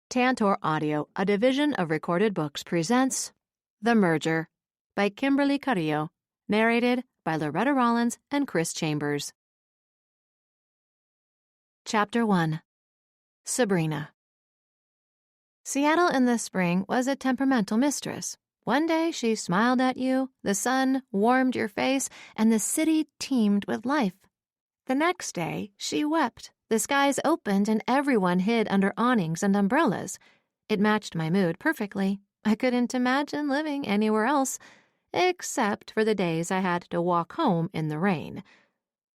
Tantor Audio, a division of Recorded Books, presents The Merger by Kimberly Carrillo, narrated by Loretta Rollins and Chris Chambers. Chapter 1. Sabrina. Seattle in the spring was a temperamental mistress. One day she smiled at you, the sun warmed your face, and the city teemed with life. The next day she wept. The skies opened and everyone hid under awnings and umbrellas. It matched my mood perfectly. I couldn't imagine living anywhere else, except for the days I had to walk home in the rain.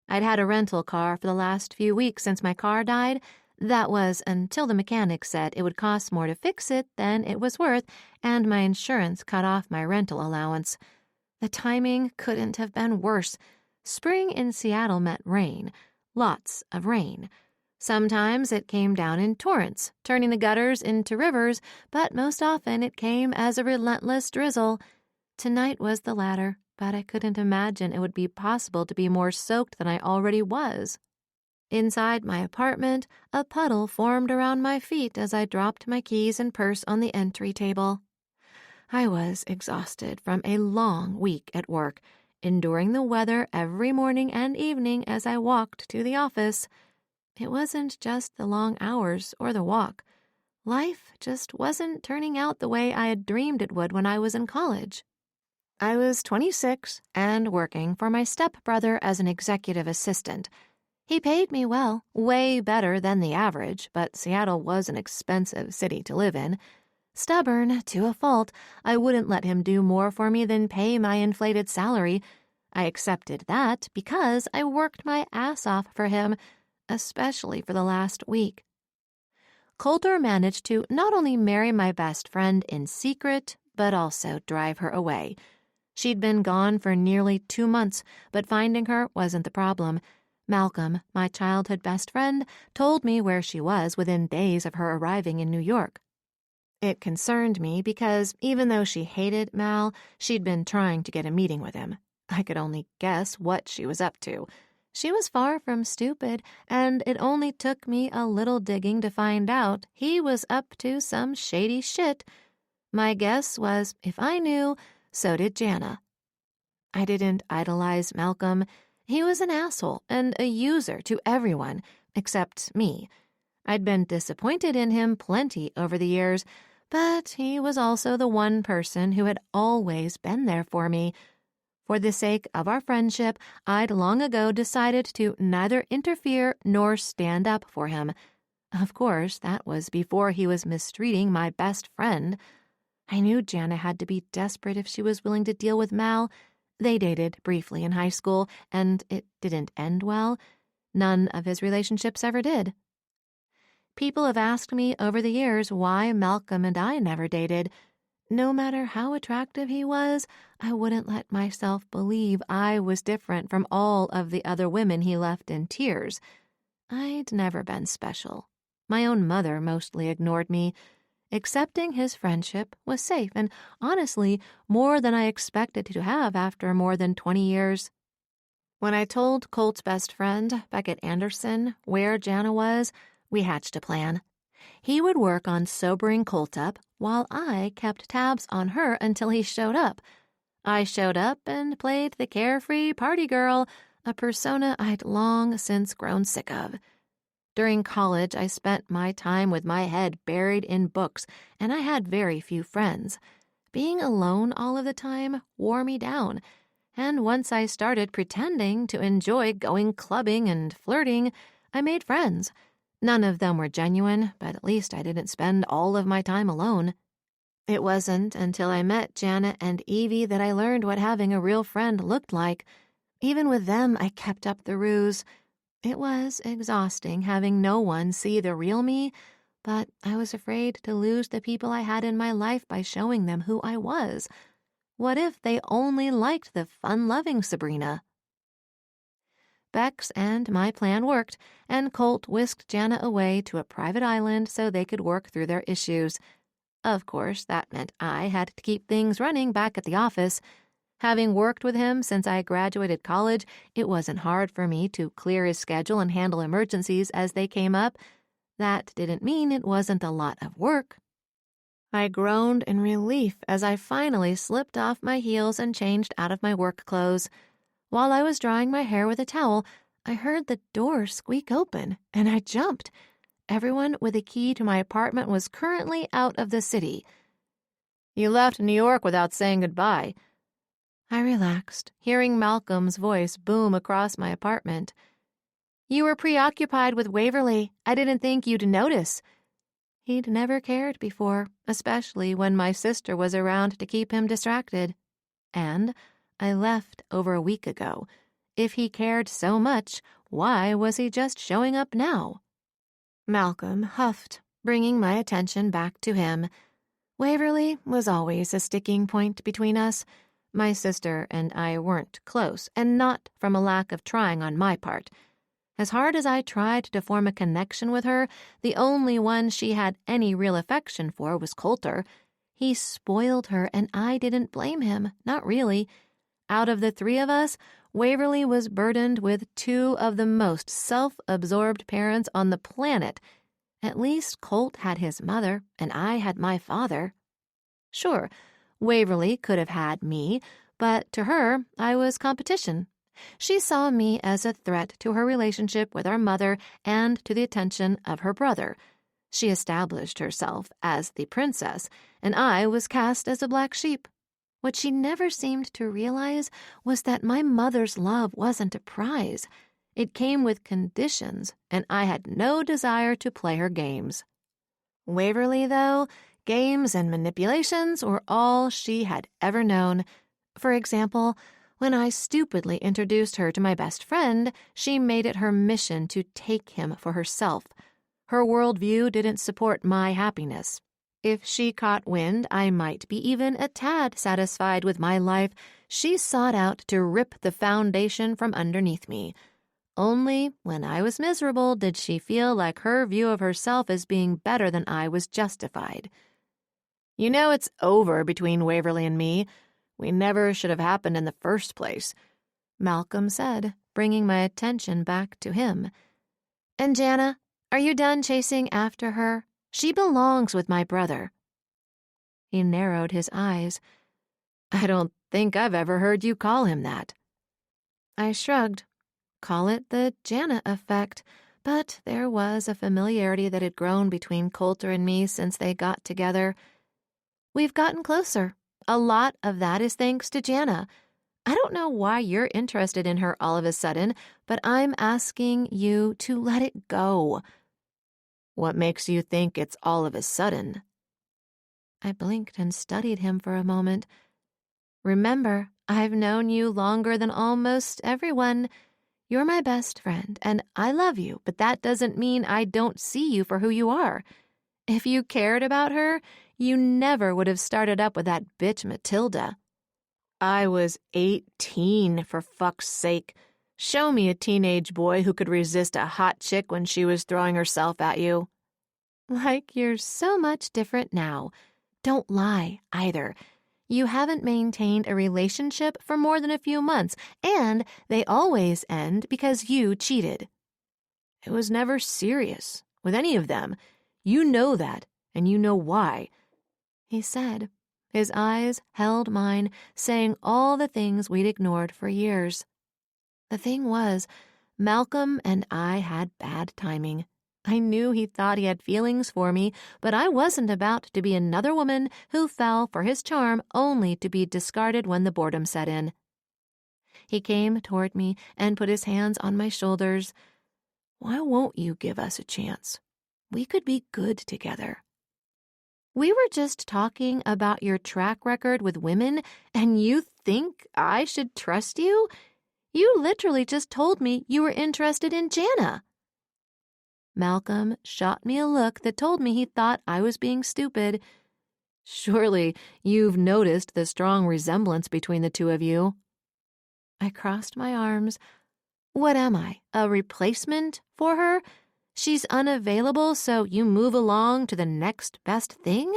I'd had a rental car for the last few weeks since my car died. That was until the mechanic said it would cost more to fix it than it was worth, and my insurance cut off my rental allowance. The timing couldn't have been worse. Spring in Seattle meant rain. Lots of rain. Sometimes it came down in torrents, turning the gutters into rivers, but most often it came as a relentless drizzle. Tonight was the latter, but I couldn't imagine it would be possible to be more soaked than I already was. Inside my apartment, a puddle formed around my feet as I dropped my keys and purse on the entry table. I was exhausted from a long week at work, enduring the weather every morning and evening as I walked to the office. It wasn't just the long hours or the walk. Life just wasn't turning out the way I had dreamed it would when I was in college. I was 26 and working for my stepbrother as an executive assistant. He paid me well, way better than the average, but Seattle was an expensive city to live in. Stubborn to a fault, I wouldn't let him do more for me than pay my inflated salary. I accepted that because I worked my ass off for him, especially for the last week. Coulter managed to not only marry my best friend in secret, but also drive her away. She'd been gone for nearly 2 months, but finding her wasn't the problem. Malcolm, my childhood best friend, told me where she was within days of her arriving in New York. It concerned me because even though she hated Mal, she'd been trying to get a meeting with him. I could only guess what she was up to. She was far from stupid, and it only took me a little digging to find out he was up to some shady shit. My guess was if I knew, so did Jana. I didn't idolize Malcolm. He was an asshole and a user to everyone, except me. I'd been disappointed in him plenty over the years, but he was also the one person who had always been there for me. For the sake of our friendship, I'd long ago decided to neither interfere nor stand up for him. Of course, that was before he was mistreating my best friend. I knew Jana had to be desperate if she was willing to deal with Mal. They dated briefly in high school, and it didn't end well. None of his relationships ever did. People have asked me over the years why Malcolm and I never dated. No matter how attractive he was, I wouldn't let myself believe I was different from all of the other women he left in tears. I'd never been special. My own mother mostly ignored me. Accepting his friendship was safe and, honestly, more than I expected to have after more than 20 years. When I told Colt's best friend, Beckett Anderson, where Jana was, we hatched a plan. He would work on sobering Colt up while I kept tabs on her until he showed up. I showed up and played the carefree party girl, a persona I'd long since grown sick of. During college, I spent my time with my head buried in books, and I had very few friends. Being alone all of the time wore me down, and once I started pretending to enjoy going clubbing and flirting, I made friends. None of them were genuine, but at least I didn't spend all of my time alone. It wasn't until I met Jana and Evie that I learned what having a real friend looked like. Even with them, I kept up the ruse. It was exhausting having no one see the real me, but I was afraid to lose the people I had in my life by showing them who I was. What if they only liked the fun-loving Sabrina? Bex and my plan worked, and Colt whisked Jana away to a private island so they could work through their issues. Of course, that meant I had to keep things running back at the office. Having worked with him since I graduated college, it wasn't hard for me to clear his schedule and handle emergencies as they came up. That didn't mean it wasn't a lot of work. I groaned in relief as I finally slipped off my heels and changed out of my work clothes. While I was drying my hair with a towel, I heard the door squeak open, and I jumped. Everyone with a key to my apartment was currently out of the city. "You left New York without saying goodbye." I relaxed, hearing Malcolm's voice boom across my apartment. "You were preoccupied with Waverly. I didn't think you'd notice." He'd never cared before, especially when my sister was around to keep him distracted. And I left over a week ago. If he cared so much, why was he just showing up now? Malcolm huffed, bringing my attention back to him. Waverly was always a sticking point between us. My sister and I weren't close, and not from a lack of trying on my part. As hard as I tried to form a connection with her, the only one she had any real affection for was Coulter. He spoiled her, and I didn't blame him, not really. Out of the three of us, Waverly was burdened with two of the most self-absorbed parents on the planet. At least Colt had his mother, and I had my father. Sure, Waverly could have had me, but to her, I was competition. She saw me as a threat to her relationship with our mother and to the attention of her brother. She established herself as the princess, and I was cast as a black sheep. What she never seemed to realize was that my mother's love wasn't a prize. It came with conditions, and I had no desire to play her games. Waverly, though, games and manipulations were all she had ever known. For example, when I stupidly introduced her to my best friend, she made it her mission to take him for herself. Her worldview didn't support my happiness. If she caught wind I might be even a tad satisfied with my life, she sought out to rip the foundation from underneath me. Only when I was miserable did she feel like her view of herself as being better than I was justified. "You know it's over between Waverly and me. We never should have happened in the first place," Malcolm said, bringing my attention back to him. "And Jana, are you done chasing after her? She belongs with my brother." He narrowed his eyes. "I don't think I've ever heard you call him that." I shrugged. Call it the Jana effect, but there was a familiarity that had grown between Coulter and me since they got together. We've gotten closer. A lot of that is thanks to Jana. I don't know why you're interested in her all of a sudden, but I'm asking you to let it go." "What makes you think it's all of a sudden?" I blinked and studied him for a moment. "Remember, I've known you longer than almost everyone. You're my best friend, and I love you, but that doesn't mean I don't see you for who you are. If you cared about her, you never would have started up with that bitch Matilda." "I was 18, for fuck's sake. Show me a teenage boy who could resist a hot chick when she was throwing herself at you." Like you're so much different now. Don't lie, either. You haven't maintained a relationship for more than a few months, and they always end because you cheated. It was never serious with any of them. You know that, and you know why," he said. His eyes held mine, saying all the things we'd ignored for years. The thing was, Malcolm and I had bad timing. I knew he thought he had feelings for me, but I wasn't about to be another woman who fell for his charm only to be discarded when the boredom set in. He came toward me and put his hands on my shoulders. "Why won't you give us a chance? We could be good together." "We were just talking about your track record with women, and you think I should trust you? You literally just told me you were interested in Jana." Malcolm shot me a look that told me he thought I was being stupid. "Surely you've noticed the strong resemblance between the two of you." I crossed my arms. "What am I, a replacement for her? She's unavailable, so you move along to the next best thing?"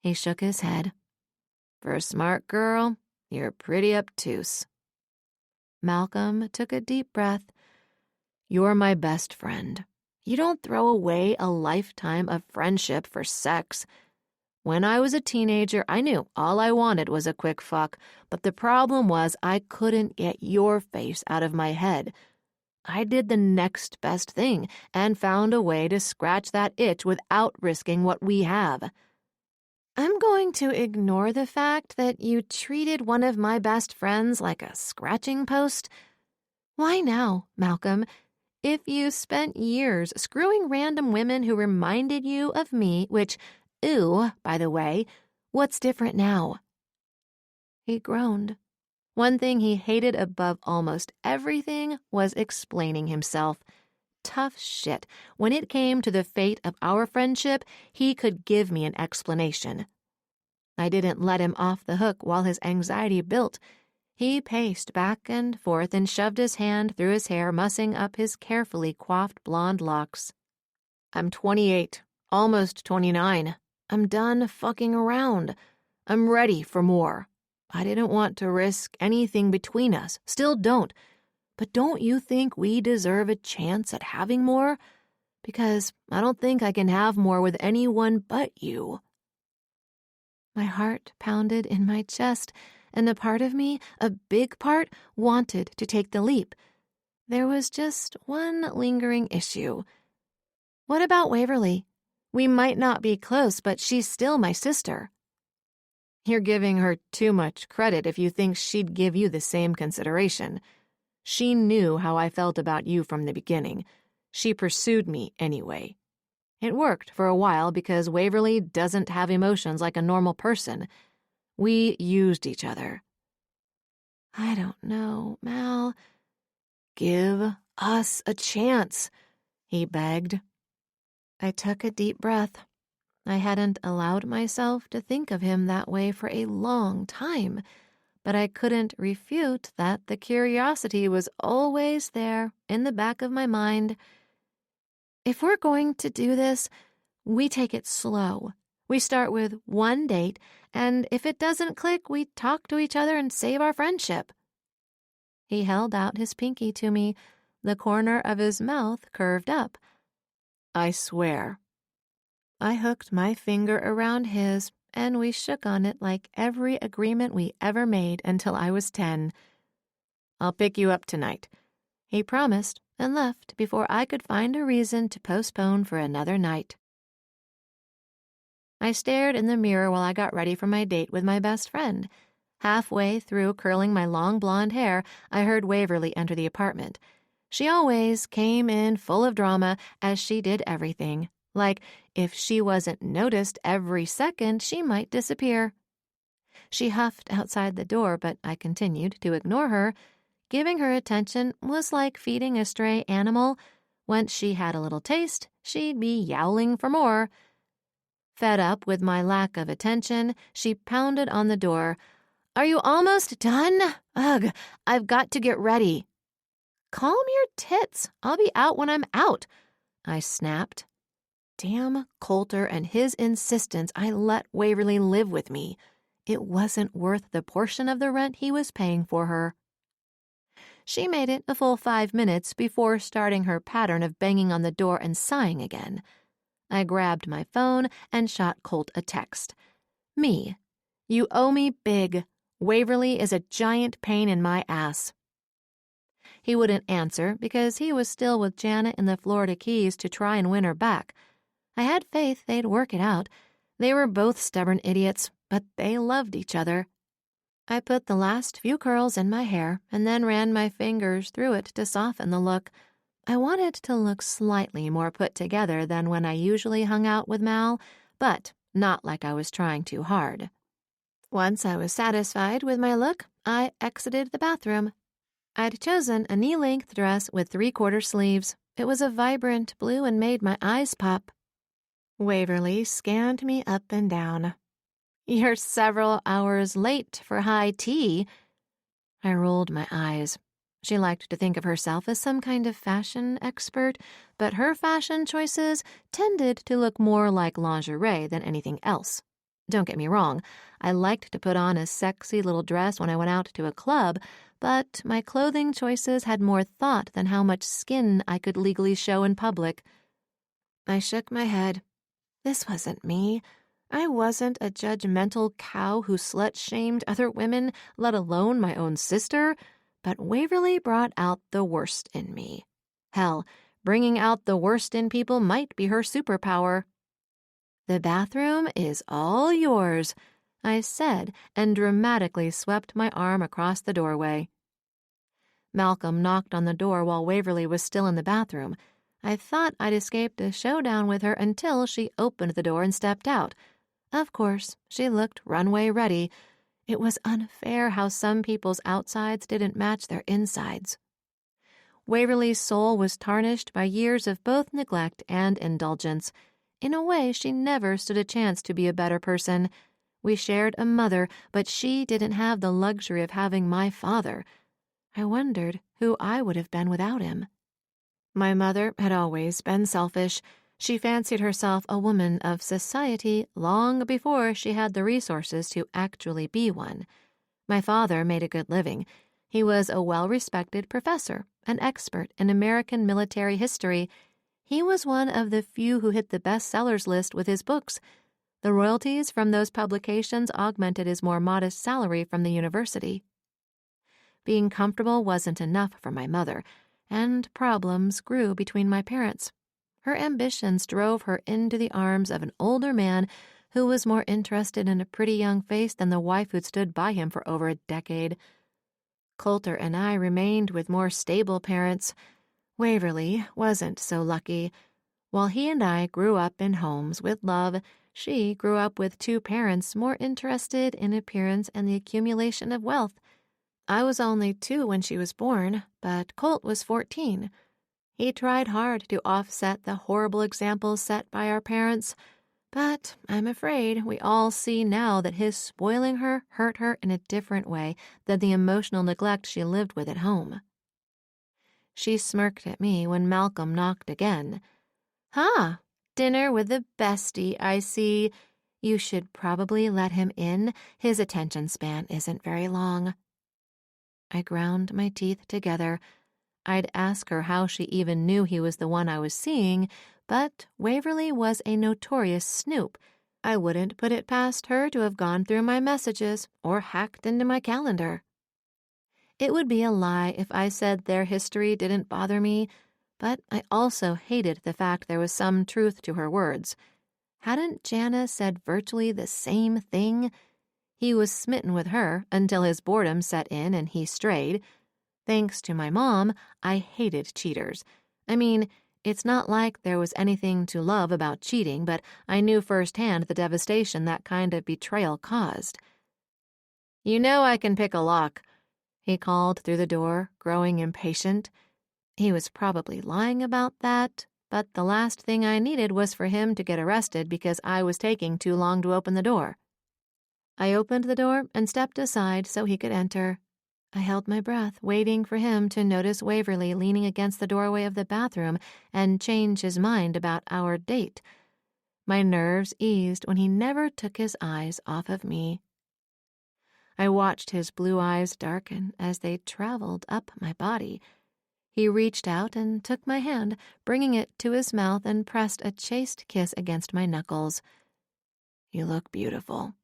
He shook his head. "For a smart girl, you're pretty obtuse." Malcolm took a deep breath. "You're my best friend. You don't throw away a lifetime of friendship for sex. When I was a teenager, I knew all I wanted was a quick fuck, but the problem was I couldn't get your face out of my head. I did the next best thing and found a way to scratch that itch without risking what we have. I'm going to ignore the fact that you treated one of my best friends like a scratching post. Why now, Malcolm? If you spent years screwing random women who reminded you of me, which, ooh, by the way, what's different now? He groaned. One thing he hated above almost everything was explaining himself. Tough shit. When it came to the fate of our friendship, he could give me an explanation. I didn't let him off the hook while his anxiety built. He paced back and forth and shoved his hand through his hair, mussing up his carefully coiffed blonde locks. I'm 28, almost 29. I'm done fucking around. I'm ready for more. I didn't want to risk anything between us, still don't. But don't you think we deserve a chance at having more? Because I don't think I can have more with anyone but you. My heart pounded in my chest, and a part of me, a big part, wanted to take the leap. There was just one lingering issue. What about Waverly? We might not be close, but she's still my sister. You're giving her too much credit if you think she'd give you the same consideration. She knew how I felt about you from the beginning. She pursued me anyway. It worked for a while because Waverly doesn't have emotions like a normal person. We used each other. I don't know, Mal. Give us a chance, he begged. I took a deep breath. I hadn't allowed myself to think of him that way for a long time, but I couldn't refute that the curiosity was always there in the back of my mind. If we're going to do this, we take it slow. We start with one date, and if it doesn't click, we talk to each other and save our friendship. He held out his pinky to me, the corner of his mouth curved up. I swear. I hooked my finger around his, and we shook on it like every agreement we ever made until I was 10. I'll pick you up tonight, he promised, and left before I could find a reason to postpone for another night. I stared in the mirror while I got ready for my date with my best friend. Halfway through curling my long blonde hair, I heard Waverly enter the apartment. She always came in full of drama, as she did everything. Like, if she wasn't noticed every second, she might disappear. She huffed outside the door, but I continued to ignore her. Giving her attention was like feeding a stray animal. Once she had a little taste, she'd be yowling for more. Fed up with my lack of attention, she pounded on the door. Are you almost done? Ugh, I've got to get ready. Calm your tits. I'll be out when I'm out, I snapped. Damn Coulter and his insistence I let Waverly live with me. It wasn't worth the portion of the rent he was paying for her. She made it a full 5 minutes before starting her pattern of banging on the door and sighing again. I grabbed my phone and shot Colt a text. Me. You owe me big. Waverly is a giant pain in my ass. He wouldn't answer because he was still with Janet in the Florida Keys to try and win her back. I had faith they'd work it out. They were both stubborn idiots, but they loved each other. I put the last few curls in my hair and then ran my fingers through it to soften the look. I wanted to look slightly more put together than when I usually hung out with Mal, but not like I was trying too hard. Once I was satisfied with my look, I exited the bathroom. I'd chosen a knee-length dress with 3/4 sleeves. It was a vibrant blue and made my eyes pop. Waverly scanned me up and down. You're several hours late for high tea. I rolled my eyes. She liked to think of herself as some kind of fashion expert, but her fashion choices tended to look more like lingerie than anything else. Don't get me wrong, I liked to put on a sexy little dress when I went out to a club, but my clothing choices had more thought than how much skin I could legally show in public. I shook my head. This wasn't me. I wasn't a judgmental cow who slut-shamed other women, let alone my own sister, but Waverly brought out the worst in me. Hell, bringing out the worst in people might be her superpower. "The bathroom is all yours," I said, and dramatically swept my arm across the doorway. Malcolm knocked on the door while Waverly was still in the bathroom. I thought I'd escaped a showdown with her until she opened the door and stepped out. Of course, she looked runway ready. It was unfair how some people's outsides didn't match their insides. Waverly's soul was tarnished by years of both neglect and indulgence. In a way, she never stood a chance to be a better person. We shared a mother, but she didn't have the luxury of having my father. I wondered who I would have been without him. My mother had always been selfish. She fancied herself a woman of society long before she had the resources to actually be one. My father made a good living. He was a well-respected professor, an expert in American military history. He was one of the few who hit the bestsellers list with his books. The royalties from those publications augmented his more modest salary from the university. Being comfortable wasn't enough for my mother, and problems grew between my parents. Her ambitions drove her into the arms of an older man who was more interested in a pretty young face than the wife who'd stood by him for over a decade. Coulter and I remained with more stable parents. Waverly wasn't so lucky. While he and I grew up in homes with love, she grew up with two parents more interested in appearance and the accumulation of wealth. I was only 2 when she was born, but Colt was 14. He tried hard to offset the horrible examples set by our parents, but I'm afraid we all see now that his spoiling her hurt her in a different way than the emotional neglect she lived with at home. She smirked at me when Malcolm knocked again. "Huh, dinner with the bestie, I see. You should probably let him in. His attention span isn't very long." I ground my teeth together. I'd ask her how she even knew he was the one I was seeing, but Waverly was a notorious snoop. I wouldn't put it past her to have gone through my messages or hacked into my calendar. It would be a lie if I said their history didn't bother me, but I also hated the fact there was some truth to her words. Hadn't Jana said virtually the same thing? He was smitten with her until his boredom set in and he strayed. Thanks to my mom, I hated cheaters. I mean, it's not like there was anything to love about cheating, but I knew firsthand the devastation that kind of betrayal caused. "You know I can pick a lock," he called through the door, growing impatient. He was probably lying about that, but the last thing I needed was for him to get arrested because I was taking too long to open the door. I opened the door and stepped aside so he could enter. I held my breath, waiting for him to notice Waverly leaning against the doorway of the bathroom and change his mind about our date. My nerves eased when he never took his eyes off of me. I watched his blue eyes darken as they traveled up my body. He reached out and took my hand, bringing it to his mouth and pressed a chaste kiss against my knuckles. "You look beautiful,"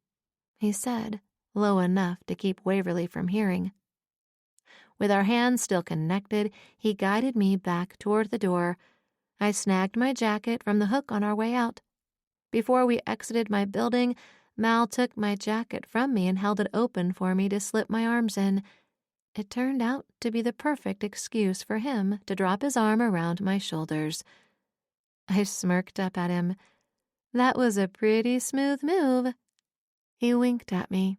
he said, low enough to keep Waverly from hearing. With our hands still connected, he guided me back toward the door. I snagged my jacket from the hook on our way out. Before we exited my building, Mal took my jacket from me and held it open for me to slip my arms in. It turned out to be the perfect excuse for him to drop his arm around my shoulders. I smirked up at him. That was a pretty smooth move. He winked at me.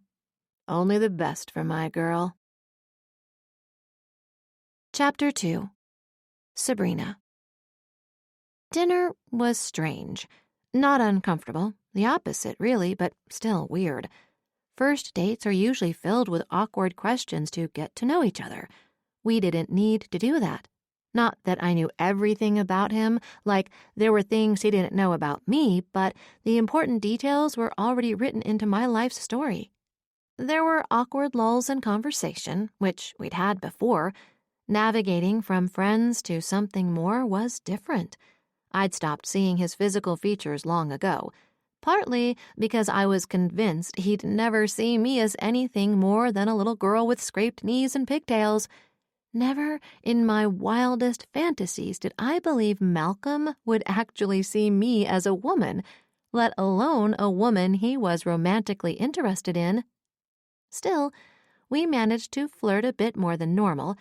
"Only the best for my girl." Chapter 2. Sabrina. Dinner was strange. Not uncomfortable, the opposite really, but still weird. First dates are usually filled with awkward questions to get to know each other. We didn't need to do that. Not that I knew everything about him, like there were things he didn't know about me, but the important details were already written into my life's story. There were awkward lulls in conversation, which we'd had before. Navigating from friends to something more was different. I'd stopped seeing his physical features long ago, partly because I was convinced he'd never see me as anything more than a little girl with scraped knees and pigtails. Never in my wildest fantasies did I believe Malcolm would actually see me as a woman, let alone a woman he was romantically interested in. Still, we managed to flirt a bit more than normal.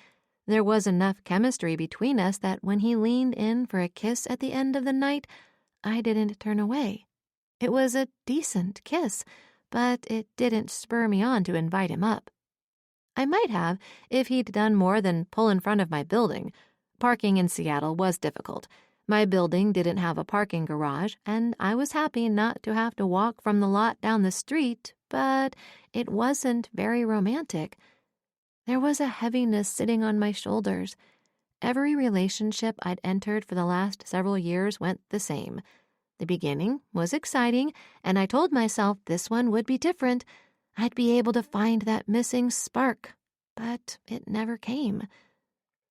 There was enough chemistry between us that when he leaned in for a kiss at the end of the night, I didn't turn away. It was a decent kiss, but it didn't spur me on to invite him up. I might have if he'd done more than pull in front of my building. Parking in Seattle was difficult. My building didn't have a parking garage, and I was happy not to have to walk from the lot down the street, but it wasn't very romantic. There was a heaviness sitting on my shoulders. Every relationship I'd entered for the last several years went the same. The beginning was exciting, and I told myself this one would be different. I'd be able to find that missing spark, but it never came.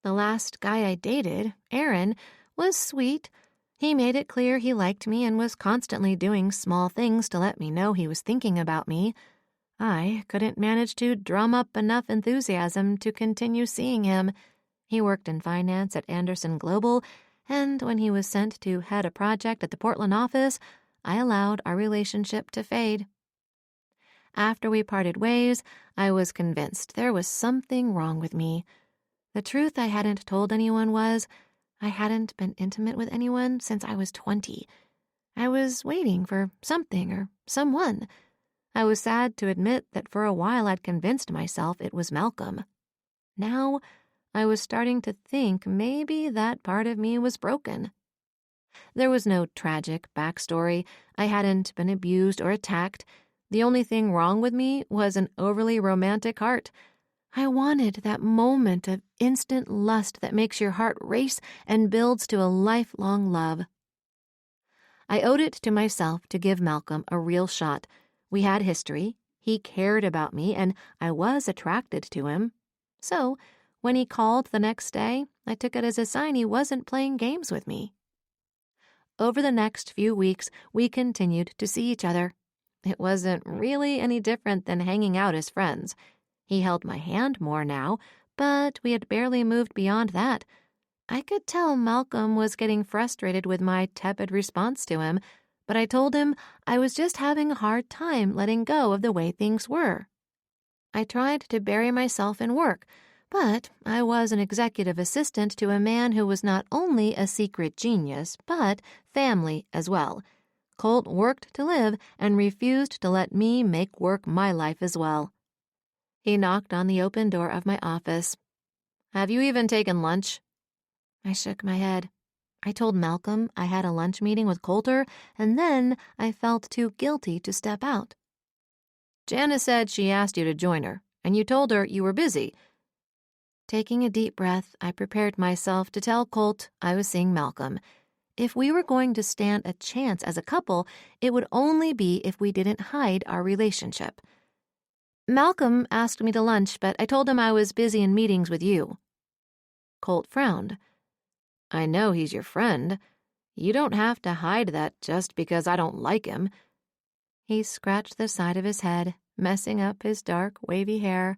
The last guy I dated, Aaron, was sweet. He made it clear he liked me and was constantly doing small things to let me know he was thinking about me. I couldn't manage to drum up enough enthusiasm to continue seeing him. He worked in finance at Anderson Global, and when he was sent to head a project at the Portland office, I allowed our relationship to fade. After we parted ways, I was convinced there was something wrong with me. The truth I hadn't told anyone was I hadn't been intimate with anyone since I was 20. I was waiting for something or someone. I was sad to admit that for a while I'd convinced myself it was Malcolm. Now, I was starting to think maybe that part of me was broken. There was no tragic backstory. I hadn't been abused or attacked. The only thing wrong with me was an overly romantic heart. I wanted that moment of instant lust that makes your heart race and builds to a lifelong love. I owed it to myself to give Malcolm a real shot. We had history, he cared about me, and I was attracted to him. So, when he called the next day, I took it as a sign he wasn't playing games with me. Over the next few weeks, we continued to see each other. It wasn't really any different than hanging out as friends. He held my hand more now, but we had barely moved beyond that. I could tell Malcolm was getting frustrated with my tepid response to him, but I told him I was just having a hard time letting go of the way things were. I tried to bury myself in work, but I was an executive assistant to a man who was not only a secret genius, but family as well. Colt worked to live and refused to let me make work my life as well. He knocked on the open door of my office. "Have you even taken lunch?" I shook my head. I told Malcolm I had a lunch meeting with Coulter, and then I felt too guilty to step out. "Janice said she asked you to join her, and you told her you were busy." Taking a deep breath, I prepared myself to tell Colt I was seeing Malcolm. If we were going to stand a chance as a couple, it would only be if we didn't hide our relationship. "Malcolm asked me to lunch, but I told him I was busy in meetings with you." Colt frowned. "I know he's your friend. You don't have to hide that just because I don't like him." He scratched the side of his head, messing up his dark, wavy hair.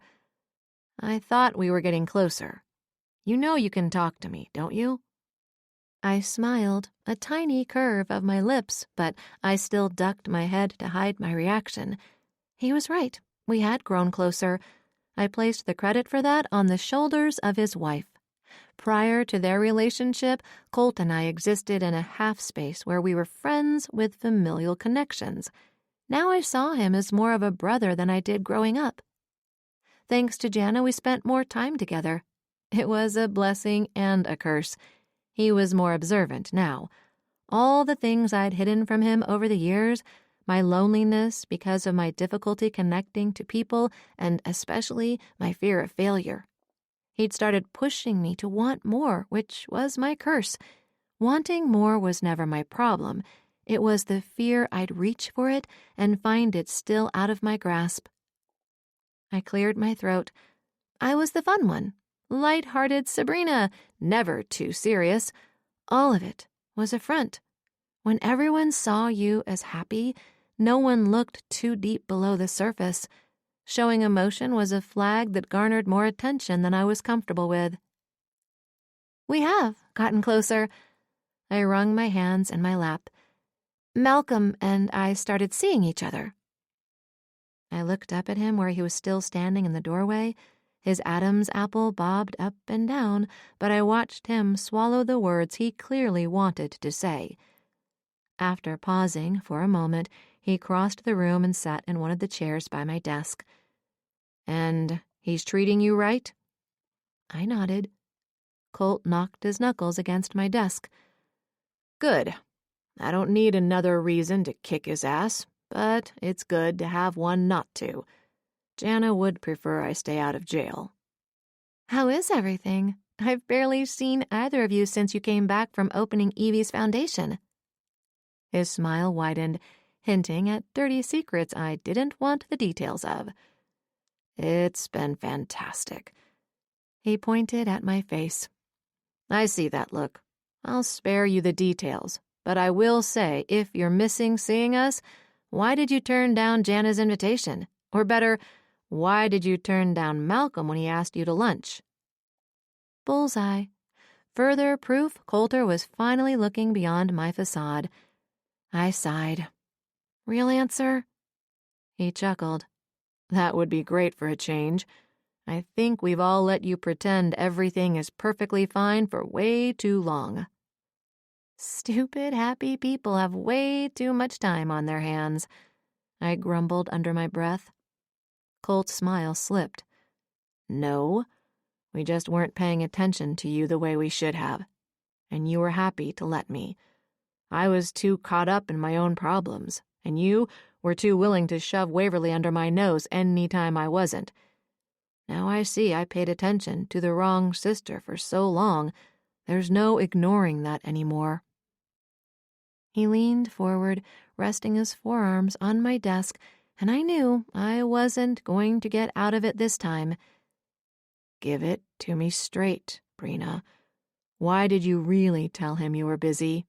"I thought we were getting closer. You know you can talk to me, don't you?" I smiled, a tiny curve of my lips, but I still ducked my head to hide my reaction. He was right. We had grown closer. I placed the credit for that on the shoulders of his wife. Prior to their relationship, Colt and I existed in a half space where we were friends with familial connections. Now I saw him as more of a brother than I did growing up. Thanks to Jana, we spent more time together. It was a blessing and a curse. He was more observant now. All the things I'd hidden from him over the years, my loneliness because of my difficulty connecting to people, and especially my fear of failure. He'd started pushing me to want more, which was my curse. Wanting more was never my problem. It was the fear I'd reach for it and find it still out of my grasp. I cleared my throat. I was the fun one. Light-hearted Sabrina, never too serious. All of it, was a front. When everyone saw you as happy, no one looked too deep below the surface. Showing emotion was a flag that garnered more attention than I was comfortable with. We have gotten closer. I wrung my hands in my lap. Malcolm and I started seeing each other. I looked up at him where he was still standing in the doorway. His Adam's apple bobbed up and down, but I watched him swallow the words he clearly wanted to say. After pausing for a moment, he crossed the room and sat in one of the chairs by my desk. And he's treating you right? I nodded. Colt knocked his knuckles against my desk. Good. I don't need another reason to kick his ass, but it's good to have one not to. Jana would prefer I stay out of jail. How is everything? I've barely seen either of you since you came back from opening Evie's foundation. His smile widened, hinting at dirty secrets I didn't want the details of. It's been fantastic. He pointed at my face. I see that look. I'll spare you the details, but I will say, if you're missing seeing us, why did you turn down Jana's invitation? Or better, why did you turn down Malcolm when he asked you to lunch? Bullseye. Further proof Coulter was finally looking beyond my facade. I sighed. Real answer? He chuckled. That would be great for a change. I think we've all let you pretend everything is perfectly fine for way too long. Stupid, happy people have way too much time on their hands, I grumbled under my breath. Colt's smile slipped. No, we just weren't paying attention to you the way we should have, and you were happy to let me. I was too caught up in my own problems, and you were too willing to shove Waverly under my nose any time I wasn't. Now I see I paid attention to the wrong sister for so long, there's no ignoring that anymore. He leaned forward, resting his forearms on my desk, and I knew I wasn't going to get out of it this time. Give it to me straight, Brina. Why did you really tell him you were busy?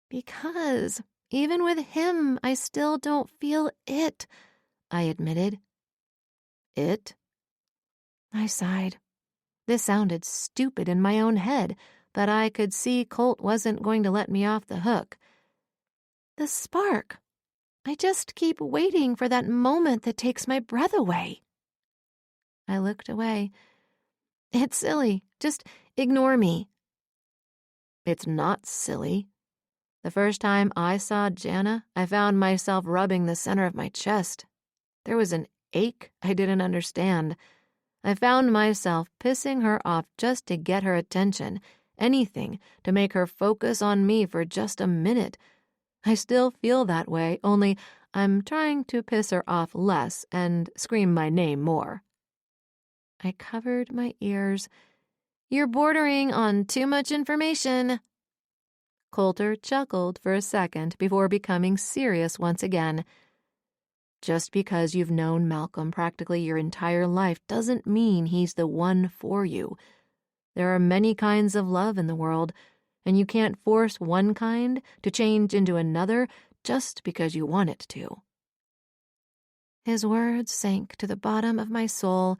Because, even with him, I still don't feel it, I admitted. It? I sighed. This sounded stupid in my own head, but I could see Colt wasn't going to let me off the hook. The spark. I just keep waiting for that moment that takes my breath away. I looked away. It's silly. Just ignore me. It's not silly. The first time I saw Jana, I found myself rubbing the center of my chest. There was an ache I didn't understand. I found myself pissing her off just to get her attention, anything to make her focus on me for just a minute. I still feel that way, only I'm trying to piss her off less and scream my name more. I covered my ears. You're bordering on too much information. Coulter chuckled for a second before becoming serious once again. Just because you've known Malcolm practically your entire life doesn't mean he's the one for you. There are many kinds of love in the world, and you can't force one kind to change into another just because you want it to. His words sank to the bottom of my soul.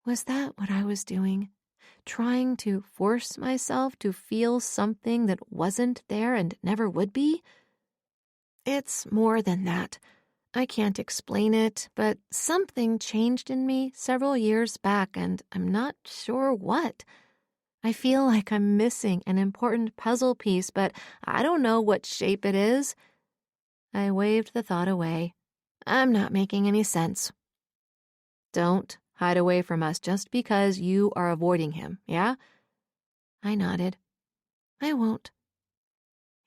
Was that what I was doing? Trying to force myself to feel something that wasn't there and never would be? It's more than that. I can't explain it, but something changed in me several years back, and I'm not sure what. I feel like I'm missing an important puzzle piece, but I don't know what shape it is. I waved the thought away. I'm not making any sense. Don't hide away from us just because you are avoiding him, yeah? I nodded. I won't.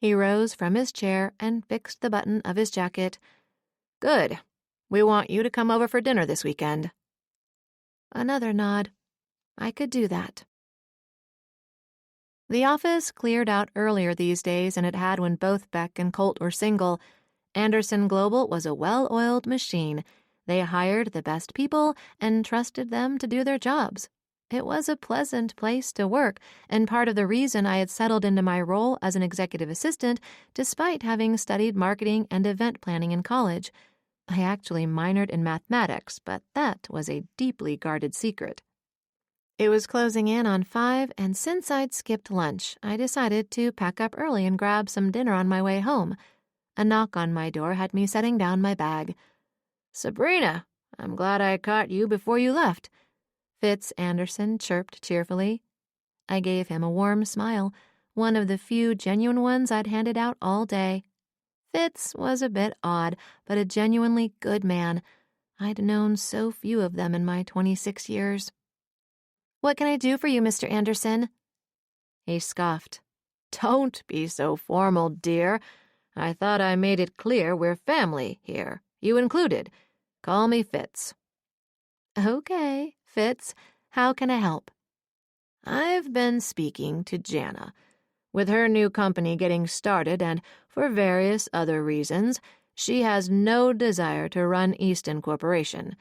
He rose from his chair and fixed the button of his jacket. Good. We want you to come over for dinner this weekend. Another nod. I could do that. The office cleared out earlier these days than it had when both Beck and Colt were single. Anderson Global was a well-oiled machine. They hired the best people and trusted them to do their jobs. It was a pleasant place to work, and part of the reason I had settled into my role as an executive assistant despite having studied marketing and event planning in college. I actually minored in mathematics, but that was a deeply guarded secret. It was closing in on 5, and since I'd skipped lunch, I decided to pack up early and grab some dinner on my way home. A knock on my door had me setting down my bag. "Sabrina, I'm glad I caught you before you left," Fitz Anderson chirped cheerfully. I gave him a warm smile, one of the few genuine ones I'd handed out all day. Fitz was a bit odd, but a genuinely good man. I'd known so few of them in my 26 years. "What can I do for you, Mr. Anderson?" He scoffed. "Don't be so formal, dear. I thought I made it clear we're family here, you included. Call me Fitz." "Okay, Fitz. How can I help?" "I've been speaking to Jana. With her new company getting started and for various other reasons, she has no desire to run Easton Corporation.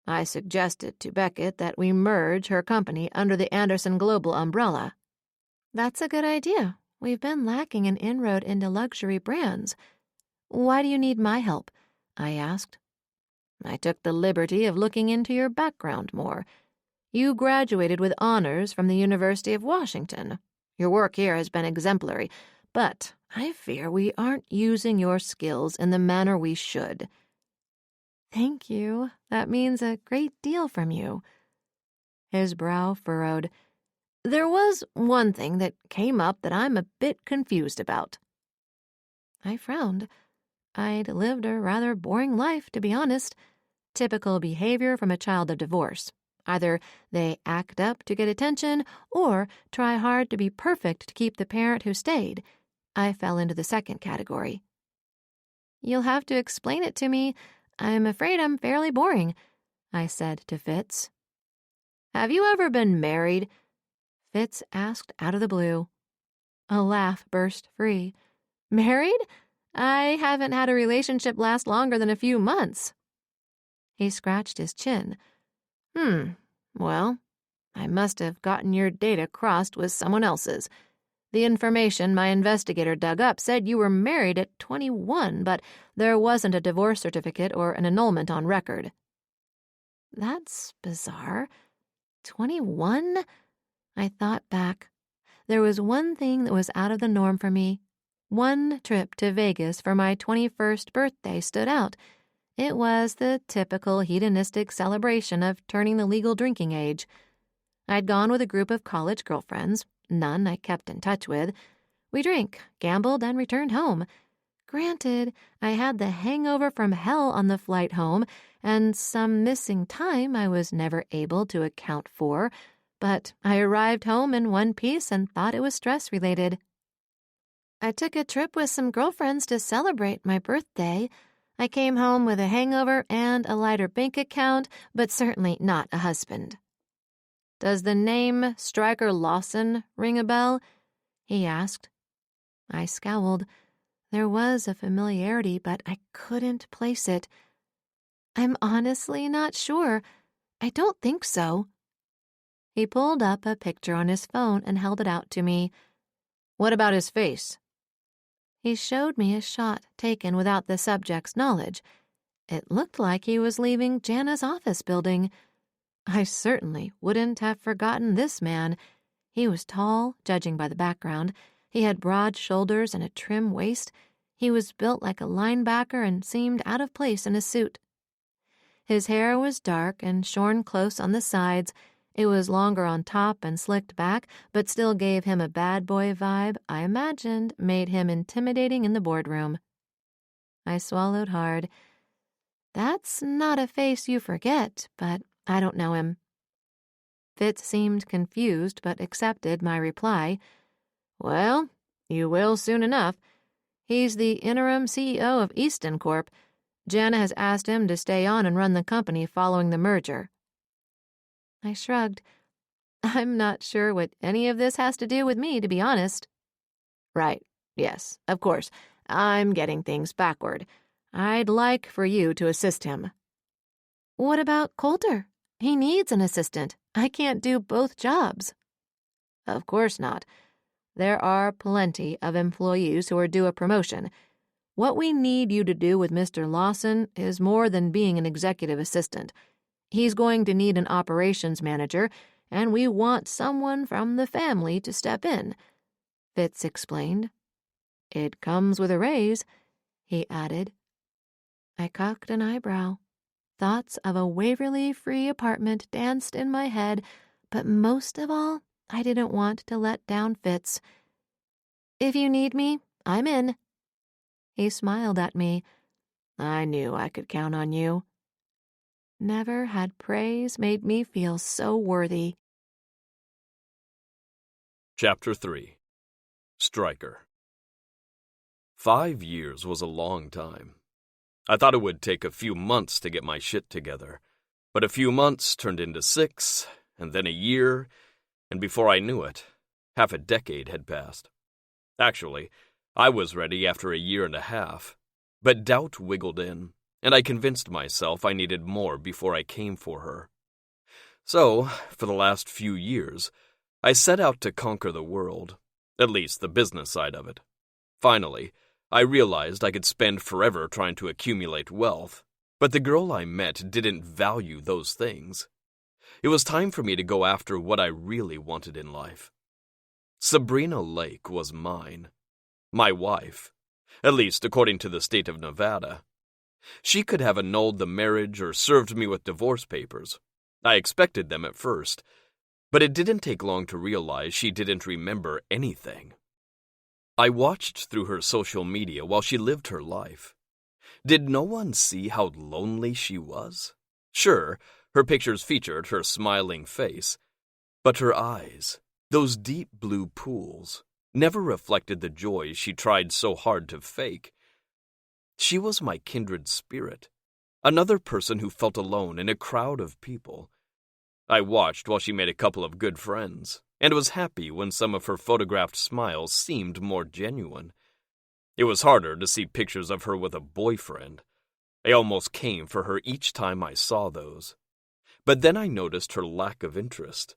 I suggested to Beckett that we merge her company under the Anderson Global umbrella." "That's a good idea. We've been lacking an inroad into luxury brands. Why do you need my help?" I asked. "I took the liberty of looking into your background more. You graduated with honors from the University of Washington. Your work here has been exemplary, but I fear we aren't using your skills in the manner we should." "Thank you. That means a great deal from you." His brow furrowed. "There was one thing that came up that I'm a bit confused about." I frowned. I'd lived a rather boring life, to be honest. Typical behavior from a child of divorce. Either they act up to get attention or try hard to be perfect to keep the parent who stayed. I fell into the second category. "You'll have to explain it to me. I'm afraid I'm fairly boring," I said to Fitz. "Have you ever been married?" Fitz asked out of the blue. A laugh burst free. "Married? I haven't had a relationship last longer than a few months." He scratched his chin. Well, I must have gotten your data crossed with someone else's. The information my investigator dug up said you were married at 21, but there wasn't a divorce certificate or an annulment on record." "That's bizarre. 21? I thought back. There was one thing that was out of the norm for me. One trip to Vegas for my 21st birthday stood out. It was the typical hedonistic celebration of turning the legal drinking age. I'd gone with a group of college girlfriends, none I kept in touch with. We drank, gambled, and returned home. Granted, I had the hangover from hell on the flight home and some missing time I was never able to account for, but I arrived home in one piece and thought it was stress-related. I took a trip with some girlfriends to celebrate my birthday. I came home with a hangover and a lighter bank account, but certainly not a husband." "Does the name Stryker Lawson ring a bell?" he asked. I scowled. There was a familiarity, but I couldn't place it. "I'm honestly not sure. I don't think so." He pulled up a picture on his phone and held it out to me. "What about his face?" He showed me a shot taken without the subject's knowledge. It looked like he was leaving Jana's office building. I certainly wouldn't have forgotten this man. He was tall, judging by the background. He had broad shoulders and a trim waist. He was built like a linebacker and seemed out of place in a suit. His hair was dark and shorn close on the sides. It was longer on top and slicked back, but still gave him a bad boy vibe I imagined made him intimidating in the boardroom. I swallowed hard. That's not a face you forget, but I don't know him. Fitz seemed confused, but accepted my reply. "Well, you will soon enough. He's the interim CEO of Easton Corp. Jana has asked him to stay on and run the company following the merger." I shrugged. "I'm not sure what any of this has to do with me, to be honest." "Right. Yes, of course. I'm getting things backward. I'd like for you to assist him." "What about Coulter? He needs an assistant," I can't do both jobs. Of course not. There are plenty of employees who are due a promotion. What we need you to do with Mr. Lawson is more than being an executive assistant. He's going to need an operations manager, and we want someone from the family to step in," Fitz explained. "It comes with a raise," he added. I cocked an eyebrow. Thoughts of a Waverly-free apartment danced in my head, but most of all, I didn't want to let down Fitz. "If you need me, I'm in." He smiled at me. "I knew I could count on you." Never had praise made me feel so worthy. Chapter 3. Stryker. 5 years was a long time. I thought it would take a few months to get my shit together, but a few months turned into 6, and then a year, and before I knew it, half a decade had passed. Actually, I was ready after a year and a half, but doubt wiggled in, and I convinced myself I needed more before I came for her. So, for the last few years, I set out to conquer the world, at least the business side of it. Finally, I realized I could spend forever trying to accumulate wealth, but the girl I met didn't value those things. It was time for me to go after what I really wanted in life. Sabrina Lake was mine. My wife, at least according to the state of Nevada. She could have annulled the marriage or served me with divorce papers. I expected them at first, but it didn't take long to realize she didn't remember anything. I watched through her social media while she lived her life. Did no one see how lonely she was? Sure, her pictures featured her smiling face, but her eyes, those deep blue pools, never reflected the joy she tried so hard to fake. She was my kindred spirit, another person who felt alone in a crowd of people. I watched while she made a couple of good friends, and was happy when some of her photographed smiles seemed more genuine. It was harder to see pictures of her with a boyfriend. I almost came for her each time I saw those. But then I noticed her lack of interest.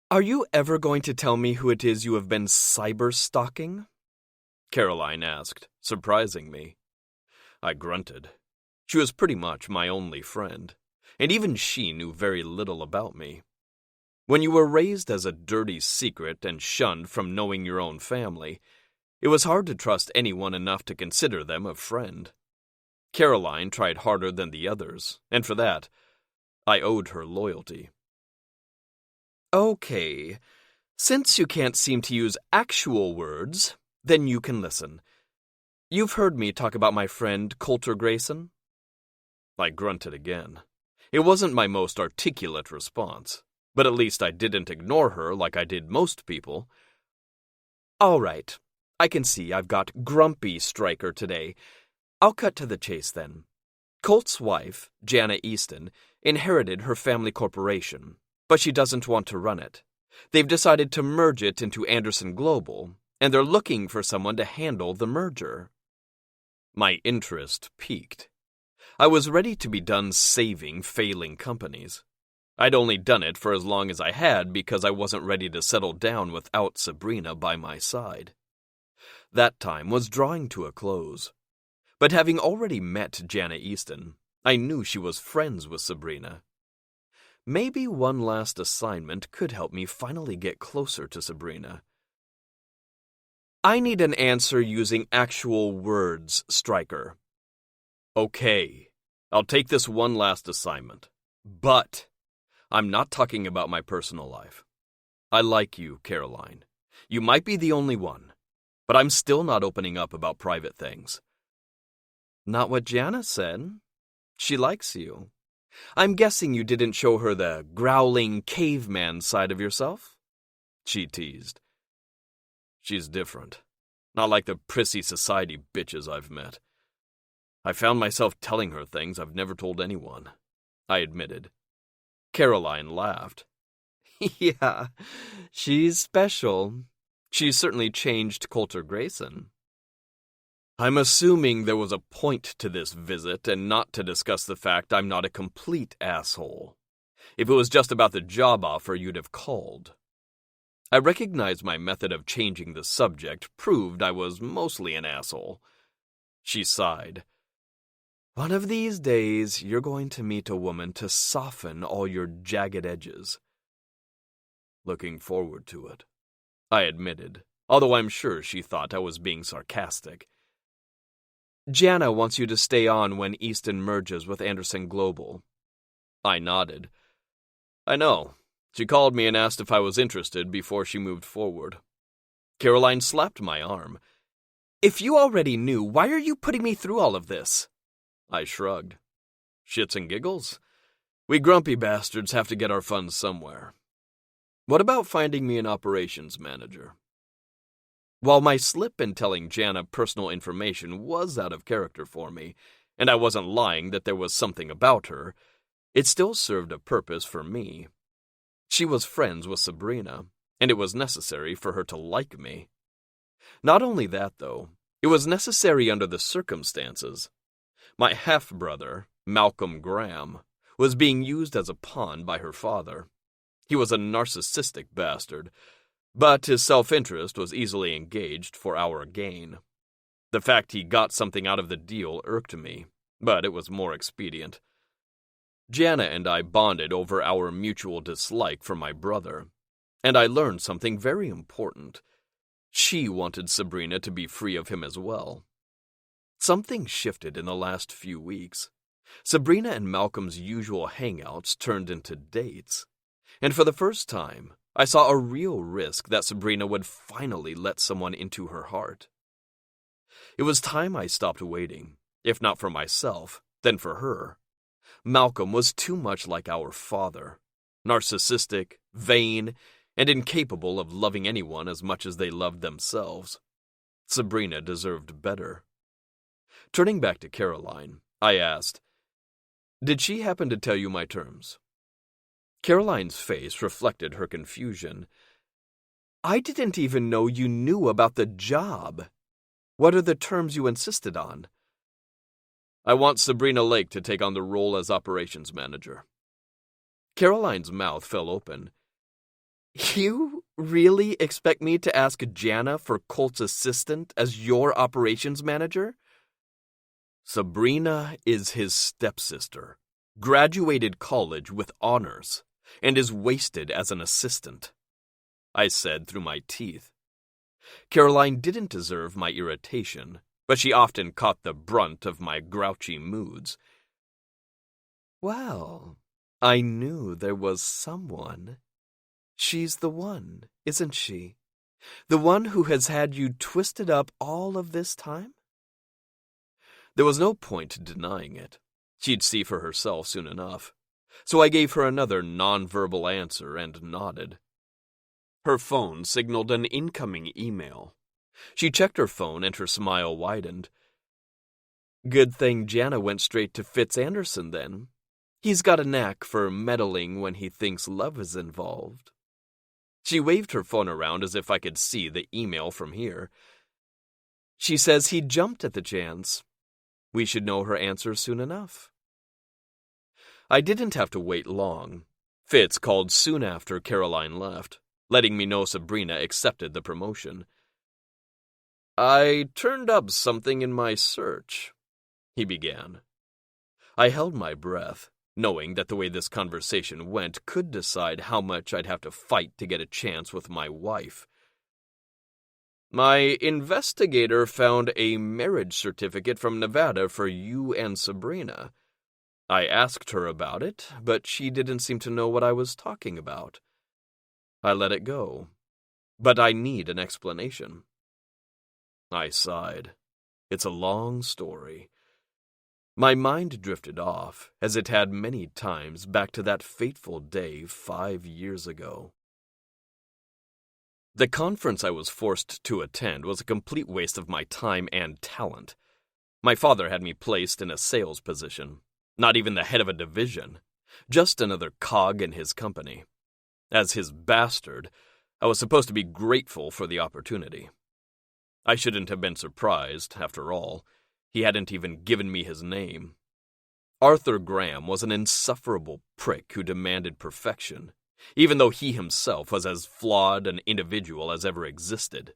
"Are you ever going to tell me who it is you have been cyber-stalking?" Caroline asked, surprising me. I grunted. She was pretty much my only friend, and even she knew very little about me. When you were raised as a dirty secret and shunned from knowing your own family, it was hard to trust anyone enough to consider them a friend. Caroline tried harder than the others, and for that, I owed her loyalty. "Okay, since you can't seem to use actual words, then you can listen. You've heard me talk about my friend Coulter Grayson?" I grunted again. It wasn't my most articulate response, but at least I didn't ignore her like I did most people. "All right, I can see I've got grumpy Stryker today. I'll cut to the chase then. Colt's wife, Jana Easton, inherited her family corporation, but she doesn't want to run it. They've decided to merge it into Anderson Global, and they're looking for someone to handle the merger." My interest piqued. I was ready to be done saving failing companies. I'd only done it for as long as I had because I wasn't ready to settle down without Sabrina by my side. That time was drawing to a close. But having already met Jana Easton, I knew she was friends with Sabrina. Maybe one last assignment could help me finally get closer to Sabrina. "I need an answer using actual words, Stryker." "Okay, I'll take this one last assignment. But I'm not talking about my personal life. I like you, Caroline. You might be the only one, but I'm still not opening up about private things." "Not what Jana said. She likes you. I'm guessing you didn't show her the growling caveman side of yourself?" she teased. "She's different. Not like the prissy society bitches I've met. I found myself telling her things I've never told anyone," I admitted. Caroline laughed. "Yeah, she's special. She's certainly changed Coulter Grayson." I'm assuming there was a point to this visit and not to discuss the fact I'm not a complete asshole. If it was just about the job offer, you'd have called. I recognized my method of changing the subject proved I was mostly an asshole. She sighed. One of these days, you're going to meet a woman to soften all your jagged edges. Looking forward to it, I admitted, although I'm sure she thought I was being sarcastic. Jana wants you to stay on when Easton merges with Anderson Global. I nodded. I know. She called me and asked if I was interested before she moved forward. Caroline slapped my arm. If you already knew, why are you putting me through all of this? I shrugged. Shits and giggles? We grumpy bastards have to get our funds somewhere. What about finding me an operations manager? While my slip in telling Jana personal information was out of character for me, and I wasn't lying that there was something about her, it still served a purpose for me. She was friends with Sabrina, and it was necessary for her to like me. Not only that, though, it was necessary under the circumstances. My half-brother, Malcolm Graham, was being used as a pawn by her father. He was a narcissistic bastard, but his self-interest was easily engaged for our gain. The fact he got something out of the deal irked me, but it was more expedient. Jana and I bonded over our mutual dislike for my brother, and I learned something very important. She wanted Sabrina to be free of him as well. Something shifted in the last few weeks. Sabrina and Malcolm's usual hangouts turned into dates, and for the first time, I saw a real risk that Sabrina would finally let someone into her heart. It was time I stopped waiting, if not for myself, then for her. Malcolm was too much like our father, narcissistic, vain, and incapable of loving anyone as much as they loved themselves. Sabrina deserved better. Turning back to Caroline, I asked, Did she happen to tell you my terms? Caroline's face reflected her confusion. I didn't even know you knew about the job. What are the terms you insisted on? I want Sabrina Lake to take on the role as operations manager. Caroline's mouth fell open. You really expect me to ask Jana for Colt's assistant as your operations manager? Sabrina is his stepsister, graduated college with honors, and is wasted as an assistant, I said through my teeth. Caroline didn't deserve my irritation, but she often caught the brunt of my grouchy moods. Well, I knew there was someone. She's the one, isn't she? The one who has had you twisted up all of this time? There was no point denying it. She'd see for herself soon enough. So I gave her another non-verbal answer and nodded. Her phone signaled an incoming email. She checked her phone and her smile widened. Good thing Jana went straight to Fitz Anderson then. He's got a knack for meddling when he thinks love is involved. She waved her phone around as if I could see the email from here. She says he jumped at the chance. We should know her answer soon enough. I didn't have to wait long. Fitz called soon after Caroline left, letting me know Sabrina accepted the promotion. I turned up something in my search, he began. I held my breath, knowing that the way this conversation went could decide how much I'd have to fight to get a chance with my wife. My investigator found a marriage certificate from Nevada for you and Sabrina. I asked her about it, but she didn't seem to know what I was talking about. I let it go, but I need an explanation. I sighed. It's a long story. My mind drifted off, as it had many times, back to that fateful day 5 years ago. The conference I was forced to attend was a complete waste of my time and talent. My father had me placed in a sales position, not even the head of a division, just another cog in his company. As his bastard, I was supposed to be grateful for the opportunity. I shouldn't have been surprised, after all. He hadn't even given me his name. Arthur Graham was an insufferable prick who demanded perfection, even though he himself was as flawed an individual as ever existed.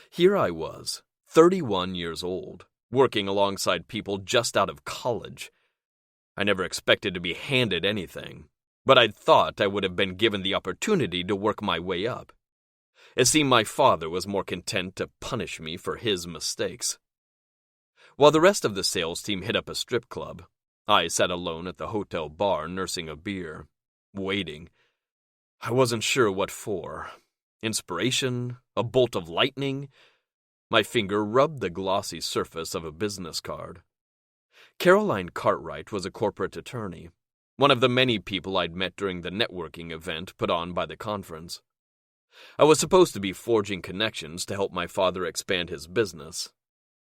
Here I was, 31 years old, working alongside people just out of college. I never expected to be handed anything, but I'd thought I would have been given the opportunity to work my way up. It seemed my father was more content to punish me for his mistakes. While the rest of the sales team hit up a strip club, I sat alone at the hotel bar nursing a beer, waiting. I wasn't sure what for. Inspiration? A bolt of lightning? My finger rubbed the glossy surface of a business card. Caroline Cartwright was a corporate attorney, one of the many people I'd met during the networking event put on by the conference. I was supposed to be forging connections to help my father expand his business,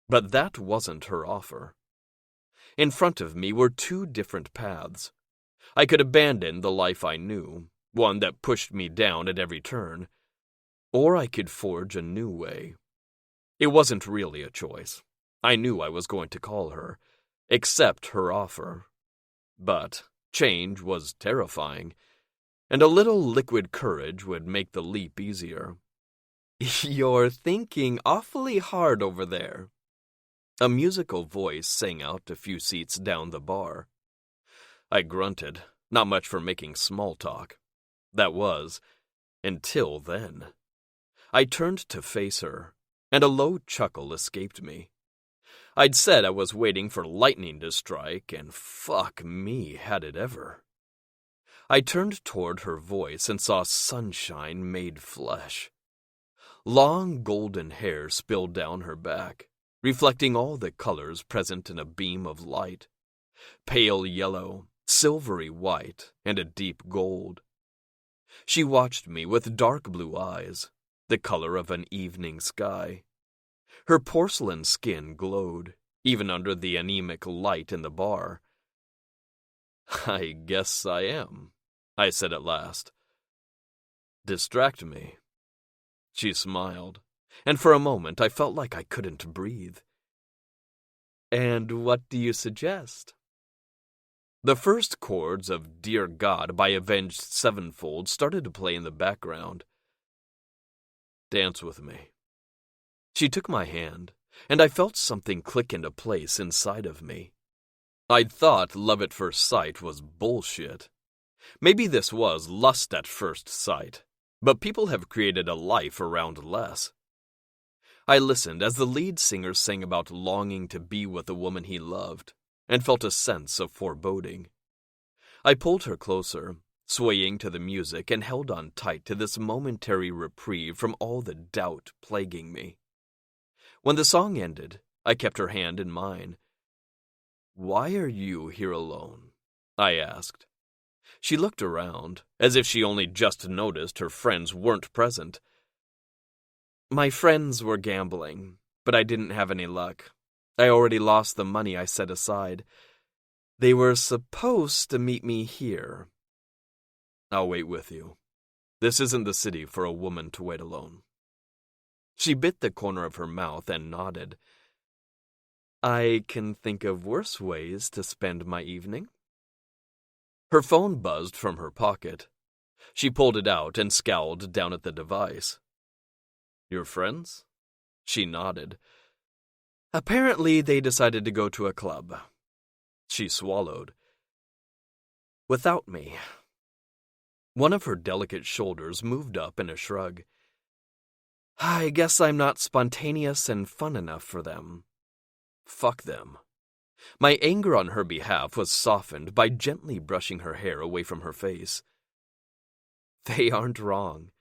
but that wasn't her offer. In front of me were two different paths. I could abandon the life I knew, one that pushed me down at every turn, or I could forge a new way. It wasn't really a choice. I knew I was going to call her, accept her offer. But change was terrifying, and a little liquid courage would make the leap easier. "You're thinking awfully hard over there." A musical voice sang out a few seats down the bar. I grunted, not much for making small talk. That was, until then. I turned to face her, and a low chuckle escaped me. I'd said I was waiting for lightning to strike, and fuck me, had it ever. I turned toward her voice and saw sunshine made flesh. Long golden hair spilled down her back, reflecting all the colors present in a beam of light. Pale yellow, silvery white, and a deep gold. She watched me with dark blue eyes, the color of an evening sky. Her porcelain skin glowed, even under the anemic light in the bar. "I guess I am," I said at last. "Distract me." She smiled, and for a moment I felt like I couldn't breathe. "And what do you suggest?" The first chords of Dear God by Avenged Sevenfold started to play in the background. "Dance with me." She took my hand, and I felt something click into place inside of me. I'd thought love at first sight was bullshit. Maybe this was lust at first sight, but people have created a life around less. I listened as the lead singer sang about longing to be with the woman he loved, and felt a sense of foreboding. I pulled her closer, swaying to the music, and held on tight to this momentary reprieve from all the doubt plaguing me. When the song ended, I kept her hand in mine. "Why are you here alone?" I asked. She looked around, as if she only just noticed her friends weren't present. "My friends were gambling, but I didn't have any luck. I already lost the money I set aside. They were supposed to meet me here." "I'll wait with you. This isn't the city for a woman to wait alone." She bit the corner of her mouth and nodded. "I can think of worse ways to spend my evening." Her phone buzzed from her pocket. She pulled it out and scowled down at the device. "Your friends?" She nodded. "Apparently they decided to go to a club." She swallowed. "Without me." One of her delicate shoulders moved up in a shrug. "I guess I'm not spontaneous and fun enough for them." Fuck them. My anger on her behalf was softened by gently brushing her hair away from her face. "They aren't wrong.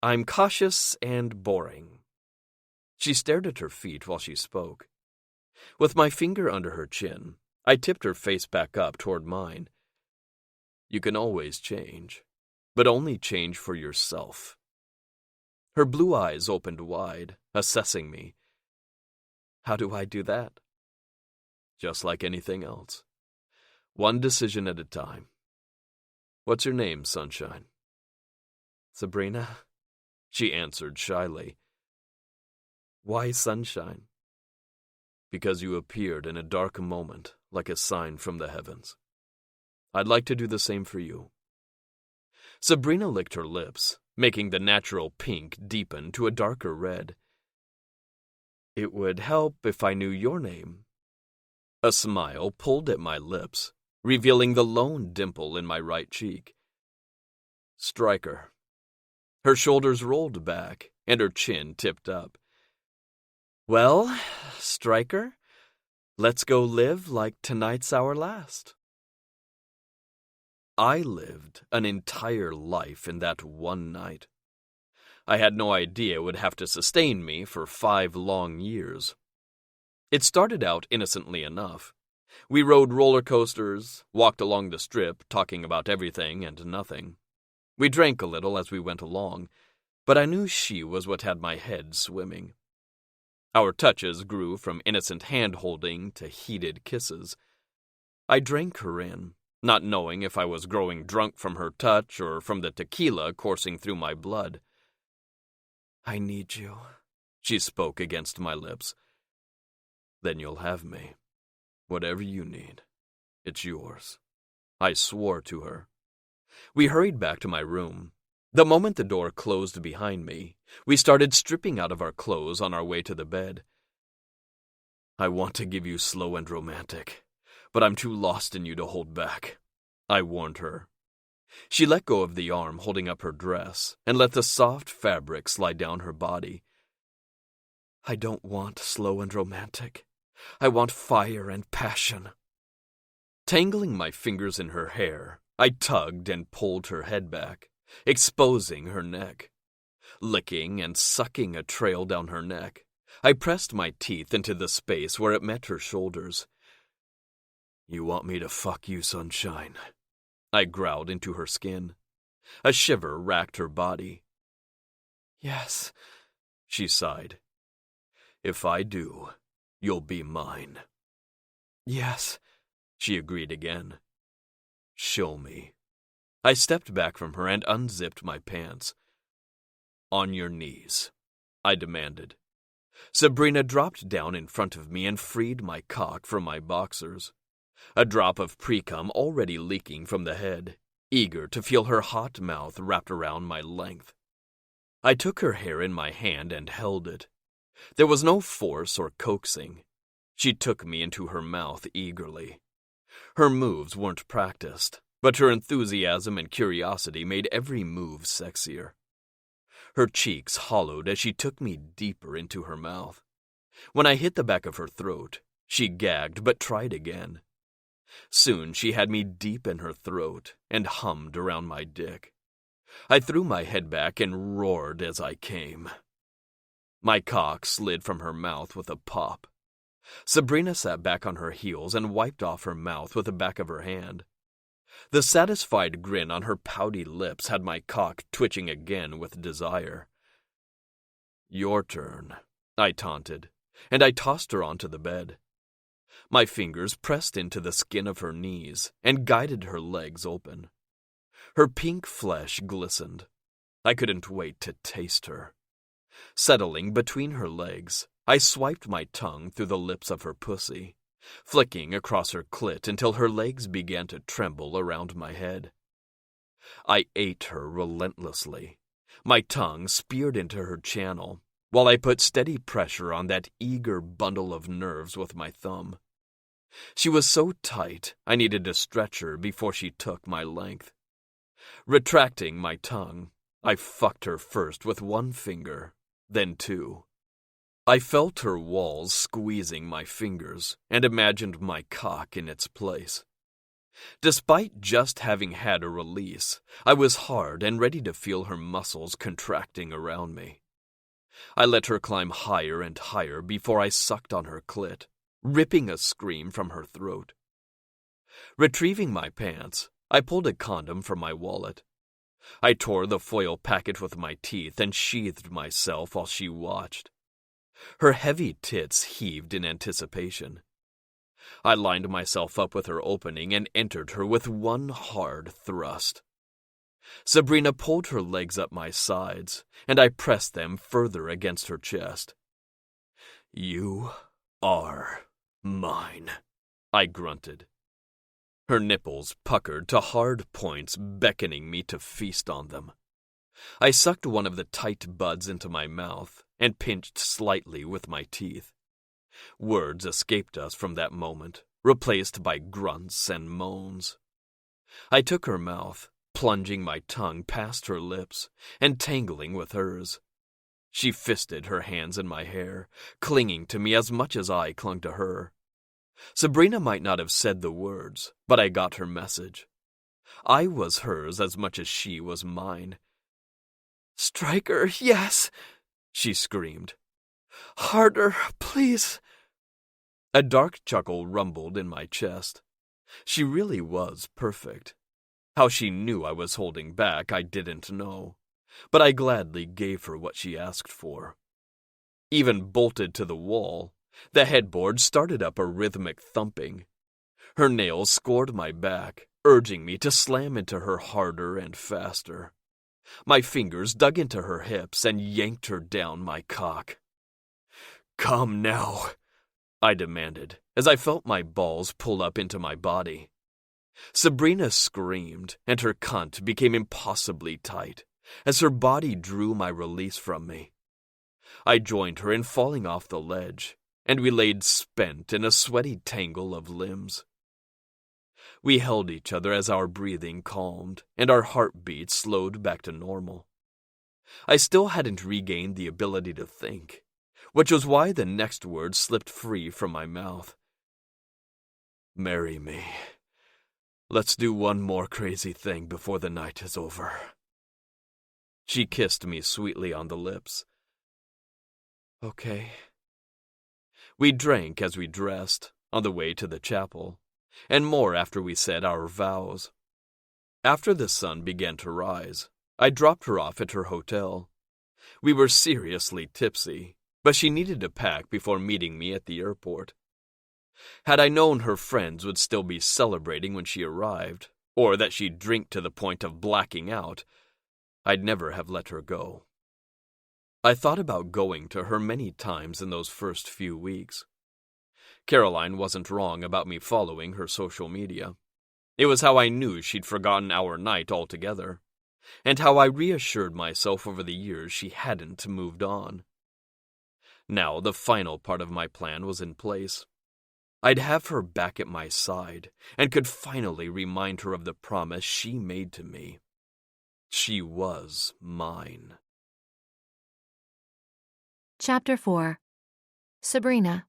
I'm cautious and boring." She stared at her feet while she spoke. With my finger under her chin, I tipped her face back up toward mine. "You can always change, but only change for yourself." Her blue eyes opened wide, assessing me. "How do I do that?" "Just like anything else. One decision at a time. What's your name, sunshine?" "Sabrina," she answered shyly. "Why sunshine?" because you appeared in a dark moment like a sign from the heavens. I'd like to do the same for you." Sabrina licked her lips, making the natural pink deepen to a darker red. "It would help if I knew your name." A smile pulled at my lips, revealing the lone dimple in my right cheek. "Stryker." Her shoulders rolled back, and her chin tipped up. "Well, Stryker, let's go live like tonight's our last." I lived an entire life in that one night. I had no idea it would have to sustain me for 5 long years. It started out innocently enough. We rode roller coasters, walked along the strip talking about everything and nothing. We drank a little as we went along, but I knew she was what had my head swimming. Our touches grew from innocent hand-holding to heated kisses. I drank her in, not knowing if I was growing drunk from her touch or from the tequila coursing through my blood. "I need you," she spoke against my lips. "Then you'll have me. Whatever you need, it's yours," I swore to her. We hurried back to my room. The moment the door closed behind me, we started stripping out of our clothes on our way to the bed. "I want to give you slow and romantic, but I'm too lost in you to hold back," I warned her. She let go of the arm holding up her dress and let the soft fabric slide down her body. "I don't want slow and romantic. I want fire and passion." Tangling my fingers in her hair, I tugged and pulled her head back, exposing her neck. Licking and sucking a trail down her neck, I pressed my teeth into the space where it met her shoulders. "You want me to fuck you, sunshine?" I growled into her skin. A shiver racked her body. "Yes," she sighed. "If I do, you'll be mine." "Yes," she agreed again. "Show me." I stepped back from her and unzipped my pants. "On your knees," I demanded. Sabrina dropped down in front of me and freed my cock from my boxers. A drop of pre-cum already leaking from the head, eager to feel her hot mouth wrapped around my length. I took her hair in my hand and held it. There was no force or coaxing. She took me into her mouth eagerly. Her moves weren't practiced, but her enthusiasm and curiosity made every move sexier. Her cheeks hollowed as she took me deeper into her mouth. When I hit the back of her throat, she gagged but tried again. Soon she had me deep in her throat and hummed around my dick. I threw my head back and roared as I came. My cock slid from her mouth with a pop. Sabrina sat back on her heels and wiped off her mouth with the back of her hand. The satisfied grin on her pouty lips had my cock twitching again with desire. "Your turn," I taunted, and I tossed her onto the bed. My fingers pressed into the skin of her knees and guided her legs open. Her pink flesh glistened. I couldn't wait to taste her. Settling between her legs, I swiped my tongue through the lips of her pussy, flicking across her clit until her legs began to tremble around my head. I ate her relentlessly. My tongue speared into her channel, while I put steady pressure on that eager bundle of nerves with my thumb. She was so tight, I needed to stretch her before she took my length. Retracting my tongue, I fucked her first with one finger, then 2. I felt her walls squeezing my fingers and imagined my cock in its place. Despite just having had a release, I was hard and ready to feel her muscles contracting around me. I let her climb higher and higher before I sucked on her clit, ripping a scream from her throat. Retrieving my pants, I pulled a condom from my wallet. I tore the foil packet with my teeth and sheathed myself while she watched. Her heavy tits heaved in anticipation. I lined myself up with her opening and entered her with one hard thrust. Sabrina pulled her legs up my sides, and I pressed them further against her chest. "You are mine," I grunted. Her nipples puckered to hard points, beckoning me to feast on them. I sucked one of the tight buds into my mouth and pinched slightly with my teeth. Words escaped us from that moment, replaced by grunts and moans. I took her mouth, plunging my tongue past her lips and tangling with hers. She fisted her hands in my hair, clinging to me as much as I clung to her. Sabrina might not have said the words, but I got her message. I was hers as much as she was mine. "Stryker, yes," she screamed. "Harder, please." A dark chuckle rumbled in my chest. She really was perfect. How she knew I was holding back, I didn't know, but I gladly gave her what she asked for. Even bolted to the wall, the headboard started up a rhythmic thumping. Her nails scored my back, urging me to slam into her harder and faster. My fingers dug into her hips and yanked her down my cock. "Come now," I demanded, as I felt my balls pull up into my body. Sabrina screamed, and her cunt became impossibly tight, as her body drew my release from me. I joined her in falling off the ledge, and we laid spent in a sweaty tangle of limbs. We held each other as our breathing calmed, and our heartbeats slowed back to normal. I still hadn't regained the ability to think, which was why the next word slipped free from my mouth. "Marry me. Let's do one more crazy thing before the night is over." She kissed me sweetly on the lips. "Okay." We drank as we dressed, on the way to the chapel, and more after we said our vows. After the sun began to rise, I dropped her off at her hotel. We were seriously tipsy, but she needed to pack before meeting me at the airport. Had I known her friends would still be celebrating when she arrived, or that she'd drink to the point of blacking out, I'd never have let her go. I thought about going to her many times in those first few weeks. Caroline wasn't wrong about me following her social media. It was how I knew she'd forgotten our night altogether, and how I reassured myself over the years she hadn't moved on. Now the final part of my plan was in place. I'd have her back at my side, and could finally remind her of the promise she made to me. She was mine. Chapter 4. Sabrina.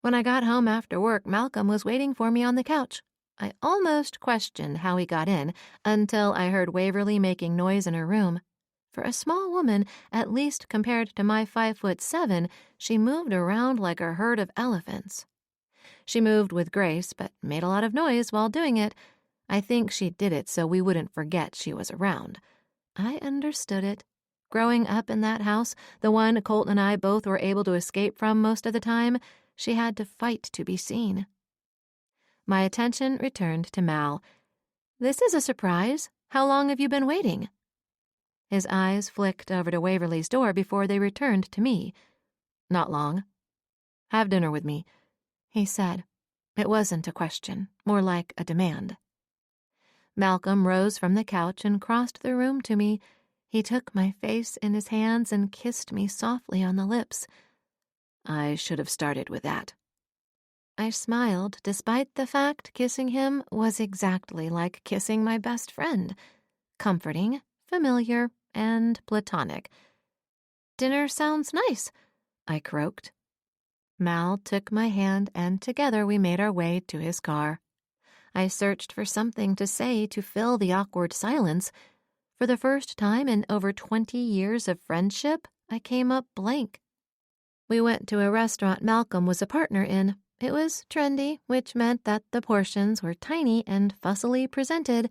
When I got home after work, Malcolm was waiting for me on the couch. I almost questioned how he got in until I heard Waverly making noise in her room. For a small woman, at least compared to my 5'7", she moved around like a herd of elephants. She moved with grace, but made a lot of noise while doing it. I think she did it so we wouldn't forget she was around. I understood it. Growing up in that house, the one Colt and I both were able to escape from most of the time, she had to fight to be seen. My attention returned to Mal. "This is a surprise. How long have you been waiting?" His eyes flicked over to Waverly's door before they returned to me. "Not long." "Have dinner with me," he said. It wasn't a question, more like a demand. Malcolm rose from the couch and crossed the room to me. He took my face in his hands and kissed me softly on the lips. I should have started with that. I smiled, despite the fact kissing him was exactly like kissing my best friend. Comforting, familiar, and platonic. "Dinner sounds nice," I croaked. Mal took my hand, and together we made our way to his car. I searched for something to say to fill the awkward silence. For the first time in over 20 years of friendship, I came up blank. We went to a restaurant Malcolm was a partner in. It was trendy, which meant that the portions were tiny and fussily presented.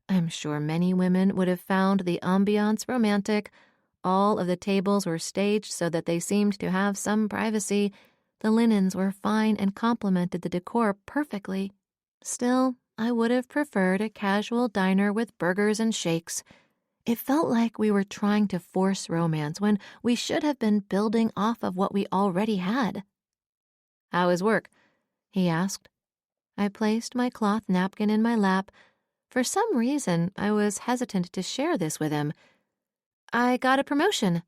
I'm sure many women would have found the ambiance romantic. All of the tables were staged so that they seemed to have some privacy. The linens were fine and complemented the decor perfectly. Still, I would have preferred a casual diner with burgers and shakes. It felt like we were trying to force romance when we should have been building off of what we already had. "How is work?" he asked. I placed my cloth napkin in my lap. For some reason, I was hesitant to share this with him. "I got a promotion."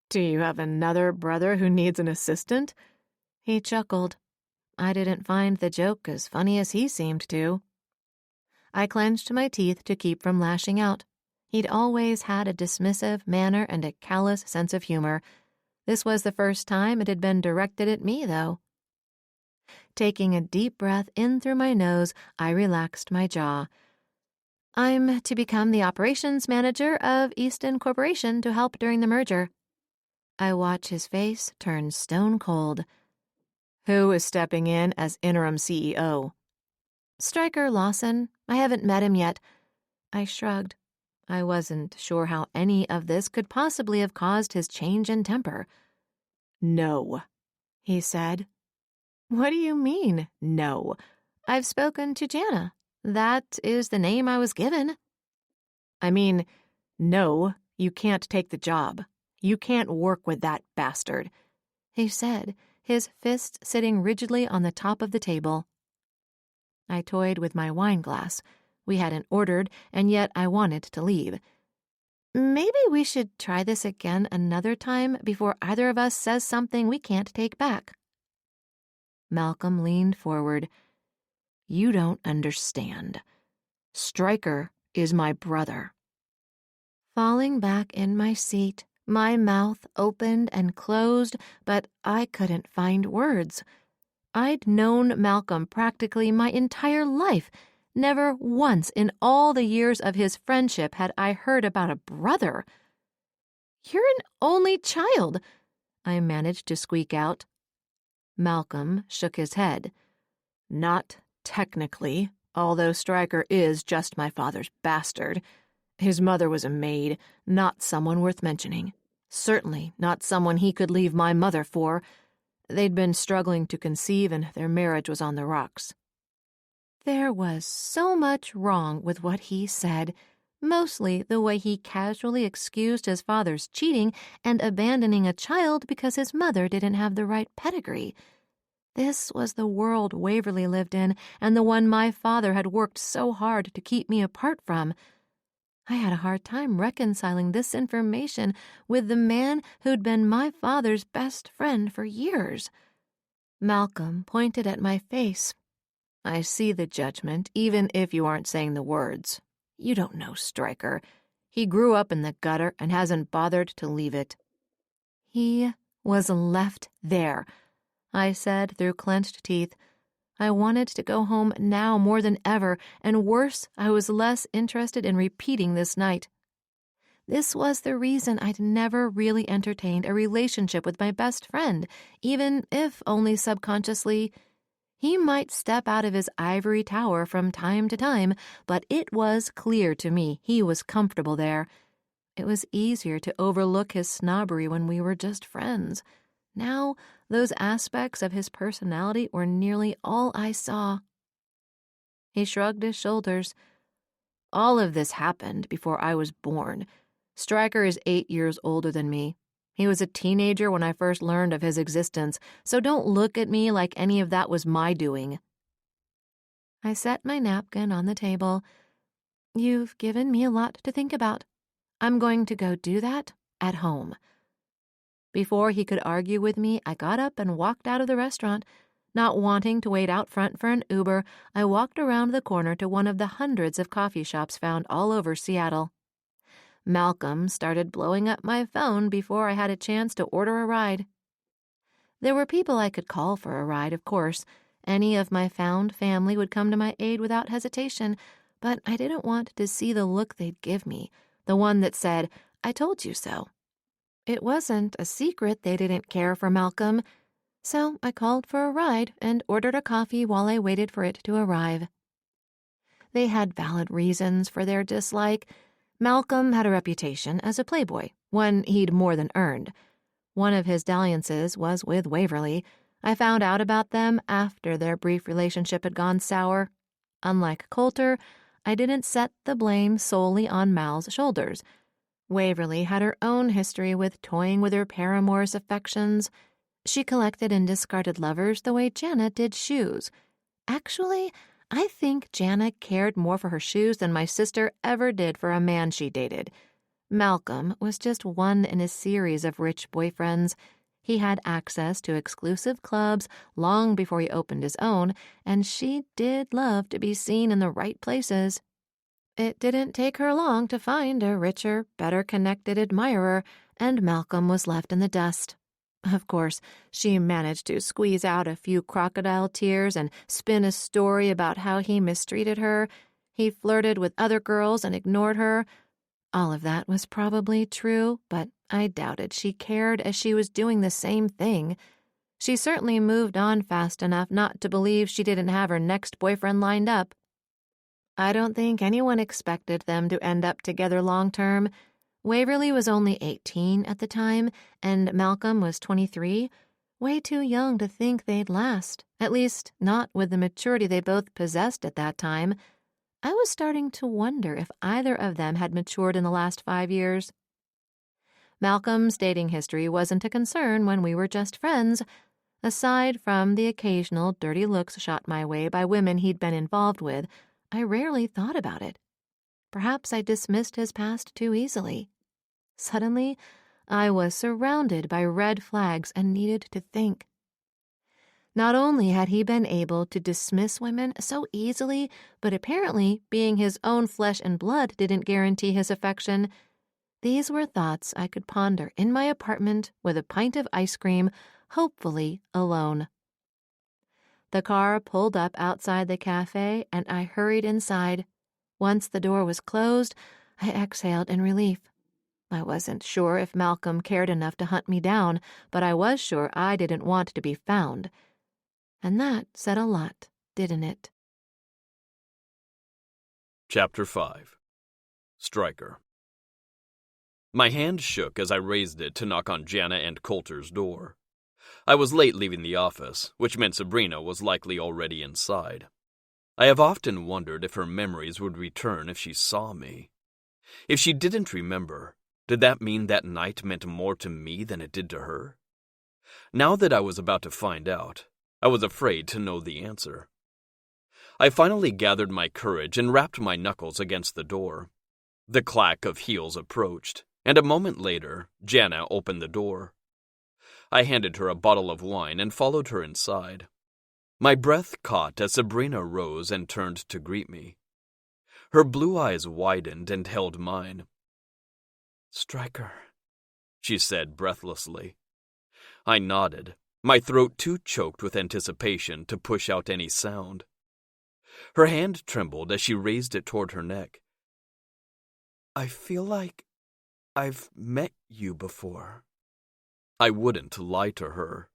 "Do you have another brother who needs an assistant?" He chuckled. I didn't find the joke as funny as he seemed to. I clenched my teeth to keep from lashing out. He'd always had a dismissive manner and a callous sense of humor. This was the first time it had been directed at me, though. Taking a deep breath in through my nose, I relaxed my jaw. "I'm to become the operations manager of Easton Corporation to help during the merger." I watch his face turn stone cold. "Who is stepping in as interim CEO?" "Stryker Lawson. I haven't met him yet." I shrugged. I wasn't sure how any of this could possibly have caused his change in temper. "No," he said. "What do you mean, no? I've spoken to Jana. That is the name I was given." "I mean, no, you can't take the job. You can't work with that bastard," he said, his fist sitting rigidly on the top of the table. I toyed with my wine glass. We hadn't ordered, and yet I wanted to leave. "Maybe we should try this again another time before either of us says something we can't take back." Malcolm leaned forward. "You don't understand. Stryker is my brother." Falling back in my seat, my mouth opened and closed, but I couldn't find words. I'd known Malcolm practically my entire life. Never once in all the years of his friendship had I heard about a brother. "You're an only child," I managed to squeak out. Malcolm shook his head. "Not technically, although Stryker is just my father's bastard. His mother was a maid, not someone worth mentioning. Certainly not someone he could leave my mother for. They'd been struggling to conceive, and their marriage was on the rocks." There was so much wrong with what he said, mostly the way he casually excused his father's cheating and abandoning a child because his mother didn't have the right pedigree. This was the world Waverly lived in, and the one my father had worked so hard to keep me apart from. I had a hard time reconciling this information with the man who'd been my father's best friend for years. Malcolm pointed at my face. "I see the judgment, even if you aren't saying the words. You don't know Stryker. He grew up in the gutter and hasn't bothered to leave it." "He was left there," I said through clenched teeth. I wanted to go home now more than ever, and worse, I was less interested in repeating this night. This was the reason I'd never really entertained a relationship with my best friend, even if only subconsciously. He might step out of his ivory tower from time to time, but it was clear to me he was comfortable there. It was easier to overlook his snobbery when we were just friends. Now, those aspects of his personality were nearly all I saw. He shrugged his shoulders. "All of this happened before I was born. Stryker is 8 years older than me. He was a teenager when I first learned of his existence, so don't look at me like any of that was my doing." I set my napkin on the table. "You've given me a lot to think about. I'm going to go do that at home." Before he could argue with me, I got up and walked out of the restaurant. Not wanting to wait out front for an Uber, I walked around the corner to one of the hundreds of coffee shops found all over Seattle. Malcolm started blowing up my phone before I had a chance to order a ride. There were people I could call for a ride, of course. Any of my found family would come to my aid without hesitation, but I didn't want to see the look they'd give me, the one that said, "I told you so." It wasn't a secret they didn't care for Malcolm, so I called for a ride and ordered a coffee while I waited for it to arrive. They had valid reasons for their dislike. Malcolm had a reputation as a playboy, one he'd more than earned. One of his dalliances was with Waverly. I found out about them after their brief relationship had gone sour. Unlike Coulter, I didn't set the blame solely on Mal's shoulders. Waverly had her own history with toying with her paramour's affections. She collected and discarded lovers the way Jana did shoes. Actually, I think Jana cared more for her shoes than my sister ever did for a man she dated. Malcolm was just one in a series of rich boyfriends. He had access to exclusive clubs long before he opened his own, and she did love to be seen in the right places. It didn't take her long to find a richer, better-connected admirer, and Malcolm was left in the dust. Of course, she managed to squeeze out a few crocodile tears and spin a story about how he mistreated her. He flirted with other girls and ignored her. All of that was probably true, but I doubted she cared, as she was doing the same thing. She certainly moved on fast enough not to believe she didn't have her next boyfriend lined up. I don't think anyone expected them to end up together long term. Waverly was only 18 at the time, and Malcolm was 23. Way too young to think they'd last, at least not with the maturity they both possessed at that time. I was starting to wonder if either of them had matured in the last 5 years. Malcolm's dating history wasn't a concern when we were just friends. Aside from the occasional dirty looks shot my way by women he'd been involved with, I rarely thought about it. Perhaps I dismissed his past too easily. Suddenly, I was surrounded by red flags and needed to think. Not only had he been able to dismiss women so easily, but apparently being his own flesh and blood didn't guarantee his affection. These were thoughts I could ponder in my apartment with a pint of ice cream, hopefully alone. The car pulled up outside the cafe, and I hurried inside. Once the door was closed, I exhaled in relief. I wasn't sure if Malcolm cared enough to hunt me down, but I was sure I didn't want to be found. And that said a lot, didn't it? Chapter 5. Striker. My hand shook as I raised it to knock on Jana and Coulter's door. I was late leaving the office, which meant Sabrina was likely already inside. I have often wondered if her memories would return if she saw me. If she didn't remember, did that mean that night meant more to me than it did to her? Now that I was about to find out, I was afraid to know the answer. I finally gathered my courage and rapped my knuckles against the door. The clack of heels approached, and a moment later, Jana opened the door. I handed her a bottle of wine and followed her inside. My breath caught as Sabrina rose and turned to greet me. Her blue eyes widened and held mine. "Striker," she said breathlessly. I nodded, my throat too choked with anticipation to push out any sound. Her hand trembled as she raised it toward her neck. "I feel like I've met you before." I wouldn't lie to her,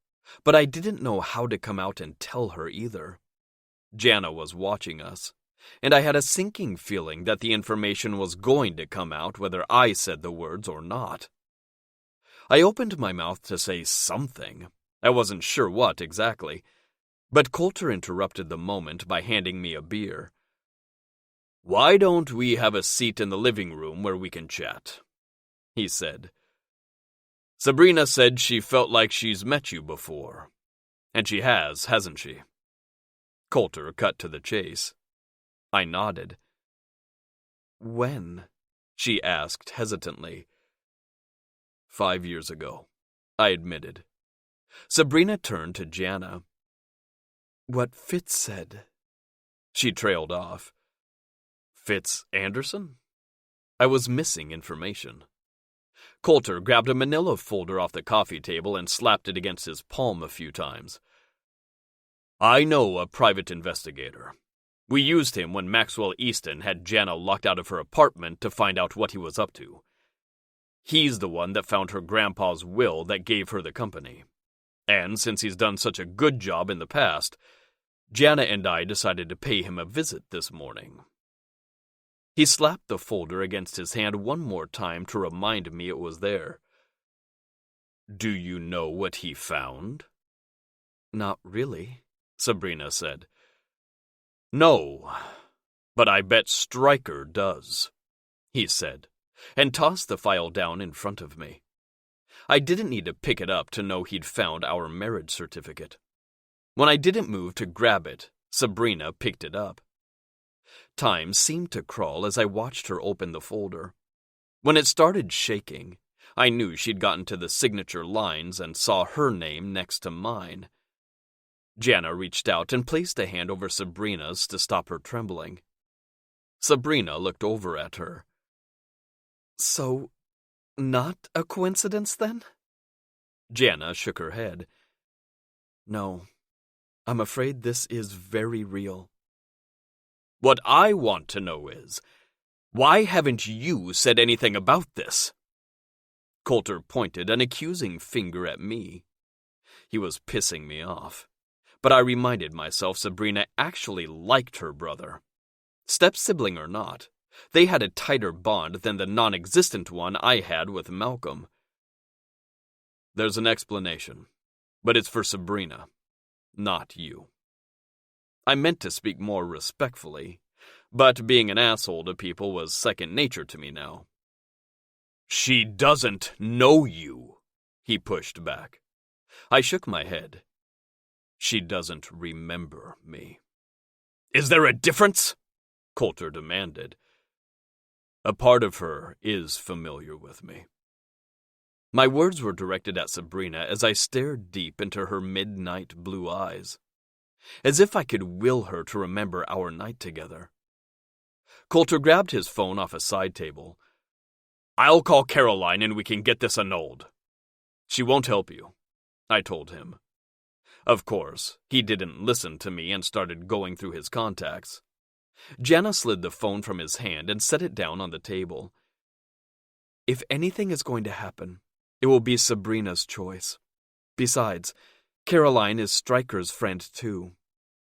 but I didn't know how to come out and tell her either. Jana was watching us, and I had a sinking feeling that the information was going to come out whether I said the words or not. I opened my mouth to say something. I wasn't sure what exactly, but Coulter interrupted the moment by handing me a beer. "Why don't we have a seat in the living room where we can chat?" he said. "Sabrina said she felt like she's met you before. And she has, hasn't she?" Coulter cut to the chase. I nodded. "When?" she asked hesitantly. 5 years ago, I admitted. Sabrina turned to Jana. "What Fitz said." She trailed off. "Fitz Anderson?" I was missing information. Coulter grabbed a manila folder off the coffee table and slapped it against his palm a few times. "I know a private investigator. We used him when Maxwell Easton had Jana locked out of her apartment to find out what he was up to. He's the one that found her grandpa's will that gave her the company. And since he's done such a good job in the past, Jana and I decided to pay him a visit this morning." He slapped the folder against his hand one more time to remind me it was there. "Do you know what he found?" "Not really," Sabrina said. "No, but I bet Striker does," he said, and tossed the file down in front of me. I didn't need to pick it up to know he'd found our marriage certificate. When I didn't move to grab it, Sabrina picked it up. Time seemed to crawl as I watched her open the folder. When it started shaking, I knew she'd gotten to the signature lines and saw her name next to mine. Jana reached out and placed a hand over Sabrina's to stop her trembling. Sabrina looked over at her. So, not a coincidence then? Jana shook her head. No, I'm afraid this is very real. What I want to know is, why haven't you said anything about this? Coulter pointed an accusing finger at me. He was pissing me off, but I reminded myself Sabrina actually liked her brother. Step-sibling or not, they had a tighter bond than the non-existent one I had with Malcolm. There's an explanation, but it's for Sabrina, not you. I meant to speak more respectfully, but being an asshole to people was second nature to me now. She doesn't know you, he pushed back. I shook my head. She doesn't remember me. Is there a difference? Coulter demanded. A part of her is familiar with me. My words were directed at Sabrina as I stared deep into her midnight blue eyes, as if I could will her to remember our night together. Coulter grabbed his phone off a side table. I'll call Caroline and we can get this annulled. She won't help you, I told him. Of course, he didn't listen to me and started going through his contacts. Jana slid the phone from his hand and set it down on the table. If anything is going to happen, it will be Sabrina's choice. Besides, Caroline is Stryker's friend too.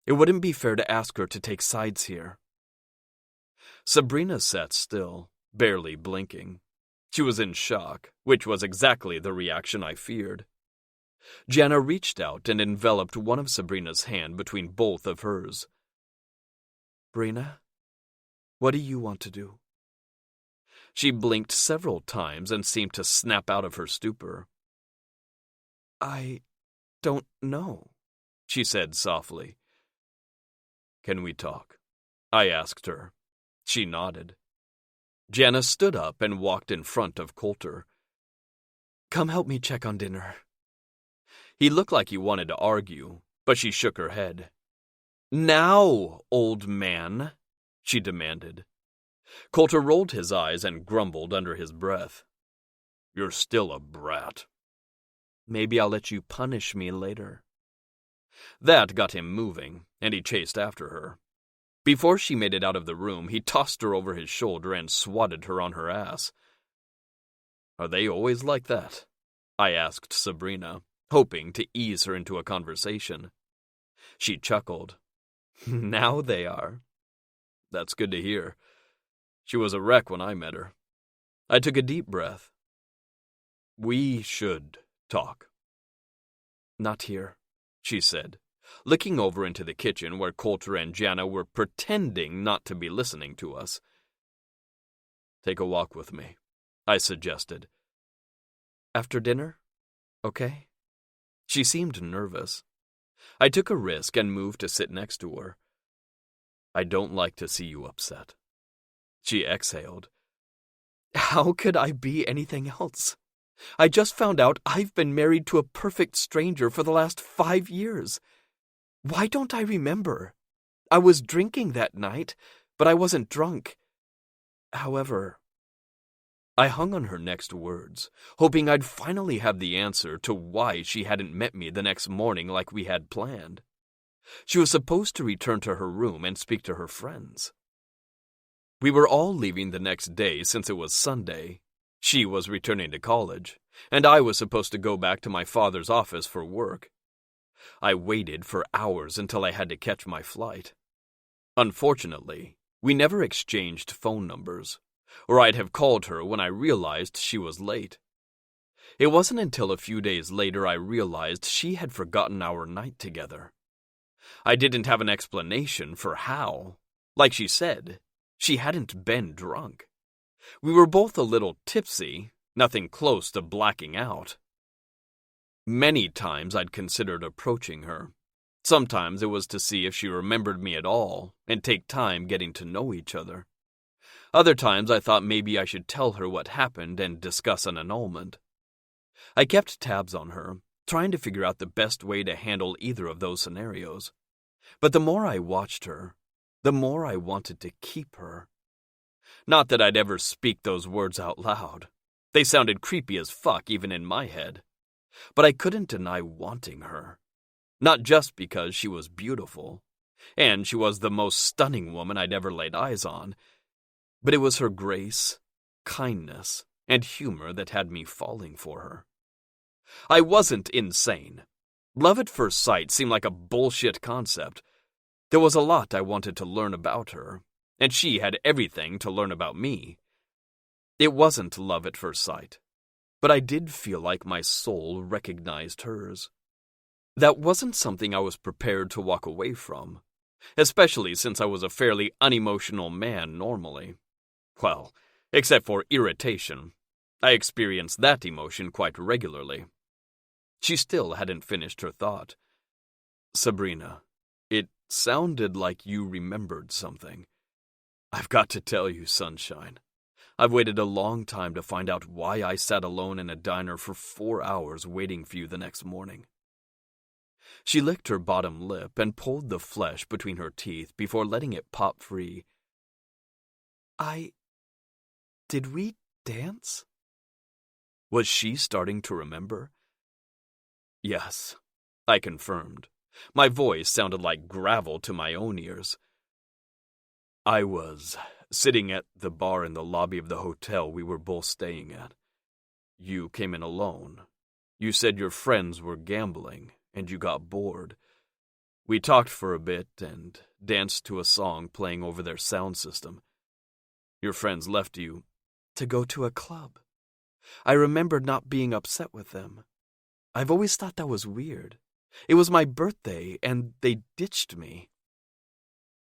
It wouldn't be fair to ask her to take sides here. Sabrina sat still, barely blinking. She was in shock, which was exactly the reaction I feared. Jana reached out and enveloped one of Sabrina's hand between both of hers. Brina, what do you want to do? She blinked several times and seemed to snap out of her stupor. I don't know, she said softly. Can we talk? I asked her. She nodded. Jana stood up and walked in front of Coulter. Come help me check on dinner. He looked like he wanted to argue, but she shook her head. Now, old man, she demanded. Coulter rolled his eyes and grumbled under his breath. You're still a brat. Maybe I'll let you punish me later. That got him moving, and he chased after her. Before she made it out of the room, he tossed her over his shoulder and swatted her on her ass. Are they always like that? I asked Sabrina, hoping to ease her into a conversation. She chuckled. Now they are. That's good to hear. She was a wreck when I met her. I took a deep breath. We should talk. Not here, she said, looking over into the kitchen where Coulter and Jana were pretending not to be listening to us. Take a walk with me, I suggested. After dinner? Okay? She seemed nervous. I took a risk and moved to sit next to her. I don't like to see you upset. She exhaled. How could I be anything else? I just found out I've been married to a perfect stranger for the last 5 years. Why don't I remember? I was drinking that night, but I wasn't drunk. However, I hung on her next words, hoping I'd finally have the answer to why she hadn't met me the next morning like we had planned. She was supposed to return to her room and speak to her friends. We were all leaving the next day since it was Sunday. She was returning to college, and I was supposed to go back to my father's office for work. I waited for hours until I had to catch my flight. Unfortunately, we never exchanged phone numbers, or I'd have called her when I realized she was late. It wasn't until a few days later I realized she had forgotten our night together. I didn't have an explanation for how. Like she said, she hadn't been drunk. We were both a little tipsy, nothing close to blacking out, Many times I'd considered approaching her. Sometimes it was to see if she remembered me at all and take time getting to know each other. Other times I thought maybe I should tell her what happened and discuss an annulment. I kept tabs on her, trying to figure out the best way to handle either of those scenarios. But the more I watched her, the more I wanted to keep her. Not that I'd ever speak those words out loud. They sounded creepy as fuck even in my head. But I couldn't deny wanting her. Not just because she was beautiful, and she was the most stunning woman I'd ever laid eyes on, but it was her grace, kindness, and humor that had me falling for her. I wasn't insane. Love at first sight seemed like a bullshit concept. There was a lot I wanted to learn about her, and she had everything to learn about me. It wasn't love at first sight, but I did feel like my soul recognized hers. That wasn't something I was prepared to walk away from, especially since I was a fairly unemotional man normally. Well, except for irritation. I experienced that emotion quite regularly. She still hadn't finished her thought. Sabrina, it sounded like you remembered something. I've got to tell you, sunshine. I've waited a long time to find out why I sat alone in a diner for 4 hours waiting for you the next morning. She licked her bottom lip and pulled the flesh between her teeth before letting it pop free. Did we dance? Was she starting to remember? Yes, I confirmed. My voice sounded like gravel to my own ears. I was sitting at the bar in the lobby of the hotel we were both staying at. You came in alone. You said your friends were gambling, and you got bored. We talked for a bit and danced to a song playing over their sound system. Your friends left you to go to a club. I remembered not being upset with them. I've always thought that was weird. It was my birthday, and they ditched me.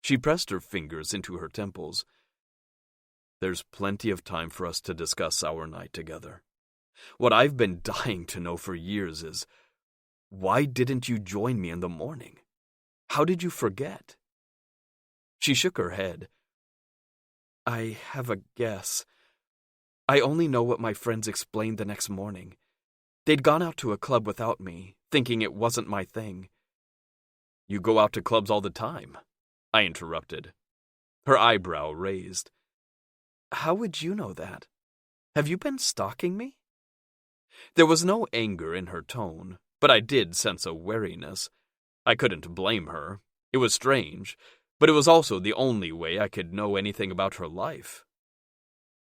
She pressed her fingers into her temples. There's plenty of time for us to discuss our night together. What I've been dying to know for years is, why didn't you join me in the morning? How did you forget? She shook her head. I have a guess. I only know what my friends explained the next morning. They'd gone out to a club without me, thinking it wasn't my thing. You go out to clubs all the time, I interrupted. Her eyebrow raised. How would you know that? Have you been stalking me? There was no anger in her tone, but I did sense a wariness. I couldn't blame her. It was strange, but it was also the only way I could know anything about her life.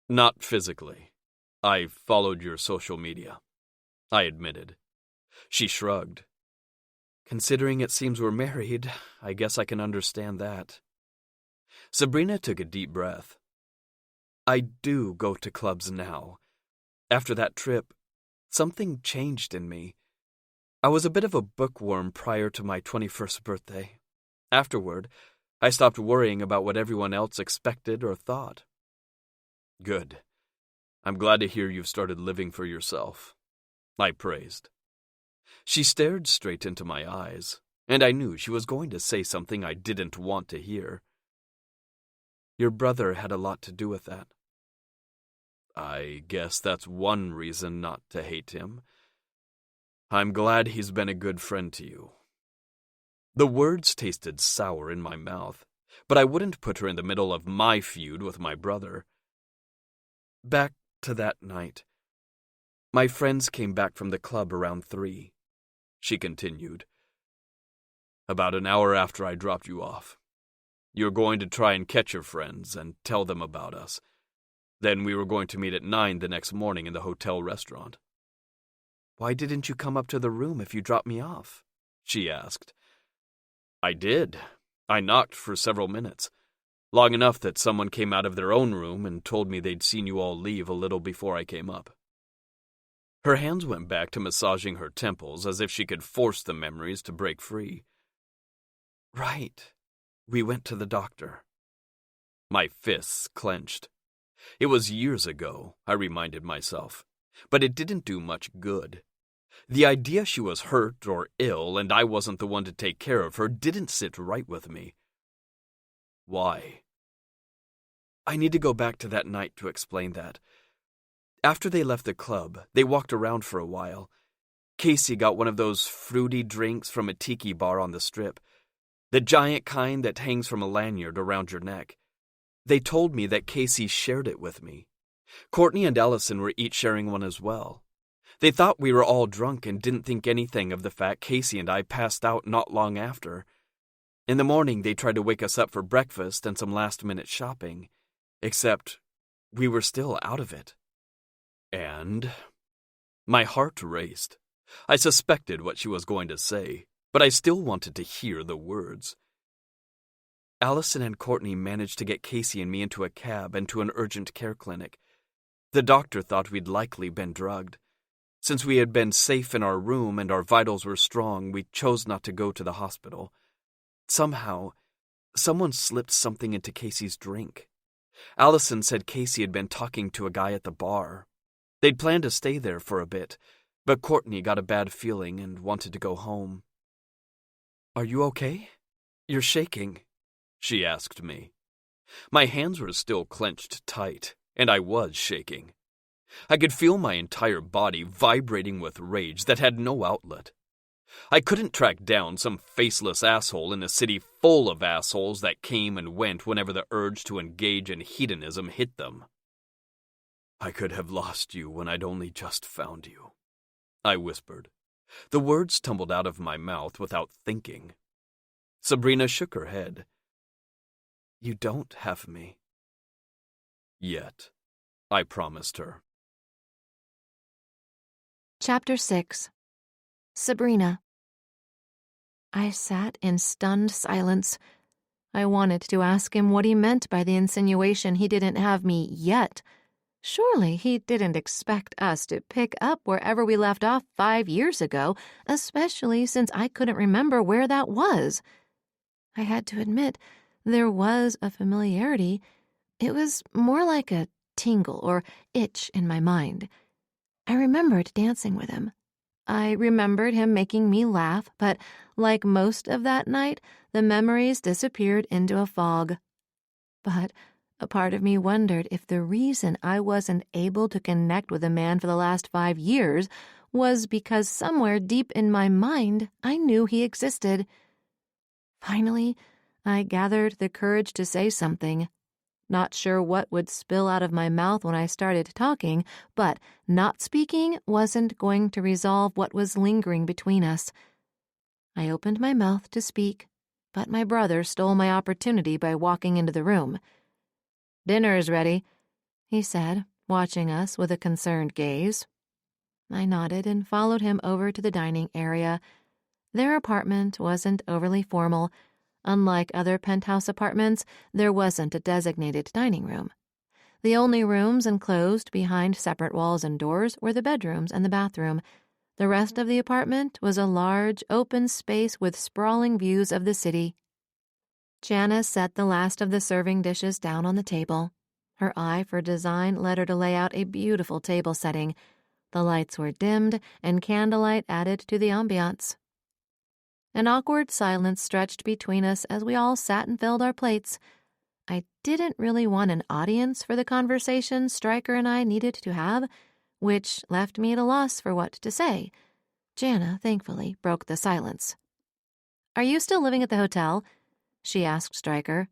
Not physically. I followed your social media, I admitted. She shrugged. Considering it seems we're married, I guess I can understand that. Sabrina took a deep breath. I do go to clubs now. After that trip, something changed in me. I was a bit of a bookworm prior to my 21st birthday. Afterward, I stopped worrying about what everyone else expected or thought. Good. I'm glad to hear you've started living for yourself, I praised. She stared straight into my eyes, and I knew she was going to say something I didn't want to hear. Your brother had a lot to do with that. I guess that's one reason not to hate him. I'm glad he's been a good friend to you. The words tasted sour in my mouth, but I wouldn't put her in the middle of my feud with my brother. Back to that night. My friends came back from the club around 3, she continued. About an hour after I dropped you off. You were going to try and catch your friends and tell them about us. Then we were going to meet at 9 the next morning in the hotel restaurant. Why didn't you come up to the room if you dropped me off? She asked. I did. I knocked for several minutes. Long enough that someone came out of their own room and told me they'd seen you all leave a little before I came up. Her hands went back to massaging her temples as if she could force the memories to break free. Right. We went to the doctor. My fists clenched. It was years ago, I reminded myself, but it didn't do much good. The idea she was hurt or ill and I wasn't the one to take care of her didn't sit right with me. Why? I need to go back to that night to explain that. After they left the club, they walked around for a while. Casey got one of those fruity drinks from a tiki bar on the strip, the giant kind that hangs from a lanyard around your neck. They told me that Casey shared it with me. Courtney and Allison were each sharing one as well. They thought we were all drunk and didn't think anything of the fact Casey and I passed out not long after. In the morning, they tried to wake us up for breakfast and some last-minute shopping, except we were still out of it. And my heart raced. I suspected what she was going to say, but I still wanted to hear the words. Allison and Courtney managed to get Casey and me into a cab and to an urgent care clinic. The doctor thought we'd likely been drugged. Since we had been safe in our room and our vitals were strong, we chose not to go to the hospital. Somehow, someone slipped something into Casey's drink. Allison said Casey had been talking to a guy at the bar. They'd planned to stay there for a bit, but Courtney got a bad feeling and wanted to go home. "Are you okay? You're shaking," she asked me. My hands were still clenched tight, and I was shaking. I could feel my entire body vibrating with rage that had no outlet. I couldn't track down some faceless asshole in a city full of assholes that came and went whenever the urge to engage in hedonism hit them. "I could have lost you when I'd only just found you," I whispered. The words tumbled out of my mouth without thinking. Sabrina shook her head. "You don't have me." "Yet," I promised her. Chapter 6. Sabrina. I sat in stunned silence. I wanted to ask him what he meant by the insinuation he didn't have me yet. Surely he didn't expect us to pick up wherever we left off 5 years ago, especially since I couldn't remember where that was. I had to admit, there was a familiarity. It was more like a tingle or itch in my mind. I remembered dancing with him. I remembered him making me laugh, but like most of that night, the memories disappeared into a fog. But a part of me wondered if the reason I wasn't able to connect with a man for the last 5 years was because somewhere deep in my mind I knew he existed. Finally, I gathered the courage to say something. Not sure what would spill out of my mouth when I started talking, but not speaking wasn't going to resolve what was lingering between us. I opened my mouth to speak, but my brother stole my opportunity by walking into the room. "Dinner is ready," he said, watching us with a concerned gaze. I nodded and followed him over to the dining area. Their apartment wasn't overly formal. Unlike other penthouse apartments, there wasn't a designated dining room. The only rooms enclosed behind separate walls and doors were the bedrooms and the bathroom. The rest of the apartment was a large, open space with sprawling views of the city. Janice set the last of the serving dishes down on the table. Her eye for design led her to lay out a beautiful table setting. The lights were dimmed, and candlelight added to the ambiance. An awkward silence stretched between us as we all sat and filled our plates. I didn't really want an audience for the conversation Stryker and I needed to have, which left me at a loss for what to say. Jana, thankfully, broke the silence. "Are you still living at the hotel?" she asked Stryker.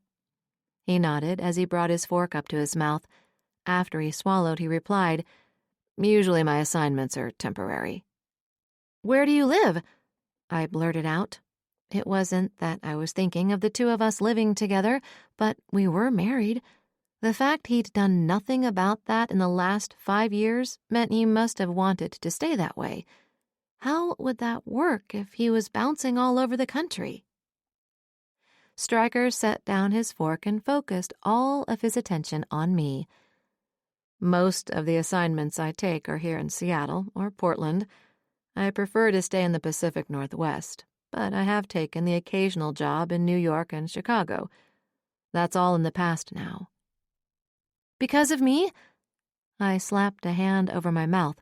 He nodded as he brought his fork up to his mouth. After he swallowed, he replied, "Usually my assignments are temporary." "Where do you live?" I blurted out. It wasn't that I was thinking of the two of us living together, but we were married. The fact he'd done nothing about that in the last 5 years meant he must have wanted to stay that way. How would that work if he was bouncing all over the country? Stryker set down his fork and focused all of his attention on me. "Most of the assignments I take are here in Seattle or Portland. I prefer to stay in the Pacific Northwest, but I have taken the occasional job in New York and Chicago. That's all in the past now." "Because of me?" I slapped a hand over my mouth.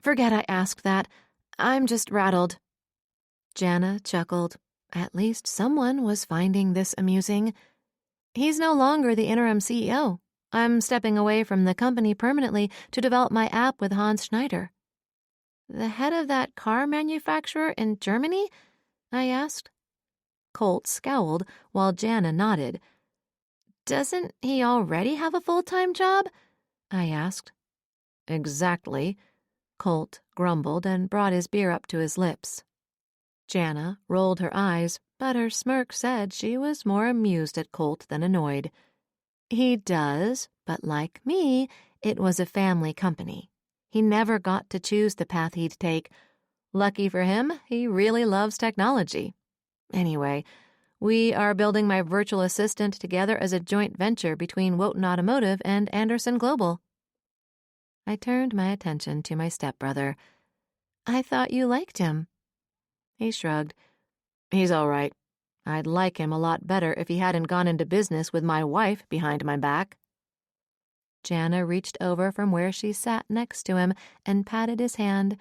"Forget I asked that. I'm just rattled. Jana chuckled. At least someone was finding this amusing. He's no longer the interim CEO. I'm stepping away from the company permanently to develop my app with Hans Schneider. The head of that car manufacturer in Germany? I asked. Colt scowled while Jana nodded. Doesn't he already have a full-time job? I asked. Exactly. Colt grumbled and brought his beer up to his lips. Jana rolled her eyes, but her smirk said she was more amused at Colt than annoyed. He does, but like me, it was a family company. He never got to choose the path he'd take. Lucky for him, he really loves technology. Anyway, we are building my virtual assistant together as a joint venture between Wotan Automotive and Anderson Global. I turned my attention to my stepbrother. I thought you liked him. He shrugged. He's all right. I'd like him a lot better if he hadn't gone into business with my wife behind my back. Jana reached over from where she sat next to him and patted his hand.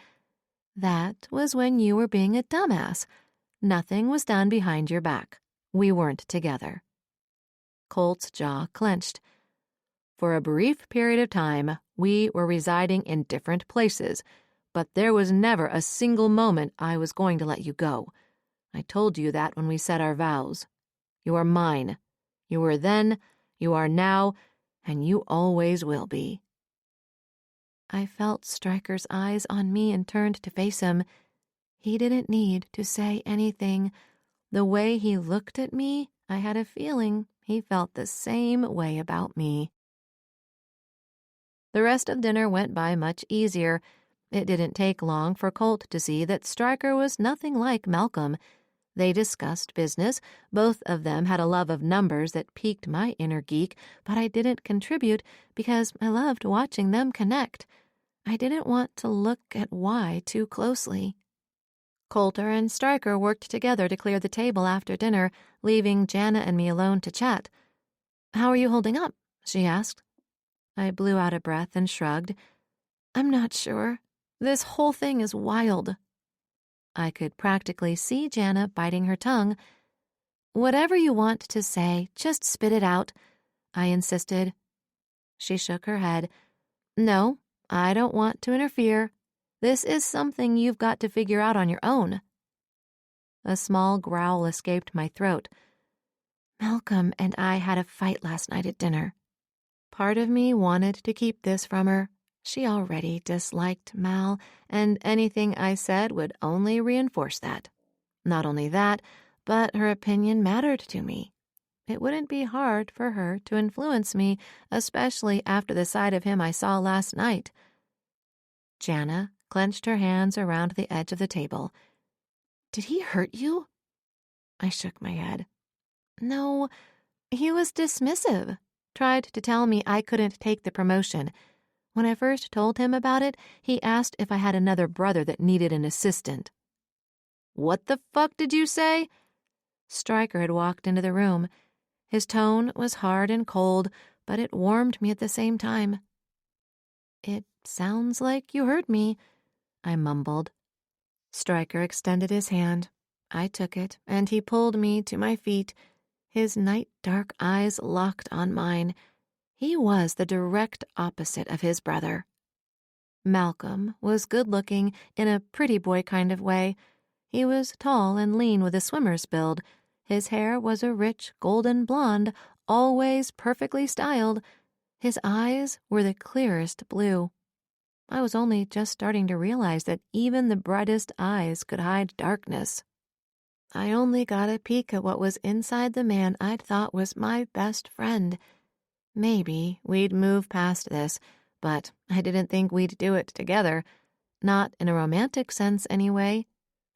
That was when you were being a dumbass. Nothing was done behind your back. We weren't together. Colt's jaw clenched. For a brief period of time, we were residing in different places, but there was never a single moment I was going to let you go. I told you that when we said our vows. You are mine. You were then, you are now, and you always will be. I felt Stryker's eyes on me and turned to face him. He didn't need to say anything. The way he looked at me, I had a feeling he felt the same way about me. The rest of dinner went by much easier. It didn't take long for Colt to see that Stryker was nothing like Malcolm. They discussed business. Both of them had a love of numbers that piqued my inner geek, but I didn't contribute because I loved watching them connect. I didn't want to look at why too closely. Coulter and Stryker worked together to clear the table after dinner, leaving Jana and me alone to chat. "How are you holding up?" she asked. I blew out a breath and shrugged. "I'm not sure. This whole thing is wild." I could practically see Jana biting her tongue. "Whatever you want to say, just spit it out," I insisted. She shook her head. "No, I don't want to interfere. This is something you've got to figure out on your own." A small growl escaped my throat. Malcolm and I had a fight last night at dinner. Part of me wanted to keep this from her. She already disliked Mal, and anything I said would only reinforce that. Not only that, but her opinion mattered to me. It wouldn't be hard for her to influence me, especially after the side of him I saw last night. Jana clenched her hands around the edge of the table. "Did he hurt you?" I shook my head. "No, he was dismissive. Tried to tell me I couldn't take the promotion. When I first told him about it, he asked if I had another brother that needed an assistant." "What the fuck did you say?" Stryker had walked into the room. His tone was hard and cold, but it warmed me at the same time. "It sounds like you heard me," I mumbled. Stryker extended his hand. I took it, and he pulled me to my feet. His night-dark eyes locked on mine. He was the direct opposite of his brother. Malcolm was good-looking in a pretty boy kind of way. He was tall and lean with a swimmer's build. His hair was a rich golden blonde, always perfectly styled. His eyes were the clearest blue. I was only just starting to realize that even the brightest eyes could hide darkness. I only got a peek at what was inside the man I'd thought was my best friend. Maybe we'd move past this, but I didn't think we'd do it together. Not in a romantic sense, anyway.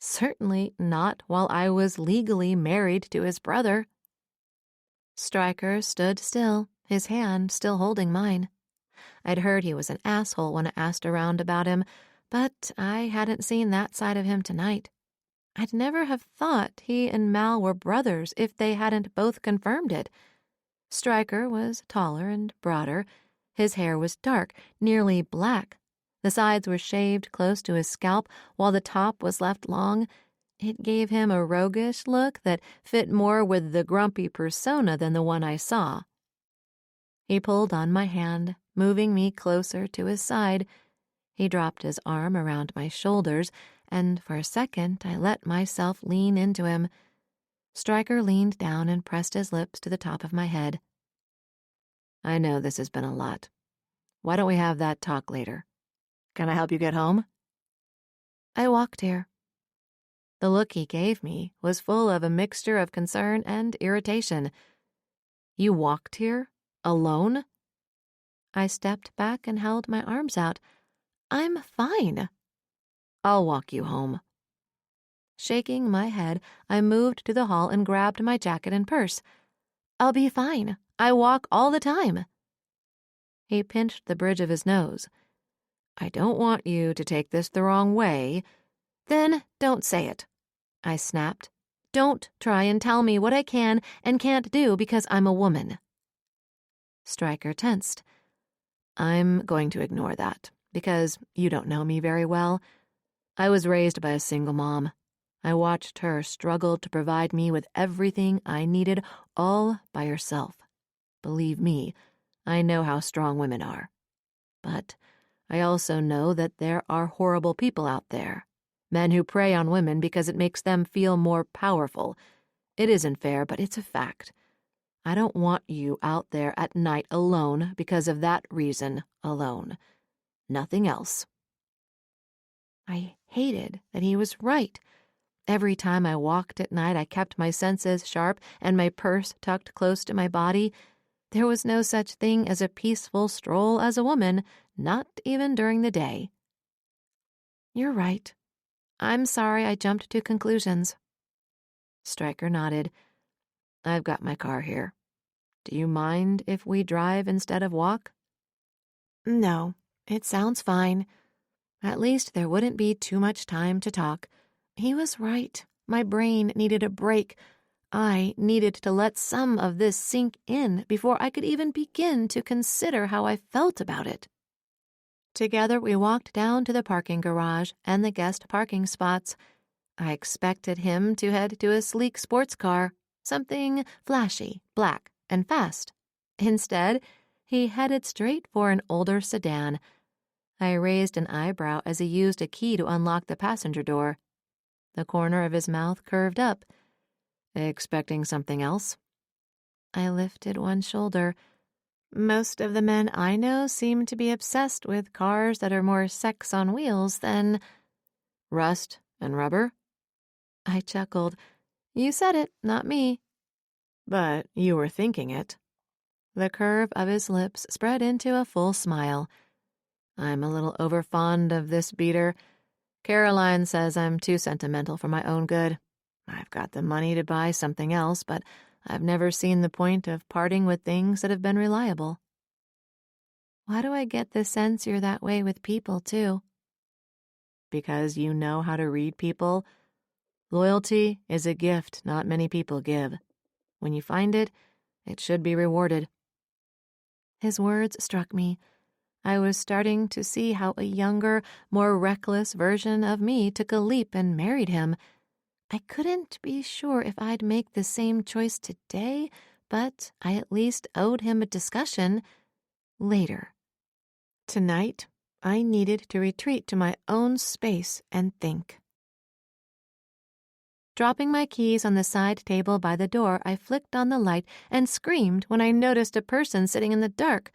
Certainly not while I was legally married to his brother. Stryker stood still, his hand still holding mine. I'd heard he was an asshole when I asked around about him, but I hadn't seen that side of him tonight. I'd never have thought he and Mal were brothers if they hadn't both confirmed it. Stryker was taller and broader. His hair was dark, nearly black. The sides were shaved close to his scalp while the top was left long. It gave him a roguish look that fit more with the grumpy persona than the one I saw. He pulled on my hand, moving me closer to his side. He dropped his arm around my shoulders, and for a second I let myself lean into him. Stryker leaned down and pressed his lips to the top of my head. I know this has been a lot. Why don't we have that talk later? Can I help you get home? I walked here. The look he gave me was full of a mixture of concern and irritation. You walked here? Alone? I stepped back and held my arms out. I'm fine. I'll walk you home. Shaking my head, I moved to the hall and grabbed my jacket and purse. I'll be fine. I walk all the time. He pinched the bridge of his nose. I don't want you to take this the wrong way. Then don't say it, I snapped. Don't try and tell me what I can and can't do because I'm a woman. Stryker tensed. I'm going to ignore that because you don't know me very well. I was raised by a single mom. I watched her struggle to provide me with everything I needed all by herself. Believe me, I know how strong women are. But I also know that there are horrible people out there. Men who prey on women because it makes them feel more powerful. It isn't fair, but it's a fact. I don't want you out there at night alone because of that reason alone. Nothing else. I hated that he was right. Every time I walked at night, I kept my senses sharp and my purse tucked close to my body. There was no such thing as a peaceful stroll as a woman, not even during the day. You're right. I'm sorry I jumped to conclusions. Stryker nodded. I've got my car here. Do you mind if we drive instead of walk? No, it sounds fine. At least there wouldn't be too much time to talk. He was right. My brain needed a break. I needed to let some of this sink in before I could even begin to consider how I felt about it. Together we walked down to the parking garage and the guest parking spots. I expected him to head to a sleek sports car, something flashy, black, and fast. Instead, he headed straight for an older sedan. I raised an eyebrow as he used a key to unlock the passenger door. The corner of his mouth curved up. Expecting something else? I lifted one shoulder. Most of the men I know seem to be obsessed with cars that are more sex on wheels than... Rust and rubber? I chuckled. You said it, not me. But you were thinking it. The curve of his lips spread into a full smile. I'm a little overfond of this beater. Caroline says I'm too sentimental for my own good. I've got the money to buy something else, but I've never seen the point of parting with things that have been reliable. Why do I get the sense you're that way with people, too? Because you know how to read people. Loyalty is a gift not many people give. When you find it, it should be rewarded. His words struck me. I was starting to see how a younger, more reckless version of me took a leap and married him. I couldn't be sure if I'd make the same choice today, but I at least owed him a discussion later. Tonight, I needed to retreat to my own space and think. Dropping my keys on the side table by the door, I flicked on the light and screamed when I noticed a person sitting in the dark.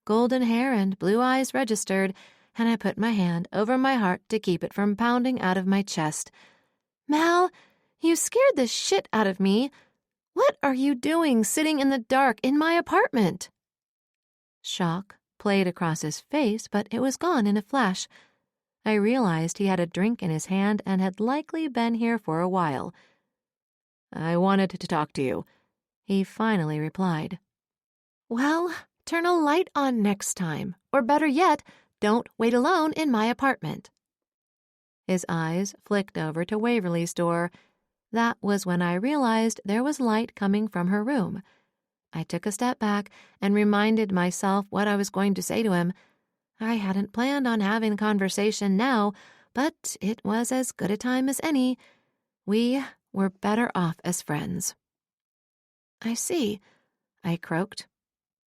Golden hair and blue eyes registered, and I put my hand over my heart to keep it from pounding out of my chest. Mal, you scared the shit out of me. What are you doing sitting in the dark in my apartment? Shock played across his face, but it was gone in a flash. I realized he had a drink in his hand and had likely been here for a while. I wanted to talk to you, he finally replied. Well, turn a light on next time, or better yet, don't wait alone in my apartment. His eyes flicked over to Waverly's door. That was when I realized there was light coming from her room. I took a step back and reminded myself what I was going to say to him. I hadn't planned on having a conversation now, but it was as good a time as any. We were better off as friends. I see, I croaked.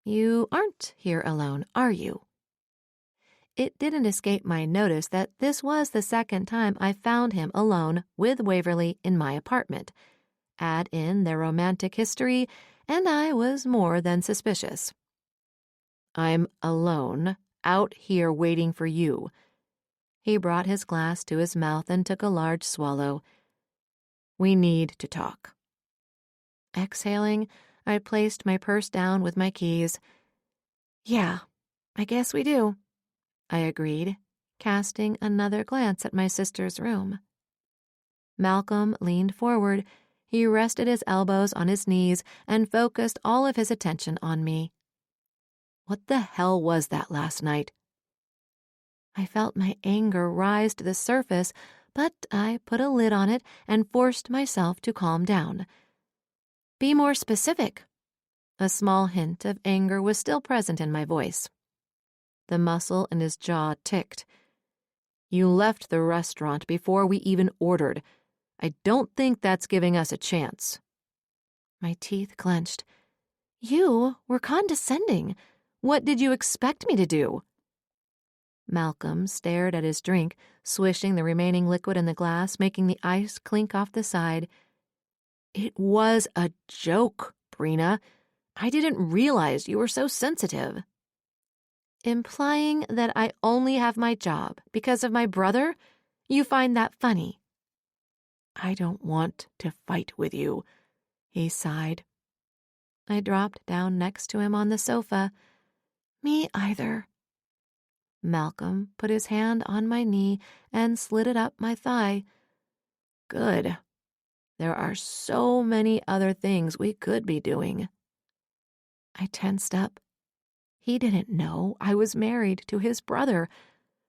You aren't here alone, are you? It didn't escape my notice that this was the second time I found him alone with Waverly in my apartment. Add in their romantic history, and I was more than suspicious. I'm alone, out here waiting for you. He brought his glass to his mouth and took a large swallow. We need to talk. Exhaling, I placed my purse down with my keys. Yeah, I guess we do, I agreed, casting another glance at my sister's room. Malcolm leaned forward. He rested his elbows on his knees and focused all of his attention on me. What the hell was that last night? I felt my anger rise to the surface, but I put a lid on it and forced myself to calm down. Be more specific. A small hint of anger was still present in my voice. The muscle in his jaw ticked. You left the restaurant before we even ordered. I don't think that's giving us a chance. My teeth clenched. You were condescending. What did you expect me to do? Malcolm stared at his drink, swishing the remaining liquid in the glass, making the ice clink off the side. It was a joke, Brina. I didn't realize you were so sensitive. Implying that I only have my job because of my brother? You find that funny? I don't want to fight with you, he sighed. I dropped down next to him on the sofa. Me either. Malcolm put his hand on my knee and slid it up my thigh. Good. There are so many other things we could be doing. I tensed up. He didn't know I was married to his brother.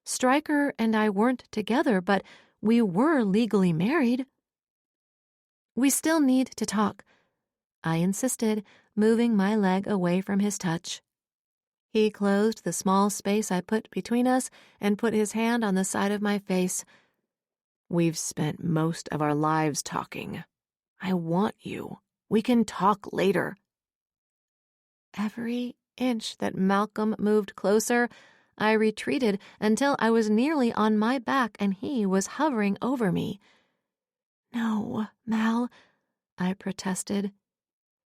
Stryker and I weren't together, but we were legally married. We still need to talk, I insisted, moving my leg away from his touch. He closed the small space I put between us and put his hand on the side of my face. We've spent most of our lives talking. I want you. We can talk later. Every inch that Malcolm moved closer, I retreated until I was nearly on my back and he was hovering over me. No, Mal, I protested.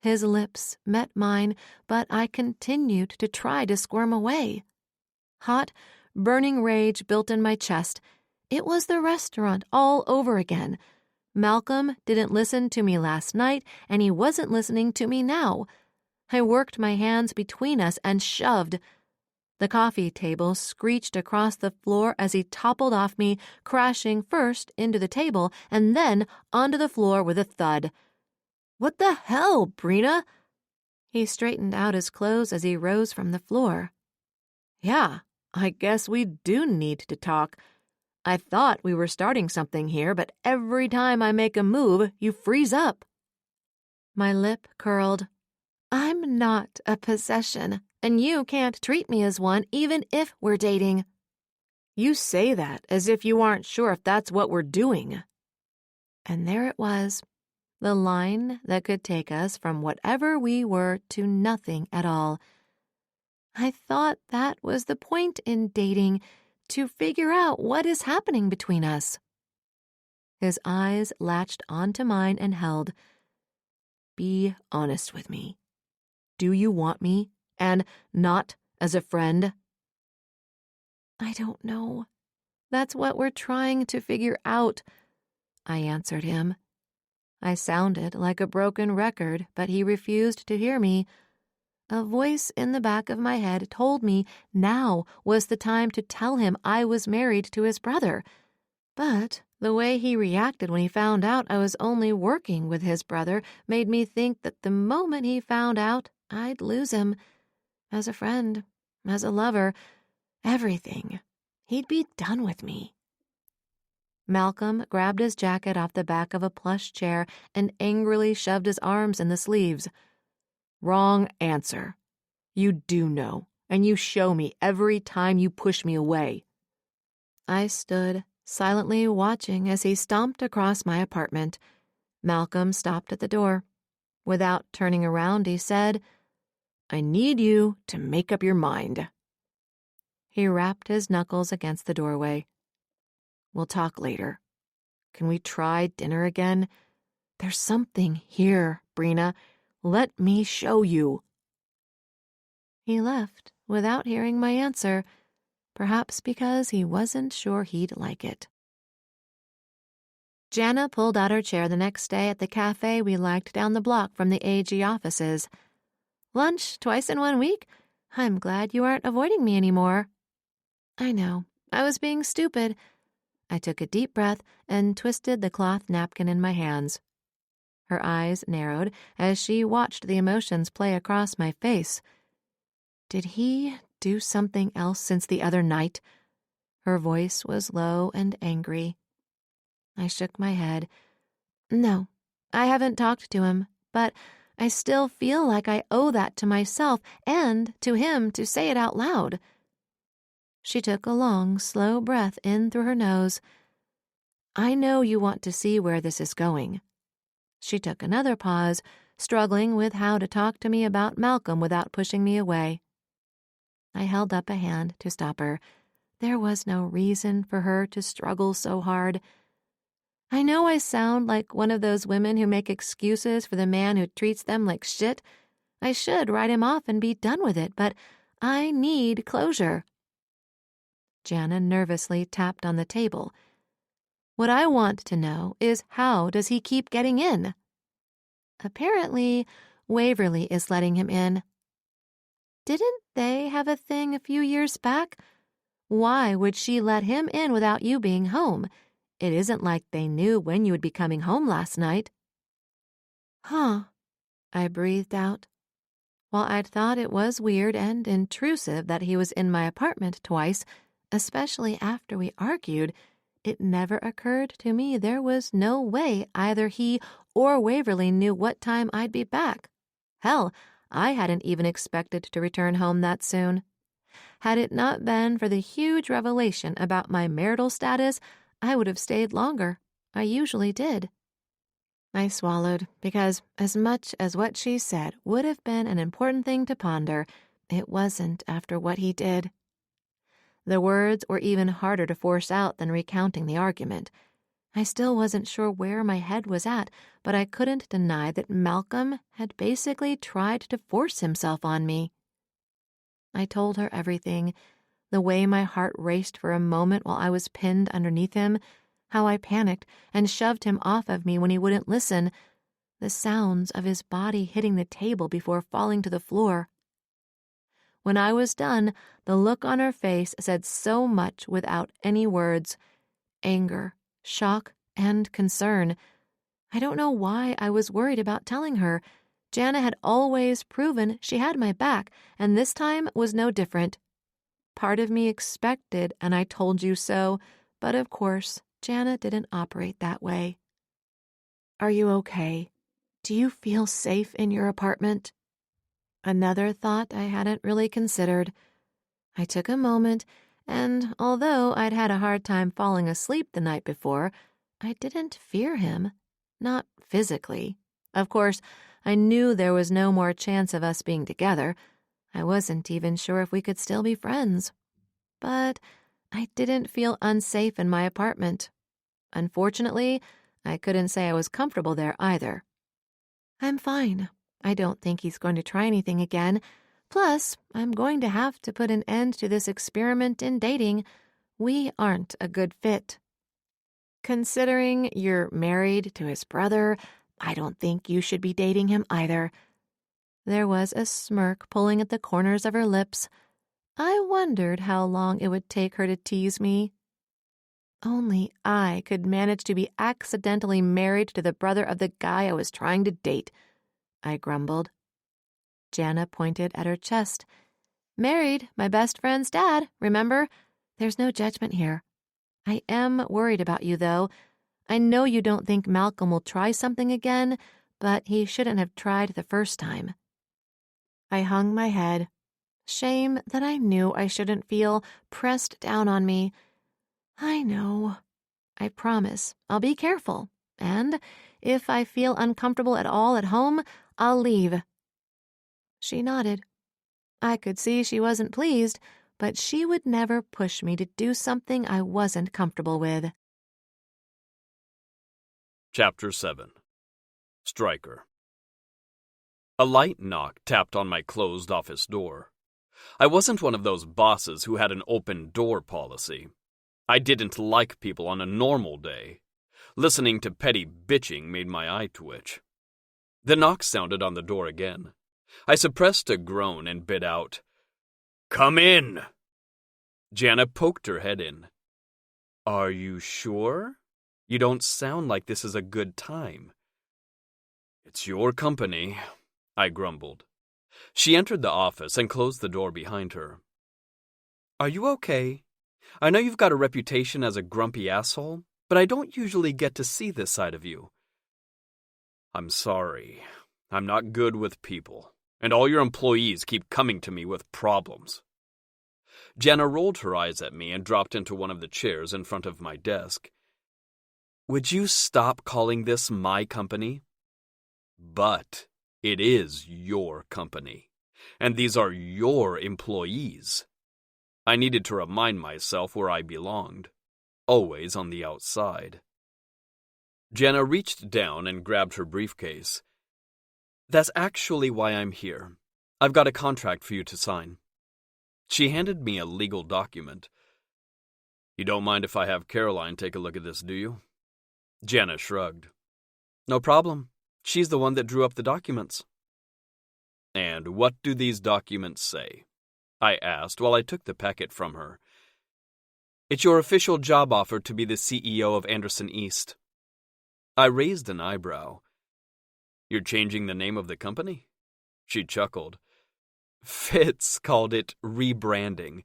His lips met mine, but I continued to try to squirm away. Hot, burning rage built in my chest. It was the restaurant all over again. Malcolm didn't listen to me last night, and he wasn't listening to me now. I worked my hands between us and shoved. The coffee table screeched across the floor as he toppled off me, crashing first into the table and then onto the floor with a thud. What the hell, Brina? He straightened out his clothes as he rose from the floor. Yeah, I guess we do need to talk. I thought we were starting something here, but every time I make a move, you freeze up. My lip curled. I'm not a possession, and you can't treat me as one even if we're dating. You say that as if you aren't sure if that's what we're doing. And there it was, the line that could take us from whatever we were to nothing at all. I thought that was the point in dating, to figure out what is happening between us. His eyes latched onto mine and held. Be honest with me. Do you want me, and not as a friend? I don't know. That's what we're trying to figure out, I answered him. I sounded like a broken record, but he refused to hear me. A voice in the back of my head told me now was the time to tell him I was married to his brother. But the way he reacted when he found out I was only working with his brother made me think that the moment he found out, I'd lose him. As a friend, as a lover, everything. He'd be done with me. Malcolm grabbed his jacket off the back of a plush chair and angrily shoved his arms in the sleeves. Wrong answer. You do know. and you show me every time you push me away." I stood, silently watching as he stomped across my apartment. Malcolm stopped at the door. Without turning around, he said, "I need you to make up your mind." He rapped his knuckles against the doorway. "We'll talk later. Can we try dinner again? There's something here, Brina. Let me show you." He left without hearing my answer, perhaps because he wasn't sure he'd like it. Jana pulled out her chair the next day at the cafe we liked down the block from the AG offices. "Lunch twice in 1 week? I'm glad you aren't avoiding me anymore." "I know. I was being stupid." I took a deep breath and twisted the cloth napkin in my hands. Her eyes narrowed as she watched the emotions play across my face. Did he do something else since the other night? Her voice was low and angry. I shook my head. "No, I haven't talked to him, but I still feel like I owe that to myself and to him to say it out loud." She took a long, slow breath in through her nose. "I know you want to see where this is going." She took another pause, struggling with how to talk to me about Malcolm without pushing me away. I held up a hand to stop her. There was no reason for her to struggle so hard. "I know I sound like one of those women who make excuses for the man who treats them like shit. I should write him off and be done with it, but I need closure." Jana nervously tapped on the table. "What I want to know is, how does he keep getting in?" "Apparently, Waverly is letting him in." "Didn't they have a thing a few years back? Why would she let him in without you being home? It isn't like they knew when you would be coming home last night." "Huh," I breathed out. While I'd thought it was weird and intrusive that he was in my apartment twice, especially after we argued, it never occurred to me there was no way either he or Waverly knew what time I'd be back. Hell, I hadn't even expected to return home that soon. Had it not been for the huge revelation about my marital status, I would have stayed longer. I usually did. I swallowed because, as much as what she said would have been an important thing to ponder, it wasn't after what he did. The words were even harder to force out than recounting the argument. I still wasn't sure where my head was at, but I couldn't deny that Malcolm had basically tried to force himself on me. I told her everything, the way my heart raced for a moment while I was pinned underneath him, how I panicked and shoved him off of me when he wouldn't listen, the sounds of his body hitting the table before falling to the floor. When I was done, the look on her face said so much without any words. Anger, shock, and concern. I don't know why I was worried about telling her. Jana had always proven she had my back, and this time was no different. Part of me expected an "I told you so," but of course, Jana didn't operate that way. "Are you okay? Do you feel safe in your apartment?" Another thought I hadn't really considered. I took a moment, and although I'd had a hard time falling asleep the night before, I didn't fear him. Not physically. Of course, I knew there was no more chance of us being together. I wasn't even sure if we could still be friends. But I didn't feel unsafe in my apartment. Unfortunately, I couldn't say I was comfortable there either. "I'm fine. I don't think he's going to try anything again. Plus, I'm going to have to put an end to this experiment in dating. We aren't a good fit. Considering you're married to his brother, I don't think you should be dating him either." There was a smirk pulling at the corners of her lips. I wondered how long it would take her to tease me. Only I could manage to be accidentally married to the brother of the guy I was trying to date, I grumbled. Jana pointed at her chest. "Married my best friend's dad, remember? There's no judgment here. I am worried about you, though. I know you don't think Malcolm will try something again, but he shouldn't have tried the first time." I hung my head. Shame that I knew I shouldn't feel pressed down on me. I know. I promise I'll be careful, and if I feel uncomfortable at all at home, I'll leave. She nodded. I could see she wasn't pleased, but she would never push me to do something I wasn't comfortable with. Chapter 7. Stryker. A light knock tapped on my closed office door. I wasn't one of those bosses who had an open door policy. I didn't like people on a normal day. Listening to petty bitching made my eye twitch. The knock sounded on the door again. I suppressed a groan and bit out, "Come in!" Jana poked her head in. "Are you sure? You don't sound like this is a good time." "It's your company," I grumbled. She entered the office and closed the door behind her. "Are you okay? I know you've got a reputation as a grumpy asshole, but I don't usually get to see this side of you." "I'm sorry. I'm not good with people, and all your employees keep coming to me with problems." Jana rolled her eyes at me and dropped into one of the chairs in front of my desk. "Would you stop calling this my company?" "But it is your company, and these are your employees." I needed to remind myself where I belonged, always on the outside. Jana reached down and grabbed her briefcase. "That's actually why I'm here. I've got a contract for you to sign." She handed me a legal document. "You don't mind if I have Caroline take a look at this, do you?" Jana shrugged. "No problem. She's the one that drew up the documents." "And what do these documents say?" I asked while I took the packet from her. "It's your official job offer to be the CEO of Anderson East." I raised an eyebrow. "You're changing the name of the company?" She chuckled. "Fitz called it rebranding.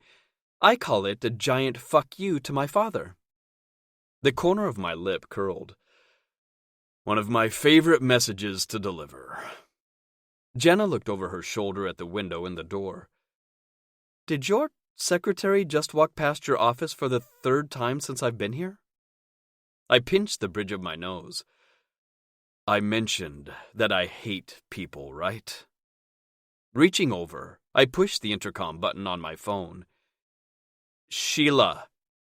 I call it a giant fuck you to my father." The corner of my lip curled. "One of my favorite messages to deliver." Jana looked over her shoulder at the window in the door. "Did your secretary just walk past your office for the third time since I've been here?" I pinched the bridge of my nose. "I mentioned that I hate people, right?" Reaching over, I pushed the intercom button on my phone. "Sheila,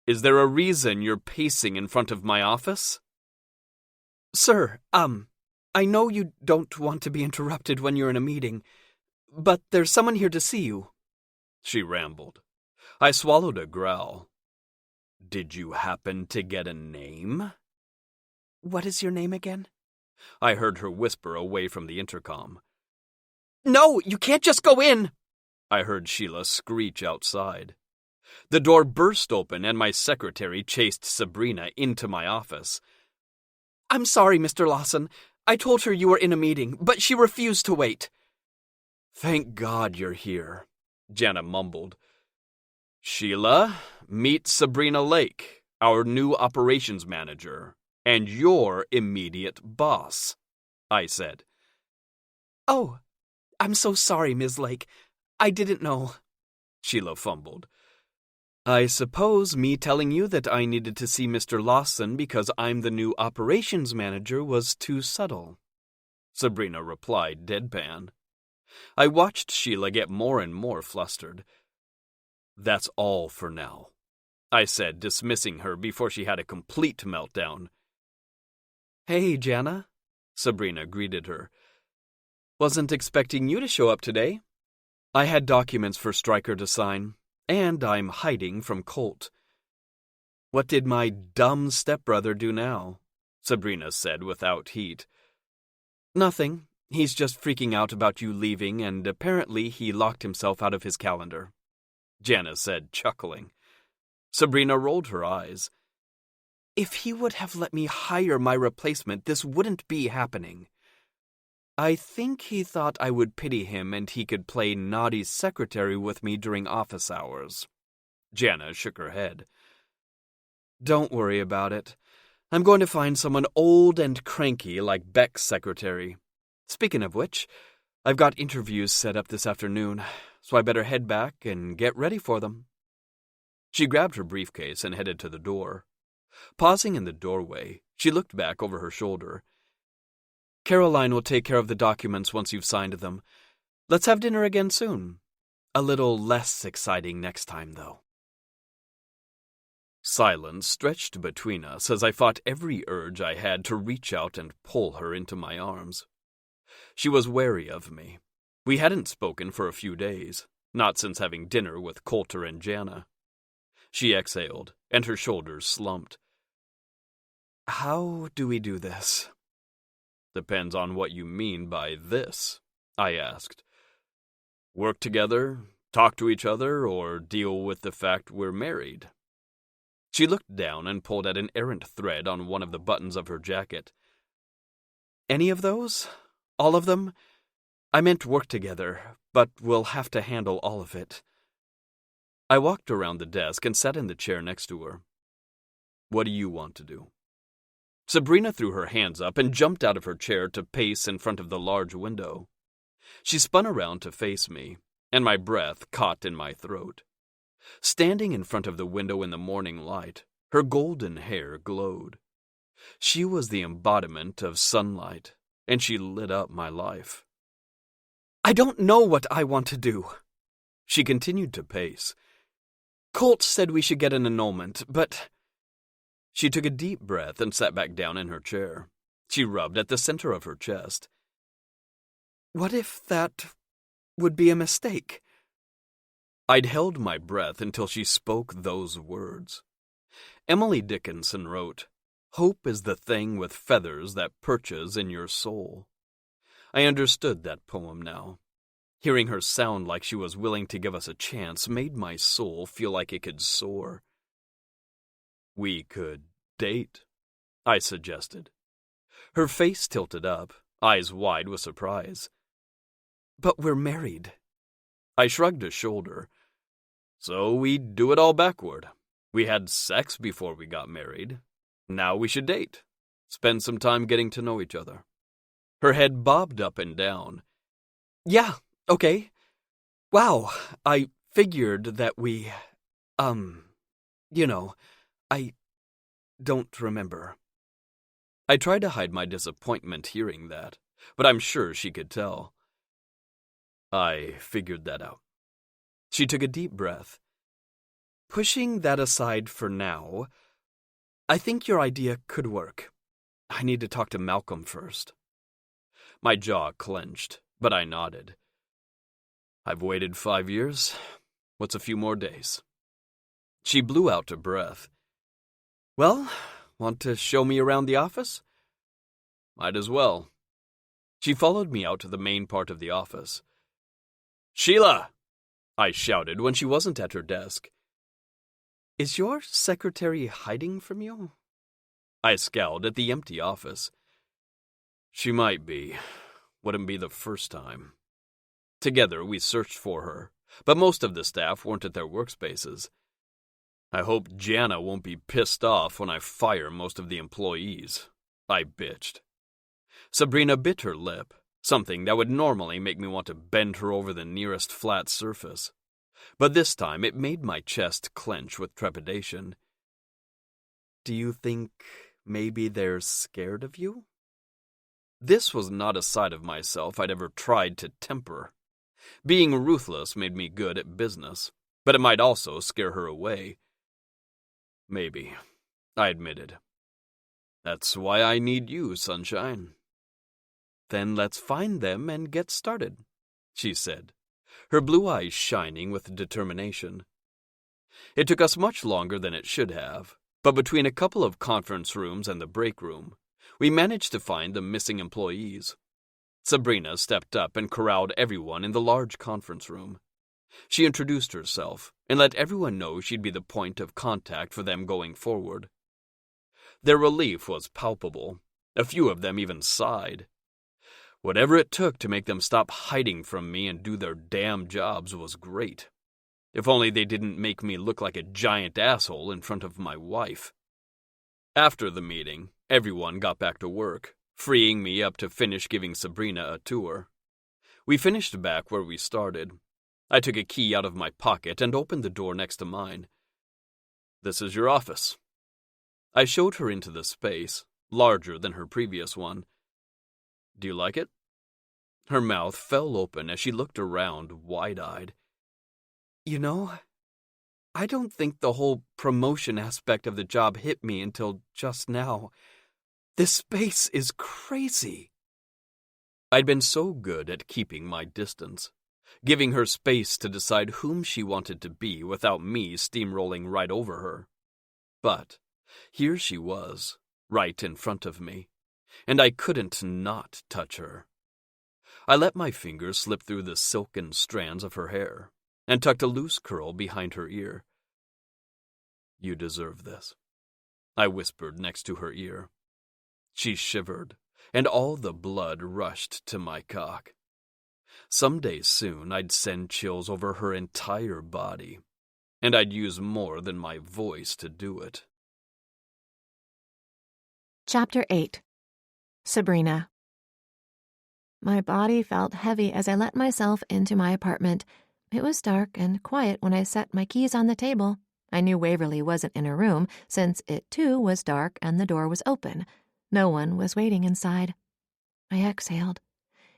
is there a reason you're pacing in front of my office?" "Sir, I know you don't want to be interrupted when you're in a meeting, but there's someone here to see you," she rambled. I swallowed a growl. "Did you happen to get a name?" "What is your name again?" I heard her whisper away from the intercom. "No, you can't just go in!" I heard Sheila screech outside. The door burst open and my secretary chased Sabrina into my office. "I'm sorry, Mr. Lawson. I told her you were in a meeting, but she refused to wait." "Thank God you're here," Jana mumbled. "Sheila, meet Sabrina Lake, our new operations manager, and your immediate boss," I said. "Oh, I'm so sorry, Ms. Lake. I didn't know," Sheila fumbled. "I suppose me telling you that I needed to see Mr. Lawson because I'm the new operations manager was too subtle," Sabrina replied deadpan. I watched Sheila get more and more flustered. "That's all for now," I said, dismissing her before she had a complete meltdown. "Hey, Jana," Sabrina greeted her. "Wasn't expecting you to show up today. I had documents for Stryker to sign, and I'm hiding from Colt." "What did my dumb stepbrother do now?" Sabrina said without heat. "Nothing. He's just freaking out about you leaving, and apparently he locked himself out of his calendar," Jana said, chuckling. Sabrina rolled her eyes. "If he would have let me hire my replacement, this wouldn't be happening." "I think he thought I would pity him and he could play naughty secretary with me during office hours." Jana shook her head. "Don't worry about it. I'm going to find someone old and cranky like Beck's secretary. Speaking of which, I've got interviews set up this afternoon, so I better head back and get ready for them. She grabbed her briefcase and headed to the door. Pausing in the doorway, she looked back over her shoulder. Caroline will take care of the documents once you've signed them. Let's have dinner again soon. A little less exciting next time, though. Silence stretched between us as I fought every urge I had to reach out and pull her into my arms. She was wary of me. We hadn't spoken for a few days, not since having dinner with Coulter and Jana. She exhaled, and her shoulders slumped. How do we do this? Depends on what you mean by this, I asked. Work together, talk to each other, or deal with the fact we're married? She looked down and pulled at an errant thread on one of the buttons of her jacket. Any of those? All of them? I meant work together, but we'll have to handle all of it. I walked around the desk and sat in the chair next to her. What do you want to do? Sabrina threw her hands up and jumped out of her chair to pace in front of the large window. She spun around to face me, and my breath caught in my throat. Standing in front of the window in the morning light, her golden hair glowed. She was the embodiment of sunlight, and she lit up my life. I don't know what I want to do. She continued to pace. Colt said we should get an annulment, but... She took a deep breath and sat back down in her chair. She rubbed at the center of her chest. What if that would be a mistake? I'd held my breath until she spoke those words. Emily Dickinson wrote, "Hope is the thing with feathers that perches in your soul." I understood that poem now. Hearing her sound like she was willing to give us a chance made my soul feel like it could soar. We could date, I suggested. Her face tilted up, eyes wide with surprise. But we're married. I shrugged a shoulder. So we do it all backward. We had sex before we got married. Now we should date. Spend some time getting to know each other. Her head bobbed up and down. Yeah, okay. Wow, I figured that we, I don't remember. I tried to hide my disappointment hearing that, but I'm sure she could tell. I figured that out. She took a deep breath. Pushing that aside for now, I think your idea could work. I need to talk to Malcolm first. My jaw clenched, but I nodded. I've waited 5 years. What's a few more days? She blew out a breath. Well, want to show me around the office? Might as well. She followed me out to the main part of the office. Sheila! I shouted when she wasn't at her desk. Is your secretary hiding from you? I scowled at the empty office. She might be. Wouldn't be the first time. Together we searched for her, but most of the staff weren't at their workspaces. I hope Jana won't be pissed off when I fire most of the employees, I bitched. Sabrina bit her lip, something that would normally make me want to bend her over the nearest flat surface. But this time it made my chest clench with trepidation. Do you think maybe they're scared of you? This was not a side of myself I'd ever tried to temper. Being ruthless made me good at business, but it might also scare her away. Maybe, I admitted. That's why I need you, sunshine. Then let's find them and get started, she said, her blue eyes shining with determination. It took us much longer than it should have, but between a couple of conference rooms and the break room, we managed to find the missing employees. Sabrina stepped up and corralled everyone in the large conference room. She introduced herself and let everyone know she'd be the point of contact for them going forward. Their relief was palpable. A few of them even sighed. Whatever it took to make them stop hiding from me and do their damn jobs was great. If only they didn't make me look like a giant asshole in front of my wife. After the meeting, everyone got back to work, freeing me up to finish giving Sabrina a tour. We finished back where we started. I took a key out of my pocket and opened the door next to mine. "This is your office." I showed her into the space, larger than her previous one. "Do you like it?" Her mouth fell open as she looked around, wide-eyed. "You know, I don't think the whole promotion aspect of the job hit me until just now. This space is crazy." I'd been so good at keeping my distance, giving her space to decide whom she wanted to be without me steamrolling right over her. But here she was, right in front of me, and I couldn't not touch her. I let my fingers slip through the silken strands of her hair and tucked a loose curl behind her ear. "You deserve this," I whispered next to her ear. She shivered, and all the blood rushed to my cock. Someday soon I'd send chills over her entire body, and I'd use more than my voice to do it. Chapter 8. Sabrina. My body felt heavy as I let myself into my apartment. It was dark and quiet when I set my keys on the table. I knew Waverly wasn't in her room, since it too was dark and the door was open. No one was waiting inside. I exhaled.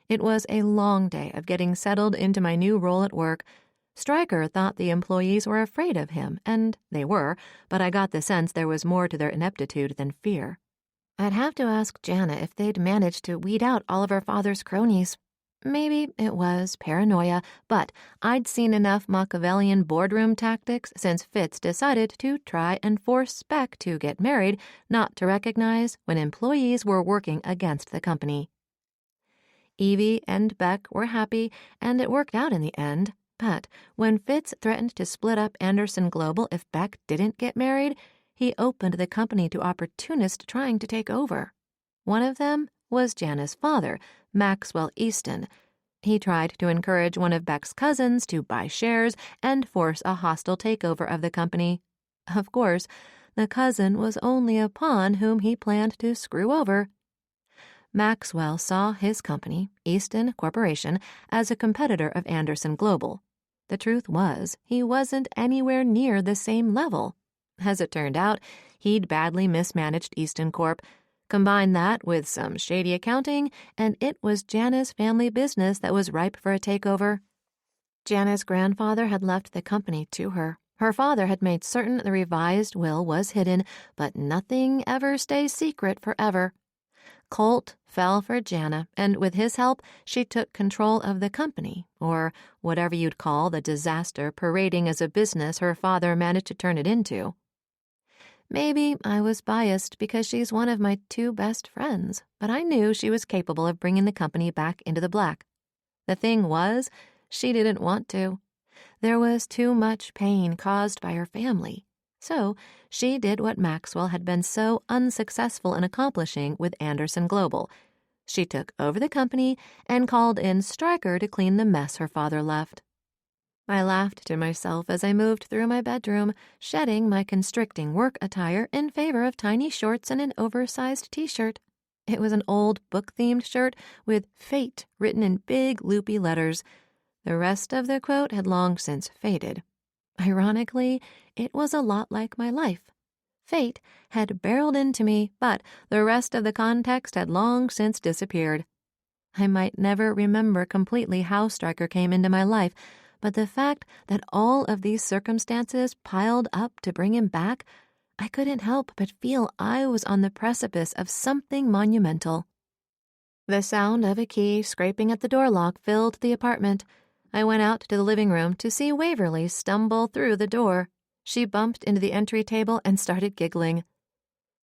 It was a long day of getting settled into my new role at work. Stryker thought the employees were afraid of him, and they were, but I got the sense there was more to their ineptitude than fear. I'd have to ask Jana if they'd managed to weed out all of her father's cronies. Maybe it was paranoia, but I'd seen enough Machiavellian boardroom tactics since Fitz decided to try and force Beck to get married, not to recognize when employees were working against the company. Evie and Beck were happy, and it worked out in the end. But when Fitz threatened to split up Anderson Global if Beck didn't get married, he opened the company to opportunists trying to take over. One of them was Jana's father, Maxwell Easton. He tried to encourage one of Beck's cousins to buy shares and force a hostile takeover of the company. Of course, the cousin was only a pawn whom he planned to screw over. Maxwell saw his company, Easton Corporation, as a competitor of Anderson Global. The truth was, he wasn't anywhere near the same level. As it turned out, he'd badly mismanaged Easton Corp. Combine that with some shady accounting, and it was Jana's family business that was ripe for a takeover. Jana's grandfather had left the company to her. Her father had made certain the revised will was hidden, but nothing ever stays secret forever. Colt fell for Jana, and with his help, she took control of the company, or whatever you'd call the disaster parading as a business her father managed to turn it into. Maybe I was biased because she's one of my two best friends, but I knew she was capable of bringing the company back into the black. The thing was, she didn't want to. There was too much pain caused by her family. So she did what Maxwell had been so unsuccessful in accomplishing with Anderson Global. She took over the company and called in Stryker to clean the mess her father left. I laughed to myself as I moved through my bedroom, shedding my constricting work attire in favor of tiny shorts and an oversized t-shirt. It was an old book-themed shirt with Fate written in big, loopy letters. The rest of the quote had long since faded. Ironically, it was a lot like my life. Fate had barreled into me, but the rest of the context had long since disappeared. I might never remember completely how Stryker came into my life, but the fact that all of these circumstances piled up to bring him back, I couldn't help but feel I was on the precipice of something monumental. The sound of a key scraping at the door lock filled the apartment. I went out to the living room to see Waverly stumble through the door. She bumped into the entry table and started giggling.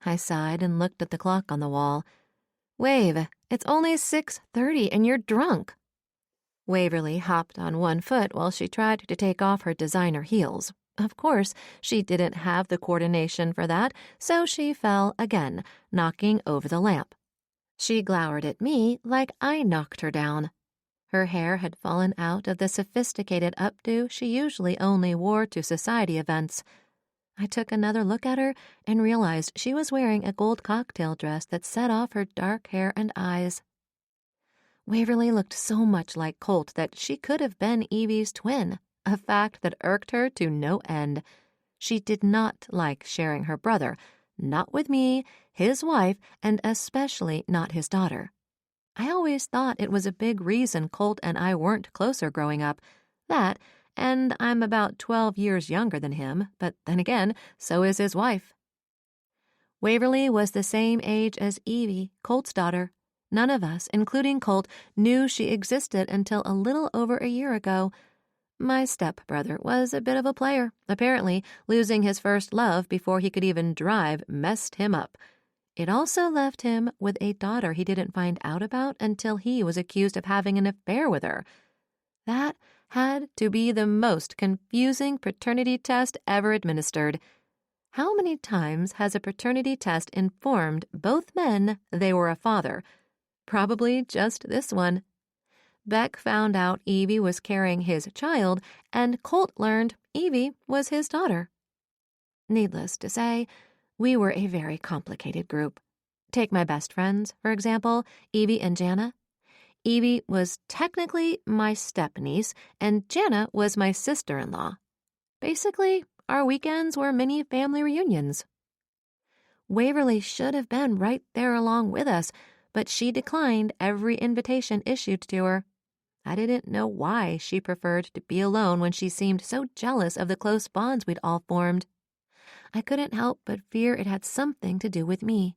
I sighed and looked at the clock on the wall. "Wave, it's only 6:30 and you're drunk." Waverly hopped on one foot while she tried to take off her designer heels. Of course, she didn't have the coordination for that, so she fell again, knocking over the lamp. She glowered at me like I knocked her down. Her hair had fallen out of the sophisticated updo she usually only wore to society events. I took another look at her and realized she was wearing a gold cocktail dress that set off her dark hair and eyes. Waverly looked so much like Colt that she could have been Evie's twin, a fact that irked her to no end. She did not like sharing her brother, not with me, his wife, and especially not his daughter. I always thought it was a big reason Colt and I weren't closer growing up. That, and I'm about 12 years younger than him, but then again, so is his wife. Waverly was the same age as Evie, Colt's daughter. None of us, including Colt, knew she existed until a little over a year ago. My stepbrother was a bit of a player. Apparently, losing his first love before he could even drive messed him up. It also left him with a daughter he didn't find out about until he was accused of having an affair with her. That had to be the most confusing paternity test ever administered. How many times has a paternity test informed both men they were a father? Probably just this one. Beck found out Evie was carrying his child, and Colt learned Evie was his daughter. Needless to say, we were a very complicated group. Take my best friends, for example, Evie and Jana. Evie was technically my step-niece, and Jana was my sister-in-law. Basically, our weekends were mini family reunions. Waverly should have been right there along with us, but she declined every invitation issued to her. I didn't know why she preferred to be alone when she seemed so jealous of the close bonds we'd all formed. I couldn't help but fear it had something to do with me.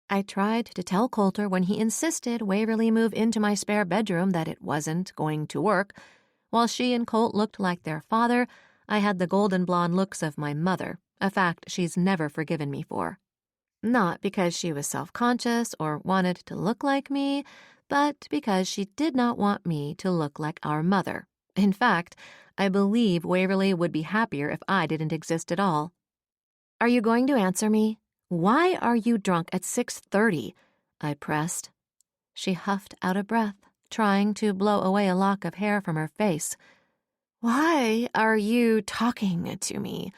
I tried to tell Coulter when he insisted Waverly move into my spare bedroom that it wasn't going to work. While she and Colt looked like their father, I had the golden blonde looks of my mother, a fact she's never forgiven me for. Not because she was self-conscious or wanted to look like me, but because she did not want me to look like our mother. In fact, I believe Waverly would be happier if I didn't exist at all. "Are you going to answer me? Why are you drunk at 6:30? I pressed. She huffed out a breath, trying to blow away a lock of hair from her face. "Why are you talking to me?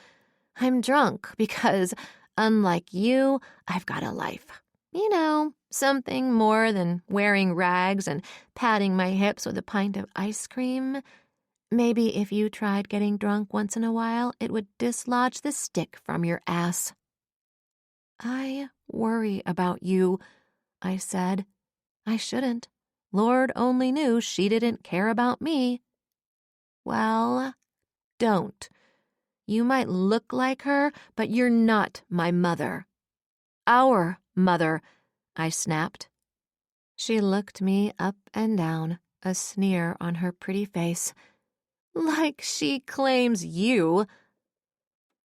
I'm drunk because, unlike you, I've got a life. You know, something more than wearing rags and patting my hips with a pint of ice cream. Maybe if you tried getting drunk once in a while, it would dislodge the stick from your ass." "I worry about you," I said. I shouldn't. Lord only knew she didn't care about me. "Well, don't. You might look like her, but you're not my mother." "Our mother," I snapped. She looked me up and down, a sneer on her pretty face. "Like she claims you."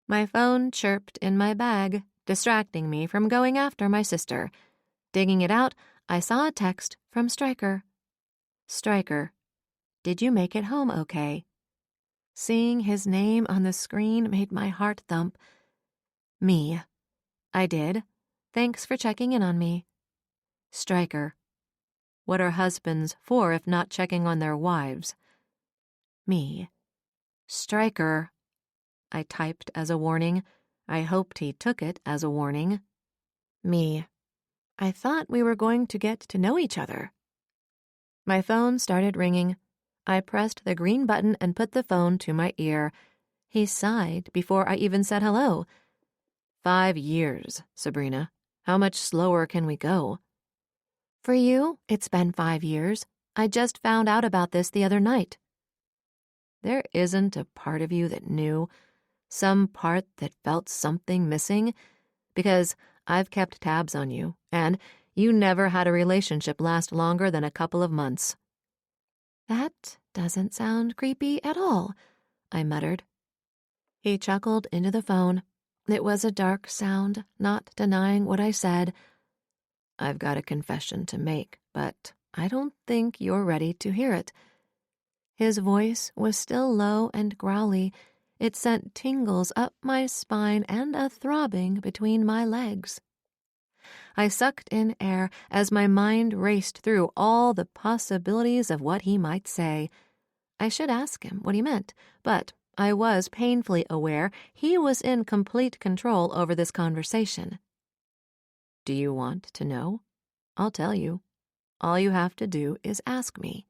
My phone chirped in my bag, distracting me from going after my sister. Digging it out, I saw a text from Stryker. "Stryker, did you make it home okay?" Seeing his name on the screen made my heart thump. Me. "I did. Thanks for checking in on me." Stryker. "What are husbands for if not checking on their wives?" Me. "Stryker." I typed as a warning. I hoped he took it as a warning. Me. "I thought we were going to get to know each other." My phone started ringing. I pressed the green button and put the phone to my ear. He sighed before I even said hello. 5 years, Sabrina. How much slower can we go? For you, it's been 5 years. I just found out about this the other night. There isn't a part of you that knew, some part that felt something missing? Because I've kept tabs on you, and you never had a relationship last longer than a couple of months. That doesn't sound creepy at all, I muttered. He chuckled into the phone. It was a dark sound, not denying what I said. I've got a confession to make, but I don't think you're ready to hear it. His voice was still low and growly. It sent tingles up my spine and a throbbing between my legs. I sucked in air as my mind raced through all the possibilities of what he might say. I should ask him what he meant, but I was painfully aware he was in complete control over this conversation. Do you want to know? I'll tell you. All you have to do is ask me.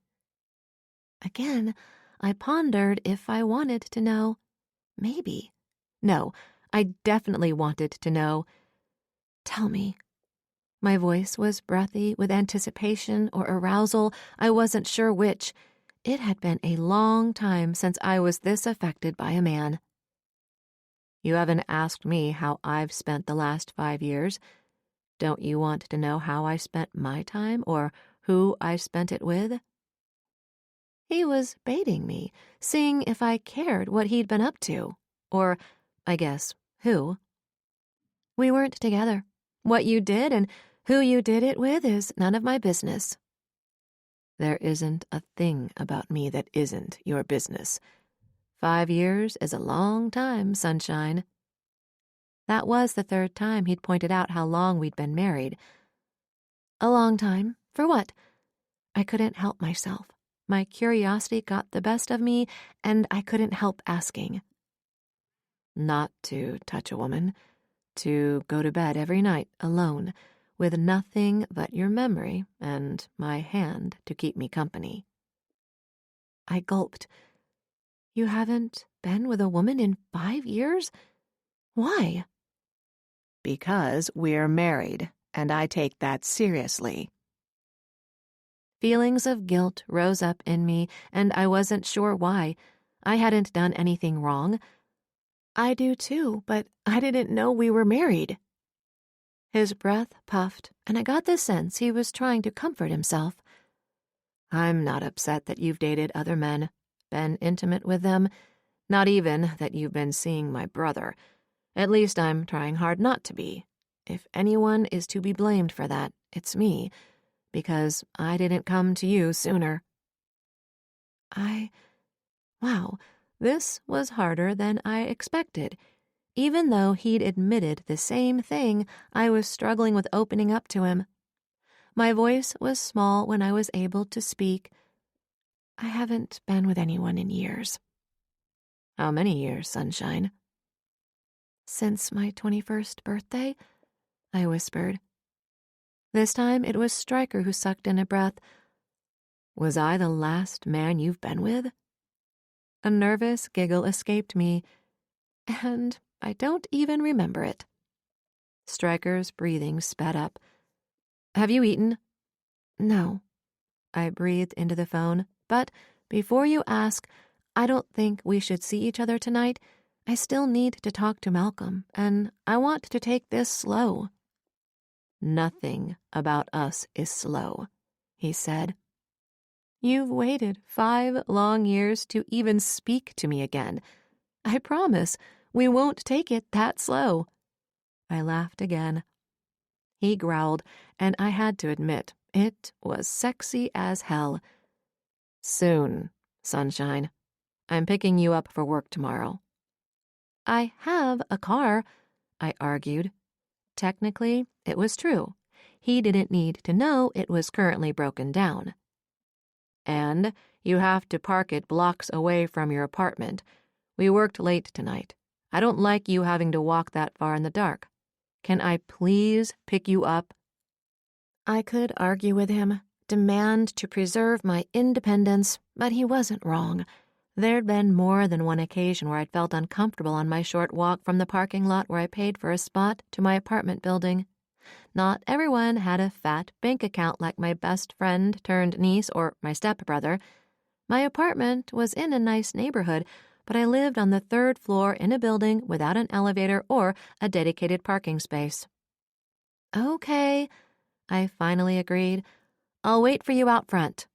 Again, I pondered if I wanted to know. Maybe. No, I definitely wanted to know. Tell me. My voice was breathy with anticipation or arousal. I wasn't sure which. It had been a long time since I was this affected by a man. You haven't asked me how I've spent the last 5 years. Don't you want to know how I spent my time or who I spent it with? He was baiting me, seeing if I cared what he'd been up to. Or, I guess, who. We weren't together. What you did and who you did it with is none of my business. There isn't a thing about me that isn't your business. 5 years is a long time, sunshine. That was the third time he'd pointed out how long we'd been married. A long time? For what? I couldn't help myself. My curiosity got the best of me, and I couldn't help asking. Not to touch a woman, to go to bed every night alone, with nothing but your memory and my hand to keep me company. I gulped. You haven't been with a woman in 5 years? Why? Because we're married, and I take that seriously. Feelings of guilt rose up in me, and I wasn't sure why. I hadn't done anything wrong. I do too, but I didn't know we were married. His breath puffed, and I got the sense he was trying to comfort himself. I'm not upset that you've dated other men, been intimate with them, not even that you've been seeing my brother. At least I'm trying hard not to be. If anyone is to be blamed for that, it's me, because I didn't come to you sooner. Wow, this was harder than I expected. Even though he'd admitted the same thing, I was struggling with opening up to him. My voice was small when I was able to speak. I haven't been with anyone in years. How many years, sunshine? Since my 21st birthday, I whispered. This time it was Stryker who sucked in a breath. Was I the last man you've been with? A nervous giggle escaped me, and I don't even remember it. Stryker's breathing sped up. Have you eaten? No. I breathed into the phone, but before you ask, I don't think we should see each other tonight. I still need to talk to Malcolm, and I want to take this slow. Nothing about us is slow, he said. You've waited 5 long years to even speak to me again. I promise we won't take it that slow. I laughed again. He growled, and I had to admit, it was sexy as hell. Soon, sunshine. I'm picking you up for work tomorrow. I have a car, I argued. Technically, it was true. He didn't need to know it was currently broken down. And you have to park it blocks away from your apartment. We worked late tonight. I don't like you having to walk that far in the dark. Can I please pick you up? I could argue with him, demand to preserve my independence, but he wasn't wrong. There'd been more than one occasion where I'd felt uncomfortable on my short walk from the parking lot where I paid for a spot to my apartment building. Not everyone had a fat bank account like my best friend turned niece or my stepbrother. My apartment was in a nice neighborhood, but I lived on the 3rd floor in a building without an elevator or a dedicated parking space. Okay, I finally agreed. I'll wait for you out front.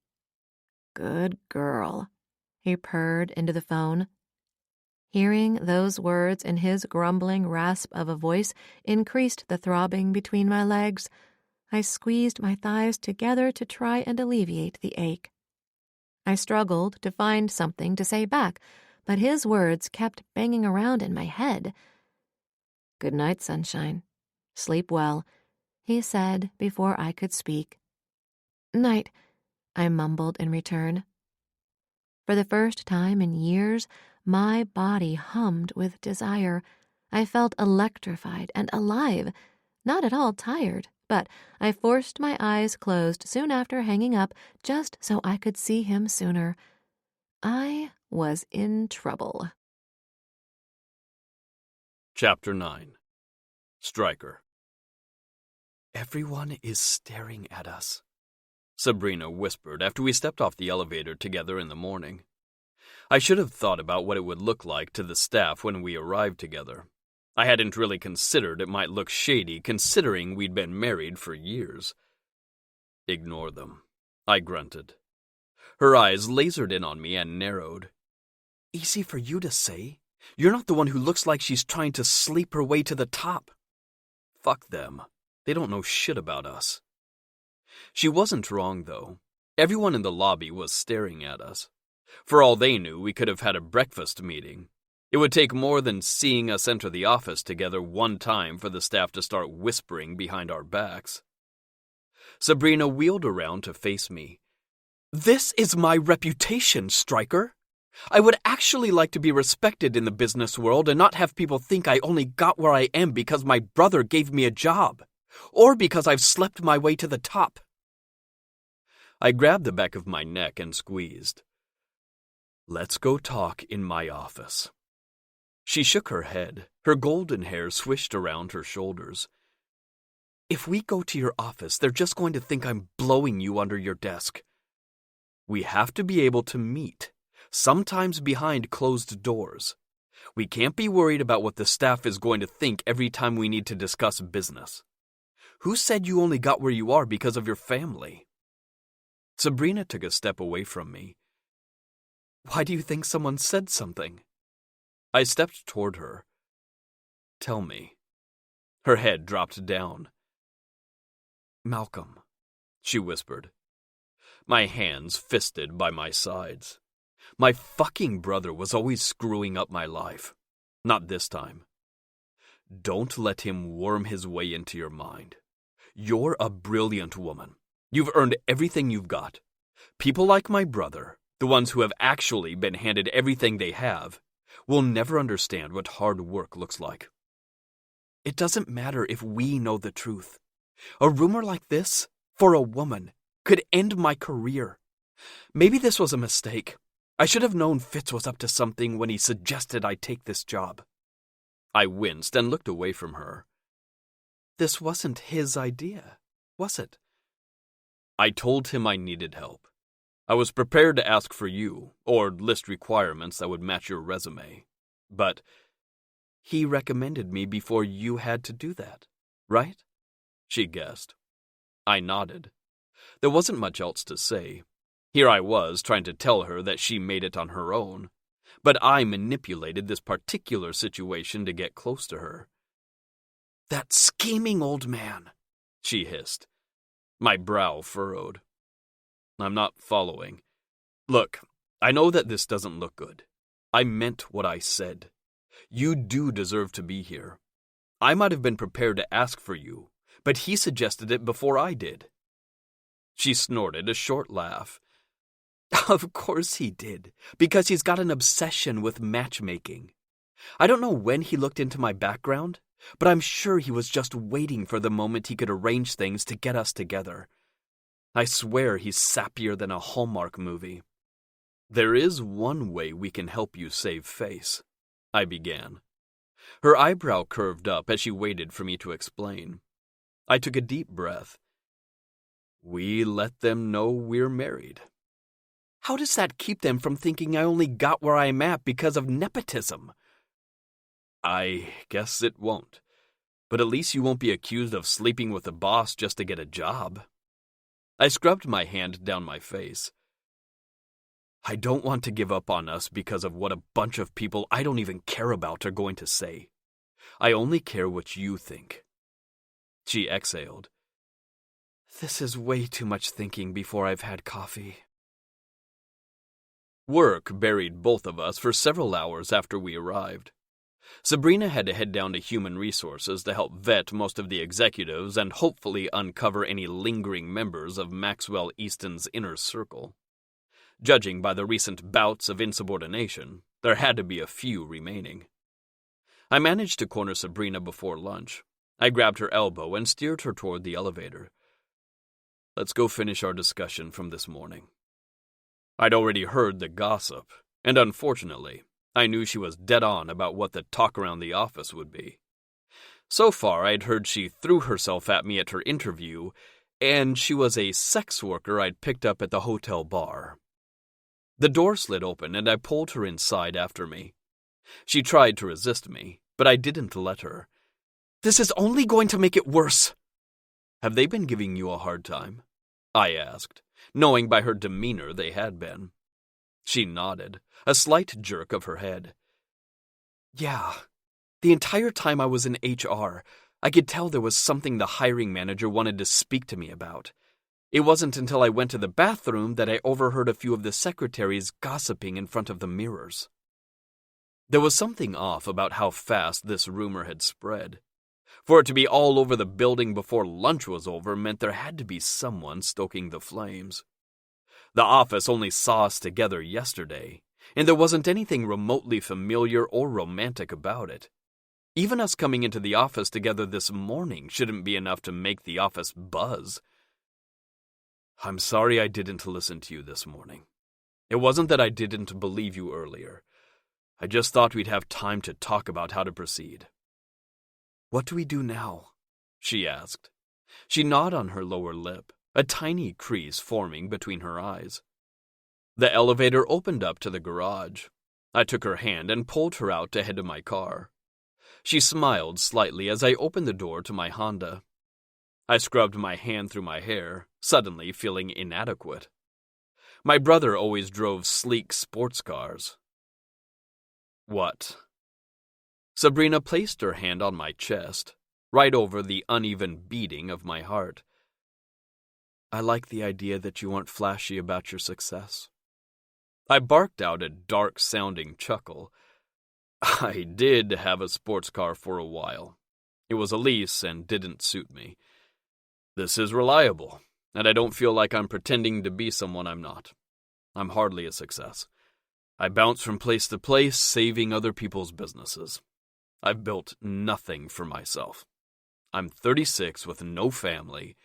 Good girl, he purred into the phone. Hearing those words in his grumbling rasp of a voice increased the throbbing between my legs. I squeezed my thighs together to try and alleviate the ache. I struggled to find something to say back, but his words kept banging around in my head. Good night, sunshine. Sleep well, he said before I could speak. Night, I mumbled in return. For the first time in years, my body hummed with desire. I felt electrified and alive, not at all tired, but I forced my eyes closed soon after hanging up just so I could see him sooner. I was in trouble. Chapter 9. Stryker. "Everyone is staring at us," Sabrina whispered after we stepped off the elevator together in the morning. I should have thought about what it would look like to the staff when we arrived together. I hadn't really considered it might look shady considering we'd been married for years. "Ignore them," I grunted. Her eyes lasered in on me and narrowed. "Easy for you to say. You're not the one who looks like she's trying to sleep her way to the top." "Fuck them. They don't know shit about us." She wasn't wrong, though. Everyone in the lobby was staring at us. For all they knew, we could have had a breakfast meeting. It would take more than seeing us enter the office together one time for the staff to start whispering behind our backs. Sabrina wheeled around to face me. "This is my reputation, Stryker. I would actually like to be respected in the business world and not have people think I only got where I am because my brother gave me a job, or because I've slept my way to the top." I grabbed the back of my neck and squeezed. "Let's go talk in my office." She shook her head, her golden hair swished around her shoulders. "If we go to your office, they're just going to think I'm blowing you under your desk. We have to be able to meet, sometimes behind closed doors. We can't be worried about what the staff is going to think every time we need to discuss business. Who said you only got where you are because of your family?" Sabrina took a step away from me. "Why do you think someone said something?" I stepped toward her. "Tell me." Her head dropped down. "Malcolm," she whispered. My hands fisted by my sides. My fucking brother was always screwing up my life. Not this time. Don't let him worm his way into your mind. You're a brilliant woman. You've earned everything you've got. People like my brother, the ones who have actually been handed everything they have, will never understand what hard work looks like. It doesn't matter if we know the truth. A rumor like this, for a woman, could end my career. Maybe this was a mistake. I should have known Fitz was up to something when he suggested I take this job." I winced and looked away from her. "This wasn't his idea, was it?" "I told him I needed help. I was prepared to ask for you, or list requirements that would match your resume. But he recommended me before you had to do that, right?" she guessed. I nodded. There wasn't much else to say. Here I was trying to tell her that she made it on her own, but I manipulated this particular situation to get close to her. "That scheming old man," she hissed. My brow furrowed. "I'm not following. Look, I know that this doesn't look good. I meant what I said. You do deserve to be here. I might have been prepared to ask for you, but he suggested it before I did." She snorted a short laugh. "Of course he did, because he's got an obsession with matchmaking. I don't know when he looked into my background, but I'm sure he was just waiting for the moment he could arrange things to get us together. I swear he's sappier than a Hallmark movie." "There is one way we can help you save face," I began. Her eyebrow curved up as she waited for me to explain. I took a deep breath. "We let them know we're married." "How does that keep them from thinking I only got where I'm at because of nepotism?" "I guess it won't. But at least you won't be accused of sleeping with the boss just to get a job." I scrubbed my hand down my face. "I don't want to give up on us because of what a bunch of people I don't even care about are going to say. I only care what you think." She exhaled. "This is way too much thinking before I've had coffee." Work buried both of us for several hours after we arrived. Sabrina had to head down to Human Resources to help vet most of the executives and hopefully uncover any lingering members of Maxwell Easton's inner circle. Judging by the recent bouts of insubordination, there had to be a few remaining. I managed to corner Sabrina before lunch. I grabbed her elbow and steered her toward the elevator. Let's go finish our discussion from this morning. I'd already heard the gossip, and unfortunately, I knew she was dead on about what the talk around the office would be. So far, I'd heard she threw herself at me at her interview, and she was a sex worker I'd picked up at the hotel bar. The door slid open, and I pulled her inside after me. She tried to resist me, but I didn't let her. This is only going to make it worse. Have they been giving you a hard time? I asked, knowing by her demeanor they had been. She nodded, a slight jerk of her head. Yeah, the entire time I was in HR, I could tell there was something the hiring manager wanted to speak to me about. It wasn't until I went to the bathroom that I overheard a few of the secretaries gossiping in front of the mirrors. There was something off about how fast this rumor had spread. For it to be all over the building before lunch was over meant there had to be someone stoking the flames. The office only saw us together yesterday, and there wasn't anything remotely familiar or romantic about it. Even us coming into the office together this morning shouldn't be enough to make the office buzz. I'm sorry I didn't listen to you this morning. It wasn't that I didn't believe you earlier. I just thought we'd have time to talk about how to proceed. What do we do now? She asked. She gnawed on her lower lip, a tiny crease forming between her eyes. The elevator opened up to the garage. I took her hand and pulled her out to head to my car. She smiled slightly as I opened the door to my Honda. I scrubbed my hand through my hair, suddenly feeling inadequate. My brother always drove sleek sports cars. What? Sabrina placed her hand on my chest, right over the uneven beating of my heart. I like the idea that you aren't flashy about your success. I barked out a dark-sounding chuckle. I did have a sports car for a while. It was a lease and didn't suit me. This is reliable, and I don't feel like I'm pretending to be someone I'm not. I'm hardly a success. I bounce from place to place, saving other people's businesses. I've built nothing for myself. I'm 36 with no family,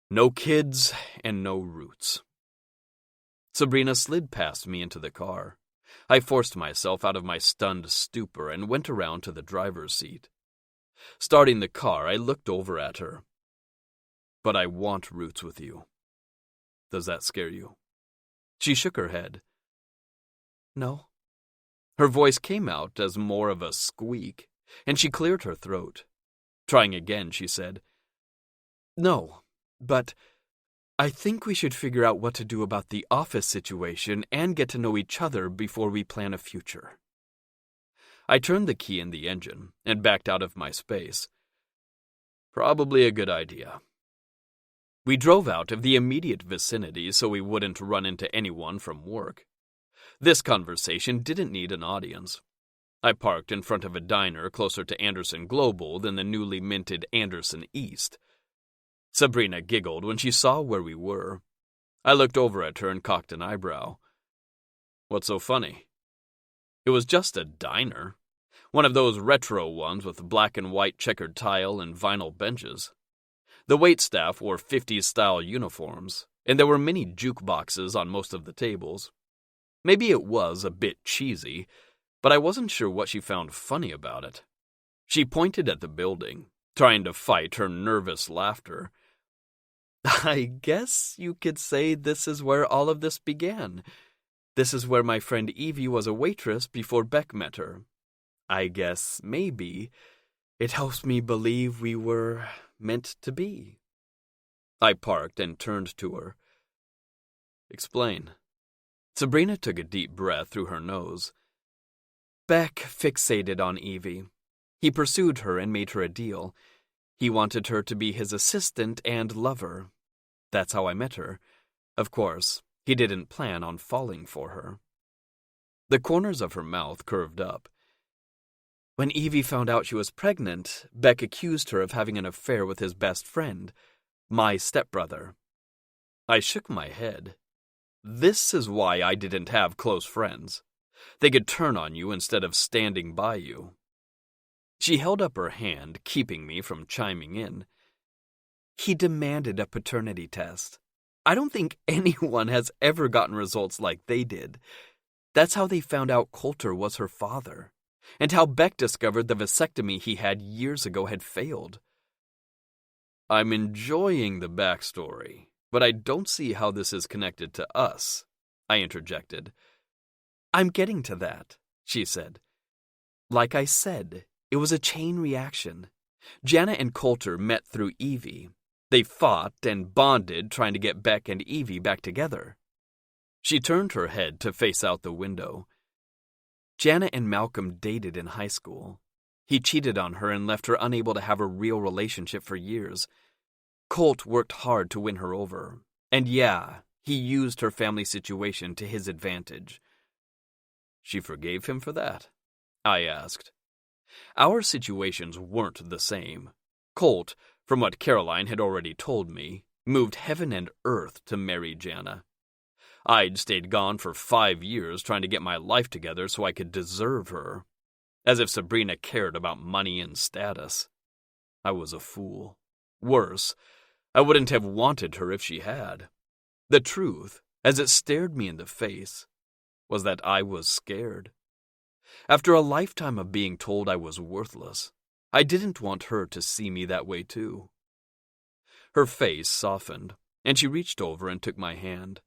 no kids, and no roots. Sabrina slid past me into the car. I forced myself out of my stunned stupor and went around to the driver's seat. Starting the car, I looked over at her. But I want roots with you. Does that scare you? She shook her head. No. Her voice came out as more of a squeak, and she cleared her throat. Trying again, she said, No, but I think we should figure out what to do about the office situation and get to know each other before we plan a future. I turned the key in the engine and backed out of my space. Probably a good idea. We drove out of the immediate vicinity so we wouldn't run into anyone from work. This conversation didn't need an audience. I parked in front of a diner closer to Anderson Global than the newly minted Anderson East. Sabrina giggled when she saw where we were. I looked over at her and cocked an eyebrow. What's so funny? It was just a diner. One of those retro ones with black and white checkered tile and vinyl benches. The waitstaff wore 50s-style uniforms, and there were many jukeboxes on most of the tables. Maybe it was a bit cheesy, but I wasn't sure what she found funny about it. She pointed at the building, trying to fight her nervous laughter. I guess you could say this is where all of this began. This is where my friend Evie was a waitress before Beck met her. I guess maybe it helps me believe we were meant to be. I parked and turned to her. Explain. Sabrina took a deep breath through her nose. Beck fixated on Evie. He pursued her and made her a deal. He wanted her to be his assistant and lover. That's how I met her. Of course, he didn't plan on falling for her. The corners of her mouth curved up. When Evie found out she was pregnant, Beck accused her of having an affair with his best friend, my stepbrother. I shook my head. This is why I didn't have close friends. They could turn on you instead of standing by you. She held up her hand, keeping me from chiming in. He demanded a paternity test. I don't think anyone has ever gotten results like they did. That's how they found out Coulter was her father, and how Beck discovered the vasectomy he had years ago had failed. I'm enjoying the backstory, but I don't see how this is connected to us, I interjected. I'm getting to that, she said. Like I said, it was a chain reaction. Jana and Coulter met through Evie. They fought and bonded trying to get Beck and Evie back together. She turned her head to face out the window. Jana and Malcolm dated in high school. He cheated on her and left her unable to have a real relationship for years. Colt worked hard to win her over. And yeah, he used her family situation to his advantage. She forgave him for that? I asked. Our situations weren't the same. Colt, from what Caroline had already told me, moved heaven and earth to marry Jana. I'd stayed gone for 5 years trying to get my life together so I could deserve her. As if Sabrina cared about money and status. I was a fool. Worse, I wouldn't have wanted her if she had. The truth, as it stared me in the face, was that I was scared. After a lifetime of being told I was worthless, I didn't want her to see me that way too. Her face softened, and she reached over and took my hand.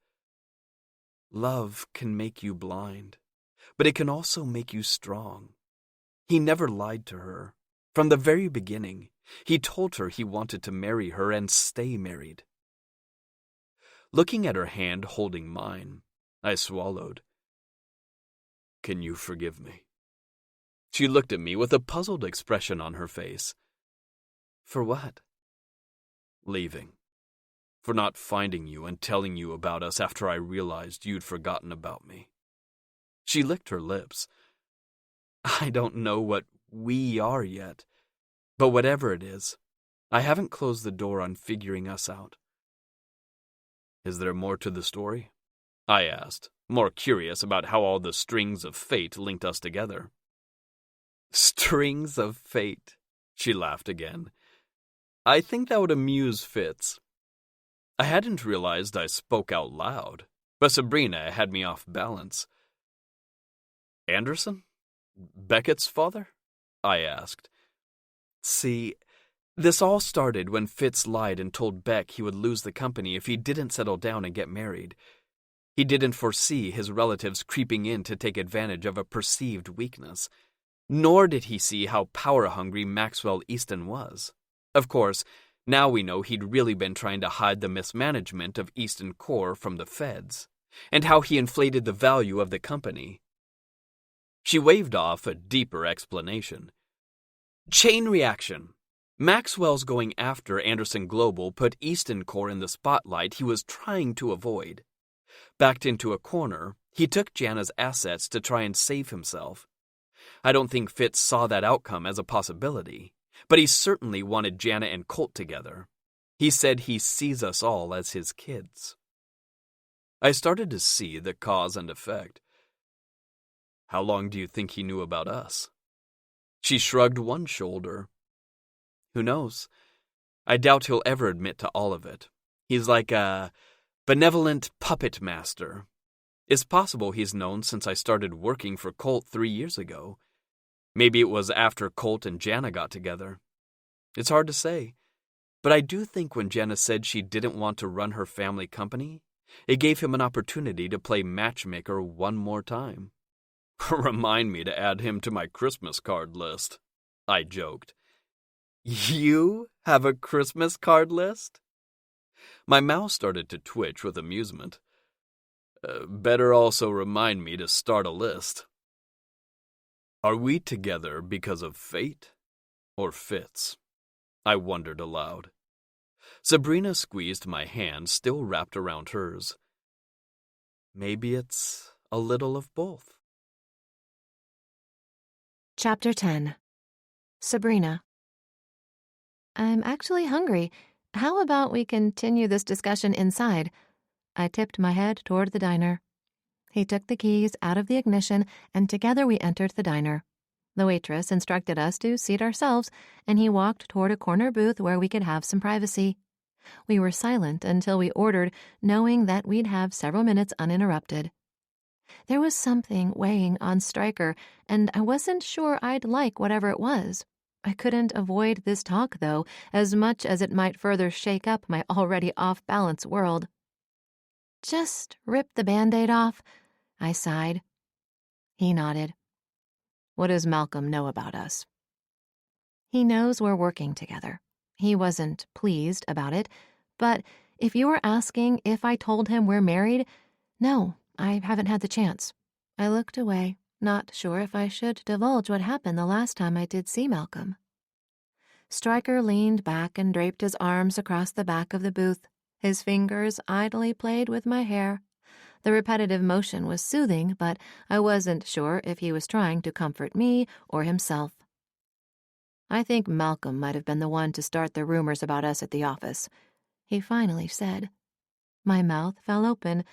Love can make you blind, but it can also make you strong. He never lied to her. From the very beginning, he told her he wanted to marry her and stay married. Looking at her hand holding mine, I swallowed. Can you forgive me? She looked at me with a puzzled expression on her face. For what? Leaving. For not finding you and telling you about us after I realized you'd forgotten about me. She licked her lips. I don't know what we are yet, but whatever it is, I haven't closed the door on figuring us out. Is there more to the story? I asked, more curious about how all the strings of fate linked us together. Strings of fate, she laughed again. I think that would amuse Fitz. I hadn't realized I spoke out loud, but Sabrina had me off balance. Anderson? Beckett's father? I asked. See, this all started when Fitz lied and told Beck he would lose the company if he didn't settle down and get married. He didn't foresee his relatives creeping in to take advantage of a perceived weakness. Nor did he see how power-hungry Maxwell Easton was. Of course, now we know he'd really been trying to hide the mismanagement of Easton Corp from the feds, and how he inflated the value of the company. She waved off a deeper explanation. Chain reaction. Maxwell's going after Anderson Global put Easton Corp in the spotlight he was trying to avoid. Backed into a corner, he took Jana's assets to try and save himself. I don't think Fitz saw that outcome as a possibility, but he certainly wanted Jana and Colt together. He said he sees us all as his kids. I started to see the cause and effect. How long do you think he knew about us? She shrugged one shoulder. Who knows? I doubt he'll ever admit to all of it. He's like a benevolent puppet master. It's possible he's known since I started working for Colt 3 years ago. Maybe it was after Colt and Jana got together. It's hard to say, but I do think when Jana said she didn't want to run her family company, it gave him an opportunity to play matchmaker one more time. Remind me to add him to my Christmas card list, I joked. You have a Christmas card list? My mouth started to twitch with amusement. Better also remind me to start a list. Are we together because of fate or Fitz? I wondered aloud. Sabrina squeezed my hand still wrapped around hers. Maybe it's a little of both. Chapter 10. Sabrina. I'm actually hungry. How about we continue this discussion inside? I tipped my head toward the diner. He took the keys out of the ignition, and together we entered the diner. The waitress instructed us to seat ourselves, and he walked toward a corner booth where we could have some privacy. We were silent until we ordered, knowing that we'd have several minutes uninterrupted. There was something weighing on Stryker, and I wasn't sure I'd like whatever it was. I couldn't avoid this talk, though, as much as it might further shake up my already off-balance world. "Just rip the Band-Aid off," I sighed. He nodded. "What does Malcolm know about us?" "He knows we're working together. He wasn't pleased about it, but if you were asking if I told him we're married, no, I haven't had the chance." I looked away, not sure if I should divulge what happened the last time I did see Malcolm. Stryker leaned back and draped his arms across the back of the booth. His fingers idly played with my hair. The repetitive motion was soothing, but I wasn't sure if he was trying to comfort me or himself. "I think Malcolm might have been the one to start the rumors about us at the office," he finally said. My mouth fell open.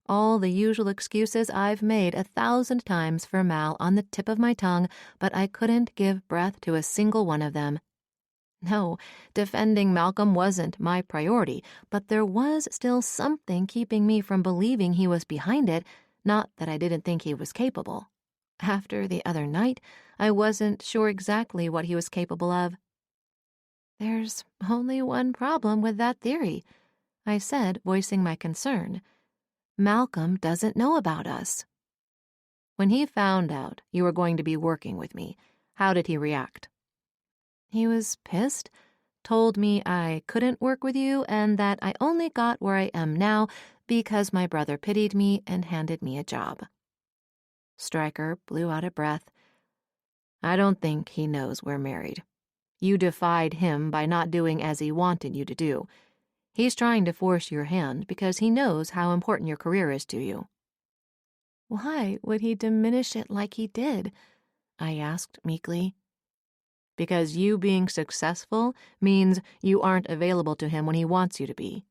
All the usual excuses I've made 1,000 times for Mal on the tip of my tongue, but I couldn't give breath to a single one of them. No, defending Malcolm wasn't my priority, but there was still something keeping me from believing he was behind it, not that I didn't think he was capable. After the other night, I wasn't sure exactly what he was capable of. "There's only one problem with that theory," I said, voicing my concern. "Malcolm doesn't know about us." "When he found out you were going to be working with me, how did he react?" "He was pissed, told me I couldn't work with you and that I only got where I am now because my brother pitied me and handed me a job." Stryker blew out a breath. "I don't think he knows we're married. You defied him by not doing as he wanted you to do. He's trying to force your hand because he knows how important your career is to you." "Why would he diminish it like he did?" I asked meekly. "Because you being successful means you aren't available to him when he wants you to be."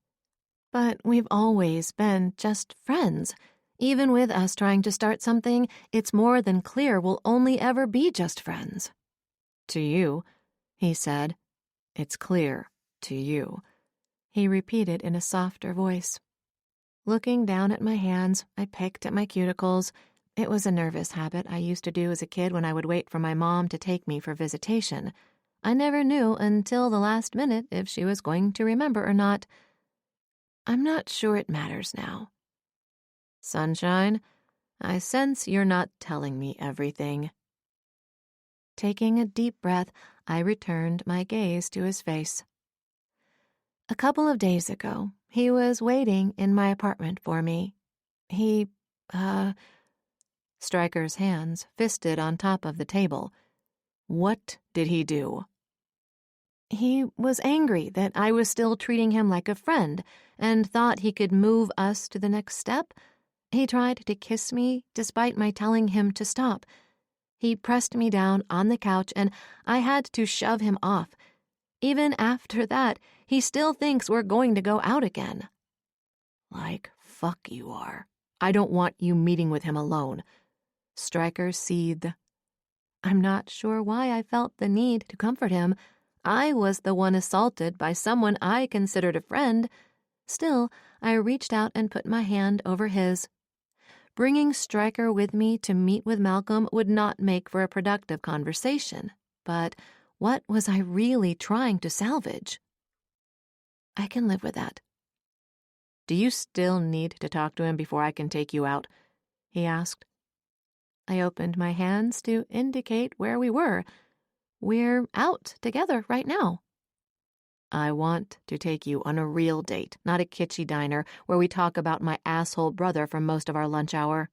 "But we've always been just friends. Even with us trying to start something, it's more than clear we'll only ever be just friends." "To you," he said. "It's clear to you," he repeated in a softer voice. Looking down at my hands, I picked at my cuticles. It was a nervous habit I used to do as a kid when I would wait for my mom to take me for visitation. I never knew until the last minute if she was going to remember or not. "I'm not sure it matters now." "Sunshine, I sense you're not telling me everything." Taking a deep breath, I returned my gaze to his face. "A couple of days ago, he was waiting in my apartment for me. He, Stryker's hands fisted on top of the table. "What did he do?" He was angry that I was still treating him like a friend and thought he could move us to the next step. He tried to kiss me despite my telling him to stop. He pressed me down on the couch and I had to shove him off. Even after that, he still thinks we're going to go out again." "Like fuck you are. I don't want you meeting with him alone." Stryker seethed. I'm not sure why I felt the need to comfort him. I was the one assaulted by someone I considered a friend. Still, I reached out and put my hand over his. Bringing Stryker with me to meet with Malcolm would not make for a productive conversation, but what was I really trying to salvage? "I can live with that." "Do you still need to talk to him before I can take you out?" he asked. I opened my hands to indicate where we were. "We're out together right now." "I want to take you on a real date, not a kitschy diner where we talk about my asshole brother for most of our lunch hour."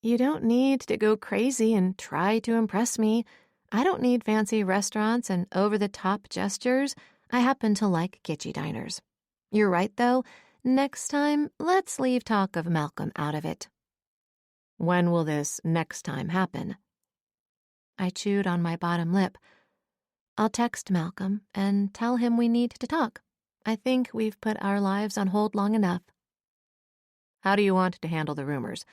"You don't need to go crazy and try to impress me. I don't need fancy restaurants and over-the-top gestures. I happen to like kitschy diners. You're right, though. Next time, let's leave talk of Malcolm out of it." "When will this next time happen?" I chewed on my bottom lip. "I'll text Malcolm and tell him we need to talk. I think we've put our lives on hold long enough." "How do you want to handle the rumors?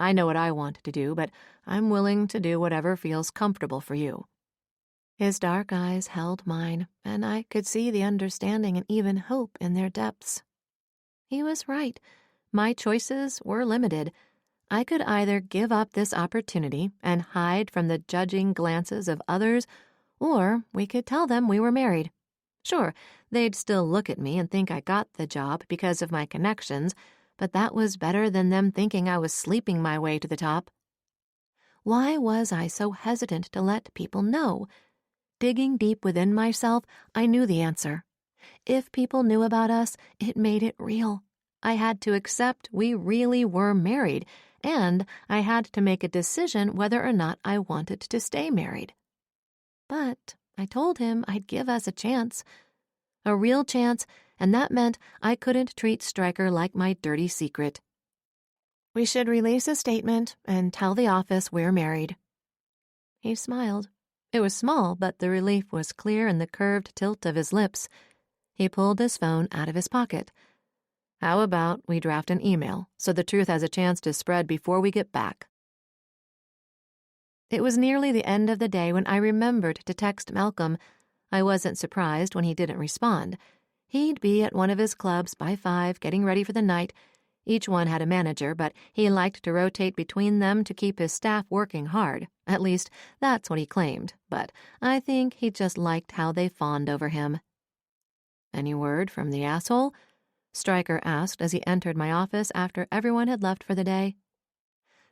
I know what I want to do, but I'm willing to do whatever feels comfortable for you." His dark eyes held mine, and I could see the understanding and even hope in their depths. He was right. My choices were limited. I could either give up this opportunity and hide from the judging glances of others, or we could tell them we were married. Sure, they'd still look at me and think I got the job because of my connections, but that was better than them thinking I was sleeping my way to the top. Why was I so hesitant to let people know? Digging deep within myself, I knew the answer. If people knew about us, it made it real. I had to accept we really were married, and I had to make a decision whether or not I wanted to stay married. But I told him I'd give us a chance. A real chance, and that meant I couldn't treat Stryker like my dirty secret. "We should release a statement and tell the office we're married." He smiled. It was small, but the relief was clear in the curved tilt of his lips. He pulled his phone out of his pocket. "How about we draft an email so the truth has a chance to spread before we get back?" It was nearly the end of the day when I remembered to text Malcolm. I wasn't surprised when he didn't respond. He'd be at one of his clubs by 5, getting ready for the night. Each one had a manager, but he liked to rotate between them to keep his staff working hard. At least, that's what he claimed, but I think he just liked how they fawned over him. "Any word from the asshole?" Stryker asked as he entered my office after everyone had left for the day.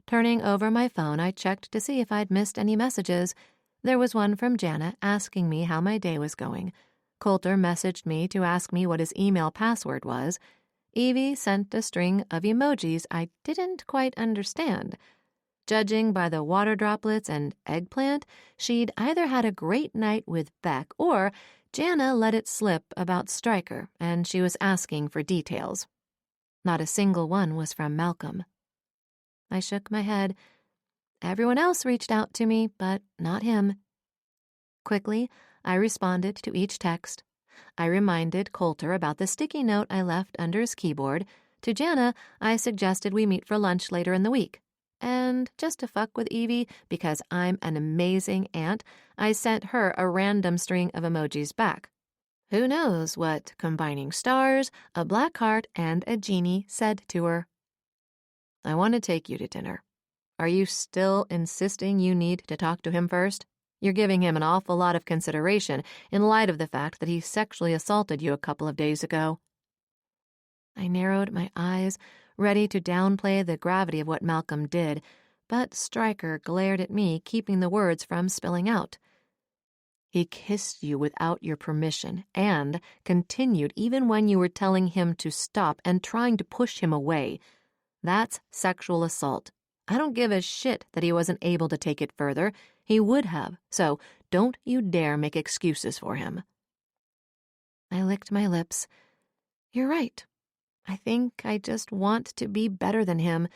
Turning over my phone, I checked to see if I'd missed any messages. There was one from Jana asking me how my day was going. Coulter messaged me to ask me what his email password was. Evie sent a string of emojis I didn't quite understand. Judging by the water droplets and eggplant, she'd either had a great night with Beck or Jana let it slip about Stryker, and she was asking for details. Not a single one was from Malcolm. I shook my head. Everyone else reached out to me, but not him. Quickly, I responded to each text. I reminded Coulter about the sticky note I left under his keyboard. To Jana, I suggested we meet for lunch later in the week. And just to fuck with Evie, because I'm an amazing aunt, I sent her a random string of emojis back. Who knows what combining stars, a black heart, and a genie said to her. "I want to take you to dinner. Are you still insisting you need to talk to him first? You're giving him an awful lot of consideration in light of the fact that he sexually assaulted you a couple of days ago." I narrowed my eyes, ready to downplay the gravity of what Malcolm did, but Stryker glared at me, keeping the words from spilling out. "He kissed you without your permission and continued even when you were telling him to stop and trying to push him away. That's sexual assault. I don't give a shit that he wasn't able to take it further. He would have, so don't you dare make excuses for him." I licked my lips. You're right. I think I just want to be better than him.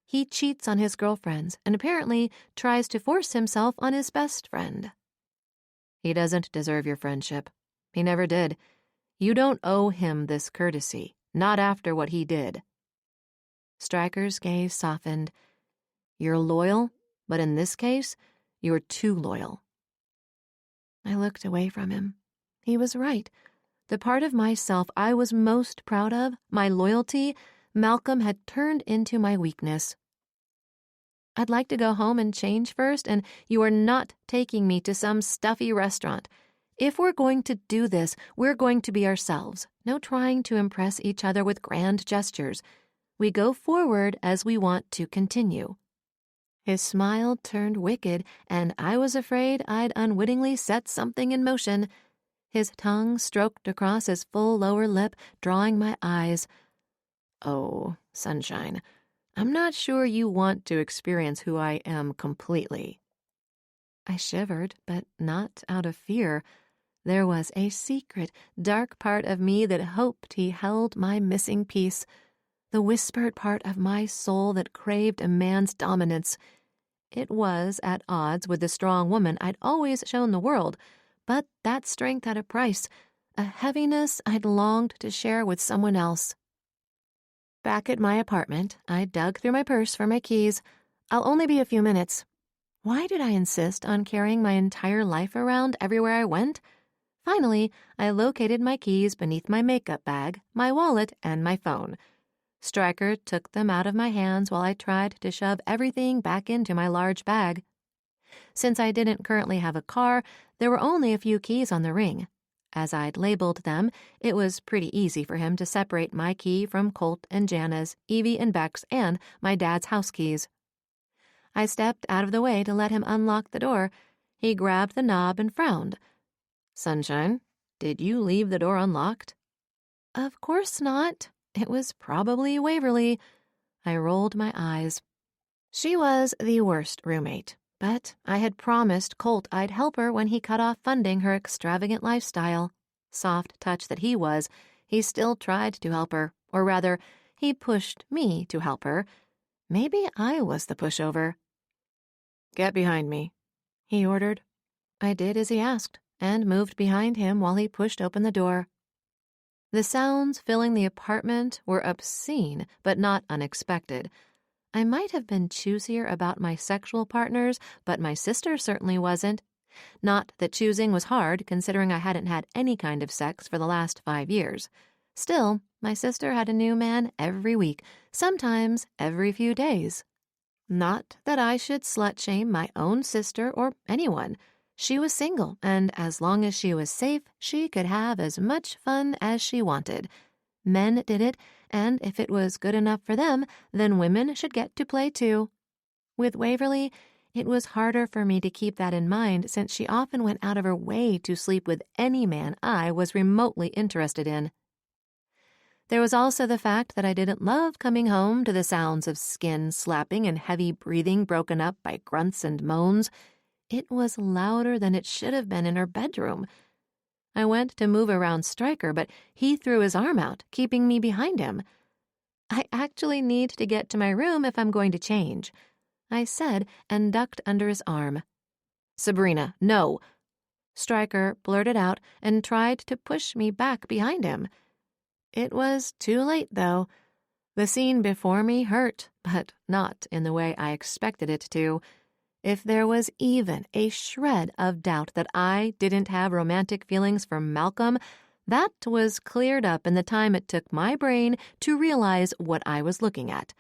He cheats on his girlfriends and apparently tries to force himself on his best friend. He doesn't deserve your friendship. He never did. You don't owe him this courtesy, not after what he did. Stryker's gaze softened. You're loyal, but in this case, you're too loyal. I looked away from him. He was right. The part of myself I was most proud of, my loyalty, Malcolm had turned into my weakness. I'd like to go home and change first, and you are not taking me to some stuffy restaurant. If we're going to do this, we're going to be ourselves. No trying to impress each other with grand gestures. We go forward as we want to continue. His smile turned wicked, and I was afraid I'd unwittingly set something in motion. His tongue stroked across his full lower lip, drawing my eyes. Oh, sunshine, I'm not sure you want to experience who I am completely. I shivered, but not out of fear. There was a secret, dark part of me that hoped he held my missing piece, the whispered part of my soul that craved a man's dominance. It was at odds with the strong woman I'd always shown the world, but that strength had a price, a heaviness I'd longed to share with someone else. Back at my apartment, I dug through my purse for my keys. I'll only be a few minutes. Why did I insist on carrying my entire life around everywhere I went? Finally, I located my keys beneath my makeup bag, my wallet, and my phone. Stryker took them out of my hands while I tried to shove everything back into my large bag. Since I didn't currently have a car, there were only a few keys on the ring. As I'd labeled them, it was pretty easy for him to separate my key from Colt and Jana's, Evie and Beck's, and my dad's house keys. I stepped out of the way to let him unlock the door. He grabbed the knob and frowned. "Sunshine, did you leave the door unlocked?" "Of course not. It was probably Waverly." I rolled my eyes. She was the worst roommate, but I had promised Colt I'd help her when he cut off funding her extravagant lifestyle. Soft touch that he was, he still tried to help her, or rather, he pushed me to help her. Maybe I was the pushover. "Get behind me," he ordered. I did as he asked, and moved behind him while he pushed open the door. The sounds filling the apartment were obscene, but not unexpected. I might have been choosier about my sexual partners, but my sister certainly wasn't. Not that choosing was hard, considering I hadn't had any kind of sex for the last 5 years. Still, my sister had a new man every week, sometimes every few days. Not that I should slut-shame my own sister or anyone. She was single, and as long as she was safe, she could have as much fun as she wanted. Men did it, and if it was good enough for them, then women should get to play too. With Waverly, it was harder for me to keep that in mind since she often went out of her way to sleep with any man I was remotely interested in. There was also the fact that I didn't love coming home to the sounds of skin slapping and heavy breathing broken up by grunts and moans. It was louder than it should have been in her bedroom. I went to move around Stryker, but he threw his arm out, keeping me behind him. "I actually need to get to my room if I'm going to change," I said and ducked under his arm. "Sabrina, no!" Stryker blurted out and tried to push me back behind him. It was too late, though. The scene before me hurt, but not in the way I expected it to. If there was even a shred of doubt that I didn't have romantic feelings for Malcolm, that was cleared up in the time it took my brain to realize what I was looking at.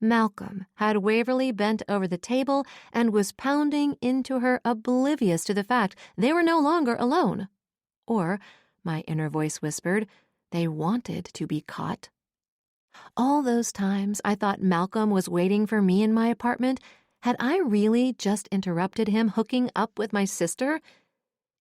Malcolm had Waverly bent over the table and was pounding into her, oblivious to the fact they were no longer alone. Or, my inner voice whispered, they wanted to be caught. All those times I thought Malcolm was waiting for me in my apartment, had I really just interrupted him hooking up with my sister?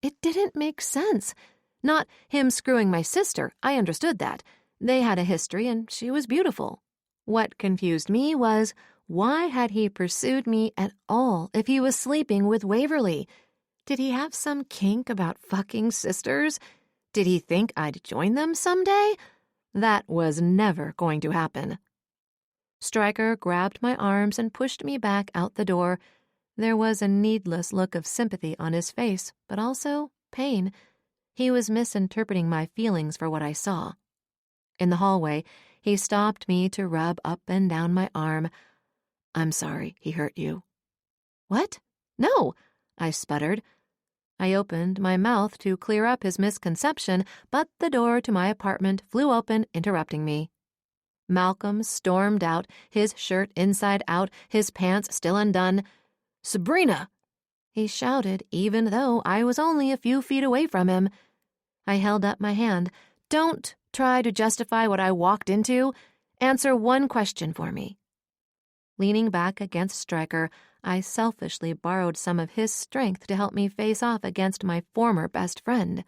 It didn't make sense. Not him screwing my sister, I understood that. They had a history and she was beautiful. What confused me was, why had he pursued me at all if he was sleeping with Waverly? Did he have some kink about fucking sisters? Did he think I'd join them someday? That was never going to happen. Stryker grabbed my arms and pushed me back out the door. There was a needless look of sympathy on his face, but also pain. He was misinterpreting my feelings for what I saw. In the hallway, he stopped me to rub up and down my arm. "I'm sorry he hurt you." "What? No," I sputtered. I opened my mouth to clear up his misconception, but the door to my apartment flew open, interrupting me. Malcolm stormed out, his shirt inside out, his pants still undone. "Sabrina!" he shouted, even though I was only a few feet away from him. I held up my hand. "Don't try to justify what I walked into. Answer one question for me." Leaning back against Stryker, I selfishly borrowed some of his strength to help me face off against my former best friend.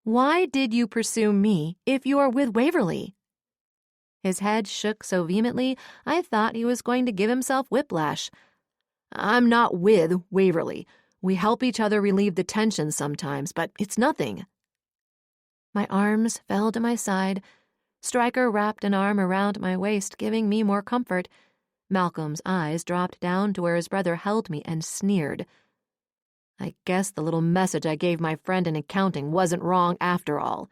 "Why did you pursue me if you're with Waverly?" His head shook so vehemently, I thought he was going to give himself whiplash. "I'm not with Waverly. We help each other relieve the tension sometimes, but it's nothing." My arms fell to my side. Stryker wrapped an arm around my waist, giving me more comfort. Malcolm's eyes dropped down to where his brother held me and sneered. "I guess the little message I gave my friend in accounting wasn't wrong after all."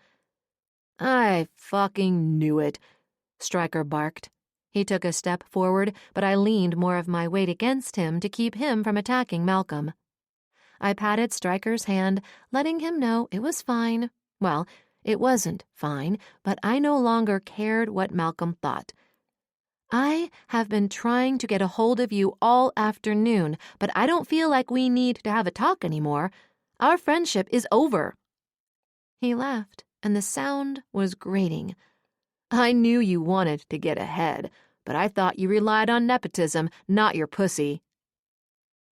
"I fucking knew it," Stryker barked. He took a step forward, but I leaned more of my weight against him to keep him from attacking Malcolm. I patted Stryker's hand, letting him know it was fine. Well, it wasn't fine, but I no longer cared what Malcolm thought. I have been trying to get a hold of you all afternoon, but I don't feel like we need to have a talk anymore. Our friendship is over. He laughed, and the sound was grating. I knew you wanted to get ahead, but I thought you relied on nepotism, not your pussy.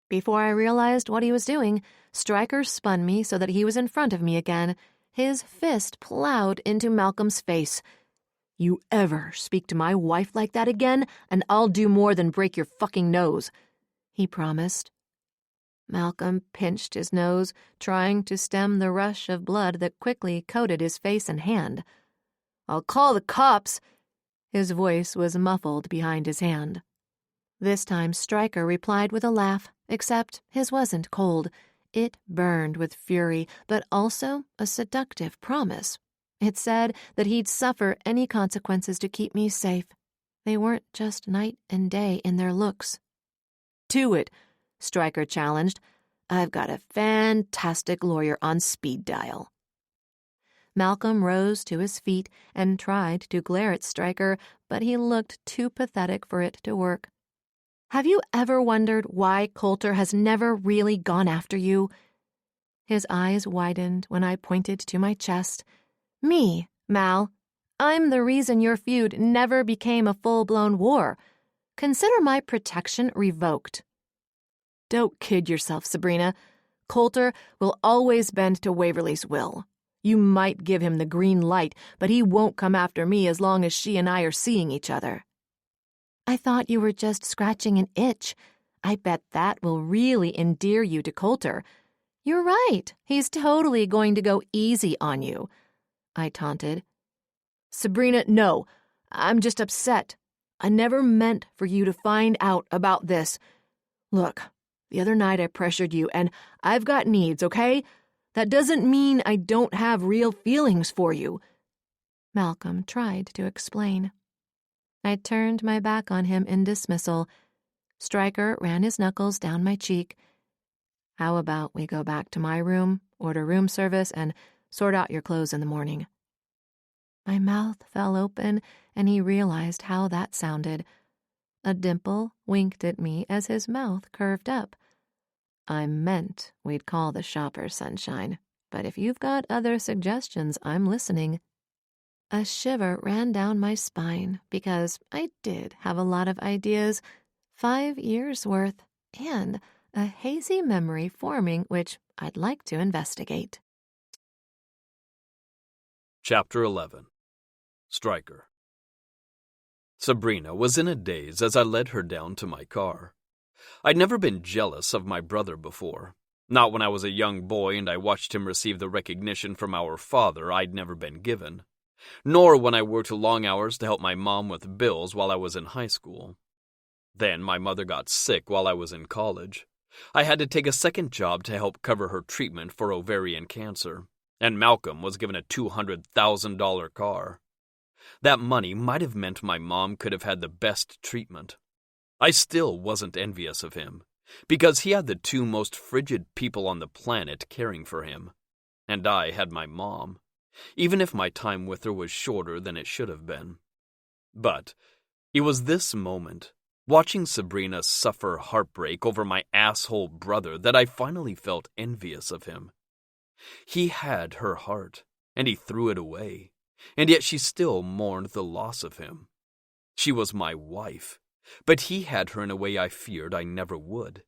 Before I realized what he was doing, Stryker spun me so that he was in front of me again. His fist plowed into Malcolm's face. You ever speak to my wife like that again, and I'll do more than break your fucking nose, he promised. Malcolm pinched his nose, trying to stem the rush of blood that quickly coated his face and hand. I'll call the cops. His voice was muffled behind his hand. This time Stryker replied with a laugh, except his wasn't cold. It burned with fury, but also a seductive promise. It said that he'd suffer any consequences to keep me safe. They weren't just night and day in their looks. To it, Stryker challenged. I've got a fantastic lawyer on speed dial. Malcolm rose to his feet and tried to glare at Stryker, but he looked too pathetic for it to work. Have you ever wondered why Coulter has never really gone after you? His eyes widened when I pointed to my chest. Me, Mal. I'm the reason your feud never became a full-blown war. Consider my protection revoked. Don't kid yourself, Sabrina. Coulter will always bend to Waverly's will. You might give him the green light, but he won't come after me as long as she and I are seeing each other. I thought you were just scratching an itch. I bet that will really endear you to Coulter. You're right. He's totally going to go easy on you, I taunted. Sabrina, no. I'm just upset. I never meant for you to find out about this. Look, the other night I pressured you, and I've got needs, okay? That doesn't mean I don't have real feelings for you. Malcolm tried to explain. I turned my back on him in dismissal. Stryker ran his knuckles down my cheek. How about we go back to my room, order room service, and sort out your clothes in the morning? My mouth fell open, and he realized how that sounded. A dimple winked at me as his mouth curved up. I meant we'd call the shopper, Sunshine, but if you've got other suggestions, I'm listening. A shiver ran down my spine because I did have a lot of ideas, 5 years' worth, and a hazy memory forming which I'd like to investigate. Chapter 11. Stryker. Sabrina was in a daze as I led her down to my car. I'd never been jealous of my brother before. Not when I was a young boy and I watched him receive the recognition from our father I'd never been given. Nor when I worked long hours to help my mom with bills while I was in high school. Then my mother got sick while I was in college. I had to take a second job to help cover her treatment for ovarian cancer, and Malcolm was given a $200,000 car. That money might have meant my mom could have had the best treatment. I still wasn't envious of him, because he had the two most frigid people on the planet caring for him, and I had my mom, even if my time with her was shorter than it should have been. But it was this moment, watching Sabrina suffer heartbreak over my asshole brother, that I finally felt envious of him. He had her heart, and he threw it away, and yet she still mourned the loss of him. She was my wife, but he had her in a way I feared I never would.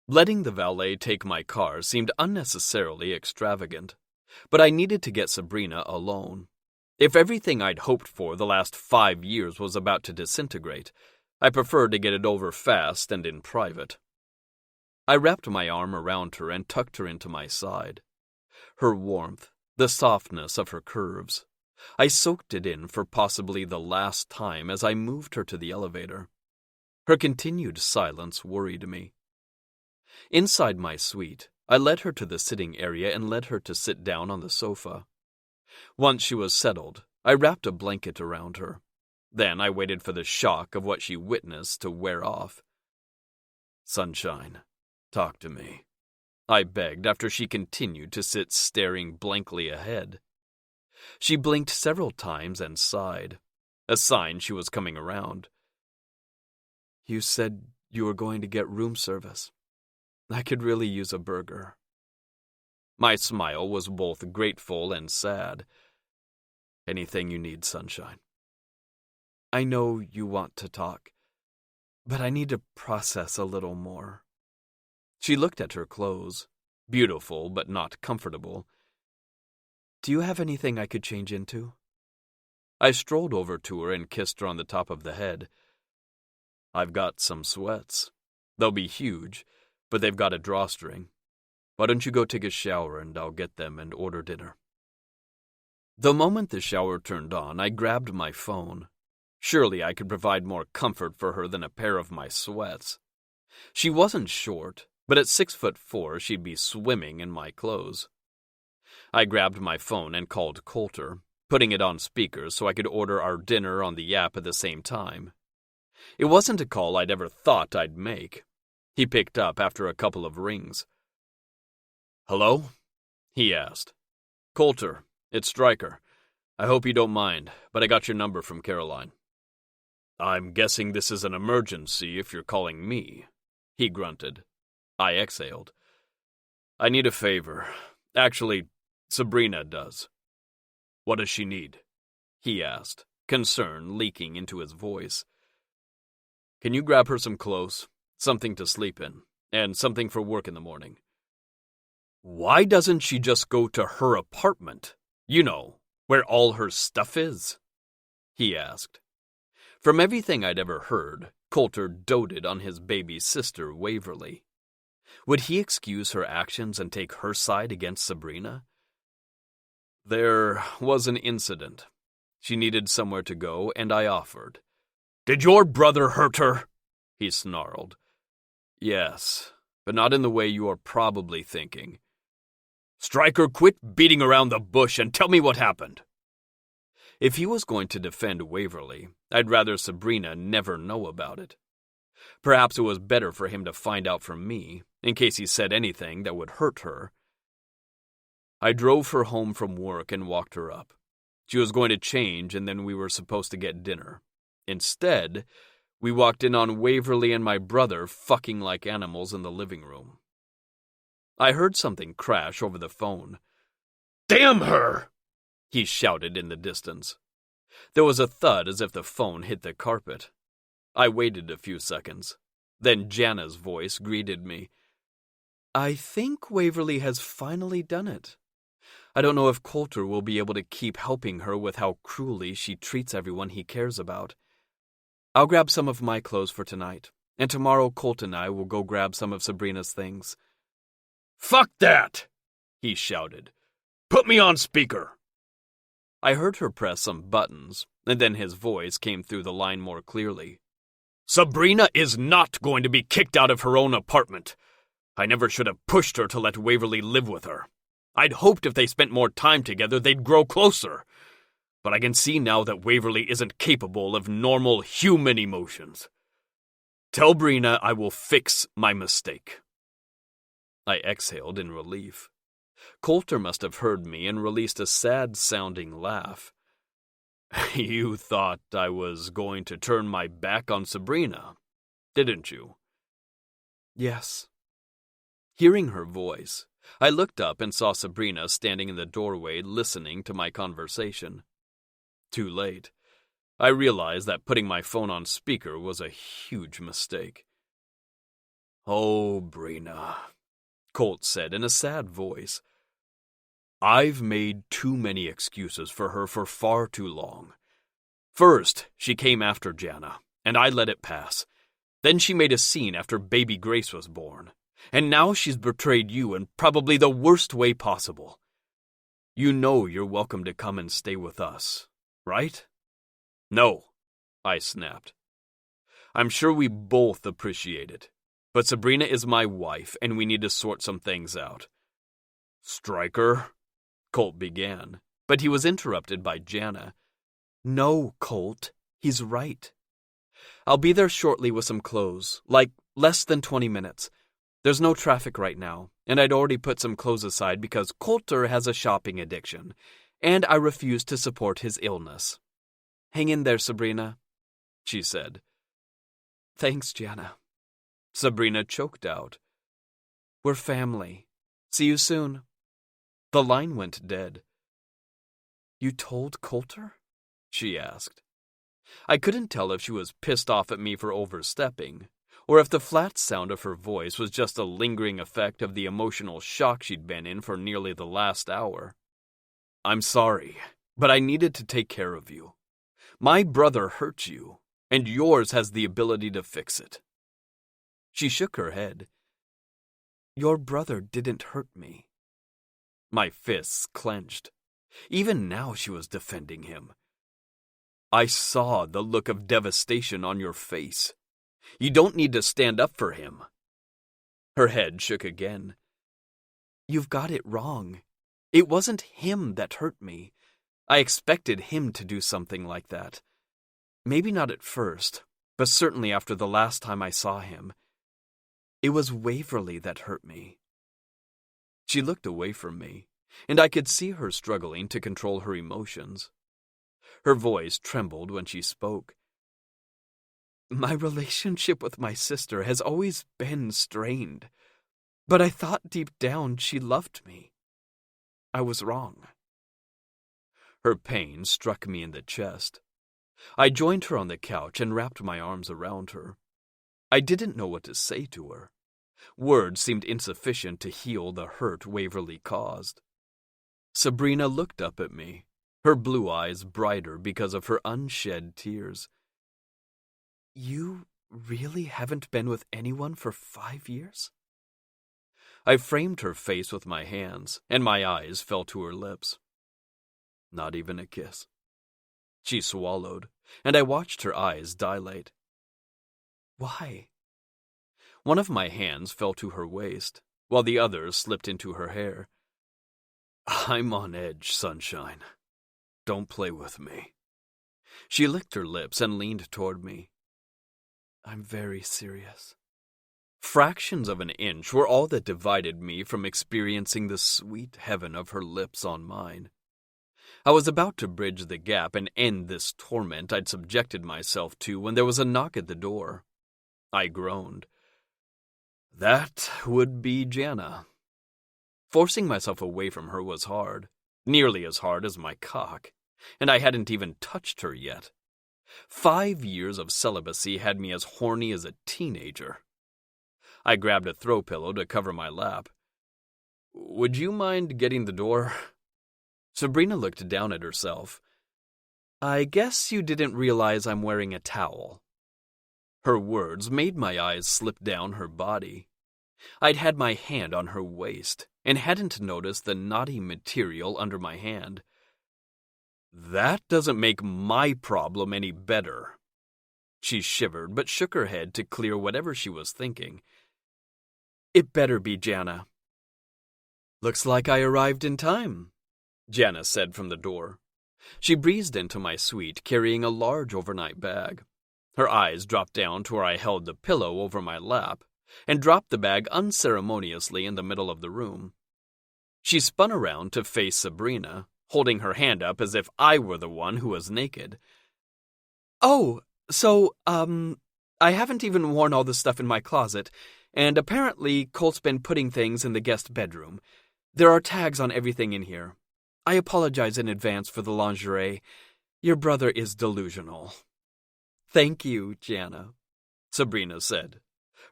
Letting the valet take my car seemed unnecessarily extravagant, but I needed to get Sabrina alone. If everything I'd hoped for the last 5 years was about to disintegrate, I preferred to get it over fast and in private. I wrapped my arm around her and tucked her into my side. Her warmth, the softness of her curves, I soaked it in for possibly the last time as I moved her to the elevator. Her continued silence worried me. Inside my suite, I led her to the sitting area and led her to sit down on the sofa. Once she was settled, I wrapped a blanket around her. Then I waited for the shock of what she witnessed to wear off. "Sunshine, talk to me," I begged after she continued to sit staring blankly ahead. She blinked several times and sighed, a sign she was coming around. "You said you were going to get room service. I could really use a burger." My smile was both grateful and sad. "Anything you need, Sunshine." "I know you want to talk, but I need to process a little more." She looked at her clothes, beautiful but not comfortable. "Do you have anything I could change into?" I strolled over to her and kissed her on the top of the head. "I've got some sweats. They'll be huge, but they've got a drawstring. Why don't you go take a shower and I'll get them and order dinner?" The moment the shower turned on, I grabbed my phone. Surely I could provide more comfort for her than a pair of my sweats. She wasn't short, but at 6'4", she'd be swimming in my clothes. I grabbed my phone and called Coulter, putting it on speaker so I could order our dinner on the app at the same time. It wasn't a call I'd ever thought I'd make. He picked up after a couple of rings. "Hello?" he asked. "Coulter, it's Stryker. I hope you don't mind, but I got your number from Caroline." "I'm guessing this is an emergency if you're calling me," he grunted. I exhaled. "I need a favor. Actually, Sabrina does." "What does she need?" he asked, concern leaking into his voice. "Can you grab her some clothes, something to sleep in, and something for work in the morning?" "Why doesn't she just go to her apartment? You know, where all her stuff is?" he asked. From everything I'd ever heard, Coulter doted on his baby sister, Waverly. Would he excuse her actions and take her side against Sabrina? "There was an incident. She needed somewhere to go, and I offered." "Did your brother hurt her?" he snarled. "Yes, but not in the way you are probably thinking." "Stryker, quit beating around the bush and tell me what happened." If he was going to defend Waverly, I'd rather Sabrina never know about it. Perhaps it was better for him to find out from me, in case he said anything that would hurt her. I drove her home from work and walked her up. She was going to change, and then we were supposed to get dinner. Instead, we walked in on Waverly and my brother fucking like animals in the living room. I heard something crash over the phone. "Damn her!" he shouted in the distance. There was a thud as if the phone hit the carpet. I waited a few seconds. Then Jana's voice greeted me. "I think Waverly has finally done it. I don't know if Coulter will be able to keep helping her with how cruelly she treats everyone he cares about. I'll grab some of my clothes for tonight, and tomorrow Colt and I will go grab some of Sabrina's things." "Fuck that!" he shouted. "Put me on speaker." I heard her press some buttons, and then his voice came through the line more clearly. "Sabrina is not going to be kicked out of her own apartment. I never should have pushed her to let Waverly live with her. I'd hoped if they spent more time together they'd grow closer. But I can see now that Waverly isn't capable of normal human emotions. Tell Brina I will fix my mistake." I exhaled in relief. Coulter must have heard me and released a sad-sounding laugh. "You thought I was going to turn my back on Sabrina, didn't you?" "Yes." Hearing her voice, I looked up and saw Sabrina standing in the doorway listening to my conversation. Too late. I realized that putting my phone on speaker was a huge mistake. "Oh, Brina," Colt said in a sad voice. "I've made too many excuses for her for far too long. First, she came after Jana, and I let it pass. Then she made a scene after baby Grace was born. And now she's betrayed you in probably the worst way possible. You know you're welcome to come and stay with us, right?" "No," I snapped. "I'm sure we both appreciate it. But Sabrina is my wife, and we need to sort some things out." "Stryker," Colt began, but he was interrupted by Jana. "No, Colt," He's right. I'll be there shortly with some clothes, like less than 20 minutes. There's no traffic right now, and I'd already put some clothes aside because Coulter has a shopping addiction, and I refuse to support his illness. Hang in there, Sabrina, she said. Thanks, Jana. Sabrina choked out. We're family. See you soon. The line went dead. You told Coulter? She asked. I couldn't tell if she was pissed off at me for overstepping, or if the flat sound of her voice was just a lingering effect of the emotional shock she'd been in for nearly the last hour. I'm sorry, but I needed to take care of you. My brother hurt you, and yours has the ability to fix it. She shook her head. Your brother didn't hurt me. My fists clenched. Even now she was defending him. I saw the look of devastation on your face. You don't need to stand up for him. Her head shook again. You've got it wrong. It wasn't him that hurt me. I expected him to do something like that. Maybe not at first, but certainly after the last time I saw him. It was Waverly that hurt me. She looked away from me, and I could see her struggling to control her emotions. Her voice trembled when she spoke. My relationship with my sister has always been strained, but I thought deep down she loved me. I was wrong. Her pain struck me in the chest. I joined her on the couch and wrapped my arms around her. I didn't know what to say to her. Words seemed insufficient to heal the hurt Waverly caused. Sabrina looked up at me, her blue eyes brighter because of her unshed tears. You really haven't been with anyone for 5 years? I framed her face with my hands, and my eyes fell to her lips. Not even a kiss. She swallowed, and I watched her eyes dilate. Why? One of my hands fell to her waist, while the other slipped into her hair. I'm on edge, sunshine. Don't play with me. She licked her lips and leaned toward me. I'm very serious. Fractions of an inch were all that divided me from experiencing the sweet heaven of her lips on mine. I was about to bridge the gap and end this torment I'd subjected myself to when there was a knock at the door. I groaned. That would be Jana. Forcing myself away from her was hard, nearly as hard as my cock, and I hadn't even touched her yet. 5 years of celibacy had me as horny as a teenager. I grabbed a throw pillow to cover my lap. Would you mind getting the door? Sabrina looked down at herself. I guess you didn't realize I'm wearing a towel. Her words made my eyes slip down her body. I'd had my hand on her waist and hadn't noticed the knotty material under my hand. That doesn't make my problem any better. She shivered but shook her head to clear whatever she was thinking. It better be Jana. Looks like I arrived in time, Jana said from the door. She breezed into my suite carrying a large overnight bag. Her eyes dropped down to where I held the pillow over my lap and dropped the bag unceremoniously in the middle of the room. She spun around to face Sabrina, holding her hand up as if I were the one who was naked. Oh, so, I haven't even worn all the stuff in my closet, and apparently Colt's been putting things in the guest bedroom. There are tags on everything in here. I apologize in advance for the lingerie. Your brother is delusional. Thank you, Jana, Sabrina said.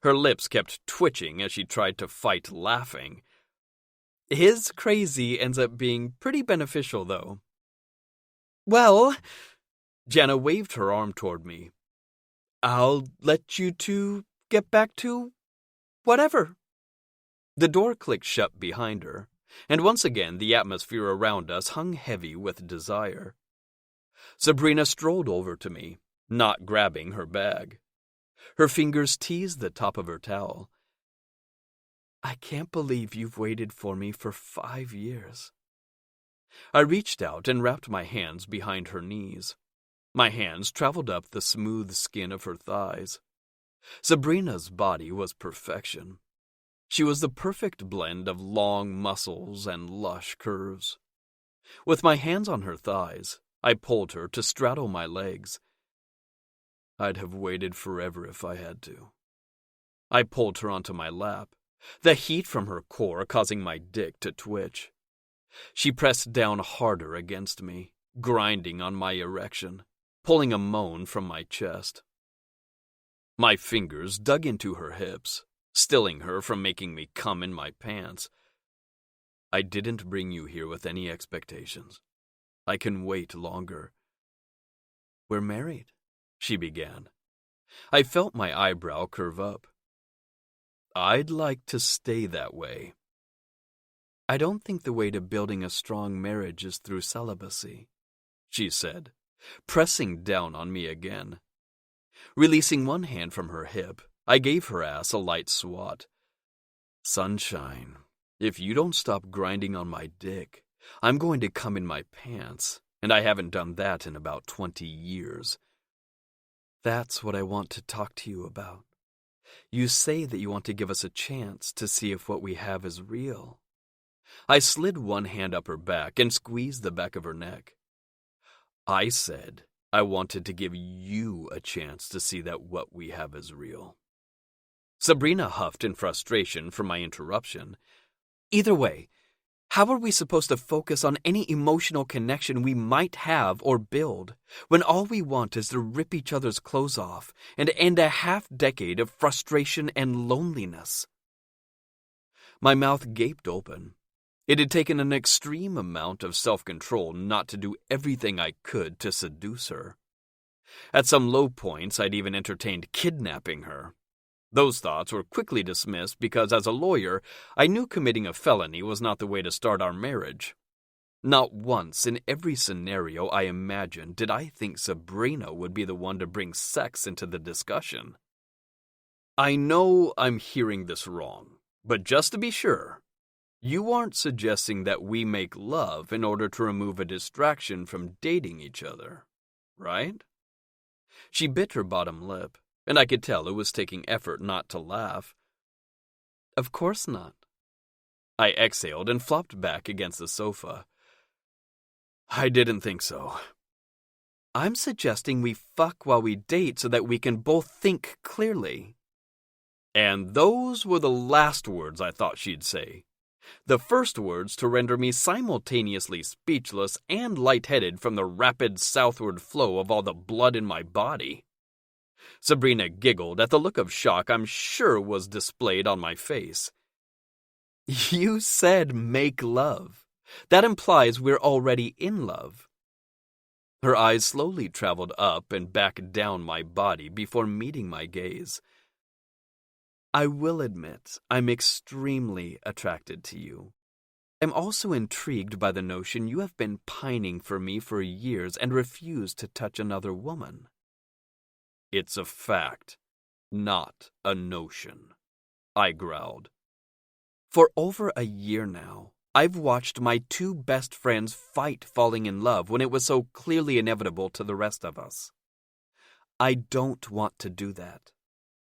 Her lips kept twitching as she tried to fight laughing. His crazy ends up being pretty beneficial, though. Well, Jana waved her arm toward me. I'll let you two get back to whatever. The door clicked shut behind her, and once again the atmosphere around us hung heavy with desire. Sabrina strolled over to me, not grabbing her bag. Her fingers teased the top of her towel. I can't believe you've waited for me for 5 years. I reached out and wrapped my hands behind her knees. My hands traveled up the smooth skin of her thighs. Sabrina's body was perfection. She was the perfect blend of long muscles and lush curves. With my hands on her thighs, I pulled her to straddle my legs. I'd have waited forever if I had to. I pulled her onto my lap, the heat from her core causing my dick to twitch. She pressed down harder against me, grinding on my erection, pulling a moan from my chest. My fingers dug into her hips, stilling her from making me cum in my pants. I didn't bring you here with any expectations. I can wait longer. We're married, she began. I felt my eyebrow curve up. I'd like to stay that way. I don't think the way to building a strong marriage is through celibacy, she said, pressing down on me again. Releasing one hand from her hip, I gave her ass a light swat. Sunshine, if you don't stop grinding on my dick, I'm going to come in my pants, and I haven't done that in about 20 years. That's what I want to talk to you about. You say that you want to give us a chance to see if what we have is real. I slid one hand up her back and squeezed the back of her neck. I said I wanted to give you a chance to see that what we have is real. Sabrina huffed in frustration for my interruption. Either way, how are we supposed to focus on any emotional connection we might have or build when all we want is to rip each other's clothes off and end a half-decade of frustration and loneliness? My mouth gaped open. It had taken an extreme amount of self-control not to do everything I could to seduce her. At some low points, I'd even entertained kidnapping her. Those thoughts were quickly dismissed because, as a lawyer, I knew committing a felony was not the way to start our marriage. Not once in every scenario I imagined did I think Sabrina would be the one to bring sex into the discussion. I know I'm hearing this wrong, but just to be sure, you aren't suggesting that we make love in order to remove a distraction from dating each other, right? She bit her bottom lip, and I could tell it was taking effort not to laugh. Of course not. I exhaled and flopped back against the sofa. I didn't think so. I'm suggesting we fuck while we date so that we can both think clearly. And those were the last words I thought she'd say. The first words to render me simultaneously speechless and lightheaded from the rapid southward flow of all the blood in my body. Sabrina giggled at the look of shock I'm sure was displayed on my face. You said make love. That implies we're already in love. Her eyes slowly traveled up and back down my body before meeting my gaze. I will admit I'm extremely attracted to you. I'm also intrigued by the notion you have been pining for me for years and refuse to touch another woman. It's a fact, not a notion, I growled. For over a year now, I've watched my two best friends fight falling in love when it was so clearly inevitable to the rest of us. I don't want to do that,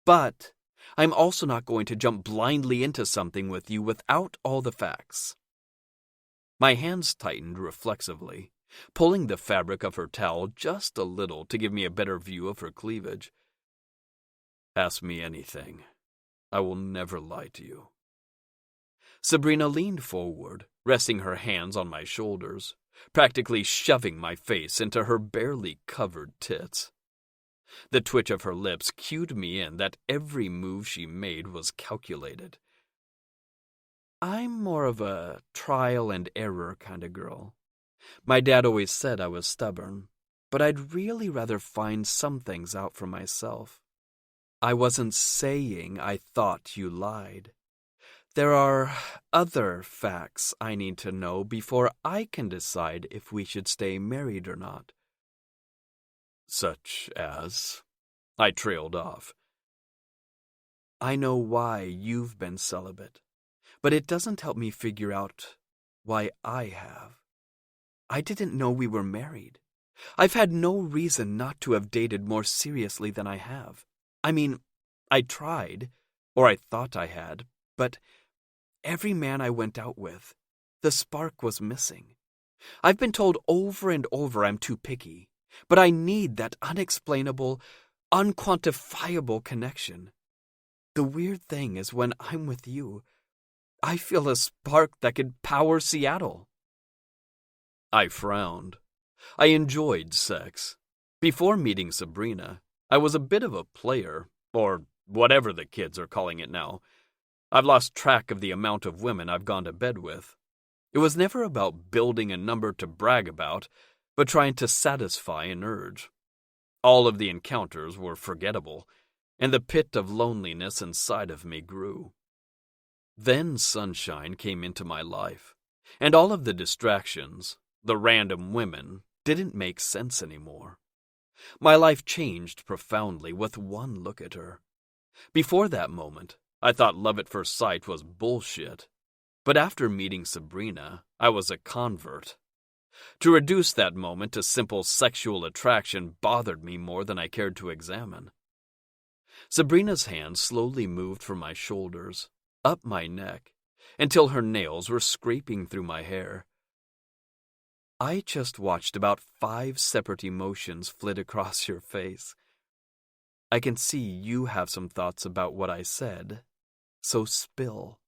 but I'm also not going to jump blindly into something with you without all the facts. My hands tightened reflexively, pulling the fabric of her towel just a little to give me a better view of her cleavage. Ask me anything. I will never lie to you. Sabrina leaned forward, resting her hands on my shoulders, practically shoving my face into her barely covered tits. The twitch of her lips cued me in that every move she made was calculated. I'm more of a trial and error kind of girl. My dad always said I was stubborn, but I'd really rather find some things out for myself. I wasn't saying I thought you lied. There are other facts I need to know before I can decide if we should stay married or not. Such as? I trailed off. I know why you've been celibate, but it doesn't help me figure out why I have. I didn't know we were married. I've had no reason not to have dated more seriously than I have. I mean, I tried, or I thought I had, but every man I went out with, the spark was missing. I've been told over and over I'm too picky, but I need that unexplainable, unquantifiable connection. The weird thing is when I'm with you, I feel a spark that could power Seattle. I frowned. I enjoyed sex. Before meeting Sabrina, I was a bit of a player, or whatever the kids are calling it now. I've lost track of the amount of women I've gone to bed with. It was never about building a number to brag about, but trying to satisfy an urge. All of the encounters were forgettable, and the pit of loneliness inside of me grew. Then sunshine came into my life, and all of the distractions, the random women, didn't make sense anymore. My life changed profoundly with one look at her. Before that moment, I thought love at first sight was bullshit. But after meeting Sabrina, I was a convert. To reduce that moment to simple sexual attraction bothered me more than I cared to examine. Sabrina's hand slowly moved from my shoulders, up my neck, until her nails were scraping through my hair. I just watched about 5 separate emotions flit across your face. I can see you have some thoughts about what I said, so spill.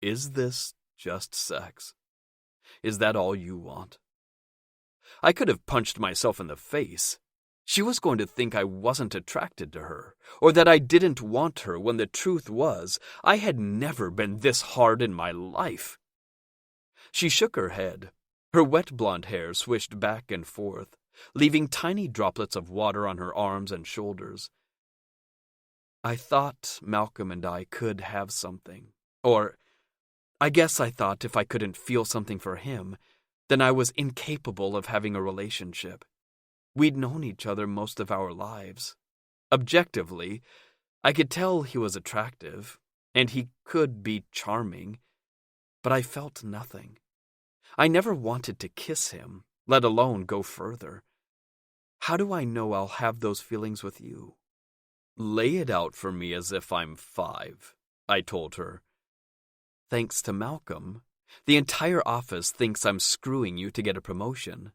Is this just sex? Is that all you want? I could have punched myself in the face. She was going to think I wasn't attracted to her, or that I didn't want her when the truth was I had never been this hard in my life. She shook her head. Her wet blonde hair swished back and forth, leaving tiny droplets of water on her arms and shoulders. I thought Malcolm and I could have something. Or, I guess I thought if I couldn't feel something for him, then I was incapable of having a relationship. We'd known each other most of our lives. Objectively, I could tell he was attractive, and he could be charming, but I felt nothing. I never wanted to kiss him, let alone go further. How do I know I'll have those feelings with you? Lay it out for me as if I'm 5, I told her. Thanks to Malcolm, the entire office thinks I'm screwing you to get a promotion.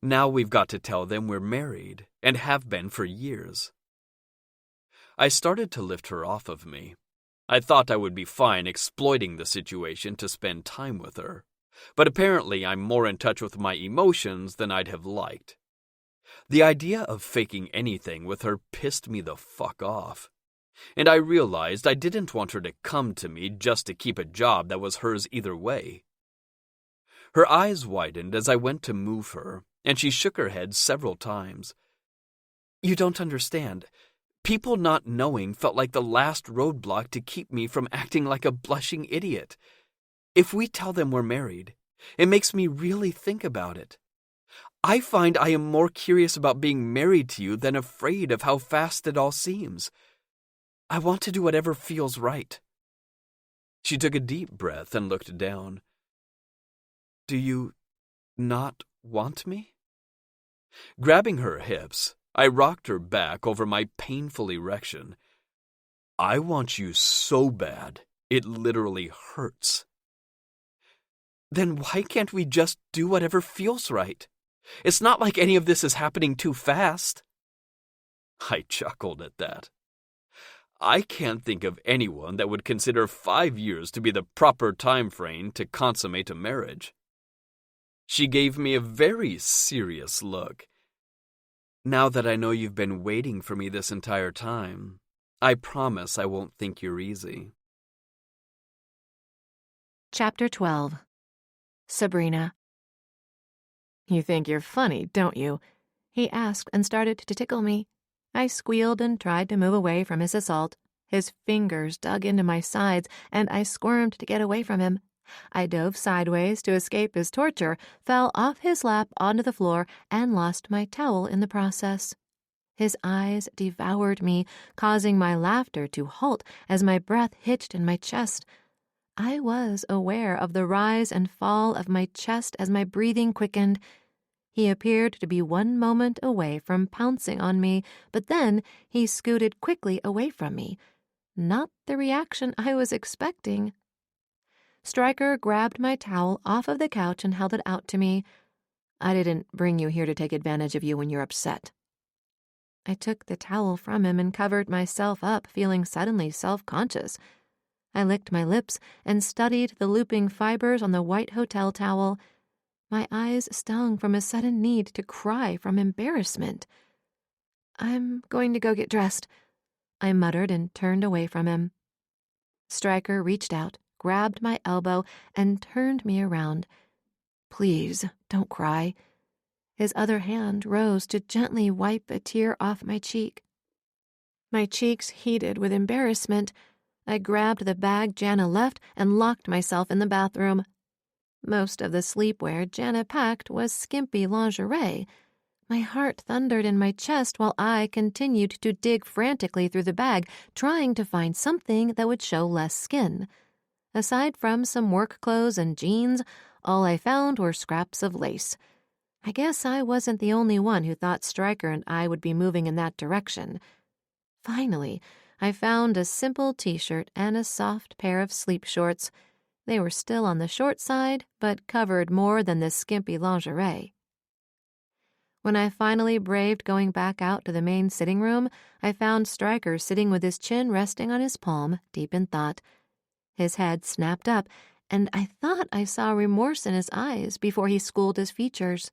Now we've got to tell them we're married, and have been for years. I started to lift her off of me. I thought I would be fine exploiting the situation to spend time with her, but apparently I'm more in touch with my emotions than I'd have liked. The idea of faking anything with her pissed me the fuck off, and I realized I didn't want her to come to me just to keep a job that was hers either way. Her eyes widened as I went to move her, and she shook her head several times. You don't understand. People not knowing felt like the last roadblock to keep me from acting like a blushing idiot. If we tell them we're married, it makes me really think about it. I find I am more curious about being married to you than afraid of how fast it all seems. I want to do whatever feels right. She took a deep breath and looked down. Do you not want me? Grabbing her hips, I rocked her back over my painful erection. I want you so bad, it literally hurts. Then why can't we just do whatever feels right? It's not like any of this is happening too fast. I chuckled at that. I can't think of anyone that would consider 5 years to be the proper time frame to consummate a marriage. She gave me a very serious look. Now that I know you've been waiting for me this entire time, I promise I won't think you're easy. Chapter 12. Sabrina. You think you're funny, don't you? He asked and started to tickle me. I squealed and tried to move away from his assault. His fingers dug into my sides, and I squirmed to get away from him. I dove sideways to escape his torture, fell off his lap onto the floor, and lost my towel in the process. His eyes devoured me, causing my laughter to halt as my breath hitched in my chest. I was aware of the rise and fall of my chest as my breathing quickened. He appeared to be one moment away from pouncing on me, but then he scooted quickly away from me. Not the reaction I was expecting. Stryker grabbed my towel off of the couch and held it out to me. I didn't bring you here to take advantage of you when you're upset. I took the towel from him and covered myself up, feeling suddenly self-conscious. I licked my lips and studied the looping fibers on the white hotel towel. My eyes stung from a sudden need to cry from embarrassment. "I'm going to go get dressed," I muttered and turned away from him. Stryker reached out, grabbed my elbow, and turned me around. "Please, don't cry." His other hand rose to gently wipe a tear off my cheek. My cheeks heated with embarrassment. I grabbed the bag Jana left and locked myself in the bathroom. Most of the sleepwear Jana packed was skimpy lingerie. My heart thundered in my chest while I continued to dig frantically through the bag, trying to find something that would show less skin. Aside from some work clothes and jeans, all I found were scraps of lace. I guess I wasn't the only one who thought Stryker and I would be moving in that direction. Finally, I found a simple t-shirt and a soft pair of sleep shorts. They were still on the short side, but covered more than the skimpy lingerie. When I finally braved going back out to the main sitting room, I found Stryker sitting with his chin resting on his palm, deep in thought. His head snapped up, and I thought I saw remorse in his eyes before he schooled his features.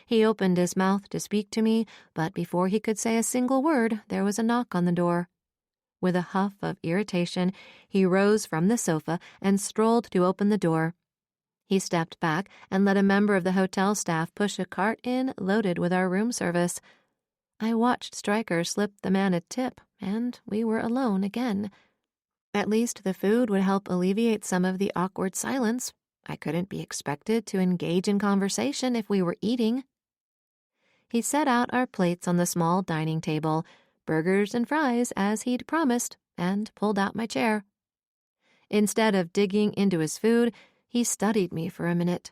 He opened his mouth to speak to me, but before he could say a single word, there was a knock on the door. With a huff of irritation, he rose from the sofa and strolled to open the door. He stepped back and let a member of the hotel staff push a cart in loaded with our room service. I watched Stryker slip the man a tip, and we were alone again. At least the food would help alleviate some of the awkward silence. I couldn't be expected to engage in conversation if we were eating. He set out our plates on the small dining table, burgers and fries as he'd promised, and pulled out my chair. Instead of digging into his food, he studied me for a minute.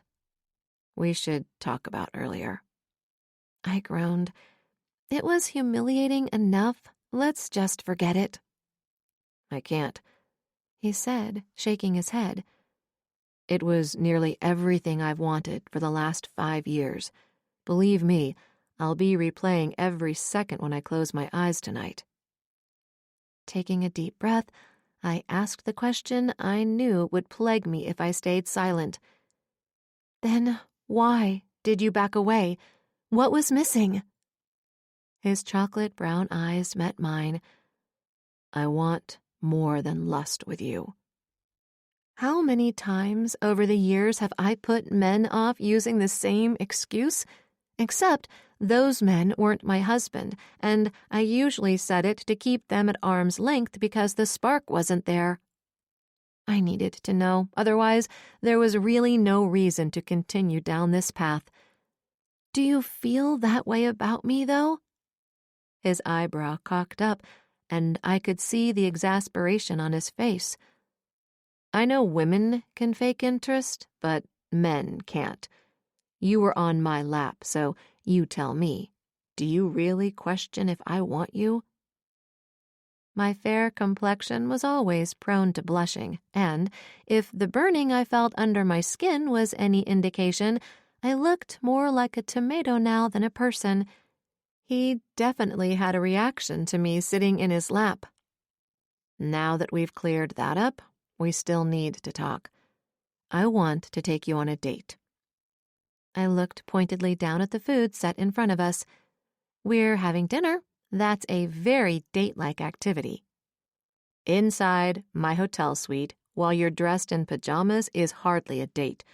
"We should talk about earlier." I groaned. "It was humiliating enough. Let's just forget it." "I can't," he said, shaking his head. "It was nearly everything I've wanted for the last 5 years. Believe me, I'll be replaying every second when I close my eyes tonight." Taking a deep breath, I asked the question I knew would plague me if I stayed silent. "Then why did you back away? What was missing?" His chocolate brown eyes met mine. "I want more than lust with you." How many times over the years have I put men off using the same excuse? Except those men weren't my husband, and I usually said it to keep them at arm's length because the spark wasn't there. I needed to know, otherwise there was really no reason to continue down this path. "Do you feel that way about me, though?" His eyebrow cocked up, and I could see the exasperation on his face. "I know women can fake interest, but men can't. You were on my lap, so you tell me. Do you really question if I want you?" My fair complexion was always prone to blushing, and if the burning I felt under my skin was any indication, I looked more like a tomato now than a person. He definitely had a reaction to me sitting in his lap. "Now that we've cleared that up, we still need to talk. I want to take you on a date." I looked pointedly down at the food set in front of us. "We're having dinner. That's a very date-like activity." "Inside my hotel suite, while you're dressed in pajamas, is hardly a date.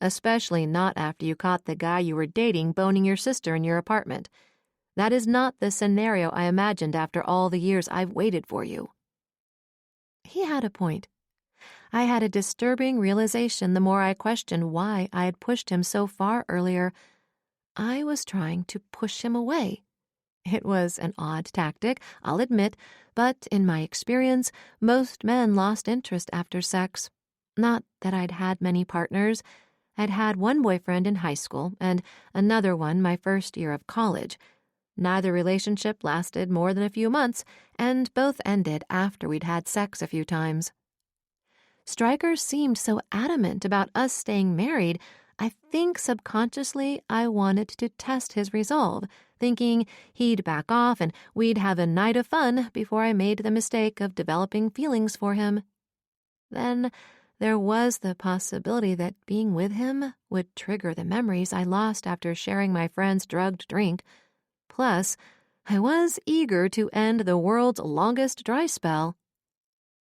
Especially not after you caught the guy you were dating boning your sister in your apartment. That is not the scenario I imagined after all the years I've waited for you." He had a point. I had a disturbing realization the more I questioned why I had pushed him so far earlier. I was trying to push him away. It was an odd tactic, I'll admit, but in my experience, most men lost interest after sex. Not that I'd had many partners. I'd had one boyfriend in high school and another one my first year of college. Neither relationship lasted more than a few months, and both ended after we'd had sex a few times. Stryker seemed so adamant about us staying married, I think subconsciously I wanted to test his resolve, thinking he'd back off and we'd have a night of fun before I made the mistake of developing feelings for him. Then there was the possibility that being with him would trigger the memories I lost after sharing my friend's drugged drink. Plus, I was eager to end the world's longest dry spell.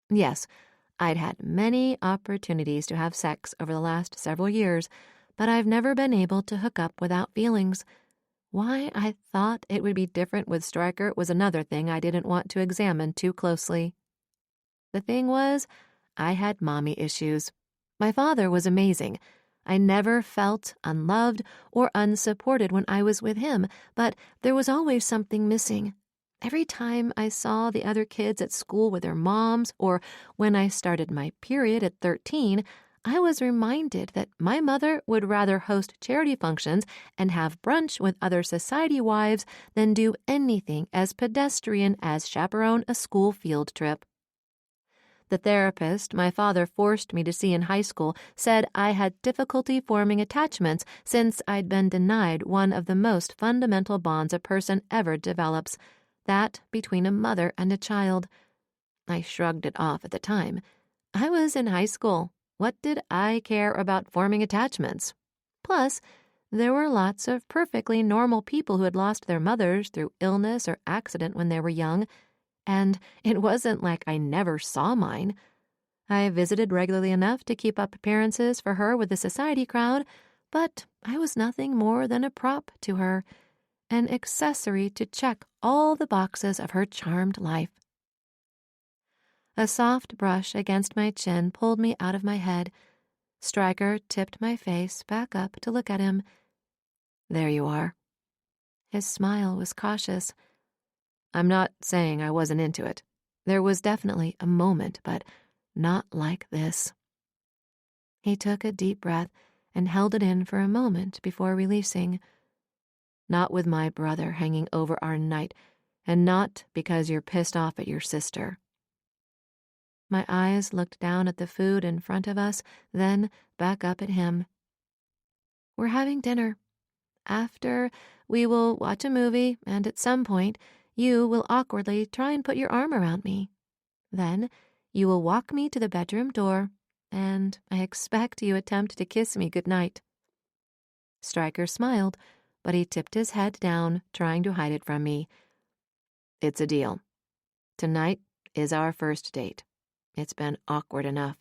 Yes, I'd had many opportunities to have sex over the last several years, but I've never been able to hook up without feelings. Why I thought it would be different with Stryker was another thing I didn't want to examine too closely. The thing was, I had mommy issues. My father was amazing. I never felt unloved or unsupported when I was with him, but there was always something missing. Every time I saw the other kids at school with their moms, or when I started my period at 13, I was reminded that my mother would rather host charity functions and have brunch with other society wives than do anything as pedestrian as chaperone a school field trip. The therapist my father forced me to see in high school said I had difficulty forming attachments since I'd been denied one of the most fundamental bonds a person ever develops, that between a mother and a child. I shrugged it off at the time. I was in high school. What did I care about forming attachments? Plus, there were lots of perfectly normal people who had lost their mothers through illness or accident when they were young, and it wasn't like I never saw mine. I visited regularly enough to keep up appearances for her with the society crowd, but I was nothing more than a prop to her, an accessory to check all the boxes of her charmed life. A soft brush against my chin pulled me out of my head. Stryker tipped my face back up to look at him. There you are. His smile was cautious. I'm not saying I wasn't into it. There was definitely a moment, but not like this. He took a deep breath and held it in for a moment before releasing. Not with my brother hanging over our night, and not because you're pissed off at your sister. My eyes looked down at the food in front of us, then back up at him. We're having dinner. After, we will watch a movie, and at some point, you will awkwardly try and put your arm around me. Then, you will walk me to the bedroom door, and I expect you attempt to kiss me goodnight. Stryker smiled, but he tipped his head down, trying to hide it from me. It's a deal. Tonight is our first date. It's been awkward enough.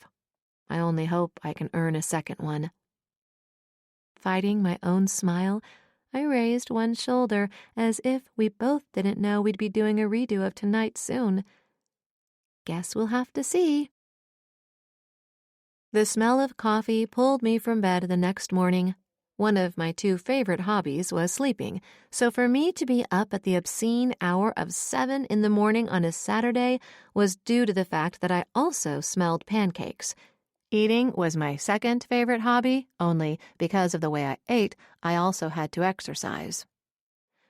I only hope I can earn a second one. Fighting my own smile, I raised one shoulder as if we both didn't know we'd be doing a redo of tonight soon. Guess we'll have to see. The smell of coffee pulled me from bed the next morning. One of my two favorite hobbies was sleeping, so for me to be up at the obscene hour of 7 in the morning on a Saturday was due to the fact that I also smelled pancakes. Eating was my second favorite hobby, only because of the way I ate, I also had to exercise.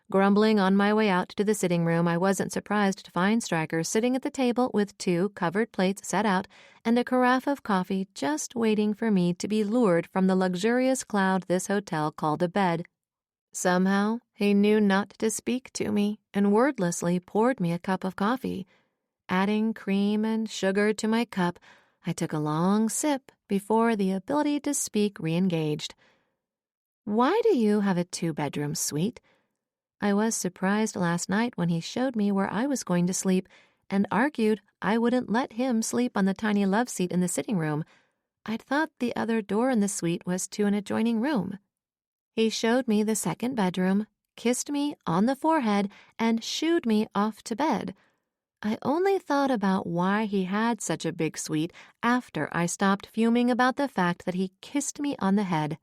Grumbling on my way out to the sitting room, I wasn't surprised to find Stryker sitting at the table with 2 covered plates set out and a carafe of coffee just waiting for me to be lured from the luxurious cloud this hotel called a bed. Somehow, he knew not to speak to me and wordlessly poured me a cup of coffee. Adding cream and sugar to my cup, I took a long sip before the ability to speak re-engaged. Why do you have a 2-bedroom suite? I was surprised last night when he showed me where I was going to sleep and argued I wouldn't let him sleep on the tiny love seat in the sitting room. I'd thought the other door in the suite was to an adjoining room. He showed me the second bedroom, kissed me on the forehead, and shooed me off to bed. I only thought about why he had such a big suite after I stopped fuming about the fact that he kissed me on the head.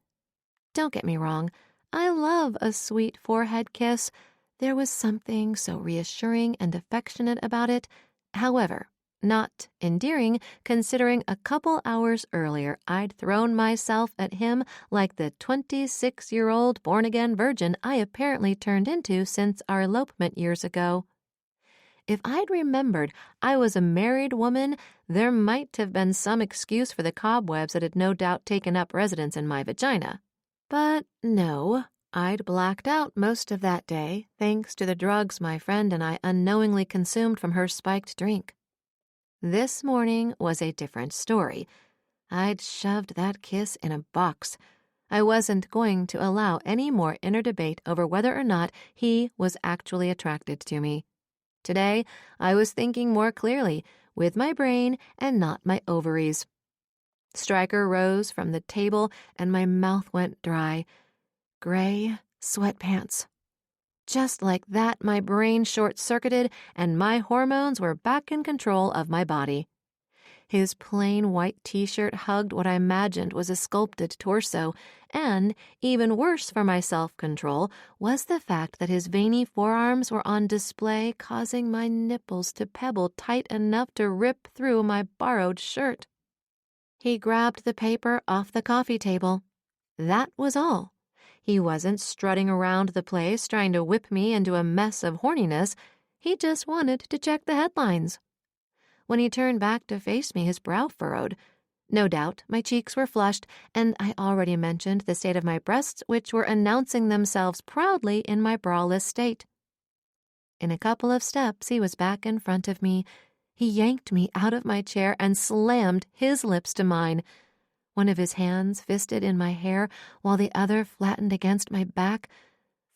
Don't get me wrong. I love a sweet forehead kiss. There was something so reassuring and affectionate about it. However, Not endearing, considering a couple hours earlier I'd thrown myself at him like the 26-year-old born-again virgin I apparently turned into since our elopement years ago. If I'd remembered I was a married woman, there might have been some excuse for the cobwebs that had no doubt taken up residence in my vagina. But no, I'd blacked out most of that day, thanks to the drugs my friend and I unknowingly consumed from her spiked drink. This morning was a different story. I'd shoved that kiss in a box. I wasn't going to allow any more inner debate over whether or not he was actually attracted to me. Today, I was thinking more clearly, with my brain and not my ovaries. Stryker rose from the table and my mouth went dry. Gray sweatpants. Just like that, my brain short-circuited and my hormones were back in control of my body. His plain white t-shirt hugged what I imagined was a sculpted torso, and, even worse for my self-control, was the fact that his veiny forearms were on display, causing my nipples to pebble tight enough to rip through my borrowed shirt. He grabbed the paper off the coffee table. That was all. He wasn't strutting around the place trying to whip me into a mess of horniness. He just wanted to check the headlines. When he turned back to face me, his brow furrowed. No doubt my cheeks were flushed, and I already mentioned the state of my breasts, which were announcing themselves proudly in my braless state. In a couple of steps, he was back in front of me. He yanked me out of my chair and slammed his lips to mine. One of his hands fisted in my hair, while the other flattened against my back.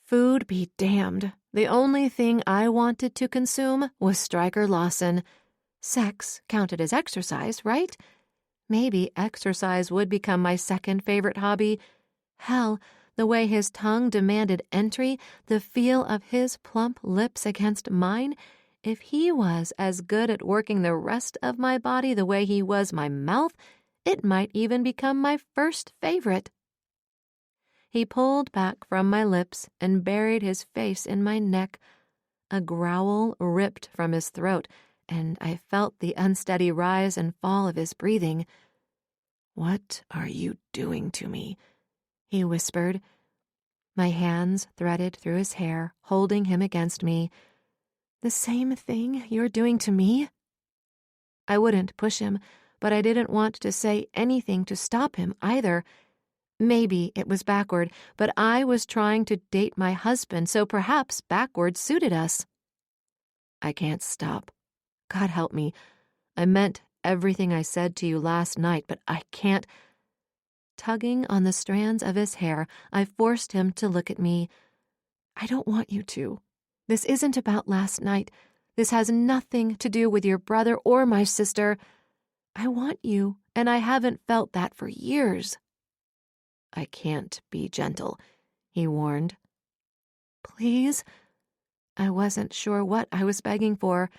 Food be damned. The only thing I wanted to consume was Stryker Lawson. Sex counted as exercise, right? Maybe exercise would become my second favorite hobby. Hell, the way his tongue demanded entry, the feel of his plump lips against mine. If he was as good at working the rest of my body the way he was my mouth, it might even become my first favorite. He pulled back from my lips and buried his face in my neck. A growl ripped from his throat, and I felt the unsteady rise and fall of his breathing. "What are you doing to me?" he whispered. My hands threaded through his hair, holding him against me. "The same thing you're doing to me?" I wouldn't push him, but I didn't want to say anything to stop him either. Maybe it was backward, but I was trying to date my husband, so perhaps backward suited us. I can't stop. God help me. I meant everything I said to you last night, but I can't. Tugging on the strands of his hair, I forced him to look at me. I don't want you to. This isn't about last night. This has nothing to do with your brother or my sister. I want you, and I haven't felt that for years. I can't be gentle, he warned. Please? I wasn't sure what I was begging for.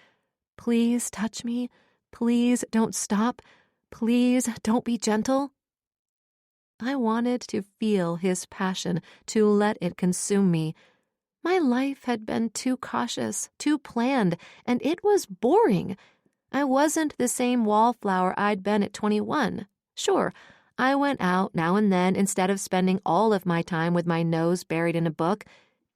Please touch me. Please don't stop. Please don't be gentle. I wanted to feel his passion, to let it consume me. My life had been too cautious, too planned, and it was boring. I wasn't the same wallflower I'd been at 21. Sure, I went out now and then instead of spending all of my time with my nose buried in a book.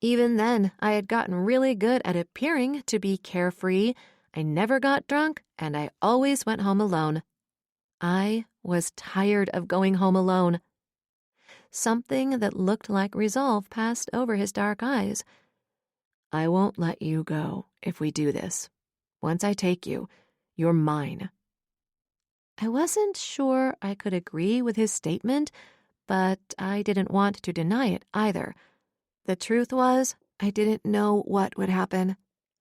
Even then, I had gotten really good at appearing to be carefree. I never got drunk, and I always went home alone. I was tired of going home alone. Something that looked like resolve passed over his dark eyes. I won't let you go if we do this. Once I take you, you're mine. I wasn't sure I could agree with his statement, but I didn't want to deny it either. The truth was, I didn't know what would happen,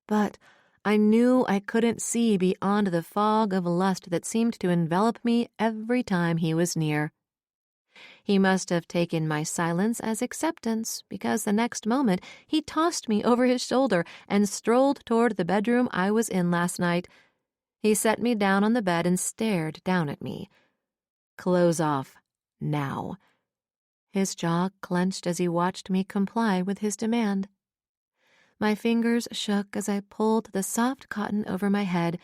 but I knew I couldn't see beyond the fog of lust that seemed to envelop me every time he was near. He must have taken my silence as acceptance, because the next moment he tossed me over his shoulder and strolled toward the bedroom I was in last night. He set me down on the bed and stared down at me. Clothes off, now. His jaw clenched as he watched me comply with his demand. My fingers shook as I pulled the soft cotton over my head.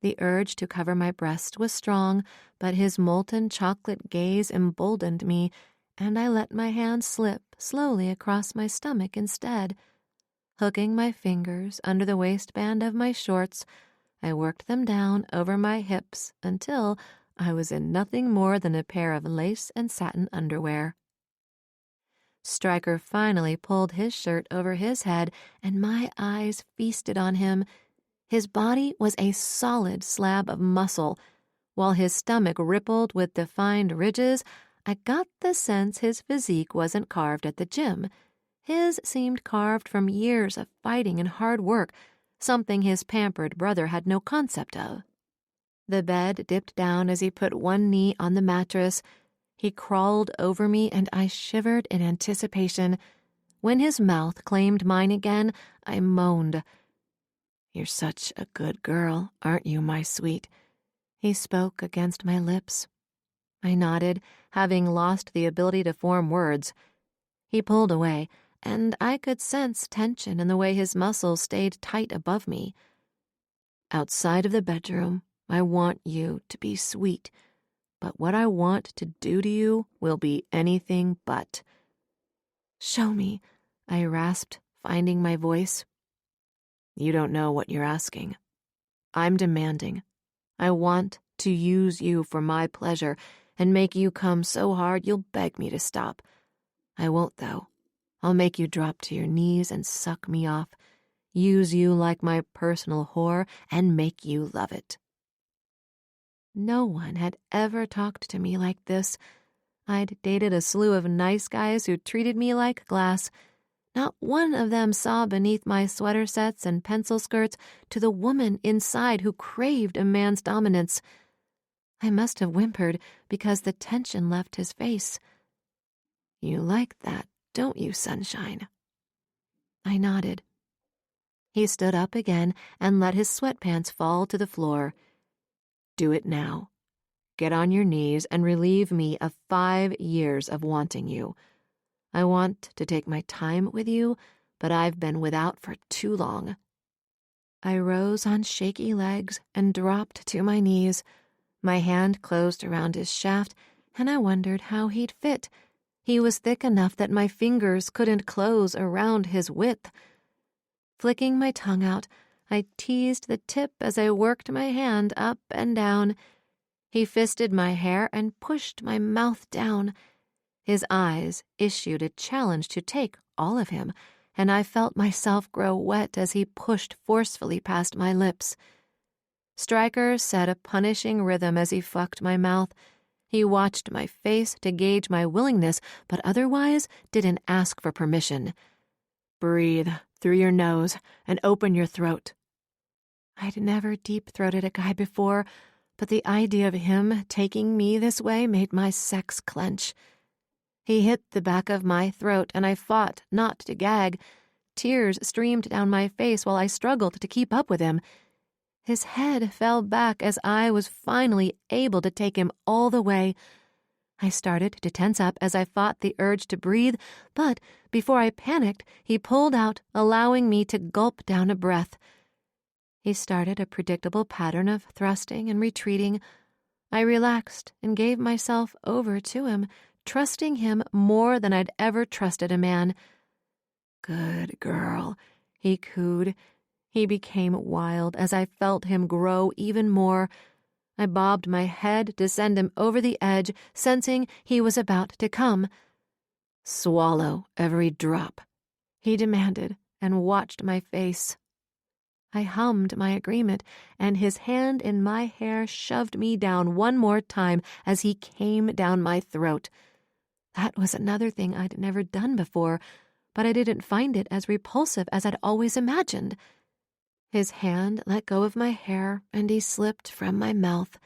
The urge to cover my breast was strong, but his molten chocolate gaze emboldened me, and I let my hand slip slowly across my stomach instead. Hooking my fingers under the waistband of my shorts, I worked them down over my hips until I was in nothing more than a pair of lace and satin underwear. Stryker finally pulled his shirt over his head, and my eyes feasted on him. His body was a solid slab of muscle. While his stomach rippled with defined ridges, I got the sense his physique wasn't carved at the gym. His seemed carved from years of fighting and hard work, something his pampered brother had no concept of. The bed dipped down as he put one knee on the mattress. He crawled over me, and I shivered in anticipation. When his mouth claimed mine again, I moaned. "You're such a good girl, aren't you, my sweet?" He spoke against my lips. I nodded, having lost the ability to form words. He pulled away, and I could sense tension in the way his muscles stayed tight above me. "Outside of the bedroom, I want you to be sweet, but what I want to do to you will be anything but." "Show me," I rasped, finding my voice. "You don't know what you're asking. I'm demanding. I want to use you for my pleasure and make you come so hard you'll beg me to stop. I won't, though. I'll make you drop to your knees and suck me off, use you like my personal whore, and make you love it." No one had ever talked to me like this. I'd dated a slew of nice guys who treated me like glass. Not one of them saw beneath my sweater sets and pencil skirts to the woman inside who craved a man's dominance. I must have whimpered because the tension left his face. "You like that, don't you, sunshine?" I nodded. He stood up again and let his sweatpants fall to the floor. "Do it now. Get on your knees and relieve me of 5 years of wanting you. I want to take my time with you, but I've been without for too long." I rose on shaky legs and dropped to my knees. My hand closed around his shaft, and I wondered how he'd fit. He was thick enough that my fingers couldn't close around his width. Flicking my tongue out, I teased the tip as I worked my hand up and down. He fisted my hair and pushed my mouth down. His eyes issued a challenge to take all of him, and I felt myself grow wet as he pushed forcefully past my lips. Stryker set a punishing rhythm as he fucked my mouth. He watched my face to gauge my willingness, but otherwise didn't ask for permission. "Breathe through your nose and open your throat." I'd never deep-throated a guy before, but the idea of him taking me this way made my sex clench. He hit the back of my throat, and I fought not to gag. Tears streamed down my face while I struggled to keep up with him. His head fell back as I was finally able to take him all the way. I started to tense up as I fought the urge to breathe, but before I panicked, he pulled out, allowing me to gulp down a breath. He started a predictable pattern of thrusting and retreating. I relaxed and gave myself over to him, trusting him more than I'd ever trusted a man. "Good girl," he cooed. He became wild as I felt him grow even more. I bobbed my head to send him over the edge, sensing he was about to come. "Swallow every drop," he demanded, and watched my face. I hummed my agreement, and his hand in my hair shoved me down one more time as he came down my throat. That was another thing I'd never done before, but I didn't find it as repulsive as I'd always imagined. His hand let go of my hair, and he slipped from my mouth.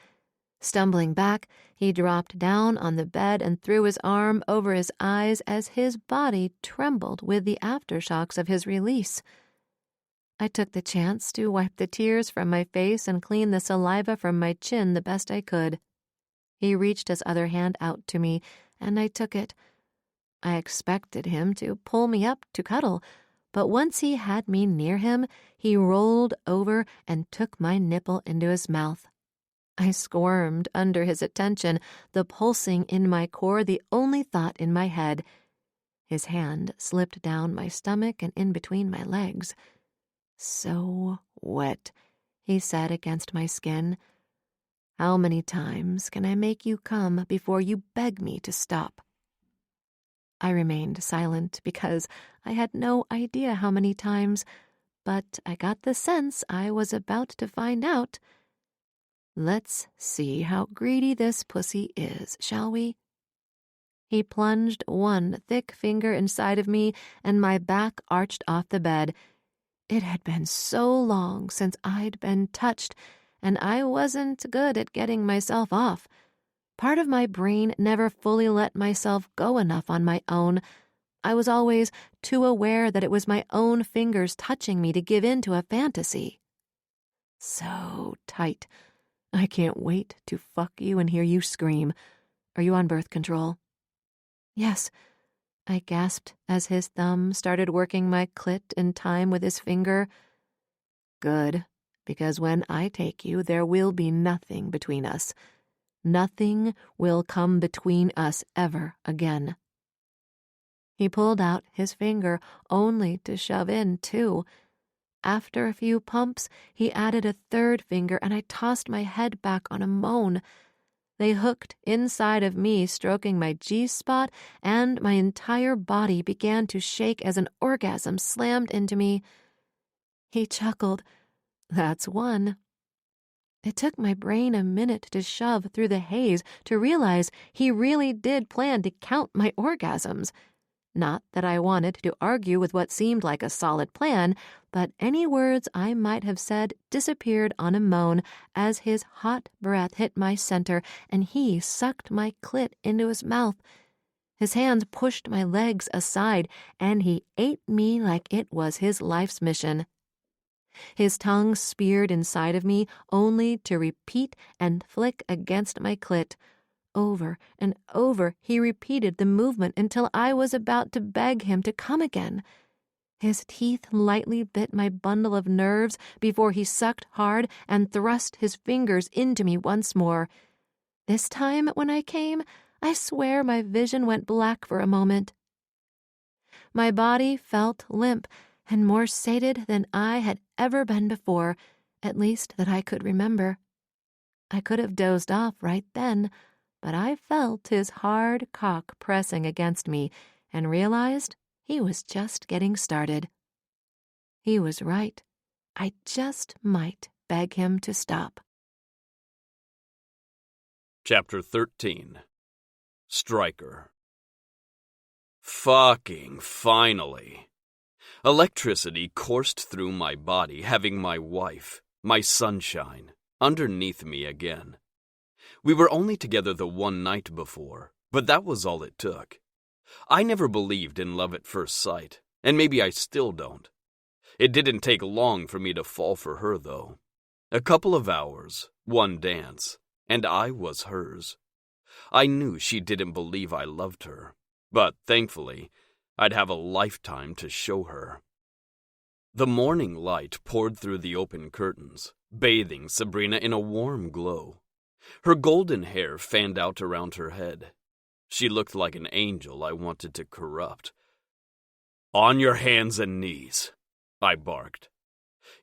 Stumbling back, he dropped down on the bed and threw his arm over his eyes as his body trembled with the aftershocks of his release. I took the chance to wipe the tears from my face and clean the saliva from my chin the best I could. He reached his other hand out to me, and I took it. I expected him to pull me up to cuddle, But once he had me near him, he rolled over and took my nipple into his mouth. I squirmed under his attention, the pulsing in my core the only thought in my head. His hand slipped down my stomach and in between my legs. "So wet," he said against my skin. "How many times can I make you come before you beg me to stop?" I remained silent because I had no idea how many times, but I got the sense I was about to find out. "Let's see how greedy this pussy is, shall we?" He plunged one thick finger inside of me, and my back arched off the bed. It had been so long since I'd been touched, and I wasn't good at getting myself off. Part of my brain never fully let myself go enough on my own. I was always too aware that it was my own fingers touching me to give in to a fantasy. "So tight. I can't wait to fuck you and hear you scream. Are you on birth control?" "Yes," I gasped as his thumb started working my clit in time with his finger. "Good, because when I take you, there will be nothing between us. Nothing will come between us ever again." He pulled out his finger only to shove in, too. After a few pumps, he added a third finger, and I tossed my head back on a moan. They hooked inside of me, stroking my G-spot, and my entire body began to shake as an orgasm slammed into me. He chuckled. "That's one." It took my brain a minute to shove through the haze to realize he really did plan to count my orgasms. Not that I wanted to argue with what seemed like a solid plan, but any words I might have said disappeared on a moan as his hot breath hit my center and he sucked my clit into his mouth. His hands pushed my legs aside, and he ate me like it was his life's mission. His tongue speared inside of me only to repeat and flick against my clit. Over and over he repeated the movement until I was about to beg him to come again. His teeth lightly bit my bundle of nerves before he sucked hard and thrust his fingers into me once more. This time when I came, I swear my vision went black for a moment. My body felt limp and more sated than I had ever been before, at least that I could remember. I could have dozed off right then, but I felt his hard cock pressing against me and realized he was just getting started. He was right. I just might beg him to stop. Chapter 13. Striker. Fucking finally. Electricity coursed through my body, having my wife, my sunshine, underneath me again. We were only together the one night before, but that was all it took. I never believed in love at first sight, and maybe I still don't. It didn't take long for me to fall for her, though. A couple of hours, one dance, and I was hers. I knew she didn't believe I loved her, but thankfully, I'd have a lifetime to show her. The morning light poured through the open curtains, bathing Sabrina in a warm glow. Her golden hair fanned out around her head. She looked like an angel I wanted to corrupt. "On your hands and knees," I barked.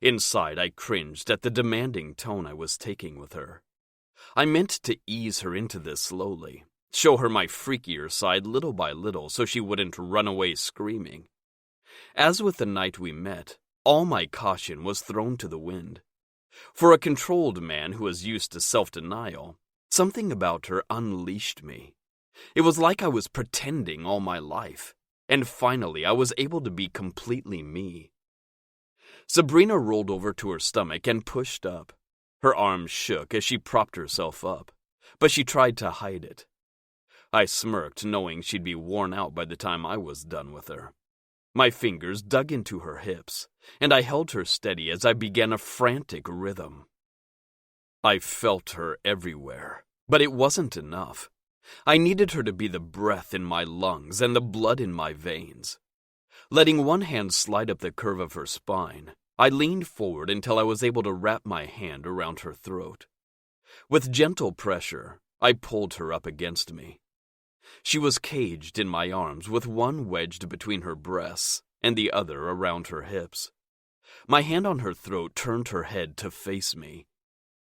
Inside, I cringed at the demanding tone I was taking with her. I meant to ease her into this slowly, show her my freakier side little by little so she wouldn't run away screaming. As with the night we met, all my caution was thrown to the wind. For a controlled man who was used to self-denial, something about her unleashed me. It was like I was pretending all my life, and finally I was able to be completely me. Sabrina rolled over to her stomach and pushed up. Her arms shook as she propped herself up, but she tried to hide it. I smirked, knowing she'd be worn out by the time I was done with her. My fingers dug into her hips, and I held her steady as I began a frantic rhythm. I felt her everywhere, but it wasn't enough. I needed her to be the breath in my lungs and the blood in my veins. Letting one hand slide up the curve of her spine, I leaned forward until I was able to wrap my hand around her throat. With gentle pressure, I pulled her up against me. She was caged in my arms with one wedged between her breasts and the other around her hips. My hand on her throat turned her head to face me.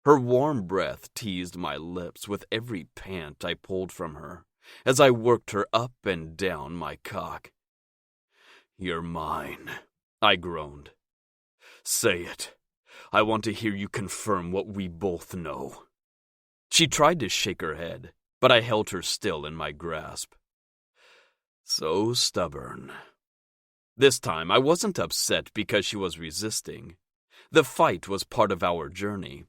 Her warm breath teased my lips with every pant I pulled from her as I worked her up and down my cock. "You're mine," I groaned. "Say it. I want to hear you confirm what we both know." She tried to shake her head, but I held her still in my grasp. So stubborn. This time I wasn't upset because she was resisting. The fight was part of our journey.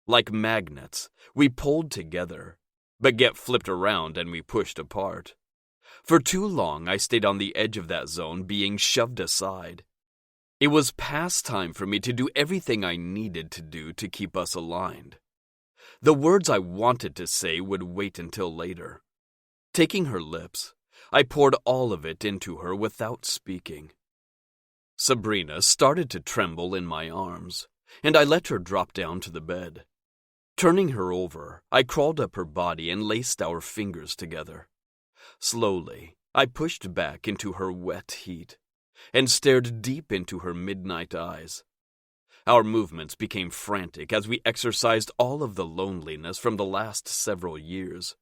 Like magnets, we pulled together, but get flipped around and we pushed apart. For too long I stayed on the edge of that zone, being shoved aside. It was past time for me to do everything I needed to do to keep us aligned. The words I wanted to say would wait until later. Taking her lips, I poured all of it into her without speaking. Sabrina started to tremble in my arms, and I let her drop down to the bed. Turning her over, I crawled up her body and laced our fingers together. Slowly, I pushed back into her wet heat and stared deep into her midnight eyes. Our movements became frantic as we exorcised all of the loneliness from the last several years.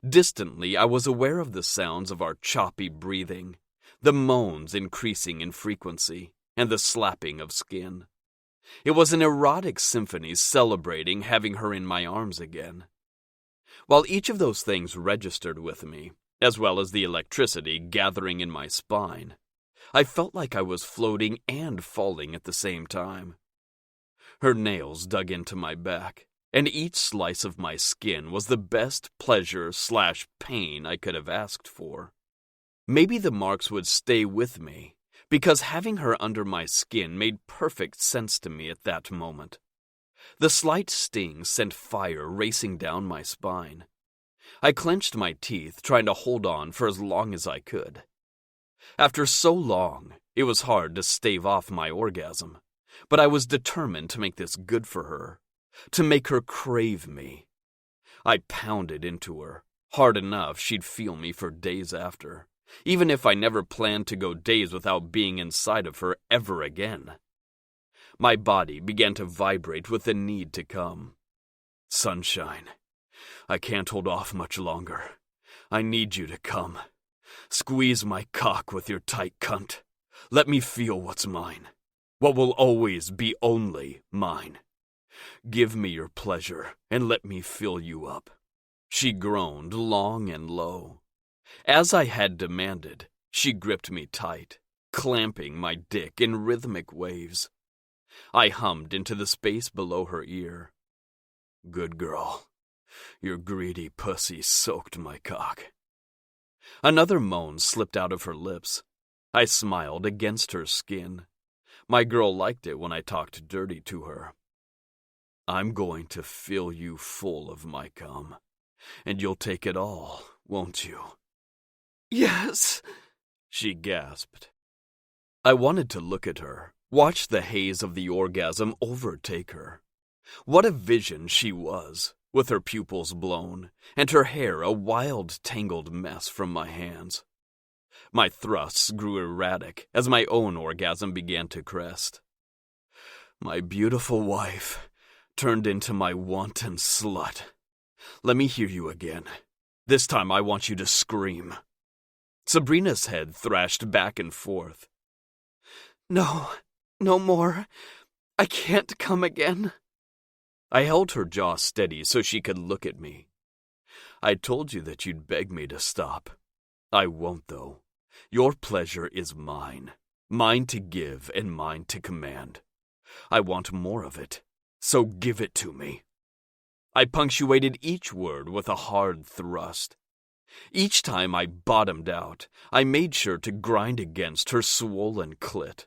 Distantly, I was aware of the sounds of our choppy breathing, the moans increasing in frequency, and the slapping of skin. It was an erotic symphony celebrating having her in my arms again. While each of those things registered with me, as well as the electricity gathering in my spine, I felt like I was floating and falling at the same time. Her nails dug into my back, and each slice of my skin was the best pleasure/pain I could have asked for. Maybe the marks would stay with me, because having her under my skin made perfect sense to me at that moment. The slight sting sent fire racing down my spine. I clenched my teeth, trying to hold on for as long as I could. After so long, it was hard to stave off my orgasm, but I was determined to make this good for her, to make her crave me. I pounded into her, hard enough she'd feel me for days after, even if I never planned to go days without being inside of her ever again. My body began to vibrate with the need to come. "Sunshine, I can't hold off much longer. I need you to come. Squeeze my cock with your tight cunt. Let me feel what's mine. What will always be only mine. Give me your pleasure and let me fill you up." She groaned long and low. As I had demanded, she gripped me tight, clamping my dick in rhythmic waves. I hummed into the space below her ear. "Good girl. Your greedy pussy soaked my cock." Another moan slipped out of her lips. I smiled against her skin. My girl liked it when I talked dirty to her. "I'm going to fill you full of my cum, and you'll take it all, won't you?" "Yes," she gasped. I wanted to look at her, watch the haze of the orgasm overtake her. What a vision she was, with her pupils blown, and her hair a wild, tangled mess from my hands. My thrusts grew erratic as my own orgasm began to crest. My beautiful wife turned into my wanton slut. Let me hear you again. This time I want you to scream. Sabrina's head thrashed back and forth. "No, no more. I can't come again." I held her jaw steady so she could look at me. "I told you that you'd beg me to stop. I won't, though. Your pleasure is mine. Mine to give and mine to command. I want more of it, so give it to me." I punctuated each word with a hard thrust. Each time I bottomed out, I made sure to grind against her swollen clit.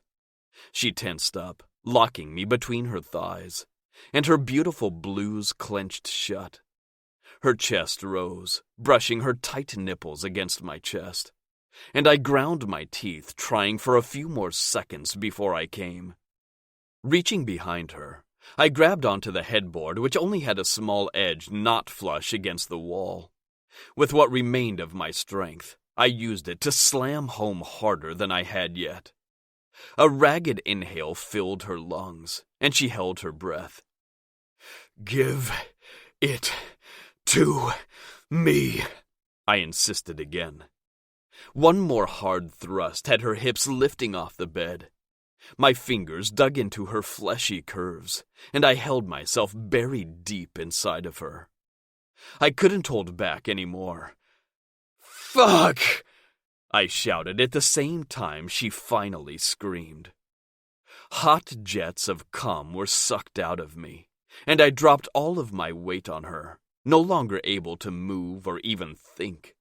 She tensed up, locking me between her thighs, and her beautiful blues clenched shut. Her chest rose, brushing her tight nipples against my chest. and I ground my teeth trying for a few more seconds before I came. Reaching behind her, I grabbed onto the headboard, which only had a small edge not flush against the wall. With what remained of my strength, I used it to slam home harder than I had yet. A ragged inhale filled her lungs, and she held her breath. "Give it to me," I insisted again. One more hard thrust had her hips lifting off the bed. My fingers dug into her fleshy curves, and I held myself buried deep inside of her. I couldn't hold back anymore. "Fuck!" I shouted at the same time she finally screamed. Hot jets of cum were sucked out of me, and I dropped all of my weight on her, no longer able to move or even think.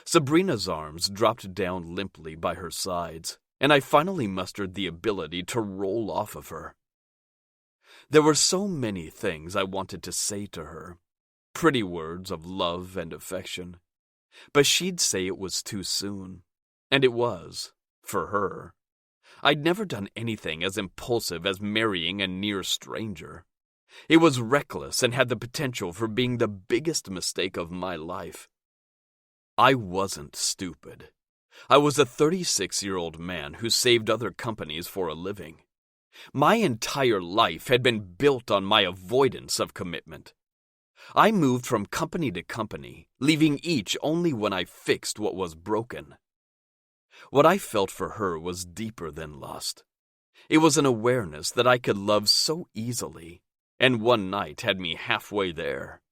Sabrina's arms dropped down limply by her sides, and I finally mustered the ability to roll off of her. There were so many things I wanted to say to her, pretty words of love and affection, but she'd say it was too soon, and it was, for her. I'd never done anything as impulsive as marrying a near stranger. It was reckless and had the potential for being the biggest mistake of my life. I wasn't stupid. I was a 36-year-old man who saved other companies for a living. My entire life had been built on my avoidance of commitment. I moved from company to company, leaving each only when I fixed what was broken. What I felt for her was deeper than lust. It was an awareness that I could love so easily, and one night had me halfway there.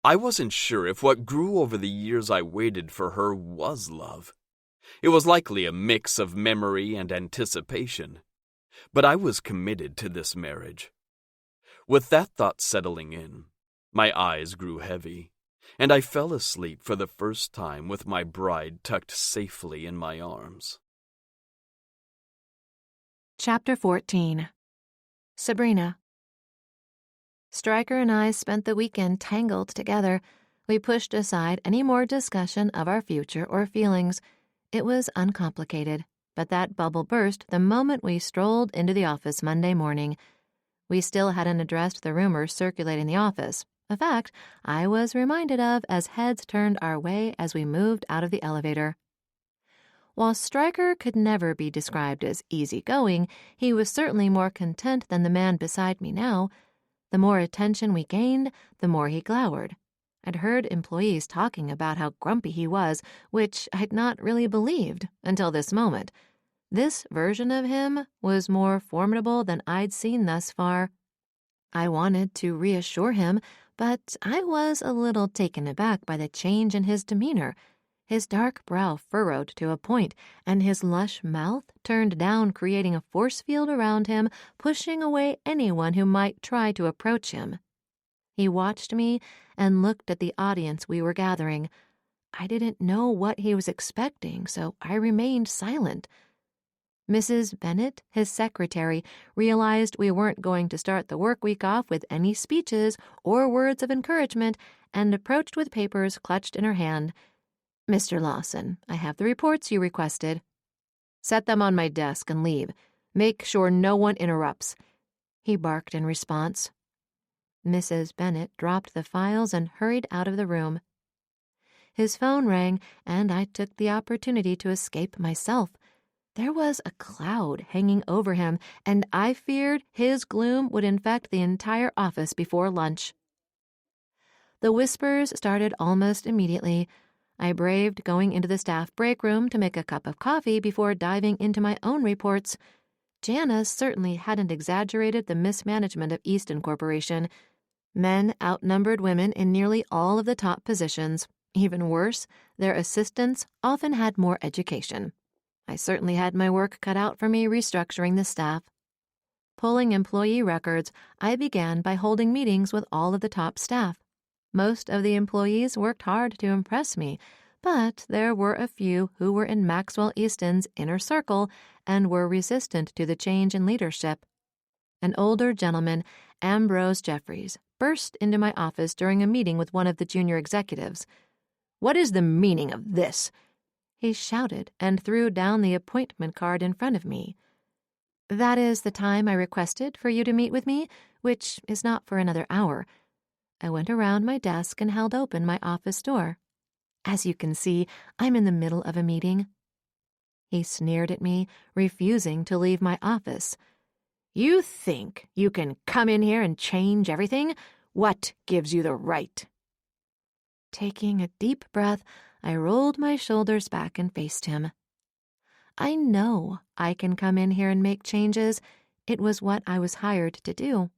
I wasn't sure if what grew over the years I waited for her was love. It was likely a mix of memory and anticipation, but I was committed to this marriage. With that thought settling in, my eyes grew heavy, and I fell asleep for the first time with my bride tucked safely in my arms. Chapter 14. Sabrina. Stryker and I spent the weekend tangled together. We pushed aside any more discussion of our future or feelings. It was uncomplicated, but that bubble burst the moment we strolled into the office Monday morning. We still hadn't addressed the rumors circulating the office, a fact I was reminded of as heads turned our way as we moved out of the elevator. While Stryker could never be described as easygoing, he was certainly more content than the man beside me now. The more attention we gained, the more he glowered. I'd heard employees talking about how grumpy he was, which I'd not really believed until this moment. This version of him was more formidable than I'd seen thus far. I wanted to reassure him, but I was a little taken aback by the change in his demeanor. His dark brow furrowed to a point, and his lush mouth turned down, creating a force field around him, pushing away anyone who might try to approach him. He watched me and looked at the audience we were gathering. I didn't know what he was expecting, so I remained silent. Mrs. Bennett, his secretary, realized we weren't going to start the work week off with any speeches or words of encouragement and approached with papers clutched in her hand. "Mr. Lawson, I have the reports you requested." "Set them on my desk and leave. Make sure no one interrupts," he barked in response. Mrs. Bennett dropped the files and hurried out of the room. His phone rang, and I took the opportunity to escape myself. There was a cloud hanging over him, and I feared his gloom would infect the entire office before lunch. The whispers started almost immediately. I braved going into the staff break room to make a cup of coffee before diving into my own reports. Janice certainly hadn't exaggerated the mismanagement of Easton Corporation. Men outnumbered women in nearly all of the top positions. Even worse, their assistants often had more education. I certainly had my work cut out for me restructuring the staff. Pulling employee records, I began by holding meetings with all of the top staff. Most of the employees worked hard to impress me, but there were a few who were in Maxwell Easton's inner circle and were resistant to the change in leadership. An older gentleman, Ambrose Jeffries, burst into my office during a meeting with one of the junior executives. "What is the meaning of this?" He shouted and threw down the appointment card in front of me. "That is the time I requested for you to meet with me, which is not for another hour." I went around my desk and held open my office door. "As you can see, I'm in the middle of a meeting." He sneered at me, refusing to leave my office. "You think you can come in here and change everything? What gives you the right?" Taking a deep breath, I rolled my shoulders back and faced him. "I know I can come in here and make changes. It was what I was hired to do.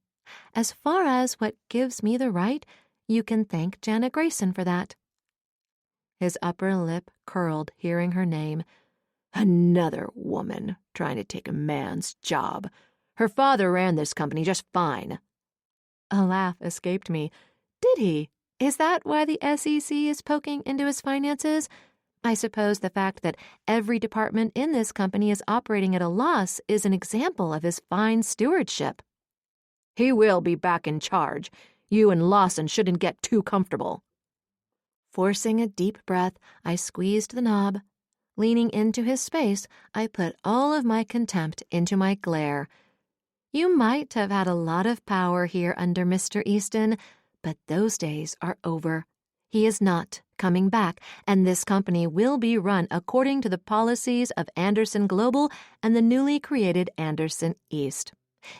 As far as what gives me the right, you can thank Jana Grayson for that." His upper lip curled hearing her name. "Another woman trying to take a man's job. Her father ran this company just fine." A laugh escaped me. "Did he? Is that why the SEC is poking into his finances? I suppose the fact that every department in this company is operating at a loss is an example of his fine stewardship." "He will be back in charge. You and Lawson shouldn't get too comfortable." Forcing a deep breath, I squeezed the knob. Leaning into his space, I put all of my contempt into my glare. "You might have had a lot of power here under Mr. Easton, but those days are over. He is not coming back, and this company will be run according to the policies of Anderson Global and the newly created Anderson East.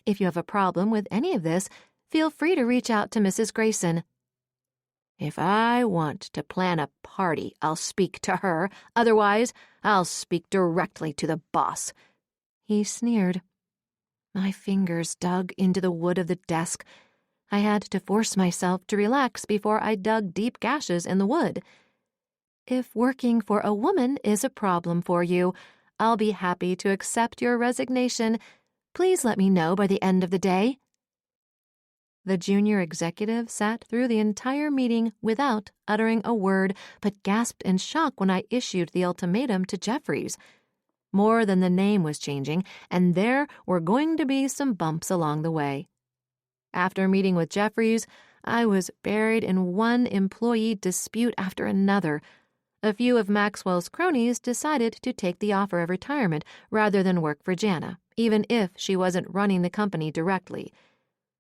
If you have a problem with any of this, feel free to reach out to Mrs. Grayson." "If I want to plan a party, I'll speak to her. Otherwise, I'll speak directly to the boss," he sneered. My fingers dug into the wood of the desk. I had to force myself to relax before I dug deep gashes in the wood. "If working for a woman is a problem for you, I'll be happy to accept your resignation. Please let me know by the end of the day." The junior executive sat through the entire meeting without uttering a word, but gasped in shock when I issued the ultimatum to Jeffries. More than the name was changing, and there were going to be some bumps along the way. After meeting with Jeffries, I was buried in one employee dispute after another. A few of Maxwell's cronies decided to take the offer of retirement rather than work for Jana, even if she wasn't running the company directly.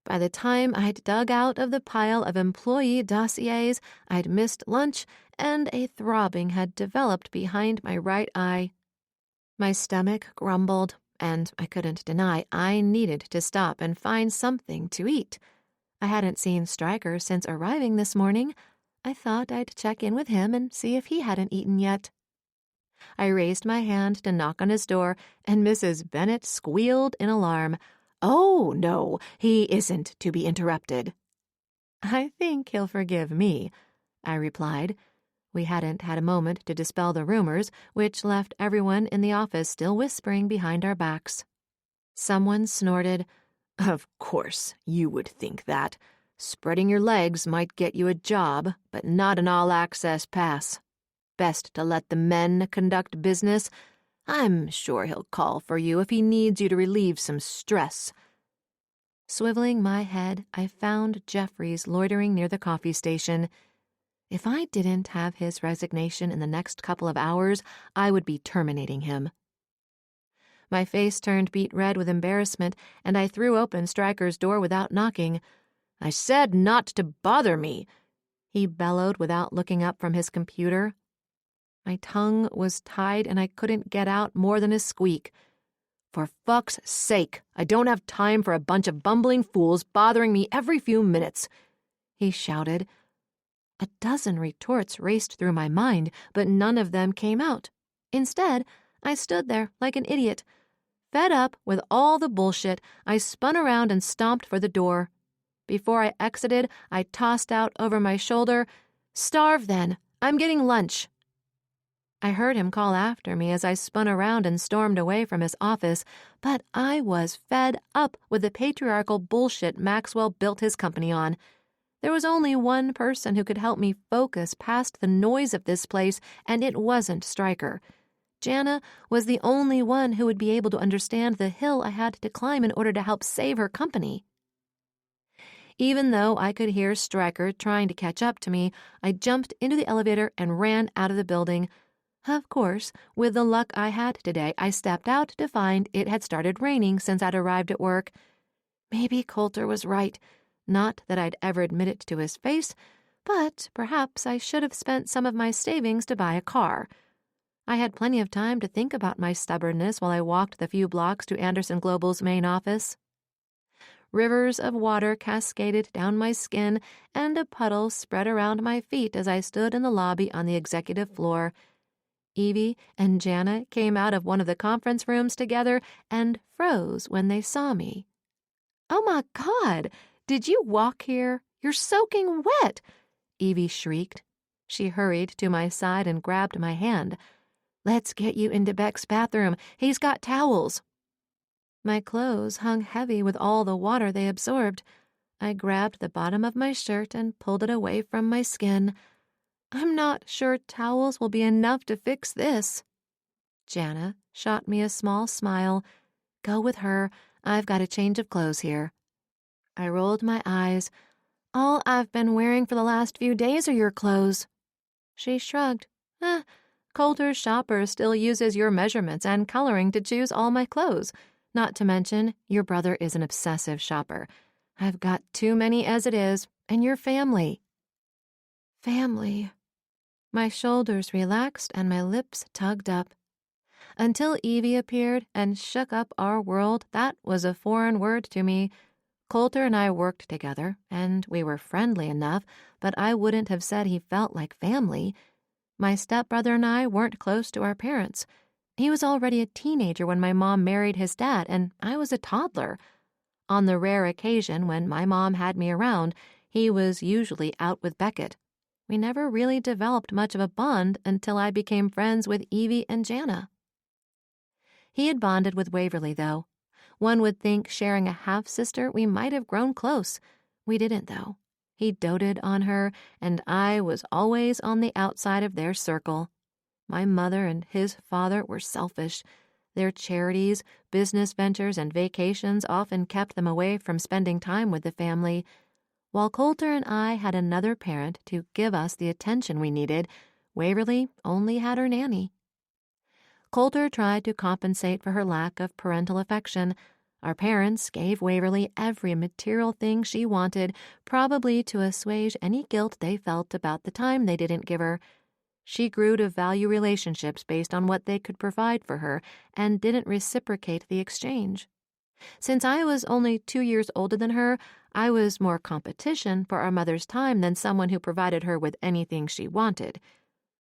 By the time I'd dug out of the pile of employee dossiers, I'd missed lunch, and a throbbing had developed behind my right eye. My stomach grumbled, and I couldn't deny I needed to stop and find something to eat. I hadn't seen Stryker since arriving this morning. I thought I'd check in with him and see if he hadn't eaten yet. I raised my hand to knock on his door, and Mrs. Bennet squealed in alarm. "Oh, no, he isn't to be interrupted." "I think he'll forgive me," I replied. We hadn't had a moment to dispel the rumors, which left everyone in the office still whispering behind our backs. Someone snorted. "Of course, you would think that. Spreading your legs might get you a job, but not an all-access pass. Best to let the men conduct business. I'm sure he'll call for you if he needs you to relieve some stress." Swiveling my head, I found Jeffries loitering near the coffee station. If I didn't have his resignation in the next couple of hours, I would be terminating him. My face turned beet red with embarrassment, and I threw open Stryker's door without knocking. "I said not to bother me," he bellowed without looking up from his computer. My tongue was tied, and I couldn't get out more than a squeak. "For fuck's sake, I don't have time for a bunch of bumbling fools bothering me every few minutes," he shouted. A dozen retorts raced through my mind, but none of them came out. Instead, I stood there like an idiot. Fed up with all the bullshit, I spun around and stomped for the door. Before I exited, I tossed out over my shoulder, "Starve then. I'm getting lunch." I heard him call after me as I spun around and stormed away from his office, but I was fed up with the patriarchal bullshit Maxwell built his company on. There was only one person who could help me focus past the noise of this place, and it wasn't Stryker. Jana was the only one who would be able to understand the hill I had to climb in order to help save her company. Even though I could hear Stryker trying to catch up to me, I jumped into the elevator and ran out of the building. Of course, with the luck I had today, I stepped out to find it had started raining since I'd arrived at work. Maybe Coulter was right. Not that I'd ever admit it to his face, but perhaps I should have spent some of my savings to buy a car. I had plenty of time to think about my stubbornness while I walked the few blocks to Anderson Global's main office. Rivers of water cascaded down my skin, and a puddle spread around my feet as I stood in the lobby on the executive floor. Evie and Jana came out of one of the conference rooms together and froze when they saw me. "Oh my God! Did you walk here? You're soaking wet!" Evie shrieked. She hurried to my side and grabbed my hand. "Let's get you into Beck's bathroom. He's got towels." My clothes hung heavy with all the water they absorbed. I grabbed the bottom of my shirt and pulled it away from my skin. "I'm not sure towels will be enough to fix this." Jana shot me a small smile. "Go with her. I've got a change of clothes here." I rolled my eyes. "All I've been wearing for the last few days are your clothes." She shrugged. Coulter's shopper still uses your measurements and coloring to choose all my clothes. Not to mention, your brother is an obsessive shopper. I've got too many as it is, and your family." Family. My shoulders relaxed and my lips tugged up. Until Evie appeared and shook up our world, that was a foreign word to me. Coulter and I worked together, and we were friendly enough, but I wouldn't have said he felt like family. My stepbrother and I weren't close to our parents. He was already a teenager when my mom married his dad, and I was a toddler. On the rare occasion when my mom had me around, he was usually out with Beckett. We never really developed much of a bond until I became friends with Evie and Jana. He had bonded with Waverly, though. One would think sharing a half-sister we might have grown close. We didn't, though. He doted on her, and I was always on the outside of their circle. My mother and his father were selfish. Their charities, business ventures, and vacations often kept them away from spending time with the family. While Coulter and I had another parent to give us the attention we needed, Waverly only had her nanny. Coulter tried to compensate for her lack of parental affection. Our parents gave Waverly every material thing she wanted, probably to assuage any guilt they felt about the time they didn't give her. She grew to value relationships based on what they could provide for her and didn't reciprocate the exchange. Since I was only 2 years older than her, I was more competition for our mother's time than someone who provided her with anything she wanted.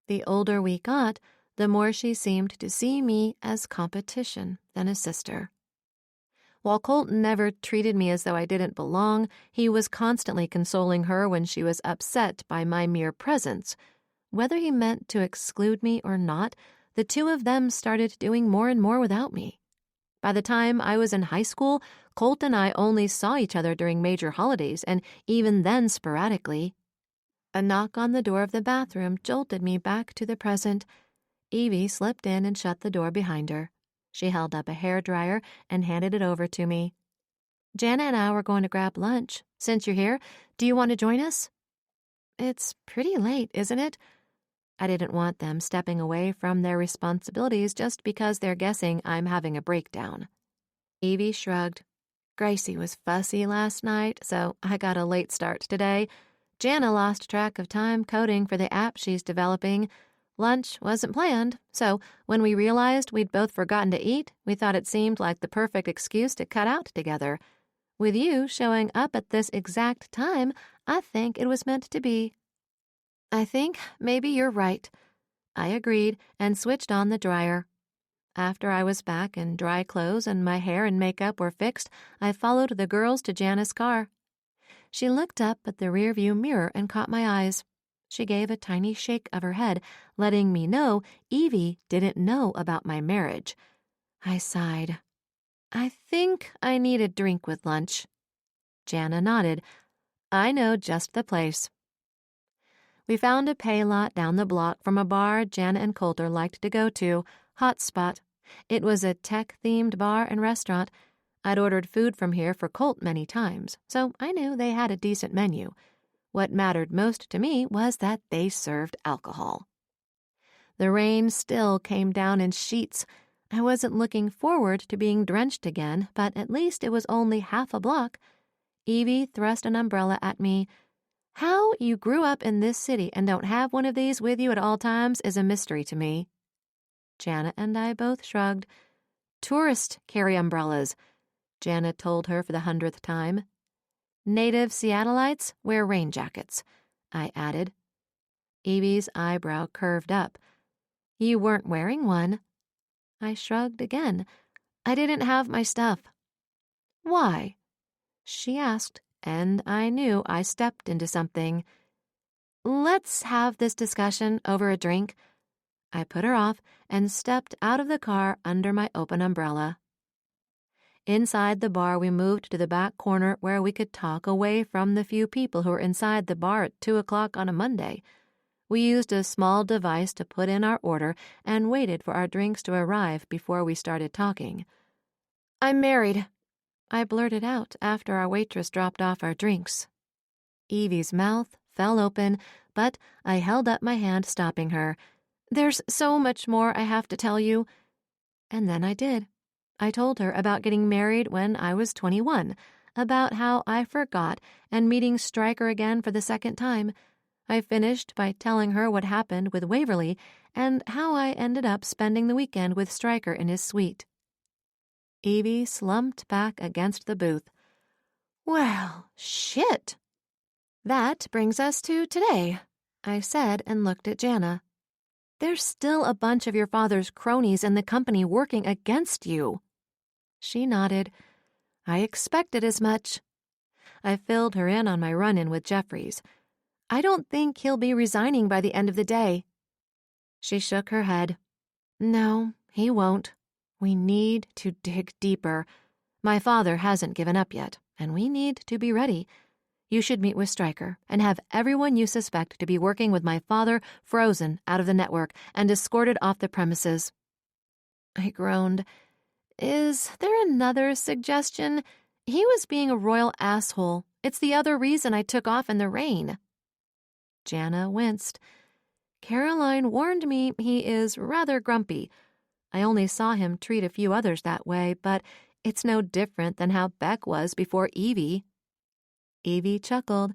The older we got, the more she seemed to see me as competition than a sister. While Colt never treated me as though I didn't belong, he was constantly consoling her when she was upset by my mere presence. Whether he meant to exclude me or not, the two of them started doing more and more without me. By the time I was in high school, Colt and I only saw each other during major holidays, and even then sporadically. A knock on the door of the bathroom jolted me back to the present. Evie slipped in and shut the door behind her. She held up a hairdryer and handed it over to me. "Jana and I were going to grab lunch. Since you're here, do you want to join us?" "It's pretty late, isn't it?" I didn't want them stepping away from their responsibilities just because they're guessing I'm having a breakdown. Evie shrugged. "Gracie was fussy last night, so I got a late start today. Jana lost track of time coding for the app she's developing. Lunch wasn't planned, so when we realized we'd both forgotten to eat, we thought it seemed like the perfect excuse to cut out together. With you showing up at this exact time, I think it was meant to be." "I think maybe you're right," I agreed and switched on the dryer. After I was back in dry clothes and my hair and makeup were fixed, I followed the girls to Jana's car. She looked up at the rearview mirror and caught my eyes. She gave a tiny shake of her head, letting me know Evie didn't know about my marriage. I sighed. "I think I need a drink with lunch." Jana nodded. "I know just the place." We found a pay lot down the block from a bar Jana and Coulter liked to go to, Hot Spot. It was a tech-themed bar and restaurant. I'd ordered food from here for Colt many times, so I knew they had a decent menu. What mattered most to me was that they served alcohol. The rain still came down in sheets. I wasn't looking forward to being drenched again, but at least it was only half a block. Evie thrust an umbrella at me. How you grew up in this city and don't have one of these with you at all times is a mystery to me. Jana and I both shrugged. Tourists carry umbrellas, Jana told her for the 100th time. Native Seattleites wear rain jackets, I added. Evie's eyebrow curved up. You weren't wearing one. I shrugged again. I didn't have my stuff. Why? She asked, and I knew I stepped into something. Let's have this discussion over a drink. I put her off and stepped out of the car under my open umbrella. Inside the bar, we moved to the back corner where we could talk away from the few people who were inside the bar at 2 o'clock on a Monday. We used a small device to put in our order and waited for our drinks to arrive before we started talking. I'm married, I blurted out after our waitress dropped off our drinks. Evie's mouth fell open, but I held up my hand, stopping her. There's so much more I have to tell you. And then I did. I told her about getting married when I was 21, about how I forgot and meeting Stryker again for the second time. I finished by telling her what happened with Waverly and how I ended up spending the weekend with Stryker in his suite. Evie slumped back against the booth. Well, shit. That brings us to today, I said and looked at Jana. There's still a bunch of your father's cronies in the company working against you. She nodded. I expected as much. I filled her in on my run-in with Jeffries. I don't think he'll be resigning by the end of the day. She shook her head. No, he won't. We need to dig deeper. My father hasn't given up yet, and we need to be ready. You should meet with Stryker and have everyone you suspect to be working with my father frozen out of the network and escorted off the premises. I groaned. Is there another suggestion? He was being a royal asshole. It's the other reason I took off in the rain. Jana winced. Caroline warned me he is rather grumpy. I only saw him treat a few others that way, but it's no different than how Beck was before Evie. Evie chuckled.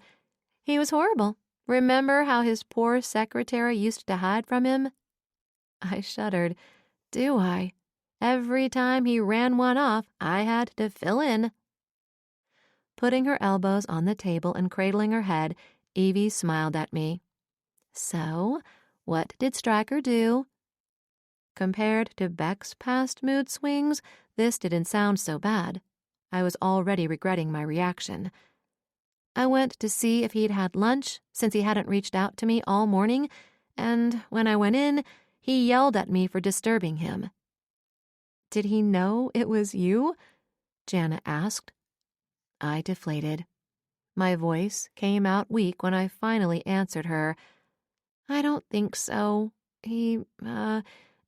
He was horrible. Remember how his poor secretary used to hide from him? I shuddered. Do I? Every time he ran one off, I had to fill in. Putting her elbows on the table and cradling her head, Evie smiled at me. So, what did Stryker do? Compared to Beck's past mood swings, this didn't sound so bad. I was already regretting my reaction. I went to see if he'd had lunch, since he hadn't reached out to me all morning, and when I went in, he yelled at me for disturbing him. Did he know it was you? Jana asked. I deflated. My voice came out weak when I finally answered her. I don't think so. He,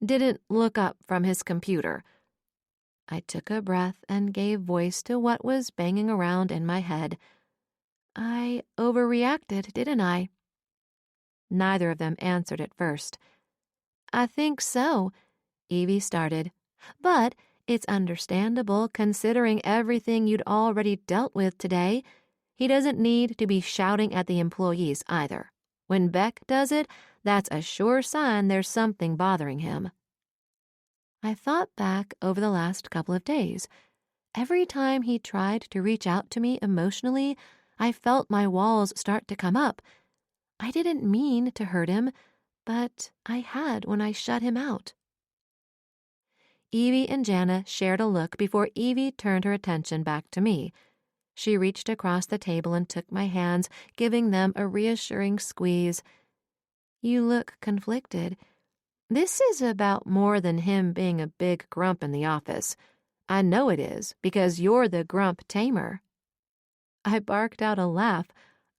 didn't look up from his computer. I took a breath and gave voice to what was banging around in my head. I overreacted, didn't I? Neither of them answered at first. I think so, Evie started. But it's understandable considering everything you'd already dealt with today. He doesn't need to be shouting at the employees either. When Beck does it, that's a sure sign there's something bothering him. I thought back over the last couple of days. Every time he tried to reach out to me emotionally, I felt my walls start to come up. I didn't mean to hurt him, but I had when I shut him out. Evie and Jana shared a look before Evie turned her attention back to me. She reached across the table and took my hands, giving them a reassuring squeeze. You look conflicted. This is about more than him being a big grump in the office. I know it is, because you're the grump tamer. I barked out a laugh.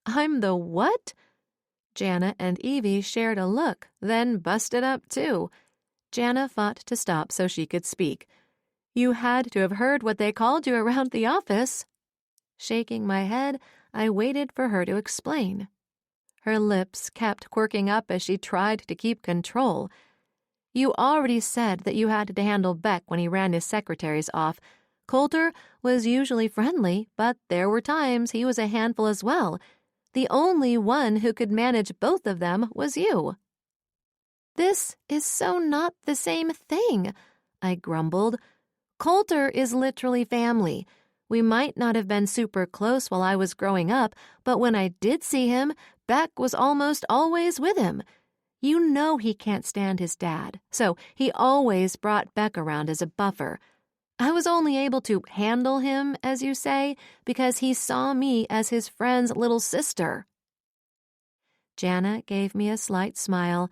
I'm the what? Jana and Evie shared a look, then busted up too. Jana fought to stop so she could speak. You had to have heard what they called you around the office. Shaking my head, I waited for her to explain. Her lips kept quirking up as she tried to keep control. You already said that you had to handle Beck when he ran his secretaries off. Coulter was usually friendly, but there were times he was a handful as well. The only one who could manage both of them was you." "This is so not the same thing," I grumbled. "Coulter is literally family. We might not have been super close while I was growing up, but when I did see him, Beck was almost always with him. You know he can't stand his dad, so he always brought Beck around as a buffer. I was only able to handle him, as you say, because he saw me as his friend's little sister." Jana gave me a slight smile.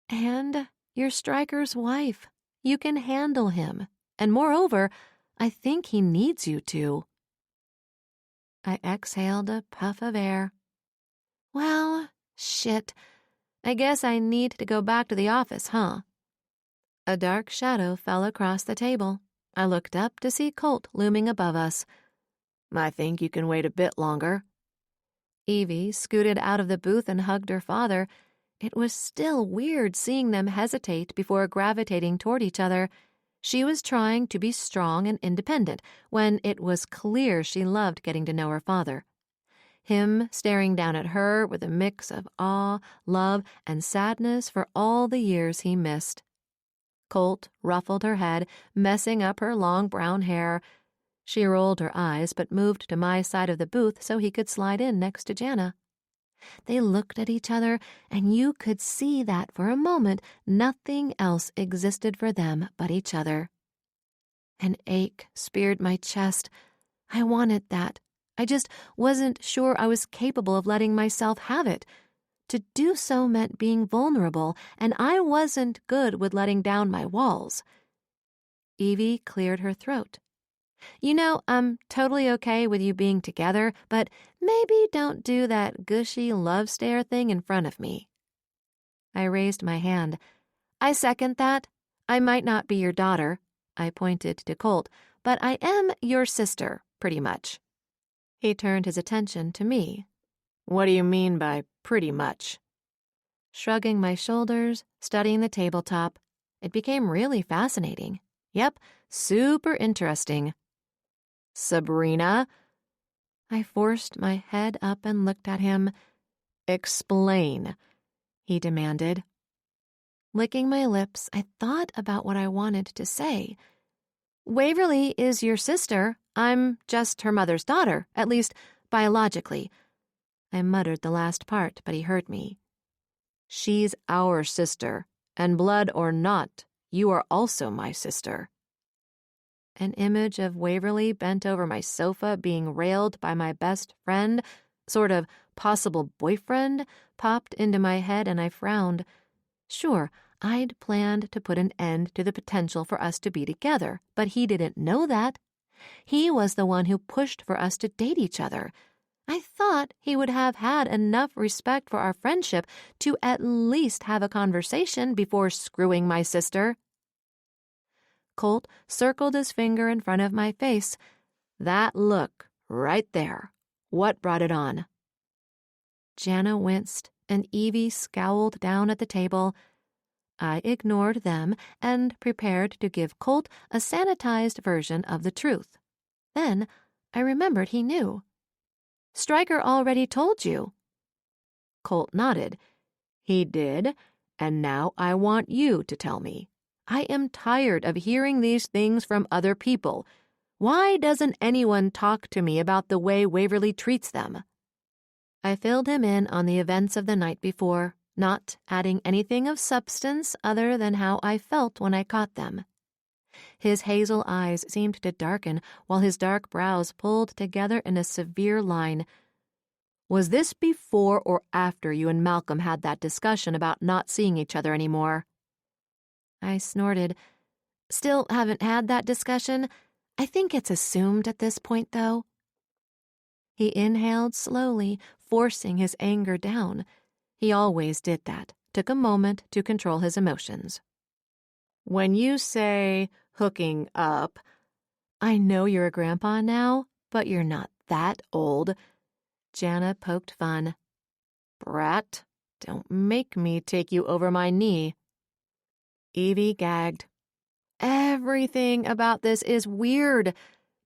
"And you're Stryker's wife. You can handle him. And moreover, I think he needs you to." I exhaled a puff of air. "Well, shit. I guess I need to go back to the office, huh?" A dark shadow fell across the table. I looked up to see Colt looming above us. "I think you can wait a bit longer." Evie scooted out of the booth and hugged her father. It was still weird seeing them hesitate before gravitating toward each other. She was trying to be strong and independent when it was clear she loved getting to know her father. Him staring down at her with a mix of awe, love, and sadness for all the years he missed. Colt ruffled her head, messing up her long brown hair. She rolled her eyes but moved to my side of the booth so he could slide in next to Jana. They looked at each other, and you could see that for a moment nothing else existed for them but each other. An ache speared my chest. I wanted that. I just wasn't sure I was capable of letting myself have it. To do so meant being vulnerable, and I wasn't good with letting down my walls. Evie cleared her throat. "You know, I'm totally okay with you being together, but maybe don't do that gushy love stare thing in front of me." I raised my hand. "I second that. I might not be your daughter," I pointed to Colt, "but I am your sister, pretty much." He turned his attention to me. "What do you mean by pretty much?" Shrugging my shoulders, studying the tabletop, it became really fascinating. Yep, super interesting. "Sabrina?" I forced my head up and looked at him. "Explain," he demanded. Licking my lips, I thought about what I wanted to say. "Waverly is your sister. I'm just her mother's daughter, at least biologically." I muttered the last part, but he heard me. "She's our sister, and blood or not, you are also my sister." An image of Waverly bent over my sofa being railed by my best friend, sort of possible boyfriend, popped into my head and I frowned. Sure, I'd planned to put an end to the potential for us to be together, but he didn't know that. He was the one who pushed for us to date each other. I thought he would have had enough respect for our friendship to at least have a conversation before screwing my sister. Colt circled his finger in front of my face. "That look, right there. What brought it on?" Jana winced, and Evie scowled down at the table. I ignored them and prepared to give Colt a sanitized version of the truth. Then I remembered he knew. "Stryker already told you." Colt nodded. "He did, and now I want you to tell me. I am tired of hearing these things from other people. Why doesn't anyone talk to me about the way Waverly treats them?" I filled him in on the events of the night before, not adding anything of substance other than how I felt when I caught them. His hazel eyes seemed to darken while his dark brows pulled together in a severe line. "Was this before or after you and Malcolm had that discussion about not seeing each other anymore?" I snorted. "Still haven't had that discussion. I think it's assumed at this point, though." He inhaled slowly, forcing his anger down. He always did that, took a moment to control his emotions. "When you say hooking up, I know you're a grandpa now, but you're not that old." Jana poked fun. "Brat, don't make me take you over my knee." Evie gagged. Everything about this is weird.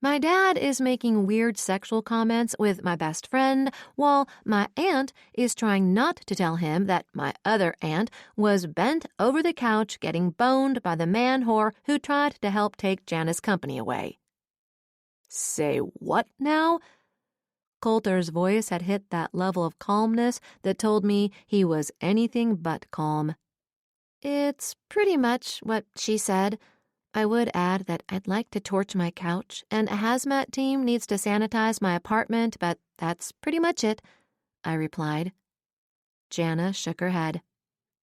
My dad is making weird sexual comments with my best friend, while my aunt is trying not to tell him that my other aunt was bent over the couch getting boned by the man whore who tried to help take Jana's company away. Say what now? Coulter's voice had hit that level of calmness that told me he was anything but calm. It's pretty much what she said. I would add that I'd like to torch my couch, and a hazmat team needs to sanitize my apartment, but that's pretty much it, I replied. Jana shook her head.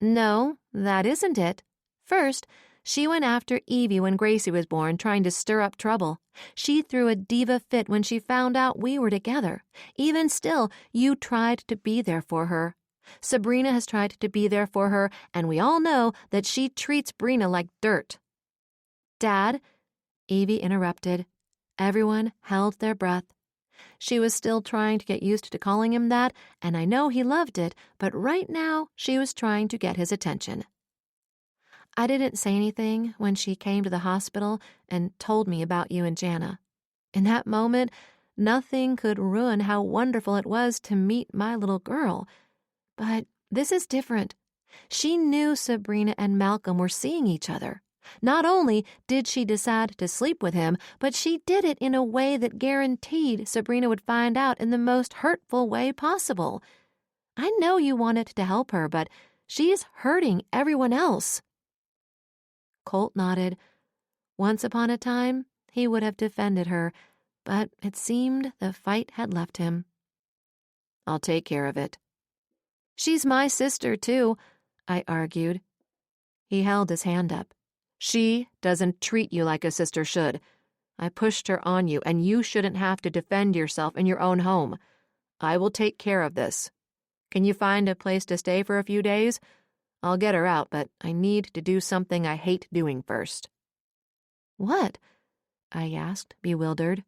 No, that isn't it. First, she went after Evie when Gracie was born, trying to stir up trouble. She threw a diva fit when she found out we were together. Even still, you tried to be there for her. Sabrina has tried to be there for her, and we all know that she treats Brina like dirt. Dad, Evie interrupted. Everyone held their breath. She was still trying to get used to calling him that, and I know he loved it, but right now she was trying to get his attention. I didn't say anything when she came to the hospital and told me about you and Jana. In that moment, nothing could ruin how wonderful it was to meet my little girl. But this is different. She knew Sabrina and Malcolm were seeing each other. Not only did she decide to sleep with him, but she did it in a way that guaranteed Sabrina would find out in the most hurtful way possible. I know you wanted to help her, but she's hurting everyone else. Colt nodded. Once upon a time, he would have defended her, but it seemed the fight had left him. I'll take care of it. She's my sister, too, I argued. He held his hand up. She doesn't treat you like a sister should. I pushed her on you, and you shouldn't have to defend yourself in your own home. I will take care of this. Can you find a place to stay for a few days? I'll get her out, but I need to do something I hate doing first. What? I asked, bewildered.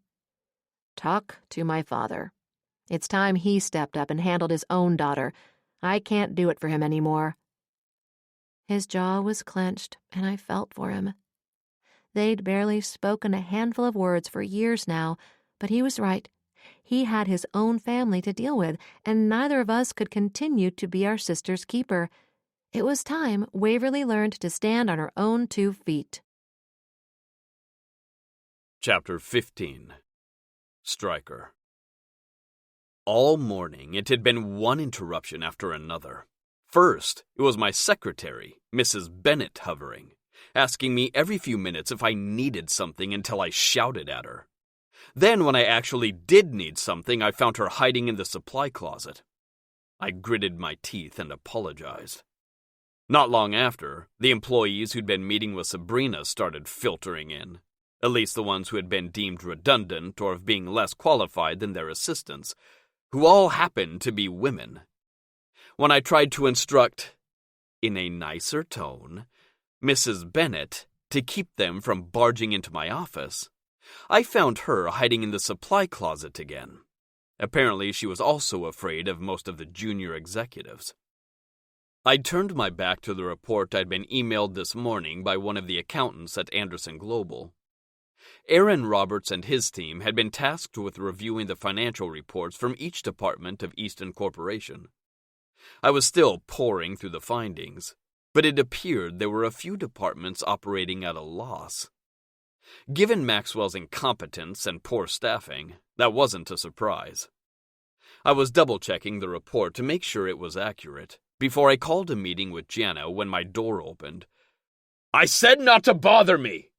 Talk to my father. It's time he stepped up and handled his own daughter. I can't do it for him anymore. His jaw was clenched, and I felt for him. They'd barely spoken a handful of words for years now, but he was right. He had his own family to deal with, and neither of us could continue to be our sister's keeper. It was time Waverly learned to stand on her own 2 feet. Chapter 15. Stryker. All morning it had been one interruption after another. First, it was my secretary, Mrs. Bennett, hovering, asking me every few minutes if I needed something until I shouted at her. Then, when I actually did need something, I found her hiding in the supply closet. I gritted my teeth and apologized. Not long after, the employees who'd been meeting with Sabrina started filtering in, at least the ones who had been deemed redundant or of being less qualified than their assistants, who all happened to be women. When I tried to instruct, in a nicer tone, Mrs. Bennett to keep them from barging into my office, I found her hiding in the supply closet again. Apparently, she was also afraid of most of the junior executives. I turned my back to the report I'd been emailed this morning by one of the accountants at Anderson Global. Aaron Roberts and his team had been tasked with reviewing the financial reports from each department of Easton Corporation. I was still poring through the findings, but it appeared there were a few departments operating at a loss. Given Maxwell's incompetence and poor staffing, that wasn't a surprise. I was double-checking the report to make sure it was accurate before I called a meeting with Jana when my door opened. "I said not to bother me!"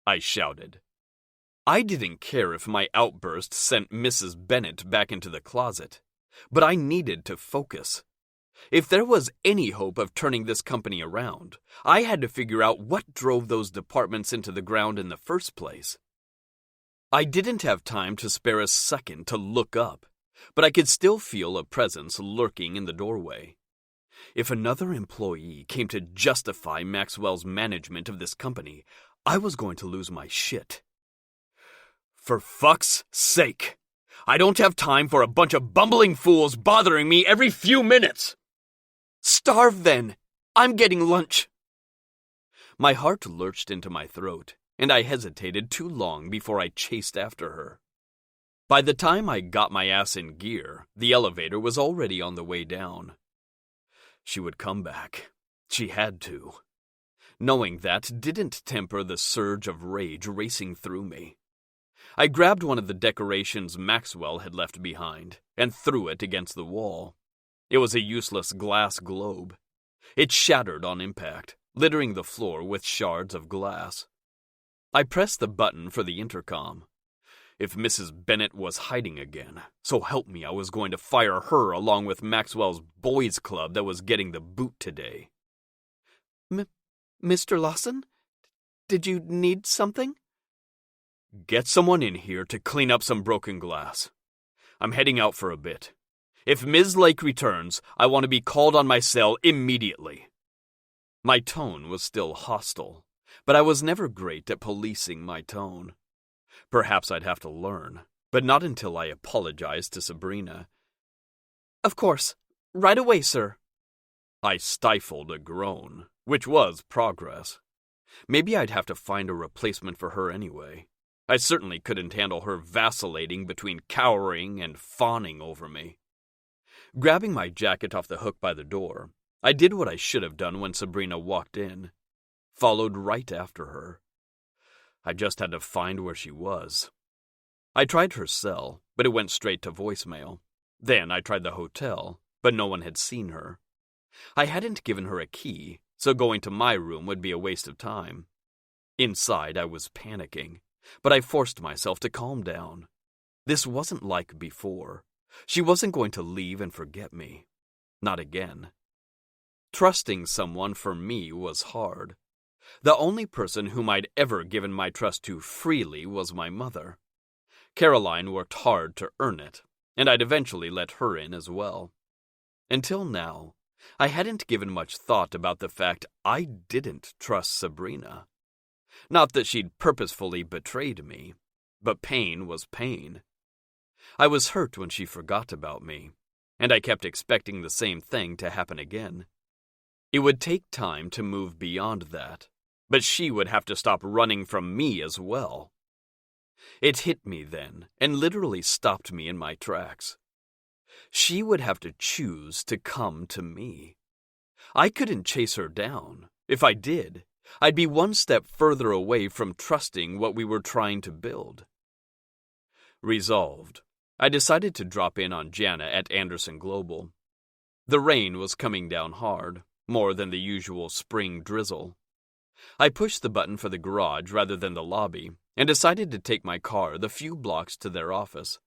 I shouted. I didn't care if my outburst sent Mrs. Bennett back into the closet, but I needed to focus. If there was any hope of turning this company around, I had to figure out what drove those departments into the ground in the first place. I didn't have time to spare a second to look up, but I could still feel a presence lurking in the doorway. If another employee came to justify Maxwell's management of this company, I was going to lose my shit. For fuck's sake! I don't have time for a bunch of bumbling fools bothering me every few minutes! Starve then! I'm getting lunch! My heart lurched into my throat, and I hesitated too long before I chased after her. By the time I got my ass in gear, the elevator was already on the way down. She would come back. She had to. Knowing that didn't temper the surge of rage racing through me. I grabbed one of the decorations Maxwell had left behind and threw it against the wall. It was a useless glass globe. It shattered on impact, littering the floor with shards of glass. I pressed the button for the intercom. If Mrs. Bennett was hiding again, so help me I was going to fire her along with Maxwell's boys' club that was getting the boot today. Mr. Lawson? Did you need something? Get someone in here to clean up some broken glass. I'm heading out for a bit. If Ms. Lake returns, I want to be called on my cell immediately. My tone was still hostile, but I was never great at policing my tone. Perhaps I'd have to learn, but not until I apologized to Sabrina. Of course. Right away, sir. I stifled a groan, which was progress. Maybe I'd have to find a replacement for her anyway. I certainly couldn't handle her vacillating between cowering and fawning over me. Grabbing my jacket off the hook by the door, I did what I should have done when Sabrina walked in. Followed right after her. I just had to find where she was. I tried her cell, but it went straight to voicemail. Then I tried the hotel, but no one had seen her. I hadn't given her a key, so going to my room would be a waste of time. Inside, I was panicking, but I forced myself to calm down. This wasn't like before. She wasn't going to leave and forget me. Not again. Trusting someone for me was hard. The only person whom I'd ever given my trust to freely was my mother. Caroline worked hard to earn it, and I'd eventually let her in as well. Until now, I hadn't given much thought about the fact I didn't trust Sabrina. Not that she'd purposefully betrayed me, but pain was pain. I was hurt when she forgot about me, and I kept expecting the same thing to happen again. It would take time to move beyond that, but she would have to stop running from me as well. It hit me then, and literally stopped me in my tracks. She would have to choose to come to me. I couldn't chase her down. If I did, I'd be one step further away from trusting what we were trying to build. Resolved, I decided to drop in on Jana at Anderson Global. The rain was coming down hard, more than the usual spring drizzle. I pushed the button for the garage rather than the lobby, and decided to take my car the few blocks to their office.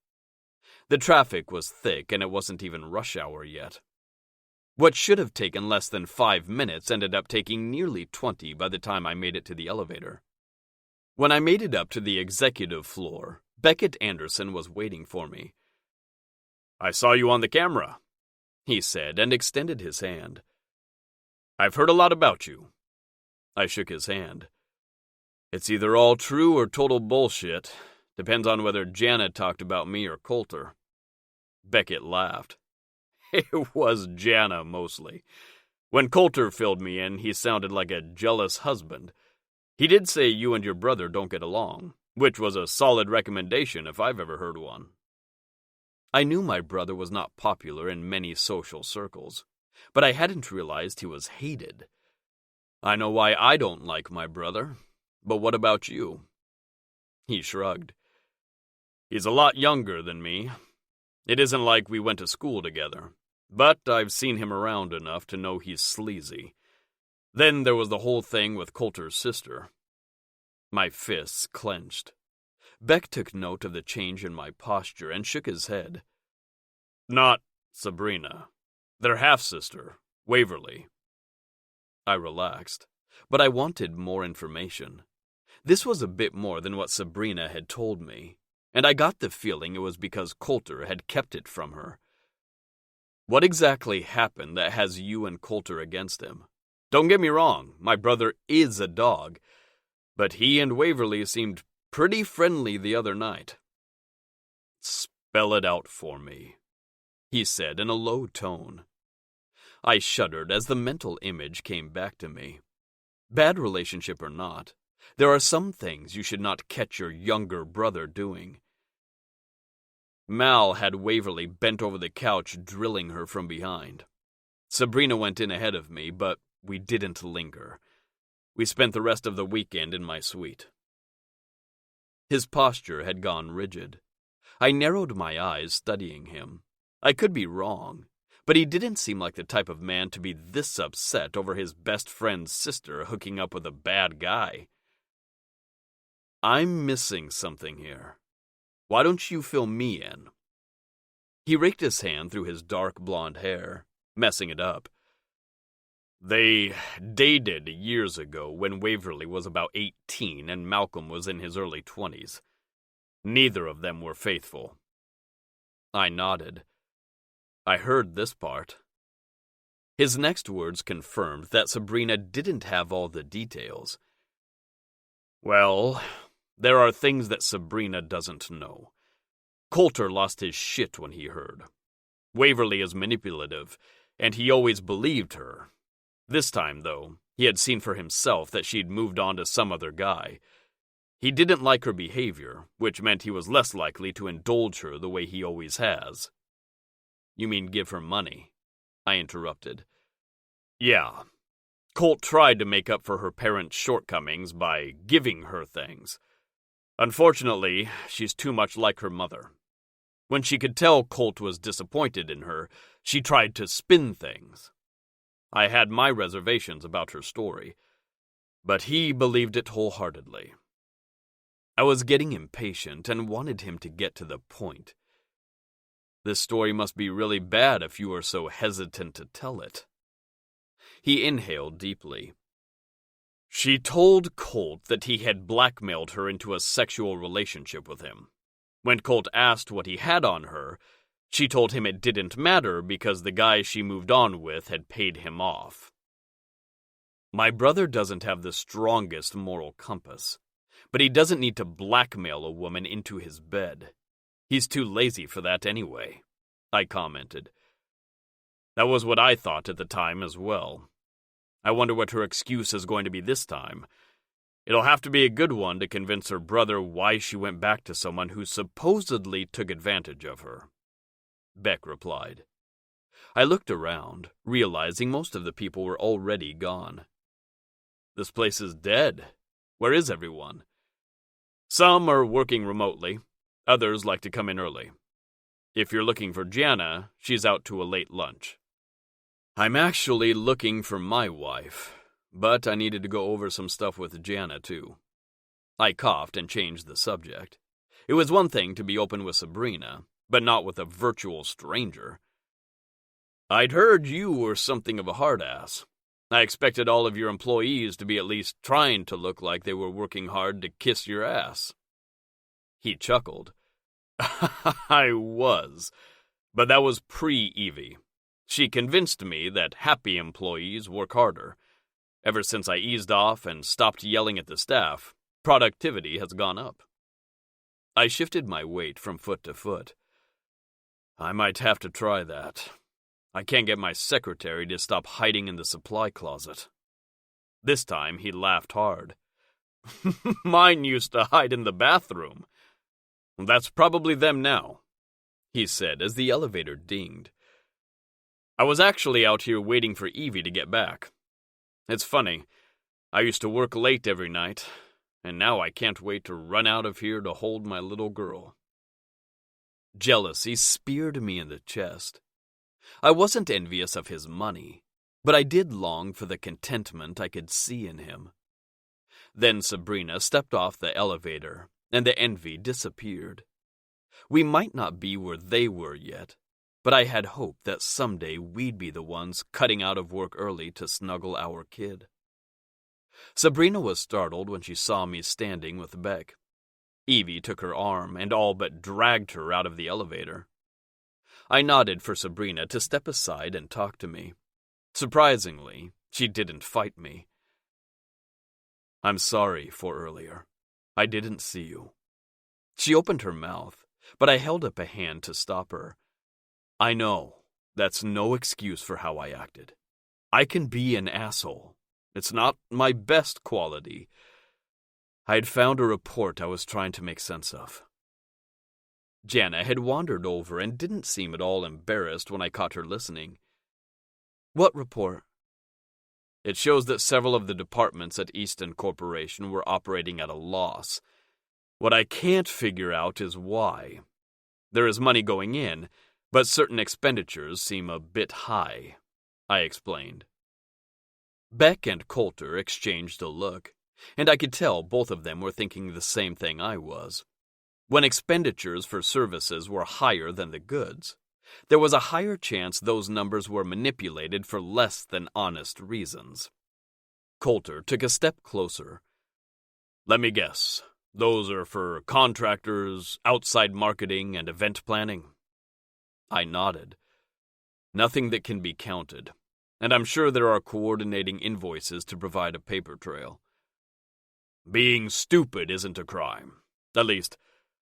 The traffic was thick and it wasn't even rush hour yet. What should have taken less than 5 minutes ended up taking nearly 20 by the time I made it to the elevator. When I made it up to the executive floor, Beckett Anderson was waiting for me. "I saw you on the camera," he said and extended his hand. "I've heard a lot about you." I shook his hand. "It's either all true or total bullshit. Depends on whether Jana talked about me or Coulter." Beckett laughed. "It was Jana, mostly. When Coulter filled me in, he sounded like a jealous husband. He did say you and your brother don't get along, which was a solid recommendation if I've ever heard one." I knew my brother was not popular in many social circles, but I hadn't realized he was hated. "I know why I don't like my brother, but what about you?" He shrugged. "He's a lot younger than me. It isn't like we went to school together, but I've seen him around enough to know he's sleazy. Then there was the whole thing with Coulter's sister." My fists clenched. Beck took note of the change in my posture and shook his head. "Not Sabrina. Their half-sister, Waverly." I relaxed, but I wanted more information. This was a bit more than what Sabrina had told me, and I got the feeling it was because Coulter had kept it from her. "What exactly happened that has you and Coulter against him? Don't get me wrong, my brother is a dog, but he and Waverly seemed pretty friendly the other night." "Spell it out for me," he said in a low tone. I shuddered as the mental image came back to me. Bad relationship or not, there are some things you should not catch your younger brother doing. Mal had Waverly bent over the couch, drilling her from behind. Sabrina went in ahead of me, but we didn't linger. We spent the rest of the weekend in my suite. His posture had gone rigid. I narrowed my eyes, studying him. I could be wrong, but he didn't seem like the type of man to be this upset over his best friend's sister hooking up with a bad guy. I'm missing something here. Why don't you fill me in? He raked his hand through his dark blonde hair, messing it up. They dated years ago when Waverly was about 18 and Malcolm was in his early 20s. Neither of them were faithful. I nodded. I heard this part. His next words confirmed that Sabrina didn't have all the details. Well, there are things that Sabrina doesn't know. Coulter lost his shit when he heard. Waverly is manipulative, and he always believed her. This time, though, he had seen for himself that she'd moved on to some other guy. He didn't like her behavior, which meant he was less likely to indulge her the way he always has. You mean give her money? I interrupted. Yeah. Colt tried to make up for her parents' shortcomings by giving her things. Unfortunately, she's too much like her mother. When she could tell Colt was disappointed in her, she tried to spin things. I had my reservations about her story, but he believed it wholeheartedly. I was getting impatient and wanted him to get to the point. This story must be really bad if you are so hesitant to tell it. He inhaled deeply. She told Colt that he had blackmailed her into a sexual relationship with him. When Colt asked what he had on her, she told him it didn't matter because the guy she moved on with had paid him off. My brother doesn't have the strongest moral compass, but he doesn't need to blackmail a woman into his bed. He's too lazy for that anyway, I commented. That was what I thought at the time as well. I wonder what her excuse is going to be this time. It'll have to be a good one to convince her brother why she went back to someone who supposedly took advantage of her. Beck replied. I looked around, realizing most of the people were already gone. This place is dead. Where is everyone? Some are working remotely. Others like to come in early. If you're looking for Gianna, she's out to a late lunch. I'm actually looking for my wife, but I needed to go over some stuff with Gianna too. I coughed and changed the subject. It was one thing to be open with Sabrina, but not with a virtual stranger. I'd heard you were something of a hard-ass. I expected all of your employees to be at least trying to look like they were working hard to kiss your ass. He chuckled. I was, but that was pre-Evie. She convinced me that happy employees work harder. Ever since I eased off and stopped yelling at the staff, productivity has gone up. I shifted my weight from foot to foot. I might have to try that. I can't get my secretary to stop hiding in the supply closet. This time he laughed hard. Mine used to hide in the bathroom. That's probably them now, he said as the elevator dinged. I was actually out here waiting for Evie to get back. It's funny, I used to work late every night, and now I can't wait to run out of here to hold my little girl. Jealousy speared me in the chest. I wasn't envious of his money, but I did long for the contentment I could see in him. Then Sabrina stepped off the elevator, and the envy disappeared. We might not be where they were yet, but I had hope that someday we'd be the ones cutting out of work early to snuggle our kid. Sabrina was startled when she saw me standing with Beck. Evie took her arm and all but dragged her out of the elevator. I nodded for Sabrina to step aside and talk to me. Surprisingly, she didn't fight me. I'm sorry for earlier. I didn't see you. She opened her mouth, but I held up a hand to stop her. I know, that's no excuse for how I acted. I can be an asshole, It's not my best quality. I had found a report I was trying to make sense of. Jana had wandered over and didn't seem at all embarrassed when I caught her listening. What report? It shows that several of the departments at Easton Corporation were operating at a loss. What I can't figure out is why. There is money going in, but certain expenditures seem a bit high, I explained. Beck and Coulter exchanged a look, and I could tell both of them were thinking the same thing I was. When expenditures for services were higher than the goods, there was a higher chance those numbers were manipulated for less than honest reasons. Coulter took a step closer. Let me guess. Those are for contractors, outside marketing, and event planning? I nodded. Nothing that can be counted, and I'm sure there are coordinating invoices to provide a paper trail. Being stupid isn't a crime. At least,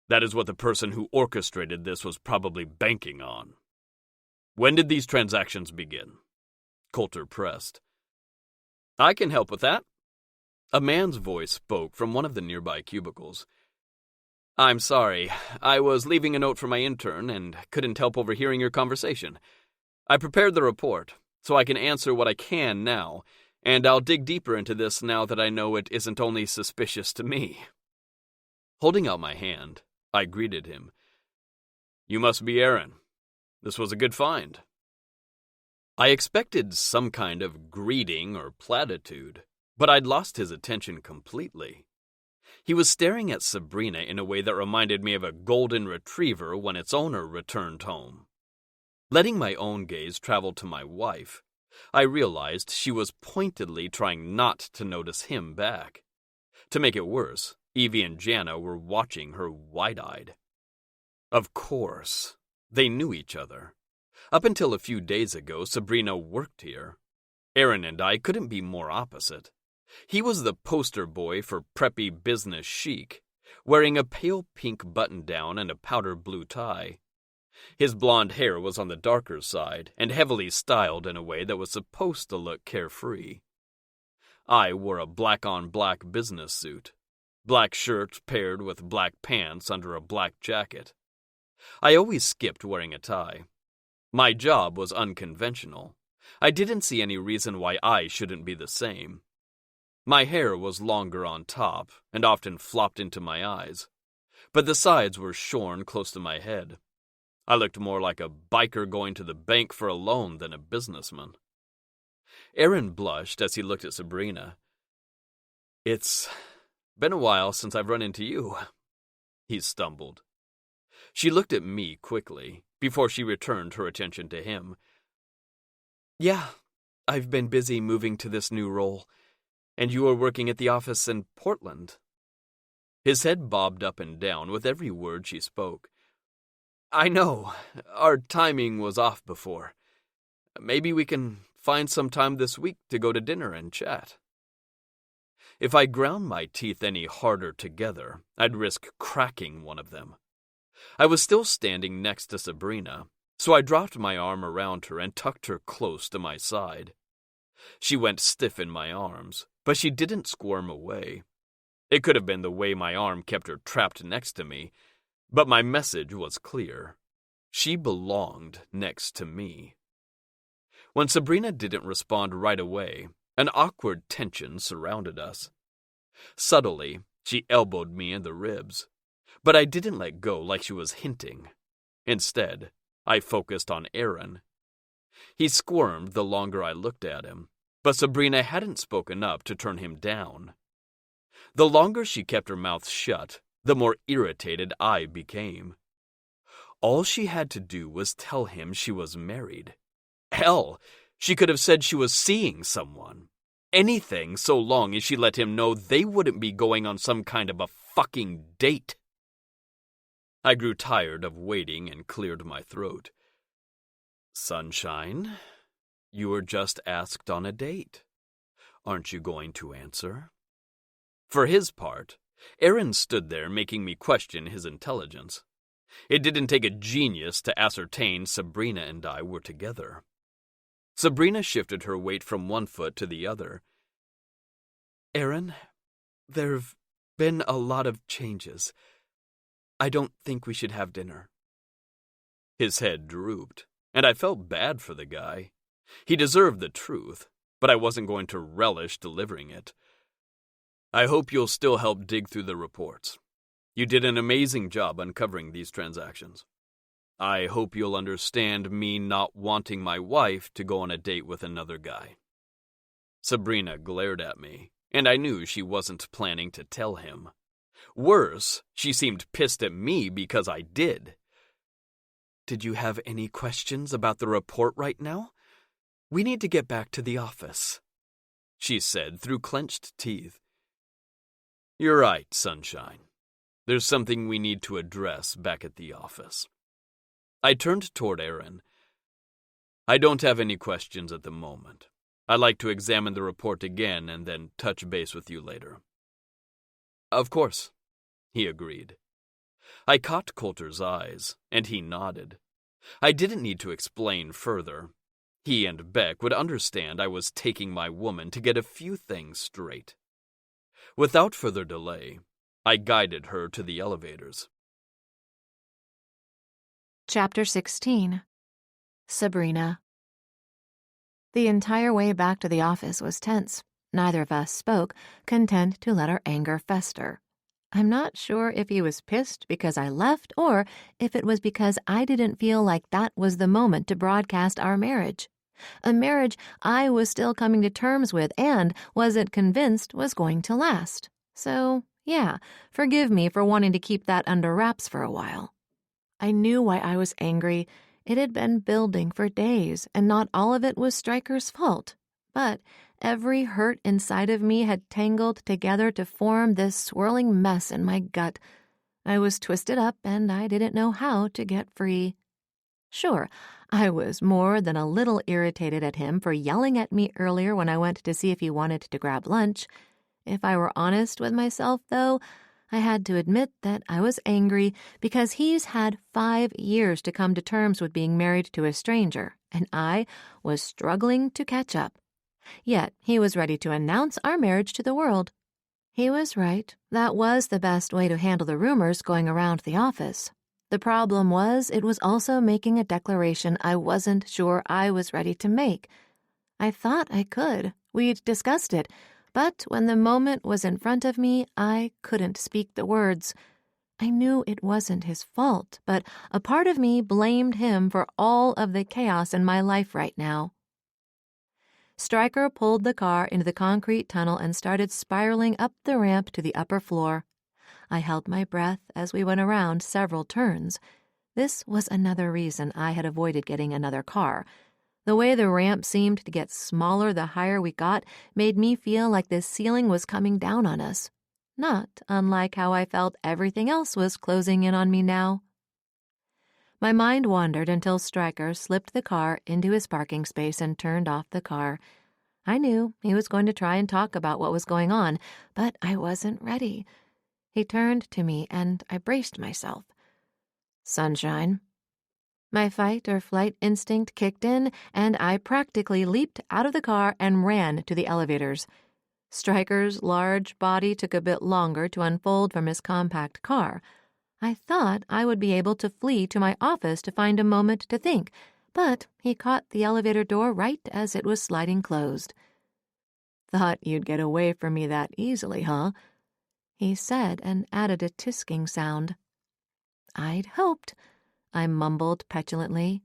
that is what the person who orchestrated this was probably banking on. When did these transactions begin? Coulter pressed. I can help with that. A man's voice spoke from one of the nearby cubicles. I'm sorry, I was leaving a note for my intern and couldn't help overhearing your conversation. I prepared the report, so I can answer what I can now, and I'll dig deeper into this now that I know it isn't only suspicious to me. Holding out my hand, I greeted him. You must be Aaron. This was a good find. I expected some kind of greeting or platitude, but I'd lost his attention completely. He was staring at Sabrina in a way that reminded me of a golden retriever when its owner returned home. Letting my own gaze travel to my wife, I realized she was pointedly trying not to notice him back. To make it worse, Evie and Jana were watching her wide-eyed. Of course, they knew each other. Up until a few days ago, Sabrina worked here. Aaron and I couldn't be more opposite. He was the poster boy for preppy business chic, wearing a pale pink button-down and a powder blue tie. His blonde hair was on the darker side and heavily styled in a way that was supposed to look carefree. I wore a black-on-black business suit, black shirt paired with black pants under a black jacket. I always skipped wearing a tie. My job was unconventional. I didn't see any reason why I shouldn't be the same. My hair was longer on top and often flopped into my eyes, but the sides were shorn close to my head. I looked more like a biker going to the bank for a loan than a businessman. Aaron blushed as he looked at Sabrina. It's been a while since I've run into you, he stumbled. She looked at me quickly before she returned her attention to him. Yeah, I've been busy moving to this new role, and you were working at the office in Portland. His head bobbed up and down with every word she spoke. I know, our timing was off before. Maybe we can find some time this week to go to dinner and chat. If I ground my teeth any harder together, I'd risk cracking one of them. I was still standing next to Sabrina, so I dropped my arm around her and tucked her close to my side. She went stiff in my arms, but she didn't squirm away. It could have been the way my arm kept her trapped next to me, but my message was clear. She belonged next to me. When Sabrina didn't respond right away, an awkward tension surrounded us. Subtly, she elbowed me in the ribs, but I didn't let go like she was hinting. Instead, I focused on Aaron. He squirmed the longer I looked at him, but Sabrina hadn't spoken up to turn him down. The longer she kept her mouth shut, the more irritated I became. All she had to do was tell him she was married. Hell, she could have said she was seeing someone. Anything so long as she let him know they wouldn't be going on some kind of a fucking date. I grew tired of waiting and cleared my throat. Sunshine, you were just asked on a date. Aren't you going to answer? For his part, Aaron stood there making me question his intelligence. It didn't take a genius to ascertain Sabrina and I were together. Sabrina shifted her weight from one foot to the other. Aaron, there've been a lot of changes. I don't think we should have dinner. His head drooped, and I felt bad for the guy. He deserved the truth, but I wasn't going to relish delivering it. I hope you'll still help dig through the reports. You did an amazing job uncovering these transactions. I hope you'll understand me not wanting my wife to go on a date with another guy. Sabrina glared at me, and I knew she wasn't planning to tell him. Worse, she seemed pissed at me because I did. Did you have any questions about the report right now? We need to get back to the office, she said through clenched teeth. You're right, Sunshine. There's something we need to address back at the office. I turned toward Aaron. I don't have any questions at the moment. I'd like to examine the report again and then touch base with you later. Of course, he agreed. I caught Coulter's eyes, and he nodded. I didn't need to explain further. He and Beck would understand I was taking my woman to get a few things straight. Without further delay, I guided her to the elevators. Chapter 16. Sabrina. The entire way back to the office was tense. Neither of us spoke, content to let our anger fester. I'm not sure if he was pissed because I left or if it was because I didn't feel like that was the moment to broadcast our marriage. A marriage I was still coming to terms with and wasn't convinced was going to last. So, yeah, forgive me for wanting to keep that under wraps for a while. I knew why I was angry. It had been building for days, and not all of it was Stryker's fault. But every hurt inside of me had tangled together to form this swirling mess in my gut. I was twisted up, and I didn't know how to get free. Sure, I was more than a little irritated at him for yelling at me earlier when I went to see if he wanted to grab lunch. If I were honest with myself, though, I had to admit that I was angry because he's had 5 years to come to terms with being married to a stranger, and I was struggling to catch up. Yet he was ready to announce our marriage to the world. He was right. That was the best way to handle the rumors going around the office. The problem was it was also making a declaration I wasn't sure I was ready to make. I thought I could. We'd discussed it. But when the moment was in front of me, I couldn't speak the words. I knew it wasn't his fault, but a part of me blamed him for all of the chaos in my life right now. Stryker pulled the car into the concrete tunnel and started spiraling up the ramp to the upper floor. I held my breath as we went around several turns. This was another reason I had avoided getting another car. The way the ramp seemed to get smaller the higher we got made me feel like the ceiling was coming down on us. Not unlike how I felt everything else was closing in on me now. My mind wandered until Stryker slipped the car into his parking space and turned off the car. I knew he was going to try and talk about what was going on, but I wasn't ready. He turned to me and I braced myself. Sunshine. My fight or flight instinct kicked in, and I practically leaped out of the car and ran to the elevators. Stryker's large body took a bit longer to unfold from his compact car. I thought I would be able to flee to my office to find a moment to think, but he caught the elevator door right as it was sliding closed. Thought you'd get away from me that easily, huh? He said and added a tisking sound. I'd hoped, I mumbled petulantly.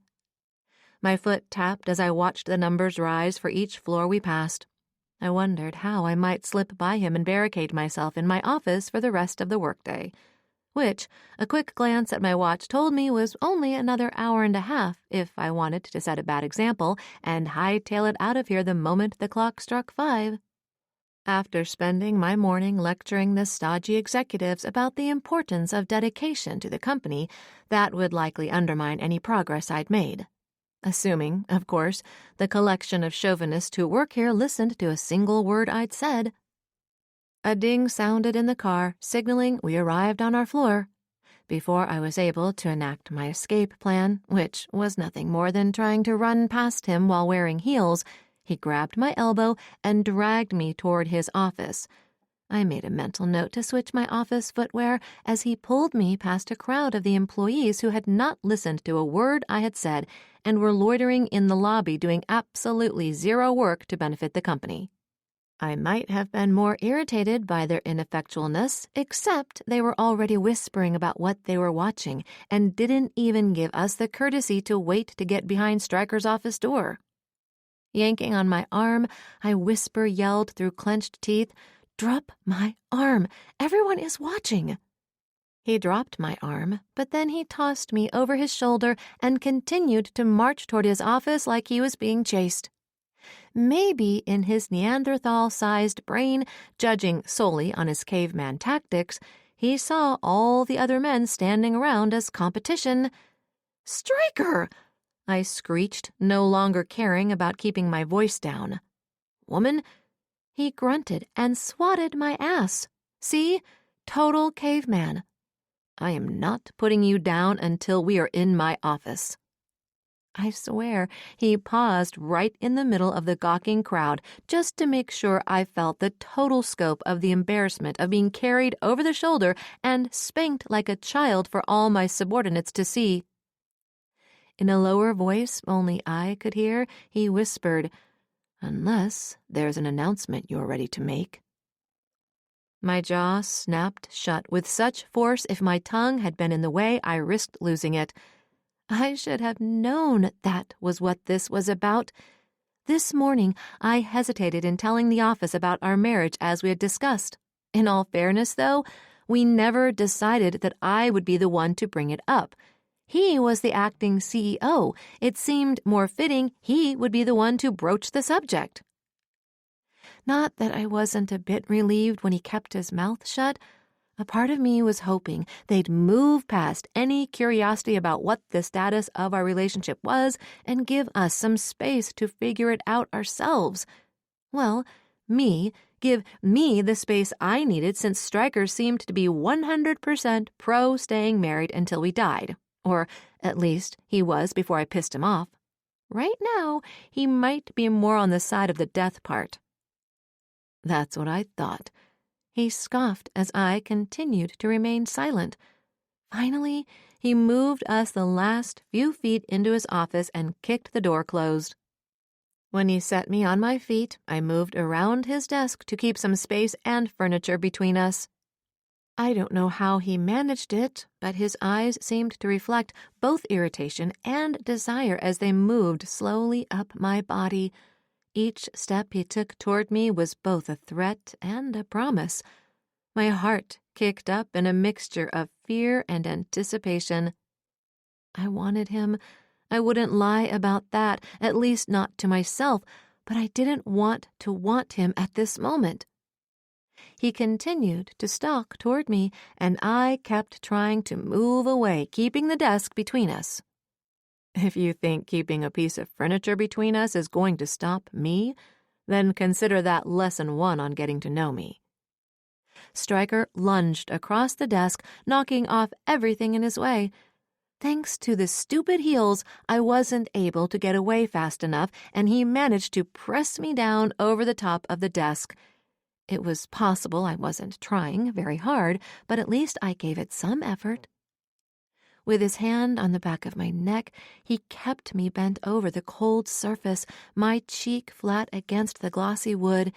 My foot tapped as I watched the numbers rise for each floor we passed. I wondered how I might slip by him and barricade myself in my office for the rest of the workday, which a quick glance at my watch told me was only another hour and a half if I wanted to set a bad example and hightail it out of here the moment the clock struck 5. After spending my morning lecturing the stodgy executives about the importance of dedication to the company, that would likely undermine any progress I'd made. Assuming, of course, the collection of chauvinists who work here listened to a single word I'd said. A ding sounded in the car, signaling we arrived on our floor. Before I was able to enact my escape plan, which was nothing more than trying to run past him while wearing heels, He grabbed my elbow and dragged me toward his office. I made a mental note to switch my office footwear as he pulled me past a crowd of the employees who had not listened to a word I had said and were loitering in the lobby doing absolutely zero work to benefit the company. I might have been more irritated by their ineffectualness, except they were already whispering about what they were watching and didn't even give us the courtesy to wait to get behind Stryker's office door. Yanking on my arm, I whisper-yelled through clenched teeth, "Drop my arm! Everyone is watching!" He dropped my arm, but then he tossed me over his shoulder and continued to march toward his office like he was being chased. Maybe in his Neanderthal-sized brain, judging solely on his caveman tactics, he saw all the other men standing around as competition. "Stryker!" I screeched, no longer caring about keeping my voice down. "Woman?" He grunted and swatted my ass. "See? Total caveman. I am not putting you down until we are in my office." I swear he paused right in the middle of the gawking crowd just to make sure I felt the total scope of the embarrassment of being carried over the shoulder and spanked like a child for all my subordinates to see. In a lower voice only I could hear, he whispered, "Unless there's an announcement you're ready to make." My jaw snapped shut with such force if my tongue had been in the way I risked losing it. I should have known that was what this was about. This morning, I hesitated in telling the office about our marriage as we had discussed. In all fairness, though, we never decided that I would be the one to bring it up. He was the acting CEO. It seemed more fitting he would be the one to broach the subject. Not that I wasn't a bit relieved when he kept his mouth shut. A part of me was hoping they'd move past any curiosity about what the status of our relationship was and give us some space to figure it out ourselves. Well, give me the space I needed since Stryker seemed to be 100% pro staying married until we died. Or, at least, he was before I pissed him off. Right now, he might be more on the side of the death part. That's what I thought. He scoffed as I continued to remain silent. Finally, he moved us the last few feet into his office and kicked the door closed. When he set me on my feet, I moved around his desk to keep some space and furniture between us. I don't know how he managed it, but his eyes seemed to reflect both irritation and desire as they moved slowly up my body. Each step he took toward me was both a threat and a promise. My heart kicked up in a mixture of fear and anticipation. I wanted him. I wouldn't lie about that, at least not to myself, but I didn't want to want him at this moment. He continued to stalk toward me, and I kept trying to move away, keeping the desk between us. If you think keeping a piece of furniture between us is going to stop me, then consider that lesson 1 on getting to know me. Stryker lunged across the desk, knocking off everything in his way. Thanks to the stupid heels, I wasn't able to get away fast enough, and he managed to press me down over the top of the desk. It was possible I wasn't trying very hard, but at least I gave it some effort. With his hand on the back of my neck, he kept me bent over the cold surface, my cheek flat against the glossy wood.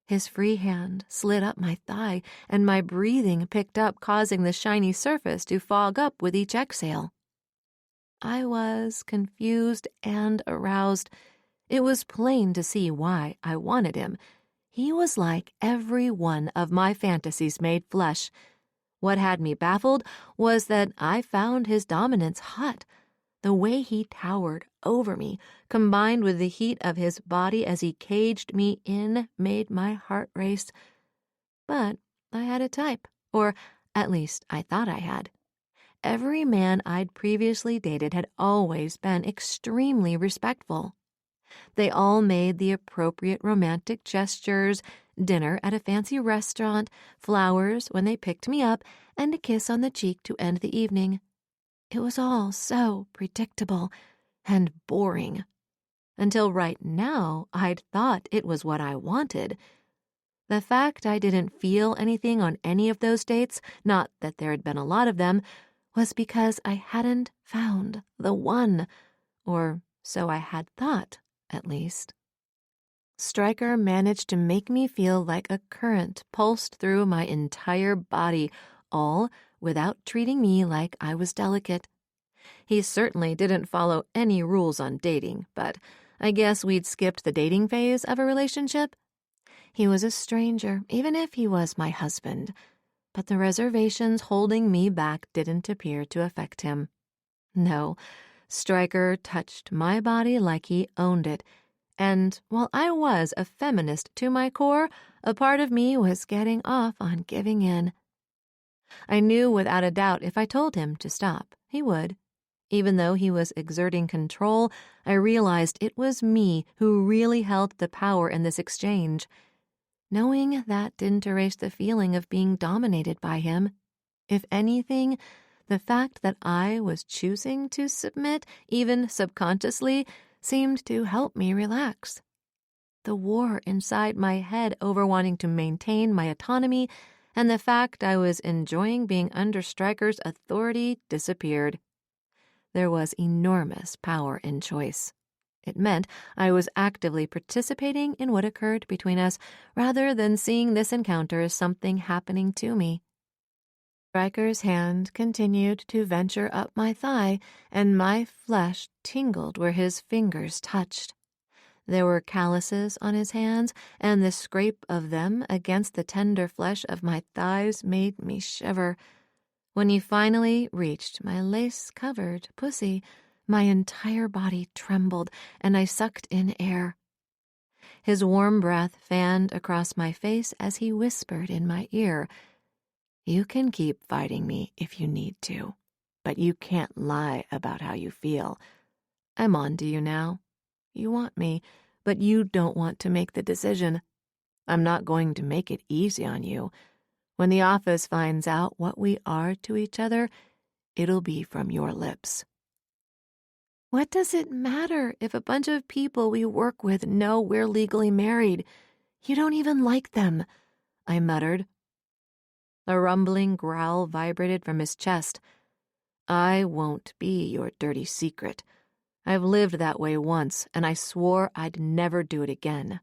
His free hand slid up my thigh, and my breathing picked up, causing the shiny surface to fog up with each exhale. I was confused and aroused. It was plain to see why I wanted him. He was like every one of my fantasies made flesh. What had me baffled was that I found his dominance hot. The way he towered over me, combined with the heat of his body as he caged me in, made my heart race. But I had a type, or at least I thought I had. Every man I'd previously dated had always been extremely respectful. They all made the appropriate romantic gestures, dinner at a fancy restaurant, flowers when they picked me up, and a kiss on the cheek to end the evening. It was all so predictable and boring. Until right now, I'd thought it was what I wanted. The fact I didn't feel anything on any of those dates, not that there had been a lot of them, was because I hadn't found the one, or so I had thought, at least. Stryker managed to make me feel like a current pulsed through my entire body, all without treating me like I was delicate. He certainly didn't follow any rules on dating, but I guess we'd skipped the dating phase of a relationship. He was a stranger, even if he was my husband, but the reservations holding me back didn't appear to affect him. No, Stryker touched my body like he owned it, and while I was a feminist to my core, a part of me was getting off on giving in. I knew without a doubt if I told him to stop, he would. Even though he was exerting control, I realized it was me who really held the power in this exchange. Knowing that didn't erase the feeling of being dominated by him. If anything, the fact that I was choosing to submit, even subconsciously, seemed to help me relax. The war inside my head over wanting to maintain my autonomy and the fact I was enjoying being under Stryker's authority disappeared. There was enormous power in choice. It meant I was actively participating in what occurred between us rather than seeing this encounter as something happening to me. Stryker's hand continued to venture up my thigh, and my flesh tingled where his fingers touched. There were calluses on his hands, and the scrape of them against the tender flesh of my thighs made me shiver. When he finally reached my lace-covered pussy, my entire body trembled, and I sucked in air. His warm breath fanned across my face as he whispered in my ear, "You can keep fighting me if you need to, but you can't lie about how you feel. I'm on to you now. You want me, but you don't want to make the decision. I'm not going to make it easy on you. When the office finds out what we are to each other, it'll be from your lips." What does it matter if a bunch of people we work with know we're legally married? You don't even like them, I muttered. A rumbling growl vibrated from his chest. "I won't be your dirty secret. I've lived that way once, and I swore I'd never do it again."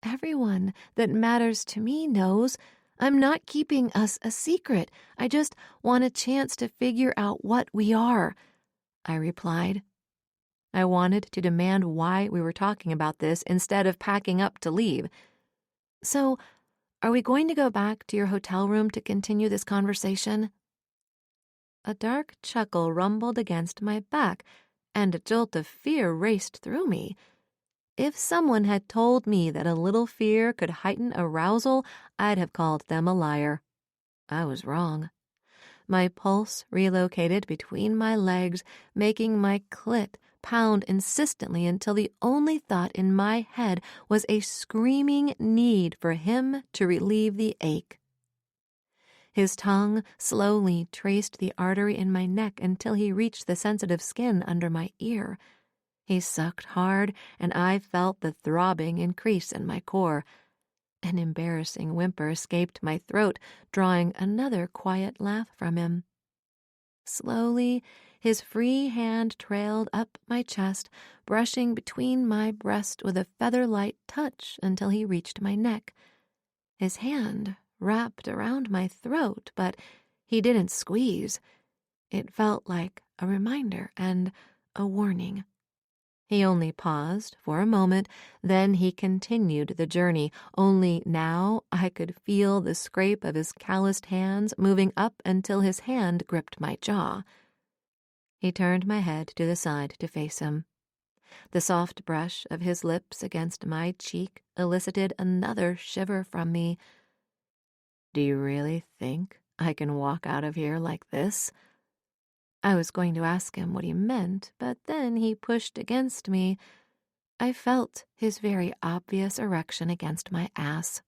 Everyone that matters to me knows. I'm not keeping us a secret. I just want a chance to figure out what we are, I replied. I wanted to demand why we were talking about this instead of packing up to leave. "So, are we going to go back to your hotel room to continue this conversation?" A dark chuckle rumbled against my back, and a jolt of fear raced through me. If someone had told me that a little fear could heighten arousal, I'd have called them a liar. I was wrong. My pulse relocated between my legs, making my clit pound insistently until the only thought in my head was a screaming need for him to relieve the ache. His tongue slowly traced the artery in my neck until he reached the sensitive skin under my ear. He sucked hard, and I felt the throbbing increase in my core. An embarrassing whimper escaped my throat, drawing another quiet laugh from him. Slowly, his free hand trailed up my chest, brushing between my breast with a feather-light touch until he reached my neck. His hand wrapped around my throat, but he didn't squeeze. It felt like a reminder and a warning. He only paused for a moment, then he continued the journey, only now I could feel the scrape of his calloused hands moving up until his hand gripped my jaw. He turned my head to the side to face him. The soft brush of his lips against my cheek elicited another shiver from me. "Do you really think I can walk out of here like this?" I was going to ask him what he meant, but then he pushed against me. I felt his very obvious erection against my ass.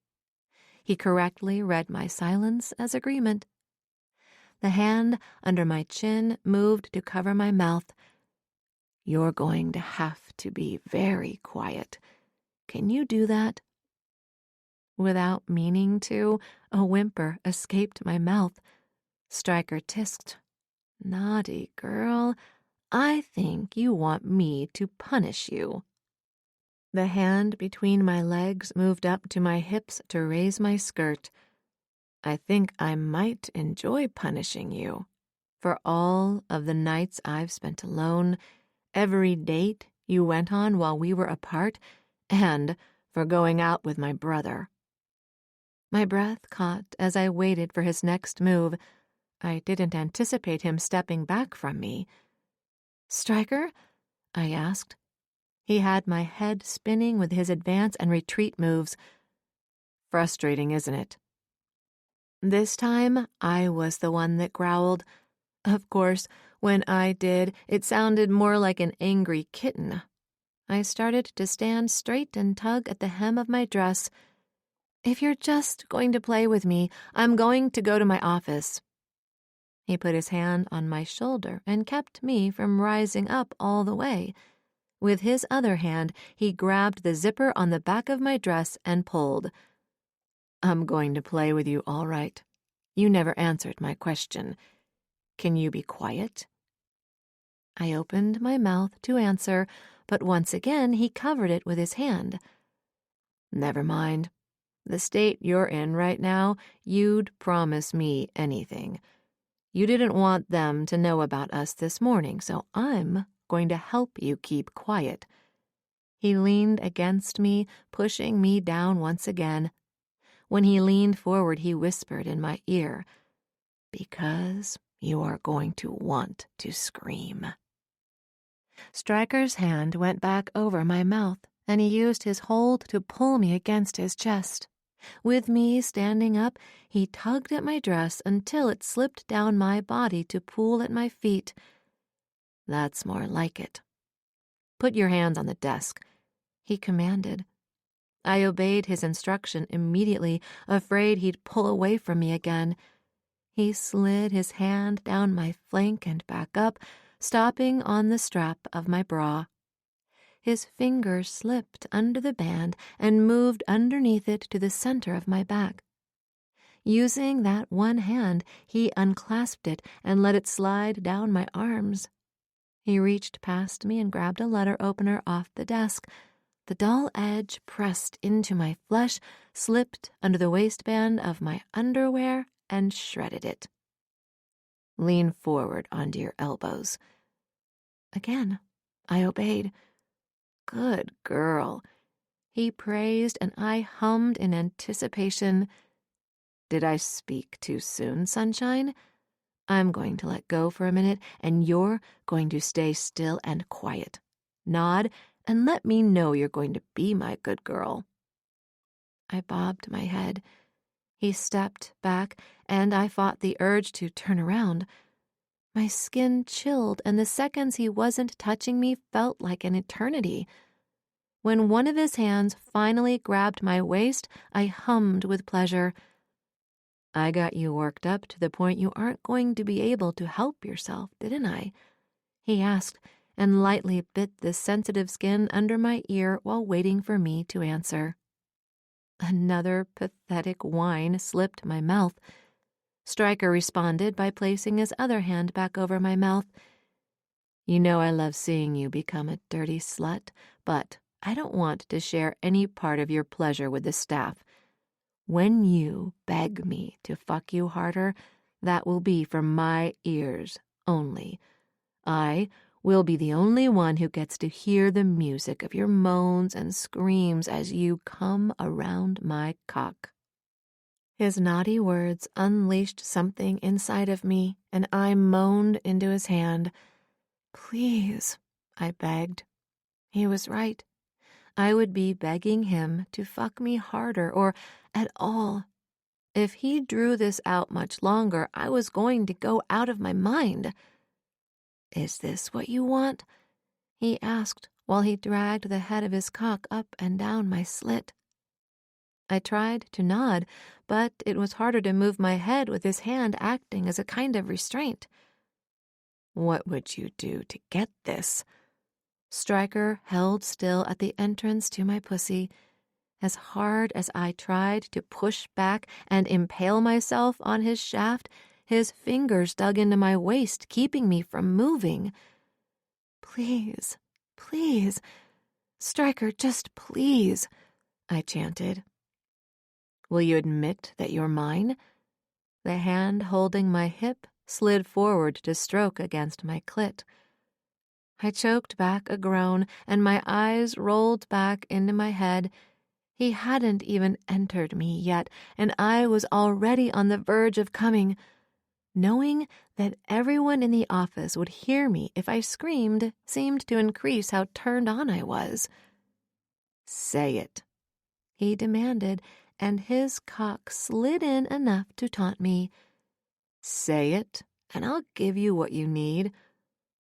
He correctly read my silence as agreement. The hand under my chin moved to cover my mouth. You're going to have to be very quiet. Can you do that?" Without meaning to, a whimper escaped my mouth. Stryker tisked, "Naughty girl, I think you want me to punish you." The hand between my legs moved up to my hips to raise my skirt. "I think I might enjoy punishing you for all of the nights I've spent alone, every date you went on while we were apart, and for going out with my brother." My breath caught as I waited for his next move. I didn't anticipate him stepping back from me. "Stryker?" I asked. He had my head spinning with his advance and retreat moves. Frustrating, isn't it? This time, I was the one that growled. Of course, when I did, it sounded more like an angry kitten. I started to stand straight and tug at the hem of my dress. "If you're just going to play with me, I'm going to go to my office." He put his hand on my shoulder and kept me from rising up all the way. With his other hand, he grabbed the zipper on the back of my dress and pulled. "I'm going to play with you, all right. You never answered my question. Can you be quiet?" I opened my mouth to answer, but once again he covered it with his hand. "Never mind. The state you're in right now, you'd promise me anything. You didn't want them to know about us this morning, so I'm going to help you keep quiet." He leaned against me, pushing me down once again. When he leaned forward, he whispered in my ear, "Because you are going to want to scream." Stryker's hand went back over my mouth, and he used his hold to pull me against his chest. With me standing up, he tugged at my dress until it slipped down my body to pool at my feet. "That's more like it. Put your hands on the desk," he commanded. I obeyed his instruction immediately, afraid he'd pull away from me again. He slid his hand down my flank and back up, stopping on the strap of my bra. His fingers slipped under the band and moved underneath it to the center of my back. Using that one hand, he unclasped it and let it slide down my arms. He reached past me and grabbed a letter opener off the desk. The dull edge pressed into my flesh, slipped under the waistband of my underwear, and shredded it. "Lean forward onto your elbows." Again, I obeyed. "Good girl," he praised, and I hummed in anticipation. Did I speak too soon, sunshine? I'm going to let go for a minute, and you're going to stay still and quiet. Nod, and let me know you're going to be my good girl." I bobbed my head. He stepped back, and I fought the urge to turn around. My skin chilled, and the seconds he wasn't touching me felt like an eternity. When one of his hands finally grabbed my waist, I hummed with pleasure. "I got you worked up to the point you aren't going to be able to help yourself, didn't I?" he asked, and lightly bit the sensitive skin under my ear while waiting for me to answer. Another pathetic whine slipped my mouth. Stryker responded by placing his other hand back over my mouth. "You know I love seeing you become a dirty slut, but I don't want to share any part of your pleasure with the staff. When you beg me to fuck you harder, that will be for my ears only. I will be the only one who gets to hear the music of your moans and screams as you come around my cock." His naughty words unleashed something inside of me, and I moaned into his hand. "Please," I begged. He was right. I would be begging him to fuck me harder or at all. If he drew this out much longer, I was going to go out of my mind. "Is this what you want?" he asked while he dragged the head of his cock up and down my slit. I tried to nod, but it was harder to move my head with his hand acting as a kind of restraint. "What would you do to get this?" Stryker held still at the entrance to my pussy. As hard as I tried to push back and impale myself on his shaft, his fingers dug into my waist, keeping me from moving. "Please, please, Stryker, just please," I chanted. "Will you admit that you're mine?" The hand holding my hip slid forward to stroke against my clit. I choked back a groan, and my eyes rolled back into my head. He hadn't even entered me yet, and I was already on the verge of coming. Knowing that everyone in the office would hear me if I screamed seemed to increase how turned on I was. "Say it," he demanded, and his cock slid in enough to taunt me. "Say it, and I'll give you what you need.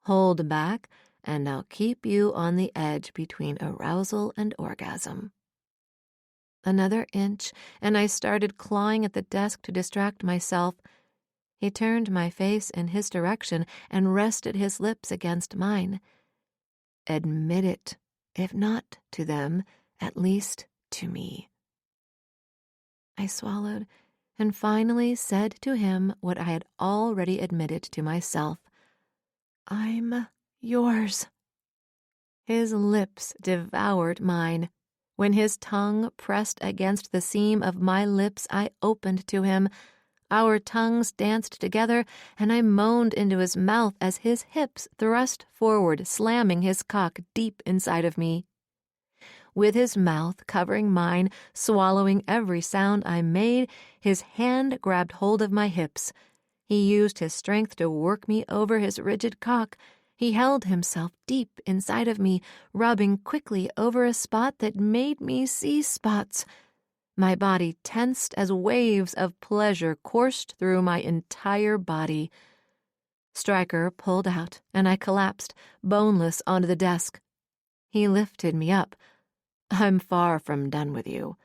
Hold back, and I'll keep you on the edge between arousal and orgasm." Another inch, and I started clawing at the desk to distract myself. He turned my face in his direction and rested his lips against mine. "Admit it, if not to them, at least to me." I swallowed and finally said to him what I had already admitted to myself. "I'm yours." His lips devoured mine. When his tongue pressed against the seam of my lips, I opened to him. Our tongues danced together, and I moaned into his mouth as his hips thrust forward, slamming his cock deep inside of me. With his mouth covering mine, swallowing every sound I made, his hand grabbed hold of my hips. He used his strength to work me over his rigid cock. He held himself deep inside of me, rubbing quickly over a spot that made me see spots. My body tensed as waves of pleasure coursed through my entire body. Stryker pulled out, and I collapsed, boneless, onto the desk. He lifted me up. "I'm far from done with you."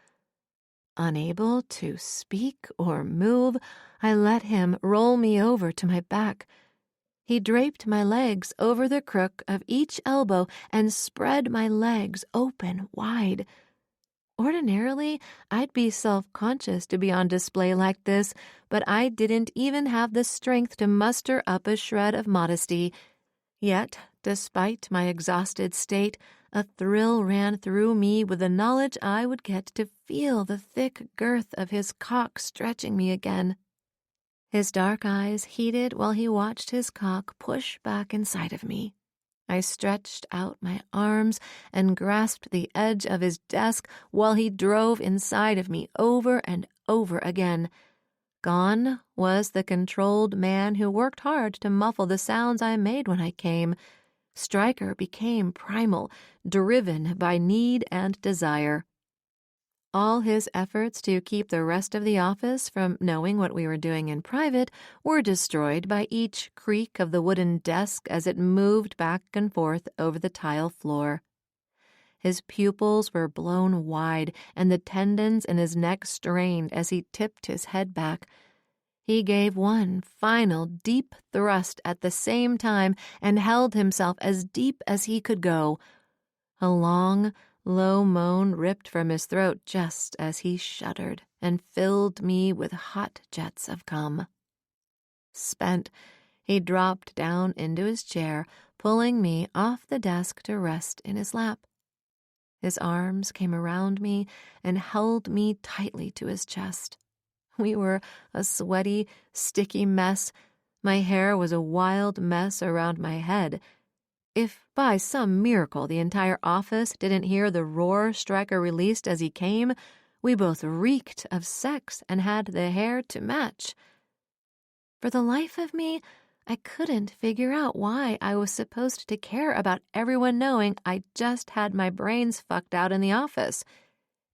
Unable to speak or move, I let him roll me over to my back. He draped my legs over the crook of each elbow and spread my legs open wide. Ordinarily, I'd be self-conscious to be on display like this, but I didn't even have the strength to muster up a shred of modesty. Yet, despite my exhausted state, a thrill ran through me with the knowledge I would get to feel the thick girth of his cock stretching me again. His dark eyes heated while he watched his cock push back inside of me. I stretched out my arms and grasped the edge of his desk while he drove inside of me over and over again. Gone was the controlled man who worked hard to muffle the sounds I made when I came. Stryker became primal, driven by need and desire. All his efforts to keep the rest of the office from knowing what we were doing in private were destroyed by each creak of the wooden desk as it moved back and forth over the tile floor. His pupils were blown wide, and the tendons in his neck strained as he tipped his head back. He gave one final deep thrust at the same time and held himself as deep as he could go. A long, low moan ripped from his throat just as he shuddered and filled me with hot jets of cum. Spent, he dropped down into his chair, pulling me off the desk to rest in his lap. His arms came around me and held me tightly to his chest. We were a sweaty, sticky mess. My hair was a wild mess around my head. If by some miracle the entire office didn't hear the roar Stryker released as he came, we both reeked of sex and had the hair to match. For the life of me, I couldn't figure out why I was supposed to care about everyone knowing I just had my brains fucked out in the office.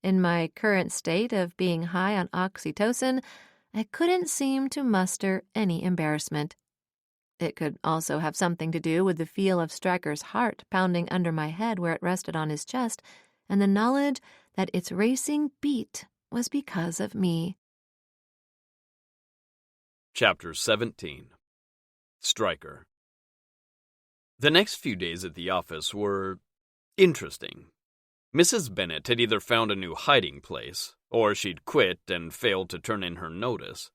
In my current state of being high on oxytocin, I couldn't seem to muster any embarrassment. It could also have something to do with the feel of Stryker's heart pounding under my head where it rested on his chest, and the knowledge that its racing beat was because of me. Chapter 17. Stryker. The next few days at the office were interesting. Mrs. Bennet had either found a new hiding place, or she'd quit and failed to turn in her notice.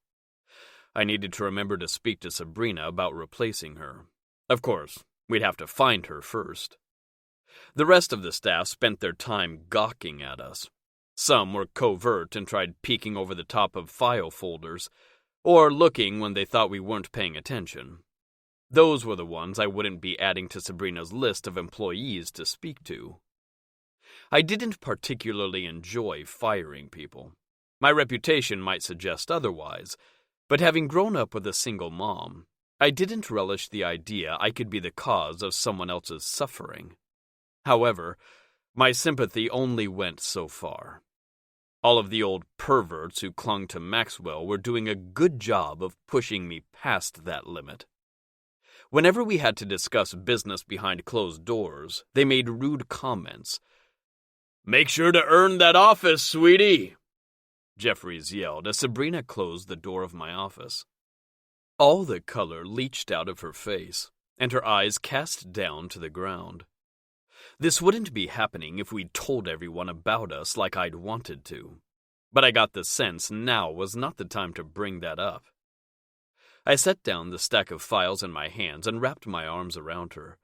I needed to remember to speak to Sabrina about replacing her. Of course, we'd have to find her first. The rest of the staff spent their time gawking at us. Some were covert and tried peeking over the top of file folders, or looking when they thought we weren't paying attention. Those were the ones I wouldn't be adding to Sabrina's list of employees to speak to. I didn't particularly enjoy firing people. My reputation might suggest otherwise, but having grown up with a single mom, I didn't relish the idea I could be the cause of someone else's suffering. However, my sympathy only went so far. All of the old perverts who clung to Maxwell were doing a good job of pushing me past that limit. Whenever we had to discuss business behind closed doors, they made rude comments. "Make sure to earn that office, sweetie," Jeffries yelled as Sabrina closed the door of my office. All the color leached out of her face, and her eyes cast down to the ground. This wouldn't be happening if we'd told everyone about us like I'd wanted to, but I got the sense now was not the time to bring that up. I set down the stack of files in my hands and wrapped my arms around her.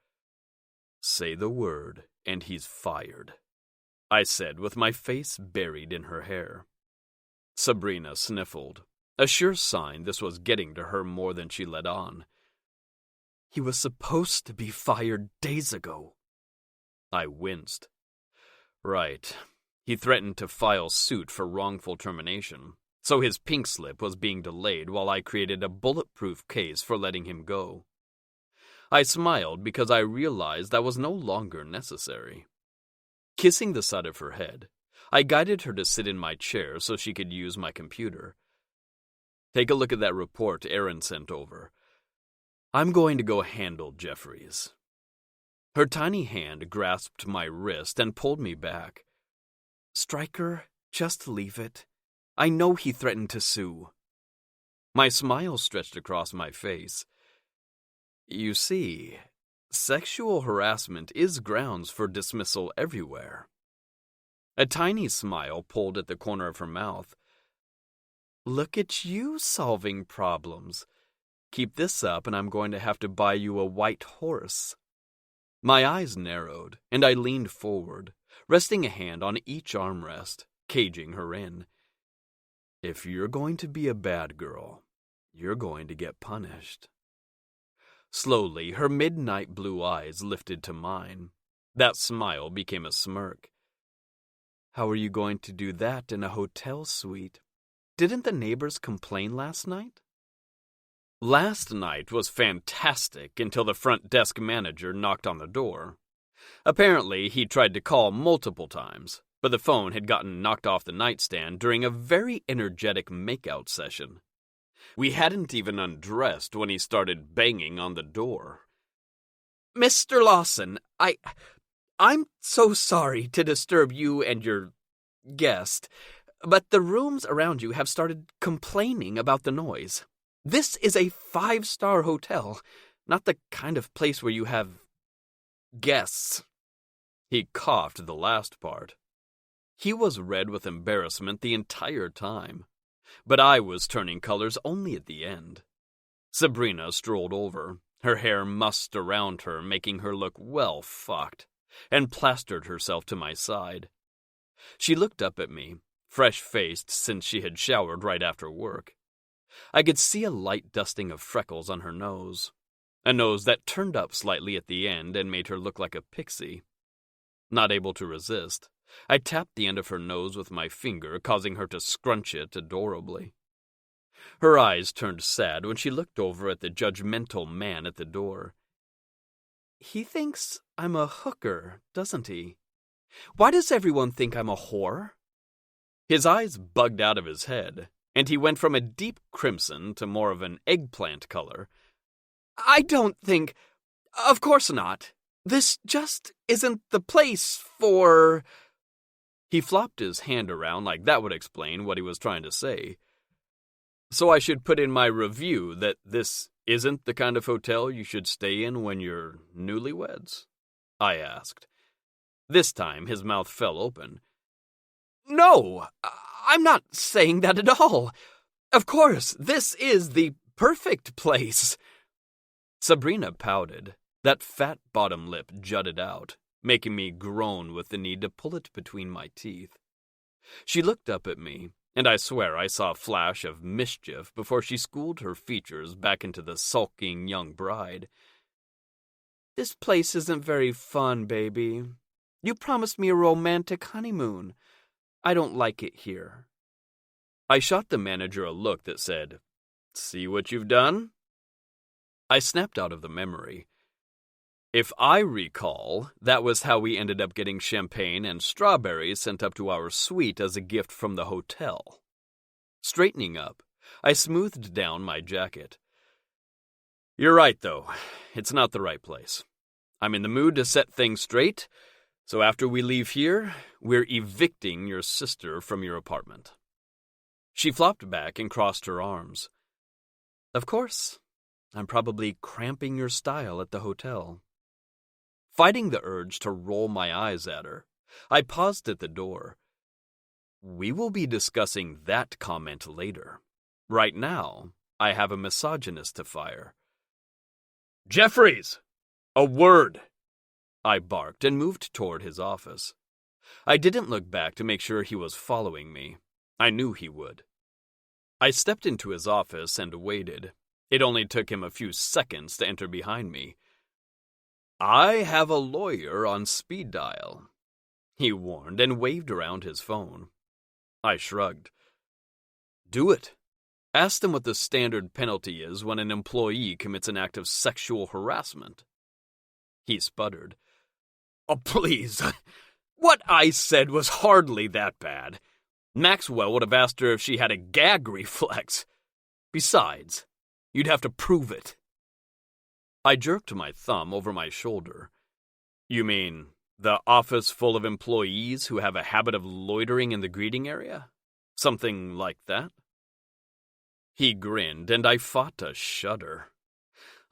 "Say the word, and he's fired," I said with my face buried in her hair. Sabrina sniffled, a sure sign this was getting to her more than she let on. "He was supposed to be fired days ago." I winced. Right. He threatened to file suit for wrongful termination, so his pink slip was being delayed while I created a bulletproof case for letting him go. I smiled because I realized that was no longer necessary. Kissing the side of her head, I guided her to sit in my chair so she could use my computer. "Take a look at that report Aaron sent over. I'm going to go handle Jeffries." Her tiny hand grasped my wrist and pulled me back. "Stryker, just leave it. I know he threatened to sue." My smile stretched across my face. "You see, sexual harassment is grounds for dismissal everywhere." A tiny smile pulled at the corner of her mouth. "Look at you solving problems. Keep this up and I'm going to have to buy you a white horse." My eyes narrowed, and I leaned forward, resting a hand on each armrest, caging her in. "If you're going to be a bad girl, you're going to get punished." Slowly, her midnight blue eyes lifted to mine. That smile became a smirk. "How are you going to do that in a hotel suite? Didn't the neighbors complain last night?" Last night was fantastic until the front desk manager knocked on the door. Apparently, he tried to call multiple times, but the phone had gotten knocked off the nightstand during a very energetic makeout session. We hadn't even undressed when he started banging on the door. "Mr. Lawson, I'm so sorry to disturb you and your guest, but the rooms around you have started complaining about the noise. This is a 5-star hotel, not the kind of place where you have guests." He coughed the last part. He was red with embarrassment the entire time, but I was turning colors only at the end. Sabrina strolled over, her hair mussed around her, making her look well fucked, and plastered herself to my side. She looked up at me, fresh-faced since she had showered right after work. I could see a light dusting of freckles on her nose, a nose that turned up slightly at the end and made her look like a pixie. Not able to resist, I tapped the end of her nose with my finger, causing her to scrunch it adorably. Her eyes turned sad when she looked over at the judgmental man at the door. "He thinks I'm a hooker, doesn't he? Why does everyone think I'm a whore?" His eyes bugged out of his head, and he went from a deep crimson to more of an eggplant color. "I don't think... Of course not. This just isn't the place for..." He flopped his hand around like that would explain what he was trying to say. "So I should put in my review that this isn't the kind of hotel you should stay in when you're newlyweds? I asked. This time his mouth fell open. No, I'm not saying that at all. Of course, this is the perfect place. Sabrina pouted. That fat bottom lip jutted out, making me groan with the need to pull it between my teeth. She looked up at me, and I swear I saw a flash of mischief before she schooled her features back into the sulking young bride. This place isn't very fun, baby. You promised me a romantic honeymoon. I don't like it here. I shot the manager a look that said, "See what you've done?" I snapped out of the memory. If I recall, that was how we ended up getting champagne and strawberries sent up to our suite as a gift from the hotel. Straightening up, I smoothed down my jacket. You're right, though. It's not the right place. I'm in the mood to set things straight, so after we leave here, we're evicting your sister from your apartment. She flopped back and crossed her arms. Of course, I'm probably cramping your style at the hotel. Fighting the urge to roll my eyes at her, I paused at the door. We will be discussing that comment later. Right now, I have a misogynist to fire. "Jeffries! A word!" I barked and moved toward his office. I didn't look back to make sure he was following me. I knew he would. I stepped into his office and waited. It only took him a few seconds to enter behind me. "I have a lawyer on speed dial," he warned and waved around his phone. I shrugged. "Do it. Ask them what the standard penalty is when an employee commits an act of sexual harassment." He sputtered. "Oh, please. What I said was hardly that bad. Maxwell would have asked her if she had a gag reflex. Besides, you'd have to prove it." I jerked my thumb over my shoulder. "You mean the office full of employees who have a habit of loitering in the greeting area? Something like that?" He grinned, and I fought to shudder.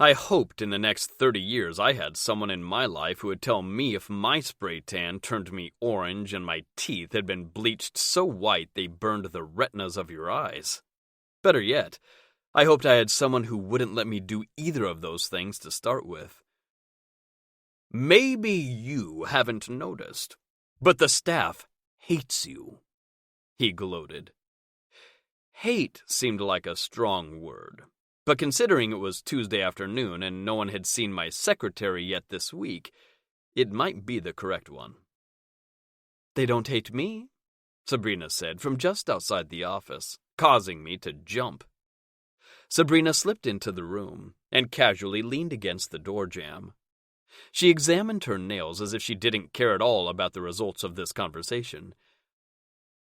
I hoped in the next 30 years I had someone in my life who would tell me if my spray tan turned me orange and my teeth had been bleached so white they burned the retinas of your eyes. Better yet, I hoped I had someone who wouldn't let me do either of those things to start with. "Maybe you haven't noticed, but the staff hates you," he gloated. Hate seemed like a strong word, but considering it was Tuesday afternoon and no one had seen my secretary yet this week, it might be the correct one. "They don't hate me," Sabrina said from just outside the office, causing me to jump. Sabrina slipped into the room and casually leaned against the door jamb. She examined her nails as if she didn't care at all about the results of this conversation.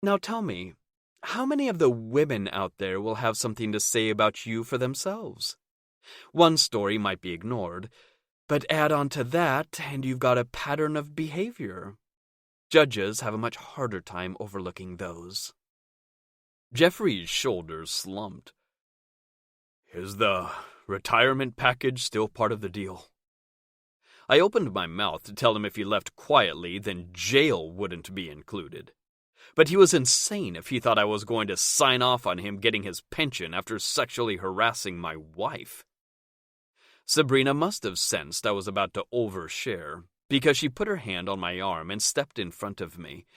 "Now tell me, how many of the women out there will have something to say about you for themselves? One story might be ignored, but add on to that and you've got a pattern of behavior. Judges have a much harder time overlooking those." Jeffrey's shoulders slumped. "Is the retirement package still part of the deal?" I opened my mouth to tell him if he left quietly, then jail wouldn't be included. But he was insane if he thought I was going to sign off on him getting his pension after sexually harassing my wife. Sabrina must have sensed I was about to overshare, because she put her hand on my arm and stepped in front of me.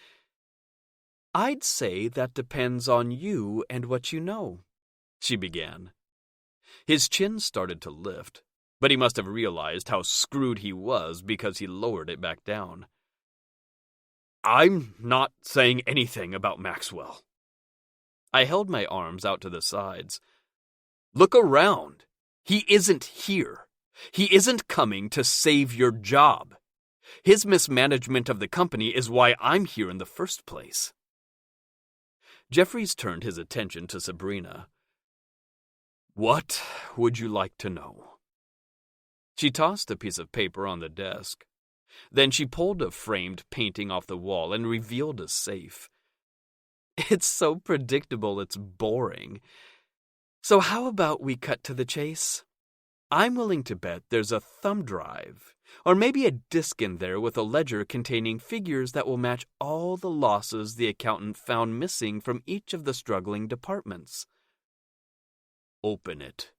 "I'd say that depends on you and what you know," she began. His chin started to lift, but he must have realized how screwed he was because he lowered it back down. "I'm not saying anything about Maxwell." I held my arms out to the sides. "Look around. He isn't here. He isn't coming to save your job. His mismanagement of the company is why I'm here in the first place." Jeffries turned his attention to Sabrina. "What would you like to know?" She tossed a piece of paper on the desk. Then she pulled a framed painting off the wall and revealed a safe. "It's so predictable it's boring. So how about we cut to the chase? I'm willing to bet there's a thumb drive, or maybe a disk in there with a ledger containing figures that will match all the losses the accountant found missing from each of the struggling departments. "Open it,"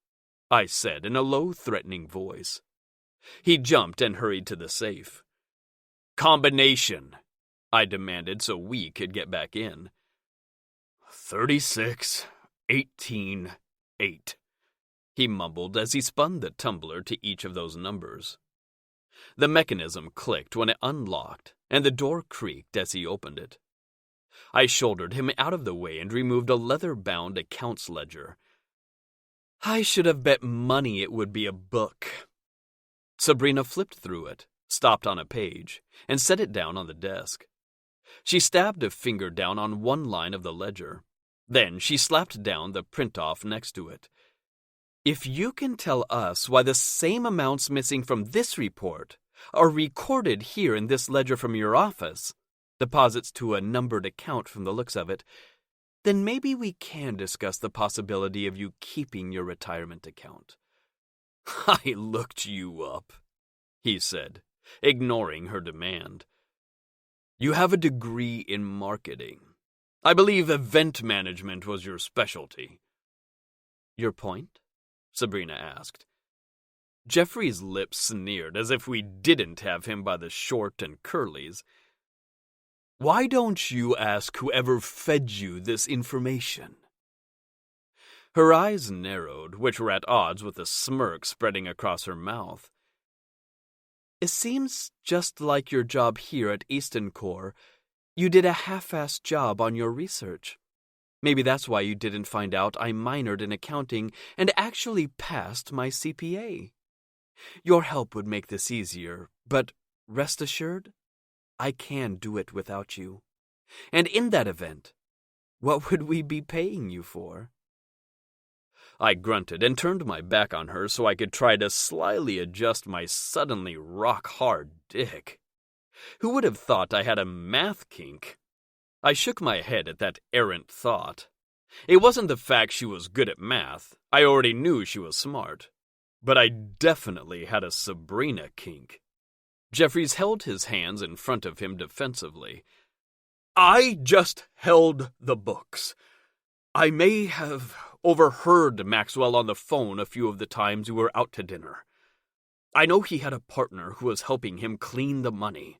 I said in a low, threatening voice. He jumped and hurried to the safe. "Combination," I demanded so we could get back in. 36, 18, 8. He mumbled as he spun the tumbler to each of those numbers. The mechanism clicked when it unlocked, and the door creaked as he opened it. I shouldered him out of the way and removed a leather-bound accounts ledger. I should have bet money it would be a book. Sabrina flipped through it, stopped on a page, and set it down on the desk. She stabbed a finger down on one line of the ledger. Then she slapped down the print-off next to it. "If you can tell us why the same amounts missing from this report are recorded here in this ledger from your office, deposits to a numbered account from the looks of it, then maybe we can discuss the possibility of you keeping your retirement account." "I looked you up," he said, ignoring her demand. "You have a degree in marketing. I believe event management was your specialty." "Your point?" Sabrina asked. Jeffrey's lips sneered as if we didn't have him by the short and curlies. "Why don't you ask whoever fed you this information?" Her eyes narrowed, which were at odds with a smirk spreading across her mouth. "It seems just like your job here at Easton Corps. You did a half-assed job on your research. Maybe that's why you didn't find out I minored in accounting and actually passed my CPA. Your help would make this easier, but rest assured, I can do it without you. And in that event, what would we be paying you for?" I grunted and turned my back on her so I could try to slyly adjust my suddenly rock-hard dick. Who would have thought I had a math kink? I shook my head at that errant thought. It wasn't the fact she was good at math. I already knew she was smart. But I definitely had a Sabrina kink. Jeffries held his hands in front of him defensively. "I just held the books. I may have overheard Maxwell on the phone a few of the times we were out to dinner. I know he had a partner who was helping him clean the money.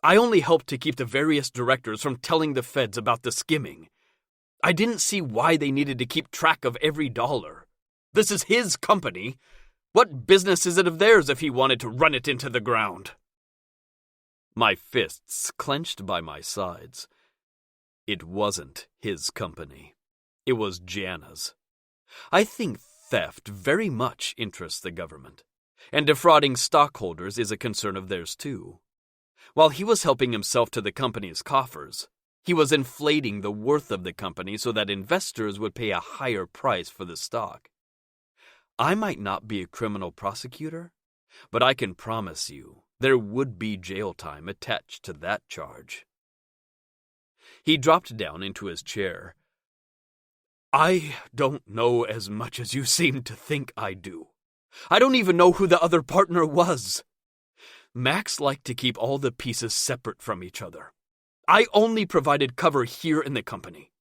I only helped to keep the various directors from telling the feds about the skimming. I didn't see why they needed to keep track of every dollar. This is his company. What business is it of theirs if he wanted to run it into the ground?" My fists clenched by my sides. It wasn't his company. It was Jana's. I think theft very much interests the government, and defrauding stockholders is a concern of theirs too. While he was helping himself to the company's coffers, he was inflating the worth of the company so that investors would pay a higher price for the stock. I might not be a criminal prosecutor, but I can promise you there would be jail time attached to that charge. He dropped down into his chair. "I don't know as much as you seem to think I do. I don't even know who the other partner was. Max liked to keep all the pieces separate from each other. I only provided cover here in the company.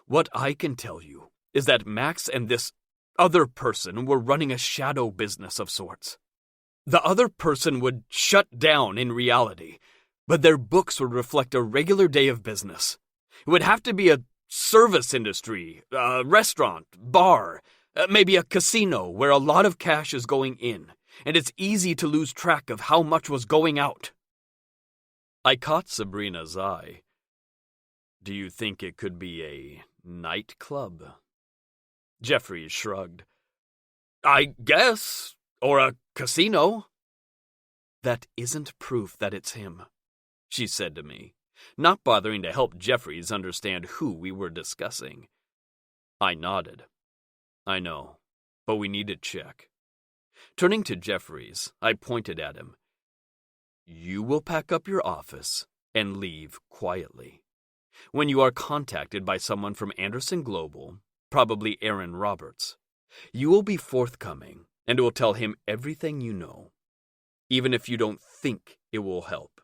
What I can tell you is that Max and this other person were running a shadow business of sorts. The other person would shut down in reality, but their books would reflect a regular day of business. It would have to be a service industry, a restaurant, bar, maybe a casino where a lot of cash is going in, and it's easy to lose track of how much was going out." I caught Sabrina's eye. "Do you think it could be a nightclub?" Jeffries shrugged. "I guess, or a casino." "That isn't proof that it's him," she said to me, not bothering to help Jeffries understand who we were discussing. I nodded. "I know, but we need to check." Turning to Jeffries, I pointed at him. "You will pack up your office and leave quietly. When you are contacted by someone from Anderson Global, probably Aaron Roberts, you will be forthcoming and it will tell him everything you know, even if you don't think it will help."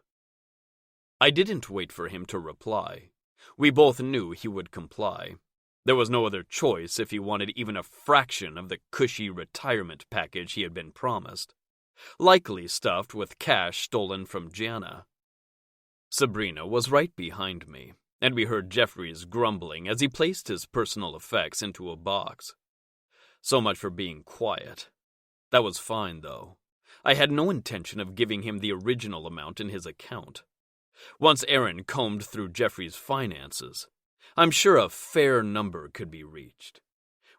I didn't wait for him to reply. We both knew he would comply. There was no other choice if he wanted even a fraction of the cushy retirement package he had been promised, likely stuffed with cash stolen from Gianna. Sabrina was right behind me, and we heard Jeffries grumbling as he placed his personal effects into a box. So much for being quiet. That was fine, though. I had no intention of giving him the original amount in his account. Once Aaron combed through Jeffries' finances, I'm sure a fair number could be reached.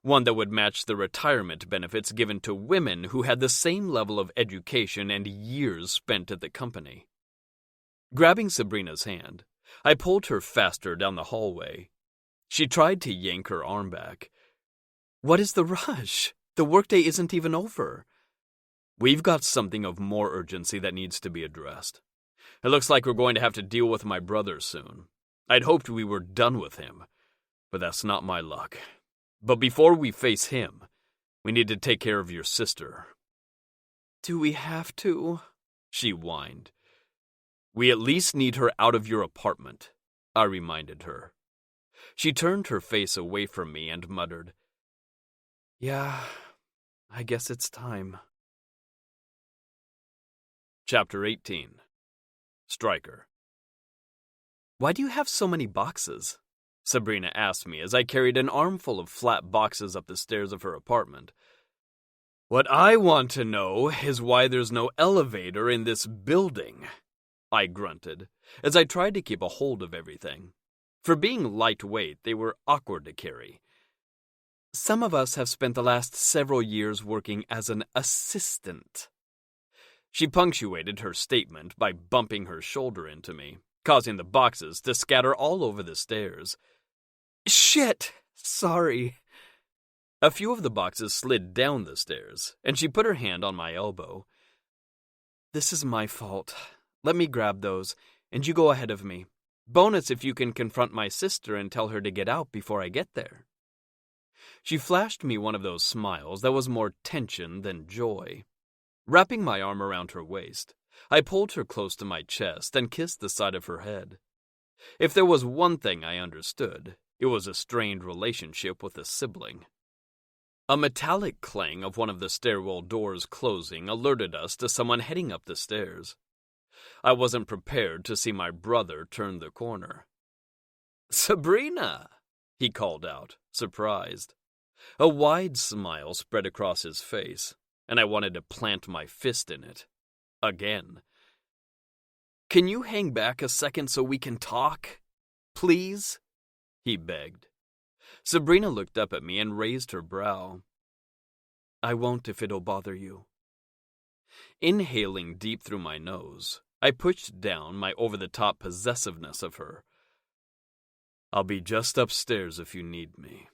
One that would match the retirement benefits given to women who had the same level of education and years spent at the company. Grabbing Sabrina's hand, I pulled her faster down the hallway. She tried to yank her arm back. "What is the rush? The workday isn't even over." "We've got something of more urgency that needs to be addressed. It looks like we're going to have to deal with my brother soon. I'd hoped we were done with him, but that's not my luck. But before we face him, we need to take care of your sister." "Do we have to?" she whined. "We at least need her out of your apartment," I reminded her. She turned her face away from me and muttered, "Yeah, I guess it's time." Chapter 18. Stryker. "Why do you have so many boxes?" Sabrina asked me as I carried an armful of flat boxes up the stairs of her apartment. "What I want to know is why there's no elevator in this building," I grunted, as I tried to keep a hold of everything. For being lightweight, they were awkward to carry. "Some of us have spent the last several years working as an assistant." She punctuated her statement by bumping her shoulder into me, causing the boxes to scatter all over the stairs. "Shit! Sorry." A few of the boxes slid down the stairs, and she put her hand on my elbow. "This is my fault. Let me grab those, and you go ahead of me. Bonus if you can confront my sister and tell her to get out before I get there." She flashed me one of those smiles that was more tension than joy. Wrapping my arm around her waist, I pulled her close to my chest and kissed the side of her head. If there was one thing I understood, it was a strained relationship with a sibling. A metallic clang of one of the stairwell doors closing alerted us to someone heading up the stairs. I wasn't prepared to see my brother turn the corner. "Sabrina!" he called out, surprised. A wide smile spread across his face, and I wanted to plant my fist in it. Again. "Can you hang back a second so we can talk? Please?" he begged. Sabrina looked up at me and raised her brow. "I won't if it'll bother you." Inhaling deep through my nose, I pushed down my over-the-top possessiveness of her. "I'll be just upstairs if you need me."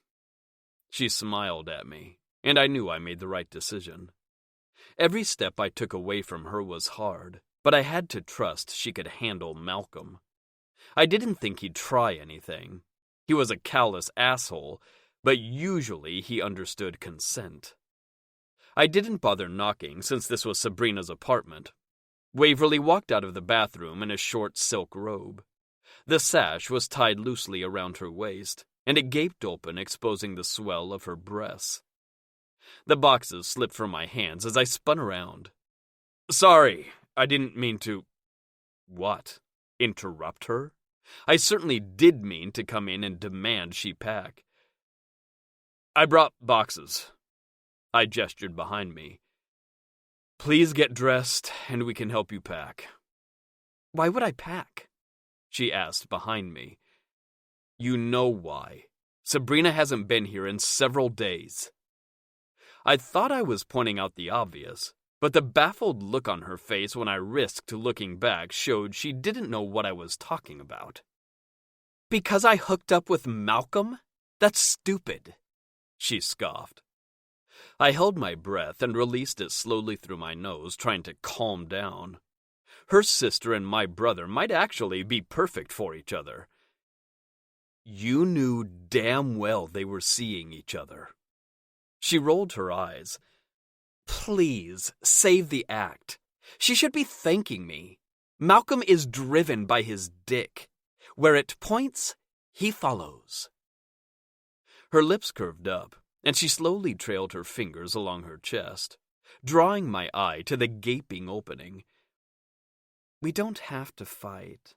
She smiled at me, and I knew I made the right decision. Every step I took away from her was hard, but I had to trust she could handle Malcolm. I didn't think he'd try anything. He was a callous asshole, but usually he understood consent. I didn't bother knocking since this was Sabrina's apartment. Waverly walked out of the bathroom in a short silk robe. The sash was tied loosely around her waist, and it gaped open, exposing the swell of her breasts. The boxes slipped from my hands as I spun around. "Sorry, I didn't mean to—" What? Interrupt her? I certainly did mean to come in and demand she pack. "I brought boxes." I gestured behind me. "Please get dressed, and we can help you pack." "Why would I pack?" she asked behind me. "You know why. Sabrina hasn't been here in several days." I thought I was pointing out the obvious, but the baffled look on her face when I risked looking back showed she didn't know what I was talking about. "Because I hooked up with Malcolm? That's stupid," she scoffed. I held my breath and released it slowly through my nose, trying to calm down. Her sister and my brother might actually be perfect for each other. You knew damn well they were seeing each other. She rolled her eyes. Please, save the act. She should be thanking me. Malcolm is driven by his dick. Where it points, he follows. Her lips curved up, and she slowly trailed her fingers along her chest, drawing my eye to the gaping opening. We don't have to fight.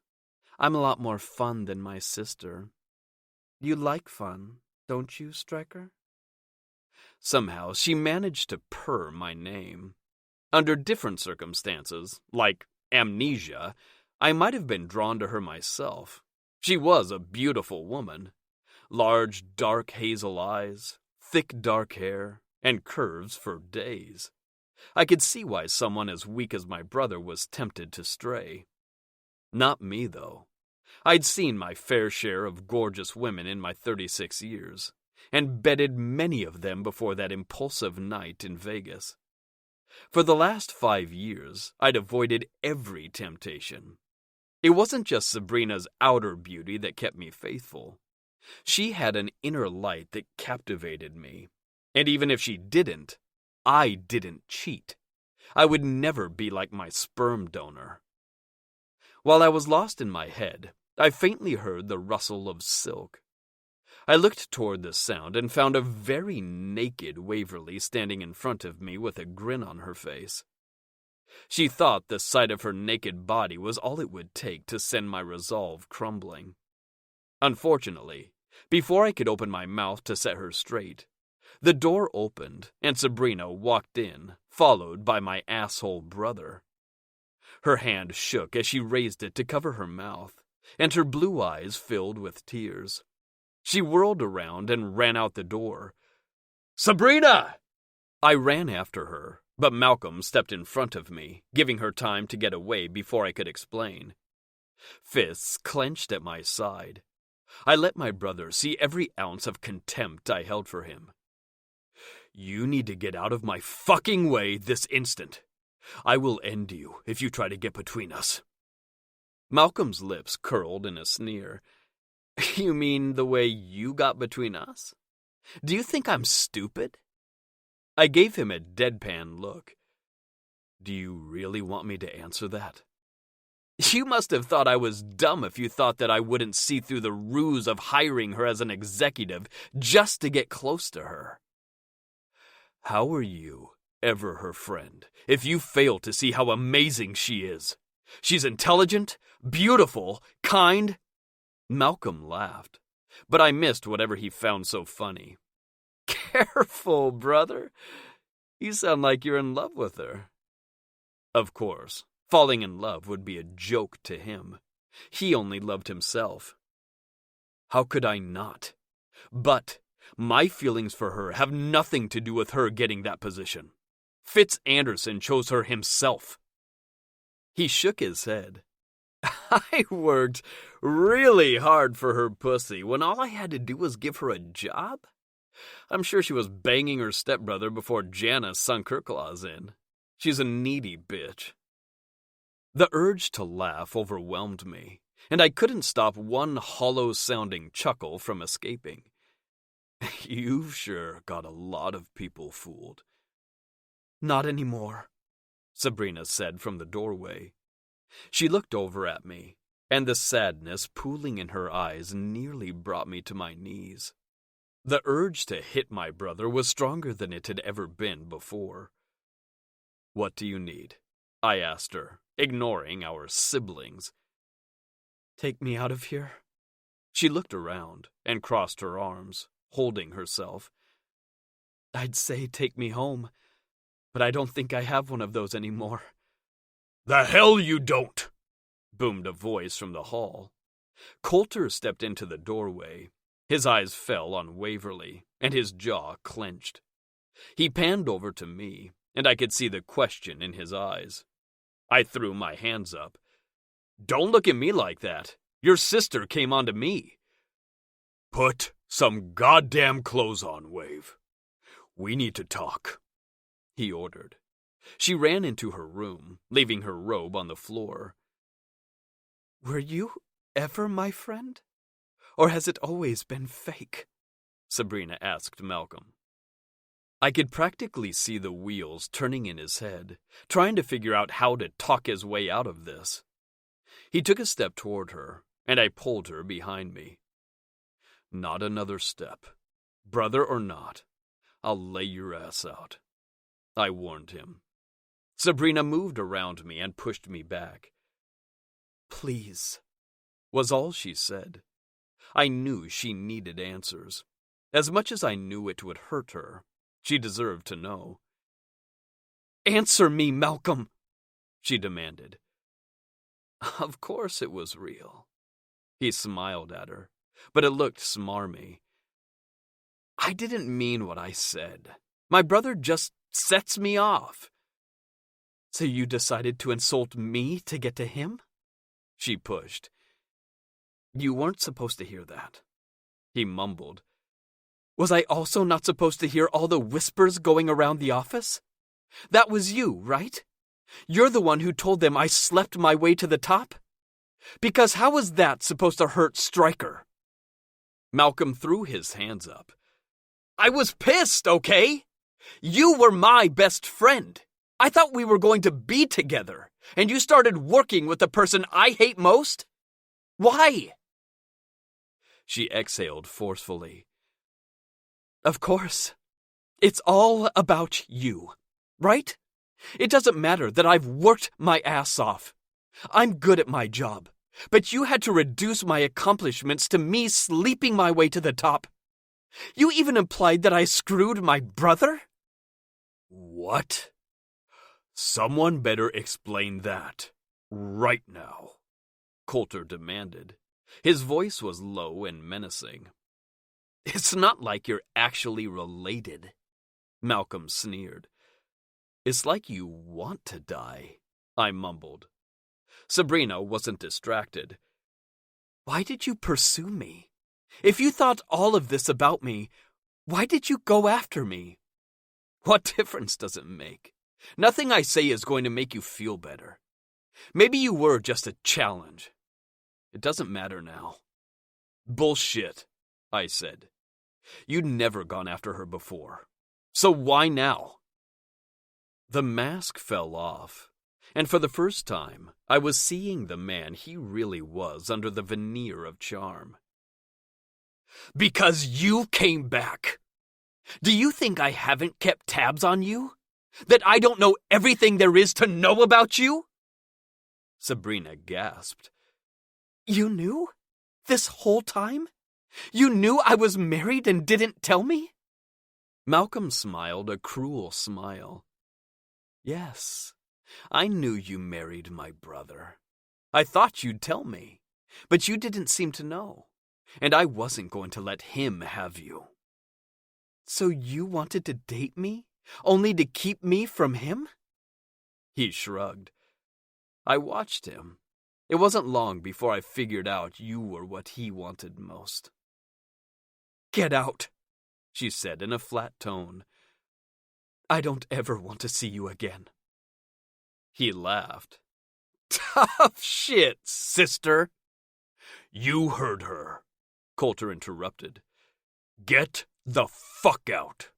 I'm a lot more fun than my sister. You like fun, don't you, Stryker? Somehow she managed to purr my name. Under different circumstances, like amnesia, I might have been drawn to her myself. She was a beautiful woman. Large, dark hazel eyes, thick dark hair, and curves for days. I could see why someone as weak as my brother was tempted to stray. Not me, though. I'd seen my fair share of gorgeous women in my 36 years, and bedded many of them before that impulsive night in Vegas. For the last 5 years, I'd avoided every temptation. It wasn't just Sabrina's outer beauty that kept me faithful. She had an inner light that captivated me, and even if she didn't, I didn't cheat. I would never be like my sperm donor. While I was lost in my head, I faintly heard the rustle of silk. I looked toward the sound and found a very naked Waverly standing in front of me with a grin on her face. She thought the sight of her naked body was all it would take to send my resolve crumbling. Unfortunately, before I could open my mouth to set her straight, the door opened and Sabrina walked in, followed by my asshole brother. Her hand shook as she raised it to cover her mouth, and her blue eyes filled with tears. She whirled around and ran out the door. "Sabrina!" I ran after her, but Malcolm stepped in front of me, giving her time to get away before I could explain. Fists clenched at my side. I let my brother see every ounce of contempt I held for him. "You need to get out of my fucking way this instant. I will end you if you try to get between us." Malcolm's lips curled in a sneer. "You mean the way you got between us? Do you think I'm stupid?" I gave him a deadpan look. "Do you really want me to answer that?" "You must have thought I was dumb if you thought that I wouldn't see through the ruse of hiring her as an executive just to get close to her." "How are you ever her friend if you fail to see how amazing she is? She's intelligent, beautiful, kind." Malcolm laughed, but I missed whatever he found so funny. "Careful, brother. You sound like you're in love with her." Of course, falling in love would be a joke to him. He only loved himself. How could I not? But my feelings for her have nothing to do with her getting that position. Fitz Anderson chose her himself. He shook his head. "I worked really hard for her pussy when all I had to do was give her a job. I'm sure she was banging her stepbrother before Jana sunk her claws in. She's a needy bitch." The urge to laugh overwhelmed me, and I couldn't stop one hollow-sounding chuckle from escaping. "You've sure got a lot of people fooled." "Not anymore," Sabrina said from the doorway. She looked over at me, and the sadness pooling in her eyes nearly brought me to my knees. The urge to hit my brother was stronger than it had ever been before. "What do you need?" I asked her, ignoring our siblings. "Take me out of here." She looked around and crossed her arms, holding herself. "I'd say take me home, but I don't think I have one of those anymore." "The hell you don't!" boomed a voice from the hall. Coulter stepped into the doorway. His eyes fell on Waverly, and his jaw clenched. He panned over to me, and I could see the question in his eyes. I threw my hands up. "Don't look at me like that. Your sister came on to me." "Put some goddamn clothes on, Wave. We need to talk," he ordered. She ran into her room, leaving her robe on the floor. "Were you ever my friend? Or has it always been fake?" Sabrina asked Malcolm. I could practically see the wheels turning in his head, trying to figure out how to talk his way out of this. He took a step toward her, and I pulled her behind me. Not another step. Brother or not, I'll lay your ass out, I warned him. Sabrina moved around me and pushed me back. Please, was all she said. I knew she needed answers. As much as I knew it would hurt her, she deserved to know. Answer me, Malcolm, she demanded. Of course it was real. He smiled at her, but it looked smarmy. I didn't mean what I said. My brother just sets me off. So you decided to insult me to get to him? She pushed. You weren't supposed to hear that, he mumbled. Was I also not supposed to hear all the whispers going around the office? That was you, right? You're the one who told them I slept my way to the top? Because how was that supposed to hurt Stryker? Malcolm threw his hands up. I was pissed, okay? You were my best friend. I thought we were going to be together, and you started working with the person I hate most? Why? She exhaled forcefully. Of course. It's all about you, right? It doesn't matter that I've worked my ass off. I'm good at my job, but you had to reduce my accomplishments to me sleeping my way to the top. You even implied that I screwed my brother? What? Someone better explain that, right now, Coulter demanded. His voice was low and menacing. It's not like you're actually related, Malcolm sneered. It's like you want to die, I mumbled. Sabrina wasn't distracted. Why did you pursue me? If you thought all of this about me, why did you go after me? What difference does it make? Nothing I say is going to make you feel better. Maybe you were just a challenge. It doesn't matter now. Bullshit, I said. You'd never gone after her before. So why now? The mask fell off, and for the first time, I was seeing the man he really was under the veneer of charm. Because you came back. Do you think I haven't kept tabs on you? That I don't know everything there is to know about you? Sabrina gasped. You knew? This whole time? You knew I was married and didn't tell me? Malcolm smiled a cruel smile. Yes, I knew you married my brother. I thought you'd tell me, but you didn't seem to know, and I wasn't going to let him have you. So you wanted to date me, only to keep me from him? He shrugged. I watched him. It wasn't long before I figured out you were what he wanted most. Get out, she said in a flat tone. I don't ever want to see you again. He laughed. Tough shit, sister. You heard her, Coulter interrupted. Get the fuck out.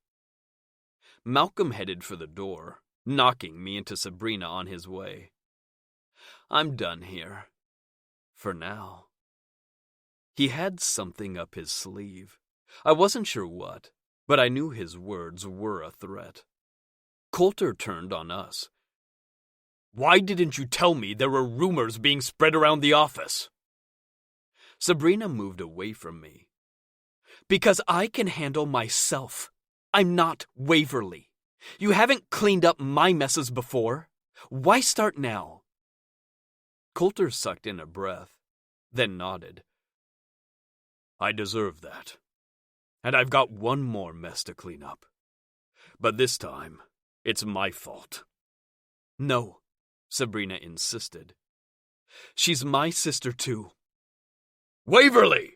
Malcolm headed for the door, knocking me into Sabrina on his way. I'm done here. For now. He had something up his sleeve. I wasn't sure what, but I knew his words were a threat. Coulter turned on us. Why didn't you tell me there were rumors being spread around the office? Sabrina moved away from me. Because I can handle myself. I'm not Waverly. You haven't cleaned up my messes before. Why start now? Coulter sucked in a breath, then nodded. I deserve that. And I've got one more mess to clean up. But this time, it's my fault. No, Sabrina insisted. She's my sister too. Waverly!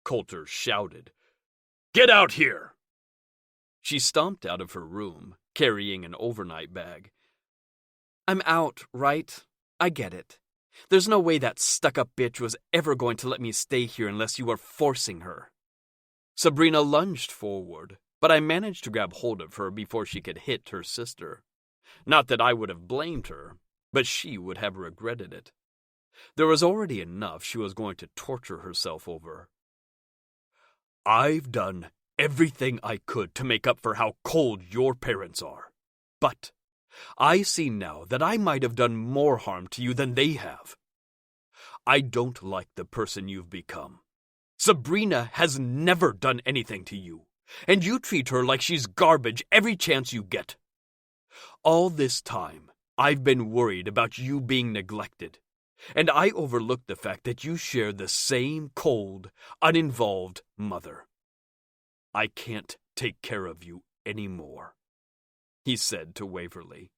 Coulter shouted. Get out here! She stomped out of her room, carrying an overnight bag. I'm out, right? I get it. There's no way that stuck-up bitch was ever going to let me stay here unless you were forcing her. Sabrina lunged forward, but I managed to grab hold of her before she could hit her sister. Not that I would have blamed her, but she would have regretted it. There was already enough she was going to torture herself over. I've done everything I could to make up for how cold your parents are. But I see now that I might have done more harm to you than they have. I don't like the person you've become. Sabrina has never done anything to you, and you treat her like she's garbage every chance you get. All this time, I've been worried about you being neglected, and I overlooked the fact that you share the same cold, uninvolved mother. I can't take care of you anymore, he said to Waverly.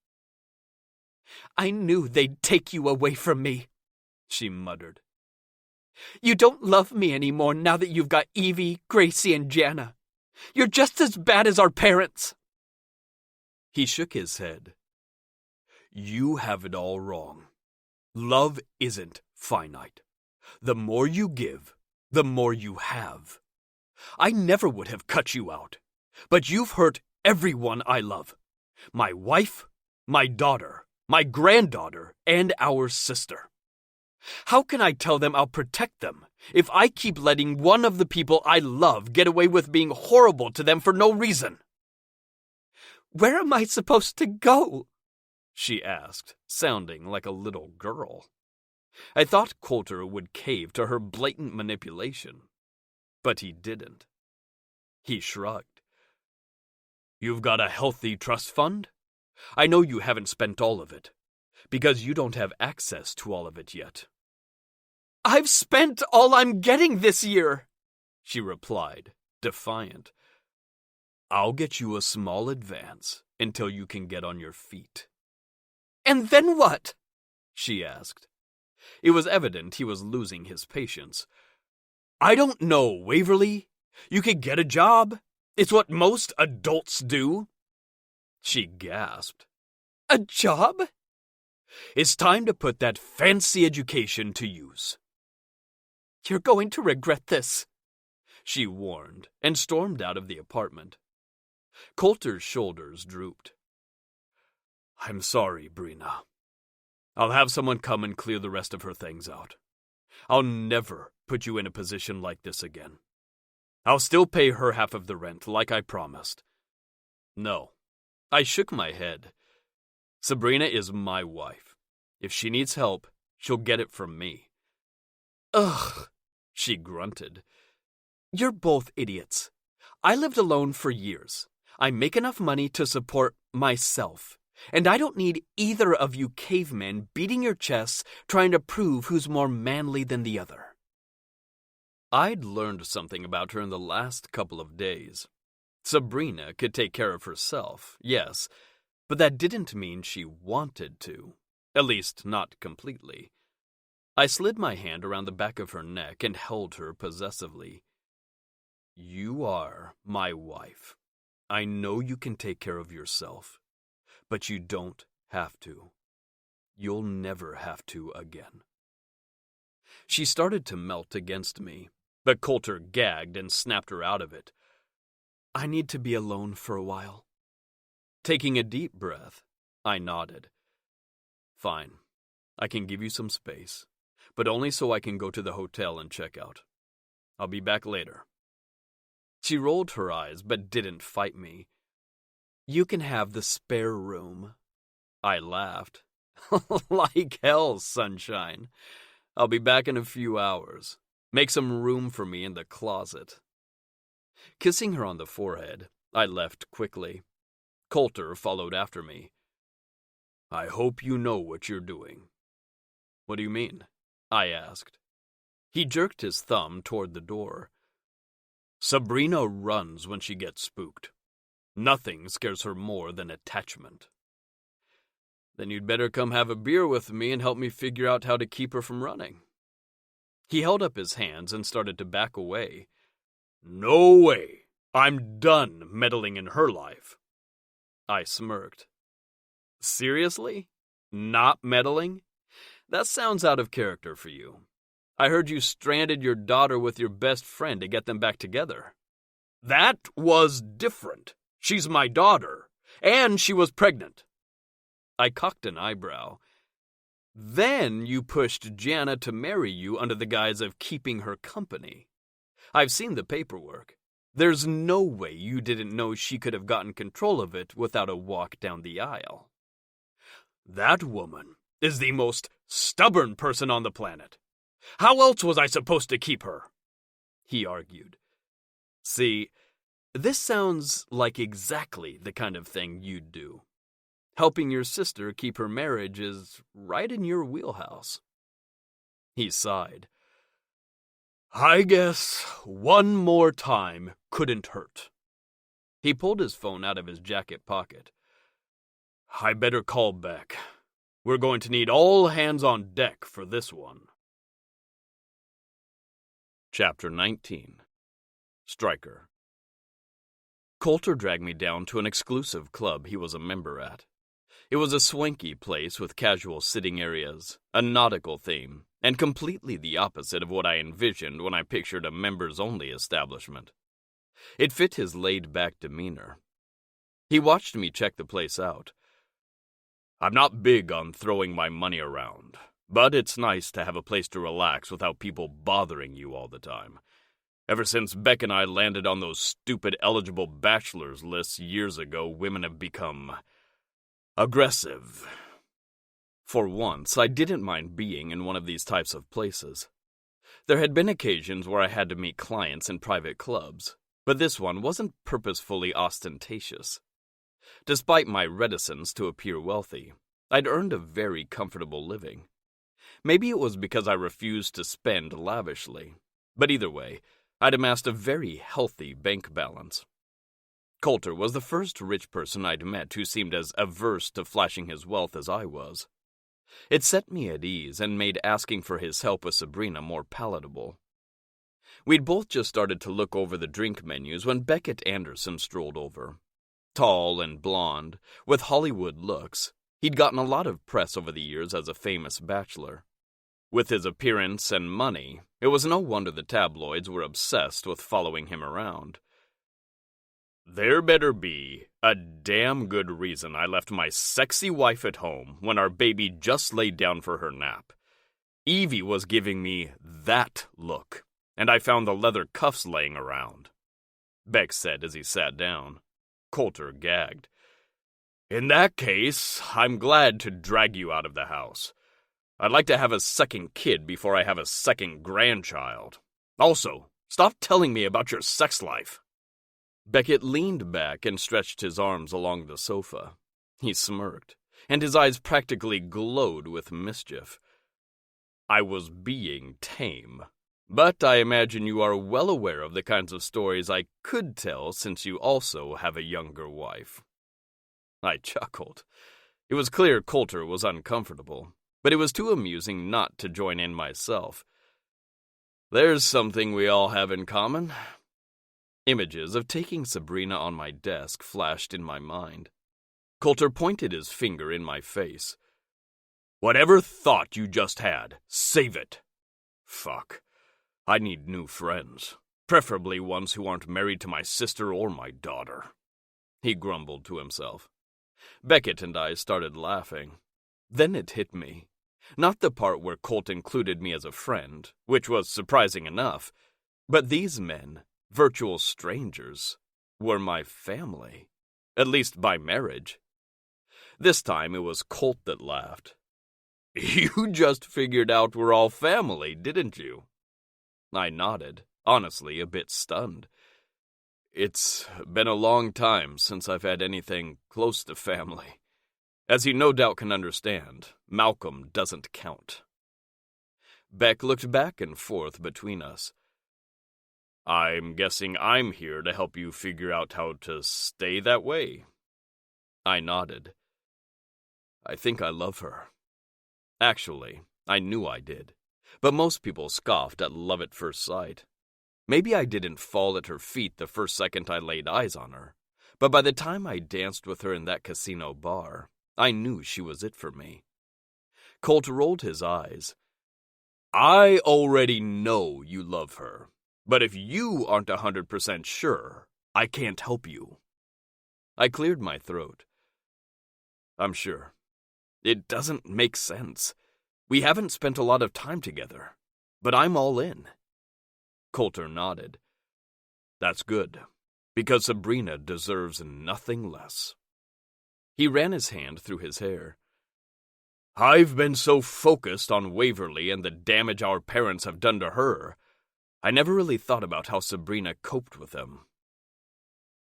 I knew they'd take you away from me, she muttered. You don't love me anymore now that you've got Evie, Gracie, and Jana. You're just as bad as our parents. He shook his head. You have it all wrong. Love isn't finite. The more you give, the more you have. I never would have cut you out, but you've hurt everyone I love. My wife, my daughter, my granddaughter, and our sister. How can I tell them I'll protect them if I keep letting one of the people I love get away with being horrible to them for no reason? Where am I supposed to go? She asked, sounding like a little girl. I thought Coulter would cave to her blatant manipulation, but he didn't. He shrugged. You've got a healthy trust fund? I know you haven't spent all of it, because you don't have access to all of it yet. I've spent all I'm getting this year, she replied, defiant. I'll get you a small advance until you can get on your feet. And then what? She asked. It was evident he was losing his patience. I don't know, Waverly. You could get a job. It's what most adults do. She gasped. A job? It's time to put that fancy education to use. You're going to regret this, she warned, and stormed out of the apartment. Coulter's shoulders drooped. I'm sorry, Brina. I'll have someone come and clear the rest of her things out. I'll never put you in a position like this again. I'll still pay her half of the rent, like I promised. No, I shook my head. Sabrina is my wife. If she needs help, she'll get it from me. Ugh, she grunted. You're both idiots. I lived alone for years. I make enough money to support myself, and I don't need either of you cavemen beating your chests trying to prove who's more manly than the other. I'd learned something about her in the last couple of days. Sabrina could take care of herself, yes, but that didn't mean she wanted to, at least not completely. I slid my hand around the back of her neck and held her possessively. You are my wife. I know you can take care of yourself, but you don't have to. You'll never have to again. She started to melt against me, but Coulter gagged and snapped her out of it. I need to be alone for a while. Taking a deep breath, I nodded. Fine, I can give you some space, but only so I can go to the hotel and check out. I'll be back later. She rolled her eyes but didn't fight me. You can have the spare room. I laughed. Like hell, sunshine. I'll be back in a few hours. Make some room for me in the closet. Kissing her on the forehead, I left quickly. Coulter followed after me. I hope you know what you're doing. What do you mean? I asked. He jerked his thumb toward the door. Sabrina runs when she gets spooked. Nothing scares her more than attachment. Then you'd better come have a beer with me and help me figure out how to keep her from running. He held up his hands and started to back away. No way. I'm done meddling in her life. I smirked. Seriously? Not meddling? That sounds out of character for you. I heard you stranded your daughter with your best friend to get them back together. That was different. She's my daughter, and she was pregnant. I cocked an eyebrow. Then you pushed Jana to marry you under the guise of keeping her company. I've seen the paperwork. There's no way you didn't know she could have gotten control of it without a walk down the aisle. That woman is the most stubborn person on the planet. How else was I supposed to keep her? He argued. See, this sounds like exactly the kind of thing you'd do. Helping your sister keep her marriage is right in your wheelhouse. He sighed. I guess one more time couldn't hurt. He pulled his phone out of his jacket pocket. I better call Beck. We're going to need all hands on deck for this one. Chapter 19. Striker. Coulter dragged me down to an exclusive club he was a member at. It was a swanky place with casual sitting areas, a nautical theme, and completely the opposite of what I envisioned when I pictured a members-only establishment. It fit his laid-back demeanor. He watched me check the place out. I'm not big on throwing my money around, but it's nice to have a place to relax without people bothering you all the time. Ever since Beck and I landed on those stupid eligible bachelors lists years ago, women have become aggressive. For once, I didn't mind being in one of these types of places. There had been occasions where I had to meet clients in private clubs, but this one wasn't purposefully ostentatious. Despite my reticence to appear wealthy, I'd earned a very comfortable living. Maybe it was because I refused to spend lavishly, but either way, I'd amassed a very healthy bank balance. Coulter was the first rich person I'd met who seemed as averse to flashing his wealth as I was. It set me at ease and made asking for his help with Sabrina more palatable. We'd both just started to look over the drink menus when Beckett Anderson strolled over. Tall and blonde, with Hollywood looks, he'd gotten a lot of press over the years as a famous bachelor. With his appearance and money, it was no wonder the tabloids were obsessed with following him around. There better be a damn good reason I left my sexy wife at home when our baby just laid down for her nap. Evie was giving me that look, and I found the leather cuffs laying around. Beck said as he sat down. Coulter gagged. In that case, I'm glad to drag you out of the house. I'd like to have a second kid before I have a second grandchild. Also, stop telling me about your sex life. Beckett leaned back and stretched his arms along the sofa. He smirked, and his eyes practically glowed with mischief. I was being tame, but I imagine you are well aware of the kinds of stories I could tell since you also have a younger wife. I chuckled. It was clear Coulter was uncomfortable, but it was too amusing not to join in myself. There's something we all have in common. Images of taking Sabrina on my desk flashed in my mind. Coulter pointed his finger in my face. Whatever thought you just had, save it. Fuck. I need new friends, preferably ones who aren't married to my sister or my daughter. He grumbled to himself. Beckett and I started laughing. Then it hit me. Not the part where Colt included me as a friend, which was surprising enough, but these men, virtual strangers, were my family, at least by marriage. This time it was Colt that laughed. You just figured out we're all family, didn't you? I nodded, honestly a bit stunned. It's been a long time since I've had anything close to family. As you no doubt can understand, Malcolm doesn't count. Beck looked back and forth between us. I'm guessing I'm here to help you figure out how to stay that way. I nodded. I think I love her. Actually, I knew I did, but most people scoffed at love at first sight. Maybe I didn't fall at her feet the first second I laid eyes on her, but by the time I danced with her in that casino bar, I knew she was it for me. Colt rolled his eyes. I already know you love her, but if you aren't 100% sure, I can't help you. I cleared my throat. I'm sure. It doesn't make sense. We haven't spent a lot of time together, but I'm all in. Coulter nodded. That's good, because Sabrina deserves nothing less. He ran his hand through his hair. I've been so focused on Waverly and the damage our parents have done to her, I never really thought about how Sabrina coped with them.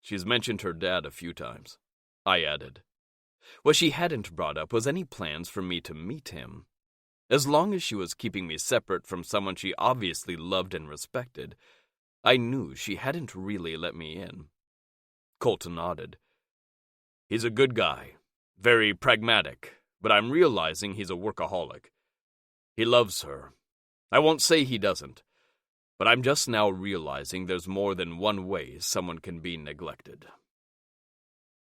She's mentioned her dad a few times, I added. What she hadn't brought up was any plans for me to meet him. As long as she was keeping me separate from someone she obviously loved and respected, I knew she hadn't really let me in. Colton nodded. He's a good guy, very pragmatic, but I'm realizing he's a workaholic. He loves her. I won't say he doesn't, but I'm just now realizing there's more than one way someone can be neglected.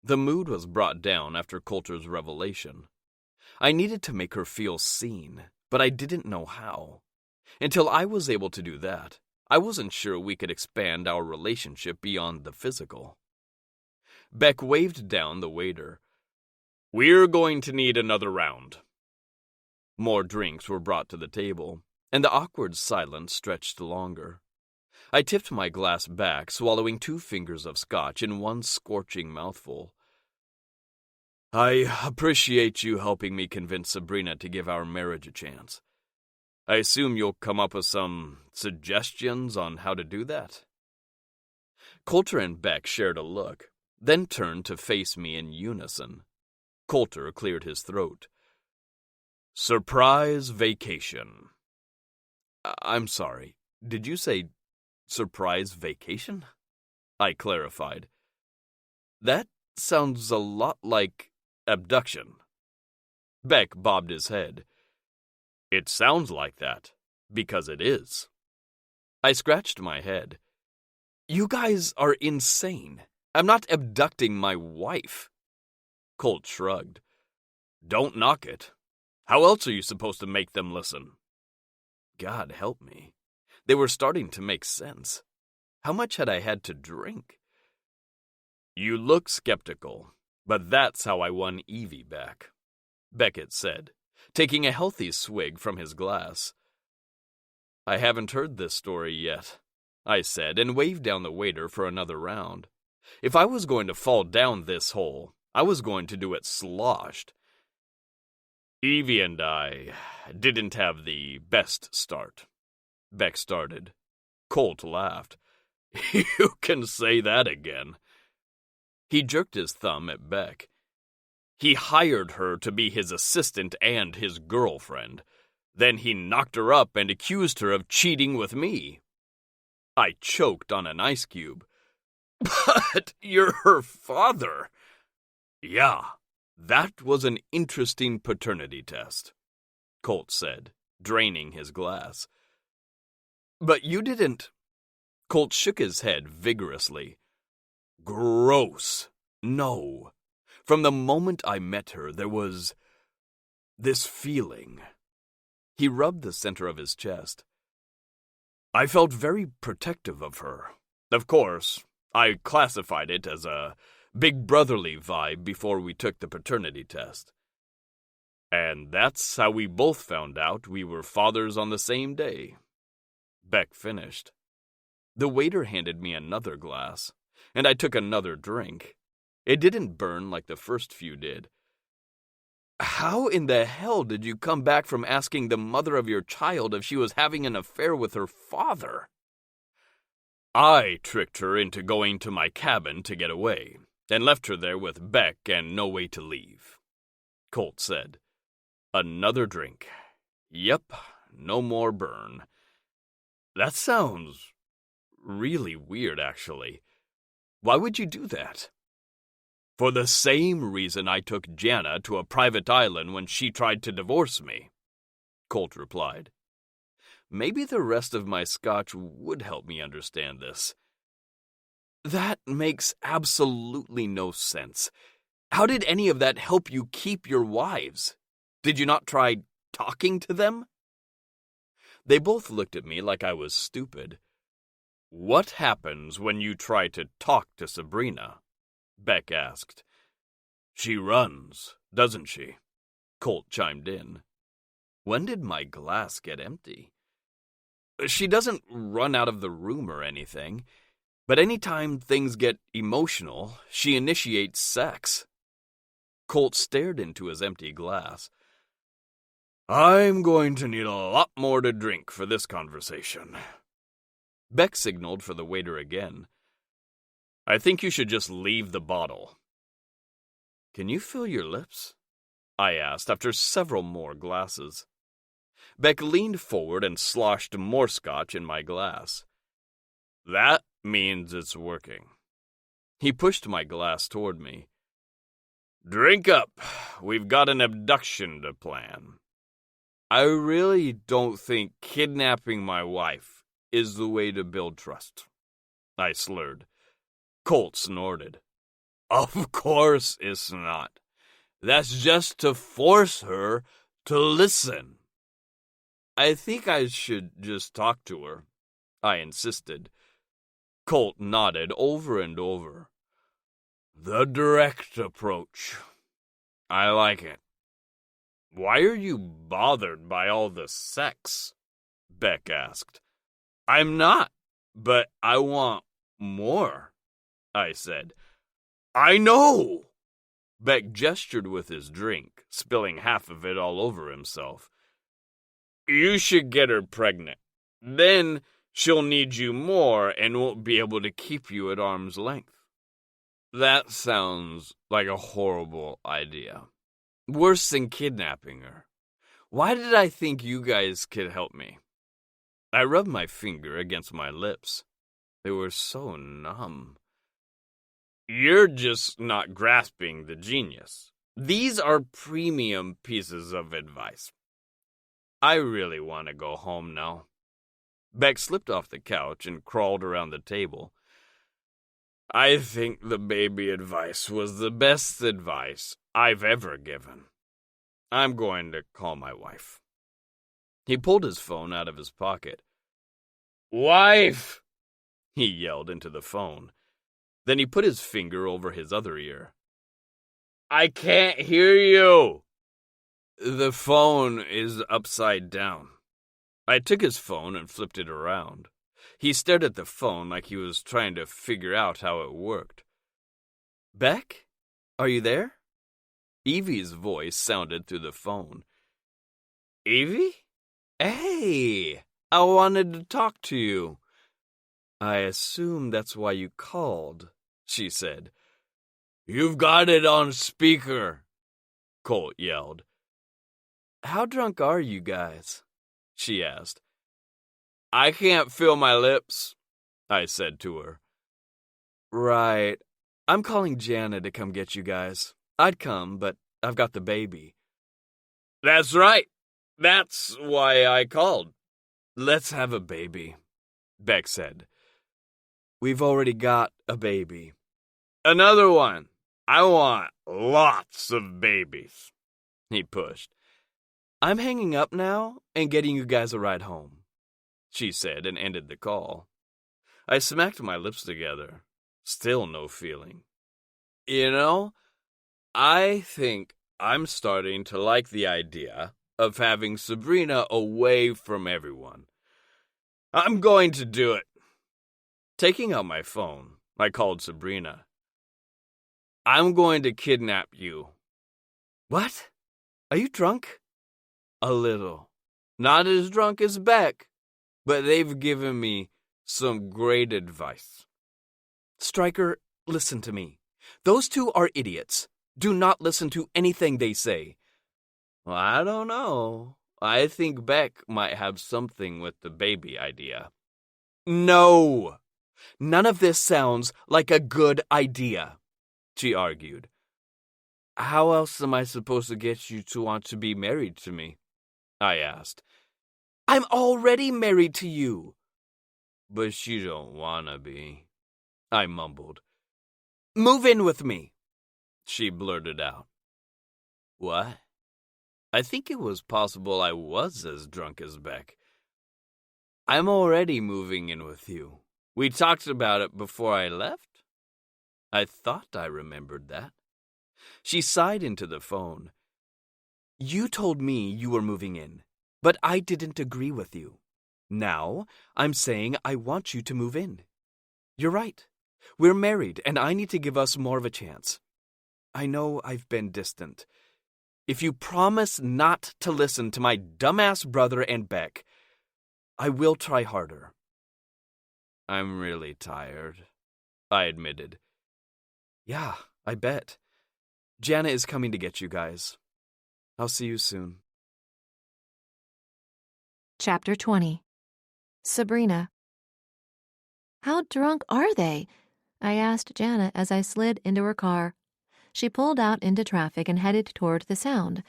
The mood was brought down after Coulter's revelation. I needed to make her feel seen, but I didn't know how. Until I was able to do that, I wasn't sure we could expand our relationship beyond the physical. Beck waved down the waiter. We're going to need another round. More drinks were brought to the table, and the awkward silence stretched longer. I tipped my glass back, swallowing 2 fingers of scotch in one scorching mouthful. I appreciate you helping me convince Sabrina to give our marriage a chance. I assume you'll come up with some suggestions on how to do that? Coulter and Beck shared a look, then turned to face me in unison. Coulter cleared his throat. Surprise vacation. I'm sorry, did you say surprise vacation? I clarified. That sounds a lot like abduction. Beck bobbed his head. It sounds like that, because it is. I scratched my head. You guys are insane. I'm not abducting my wife. Colt shrugged. Don't knock it. How else are you supposed to make them listen? God help me. They were starting to make sense. How much had I had to drink? You look skeptical, but that's how I won Evie back, Beckett said, taking a healthy swig from his glass. I haven't heard this story yet, I said, and waved down the waiter for another round. If I was going to fall down this hole, I was going to do it sloshed. Evie and I didn't have the best start. Beck started. Colt laughed. You can say that again. He jerked his thumb at Beck. He hired her to be his assistant and his girlfriend. Then he knocked her up and accused her of cheating with me. I choked on an ice cube. But you're her father. Yeah, that was an interesting paternity test, Colt said, draining his glass. But you didn't. Colt shook his head vigorously. Gross. No. From the moment I met her, there was this feeling. He rubbed the center of his chest. I felt very protective of her. Of course, I classified it as a big brotherly vibe before we took the paternity test. And that's how we both found out we were fathers on the same day. Beck finished. The waiter handed me another glass, and I took another drink. It didn't burn like the first few did. How in the hell did you come back from asking the mother of your child if she was having an affair with her father? I tricked her into going to my cabin to get away, and left her there with Beck and no way to leave, Colt said. Another drink. Yep, no more burn. That sounds really weird, actually. Why would you do that? For the same reason I took Jana to a private island when she tried to divorce me, Colt replied. Maybe the rest of my scotch would help me understand this. That makes absolutely no sense. How did any of that help you keep your wives? Did you not try talking to them? They both looked at me like I was stupid. What happens when you try to talk to Sabrina? Beck asked. She runs, doesn't she? Colt chimed in. When did my glass get empty? She doesn't run out of the room or anything, but anytime things get emotional, she initiates sex. Colt stared into his empty glass. I'm going to need a lot more to drink for this conversation. Beck signaled for the waiter again. I think you should just leave the bottle. Can you feel your lips? I asked after several more glasses. Beck leaned forward and sloshed more scotch in my glass. That means it's working. He pushed my glass toward me. Drink up. We've got an abduction to plan. I really don't think kidnapping my wife is the way to build trust. I slurred. Colt snorted. Of course it's not. That's just to force her to listen. I think I should just talk to her, I insisted. Colt nodded over and over. The direct approach. I like it. Why are you bothered by all the sex? Beck asked. I'm not, but I want more, I said. I know! Beck gestured with his drink, spilling half of it all over himself. You should get her pregnant. Then she'll need you more and won't be able to keep you at arm's length. That sounds like a horrible idea. Worse than kidnapping her. Why did I think you guys could help me? I rubbed my finger against my lips. They were so numb. You're just not grasping the genius. These are premium pieces of advice. I really want to go home now. Beck slipped off the couch and crawled around the table. I think the baby advice was the best advice I've ever given. I'm going to call my wife. He pulled his phone out of his pocket. Wife! He yelled into the phone. Then he put his finger over his other ear. I can't hear you! The phone is upside down. I took his phone and flipped it around. He stared at the phone like he was trying to figure out how it worked. Beck? Are you there? Evie's voice sounded through the phone. Evie? Hey! I wanted to talk to you. I assume that's why you called, she said. You've got it on speaker, Colt yelled. How drunk are you guys? She asked. I can't feel my lips, I said to her. Right. I'm calling Jana to come get you guys. I'd come, but I've got the baby. That's right. That's why I called. Let's have a baby, Beck said. We've already got a baby. Another one. I want lots of babies, he pushed. I'm hanging up now and getting you guys a ride home, she said and ended the call. I smacked my lips together. Still no feeling. You know, I think I'm starting to like the idea of having Sabrina away from everyone. I'm going to do it. Taking out my phone, I called Sabrina. I'm going to kidnap you. What? Are you drunk? A little. Not as drunk as Beck, but they've given me some great advice. Stryker, listen to me. Those two are idiots. Do not listen to anything they say. Well, I don't know. I think Beck might have something with the baby idea. No! None of this sounds like a good idea, she argued. How else am I supposed to get you to want to be married to me? I asked. I'm already married to you. But you don't wanna be, I mumbled. Move in with me, she blurted out. What? I think it was possible I was as drunk as Beck. I'm already moving in with you, We talked about it before I left? I thought I remembered that. She sighed into the phone. You told me you were moving in, but I didn't agree with you. Now, I'm saying I want you to move in. You're right. We're married, and I need to give us more of a chance. I know I've been distant. If you promise not to listen to my dumbass brother and Beck, I will try harder. I'm really tired, I admitted. Yeah, I bet. Jana is coming to get you guys. I'll see you soon. Chapter 20. Sabrina. How drunk are they? I asked Jana as I slid into her car. She pulled out into traffic and headed toward the sound.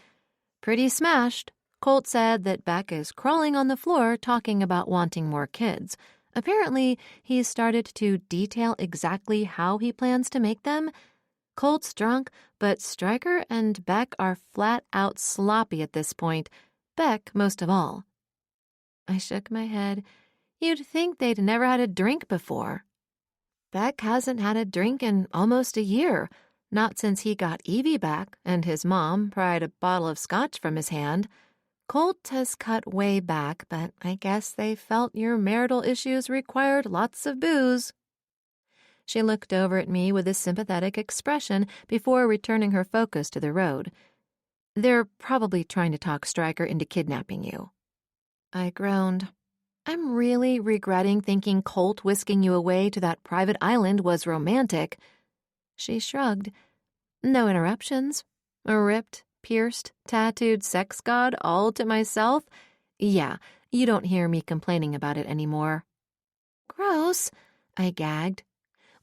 Pretty smashed. Colt said that Beck is crawling on the floor talking about wanting more kids. Apparently, he's started to detail exactly how he plans to make them. Colt's drunk, but Stryker and Beck are flat out sloppy at this point. Beck most of all. I shook my head. You'd think they'd never had a drink before. Beck hasn't had a drink in almost a year, not since he got Evie back and his mom pried a bottle of scotch from his hand. Colt has cut way back, but I guess they felt your marital issues required lots of booze. She looked over at me with a sympathetic expression before returning her focus to the road. They're probably trying to talk Stryker into kidnapping you. I groaned. I'm really regretting thinking Colt whisking you away to that private island was romantic. She shrugged. No interruptions. A ripped, pierced, tattooed sex god all to myself? Yeah, you don't hear me complaining about it anymore. Gross, I gagged.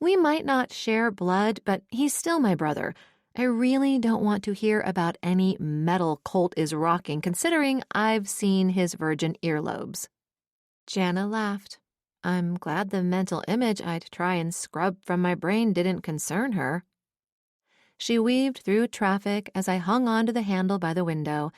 We might not share blood, but he's still my brother. I really don't want to hear about any metal Colt is rocking, considering I've seen his virgin earlobes. Jana laughed. I'm glad the mental image I'd try and scrub from my brain didn't concern her. She weaved through traffic as I hung onto the handle by the window.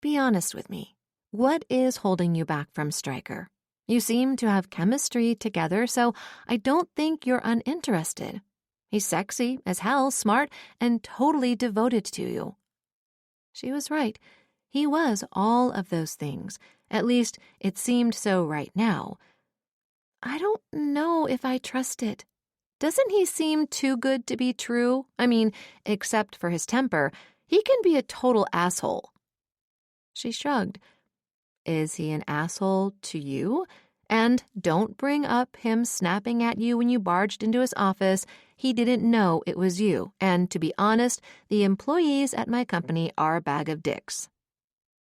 Be honest with me. What is holding you back from Stryker? You seem to have chemistry together, so I don't think you're uninterested. He's sexy as hell, smart, and totally devoted to you. She was right. He was all of those things. At least, it seemed so right now. I don't know if I trust it. Doesn't he seem too good to be true? I mean, except for his temper, he can be a total asshole. She shrugged. Is he an asshole to you? And don't bring up him snapping at you when you barged into his office. He didn't know it was you. And to be honest, the employees at my company are a bag of dicks.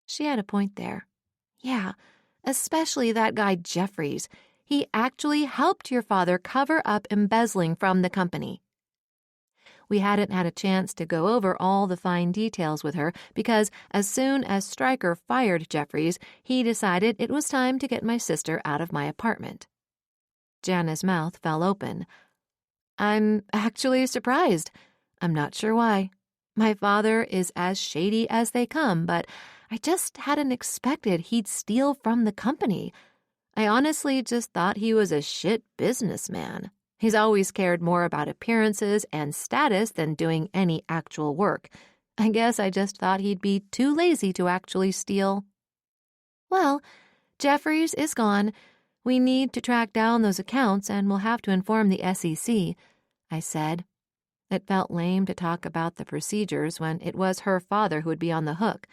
She had a point there. Yeah, especially that guy Jeffries. He actually helped your father cover up embezzling from the company. We hadn't had a chance to go over all the fine details with her because as soon as Stryker fired Jeffries, he decided it was time to get my sister out of my apartment. Jana's mouth fell open. I'm actually surprised. I'm not sure why. My father is as shady as they come, but I just hadn't expected he'd steal from the company. I honestly just thought he was a shit businessman. He's always cared more about appearances and status than doing any actual work. I guess I just thought he'd be too lazy to actually steal. Well, Jeffries is gone. We need to track down those accounts and we'll have to inform the SEC, I said. It felt lame to talk about the procedures when it was her father who would be on the hook.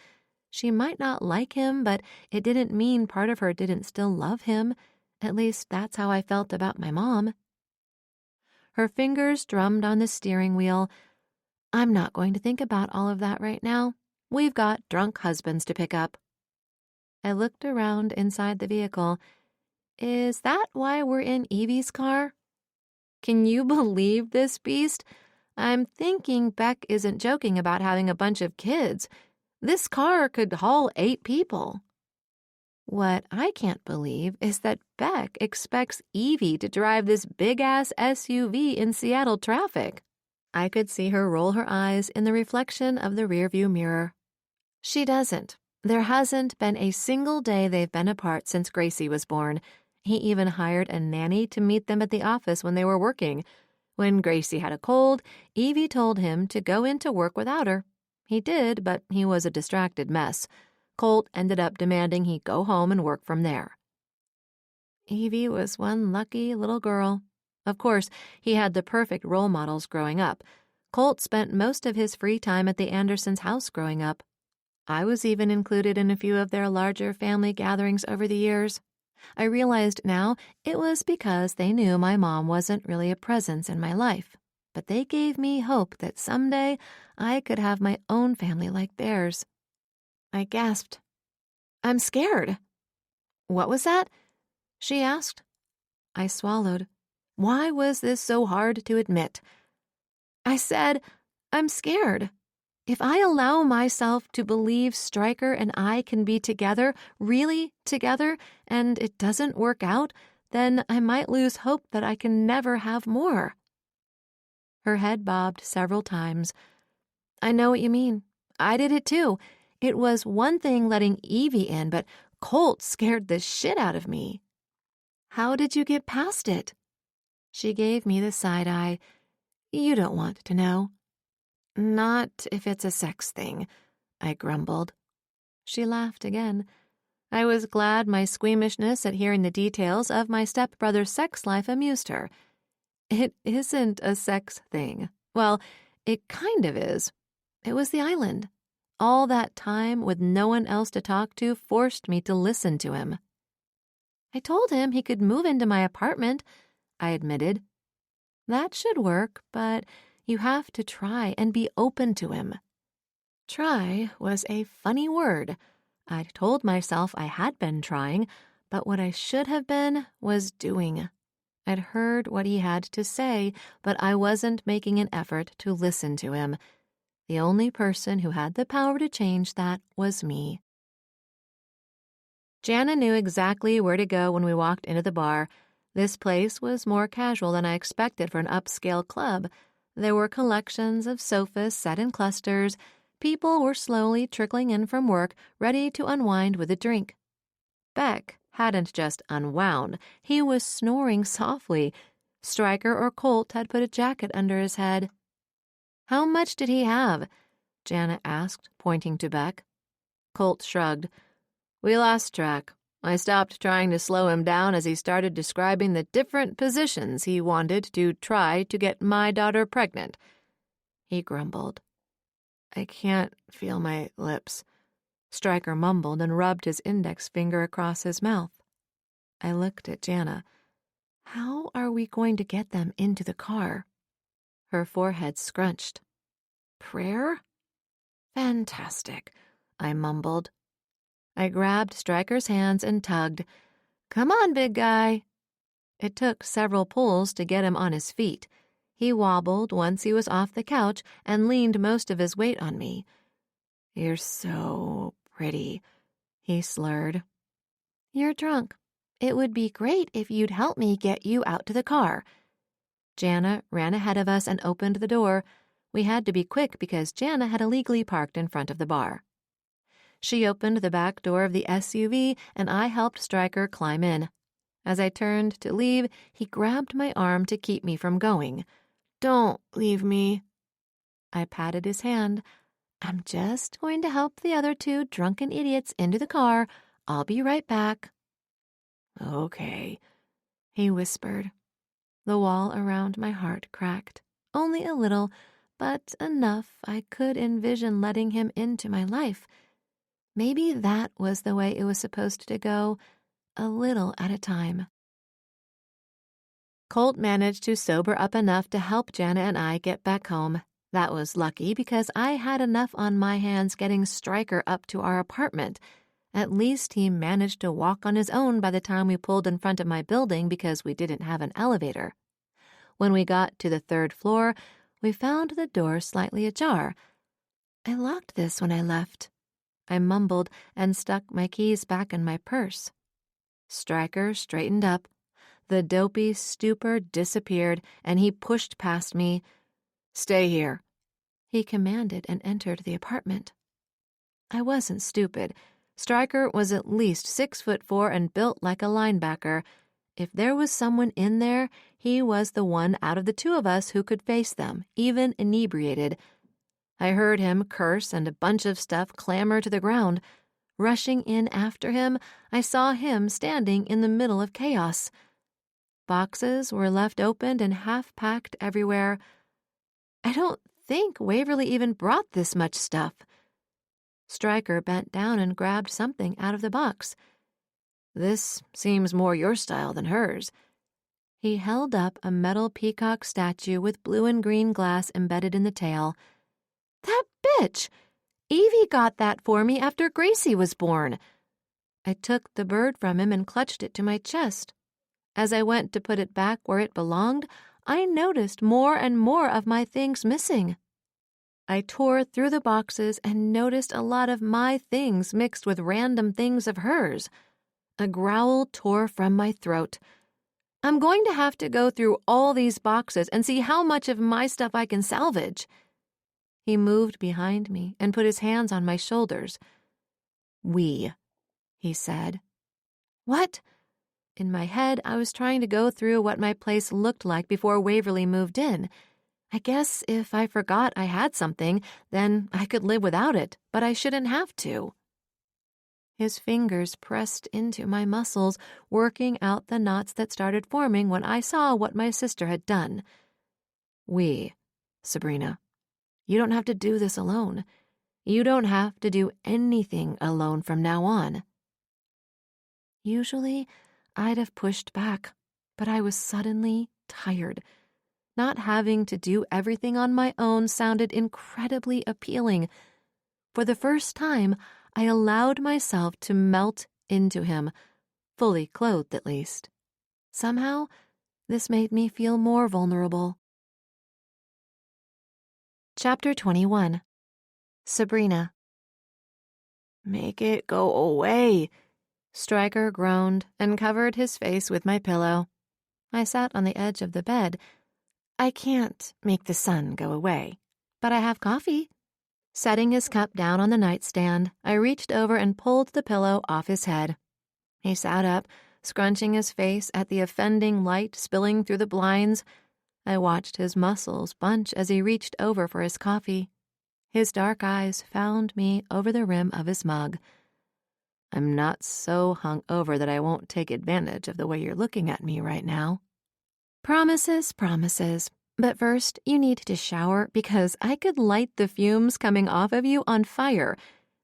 She might not like him, but it didn't mean part of her didn't still love him. At least that's how I felt about my mom. Her fingers drummed on the steering wheel. I'm not going to think about all of that right now. We've got drunk husbands to pick up. I looked around inside the vehicle. Is that why we're in Evie's car? Can you believe this beast? I'm thinking Beck isn't joking about having a bunch of kids. This car could haul 8 people. What I can't believe is that Beck expects Evie to drive this big-ass SUV in Seattle traffic. I could see her roll her eyes in the reflection of the rearview mirror. She doesn't. There hasn't been a single day they've been apart since Gracie was born. He even hired a nanny to meet them at the office when they were working. When Gracie had a cold, Evie told him to go into work without her. He did, but he was a distracted mess. Colt ended up demanding he go home and work from there. Evie was one lucky little girl. Of course, he had the perfect role models growing up. Colt spent most of his free time at the Andersons' house growing up. I was even included in a few of their larger family gatherings over the years. I realized now it was because they knew my mom wasn't really a presence in my life, but they gave me hope that someday I could have my own family like theirs. I gasped. "I'm scared." "What was that?" she asked. I swallowed. Why was this so hard to admit? I said, "I'm scared. If I allow myself to believe Stryker and I can be together, really together, and it doesn't work out, then I might lose hope that I can never have more." Her head bobbed several times. "I know what you mean. I did it too. It was one thing letting Evie in, but Colt scared the shit out of me." "How did you get past it?" She gave me the side eye. "You don't want to know." "Not if it's a sex thing," I grumbled. She laughed again. I was glad my squeamishness at hearing the details of my stepbrother's sex life amused her. "It isn't a sex thing. Well, it kind of is. It was the island. All that time with no one else to talk to forced me to listen to him." "I told him he could move into my apartment," I admitted. "That should work, but you have to try and be open to him." Try was a funny word. I'd told myself I had been trying, but what I should have been was doing. I'd heard what he had to say, but I wasn't making an effort to listen to him. The only person who had the power to change that was me. Jana knew exactly where to go when we walked into the bar. This place was more casual than I expected for an upscale club. There were collections of sofas set in clusters. People were slowly trickling in from work, ready to unwind with a drink. Beck hadn't just unwound. He was snoring softly. Stryker or Colt had put a jacket under his head. "How much did he have?" Jana asked, pointing to Beck. Colt shrugged. "We lost track. I stopped trying to slow him down as he started describing the different positions he wanted to try to get my daughter pregnant." He grumbled. "I can't feel my lips." Stryker mumbled and rubbed his index finger across his mouth. I looked at Jana. "How are we going to get them into the car?" Her forehead scrunched. "Prayer?" "Fantastic," I mumbled. I grabbed Stryker's hands and tugged. "Come on, big guy." It took several pulls to get him on his feet. He wobbled once he was off the couch and leaned most of his weight on me. "You're so pretty," he slurred. "You're drunk. It would be great if you'd help me get you out to the car." Jana ran ahead of us and opened the door. We had to be quick because Jana had illegally parked in front of the bar. She opened the back door of the SUV, and I helped Stryker climb in. As I turned to leave, he grabbed my arm to keep me from going. "Don't leave me." I patted his hand. "I'm just going to help the other two drunken idiots into the car. I'll be right back." "Okay," he whispered. The wall around my heart cracked. Only a little, but enough I could envision letting him into my life. Maybe that was the way it was supposed to go, a little at a time. Colt managed to sober up enough to help Jana and I get back home. That was lucky because I had enough on my hands getting Stryker up to our apartment. At least he managed to walk on his own by the time we pulled in front of my building because we didn't have an elevator. When we got to the 3rd floor, we found the door slightly ajar. "I locked this when I left." I mumbled and stuck my keys back in my purse. Stryker straightened up. The dopey stupor disappeared, and he pushed past me. "Stay here," he commanded, and entered the apartment. I wasn't stupid. Stryker was at least 6'4" and built like a linebacker. If there was someone in there, he was the one out of the two of us who could face them, even inebriated. I heard him curse and a bunch of stuff clamber to the ground. Rushing in after him, I saw him standing in the middle of chaos. Boxes were left opened and half-packed everywhere. I don't think Waverly even brought this much stuff. Stryker bent down and grabbed something out of the box. This seems more your style than hers. He held up a metal peacock statue with blue and green glass embedded in the tail. That bitch! Evie got that for me after Gracie was born. I took the bird from him and clutched it to my chest. As I went to put it back where it belonged, I noticed more and more of my things missing. I tore through the boxes and noticed a lot of my things mixed with random things of hers. A growl tore from my throat. I'm going to have to go through all these boxes and see how much of my stuff I can salvage. He moved behind me and put his hands on my shoulders. We, he said. What? In my head, I was trying to go through what my place looked like before Waverly moved in. I guess if I forgot I had something, then I could live without it, but I shouldn't have to. His fingers pressed into my muscles, working out the knots that started forming when I saw what my sister had done. We, Sabrina. You don't have to do this alone. You don't have to do anything alone from now on. Usually, I'd have pushed back, but I was suddenly tired. Not having to do everything on my own sounded incredibly appealing. For the first time, I allowed myself to melt into him, fully clothed at least. Somehow, this made me feel more vulnerable. Chapter 21. Sabrina. Make it go away, Stryker groaned and covered his face with my pillow. I sat on the edge of the bed. I can't make the sun go away, but I have coffee. Setting his cup down on the nightstand, I reached over and pulled the pillow off his head. He sat up, scrunching his face at the offending light spilling through the blinds. I watched his muscles bunch as he reached over for his coffee. His dark eyes found me over the rim of his mug. I'm not so hung over that I won't take advantage of the way you're looking at me right now. Promises, promises. But first, you need to shower because I could light the fumes coming off of you on fire.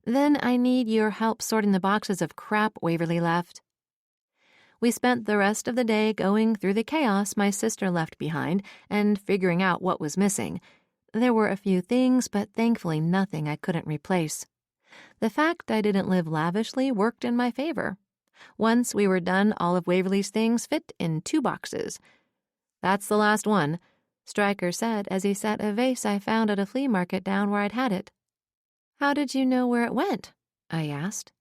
Then I need your help sorting the boxes of crap Waverly left. We spent the rest of the day going through the chaos my sister left behind and figuring out what was missing. There were a few things, but thankfully nothing I couldn't replace. The fact I didn't live lavishly worked in my favor. Once we were done, all of Waverly's things fit in 2 boxes. That's the last one, Stryker said as he set a vase I found at a flea market down where I'd had it. How did you know where it went? I asked.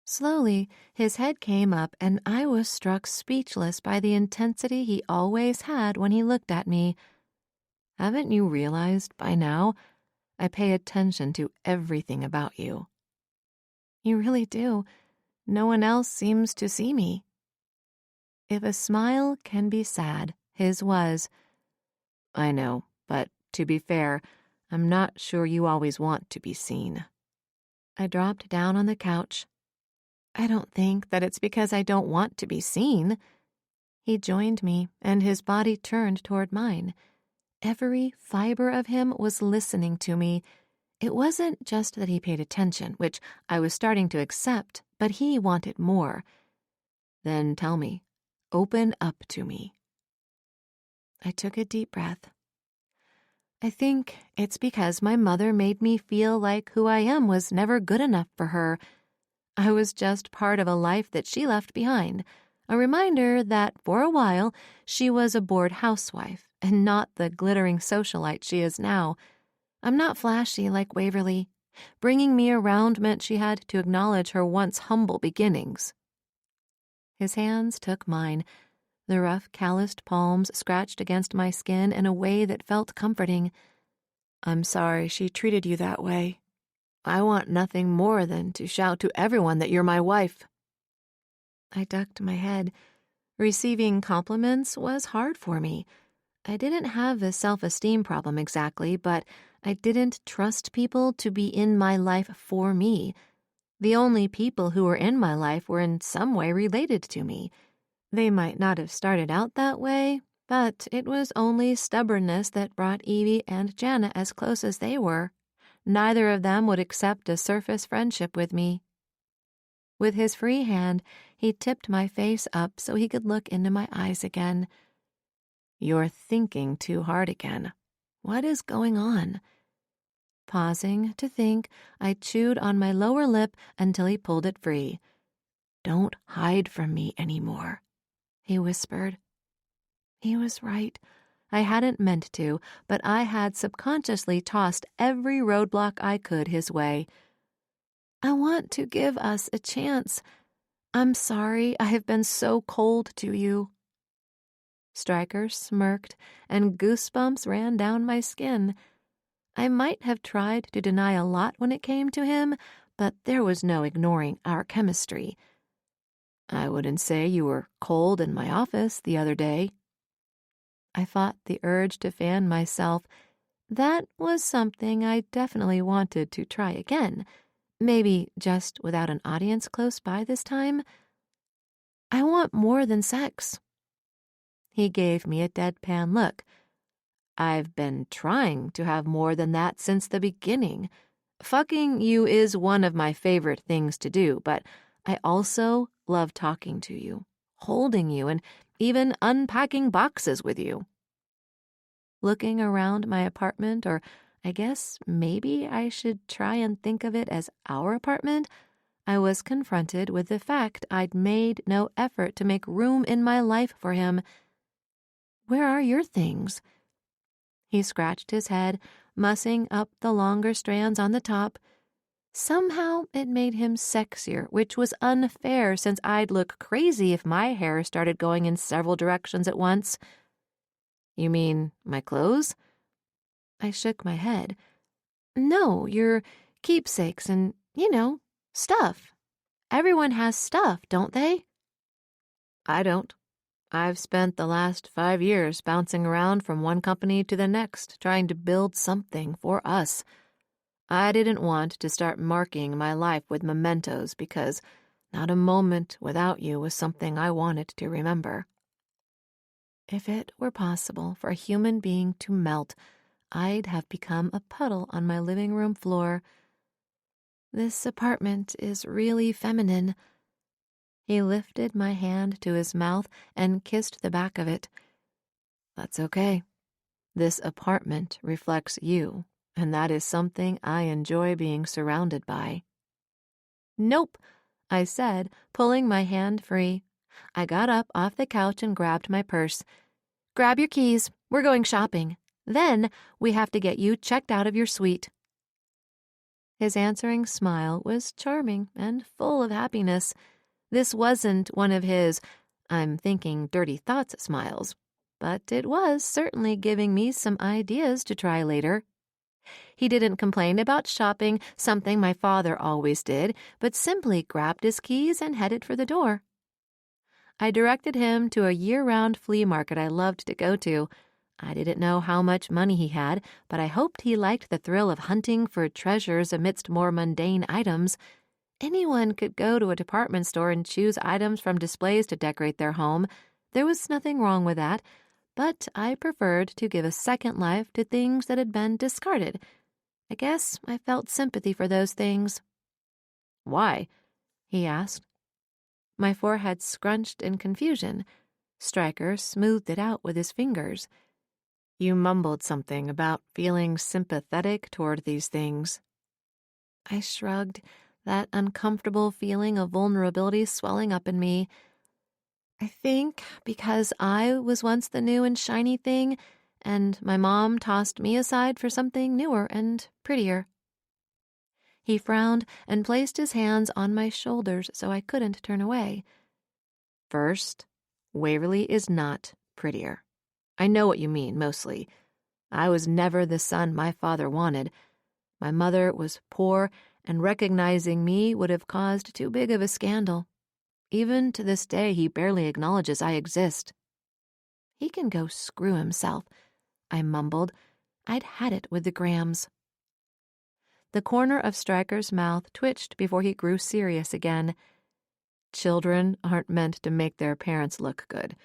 Slowly, his head came up and I was struck speechless by the intensity he always had when he looked at me. Haven't you realized by now? I pay attention to everything about you. You really do. No one else seems to see me. If a smile can be sad, his was. I know, but to be fair, I'm not sure you always want to be seen. I dropped down on the couch. I don't think that it's because I don't want to be seen. He joined me, and his body turned toward mine. Every fiber of him was listening to me. It wasn't just that he paid attention, which I was starting to accept, but he wanted more. Then tell me, open up to me. I took a deep breath. I think it's because my mother made me feel like who I am was never good enough for her. I was just part of a life that she left behind, a reminder that, for a while, she was a bored housewife and not the glittering socialite she is now. I'm not flashy like Waverly. Bringing me around meant she had to acknowledge her once humble beginnings. His hands took mine. The rough, calloused palms scratched against my skin in a way that felt comforting. I'm sorry she treated you that way. I want nothing more than to shout to everyone that you're my wife. I ducked my head. Receiving compliments was hard for me. I didn't have a self-esteem problem exactly, but I didn't trust people to be in my life for me. The only people who were in my life were in some way related to me. They might not have started out that way, but it was only stubbornness that brought Evie and Jana as close as they were. Neither of them would accept a surface friendship with me. With his free hand, he tipped my face up so he could look into my eyes again. "You're thinking too hard again. What is going on?" Pausing to think, I chewed on my lower lip until he pulled it free. "Don't hide from me anymore," he whispered. He was right. I hadn't meant to, but I had subconsciously tossed every roadblock I could his way. "I want to give us a chance. I'm sorry I have been so cold to you." Stryker smirked, and goosebumps ran down my skin. I might have tried to deny a lot when it came to him, but there was no ignoring our chemistry. "I wouldn't say you were cold in my office the other day." I fought the urge to fan myself. That was something I definitely wanted to try again. Maybe just without an audience close by this time. "I want more than sex." He gave me a deadpan look. "I've been trying to have more than that since the beginning. Fucking you is one of my favorite things to do, but I also love talking to you, holding you, and even unpacking boxes with you." Looking around my apartment, or I guess maybe I should try and think of it as our apartment, I was confronted with the fact I'd made no effort to make room in my life for him. "Where are your things?" He scratched his head, mussing up the longer strands on the top. Somehow it made him sexier, which was unfair since I'd look crazy if my hair started going in several directions at once. "You mean my clothes?" I shook my head. "No, your keepsakes and, stuff. Everyone has stuff, don't they?" "I don't. I've spent the last 5 years bouncing around from one company to the next, trying to build something for us. I didn't want to start marking my life with mementos because not a moment without you was something I wanted to remember." If it were possible for a human being to melt, I'd have become a puddle on my living room floor. "This apartment is really feminine." He lifted my hand to his mouth and kissed the back of it. "That's okay. This apartment reflects you, and that is something I enjoy being surrounded by." "Nope," I said, pulling my hand free. I got up off the couch and grabbed my purse. "Grab your keys. We're going shopping. Then we have to get you checked out of your suite." His answering smile was charming and full of happiness. This wasn't one of his, "I'm thinking dirty thoughts" smiles, but it was certainly giving me some ideas to try later. He didn't complain about shopping, something my father always did, but simply grabbed his keys and headed for the door. I directed him to a year-round flea market I loved to go to. I didn't know how much money he had, but I hoped he liked the thrill of hunting for treasures amidst more mundane items. Anyone could go to a department store and choose items from displays to decorate their home. There was nothing wrong with that, but I preferred to give a second life to things that had been discarded. I guess I felt sympathy for those things. "Why?" he asked. My forehead scrunched in confusion. Stryker smoothed it out with his fingers. "You mumbled something about feeling sympathetic toward these things." I shrugged, that uncomfortable feeling of vulnerability swelling up in me. "I think because I was once the new and shiny thing, and my mom tossed me aside for something newer and prettier." He frowned and placed his hands on my shoulders so I couldn't turn away. "First, Waverly is not prettier. I know what you mean, mostly. I was never the son my father wanted. My mother was poor, and recognizing me would have caused too big of a scandal. Even to this day, he barely acknowledges I exist. He can go screw himself, I mumbled. I'd had it with the Grahams. The corner of Stryker's mouth twitched before he grew serious again. Children aren't meant to make their parents look good.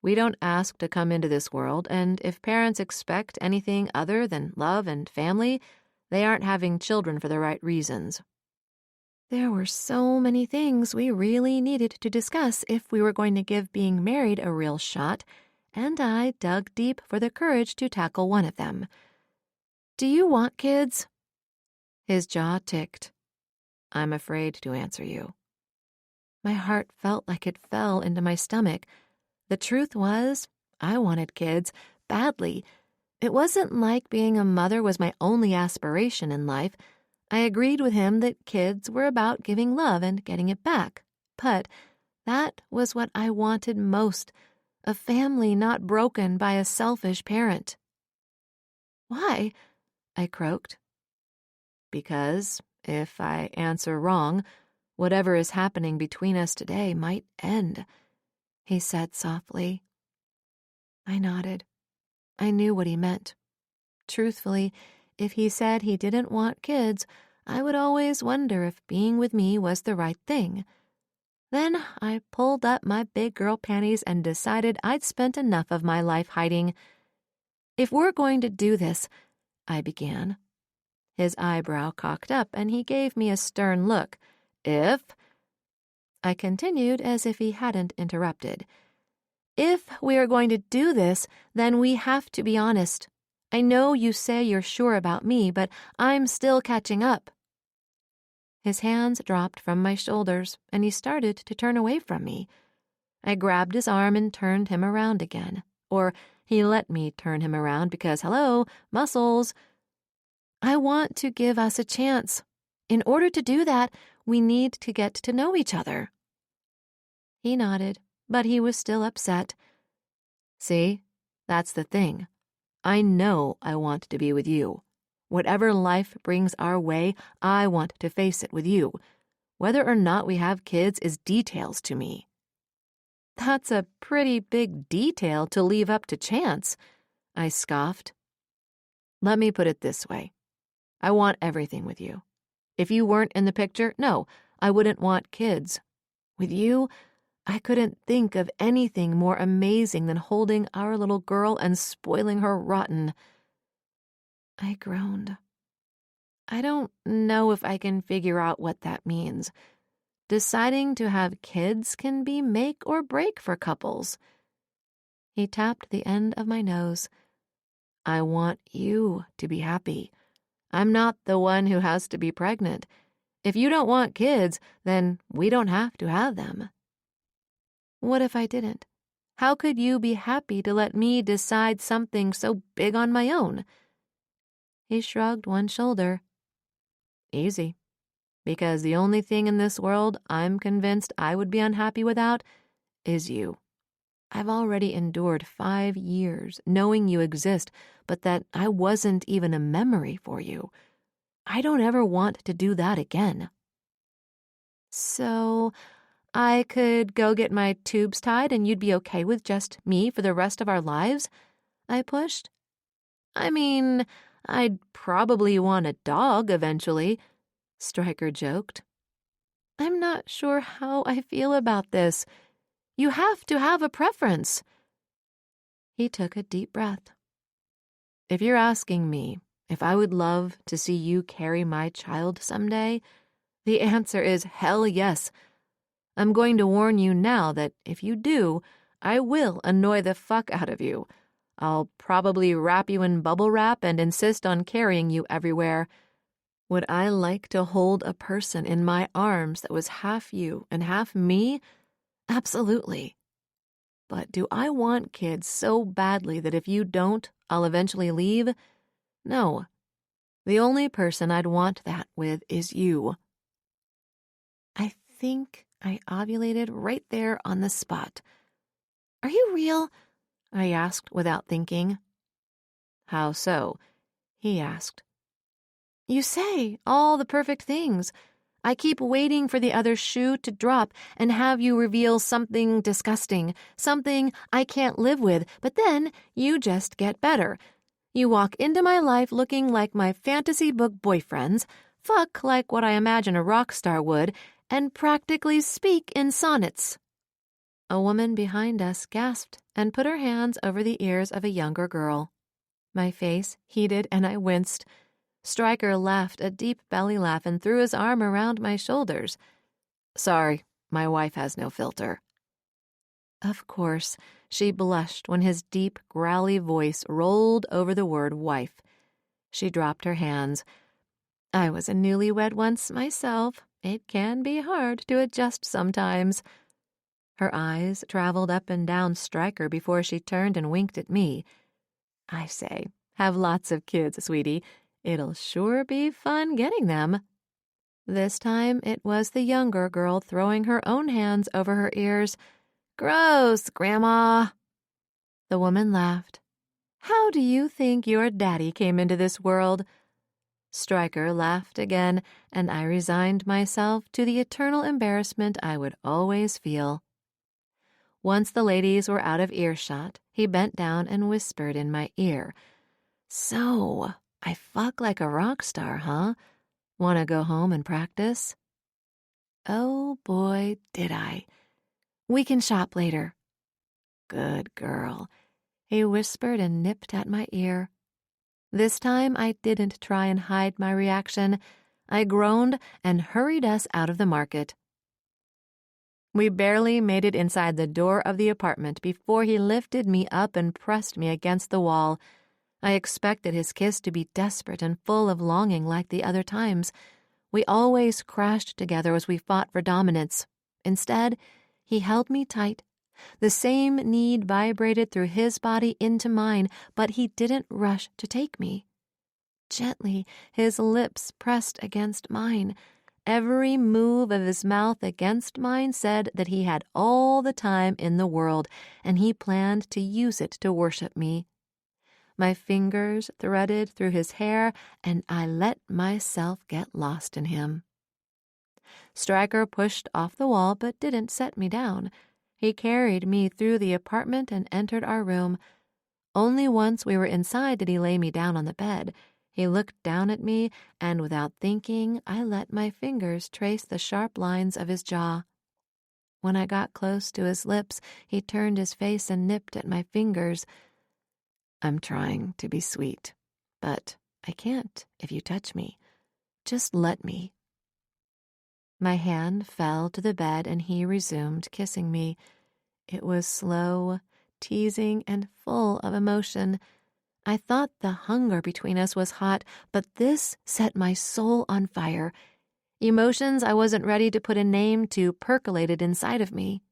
We don't ask to come into this world, and if parents expect anything other than love and family, they aren't having children for the right reasons. There were so many things we really needed to discuss if we were going to give being married a real shot, and I dug deep for the courage to tackle one of them. Do you want kids? His jaw ticked. I'm afraid to answer you. My heart felt like it fell into my stomach. The truth was, I wanted kids, badly. It wasn't like being a mother was my only aspiration in life. I agreed with him that kids were about giving love and getting it back. But that was what I wanted most, a family not broken by a selfish parent. Why? I croaked. Because, if I answer wrong, whatever is happening between us today might end, he said softly. I nodded. I knew what he meant. Truthfully, if he said he didn't want kids, I would always wonder if being with me was the right thing. Then I pulled up my big girl panties and decided I'd spent enough of my life hiding. If we're going to do this, I began. His eyebrow cocked up and he gave me a stern look. If? I continued as if he hadn't interrupted. If we are going to do this, then we have to be honest. I know you say you're sure about me, but I'm still catching up. His hands dropped from my shoulders, and he started to turn away from me. I grabbed his arm and turned him around again. Or he let me turn him around because, hello, muscles. I want to give us a chance. In order to do that, we need to get to know each other. He nodded, but he was still upset. See, that's the thing. I know I want to be with you. Whatever life brings our way, I want to face it with you. Whether or not we have kids is details to me. That's a pretty big detail to leave up to chance, I scoffed. Let me put it this way. I want everything with you. If you weren't in the picture, no, I wouldn't want kids. With you, I couldn't think of anything more amazing than holding our little girl and spoiling her rotten. I groaned. I don't know if I can figure out what that means. Deciding to have kids can be make or break for couples. He tapped the end of my nose. I want you to be happy. I'm not the one who has to be pregnant. If you don't want kids, then we don't have to have them. What if I didn't? How could you be happy to let me decide something so big on my own? He shrugged one shoulder. Easy. Because the only thing in this world I'm convinced I would be unhappy without is you. I've already endured 5 years knowing you exist, but that I wasn't even a memory for you. I don't ever want to do that again. So, I could go get my tubes tied and you'd be okay with just me for the rest of our lives? I pushed. I mean, I'd probably want a dog eventually, Stryker joked. I'm not sure how I feel about this. You have to have a preference. He took a deep breath. If you're asking me if I would love to see you carry my child someday, the answer is hell yes. I'm going to warn you now that if you do, I will annoy the fuck out of you. I'll probably wrap you in bubble wrap and insist on carrying you everywhere. Would I like to hold a person in my arms that was half you and half me? Absolutely. But do I want kids so badly that if you don't, I'll eventually leave? No. The only person I'd want that with is you. I think I ovulated right there on the spot. Are you real? I asked without thinking. How so? He asked. You say all the perfect things. I keep waiting for the other shoe to drop and have you reveal something disgusting, something I can't live with, but then you just get better. You walk into my life looking like my fantasy book boyfriends, fuck like what I imagine a rock star would, and practically speak in sonnets." A woman behind us gasped and put her hands over the ears of a younger girl. My face heated and I winced. Stryker laughed a deep belly laugh and threw his arm around my shoulders. "Sorry, my wife has no filter." Of course, she blushed when his deep, growly voice rolled over the word wife. She dropped her hands. "I was a newlywed once myself. It can be hard to adjust sometimes." Her eyes traveled up and down Stryker before she turned and winked at me. "I say, have lots of kids, sweetie. It'll sure be fun getting them." This time it was the younger girl throwing her own hands over her ears. "Gross, Grandma." The woman laughed. "How do you think your daddy came into this world?" Stryker laughed again, and I resigned myself to the eternal embarrassment I would always feel. Once the ladies were out of earshot, he bent down and whispered in my ear, "So, I fuck like a rock star, huh? Want to go home and practice?" Oh boy, did I. "We can shop later." "Good girl," he whispered and nipped at my ear. This time I didn't try and hide my reaction. I groaned and hurried us out of the market. We barely made it inside the door of the apartment before he lifted me up and pressed me against the wall. I expected his kiss to be desperate and full of longing like the other times. We always crashed together as we fought for dominance. Instead, he held me tight. The same need vibrated through his body into mine, but he didn't rush to take me. Gently, his lips pressed against mine. Every move of his mouth against mine said that he had all the time in the world, and he planned to use it to worship me. My fingers threaded through his hair, and I let myself get lost in him. Stryker pushed off the wall but didn't set me down. He carried me through the apartment and entered our room. Only once we were inside did he lay me down on the bed. He looked down at me, and without thinking, I let my fingers trace the sharp lines of his jaw. When I got close to his lips, he turned his face and nipped at my fingers. "I'm trying to be sweet, but I can't if you touch me. Just let me." My hand fell to the bed and he resumed kissing me. It was slow, teasing, and full of emotion. I thought the hunger between us was hot, but this set my soul on fire. Emotions I wasn't ready to put a name to percolated inside of me.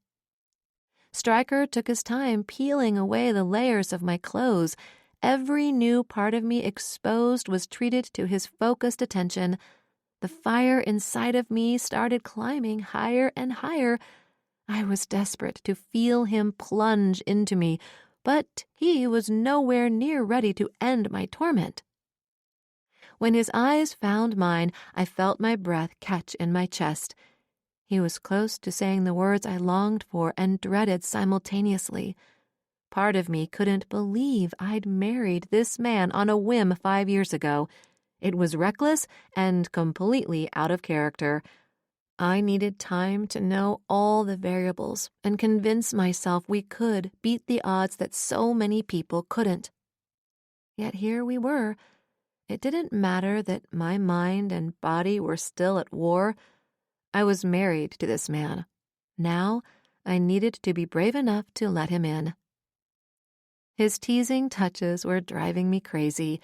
Stryker took his time peeling away the layers of my clothes. Every new part of me exposed was treated to his focused attention. The fire inside of me started climbing higher and higher. I was desperate to feel him plunge into me, but he was nowhere near ready to end my torment. When his eyes found mine, I felt my breath catch in my chest. He was close to saying the words I longed for and dreaded simultaneously. Part of me couldn't believe I'd married this man on a whim 5 years ago. It was reckless and completely out of character. I needed time to know all the variables and convince myself we could beat the odds that so many people couldn't. Yet here we were. It didn't matter that my mind and body were still at war. I was married to this man. Now I needed to be brave enough to let him in. His teasing touches were driving me crazy.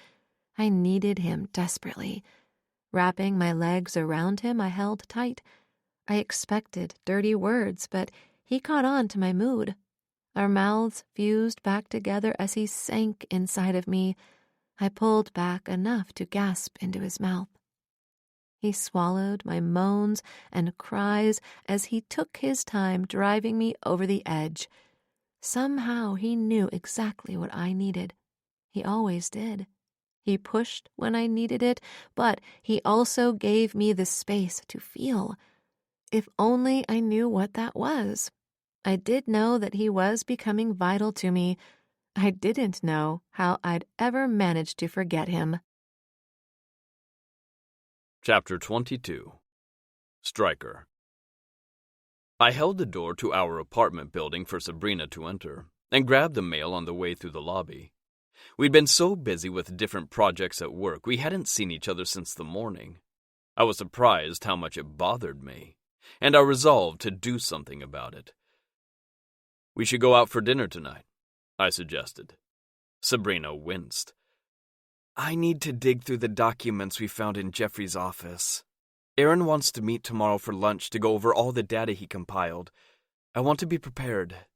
I needed him desperately. Wrapping my legs around him, I held tight. I expected dirty words, but he caught on to my mood. Our mouths fused back together as he sank inside of me. I pulled back enough to gasp into his mouth. He swallowed my moans and cries as he took his time driving me over the edge. Somehow he knew exactly what I needed. He always did. He pushed when I needed it, but he also gave me the space to feel. If only I knew what that was. I did know that he was becoming vital to me. I didn't know how I'd ever managed to forget him. Chapter 22. Striker. I held the door to our apartment building for Sabrina to enter, and grabbed the mail on the way through the lobby. We'd been so busy with different projects at work, we hadn't seen each other since the morning. I was surprised how much it bothered me, and I resolved to do something about it. "We should go out for dinner tonight," I suggested. Sabrina winced. I need to dig through the documents we found in Jeffrey's office. Aaron wants to meet tomorrow for lunch to go over all the data he compiled. I want to be prepared.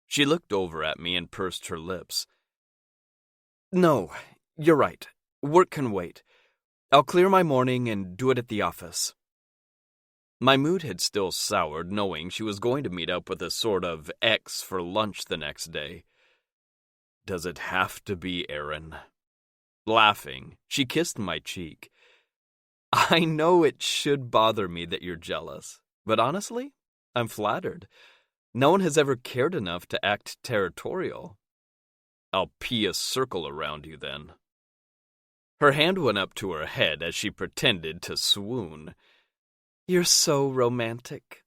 She looked over at me and pursed her lips. No, you're right. Work can wait. I'll clear my morning and do it at the office. My mood had still soured, knowing she was going to meet up with a sort of ex for lunch the next day. Does it have to be Aaron? Laughing, she kissed my cheek. I know it should bother me that you're jealous, but honestly, I'm flattered. No one has ever cared enough to act territorial. I'll pee a circle around you then. Her hand went up to her head as she pretended to swoon. You're so romantic.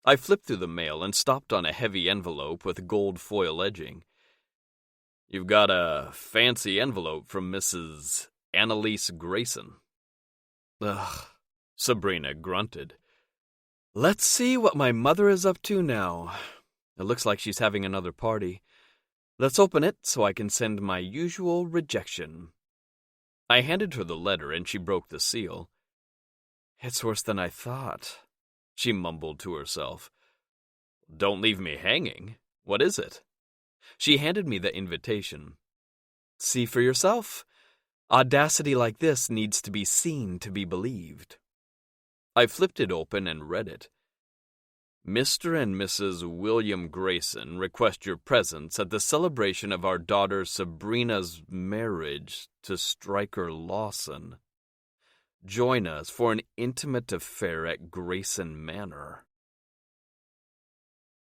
I flipped through the mail and stopped on a heavy envelope with gold foil edging. You've got a fancy envelope from Mrs. Annalise Grayson. Ugh, Sabrina grunted. Let's see what my mother is up to now. It looks like she's having another party. Let's open it so I can send my usual rejection. I handed her the letter and she broke the seal. It's worse than I thought, she mumbled to herself. Don't leave me hanging. What is it? She handed me the invitation. See for yourself. Audacity like this needs to be seen to be believed. I flipped it open and read it. Mr. and Mrs. William Grayson request your presence at the celebration of our daughter Sabrina's marriage to Striker Lawson. Join us for an intimate affair at Grayson Manor.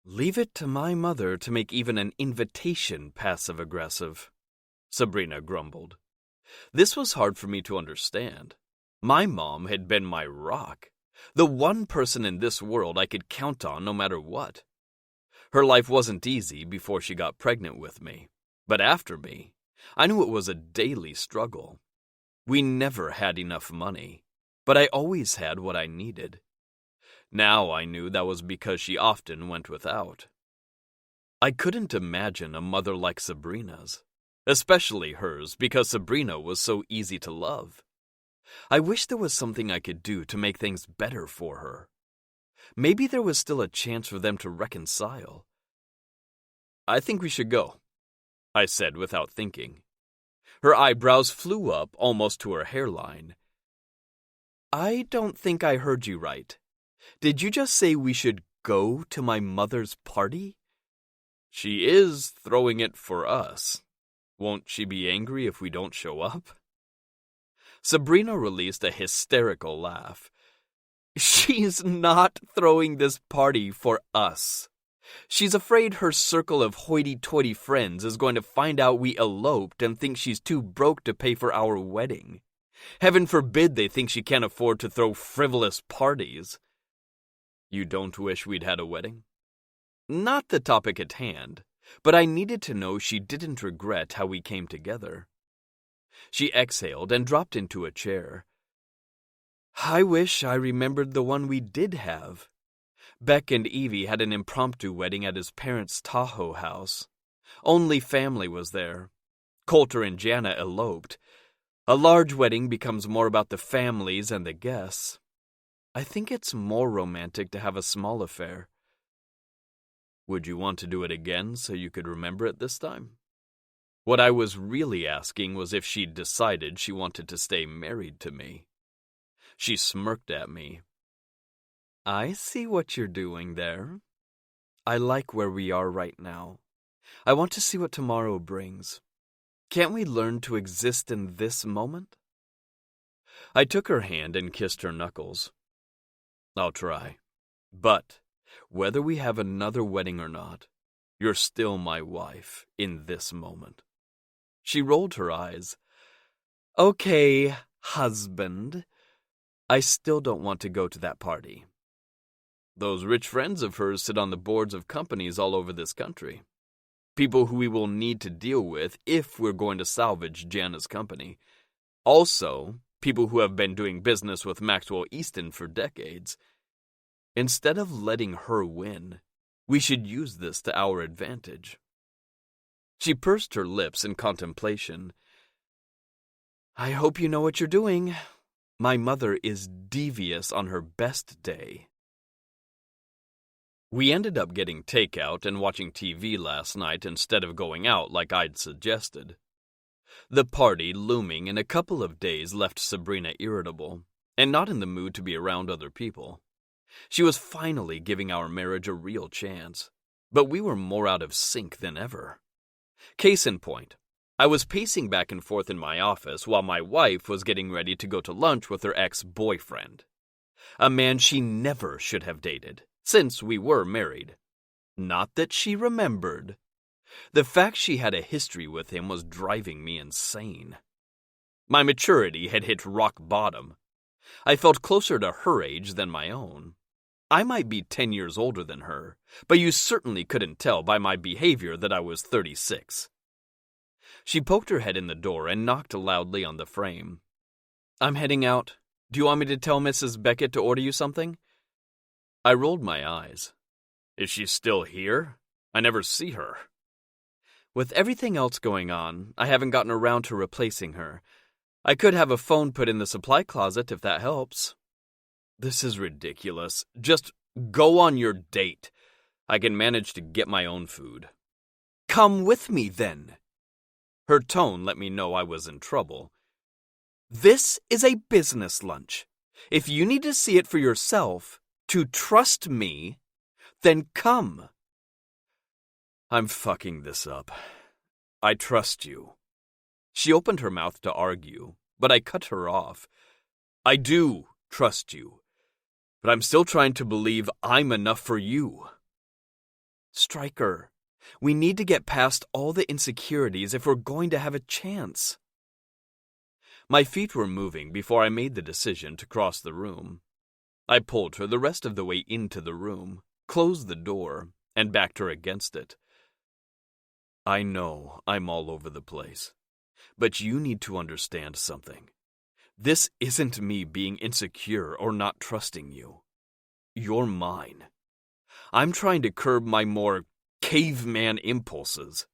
Leave it to my mother to make even an invitation passive-aggressive, Sabrina grumbled. This was hard for me to understand. My mom had been my rock, the one person in this world I could count on no matter what. Her life wasn't easy before she got pregnant with me, but after me, I knew it was a daily struggle. We never had enough money, but I always had what I needed. Now I knew that was because she often went without. I couldn't imagine a mother like Sabrina's, especially hers because Sabrina was so easy to love. I wish there was something I could do to make things better for her. Maybe there was still a chance for them to reconcile. I think we should go, I said without thinking. Her eyebrows flew up almost to her hairline. I don't think I heard you right. Did you just say we should go to my mother's party? She is throwing it for us. Won't she be angry if we don't show up? Sabrina released a hysterical laugh. She's not throwing this party for us. She's afraid her circle of hoity-toity friends is going to find out we eloped and think she's too broke to pay for our wedding. Heaven forbid they think she can't afford to throw frivolous parties. You don't wish we'd had a wedding? Not the topic at hand, but I needed to know she didn't regret how we came together. She exhaled and dropped into a chair. I wish I remembered the one we did have. Beck and Evie had an impromptu wedding at his parents' Tahoe house. Only family was there. Coulter and Jana eloped. A large wedding becomes more about the families and the guests. I think it's more romantic to have a small affair. Would you want to do it again so you could remember it this time? What I was really asking was if she'd decided she wanted to stay married to me. She smirked at me. I see what you're doing there. I like where we are right now. I want to see what tomorrow brings. Can't we learn to exist in this moment? I took her hand and kissed her knuckles. I'll try. But whether we have another wedding or not, you're still my wife in this moment. She rolled her eyes. Okay, husband. I still don't want to go to that party. Those rich friends of hers sit on the boards of companies all over this country. People who we will need to deal with if we're going to salvage Jana's company. Also, people who have been doing business with Maxwell Easton for decades. Instead of letting her win, we should use this to our advantage. She pursed her lips in contemplation. I hope you know what you're doing. My mother is devious on her best day. We ended up getting takeout and watching TV last night instead of going out like I'd suggested. The party looming in a couple of days left Sabrina irritable and not in the mood to be around other people. She was finally giving our marriage a real chance, but we were more out of sync than ever. Case in point, I was pacing back and forth in my office while my wife was getting ready to go to lunch with her ex-boyfriend, a man she never should have dated, since we were married. Not that she remembered. The fact she had a history with him was driving me insane. My maturity had hit rock bottom. I felt closer to her age than my own. I might be 10 years older than her, but you certainly couldn't tell by my behavior that I was 36. She poked her head in the door and knocked loudly on the frame. I'm heading out. Do you want me to tell Mrs. Beckett to order you something? I rolled my eyes. Is she still here? I never see her. With everything else going on, I haven't gotten around to replacing her. I could have a phone put in the supply closet if that helps. This is ridiculous. Just go on your date. I can manage to get my own food. Come with me, then. Her tone let me know I was in trouble. This is a business lunch. If you need to see it for yourself, to trust me, then come. I'm fucking this up. I trust you. She opened her mouth to argue, but I cut her off. I do trust you, but I'm still trying to believe I'm enough for you. Stryker, we need to get past all the insecurities if we're going to have a chance. My feet were moving before I made the decision to cross the room. I pulled her the rest of the way into the room, closed the door, and backed her against it. I know I'm all over the place, but you need to understand something. This isn't me being insecure or not trusting you. You're mine. I'm trying to curb my more caveman impulses,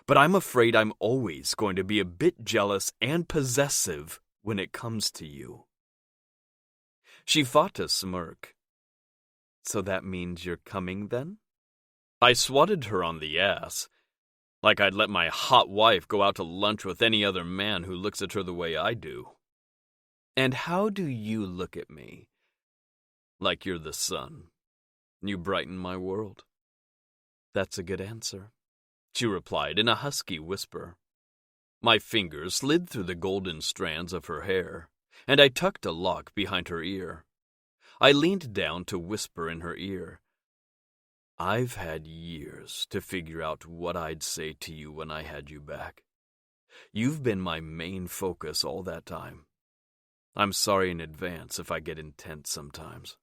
but I'm afraid I'm always going to be a bit jealous and possessive when it comes to you. She fought to smirk. So that means you're coming then? I swatted her on the ass, like I'd let my hot wife go out to lunch with any other man who looks at her the way I do. And how do you look at me? Like you're the sun. You brighten my world. That's a good answer, she replied in a husky whisper. My fingers slid through the golden strands of her hair, and I tucked a lock behind her ear. I leaned down to whisper in her ear. I've had years to figure out what I'd say to you when I had you back. You've been my main focus all that time. I'm sorry in advance if I get intense sometimes.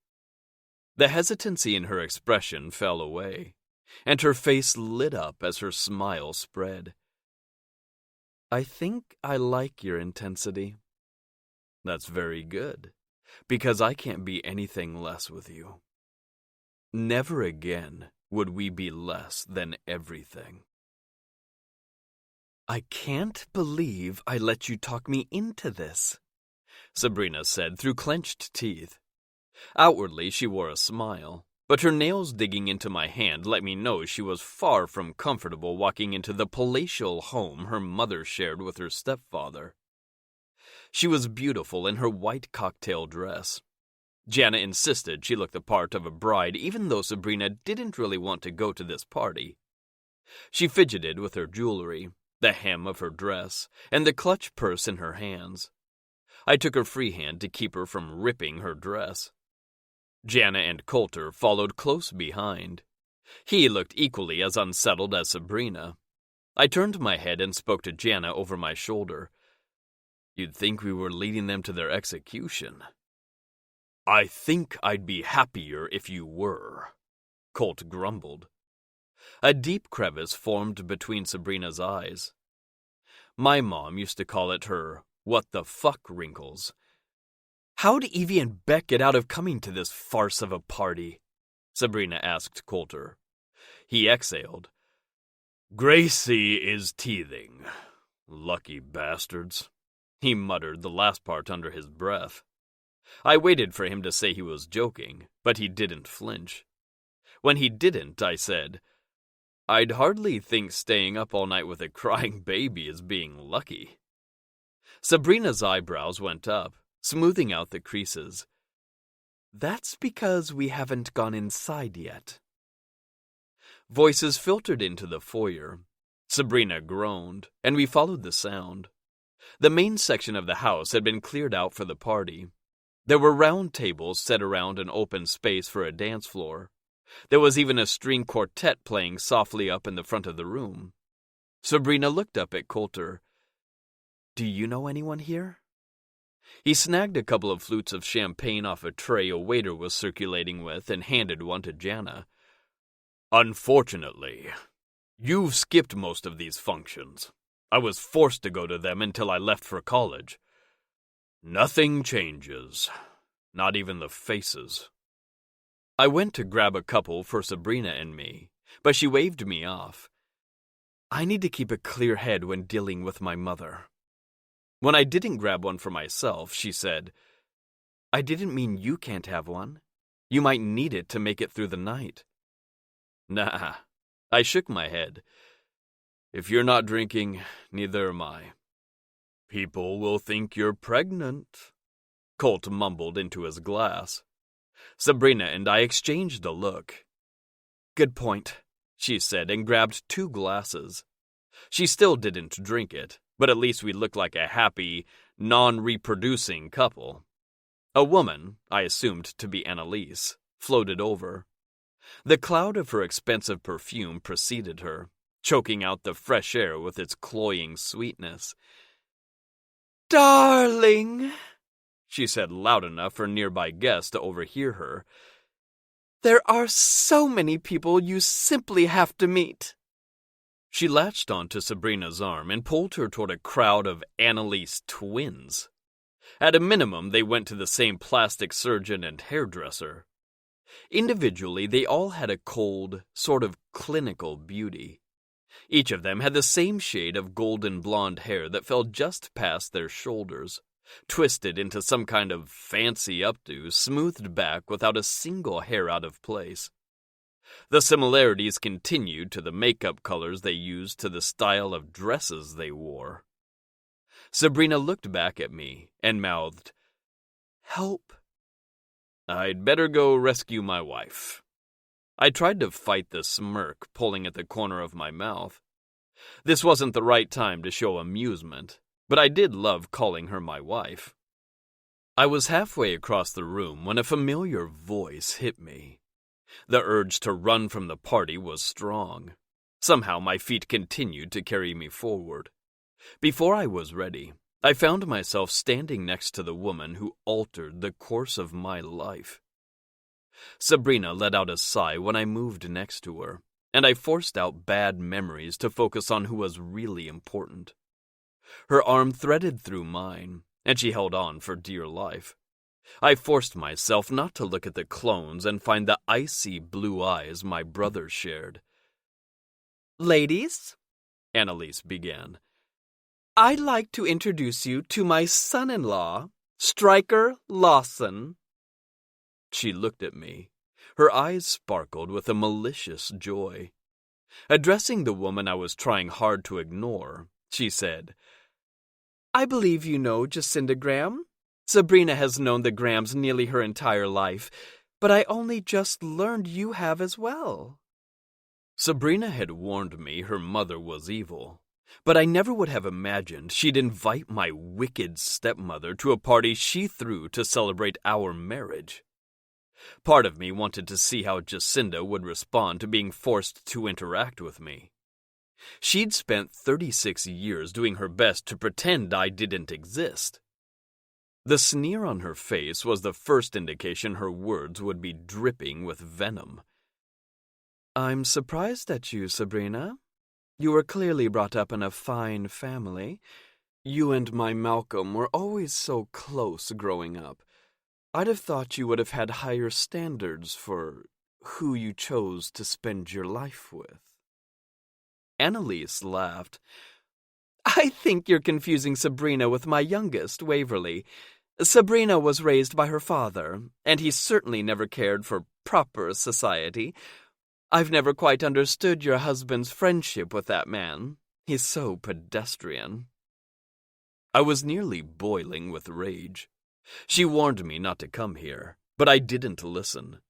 The hesitancy in her expression fell away, and her face lit up as her smile spread. I think I like your intensity. That's very good, because I can't be anything less with you. Never again would we be less than everything. I can't believe I let you talk me into this, Sabrina said through clenched teeth. Outwardly, she wore a smile, but her nails digging into my hand let me know she was far from comfortable walking into the palatial home her mother shared with her stepfather. She was beautiful in her white cocktail dress. Jana insisted she looked the part of a bride even though Sabrina didn't really want to go to this party. She fidgeted with her jewelry, the hem of her dress, and the clutch purse in her hands. I took her free hand to keep her from ripping her dress. Jana and Coulter followed close behind. He looked equally as unsettled as Sabrina. I turned my head and spoke to Jana over my shoulder. You'd think we were leading them to their execution. I think I'd be happier if you were, Colt grumbled. A deep crevice formed between Sabrina's eyes. My mom used to call it her what the fuck wrinkles. How'd Evie and Beck get out of coming to this farce of a party? Sabrina asked Coulter. He exhaled. Gracie is teething. Lucky bastards. He muttered the last part under his breath. I waited for him to say he was joking, but he didn't flinch. When he didn't, I said, I'd hardly think staying up all night with a crying baby is being lucky. Sabrina's eyebrows went up, smoothing out the creases. That's because we haven't gone inside yet. Voices filtered into the foyer. Sabrina groaned, and we followed the sound. The main section of the house had been cleared out for the party. There were round tables set around an open space for a dance floor. There was even a string quartet playing softly up in the front of the room. Sabrina looked up at Coulter. Do you know anyone here? He snagged a couple of flutes of champagne off a tray a waiter was circulating with and handed one to Jana. Unfortunately, you've skipped most of these functions. I was forced to go to them until I left for college. Nothing changes, not even the faces. I went to grab a couple for Sabrina and me, but she waved me off. I need to keep a clear head when dealing with my mother. When I didn't grab one for myself, she said, I didn't mean you can't have one. You might need it to make it through the night. Nah, I shook my head. If you're not drinking, neither am I. People will think you're pregnant, Colt mumbled into his glass. Sabrina and I exchanged a look. Good point, she said and grabbed 2 glasses. She still didn't drink it, but at least we looked like a happy, non-reproducing couple. A woman, I assumed to be Annalise, floated over. The cloud of her expensive perfume preceded her, choking out the fresh air with its cloying sweetness. Darling, she said loud enough for nearby guests to overhear her. There are so many people you simply have to meet. She latched onto Sabrina's arm and pulled her toward a crowd of Annalise twins. At a minimum, they went to the same plastic surgeon and hairdresser. Individually, they all had a cold, sort of clinical beauty. Each of them had the same shade of golden blonde hair that fell just past their shoulders, twisted into some kind of fancy updo, smoothed back without a single hair out of place. The similarities continued to the makeup colors they used to the style of dresses they wore. Sabrina looked back at me and mouthed, Help. I'd better go rescue my wife. I tried to fight the smirk pulling at the corner of my mouth. This wasn't the right time to show amusement, but I did love calling her my wife. I was halfway across the room when a familiar voice hit me. The urge to run from the party was strong. Somehow my feet continued to carry me forward. Before I was ready, I found myself standing next to the woman who altered the course of my life. Sabrina let out a sigh when I moved next to her, and I forced out bad memories to focus on who was really important. Her arm threaded through mine, and she held on for dear life. I forced myself not to look at the clones and find the icy blue eyes my brother shared. Ladies, Annalise began, I'd like to introduce you to my son-in-law, Stryker Lawson. She looked at me. Her eyes sparkled with a malicious joy. Addressing the woman I was trying hard to ignore, she said, I believe you know Jacinda Graham. Sabrina has known the Grahams nearly her entire life, but I only just learned you have as well. Sabrina had warned me her mother was evil, But I never would have imagined she'd invite my wicked stepmother to a party she threw to celebrate our marriage. Part of me wanted to see how Jacinda would respond to being forced to interact with me. She'd spent 36 years doing her best to pretend I didn't exist. The sneer on her face was the first indication her words would be dripping with venom. "I'm surprised at you, Sabrina. You were clearly brought up in a fine family. You and my Malcolm were always so close growing up. I'd have thought you would have had higher standards for who you chose to spend your life with." Annalise laughed. "I think you're confusing Sabrina with my youngest, Waverly. Sabrina was raised by her father, and he certainly never cared for proper society. I've never quite understood your husband's friendship with that man. He's so pedestrian." I was nearly boiling with rage. She warned me not to come here, but I didn't listen.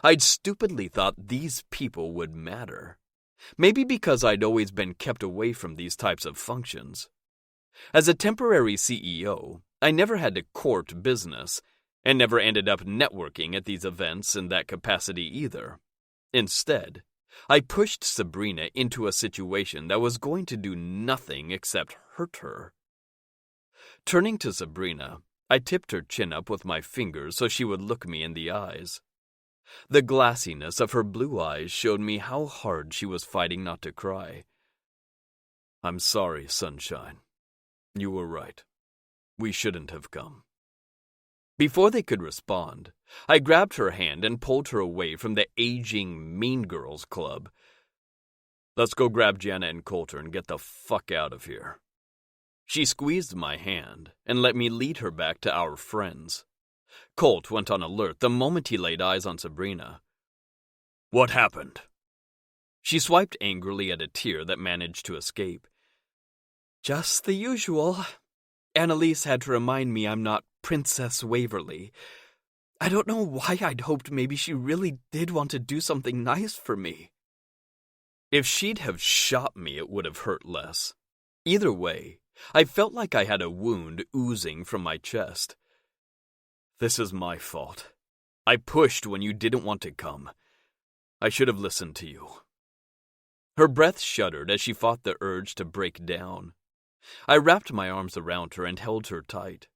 I'd stupidly thought these people would matter. Maybe because I'd always been kept away from these types of functions. As a temporary CEO, I never had to court business, and never ended up networking at these events in that capacity either. Instead, I pushed Sabrina into a situation that was going to do nothing except hurt her. Turning to Sabrina, I tipped her chin up with my fingers so she would look me in the eyes. The glassiness of her blue eyes showed me how hard she was fighting not to cry. "I'm sorry, sunshine. You were right. We shouldn't have come." Before they could respond, I grabbed her hand and pulled her away from the aging Mean Girls Club. "Let's go grab Jana and Coulter and get the fuck out of here." She squeezed my hand and let me lead her back to our friends. Colt went on alert the moment he laid eyes on Sabrina. "What happened?" She swiped angrily at a tear that managed to escape. "Just the usual. Annalise had to remind me I'm not Princess Waverly. I don't know why I'd hoped maybe she really did want to do something nice for me." If she'd have shot me, it would have hurt less. Either way, I felt like I had a wound oozing from my chest. "This is my fault. I pushed when you didn't want to come. I should have listened to you." Her breath shuddered as she fought the urge to break down. I wrapped my arms around her and held her tight.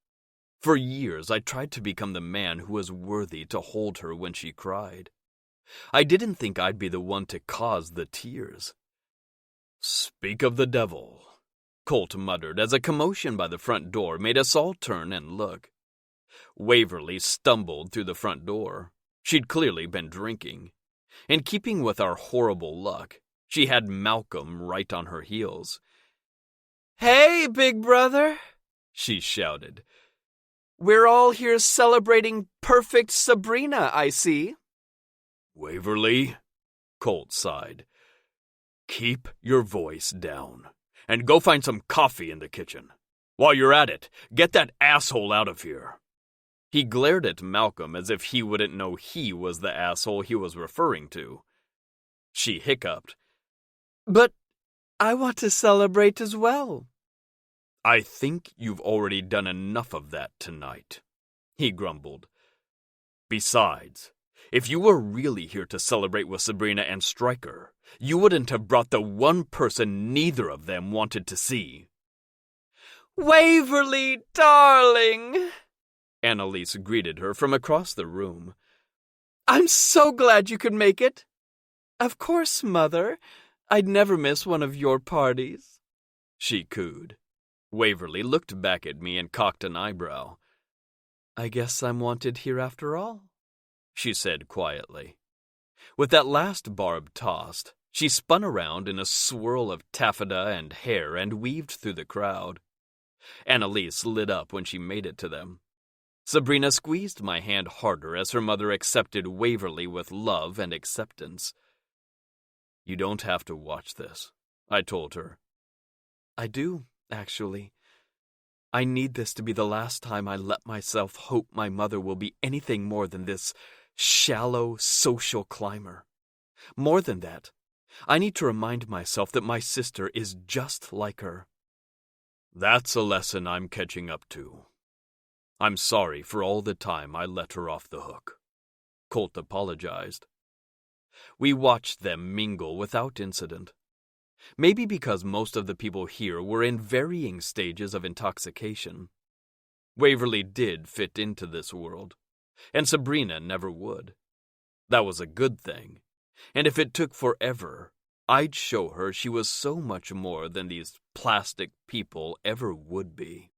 For years, I tried to become the man who was worthy to hold her when she cried. I didn't think I'd be the one to cause the tears. "Speak of the devil," Colt muttered as a commotion by the front door made us all turn and look. Waverly stumbled through the front door. She'd clearly been drinking. In keeping with our horrible luck, she had Malcolm right on her heels. "Hey, big brother," she shouted. "We're all here celebrating perfect Sabrina, I see." "Waverly," Colt sighed, "keep your voice down, and go find some coffee in the kitchen. While you're at it, get that asshole out of here." He glared at Malcolm as if he wouldn't know he was the asshole he was referring to. She hiccuped. "But I want to celebrate as well." "I think you've already done enough of that tonight," he grumbled. "Besides, if you were really here to celebrate with Sabrina and Stryker, you wouldn't have brought the one person neither of them wanted to see." "Waverly, darling," Annalise greeted her from across the room. "I'm so glad you could make it." "Of course, Mother. I'd never miss one of your parties," she cooed. Waverly looked back at me and cocked an eyebrow. "I guess I'm wanted here after all," she said quietly. With that last barb tossed, she spun around in a swirl of taffeta and hair and weaved through the crowd. Annalise lit up when she made it to them. Sabrina squeezed my hand harder as her mother accepted Waverly with love and acceptance. "You don't have to watch this," I told her. "I do, actually. I need this to be the last time I let myself hope my mother will be anything more than this shallow social climber. More than that, I need to remind myself that my sister is just like her. That's a lesson I'm catching up to. I'm sorry for all the time I let her off the hook. Colt apologized. We watched them mingle without incident. Maybe because most of the people here were in varying stages of intoxication. Waverly did fit into this world, and Sabrina never would. That was a good thing, and if it took forever, I'd show her she was so much more than these plastic people ever would be.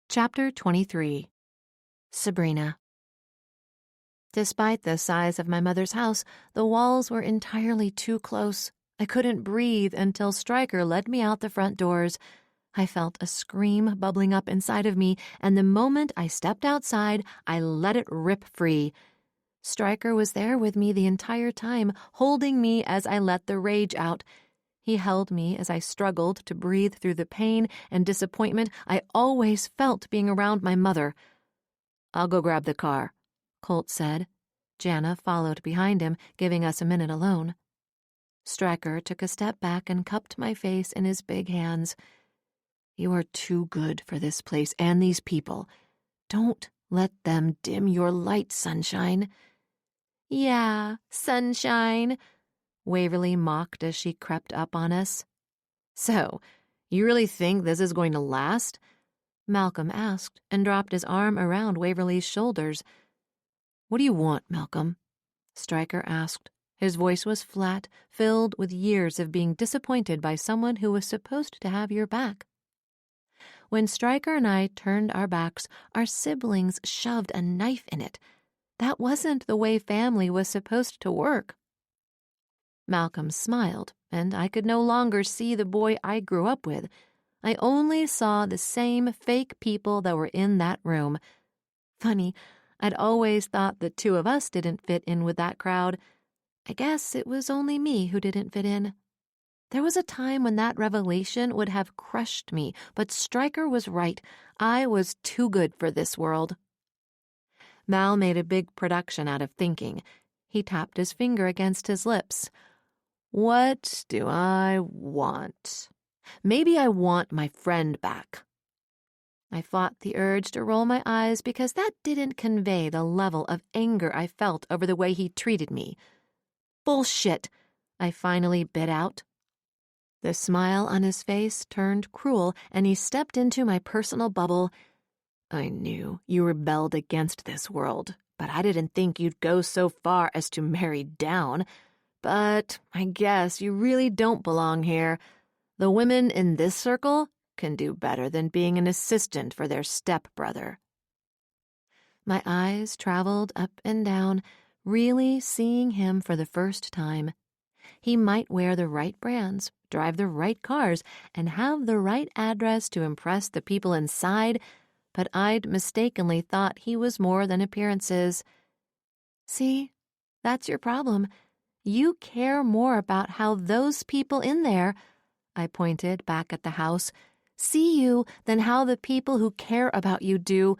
Chapter 23. Sabrina. Despite the size of my mother's house, the walls were entirely too close. I couldn't breathe until Stryker led me out the front doors. I felt a scream bubbling up inside of me, and the moment I stepped outside, I let it rip free. Stryker was there with me the entire time, holding me as I let the rage out. He held me as I struggled to breathe through the pain and disappointment I always felt being around my mother. "I'll go grab the car," Colt said. Jana followed behind him, giving us a minute alone. Stryker took a step back and cupped my face in his big hands. "You are too good for this place and these people. Don't let them dim your light, sunshine." "Yeah, sunshine," Waverly mocked as she crept up on us. "So, you really think this is going to last?" Malcolm asked and dropped his arm around Waverly's shoulders. "What do you want, Malcolm?" Stryker asked. His voice was flat, filled with years of being disappointed by someone who was supposed to have your back. When Stryker and I turned our backs, our siblings shoved a knife in it. That wasn't the way family was supposed to work. Malcolm smiled, and I could no longer see the boy I grew up with. I only saw the same fake people that were in that room. Funny, I'd always thought the two of us didn't fit in with that crowd. I guess it was only me who didn't fit in. There was a time when that revelation would have crushed me, but Stryker was right. I was too good for this world. Mal made a big production out of thinking. He tapped his finger against his lips. "What do I want? Maybe I want my friend back." I fought the urge to roll my eyes because that didn't convey the level of anger I felt over the way he treated me. "Bullshit," I finally bit out. The smile on his face turned cruel, and he stepped into my personal bubble. "I knew you rebelled against this world, but I didn't think you'd go so far as to marry down. But I guess you really don't belong here. The women in this circle can do better than being an assistant for their stepbrother." My eyes traveled up and down, really seeing him for the first time. He might wear the right brands, drive the right cars, and have the right address to impress the people inside, but I'd mistakenly thought he was more than appearances. "See, that's your problem. You care more about how those people in there," I pointed back at the house, "see you than how the people who care about you do,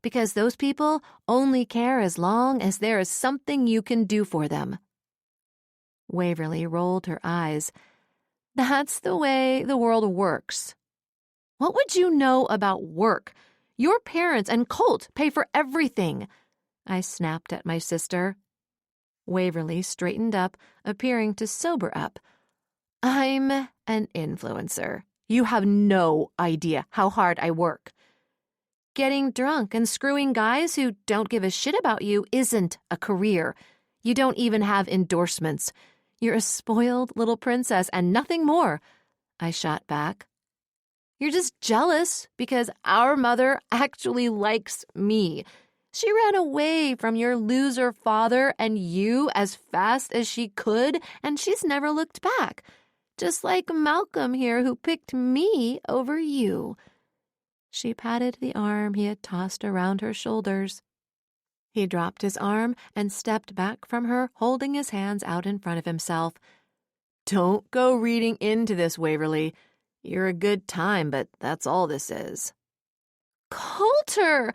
because those people only care as long as there is something you can do for them." Waverly rolled her eyes. "That's the way the world works." "What would you know about work? Your parents and Colt pay for everything," I snapped at my sister. Waverly straightened up, appearing to sober up. "I'm an influencer. You have no idea how hard I work. Getting drunk and screwing guys who don't give a shit about you isn't a career. You don't even have endorsements. You're a spoiled little princess and nothing more," I shot back. "You're just jealous because our mother actually likes me. She ran away from your loser father and you as fast as she could, and she's never looked back. Just like Malcolm here, who picked me over you." She patted the arm he had tossed around her shoulders. He dropped his arm and stepped back from her, holding his hands out in front of himself. "Don't go reading into this, Waverly. You're a good time, but that's all this is." "Coulter!"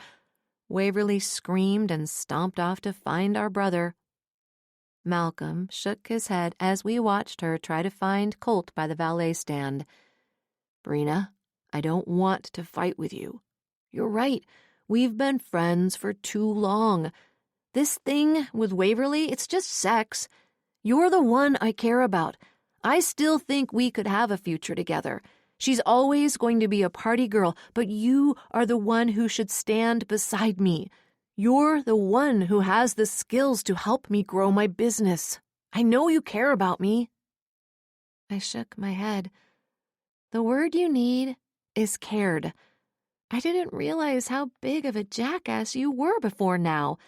Waverly screamed and stomped off to find our brother. Malcolm shook his head as we watched her try to find Colt by the valet stand. Brina, I don't want to fight with you. You're right. We've been friends for too long. This thing with Waverly, it's just sex. You're the one I care about. I still think we could have a future together. She's always going to be a party girl, but you are the one who should stand beside me. You're the one who has the skills to help me grow my business. I know you care about me. I shook my head. The word you need is cared. I didn't realize how big of a jackass you were before now.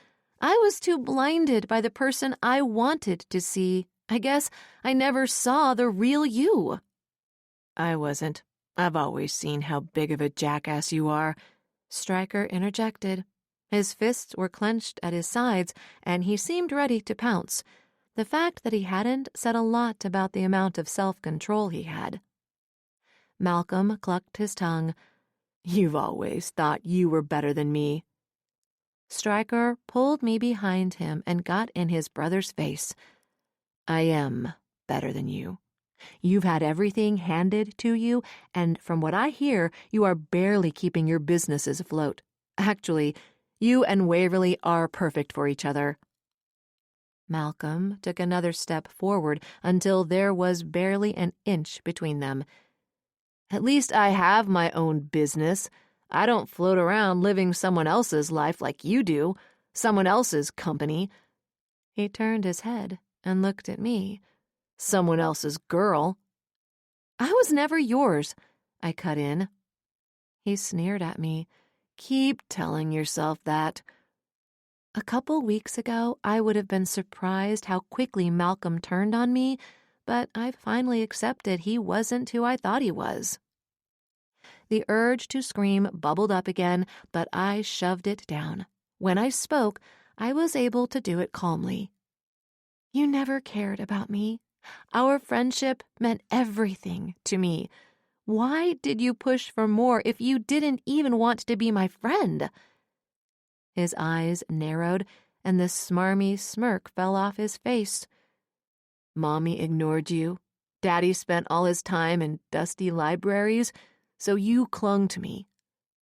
I was too blinded by the person I wanted to see. I guess I never saw the real you. I wasn't. I've always seen how big of a jackass you are, Stryker interjected. His fists were clenched at his sides, and he seemed ready to pounce. The fact that he hadn't said a lot about the amount of self-control he had. Malcolm clucked his tongue. You've always thought you were better than me. Stryker pulled me behind him and got in his brother's face. I am better than you. You've had everything handed to you, and from what I hear, you are barely keeping your businesses afloat. Actually, you and Waverly are perfect for each other. Malcolm took another step forward until there was barely an inch between them. At least I have my own business. I don't float around living someone else's life like you do, someone else's company. He turned his head and looked at me. Someone else's girl. I was never yours, I cut in. He sneered at me. Keep telling yourself that. A couple weeks ago, I would have been surprised how quickly Malcolm turned on me, but I finally accepted he wasn't who I thought he was. The urge to scream bubbled up again, but I shoved it down. When I spoke, I was able to do it calmly. You never cared about me. Our friendship meant everything to me. Why did you push for more if you didn't even want to be my friend? His eyes narrowed, and the smarmy smirk fell off his face. Mommy ignored you. Daddy spent all his time in dusty libraries, so you clung to me.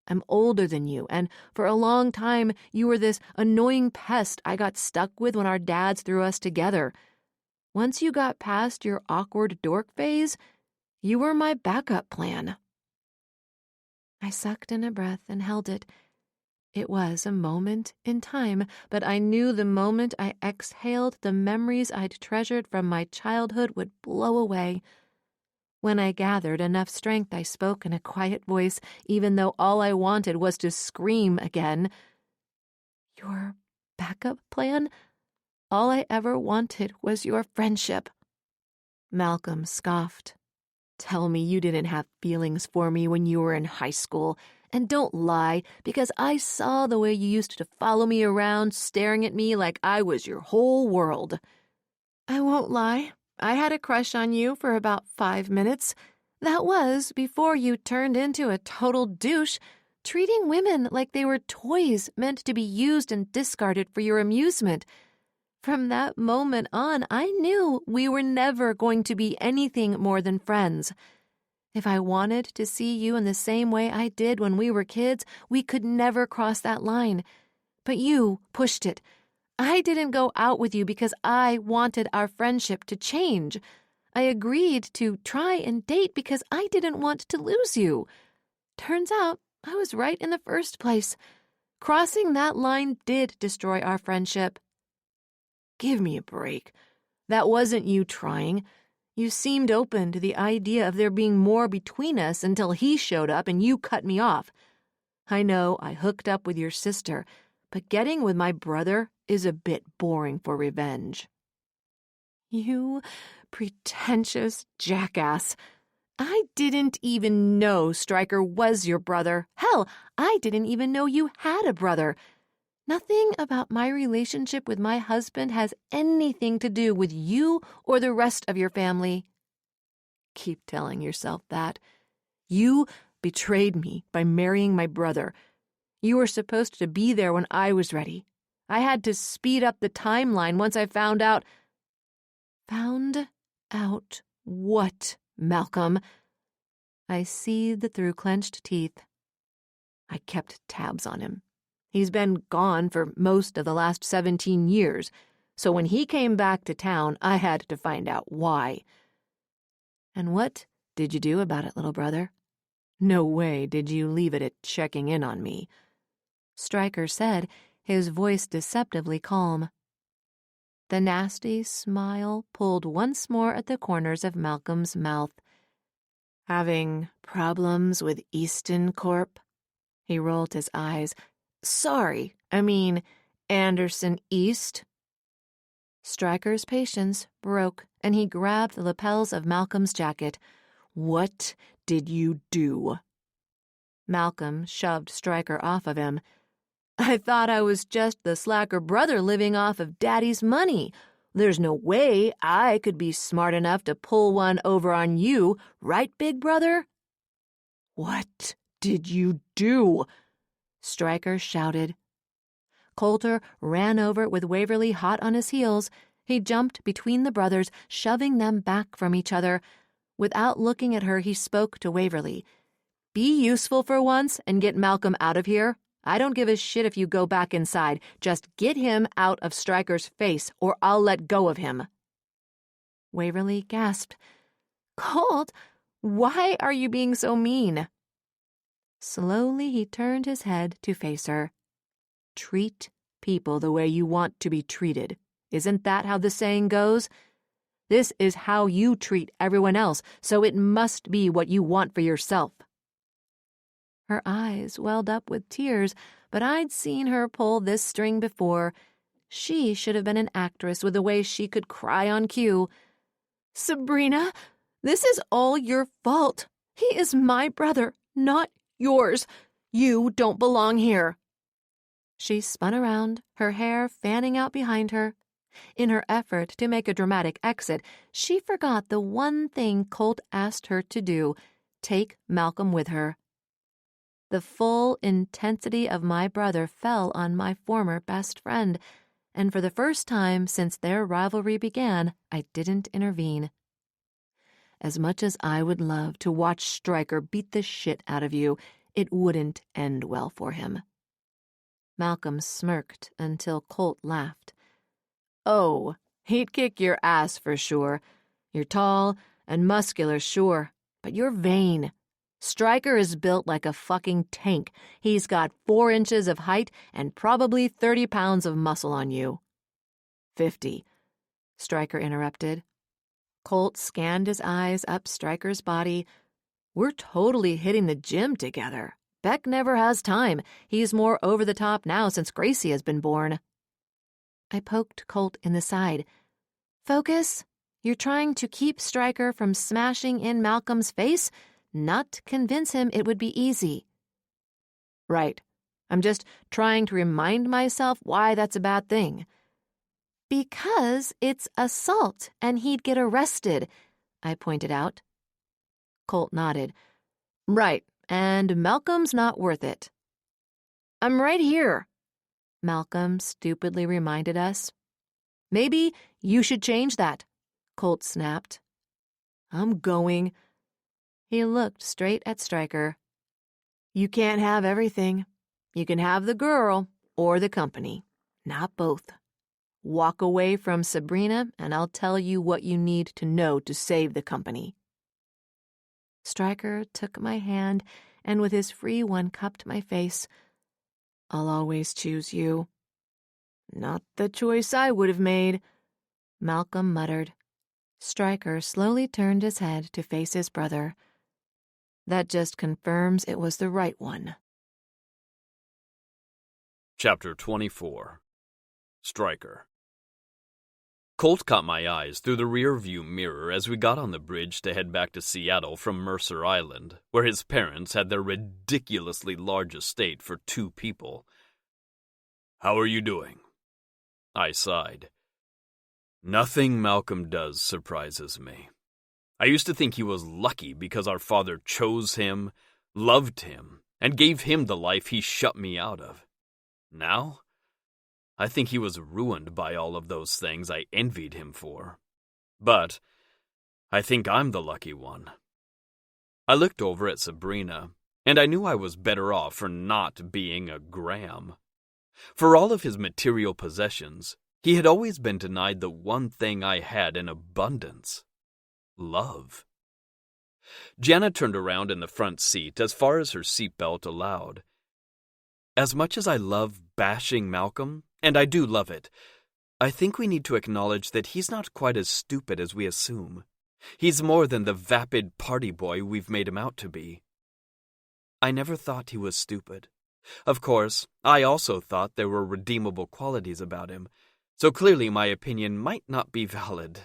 I'm older than you, and for a long time you were this annoying pest I got stuck with when our dads threw us together. Once you got past your awkward dork phase, you were my backup plan. I sucked in a breath and held it. It was a moment in time, but I knew the moment I exhaled, the memories I'd treasured from my childhood would blow away. When I gathered enough strength, I spoke in a quiet voice, even though all I wanted was to scream again. Your backup plan? All I ever wanted was your friendship. Malcolm scoffed. Tell me you didn't have feelings for me when you were in high school. And don't lie, because I saw the way you used to follow me around, staring at me like I was your whole world. I won't lie. I had a crush on you for about 5 minutes. That was before you turned into a total douche, treating women like they were toys meant to be used and discarded for your amusement. From that moment on, I knew we were never going to be anything more than friends. If I wanted to see you in the same way I did when we were kids, we could never cross that line. But you pushed it. I didn't go out with you because I wanted our friendship to change. I agreed to try and date because I didn't want to lose you. Turns out I was right in the first place. Crossing that line did destroy our friendship. Give me a break. That wasn't you trying. You seemed open to the idea of there being more between us until he showed up and you cut me off. I know I hooked up with your sister, but getting with my brother is a bit boring for revenge. You pretentious jackass. I didn't even know Stryker was your brother. Hell, I didn't even know you had a brother. Nothing about my relationship with my husband has anything to do with you or the rest of your family. Keep telling yourself that. You betrayed me by marrying my brother. You were supposed to be there when I was ready. I had to speed up the timeline once I found out. Found out what, Malcolm? I seethed through clenched teeth. I kept tabs on him. He's been gone for most of the last 17 years, so when he came back to town, I had to find out why. And what did you do about it, little brother? No way did you leave it at checking in on me, Stryker said, his voice deceptively calm. The nasty smile pulled once more at the corners of Malcolm's mouth. Having problems with Easton Corp? He rolled his eyes. Sorry, I mean Anderson East. Stryker's patience broke, and he grabbed the lapels of Malcolm's jacket. What did you do? Malcolm shoved Stryker off of him. I thought I was just the slacker brother living off of Daddy's money. There's no way I could be smart enough to pull one over on you, right, big brother? What did you do? Stryker shouted. Coulter ran over with Waverly hot on his heels. He jumped between the brothers, shoving them back from each other. Without looking at her, he spoke to Waverly. Be useful for once and get Malcolm out of here. I don't give a shit if you go back inside. Just get him out of Stryker's face, or I'll let go of him. Waverly gasped. Colt, why are you being so mean? Slowly he turned his head to face her. Treat people the way you want to be treated. Isn't that how the saying goes? This is how you treat everyone else, so it must be what you want for yourself. Her eyes welled up with tears, but I'd seen her pull this string before. She should have been an actress with the way she could cry on cue. Sabrina, this is all your fault. He is my brother, not yours. You don't belong here. She spun around, her hair fanning out behind her. In her effort to make a dramatic exit, she forgot the one thing Colt asked her to do, take Malcolm with her. The full intensity of my brother fell on my former best friend, and for the first time since their rivalry began, I didn't intervene. As much as I would love to watch Stryker beat the shit out of you, it wouldn't end well for him. Malcolm smirked until Colt laughed. Oh, he'd kick your ass for sure. You're tall and muscular, sure, but you're vain. Stryker is built like a fucking tank. He's got 4 inches of height and probably 30 pounds of muscle on you. 50, Stryker interrupted. Colt scanned his eyes up Stryker's body. We're totally hitting the gym together. Beck never has time. He's more over the top now since Gracie has been born. I poked Colt in the side. Focus. You're trying to keep Stryker from smashing in Malcolm's face? Not convince him it would be easy. Right. I'm just trying to remind myself why that's a bad thing. Because it's assault and he'd get arrested, I pointed out. Colt nodded. Right, and Malcolm's not worth it. I'm right here, Malcolm stupidly reminded us. Maybe you should change that, Colt snapped. I'm going. He looked straight at Stryker. You can't have everything. You can have the girl or the company, not both. Walk away from Sabrina, and I'll tell you what you need to know to save the company. Stryker took my hand and with his free one cupped my face. I'll always choose you. Not the choice I would have made, Malcolm muttered. Stryker slowly turned his head to face his brother. That just confirms it was the right one. Chapter 24. Stryker. Colt caught my eyes through the rear-view mirror as we got on the bridge to head back to Seattle from Mercer Island, where his parents had their ridiculously large estate for 2 people. How are you doing? I sighed. Nothing Malcolm does surprises me. I used to think he was lucky because our father chose him, loved him, and gave him the life he shut me out of. Now, I think he was ruined by all of those things I envied him for. But I think I'm the lucky one. I looked over at Sabrina, and I knew I was better off for not being a Graham. For all of his material possessions, he had always been denied the one thing I had in abundance: love. Jana turned around in the front seat as far as her seatbelt allowed. As much as I love bashing Malcolm, and I do love it, I think we need to acknowledge that he's not quite as stupid as we assume. He's more than the vapid party boy we've made him out to be. I never thought he was stupid. Of course, I also thought there were redeemable qualities about him, so clearly my opinion might not be valid,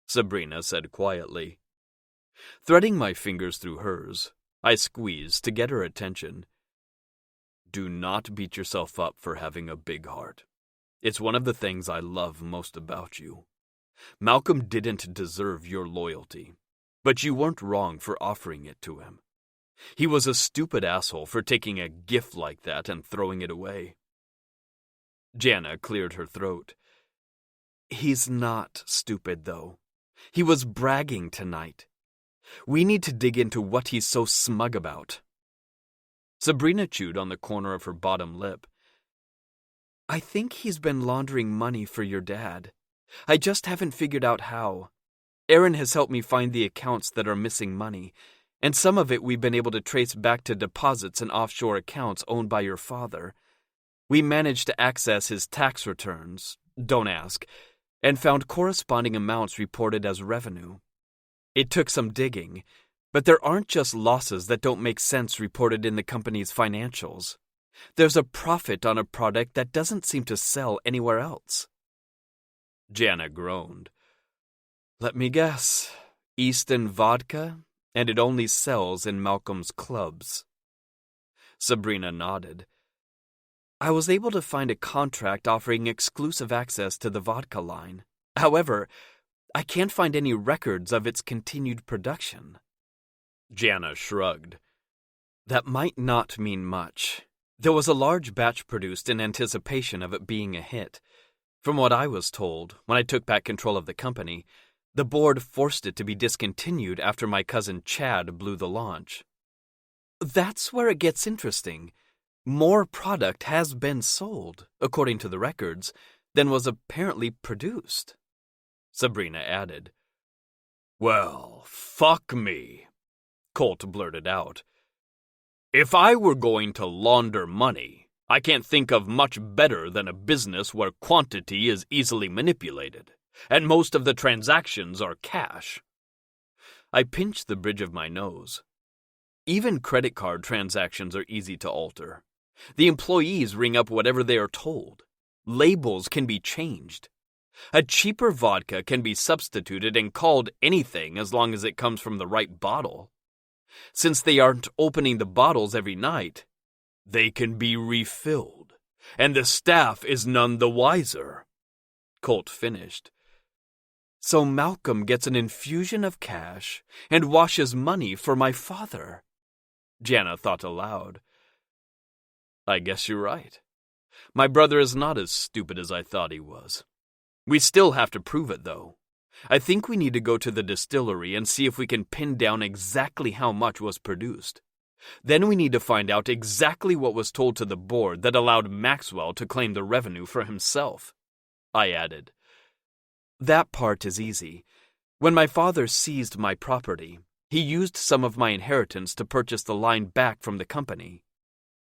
Sabrina said quietly. Threading my fingers through hers, I squeezed to get her attention. Do not beat yourself up for having a big heart. It's one of the things I love most about you. Malcolm didn't deserve your loyalty, but you weren't wrong for offering it to him. He was a stupid asshole for taking a gift like that and throwing it away. Jana cleared her throat. He's not stupid, though. He was bragging tonight. We need to dig into what he's so smug about. Sabrina chewed on the corner of her bottom lip. I think he's been laundering money for your dad. I just haven't figured out how. Aaron has helped me find the accounts that are missing money, and some of it we've been able to trace back to deposits in offshore accounts owned by your father. We managed to access his tax returns, don't ask, and found corresponding amounts reported as revenue. It took some digging, but there aren't just losses that don't make sense reported in the company's financials. There's a profit on a product that doesn't seem to sell anywhere else. Jana groaned. Let me guess. Easton vodka, and it only sells in Malcolm's clubs. Sabrina nodded. I was able to find a contract offering exclusive access to the vodka line. However, I can't find any records of its continued production. Jana shrugged. That might not mean much. There was a large batch produced in anticipation of it being a hit. From what I was told, when I took back control of the company, the board forced it to be discontinued after my cousin Chad blew the launch. That's where it gets interesting. More product has been sold, according to the records, than was apparently produced. Sabrina added. Well, fuck me, Colt blurted out. If I were going to launder money, I can't think of much better than a business where quantity is easily manipulated, and most of the transactions are cash. I pinched the bridge of my nose. Even credit card transactions are easy to alter. The employees ring up whatever they are told. Labels can be changed. A cheaper vodka can be substituted and called anything as long as it comes from the right bottle. Since they aren't opening the bottles every night, they can be refilled, and the staff is none the wiser. Colt finished. So Malcolm gets an infusion of cash and washes money for my father. Jana thought aloud. I guess you're right. My brother is not as stupid as I thought he was. We still have to prove it, though. I think we need to go to the distillery and see if we can pin down exactly how much was produced. Then we need to find out exactly what was told to the board that allowed Maxwell to claim the revenue for himself. I added. That part is easy. When my father seized my property, he used some of my inheritance to purchase the line back from the company.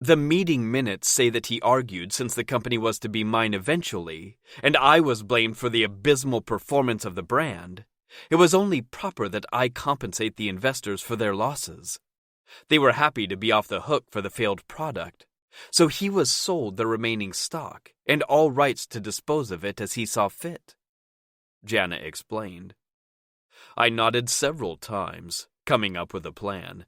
The meeting minutes say that he argued since the company was to be mine eventually, and I was blamed for the abysmal performance of the brand, it was only proper that I compensate the investors for their losses. They were happy to be off the hook for the failed product, so he was sold the remaining stock and all rights to dispose of it as he saw fit. Jana explained. I nodded several times, coming up with a plan.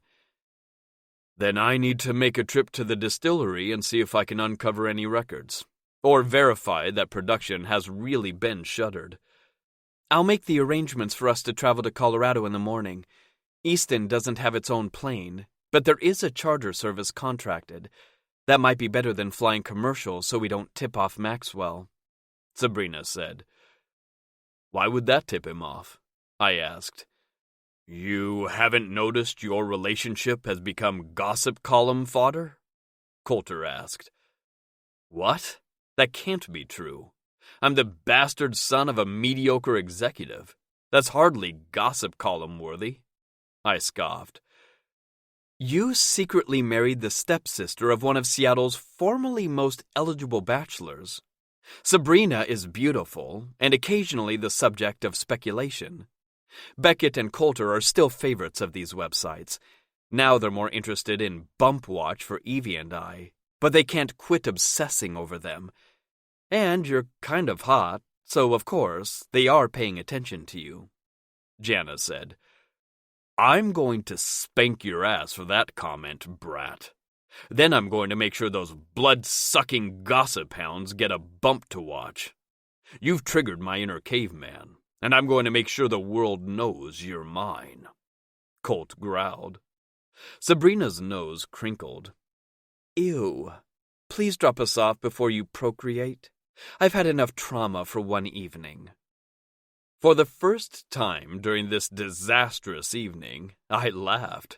Then I need to make a trip to the distillery and see if I can uncover any records, or verify that production has really been shuttered. I'll make the arrangements for us to travel to Colorado in the morning. Easton doesn't have its own plane, but there is a charter service contracted. That might be better than flying commercial so we don't tip off Maxwell, Sabrina said. Why would that tip him off? I asked. You haven't noticed your relationship has become gossip column fodder? Coulter asked. What? That can't be true. I'm the bastard son of a mediocre executive. That's hardly gossip column worthy. I scoffed. You secretly married the stepsister of one of Seattle's formerly most eligible bachelors. Sabrina is beautiful and occasionally the subject of speculation. Beckett and Coulter are still favorites of these websites. Now they're more interested in Bump Watch for Evie and I, but they can't quit obsessing over them. And you're kind of hot, so of course they are paying attention to you. Jana said, I'm going to spank your ass for that comment, brat. Then I'm going to make sure those blood-sucking gossip hounds get a bump to watch. You've triggered my inner caveman, and I'm going to make sure the world knows you're mine. Colt growled. Sabrina's nose crinkled. Ew. Please drop us off before you procreate. I've had enough trauma for one evening. For the first time during this disastrous evening, I laughed.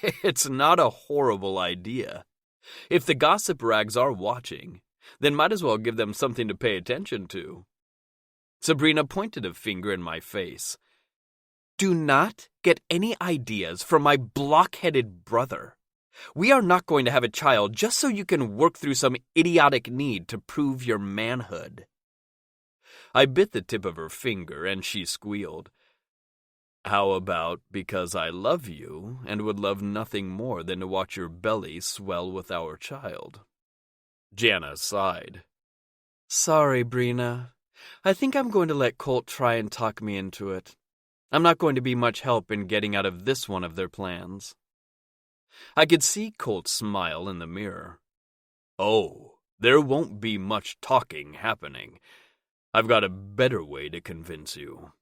It's not a horrible idea. If the gossip rags are watching, then might as well give them something to pay attention to. Sabrina pointed a finger in my face. Do not get any ideas from my blockheaded brother. We are not going to have a child just so you can work through some idiotic need to prove your manhood. I bit the tip of her finger and she squealed. How about because I love you and would love nothing more than to watch your belly swell with our child? Jana sighed. Sorry, Brina. I think I'm going to let Colt try and talk me into it. I'm not going to be much help in getting out of this one of their plans. I could see Colt smile in the mirror. Oh, there won't be much talking happening. I've got a better way to convince you.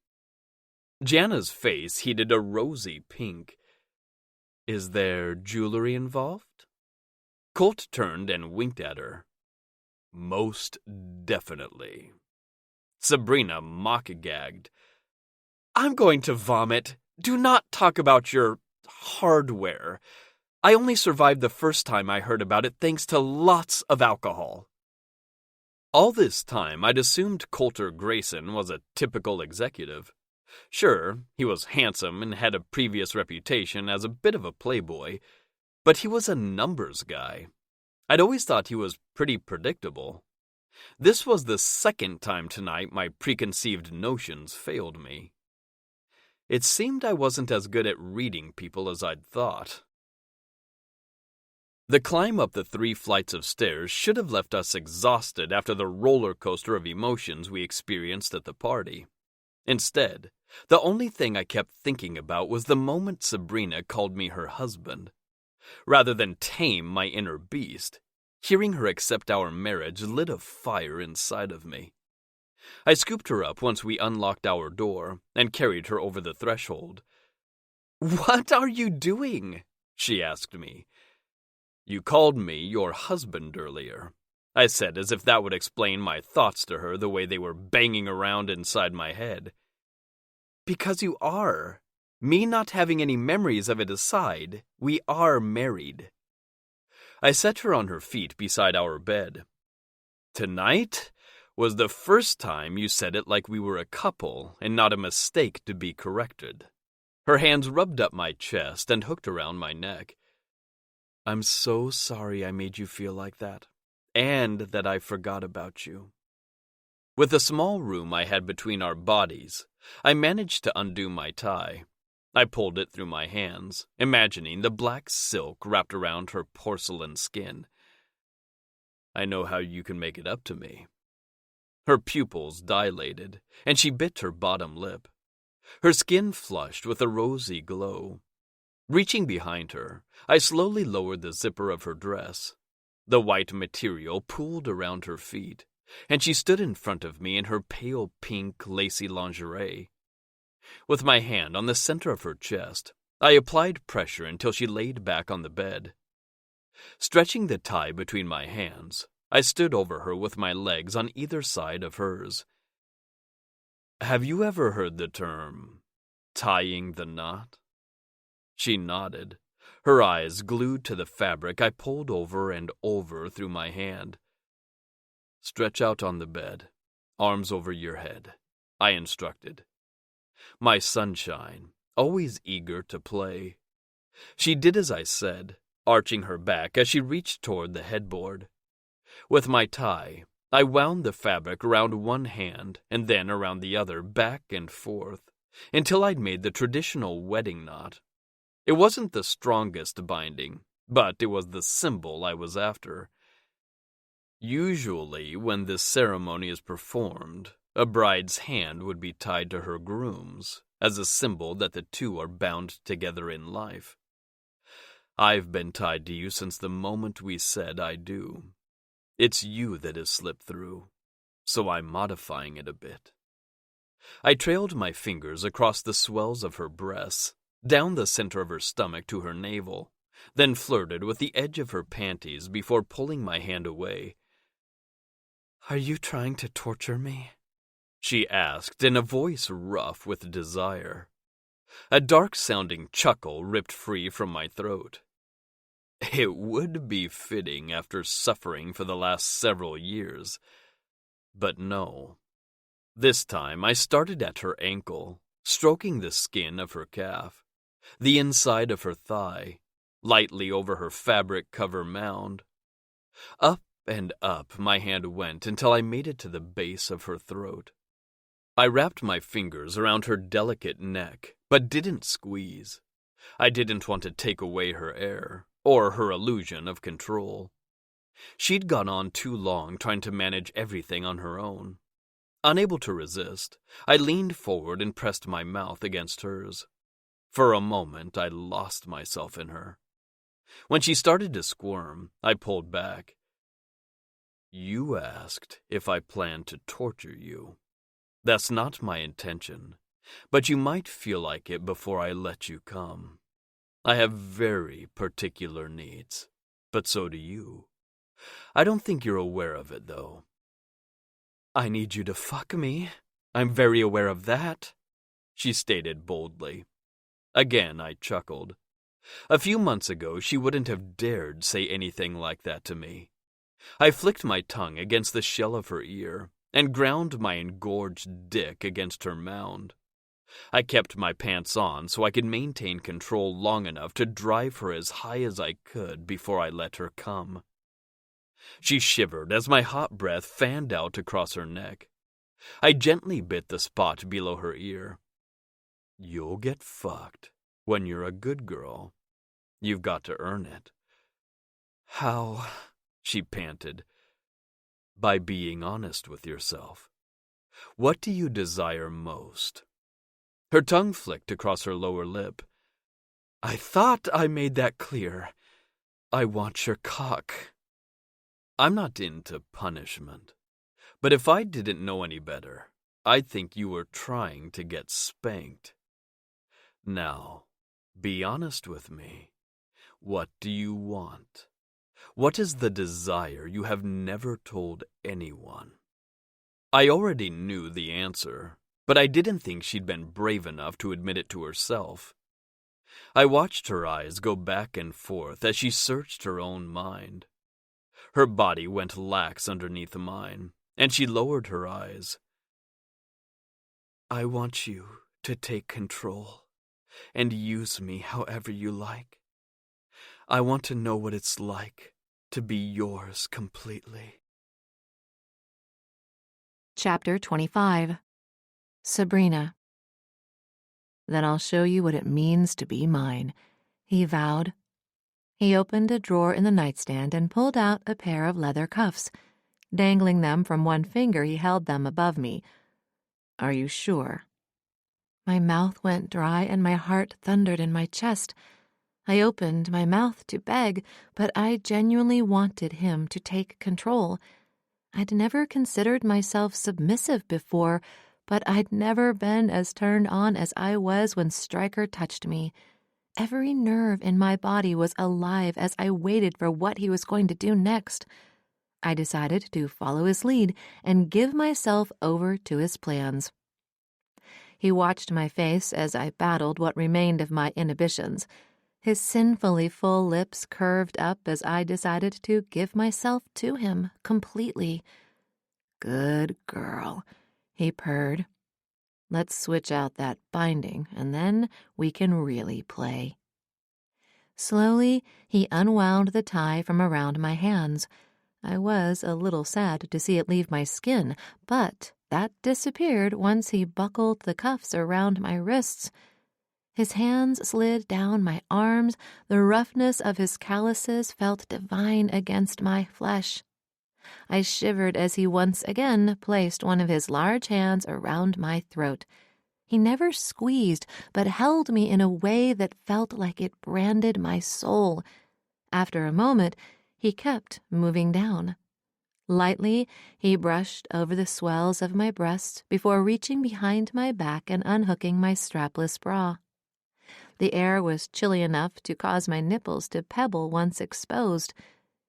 Jana's face heated a rosy pink. Is there jewelry involved? Colt turned and winked at her. Most definitely. Sabrina mock-gagged. I'm going to vomit. Do not talk about your hardware. I only survived the first time I heard about it thanks to lots of alcohol. All this time, I'd assumed Coulter Grayson was a typical executive. Sure, he was handsome and had a previous reputation as a bit of a playboy, but he was a numbers guy. I'd always thought he was pretty predictable. This was the second time tonight my preconceived notions failed me. It seemed I wasn't as good at reading people as I'd thought. The climb up the 3 flights of stairs should have left us exhausted after the roller coaster of emotions we experienced at the party. Instead, the only thing I kept thinking about was the moment Sabrina called me her husband. Rather than tame my inner beast, hearing her accept our marriage lit a fire inside of me. I scooped her up once we unlocked our door and carried her over the threshold. What are you doing? She asked me. You called me your husband earlier, I said as if that would explain my thoughts to her the way they were banging around inside my head. Because you are. Me not having any memories of it aside, we are married. I set her on her feet beside our bed. Tonight was the first time you said it like we were a couple and not a mistake to be corrected. Her hands rubbed up my chest and hooked around my neck. I'm so sorry I made you feel like that, and that I forgot about you. With the small room I had between our bodies, I managed to undo my tie. I pulled it through my hands, imagining the black silk wrapped around her porcelain skin. I know how you can make it up to me. Her pupils dilated, and she bit her bottom lip. Her skin flushed with a rosy glow. Reaching behind her, I slowly lowered the zipper of her dress. The white material pooled around her feet, and she stood in front of me in her pale pink lacy lingerie. With my hand on the center of her chest, I applied pressure until she laid back on the bed. Stretching the tie between my hands, I stood over her with my legs on either side of hers. Have you ever heard the term tying the knot? She nodded, her eyes glued to the fabric I pulled over and over through my hand. Stretch out on the bed, arms over your head, I instructed. My sunshine, always eager to play. She did as I said, arching her back as she reached toward the headboard. With my tie, I wound the fabric around one hand and then around the other, back and forth, until I'd made the traditional wedding knot. It wasn't the strongest binding, but it was the symbol I was after. Usually, when this ceremony is performed, a bride's hand would be tied to her groom's, as a symbol that the two are bound together in life. I've been tied to you since the moment we said I do. It's you that has slipped through, so I'm modifying it a bit. I trailed my fingers across the swells of her breasts, down the center of her stomach to her navel, then flirted with the edge of her panties before pulling my hand away. Are you trying to torture me? She asked in a voice rough with desire. A dark-sounding chuckle ripped free from my throat. It would be fitting after suffering for the last several years. But no. This time I started at her ankle, stroking the skin of her calf, the inside of her thigh, lightly over her fabric cover mound. Up and up my hand went until I made it to the base of her throat. I wrapped my fingers around her delicate neck, but didn't squeeze. I didn't want to take away her air, or her illusion of control. She'd gone on too long trying to manage everything on her own. Unable to resist, I leaned forward and pressed my mouth against hers. For a moment, I lost myself in her. When she started to squirm, I pulled back. You asked if I planned to torture you. That's not my intention, but you might feel like it before I let you come. I have very particular needs, but so do you. I don't think you're aware of it, though. I need you to fuck me. I'm very aware of that, she stated boldly. Again, I chuckled. A few months ago, she wouldn't have dared say anything like that to me. I flicked my tongue against the shell of her ear and ground my engorged dick against her mound. I kept my pants on so I could maintain control long enough to drive her as high as I could before I let her come. She shivered as my hot breath fanned out across her neck. I gently bit the spot below her ear. You'll get fucked when you're a good girl. You've got to earn it. How? She panted. By being honest with yourself. What do you desire most? Her tongue flicked across her lower lip. I thought I made that clear. I want your cock. I'm not into punishment, but if I didn't know any better, I'd think you were trying to get spanked. Now, be honest with me. What do you want? What is the desire you have never told anyone? I already knew the answer, but I didn't think she'd been brave enough to admit it to herself. I watched her eyes go back and forth as she searched her own mind. Her body went lax underneath mine, and she lowered her eyes. I want you to take control and use me however you like. I want to know what it's like to be yours completely. Chapter 25. Sabrina. Then I'll show you what it means to be mine, he vowed. He opened a drawer in the nightstand and pulled out a pair of leather cuffs. Dangling them from one finger, he held them above me. Are you sure? My mouth went dry and my heart thundered in my chest. I opened my mouth to beg, but I genuinely wanted him to take control. I'd never considered myself submissive before, but I'd never been as turned on as I was when Stryker touched me. Every nerve in my body was alive as I waited for what he was going to do next. I decided to follow his lead and give myself over to his plans. He watched my face as I battled what remained of my inhibitions. His sinfully full lips curved up as I decided to give myself to him completely. "Good girl," he purred. "Let's switch out that binding, and then we can really play." Slowly, he unwound the tie from around my hands. I was a little sad to see it leave my skin, but that disappeared once he buckled the cuffs around my wrists. His hands slid down my arms. The roughness of his calluses felt divine against my flesh. I shivered as he once again placed one of his large hands around my throat. He never squeezed, but held me in a way that felt like it branded my soul. After a moment, he kept moving down. Lightly, he brushed over the swells of my breasts before reaching behind my back and unhooking my strapless bra. The air was chilly enough to cause my nipples to pebble once exposed.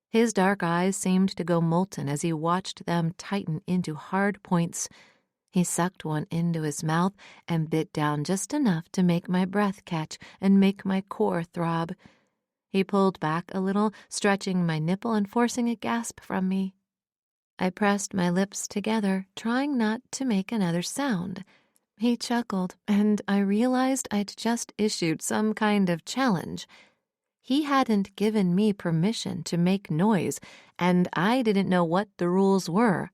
His dark eyes seemed to go molten as he watched them tighten into hard points. He sucked one into his mouth and bit down just enough to make my breath catch and make my core throb. He pulled back a little, stretching my nipple and forcing a gasp from me. I pressed my lips together, trying not to make another sound. He chuckled, and I realized I'd just issued some kind of challenge. He hadn't given me permission to make noise, and I didn't know what the rules were.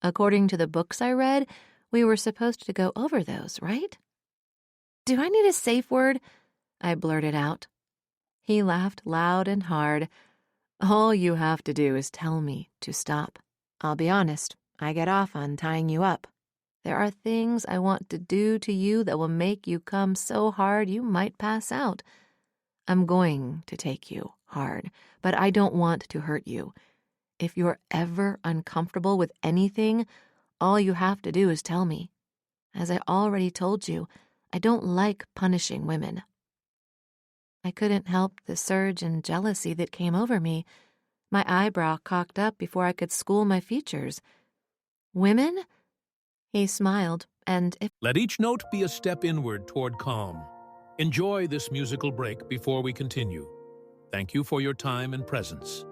According to the books I read, we were supposed to go over those, right? "Do I need a safe word?" I blurted out. He laughed loud and hard. "All you have to do is tell me to stop. I'll be honest, I get off on tying you up. There are things I want to do to you that will make you come so hard you might pass out. I'm going to take you hard, but I don't want to hurt you. If you're ever uncomfortable with anything, all you have to do is tell me. As I already told you, I don't like punishing women." I couldn't help the surge in jealousy that came over me. My eyebrow cocked up before I could school my features. "Women?" He smiled, and if Let each note be a step inward toward calm. Enjoy this musical break before we continue. Thank you for your time and presence.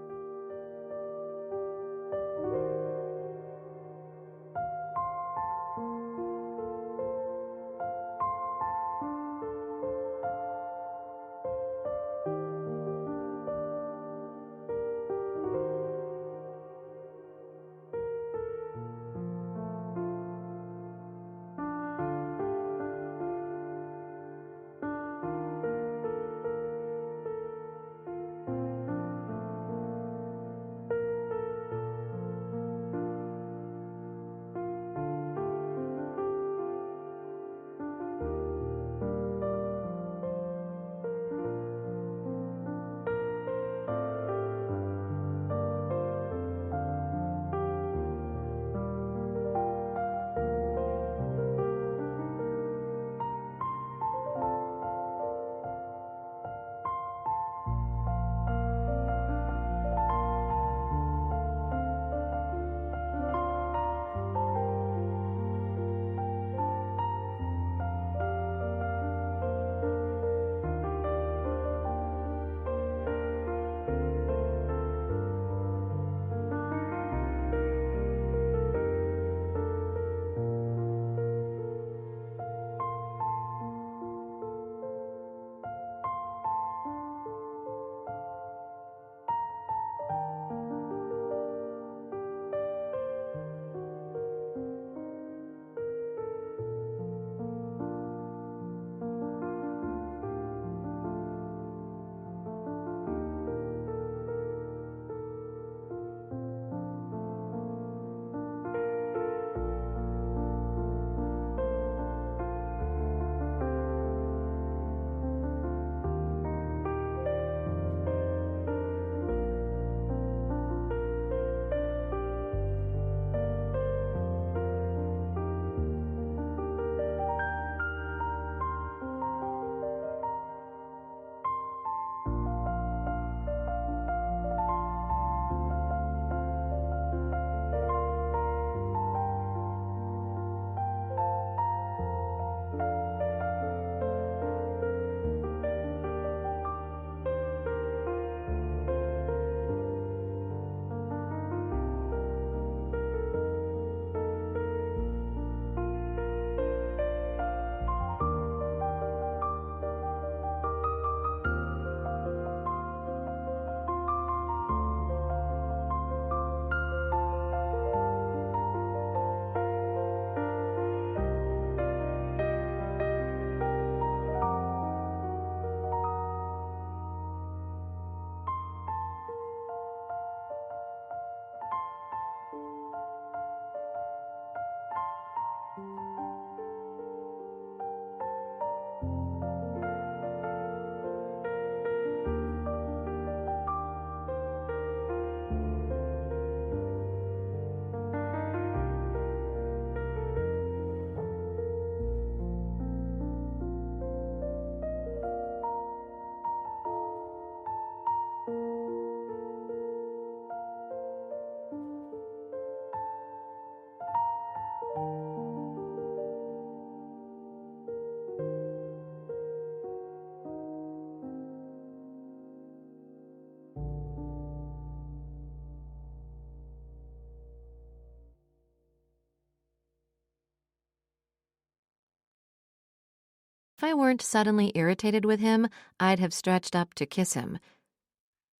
If I weren't suddenly irritated with him, I'd have stretched up to kiss him.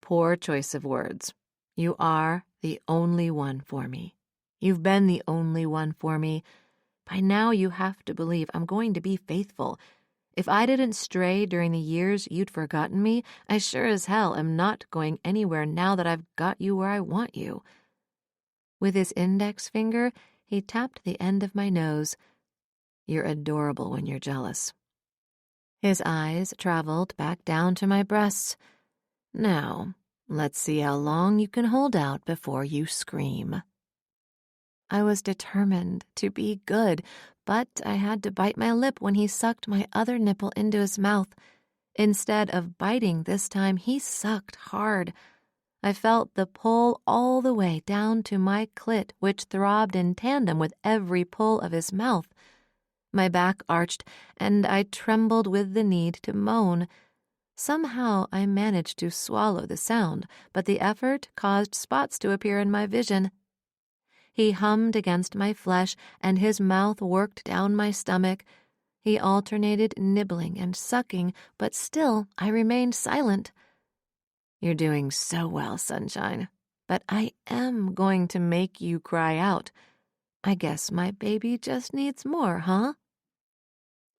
Poor choice of words. You are the only one for me. You've been the only one for me. By now you have to believe I'm going to be faithful. If I didn't stray during the years you'd forgotten me, I sure as hell am not going anywhere now that I've got you where I want you. With his index finger, he tapped the end of my nose. You're adorable when you're jealous. His eyes traveled back down to my breasts. Now, let's see how long you can hold out before you scream. I was determined to be good, but I had to bite my lip when he sucked my other nipple into his mouth. Instead of biting this time, he sucked hard. I felt the pull all the way down to my clit, which throbbed in tandem with every pull of his mouth. My back arched, and I trembled with the need to moan. Somehow I managed to swallow the sound, but the effort caused spots to appear in my vision. He hummed against my flesh, and his mouth worked down my stomach. He alternated nibbling and sucking, but still I remained silent. You're doing so well, sunshine, but I am going to make you cry out. I guess my baby just needs more, huh?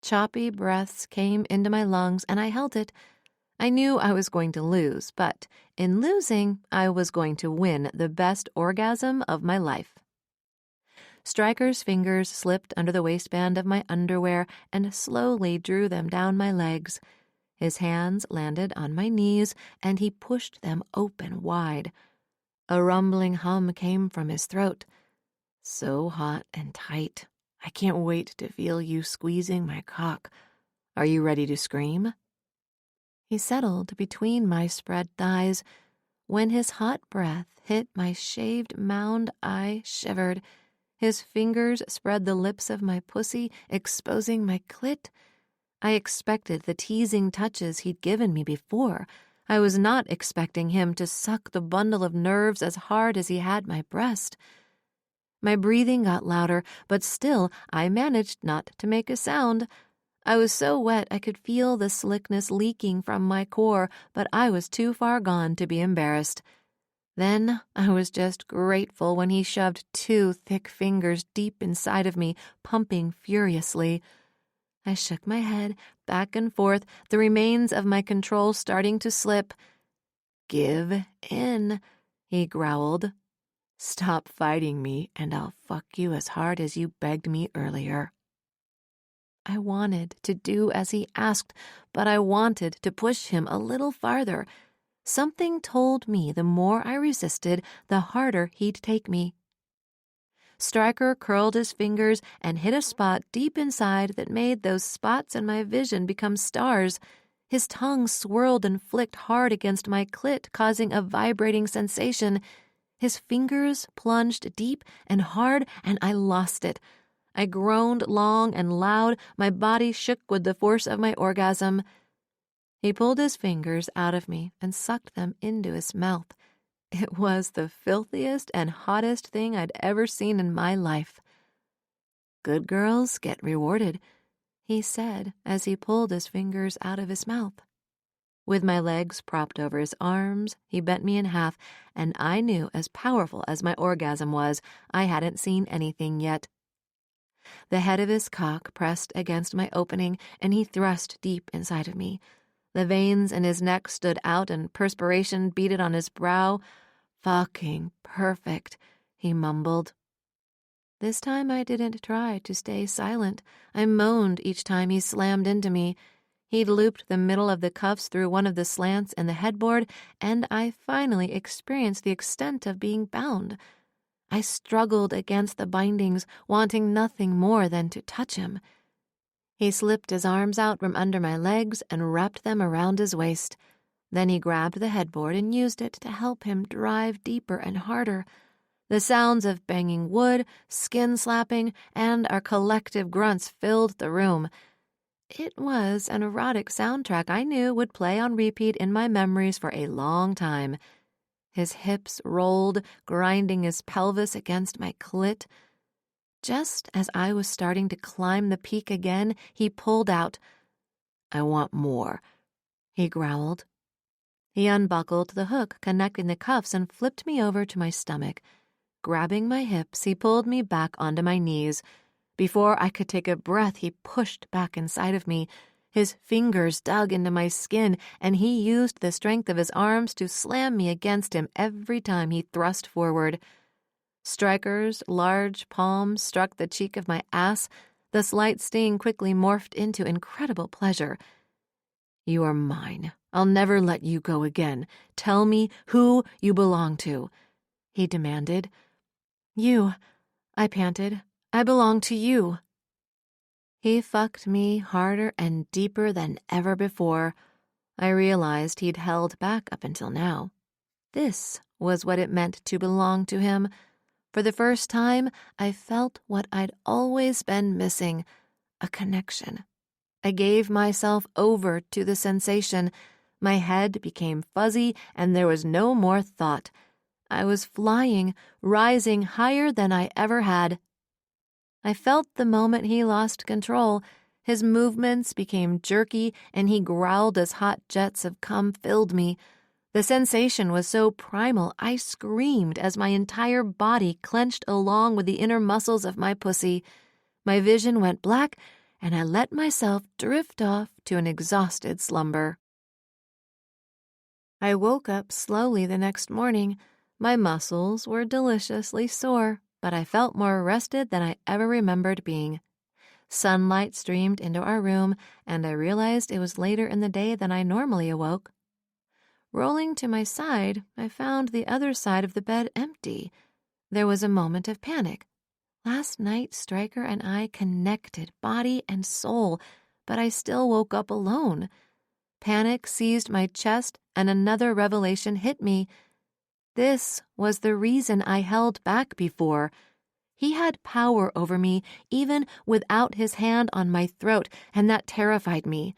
Choppy breaths came into my lungs, and I held it. I knew I was going to lose, but in losing, I was going to win the best orgasm of my life. Stryker's fingers slipped under the waistband of my underwear and slowly drew them down my legs. His hands landed on my knees, and he pushed them open wide. A rumbling hum came from his throat. So hot and tight. I can't wait to feel you squeezing my cock. Are you ready to scream? He settled between my spread thighs. When his hot breath hit my shaved mound, I shivered. His fingers spread the lips of my pussy, exposing my clit. I expected the teasing touches he'd given me before. I was not expecting him to suck the bundle of nerves as hard as he had my breast. My breathing got louder, but still I managed not to make a sound. I was so wet I could feel the slickness leaking from my core, but I was too far gone to be embarrassed. Then I was just grateful when he shoved 2 thick fingers deep inside of me, pumping furiously. I shook my head back and forth, the remains of my control starting to slip. Give in, he growled. Stop fighting me, and I'll fuck you as hard as you begged me earlier. I wanted to do as he asked, but I wanted to push him a little farther. Something told me the more I resisted, the harder he'd take me. Stryker curled his fingers and hit a spot deep inside that made those spots in my vision become stars. His tongue swirled and flicked hard against my clit, causing a vibrating sensation. His fingers plunged deep and hard, and I lost it. I groaned long and loud, my body shook with the force of my orgasm. He pulled his fingers out of me and sucked them into his mouth. It was the filthiest and hottest thing I'd ever seen in my life. Good girls get rewarded, he said as he pulled his fingers out of his mouth. With my legs propped over his arms, he bent me in half, and I knew as powerful as my orgasm was, I hadn't seen anything yet. The head of his cock pressed against my opening, and he thrust deep inside of me. The veins in his neck stood out and perspiration beaded on his brow. Fucking perfect, he mumbled. This time I didn't try to stay silent. I moaned each time he slammed into me. He'd looped the middle of the cuffs through one of the slants in the headboard, and I finally experienced the extent of being bound. I struggled against the bindings, wanting nothing more than to touch him. He slipped his arms out from under my legs and wrapped them around his waist. Then he grabbed the headboard and used it to help him drive deeper and harder. The sounds of banging wood, skin slapping, and our collective grunts filled the room. It was an erotic soundtrack I knew would play on repeat in my memories for a long time. His hips rolled, grinding his pelvis against my clit. Just as I was starting to climb the peak again, he pulled out. I want more," he growled. He unbuckled the hook connecting the cuffs and flipped me over to my stomach. Grabbing my hips, he pulled me back onto my knees. Before I could take a breath, he pushed back inside of me. His fingers dug into my skin, and he used the strength of his arms to slam me against him every time he thrust forward. Stryker's large palms struck the cheek of my ass. The slight sting quickly morphed into incredible pleasure. "You are mine. I'll never let you go again. Tell me who you belong to," he demanded. "You," I panted. "I belong to you." He fucked me harder and deeper than ever before. I realized he'd held back up until now. This was what it meant to belong to him. For the first time, I felt what I'd always been missing, a connection. I gave myself over to the sensation. My head became fuzzy, and there was no more thought. I was flying, rising higher than I ever had. I felt the moment he lost control. His movements became jerky, and he growled as hot jets of cum filled me. The sensation was so primal, I screamed as my entire body clenched along with the inner muscles of my pussy. My vision went black, and I let myself drift off to an exhausted slumber. I woke up slowly the next morning. My muscles were deliciously sore, but I felt more rested than I ever remembered being. Sunlight streamed into our room, and I realized it was later in the day than I normally awoke. Rolling to my side, I found the other side of the bed empty. There was a moment of panic. Last night, Stryker and I connected body and soul, but I still woke up alone. Panic seized my chest, and another revelation hit me. This was the reason I held back before. He had power over me, even without his hand on my throat, and that terrified me.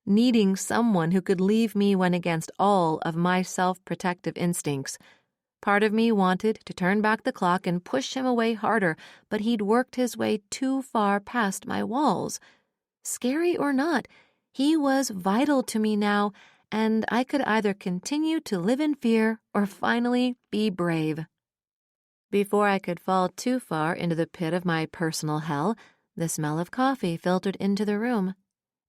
Needing someone who could leave me went against all of my self-protective instincts. Part of me wanted to turn back the clock and push him away harder, but he'd worked his way too far past my walls. Scary or not, he was vital to me now, and I could either continue to live in fear or finally be brave. Before I could fall too far into the pit of my personal hell, the smell of coffee filtered into the room.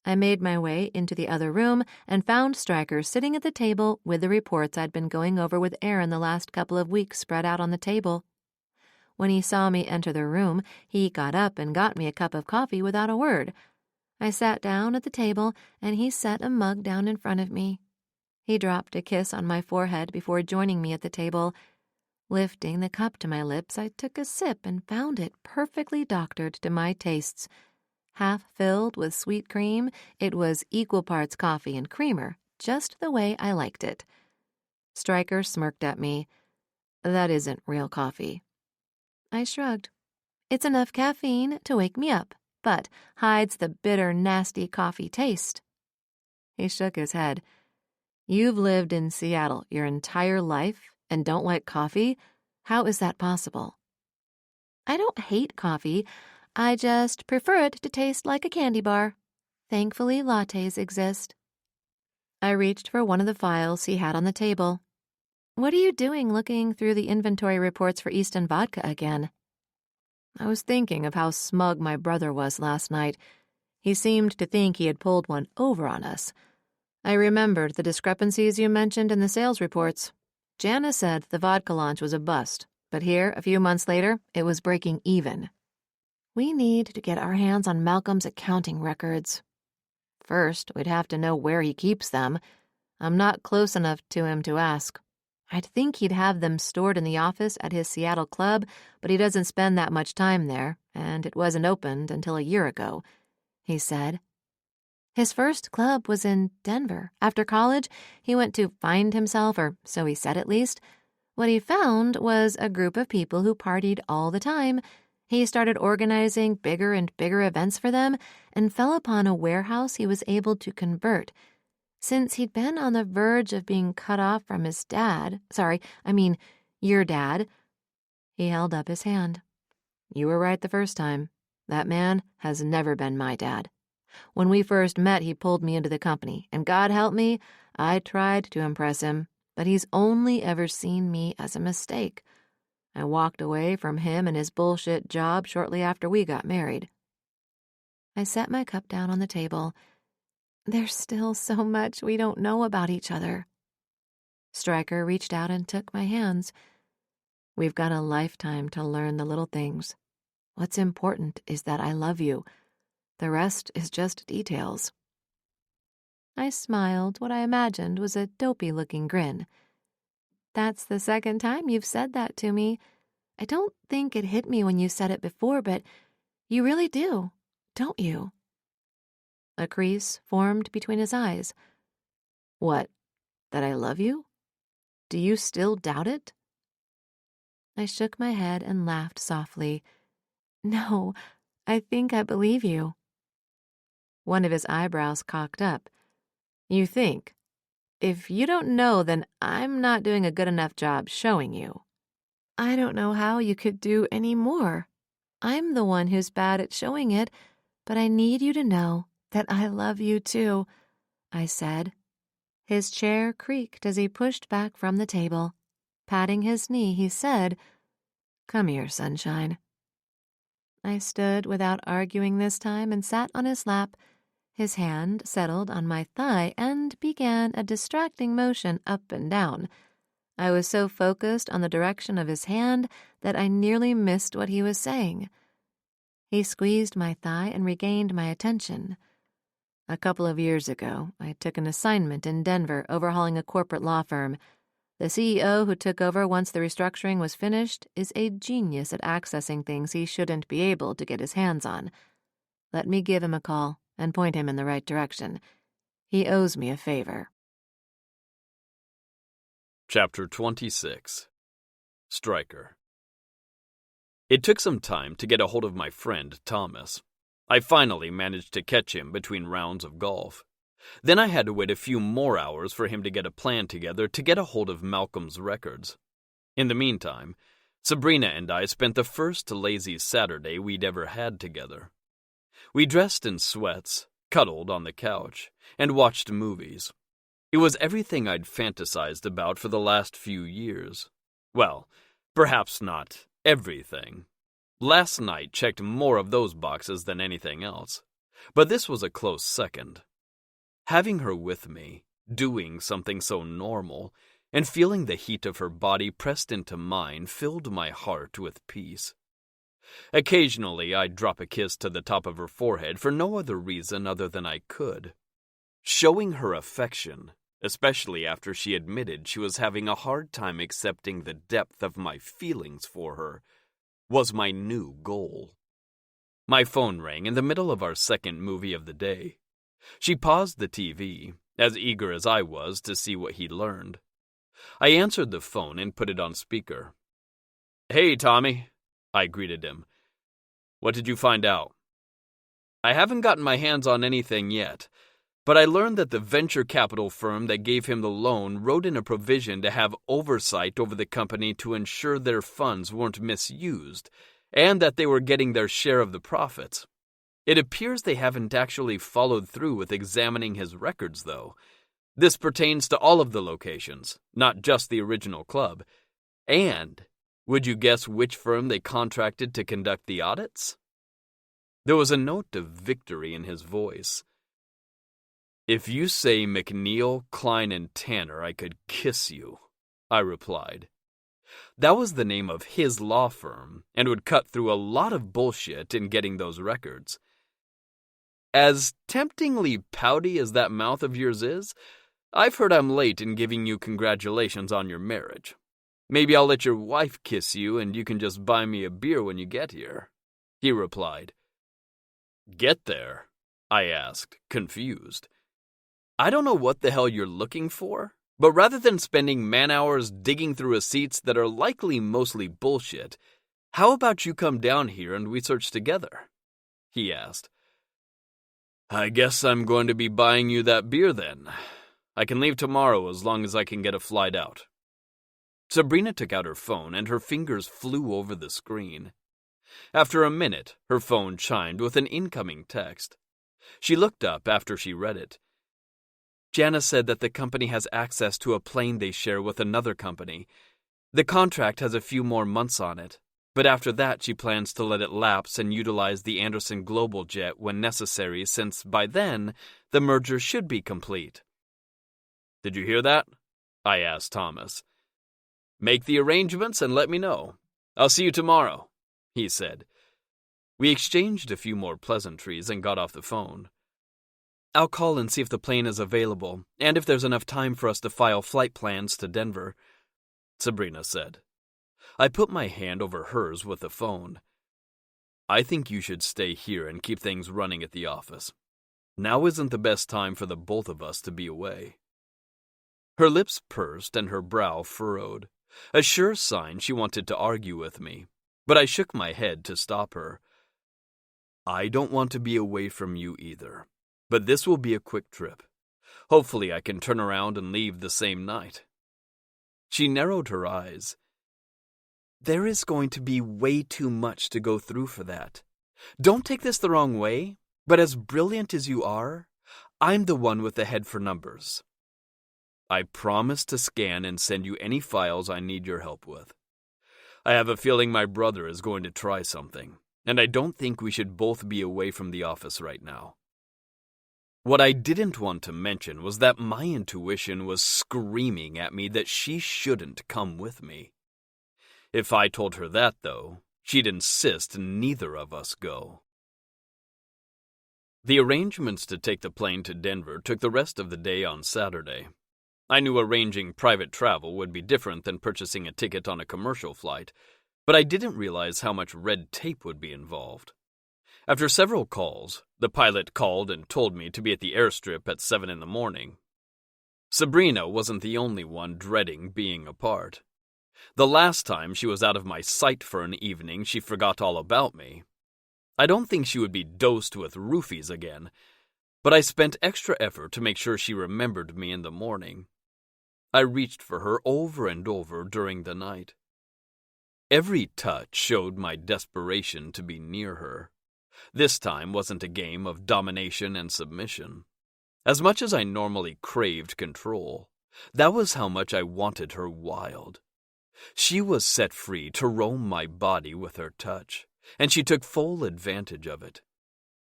I made my way into the other room and found Stryker sitting at the table with the reports I'd been going over with Aaron the last couple of weeks spread out on the table. When he saw me enter the room, he got up and got me a cup of coffee without a word. I sat down at the table, and he set a mug down in front of me. He dropped a kiss on my forehead before joining me at the table. Lifting the cup to my lips, I took a sip and found it perfectly doctored to my tastes. Half filled with sweet cream, it was equal parts coffee and creamer, just the way I liked it. Stryker smirked at me. "That isn't real coffee." I shrugged. "It's enough caffeine to wake me up, but hides the bitter, nasty coffee taste." He shook his head. "You've lived in Seattle your entire life and don't like coffee? How is that possible?" "I don't hate coffee. I just prefer it to taste like a candy bar. Thankfully, lattes exist." I reached for one of the files he had on the table. "What are you doing looking through the inventory reports for Easton Vodka again?" I was thinking of how smug my brother was last night. He seemed to think he had pulled one over on us. I remembered the discrepancies you mentioned in the sales reports. Jana said the vodka launch was a bust, but here, a few months later, it was breaking even. "We need to get our hands on Malcolm's accounting records. First, we'd have to know where he keeps them. I'm not close enough to him to ask. I'd think he'd have them stored in the office at his Seattle club, but he doesn't spend that much time there, and it wasn't opened until a year ago," he said. His first club was in Denver. After college, he went to find himself, or so he said at least. What he found was a group of people who partied all the time. He started organizing bigger and bigger events for them and fell upon a warehouse he was able to convert. Since he'd been on the verge of being cut off from his dad, your dad, he held up his hand. "You were right the first time. That man has never been my dad. When we first met, he pulled me into the company, and God help me, I tried to impress him, but he's only ever seen me as a mistake. I walked away from him and his bullshit job shortly after we got married. I set my cup down on the table. There's still so much we don't know about each other. Stryker reached out and took my hands. We've got a lifetime to learn the little things. What's important is that I love you. The rest is just details. I smiled what I imagined was a dopey-looking grin. That's the second time you've said that to me. I don't think it hit me when you said it before, but you really do, don't you? A crease formed between his eyes. What, that I love you? Do you still doubt it? I shook my head and laughed softly. No, I think I believe you. One of his eyebrows cocked up. You think? If you don't know, then I'm not doing a good enough job showing you. I don't know how you could do any more. I'm the one who's bad at showing it, but I need you to know that I love you too, I said. His chair creaked as he pushed back from the table. Patting his knee, he said, Come here, sunshine. I stood without arguing this time and sat on his lap. His hand settled on my thigh and began a distracting motion up and down. I was so focused on the direction of his hand that I nearly missed what he was saying. He squeezed my thigh and regained my attention. A couple of years ago, I took an assignment in Denver overhauling a corporate law firm. The CEO who took over once the restructuring was finished is a genius at accessing things he shouldn't be able to get his hands on. Let me give him a call and point him in the right direction. He owes me a favor. Chapter 26. Stryker. It took some time to get a hold of my friend, Thomas. I finally managed to catch him between rounds of golf. Then I had to wait a few more hours for him to get a plan together to get a hold of Malcolm's records. In the meantime, Sabrina and I spent the first lazy Saturday we'd ever had together. We dressed in sweats, cuddled on the couch, and watched movies. It was everything I'd fantasized about for the last few years. Well, perhaps not everything. Last night checked more of those boxes than anything else, but this was a close second. Having her with me, doing something so normal, and feeling the heat of her body pressed into mine filled my heart with peace. Occasionally, I'd drop a kiss to the top of her forehead for no other reason other than I could. Showing her affection, especially after she admitted she was having a hard time accepting the depth of my feelings for her, was my new goal. My phone rang in the middle of our second movie of the day. She paused the TV, as eager as I was to see what he'd learned. I answered the phone and put it on speaker. Hey, Tommy, I greeted him. What did you find out? I haven't gotten my hands on anything yet, but I learned that the venture capital firm that gave him the loan wrote in a provision to have oversight over the company to ensure their funds weren't misused, and that they were getting their share of the profits. It appears they haven't actually followed through with examining his records, though. This pertains to all of the locations, not just the original club. And would you guess which firm they contracted to conduct the audits? There was a note of victory in his voice. If you say McNeil, Klein, and Tanner, I could kiss you, I replied. That was the name of his law firm, and would cut through a lot of bullshit in getting those records. As temptingly pouty as that mouth of yours is, I've heard I'm late in giving you congratulations on your marriage. Maybe I'll let your wife kiss you and you can just buy me a beer when you get here, he replied. Get there? I asked, confused. I don't know what the hell you're looking for, but rather than spending man-hours digging through receipts that are likely mostly bullshit, how about you come down here and we search together? He asked. I guess I'm going to be buying you that beer then. I can leave tomorrow as long as I can get a flight out. Sabrina took out her phone and her fingers flew over the screen. After a minute, her phone chimed with an incoming text. She looked up after she read it. Jana said that the company has access to a plane they share with another company. The contract has a few more months on it, but after that she plans to let it lapse and utilize the Anderson Global jet when necessary, since by then the merger should be complete. "Did you hear that?" I asked Thomas. "Make the arrangements and let me know. I'll see you tomorrow," he said. We exchanged a few more pleasantries and got off the phone. "I'll call and see if the plane is available, and if there's enough time for us to file flight plans to Denver," Sabrina said. I put my hand over hers with the phone. "I think you should stay here and keep things running at the office. Now isn't the best time for the both of us to be away." Her lips pursed and her brow furrowed, a sure sign she wanted to argue with me, but I shook my head to stop her. "I don't want to be away from you either, but this will be a quick trip. Hopefully I can turn around and leave the same night." She narrowed her eyes. "There is going to be way too much to go through for that. Don't take this the wrong way, but as brilliant as you are, I'm the one with the head for numbers. I promise to scan and send you any files I need your help with. I have a feeling my brother is going to try something, and I don't think we should both be away from the office right now." What I didn't want to mention was that my intuition was screaming at me that she shouldn't come with me. If I told her that, though, she'd insist neither of us go. The arrangements to take the plane to Denver took the rest of the day on Saturday. I knew arranging private travel would be different than purchasing a ticket on a commercial flight, but I didn't realize how much red tape would be involved. After several calls, the pilot called and told me to be at the airstrip at 7 in the morning. Sabrina wasn't the only one dreading being apart. The last time she was out of my sight for an evening, she forgot all about me. I don't think she would be dosed with roofies again, but I spent extra effort to make sure she remembered me in the morning. I reached for her over and over during the night. Every touch showed my desperation to be near her. This time wasn't a game of domination and submission. As much as I normally craved control, that was how much I wanted her wild. She was set free to roam my body with her touch, and she took full advantage of it.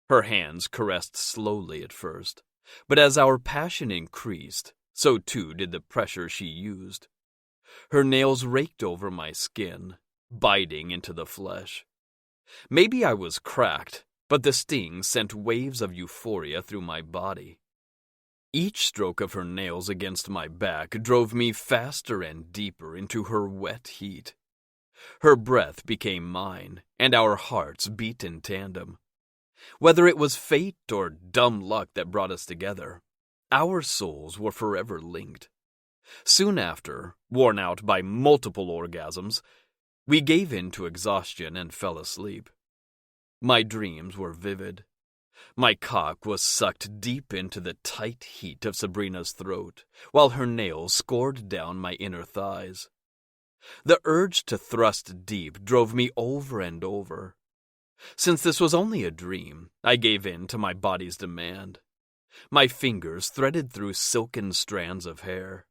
Her hands caressed slowly at first, but as our passion increased, so too did the pressure she used. Her nails raked over my skin, biting into the flesh. Maybe I was cracked, but the sting sent waves of euphoria through my body. Each stroke of her nails against my back drove me faster and deeper into her wet heat. Her breath became mine, and our hearts beat in tandem. Whether it was fate or dumb luck that brought us together, our souls were forever linked. Soon after, worn out by multiple orgasms, we gave in to exhaustion and fell asleep. My dreams were vivid. My cock was sucked deep into the tight heat of Sabrina's throat, while her nails scored down my inner thighs. The urge to thrust deep drove me over and over. Since this was only a dream, I gave in to my body's demand. My fingers threaded through silken strands of hair.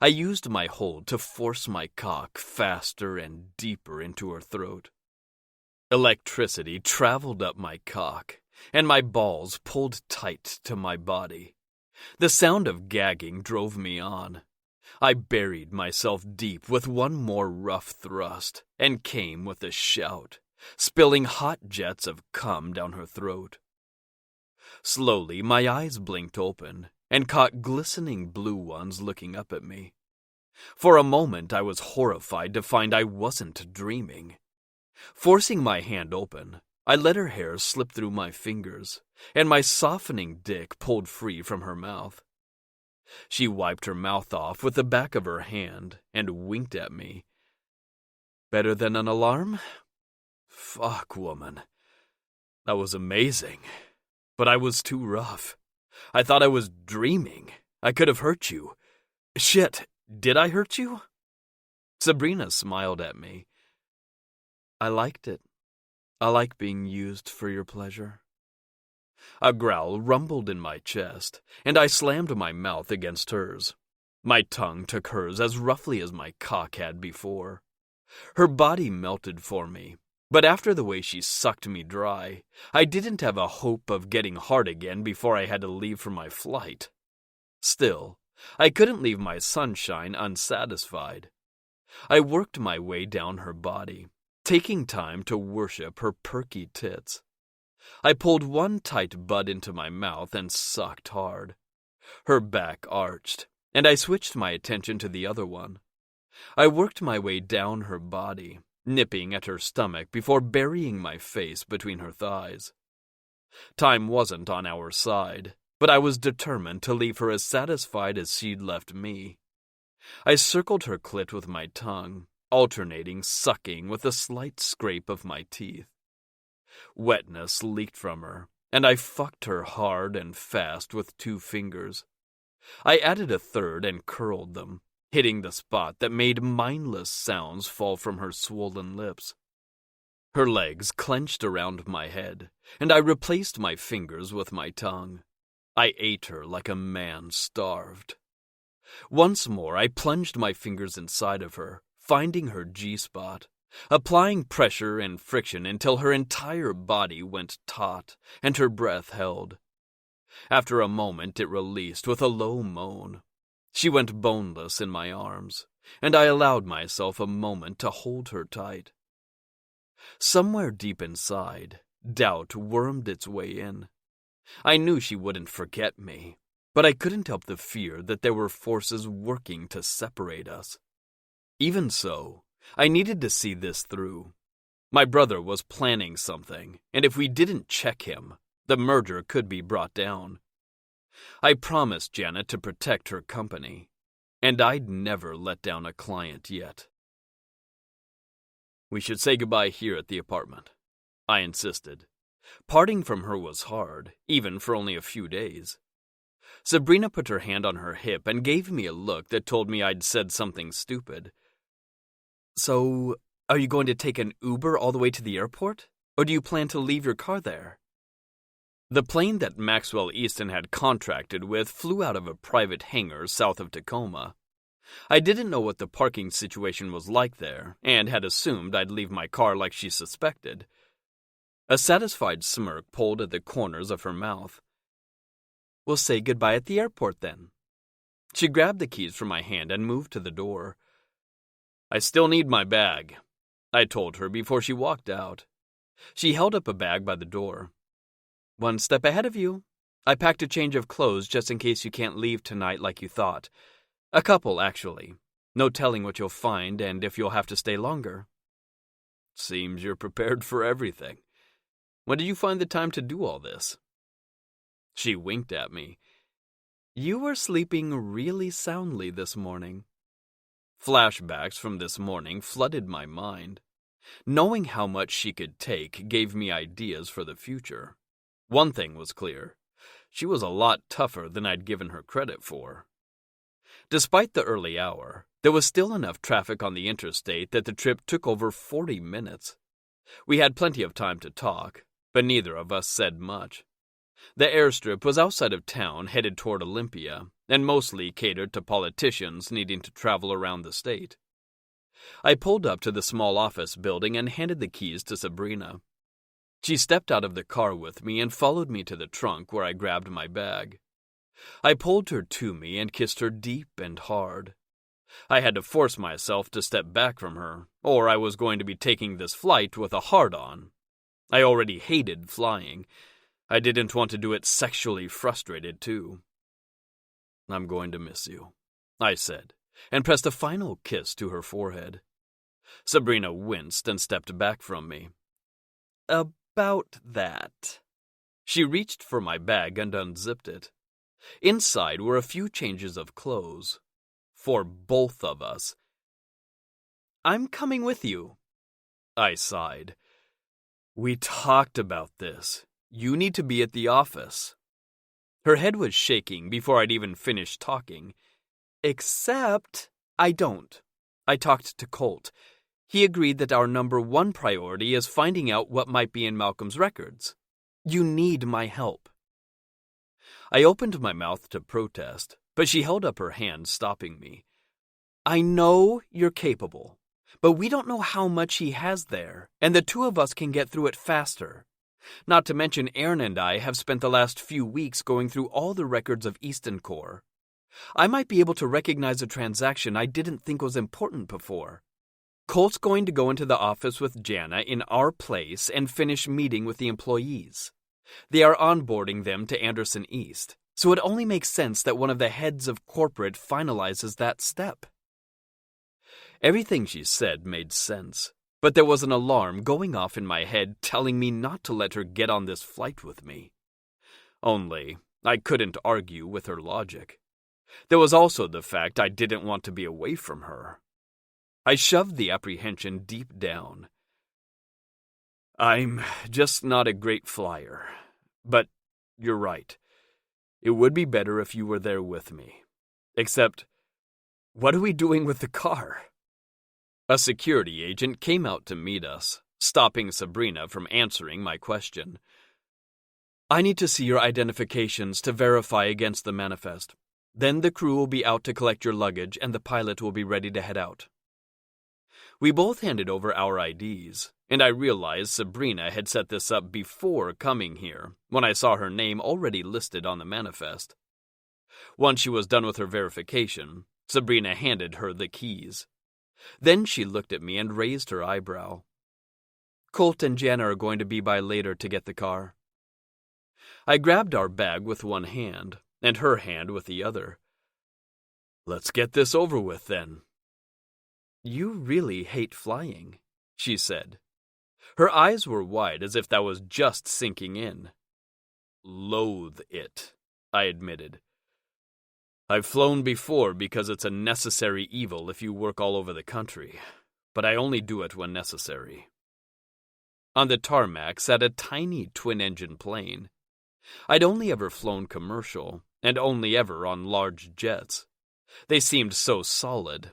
I used my hold to force my cock faster and deeper into her throat. Electricity traveled up my cock, and my balls pulled tight to my body. The sound of gagging drove me on. I buried myself deep with one more rough thrust, and came with a shout, spilling hot jets of cum down her throat. Slowly, my eyes blinked open, and caught glistening blue ones looking up at me. For a moment, I was horrified to find I wasn't dreaming. Forcing my hand open, I let her hair slip through my fingers, and my softening dick pulled free from her mouth. She wiped her mouth off with the back of her hand and winked at me. "Better than an alarm? Fuck, woman. That was amazing. But I was too rough. I thought I was dreaming. I could have hurt you. Shit, did I hurt you?" Sabrina smiled at me. "I liked it. I like being used for your pleasure." A growl rumbled in my chest, and I slammed my mouth against hers. My tongue took hers as roughly as my cock had before. Her body melted for me, but after the way she sucked me dry, I didn't have a hope of getting hard again before I had to leave for my flight. Still, I couldn't leave my sunshine unsatisfied. I worked my way down her body, taking time to worship her perky tits. I pulled one tight bud into my mouth and sucked hard. Her back arched, and I switched my attention to the other one. I worked my way down her body, nipping at her stomach before burying my face between her thighs. Time wasn't on our side, but I was determined to leave her as satisfied as she'd left me. I circled her clit with my tongue, alternating sucking with a slight scrape of my teeth. Wetness leaked from her, and I fucked her hard and fast with 2 fingers. I added a third and curled them, hitting the spot that made mindless sounds fall from her swollen lips. Her legs clenched around my head, and I replaced my fingers with my tongue. I ate her like a man starved. Once more I plunged my fingers inside of her, finding her G-spot, applying pressure and friction until her entire body went taut and her breath held. After a moment it released with a low moan. She went boneless in my arms, and I allowed myself a moment to hold her tight. Somewhere deep inside, doubt wormed its way in. I knew she wouldn't forget me, but I couldn't help the fear that there were forces working to separate us. Even so, I needed to see this through. My brother was planning something, and if we didn't check him, the murder could be brought down. I promised Janet to protect her company, and I'd never let down a client yet. We should say goodbye here at the apartment, I insisted. Parting from her was hard, even for only a few days. Sabrina put her hand on her hip and gave me a look that told me I'd said something stupid. So, are you going to take an Uber all the way to the airport, or do you plan to leave your car there? The plane that Maxwell Easton had contracted with flew out of a private hangar south of Tacoma. I didn't know what the parking situation was like there, and had assumed I'd leave my car like she suspected. A satisfied smirk pulled at the corners of her mouth. We'll say goodbye at the airport, then. She grabbed the keys from my hand and moved to the door. I still need my bag, I told her before she walked out. She held up a bag by the door. One step ahead of you. I packed a change of clothes just in case you can't leave tonight like you thought. A couple, actually. No telling what you'll find and if you'll have to stay longer. Seems you're prepared for everything. When did you find the time to do all this? She winked at me. You were sleeping really soundly this morning. Flashbacks from this morning flooded my mind. Knowing how much she could take gave me ideas for the future. One thing was clear. She was a lot tougher than I'd given her credit for. Despite the early hour, there was still enough traffic on the interstate that the trip took over 40 minutes. We had plenty of time to talk, but neither of us said much. The airstrip was outside of town headed toward Olympia, and mostly catered to politicians needing to travel around the state. I pulled up to the small office building and handed the keys to Sabrina. She stepped out of the car with me and followed me to the trunk where I grabbed my bag. I pulled her to me and kissed her deep and hard. I had to force myself to step back from her, or I was going to be taking this flight with a hard-on. I already hated flying. I didn't want to do it sexually frustrated, too. I'm going to miss you, I said, and pressed a final kiss to her forehead. Sabrina winced and stepped back from me. About that. She reached for my bag and unzipped it. Inside were a few changes of clothes. For both of us. I'm coming with you, I sighed. We talked about this. You need to be at the office. Her head was shaking before I'd even finished talking. Except, I don't. I talked to Colt. He agreed that our number one priority is finding out what might be in Malcolm's records. You need my help. I opened my mouth to protest, but she held up her hand, stopping me. I know you're capable, but we don't know how much he has there, and the two of us can get through it faster. Not to mention Aaron and I have spent the last few weeks going through all the records of Easton Corps. I might be able to recognize a transaction I didn't think was important before. Colt's going to go into the office with Jana in our place and finish meeting with the employees. They are onboarding them to Anderson East, so it only makes sense that one of the heads of corporate finalizes that step. Everything she said made sense, but there was an alarm going off in my head telling me not to let her get on this flight with me. Only, I couldn't argue with her logic. There was also the fact I didn't want to be away from her. I shoved the apprehension deep down. I'm just not a great flyer, but you're right. It would be better if you were there with me. Except, what are we doing with the car? A security agent came out to meet us, stopping Sabrina from answering my question. I need to see your identifications to verify against the manifest. Then the crew will be out to collect your luggage and the pilot will be ready to head out. We both handed over our IDs, and I realized Sabrina had set this up before coming here, when I saw her name already listed on the manifest. Once she was done with her verification, Sabrina handed her the keys. Then she looked at me and raised her eyebrow. Colt and Jana are going to be by later to get the car. I grabbed our bag with one hand, and her hand with the other. Let's get this over with, then. You really hate flying, she said. Her eyes were wide as if that was just sinking in. Loathe it, I admitted. I've flown before because it's a necessary evil if you work all over the country, but I only do it when necessary. On the tarmac sat a tiny twin-engine plane. I'd only ever flown commercial, and only ever on large jets. They seemed so solid.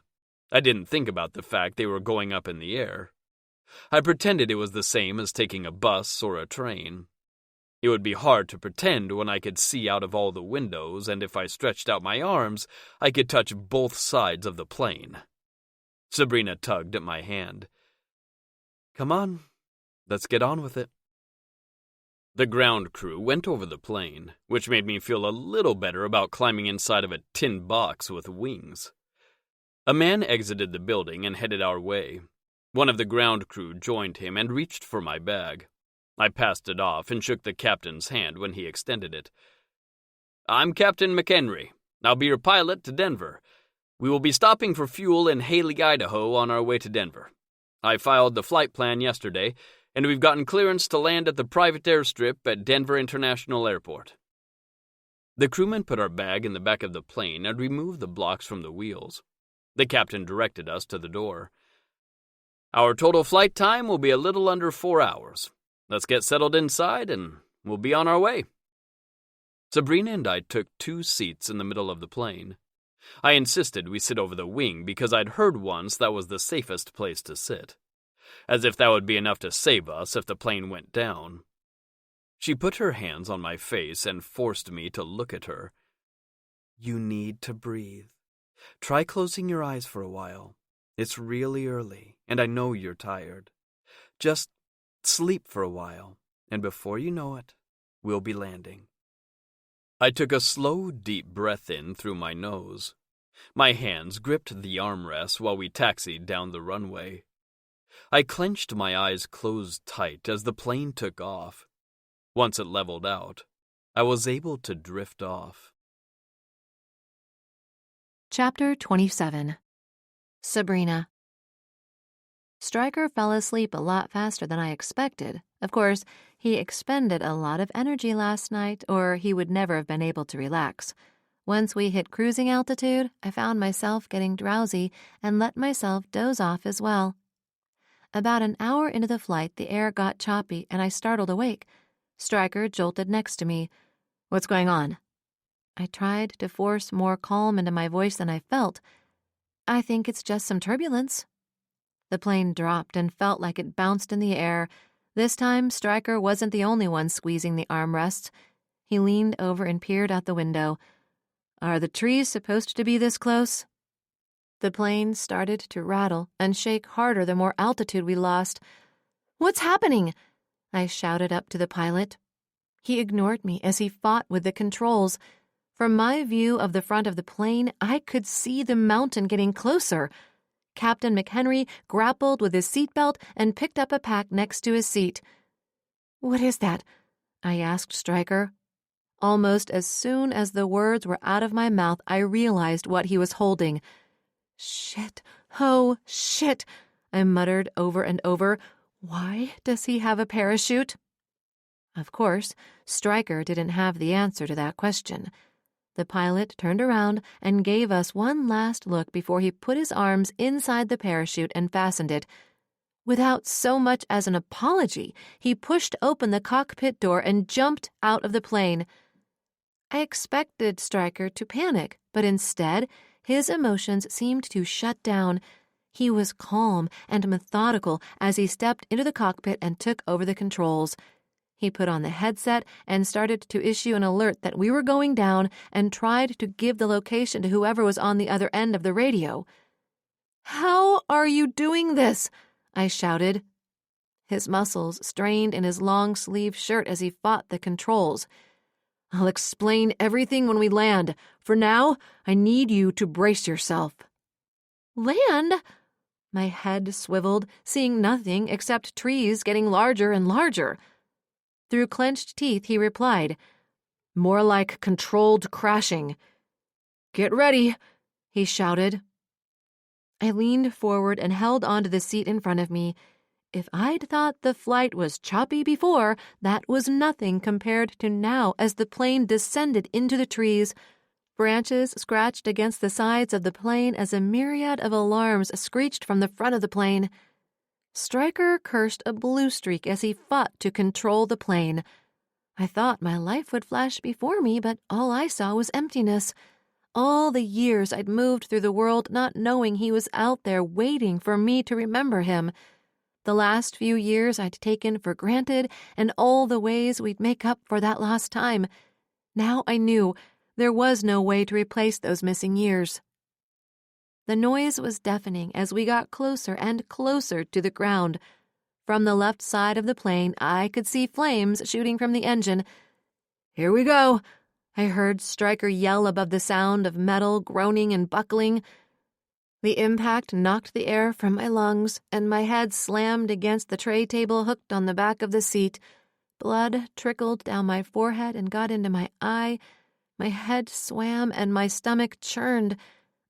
I didn't think about the fact they were going up in the air. I pretended it was the same as taking a bus or a train. It would be hard to pretend when I could see out of all the windows, and if I stretched out my arms, I could touch both sides of the plane. Sabrina tugged at my hand. Come on, let's get on with it. The ground crew went over the plane, which made me feel a little better about climbing inside of a tin box with wings. A man exited the building and headed our way. One of the ground crew joined him and reached for my bag. I passed it off and shook the captain's hand when he extended it. I'm Captain McHenry. I'll be your pilot to Denver. We will be stopping for fuel in Haley, Idaho on our way to Denver. I filed the flight plan yesterday, and we've gotten clearance to land at the private airstrip at Denver International Airport. The crewman put our bag in the back of the plane and removed the blocks from the wheels. The captain directed us to the door. Our total flight time will be a little under 4 hours. Let's get settled inside and we'll be on our way. Sabrina and I took 2 seats in the middle of the plane. I insisted we sit over the wing because I'd heard once that was the safest place to sit. As if that would be enough to save us if the plane went down. She put her hands on my face and forced me to look at her. You need to breathe. Try closing your eyes for a while. It's really early, and I know you're tired. Just sleep for a while, and before you know it, we'll be landing. I took a slow, deep breath in through my nose. My hands gripped the armrests while we taxied down the runway. I clenched my eyes closed tight as the plane took off. Once it leveled out, I was able to drift off. Chapter 27. Sabrina. Stryker fell asleep a lot faster than I expected. Of course, he expended a lot of energy last night, or he would never have been able to relax. Once we hit cruising altitude, I found myself getting drowsy and let myself doze off as well. About an hour into the flight, the air got choppy and I startled awake. Stryker jolted next to me. What's going on? I tried to force more calm into my voice than I felt. I think it's just some turbulence. The plane dropped and felt like it bounced in the air. This time, Stryker wasn't the only one squeezing the armrests. He leaned over and peered out the window. Are the trees supposed to be this close? The plane started to rattle and shake harder the more altitude we lost. What's happening? I shouted up to the pilot. He ignored me as he fought with the controls. From my view of the front of the plane, I could see the mountain getting closer. Captain McHenry grappled with his seatbelt and picked up a pack next to his seat. What is that? I asked Stryker. Almost as soon as the words were out of my mouth, I realized what he was holding. Shit. Oh, shit, I muttered over and over. Why does he have a parachute? Of course, Stryker didn't have the answer to that question. The pilot turned around and gave us one last look before he put his arms inside the parachute and fastened it. Without so much as an apology, he pushed open the cockpit door and jumped out of the plane. I expected Stryker to panic, but instead, his emotions seemed to shut down. He was calm and methodical as he stepped into the cockpit and took over the controls. He put on the headset and started to issue an alert that we were going down and tried to give the location to whoever was on the other end of the radio. How are you doing this? I shouted. His muscles strained in his long-sleeved shirt as he fought the controls. I'll explain everything when we land. For now, I need you to brace yourself. Land? My head swiveled, seeing nothing except trees getting larger and larger. Through clenched teeth, he replied, More like controlled crashing. Get ready, he shouted. I leaned forward and held onto the seat in front of me. If I'd thought the flight was choppy before, that was nothing compared to now as the plane descended into the trees. Branches scratched against the sides of the plane as a myriad of alarms screeched from the front of the plane. Stryker cursed a blue streak as he fought to control the plane. I thought my life would flash before me, but all I saw was emptiness. All the years I'd moved through the world not knowing he was out there waiting for me to remember him. The last few years I'd taken for granted and all the ways we'd make up for that lost time. Now I knew there was no way to replace those missing years. The noise was deafening as we got closer and closer to the ground. From the left side of the plane, I could see flames shooting from the engine. Here we go, I heard Stryker yell above the sound of metal groaning and buckling. The impact knocked the air from my lungs, and my head slammed against the tray table hooked on the back of the seat. Blood trickled down my forehead and got into my eye. My head swam and my stomach churned.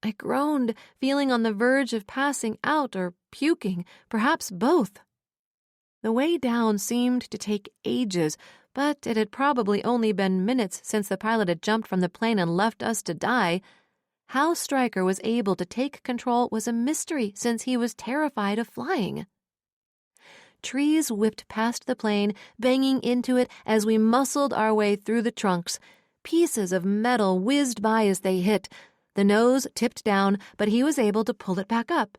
I groaned, feeling on the verge of passing out or puking, perhaps both. The way down seemed to take ages, but it had probably only been minutes since the pilot had jumped from the plane and left us to die. How Stryker was able to take control was a mystery since he was terrified of flying. Trees whipped past the plane, banging into it as we muscled our way through the trunks. Pieces of metal whizzed by as they hit. The nose tipped down, but he was able to pull it back up.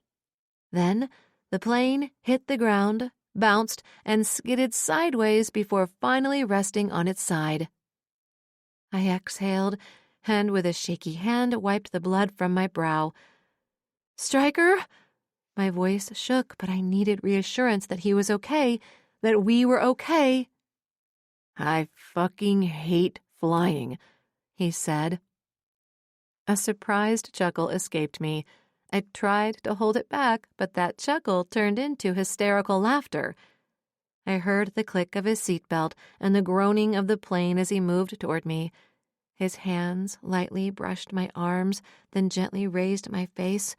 Then the plane hit the ground, bounced, and skidded sideways before finally resting on its side. I exhaled, and with a shaky hand wiped the blood from my brow. Stryker? My voice shook, but I needed reassurance that he was okay, that we were okay. I fucking hate flying, he said. A surprised chuckle escaped me. I tried to hold it back, but that chuckle turned into hysterical laughter. I heard the click of his seatbelt and the groaning of the plane as he moved toward me. His hands lightly brushed my arms, then gently raised my face.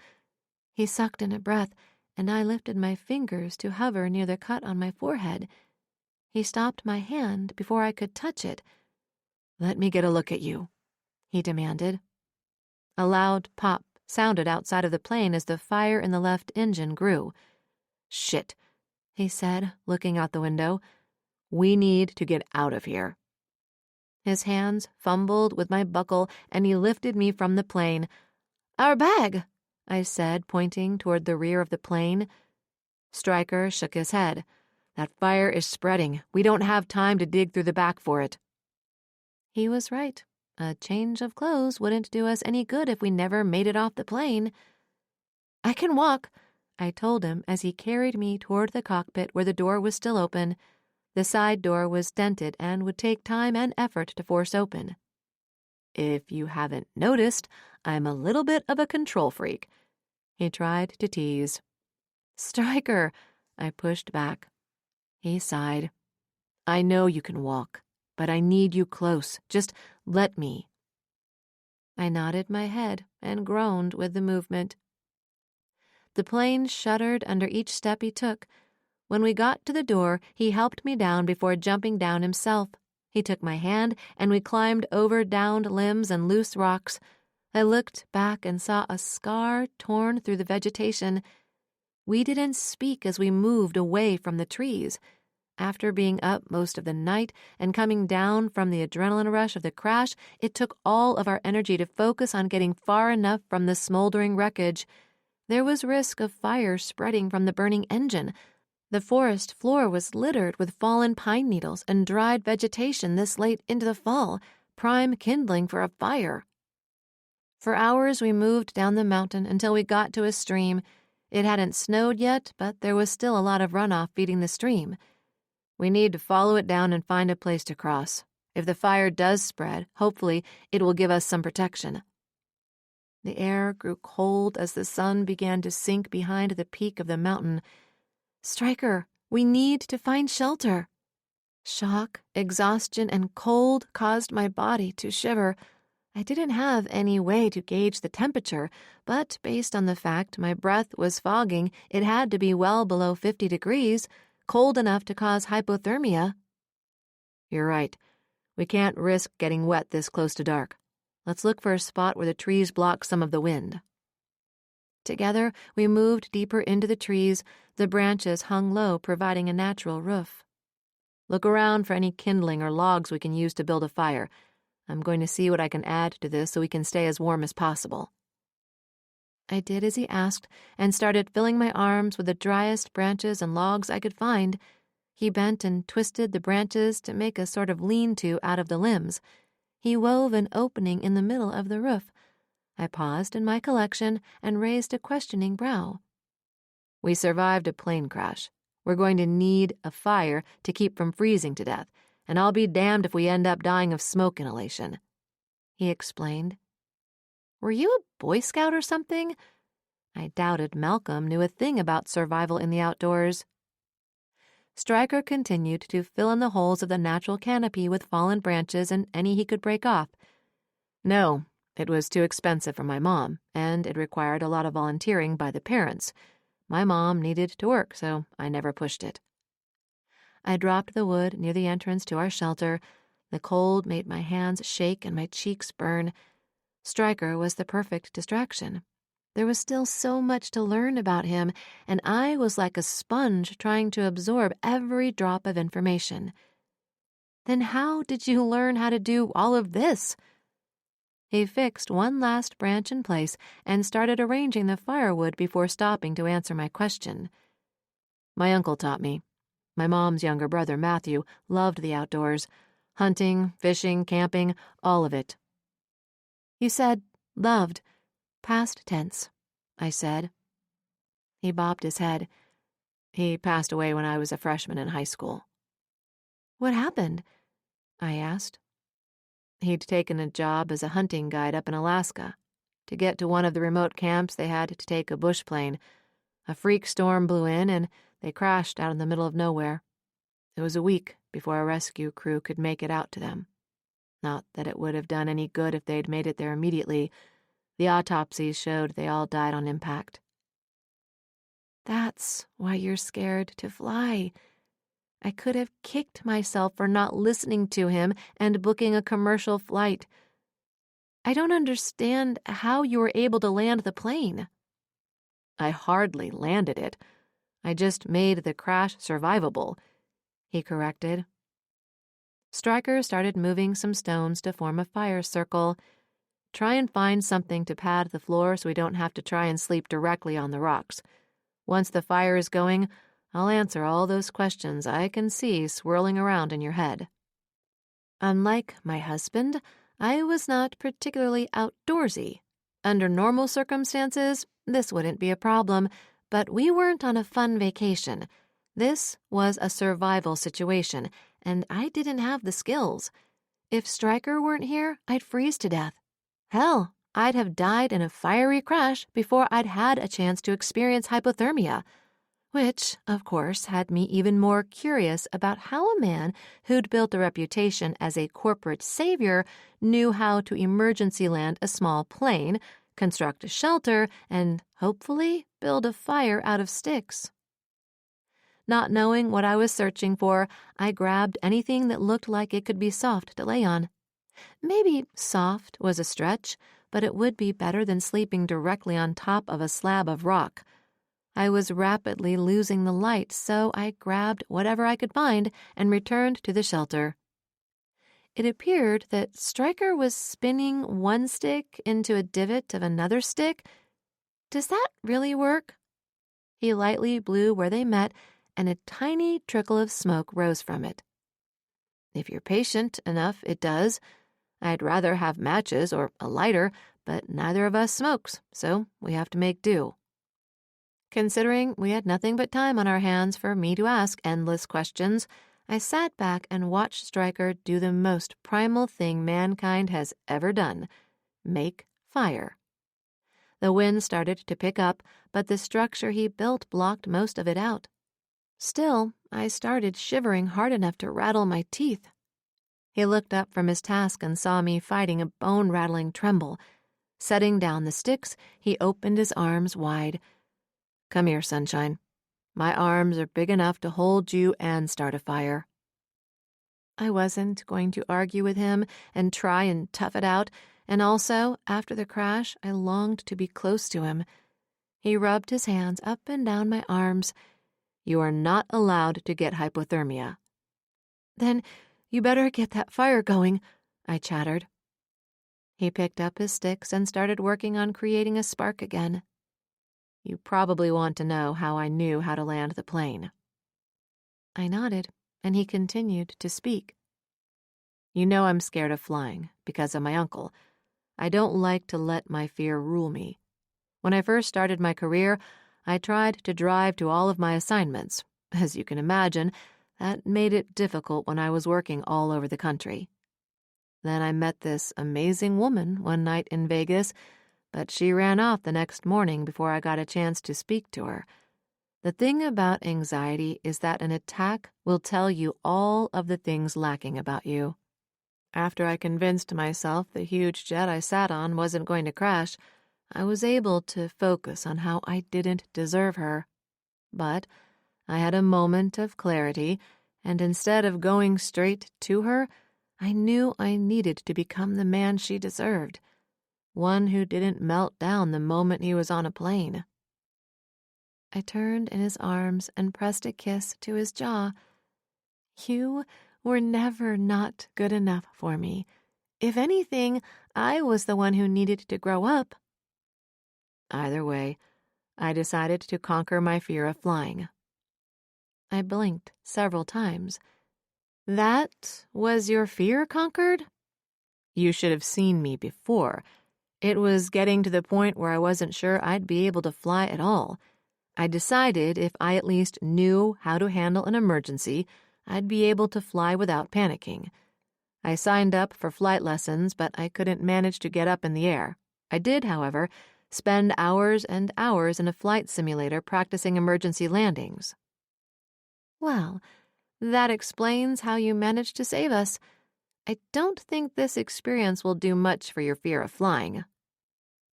He sucked in a breath, and I lifted my fingers to hover near the cut on my forehead. He stopped my hand before I could touch it. Let me get a look at you, he demanded. A loud pop sounded outside of the plane as the fire in the left engine grew. Shit, he said, looking out the window. We need to get out of here. His hands fumbled with my buckle, and he lifted me from the plane. Our bag, I said, pointing toward the rear of the plane. Stryker shook his head. That fire is spreading. We don't have time to dig through the back for it. He was right. A change of clothes wouldn't do us any good if we never made it off the plane. I can walk, I told him as he carried me toward the cockpit where the door was still open. The side door was dented and would take time and effort to force open. If you haven't noticed, I'm a little bit of a control freak. He tried to tease. Stryker, I pushed back. He sighed. I know you can walk, but I need you close. Just let me. I nodded my head and groaned with the movement. The plane shuddered under each step he took. When we got to the door, he helped me down before jumping down himself. He took my hand, and we climbed over downed limbs and loose rocks. I looked back and saw a scar torn through the vegetation. We didn't speak as we moved away from the trees. After being up most of the night and coming down from the adrenaline rush of the crash, it took all of our energy to focus on getting far enough from the smoldering wreckage. There was risk of fire spreading from the burning engine. The forest floor was littered with fallen pine needles and dried vegetation this late into the fall, prime kindling for a fire. For hours we moved down the mountain until we got to a stream. It hadn't snowed yet, but there was still a lot of runoff feeding the stream. We need to follow it down and find a place to cross. If the fire does spread, hopefully it will give us some protection. The air grew cold as the sun began to sink behind the peak of the mountain. Stryker, we need to find shelter. Shock, exhaustion, and cold caused my body to shiver. I didn't have any way to gauge the temperature, but based on the fact my breath was fogging, it had to be well below 50 degrees, cold enough to cause hypothermia. You're right. We can't risk getting wet this close to dark. Let's look for a spot where the trees block some of the wind. Together, we moved deeper into the trees. The branches hung low, providing a natural roof. Look around for any kindling or logs we can use to build a fire. I'm going to see what I can add to this so we can stay as warm as possible. I did as he asked and started filling my arms with the driest branches and logs I could find. He bent and twisted the branches to make a sort of lean-to out of the limbs. He wove an opening in the middle of the roof. I paused in my collection and raised a questioning brow. We survived a plane crash. We're going to need a fire to keep from freezing to death, and I'll be damned if we end up dying of smoke inhalation. He explained. Were you a Boy Scout or something? I doubted Malcolm knew a thing about survival in the outdoors. Stryker continued to fill in the holes of the natural canopy with fallen branches and any he could break off. No, it was too expensive for my mom, and it required a lot of volunteering by the parents. My mom needed to work, so I never pushed it. I dropped the wood near the entrance to our shelter. The cold made my hands shake and my cheeks burn. Stryker was the perfect distraction. There was still so much to learn about him, and I was like a sponge trying to absorb every drop of information. Then how did you learn how to do all of this? He fixed one last branch in place and started arranging the firewood before stopping to answer my question. My uncle taught me. My mom's younger brother, Matthew, loved the outdoors. Hunting, fishing, camping, all of it. You said loved. Past tense, I said. He bobbed his head. He passed away when I was a freshman in high school. What happened? I asked. He'd taken a job as a hunting guide up in Alaska. To get to one of the remote camps, they had to take a bush plane. A freak storm blew in, and they crashed out in the middle of nowhere. It was a week before a rescue crew could make it out to them. Not that it would have done any good if they'd made it there immediately. The autopsies showed they all died on impact. That's why you're scared to fly. I could have kicked myself for not listening to him and booking a commercial flight. I don't understand how you were able to land the plane. I hardly landed it. I just made the crash survivable, he corrected. Stryker started moving some stones to form a fire circle. Try and find something to pad the floor so we don't have to try and sleep directly on the rocks. Once the fire is going, I'll answer all those questions I can see swirling around in your head. Unlike my husband, I was not particularly outdoorsy. Under normal circumstances, this wouldn't be a problem, but we weren't on a fun vacation. This was a survival situation, and I didn't have the skills. If Stryker weren't here, I'd freeze to death. Hell, I'd have died in a fiery crash before I'd had a chance to experience hypothermia, which, of course, had me even more curious about how a man who'd built a reputation as a corporate savior knew how to emergency land a small plane, construct a shelter, and, hopefully, build a fire out of sticks. Not knowing what I was searching for, I grabbed anything that looked like it could be soft to lay on. Maybe soft was a stretch, but it would be better than sleeping directly on top of a slab of rock. I was rapidly losing the light, so I grabbed whatever I could find and returned to the shelter. It appeared that Stryker was spinning one stick into a divot of another stick. Does that really work? He lightly blew where they met, and a tiny trickle of smoke rose from it. If you're patient enough, it does. I'd rather have matches or a lighter, but neither of us smokes, so we have to make do. Considering we had nothing but time on our hands for me to ask endless questions, I sat back and watched Stryker do the most primal thing mankind has ever done: make fire. The wind started to pick up, but the structure he built blocked most of it out. Still, I started shivering hard enough to rattle my teeth. He looked up from his task and saw me fighting a bone-rattling tremble. Setting down the sticks, he opened his arms wide. "Come here, sunshine. My arms are big enough to hold you and start a fire." I wasn't going to argue with him and try and tough it out, and also, after the crash, I longed to be close to him. He rubbed his hands up and down my arms. "You are not allowed to get hypothermia." "Then you better get that fire going," I chattered. He picked up his sticks and started working on creating a spark again. "You probably want to know how I knew how to land the plane." I nodded, and he continued to speak. "You know I'm scared of flying because of my uncle. I don't like to let my fear rule me. When I first started my career, I tried to drive to all of my assignments. As you can imagine, that made it difficult when I was working all over the country. Then I met this amazing woman one night in Vegas, but she ran off the next morning before I got a chance to speak to her. The thing about anxiety is that an attack will tell you all of the things lacking about you. After I convinced myself the huge jet I sat on wasn't going to crash, I was able to focus on how I didn't deserve her. But I had a moment of clarity, and instead of going straight to her, I knew I needed to become the man she deserved. One who didn't melt down the moment he was on a plane. I turned in his arms and pressed a kiss to his jaw. "You were never not good enough for me. If anything, I was the one who needed to grow up." Either way, I decided to conquer my fear of flying. I blinked several times. "That was your fear conquered?" "You should have seen me before. It was getting to the point where I wasn't sure I'd be able to fly at all. I decided if I at least knew how to handle an emergency, I'd be able to fly without panicking. I signed up for flight lessons, but I couldn't manage to get up in the air. I did, however, spend hours and hours in a flight simulator practicing emergency landings." "Well, that explains how you managed to save us. I don't think this experience will do much for your fear of flying."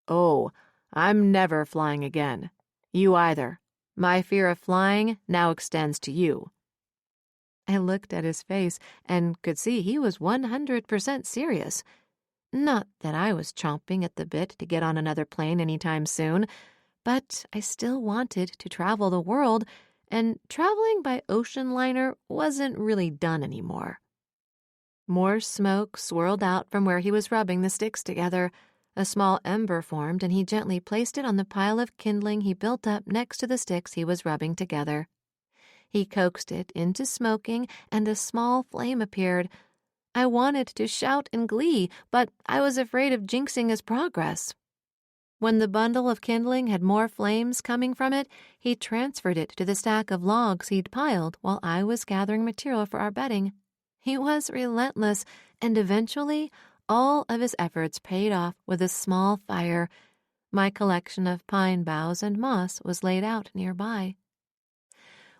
"Oh, I'm never flying again. You either. My fear of flying now extends to you." I looked at his face and could see he was 100% serious. Not that I was chomping at the bit to get on another plane anytime soon, but I still wanted to travel the world, and traveling by ocean liner wasn't really done anymore. More smoke swirled out from where he was rubbing the sticks together. A small ember formed, and he gently placed it on the pile of kindling he built up next to the sticks he was rubbing together. He coaxed it into smoking, and a small flame appeared. I wanted to shout in glee, but I was afraid of jinxing his progress. When the bundle of kindling had more flames coming from it, he transferred it to the stack of logs he'd piled while I was gathering material for our bedding. He was relentless, and eventually all of his efforts paid off with a small fire. My collection of pine boughs and moss was laid out nearby.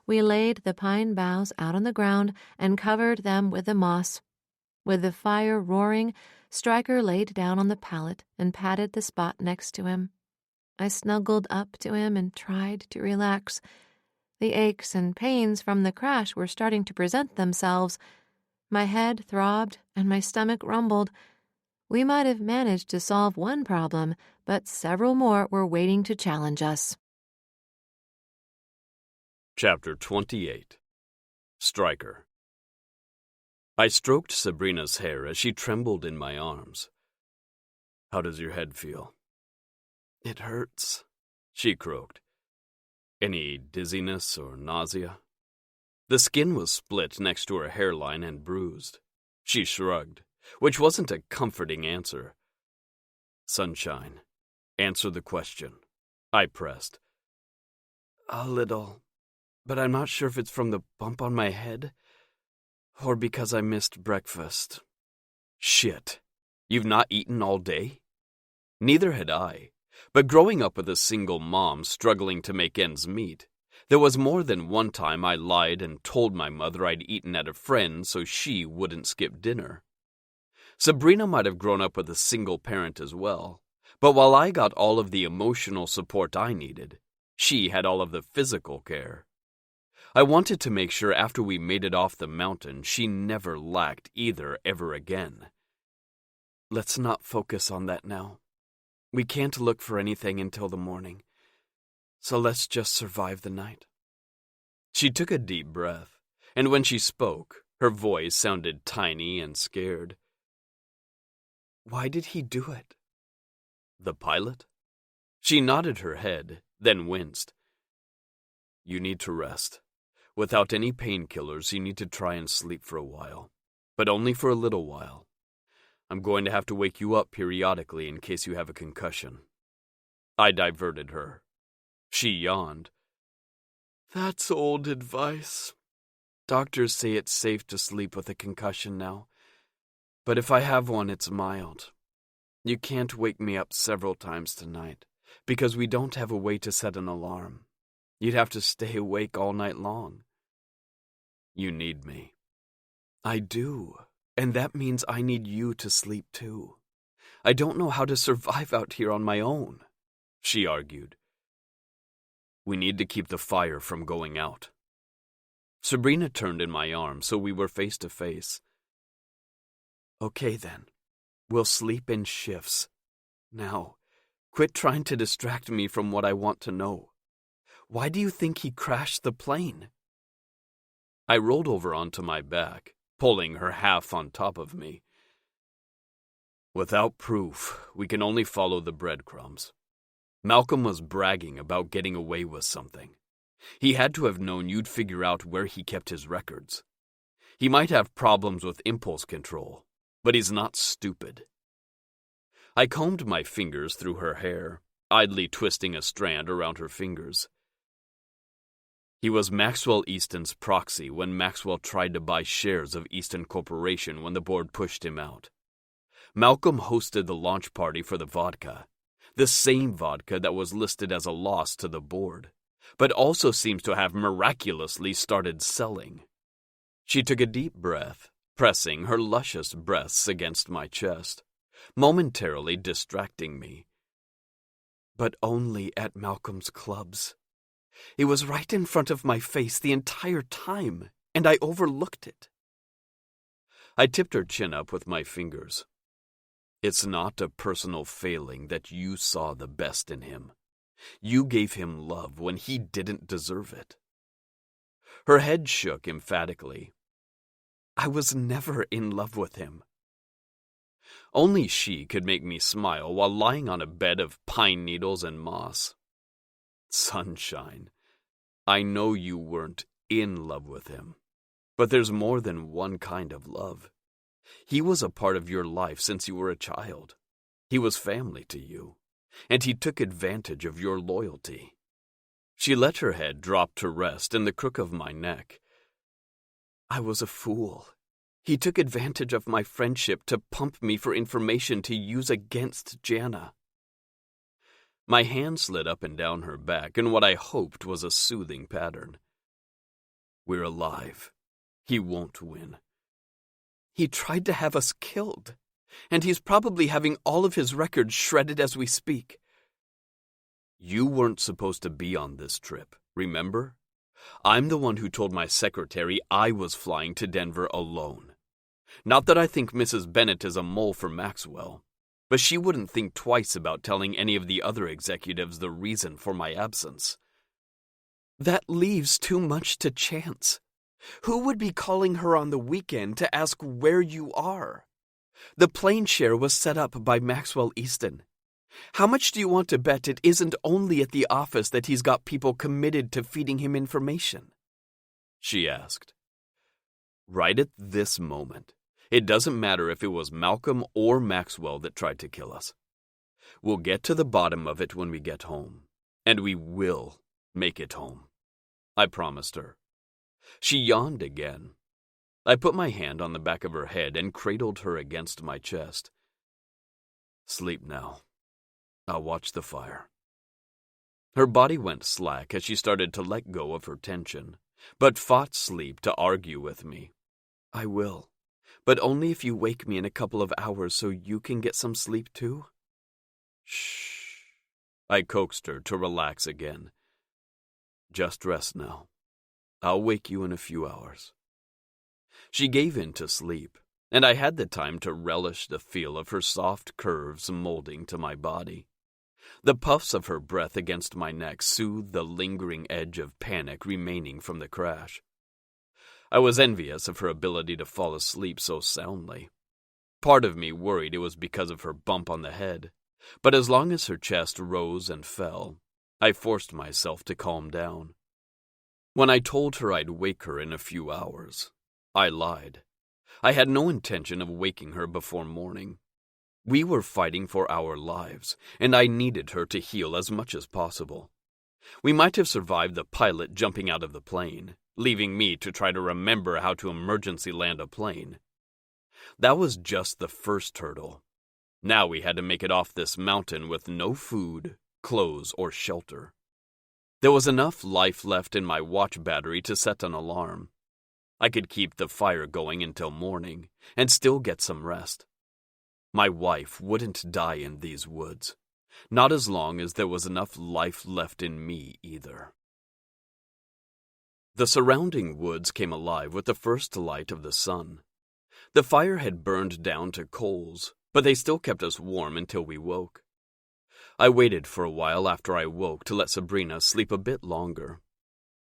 We laid the pine boughs out on the ground and covered them with the moss. With the fire roaring, Stryker laid down on the pallet and patted the spot next to him. I snuggled up to him and tried to relax. The aches and pains from the crash were starting to present themselves. My head throbbed and my stomach rumbled. We might have managed to solve one problem, but several more were waiting to challenge us. Chapter 28. Stryker. I stroked Sabrina's hair as she trembled in my arms. "How does your head feel?" "It hurts," she croaked. "Any dizziness or nausea?" The skin was split next to her hairline and bruised. She shrugged, which wasn't a comforting answer. "Sunshine, answer the question," I pressed. "A little, but I'm not sure if it's from the bump on my head or because I missed breakfast." "Shit, you've not eaten all day?" Neither had I, but growing up with a single mom struggling to make ends meet, there was more than one time I lied and told my mother I'd eaten at a friend's so she wouldn't skip dinner. Sabrina might have grown up with a single parent as well, but while I got all of the emotional support I needed, she had all of the physical care. I wanted to make sure after we made it off the mountain, she never lacked either ever again. "Let's not focus on that now. We can't look for anything until the morning, so let's just survive the night." She took a deep breath, and when she spoke, her voice sounded tiny and scared. "Why did he do it?" "The pilot?" She nodded her head, then winced. "You need to rest. Without any painkillers, you need to try and sleep for a while, but only for a little while. I'm going to have to wake you up periodically in case you have a concussion." I diverted her. She yawned. "That's old advice. Doctors say it's safe to sleep with a concussion now, but if I have one, it's mild. You can't wake me up several times tonight, because we don't have a way to set an alarm. You'd have to stay awake all night long." "You need me." "I do, and that means I need you to sleep too. I don't know how to survive out here on my own," she argued. "We need to keep the fire from going out." Sabrina turned in my arms so we were face to face. "Okay then, we'll sleep in shifts. Now, quit trying to distract me from what I want to know. Why do you think he crashed the plane?" I rolled over onto my back, pulling her half on top of me. "Without proof, we can only follow the breadcrumbs. Malcolm was bragging about getting away with something. He had to have known you'd figure out where he kept his records. He might have problems with impulse control, but he's not stupid." I combed my fingers through her hair, idly twisting a strand around her fingers. "He was Maxwell Easton's proxy when Maxwell tried to buy shares of Easton Corporation when the board pushed him out. Malcolm hosted the launch party for the vodka, the same vodka that was listed as a loss to the board, but also seems to have miraculously started selling." She took a deep breath, pressing her luscious breasts against my chest, momentarily distracting me. "But only at Malcolm's clubs. It was right in front of my face the entire time, and I overlooked it." I tipped her chin up with my fingers. "It's not a personal failing that you saw the best in him. You gave him love when he didn't deserve it." Her head shook emphatically. "I was never in love with him." Only she could make me smile while lying on a bed of pine needles and moss. "Sunshine, I know you weren't in love with him, but there's more than one kind of love. He was a part of your life since you were a child. He was family to you, and he took advantage of your loyalty." She let her head drop to rest in the crook of my neck. "I was a fool. He took advantage of my friendship to pump me for information to use against Jana." My hand slid up and down her back in what I hoped was a soothing pattern. "We're alive. He won't win." "He tried to have us killed, and he's probably having all of his records shredded as we speak." "You weren't supposed to be on this trip, remember? I'm the one who told my secretary I was flying to Denver alone. Not that I think Mrs. Bennett is a mole for Maxwell, but she wouldn't think twice about telling any of the other executives the reason for my absence." "That leaves too much to chance. Who would be calling her on the weekend to ask where you are? The plane share was set up by Maxwell Easton. How much do you want to bet it isn't only at the office that he's got people committed to feeding him information?" she asked. "Right at this moment, it doesn't matter if it was Malcolm or Maxwell that tried to kill us. We'll get to the bottom of it when we get home, and we will make it home," I promised her. She yawned again. I put my hand on the back of her head and cradled her against my chest. "Sleep now. I'll watch the fire." Her body went slack as she started to let go of her tension, but fought sleep to argue with me. "I will, but only if you wake me in a couple of hours so you can get some sleep too." "Shh." I coaxed her to relax again. "Just rest now. I'll wake you in a few hours." She gave in to sleep, and I had the time to relish the feel of her soft curves molding to my body. The puffs of her breath against my neck soothed the lingering edge of panic remaining from the crash. I was envious of her ability to fall asleep so soundly. Part of me worried it was because of her bump on the head, but as long as her chest rose and fell, I forced myself to calm down. When I told her I'd wake her in a few hours, I lied. I had no intention of waking her before morning. We were fighting for our lives, and I needed her to heal as much as possible. We might have survived the pilot jumping out of the plane, leaving me to try to remember how to emergency land a plane. That was just the first hurdle. Now we had to make it off this mountain with no food, clothes, or shelter. There was enough life left in my watch battery to set an alarm. I could keep the fire going until morning and still get some rest. My wife wouldn't die in these woods, not as long as there was enough life left in me either. The surrounding woods came alive with the first light of the sun. The fire had burned down to coals, but they still kept us warm until we woke. I waited for a while after I woke to let Sabrina sleep a bit longer.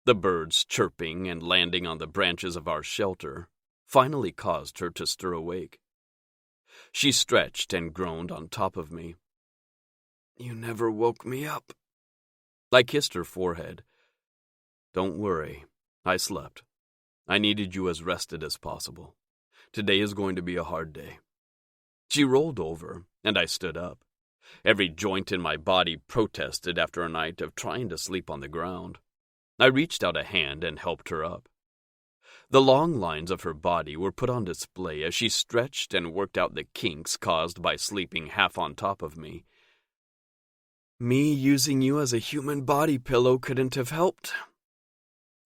The birds chirping and landing on the branches of our shelter finally caused her to stir awake. She stretched and groaned on top of me. "You never woke me up." I kissed her forehead. "Don't worry, I slept. I needed you as rested as possible. Today is going to be a hard day." She rolled over, and I stood up. Every joint in my body protested after a night of trying to sleep on the ground. I reached out a hand and helped her up. The long lines of her body were put on display as she stretched and worked out the kinks caused by sleeping half on top of me. "Me using you as a human body pillow couldn't have helped."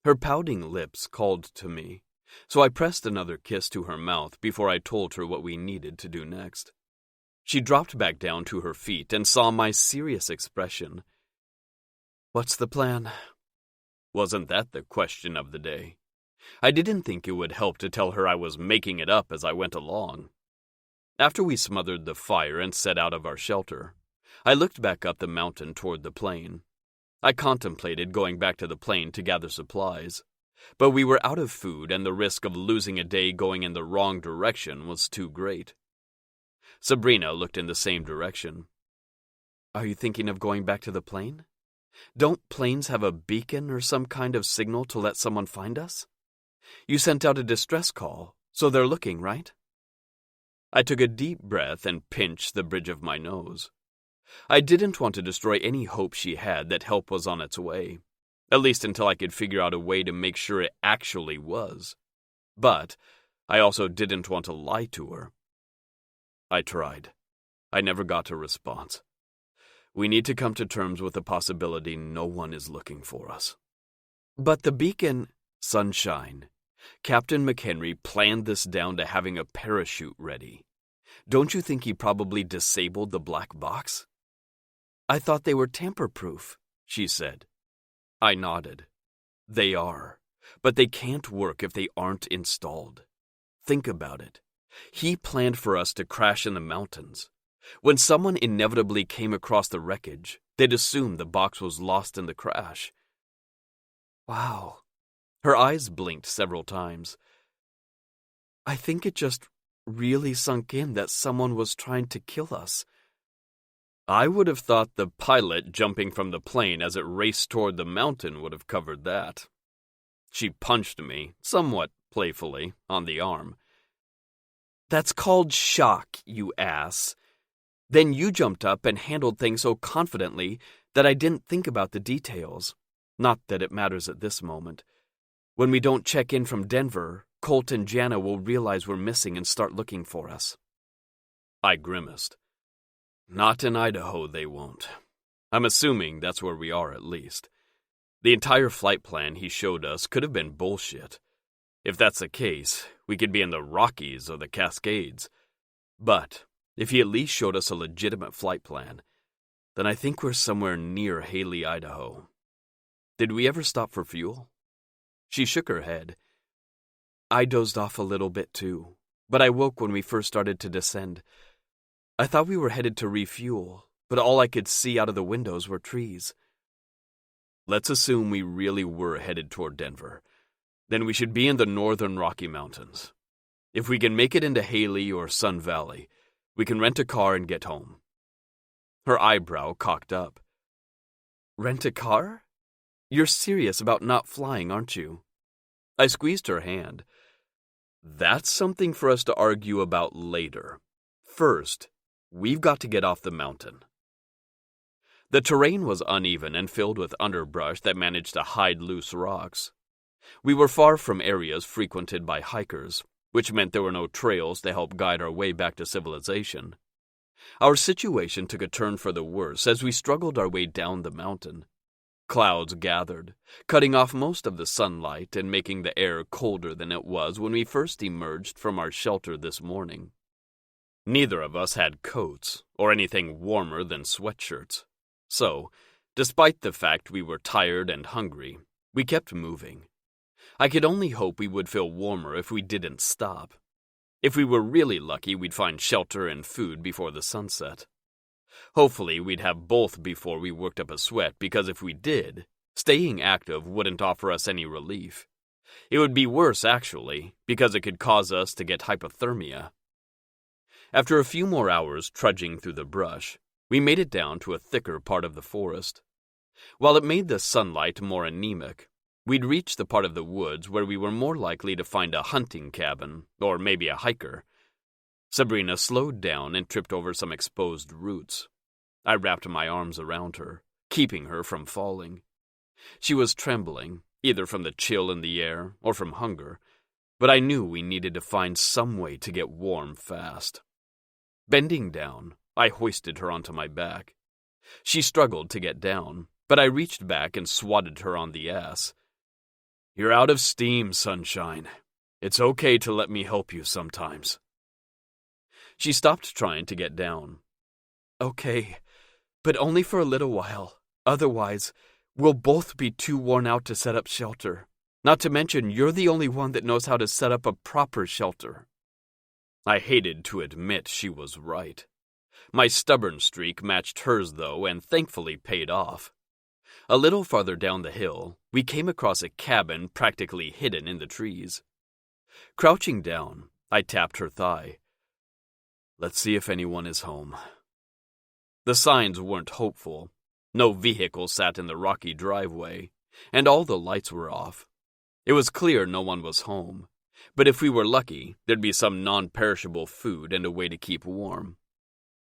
Her pouting lips called to me, so I pressed another kiss to her mouth before I told her what we needed to do next. She dropped back down to her feet and saw my serious expression. "What's the plan?" Wasn't that the question of the day? I didn't think it would help to tell her I was making it up as I went along. After we smothered the fire and set out of our shelter, I looked back up the mountain toward the plane. I contemplated going back to the plane to gather supplies, but we were out of food and the risk of losing a day going in the wrong direction was too great. Sabrina looked in the same direction. "Are you thinking of going back to the plane? Don't planes have a beacon or some kind of signal to let someone find us? You sent out a distress call, so they're looking, right?" I took a deep breath and pinched the bridge of my nose. I didn't want to destroy any hope she had that help was on its way, at least until I could figure out a way to make sure it actually was. But I also didn't want to lie to her. I tried. I never got a response. We need to come to terms with the possibility no one is looking for us. But the beacon, Sunshine. Captain McHenry planned this down to having a parachute ready. Don't you think he probably disabled the black box? I thought they were tamper-proof, she said. I nodded. They are, but they can't work if they aren't installed. Think about it. He planned for us to crash in the mountains. When someone inevitably came across the wreckage, they'd assume the box was lost in the crash. Wow. Her eyes blinked several times. I think it just really sunk in that someone was trying to kill us. I would have thought the pilot jumping from the plane as it raced toward the mountain would have covered that. She punched me, somewhat playfully, on the arm. That's called shock, you ass. Then you jumped up and handled things so confidently that I didn't think about the details. Not that it matters at this moment. When we don't check in from Denver, Colt and Jana will realize we're missing and start looking for us. I grimaced. Not in Idaho, they won't. I'm assuming that's where we are at least. The entire flight plan he showed us could have been bullshit. If that's the case, we could be in the Rockies or the Cascades. But if he at least showed us a legitimate flight plan, then I think we're somewhere near Haley, Idaho. Did we ever stop for fuel? She shook her head. I dozed off a little bit too, but I woke when we first started to descend. I thought we were headed to refuel, but all I could see out of the windows were trees. Let's assume we really were headed toward Denver. Then we should be in the northern Rocky Mountains. If we can make it into Haley or Sun Valley, we can rent a car and get home. Her eyebrow cocked up. Rent a car? You're serious about not flying, aren't you? I squeezed her hand. That's something for us to argue about later. First, we've got to get off the mountain. The terrain was uneven and filled with underbrush that managed to hide loose rocks. We were far from areas frequented by hikers, which meant there were no trails to help guide our way back to civilization. Our situation took a turn for the worse as we struggled our way down the mountain. Clouds gathered, cutting off most of the sunlight and making the air colder than it was when we first emerged from our shelter this morning. Neither of us had coats or anything warmer than sweatshirts. So, despite the fact we were tired and hungry, we kept moving. I could only hope we would feel warmer if we didn't stop. If we were really lucky, we'd find shelter and food before the sunset. Hopefully, we'd have both before we worked up a sweat, because if we did, staying active wouldn't offer us any relief. It would be worse, actually, because it could cause us to get hypothermia. After a few more hours trudging through the brush, we made it down to a thicker part of the forest. While it made the sunlight more anemic, we'd reached the part of the woods where we were more likely to find a hunting cabin, or maybe a hiker. Sabrina slowed down and tripped over some exposed roots. I wrapped my arms around her, keeping her from falling. She was trembling, either from the chill in the air or from hunger, but I knew we needed to find some way to get warm fast. Bending down, I hoisted her onto my back. She struggled to get down, but I reached back and swatted her on the ass. You're out of steam, Sunshine. It's okay to let me help you sometimes. She stopped trying to get down. Okay, but only for a little while. Otherwise, we'll both be too worn out to set up shelter. Not to mention, you're the only one that knows how to set up a proper shelter. I hated to admit she was right. My stubborn streak matched hers, though, and thankfully paid off. A little farther down the hill, we came across a cabin practically hidden in the trees. Crouching down, I tapped her thigh. Let's see if anyone is home. The signs weren't hopeful. No vehicle sat in the rocky driveway, and all the lights were off. It was clear no one was home, But if we were lucky, there'd be some non-perishable food and a way to keep warm.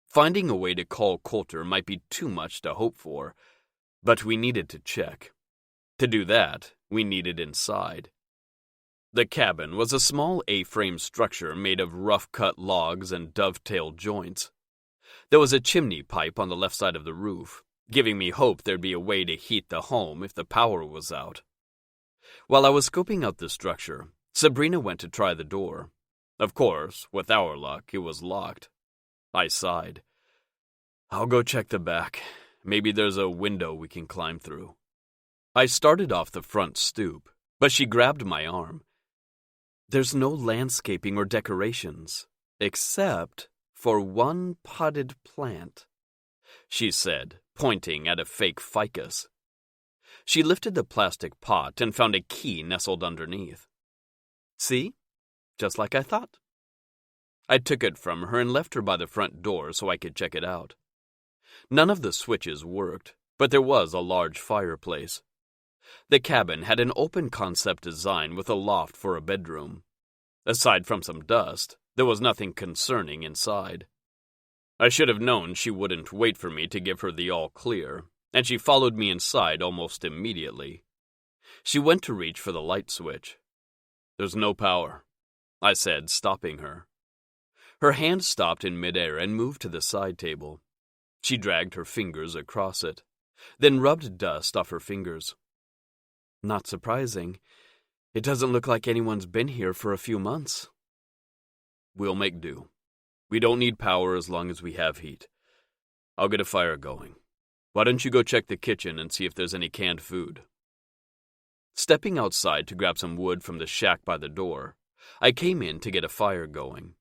Finding a way to call Coulter might be too much to hope for, but we needed to check. To do that, we needed inside. The cabin was a small A-frame structure made of rough-cut logs and dovetailed joints. There was a chimney pipe on the left side of the roof, giving me hope there'd be a way to heat the home if the power was out. While I was scoping out the structure, Sabrina went to try the door. Of course, with our luck, it was locked. I sighed. I'll go check the back. Maybe there's a window we can climb through. I started off the front stoop, but she grabbed my arm. There's no landscaping or decorations, except for one potted plant, she said, pointing at a fake ficus. She lifted the plastic pot and found a key nestled underneath. See? Just like I thought. I took it from her and left her by the front door so I could check it out. None of the switches worked, but there was a large fireplace. The cabin had an open-concept design with a loft for a bedroom. Aside from some dust, there was nothing concerning inside. I should have known she wouldn't wait for me to give her the all-clear, and she followed me inside almost immediately. She went to reach for the light switch. There's no power, I said, stopping her. Her hand stopped in midair and moved to the side table. She dragged her fingers across it, then rubbed dust off her fingers. Not surprising. It doesn't look like anyone's been here for a few months. We'll make do. We don't need power as long as we have heat. I'll get a fire going. Why don't you go check the kitchen and see if there's any canned food? Stepping outside to grab some wood from the shack by the door, I came in to get a fire going.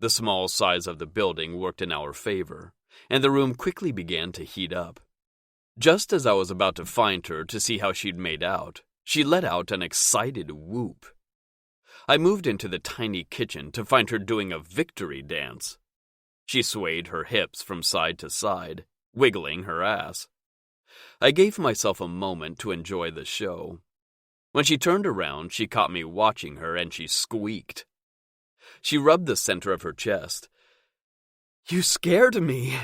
The small size of the building worked in our favor, and the room quickly began to heat up. Just as I was about to find her to see how she'd made out, she let out an excited whoop. I moved into the tiny kitchen to find her doing a victory dance. She swayed her hips from side to side, wiggling her ass. I gave myself a moment to enjoy the show. When she turned around, she caught me watching her and she squeaked. She rubbed the center of her chest. You scared me.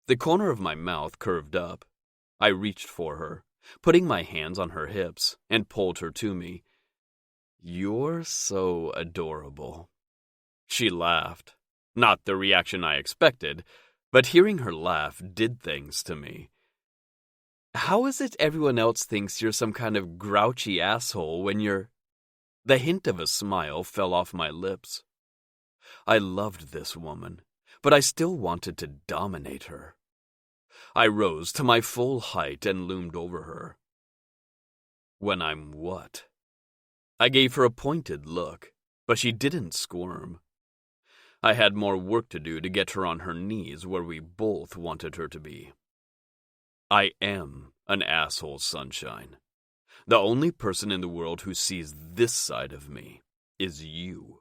The corner of my mouth curved up. I reached for her, putting my hands on her hips, and pulled her to me. You're so adorable. She laughed. Not the reaction I expected, but hearing her laugh did things to me. How is it everyone else thinks you're some kind of grouchy asshole when you're... The hint of a smile fell off my lips. I loved this woman, but I still wanted to dominate her. I rose to my full height and loomed over her. When I'm what? I gave her a pointed look, but she didn't squirm. I had more work to do to get her on her knees where we both wanted her to be. I am an asshole, Sunshine. The only person in the world who sees this side of me is you.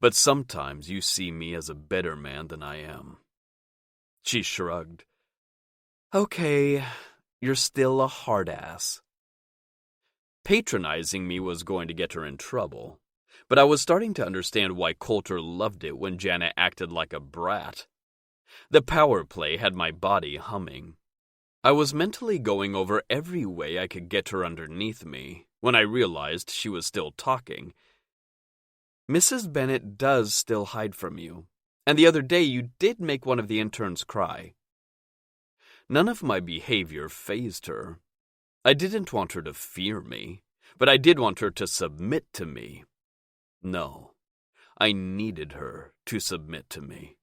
But sometimes you see me as a better man than I am. She shrugged. Okay, you're still a hard ass. Patronizing me was going to get her in trouble, but I was starting to understand why Coulter loved it when Janet acted like a brat. The power play had my body humming. I was mentally going over every way I could get her underneath me when I realized she was still talking. Mrs. Bennet does still hide from you, and the other day you did make one of the interns cry. None of my behavior fazed her. I didn't want her to fear me, but I did want her to submit to me. No, I needed her to submit to me.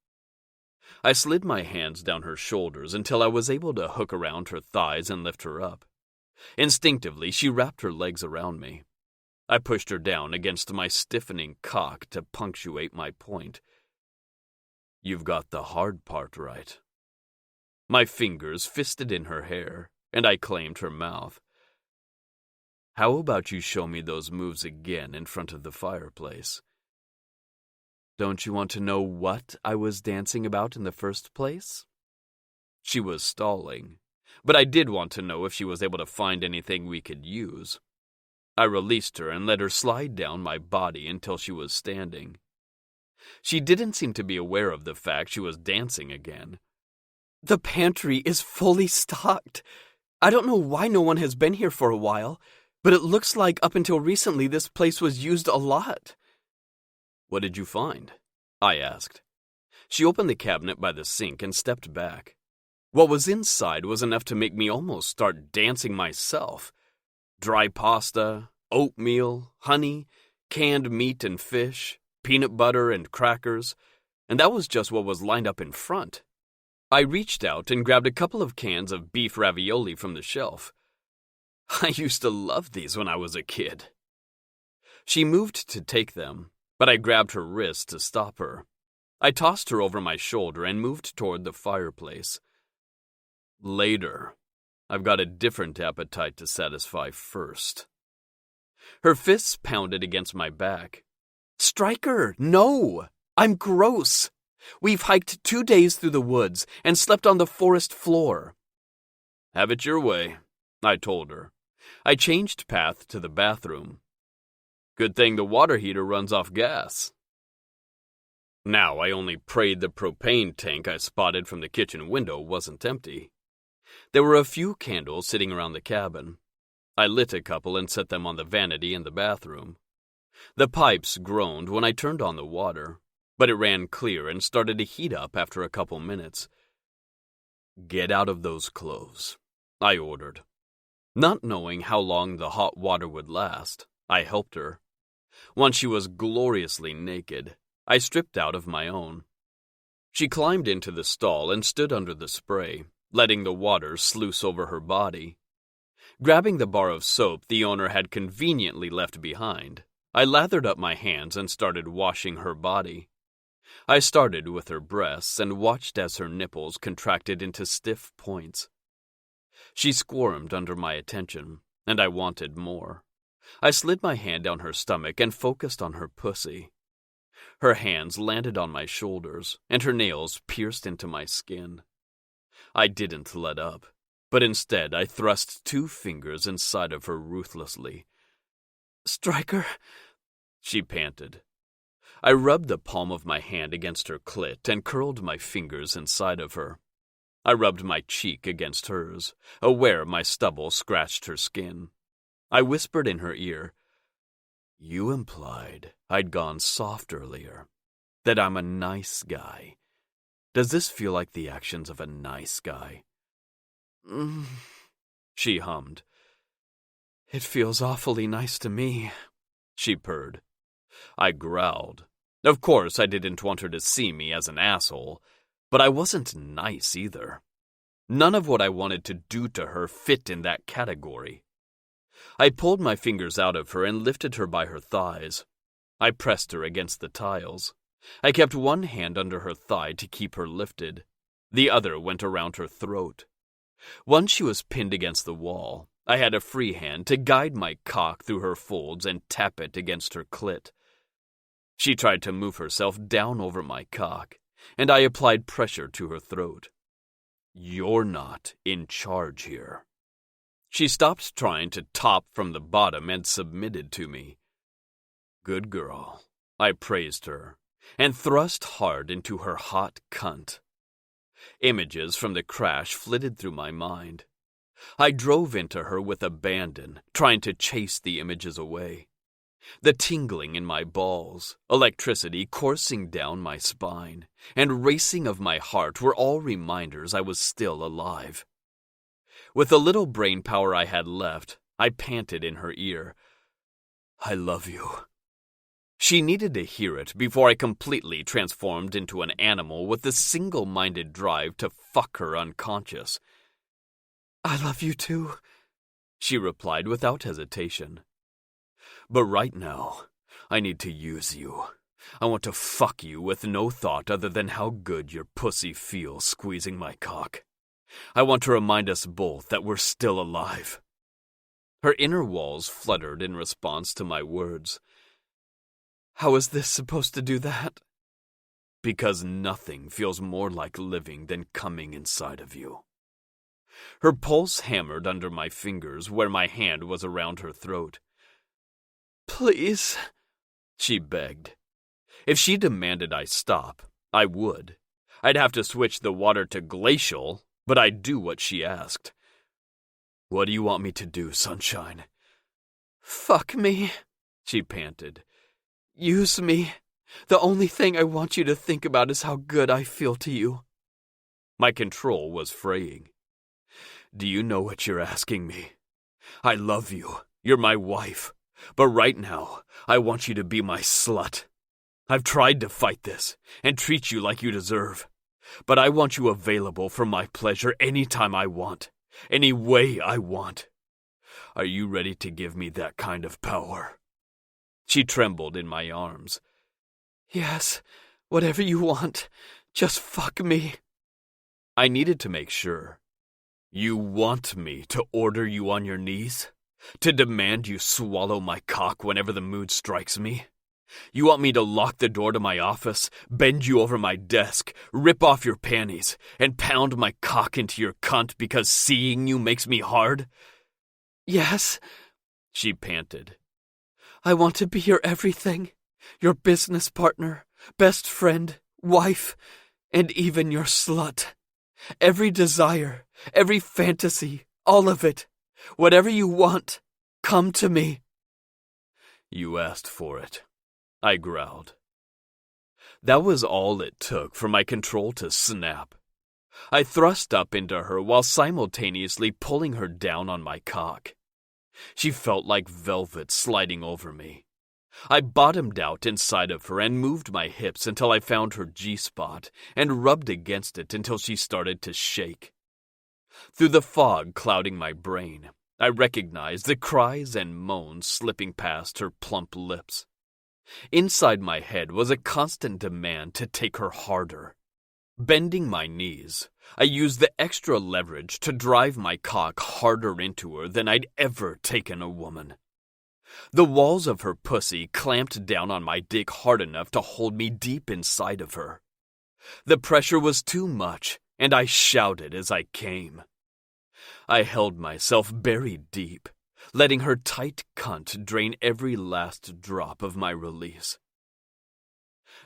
I slid my hands down her shoulders until I was able to hook around her thighs and lift her up. Instinctively, she wrapped her legs around me. I pushed her down against my stiffening cock to punctuate my point. You've got the hard part right. My fingers fisted in her hair, and I claimed her mouth. How about you show me those moves again in front of the fireplace? Don't you want to know what I was dancing about in the first place? She was stalling, but I did want to know if she was able to find anything we could use. I released her and let her slide down my body until she was standing. She didn't seem to be aware of the fact she was dancing again. The pantry is fully stocked. I don't know why no one has been here for a while, but it looks like up until recently this place was used a lot. What did you find? I asked. She opened the cabinet by the sink and stepped back. What was inside was enough to make me almost start dancing myself. Dry pasta, oatmeal, honey, canned meat and fish, peanut butter and crackers, and that was just what was lined up in front. I reached out and grabbed a couple of cans of beef ravioli from the shelf. I used to love these when I was a kid. She moved to take them, but I grabbed her wrist to stop her. I tossed her over my shoulder and moved toward the fireplace. Later. I've got a different appetite to satisfy first. Her fists pounded against my back. Stryker, no! I'm gross! We've hiked 2 days through the woods and slept on the forest floor. Have it your way, I told her. I changed path to the bathroom. Good thing the water heater runs off gas. Now I only prayed the propane tank I spotted from the kitchen window wasn't empty. There were a few candles sitting around the cabin. I lit a couple and set them on the vanity in the bathroom. The pipes groaned when I turned on the water, but it ran clear and started to heat up after a couple minutes. Get out of those clothes, I ordered. Not knowing how long the hot water would last, I helped her. Once she was gloriously naked, I stripped out of my own. She climbed into the stall and stood under the spray, letting the water sluice over her body. Grabbing the bar of soap the owner had conveniently left behind, I lathered up my hands and started washing her body. I started with her breasts and watched as her nipples contracted into stiff points. She squirmed under my attention, and I wanted more. I slid my hand down her stomach and focused on her pussy. Her hands landed on my shoulders, and her nails pierced into my skin. I didn't let up, but instead I thrust 2 fingers inside of her ruthlessly. Stryker, she panted. I rubbed the palm of my hand against her clit and curled my fingers inside of her. I rubbed my cheek against hers, aware my stubble scratched her skin. I whispered in her ear, "You implied I'd gone soft earlier, that I'm a nice guy. Does this feel like the actions of a nice guy?" She hummed. "It feels awfully nice to me," she purred. I growled. Of course, I didn't want her to see me as an asshole, but I wasn't nice either. None of what I wanted to do to her fit in that category. I pulled my fingers out of her and lifted her by her thighs. I pressed her against the tiles. I kept one hand under her thigh to keep her lifted. The other went around her throat. Once she was pinned against the wall, I had a free hand to guide my cock through her folds and tap it against her clit. She tried to move herself down over my cock, and I applied pressure to her throat. "You're not in charge here." She stopped trying to top from the bottom and submitted to me. "Good girl," I praised her, and thrust hard into her hot cunt. Images from the crash flitted through my mind. I drove into her with abandon, trying to chase the images away. The tingling in my balls, electricity coursing down my spine, and racing of my heart were all reminders I was still alive. With the little brain power I had left, I panted in her ear, "I love you." She needed to hear it before I completely transformed into an animal with the single-minded drive to fuck her unconscious. "I love you too," she replied without hesitation. "But right now, I need to use you. I want to fuck you with no thought other than how good your pussy feels squeezing my cock. I want to remind us both that we're still alive." Her inner walls fluttered in response to my words. "How is this supposed to do that?" "Because nothing feels more like living than coming inside of you." Her pulse hammered under my fingers where my hand was around her throat. Please, she begged. If she demanded I stop, I would. I'd have to switch the water to glacial, but I'd do what she asked. What do you want me to do, sunshine? Fuck me, she panted. Use me. The only thing I want you to think about is how good I feel to you. My control was fraying. Do you know what you're asking me? I love you. You're my wife. But right now, I want you to be my slut. I've tried to fight this and treat you like you deserve. But I want you available for my pleasure anytime I want, any way I want. Are you ready to give me that kind of power? She trembled in my arms. Yes, whatever you want. Just fuck me. I needed to make sure. You want me to order you on your knees? To demand you swallow my cock whenever the mood strikes me? You want me to lock the door to my office, bend you over my desk, rip off your panties, and pound my cock into your cunt because seeing you makes me hard? Yes, she panted. I want to be your everything, your business partner, best friend, wife, and even your slut. Every desire, every fantasy, all of it. Whatever you want, come to me. You asked for it, I growled. That was all it took for my control to snap. I thrust up into her while simultaneously pulling her down on my cock. She felt like velvet sliding over me. I bottomed out inside of her and moved my hips until I found her G-spot and rubbed against it until she started to shake. Through the fog clouding my brain, I recognized the cries and moans slipping past her plump lips. Inside my head was a constant demand to take her harder. Bending my knees, I used the extra leverage to drive my cock harder into her than I'd ever taken a woman. The walls of her pussy clamped down on my dick hard enough to hold me deep inside of her. The pressure was too much, and I shouted as I came. I held myself buried deep, letting her tight cunt drain every last drop of my release.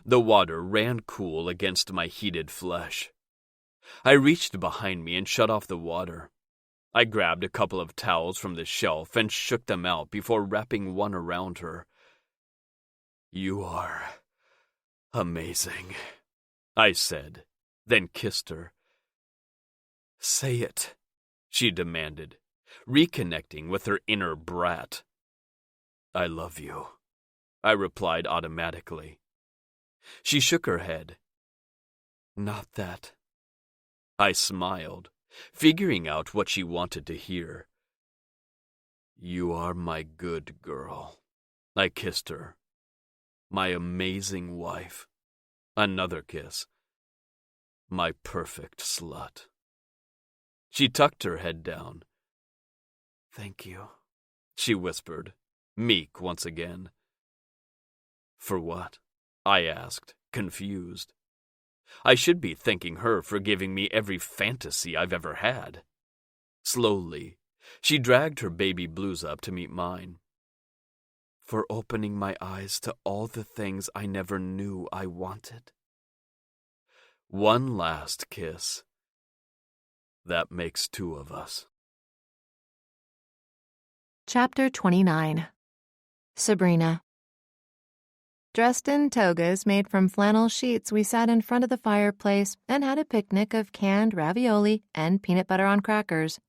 The water ran cool against my heated flesh. I reached behind me and shut off the water. I grabbed a couple of towels from the shelf and shook them out before wrapping one around her. You are amazing, I said, then kissed her. Say it, she demanded, reconnecting with her inner brat. I love you, I replied automatically. She shook her head. Not that. I smiled, figuring out what she wanted to hear. You are my good girl. I kissed her. My amazing wife. Another kiss. My perfect slut. She tucked her head down. Thank you, she whispered, meek once again. For what? I asked, confused. I should be thanking her for giving me every fantasy I've ever had. Slowly, she dragged her baby blues up to meet mine. For opening my eyes to all the things I never knew I wanted. One last kiss. That makes two of us. Chapter 29. Sabrina. Dressed in togas made from flannel sheets, we sat in front of the fireplace and had a picnic of canned ravioli and peanut butter on crackers.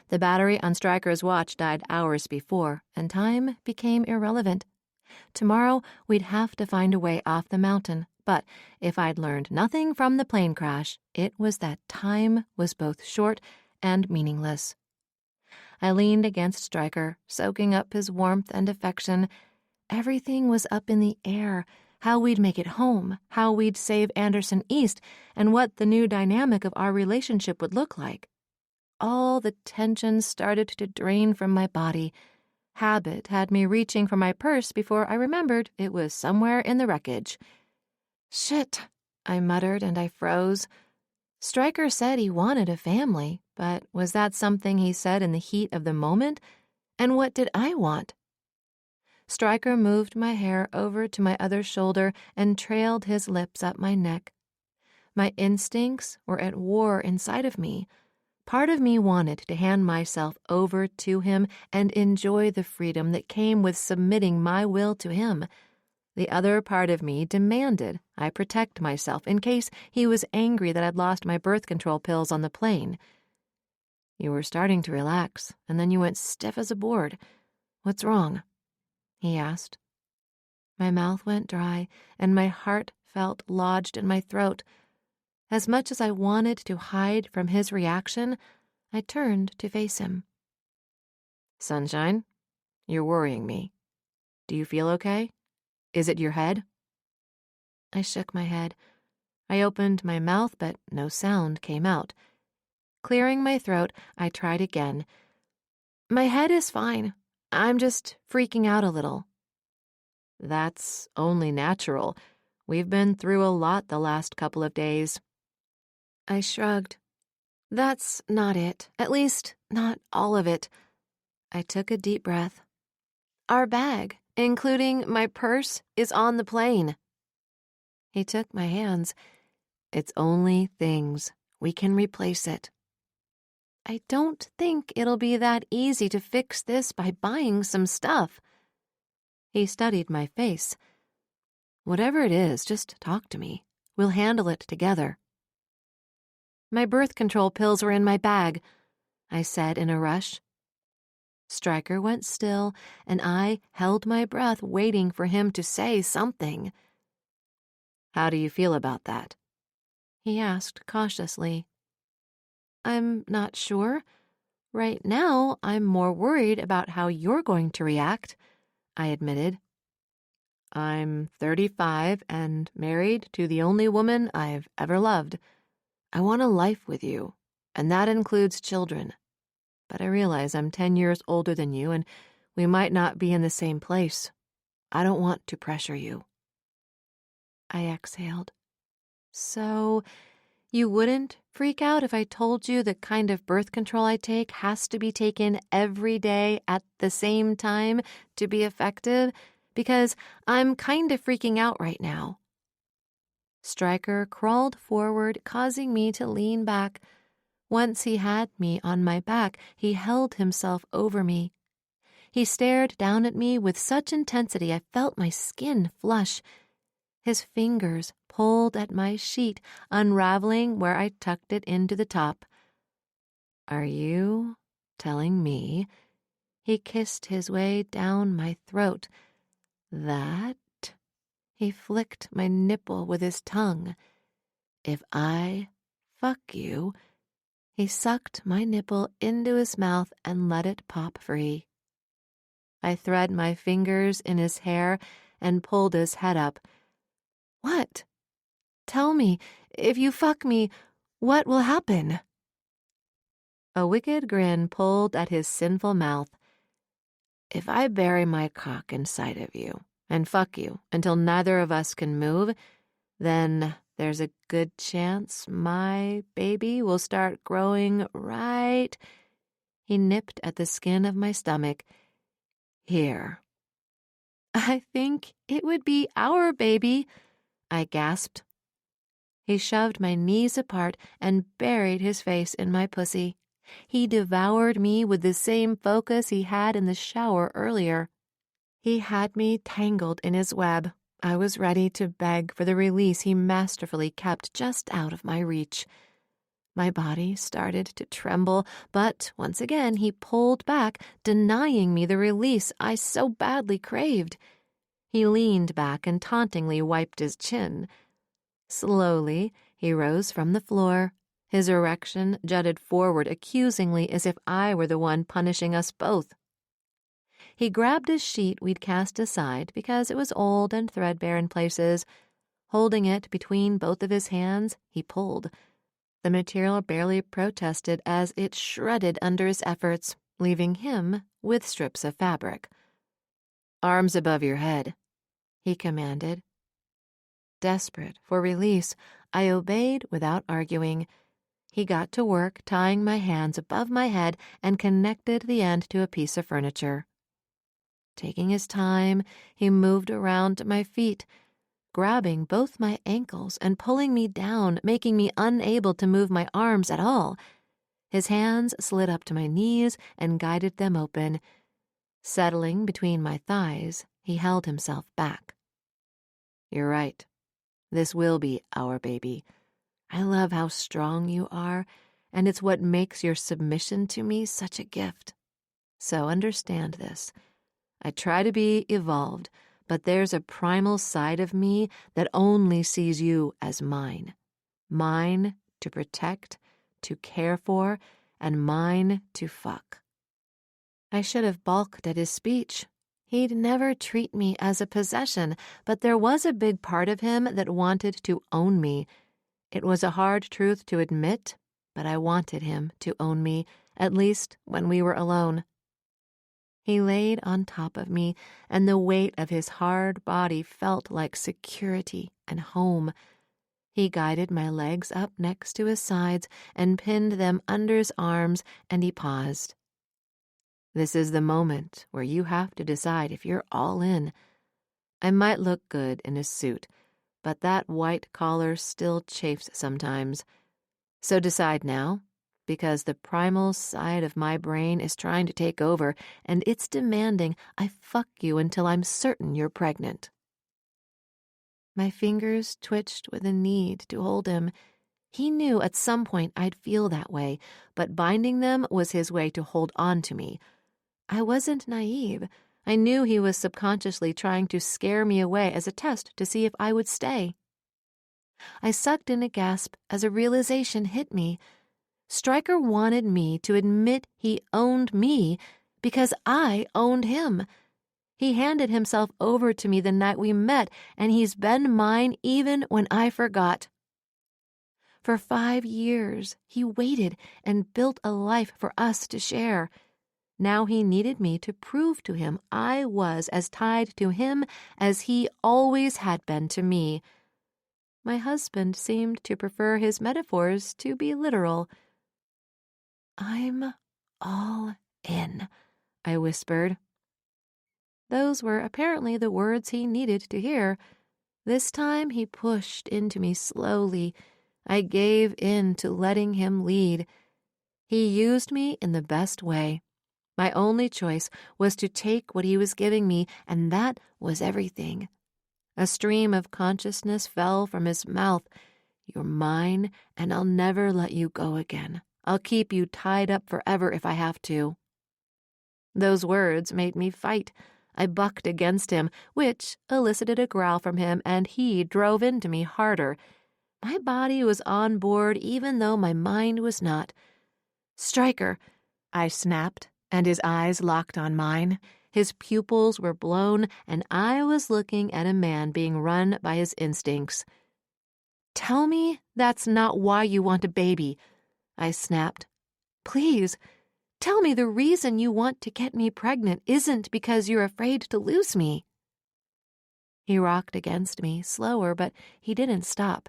The battery on Stryker's watch died hours before, and time became irrelevant. Tomorrow, we'd have to find a way off the mountain, but if I'd learned nothing from the plane crash, it was that time was both short and meaningless. I leaned against Stryker, soaking up his warmth and affection. Everything was up in the air, how we'd make it home, how we'd save Anderson East, and what the new dynamic of our relationship would look like. All the tension started to drain from my body. Habit had me reaching for my purse before I remembered it was somewhere in the wreckage. Shit, I muttered and I froze. Stryker said he wanted a family, but was that something he said in the heat of the moment? And what did I want? Stryker moved my hair over to my other shoulder and trailed his lips up my neck. My instincts were at war inside of me. Part of me wanted to hand myself over to him and enjoy the freedom that came with submitting my will to him. The other part of me demanded I protect myself in case he was angry that I'd lost my birth control pills on the plane. You were starting to relax, and then you went stiff as a board. What's wrong? He asked. My mouth went dry, and my heart felt lodged in my throat. As much as I wanted to hide from his reaction, I turned to face him. Sunshine, you're worrying me. Do you feel okay? Is it your head? I shook my head. I opened my mouth, but no sound came out. Clearing my throat, I tried again. My head is fine. I'm just freaking out a little. That's only natural. We've been through a lot the last couple of days. I shrugged. That's not it. At least, not all of it. I took a deep breath. Our bag, including my purse, is on the plane. He took my hands. It's only things. We can replace it. I don't think it'll be that easy to fix this by buying some stuff. He studied my face. Whatever it is, just talk to me. We'll handle it together. My birth control pills were in my bag, I said in a rush. Stryker went still, and I held my breath waiting for him to say something. How do you feel about that? He asked cautiously. I'm not sure. Right now, I'm more worried about how you're going to react, I admitted. I'm 35 and married to the only woman I've ever loved. I want a life with you, and that includes children. But I realize I'm 10 years older than you, and we might not be in the same place. I don't want to pressure you. I exhaled. So, you wouldn't freak out if I told you the kind of birth control I take has to be taken every day at the same time to be effective? Because I'm kind of freaking out right now. Stryker crawled forward, causing me to lean back. Once he had me on my back, he held himself over me. He stared down at me with such intensity I felt my skin flush. His fingers pulled at my sheet, unraveling where I tucked it into the top. Are you telling me? He kissed his way down my throat. That? He flicked my nipple with his tongue. If I fuck you, he sucked my nipple into his mouth and let it pop free. I thread my fingers in his hair and pulled his head up. What? Tell me, if you fuck me, what will happen? A wicked grin pulled at his sinful mouth. If I bury my cock inside of you and fuck you until neither of us can move, then there's a good chance my baby will start growing right. He nipped at the skin of my stomach. Here. I think it would be our baby, I gasped. He shoved my knees apart and buried his face in my pussy. He devoured me with the same focus he had in the shower earlier. He had me tangled in his web. I was ready to beg for the release he masterfully kept just out of my reach. My body started to tremble, but once again he pulled back, denying me the release I so badly craved. He leaned back and tauntingly wiped his chin. Slowly, he rose from the floor. His erection jutted forward accusingly as if I were the one punishing us both. He grabbed a sheet we'd cast aside because it was old and threadbare in places. Holding it between both of his hands, he pulled. The material barely protested as it shredded under his efforts, leaving him with strips of fabric. Arms above your head, he commanded. Desperate for release, I obeyed without arguing. He got to work tying my hands above my head and connected the end to a piece of furniture. Taking his time, he moved around to my feet, grabbing both my ankles and pulling me down, making me unable to move my arms at all. His hands slid up to my knees and guided them open. Settling between my thighs, he held himself back. "You're right. This will be our baby. I love how strong you are, and it's what makes your submission to me such a gift. So understand this. I try to be evolved, but there's a primal side of me that only sees you as mine. Mine to protect, to care for, and mine to fuck." I should have balked at his speech. He'd never treat me as a possession, but there was a big part of him that wanted to own me. It was a hard truth to admit, but I wanted him to own me, at least when we were alone. He laid on top of me, and the weight of his hard body felt like security and home. He guided my legs up next to his sides and pinned them under his arms, and he paused. "This is the moment where you have to decide if you're all in. I might look good in a suit, but that white collar still chafes sometimes. So decide now, because the primal side of my brain is trying to take over, and it's demanding I fuck you until I'm certain you're pregnant." My fingers twitched with a need to hold him. He knew at some point I'd feel that way, but binding them was his way to hold on to me. I wasn't naive. I knew he was subconsciously trying to scare me away as a test to see if I would stay. I sucked in a gasp as a realization hit me. Stryker wanted me to admit he owned me because I owned him. He handed himself over to me the night we met, and he's been mine even when I forgot. For 5 years, he waited and built a life for us to share. Now he needed me to prove to him I was as tied to him as he always had been to me. My husband seemed to prefer his metaphors to be literal. "I'm all in," I whispered. Those were apparently the words he needed to hear. This time he pushed into me slowly. I gave in to letting him lead. He used me in the best way. My only choice was to take what he was giving me, and that was everything. A stream of consciousness fell from his mouth. "You're mine, and I'll never let you go again. I'll keep you tied up forever if I have to." Those words made me fight. I bucked against him, which elicited a growl from him, and he drove into me harder. My body was on board even though my mind was not. "Stryker," I snapped, and his eyes locked on mine. His pupils were blown, and I was looking at a man being run by his instincts. "Tell me that's not why you want a baby," I snapped. "Please, tell me the reason you want to get me pregnant isn't because you're afraid to lose me." He rocked against me, slower, but he didn't stop.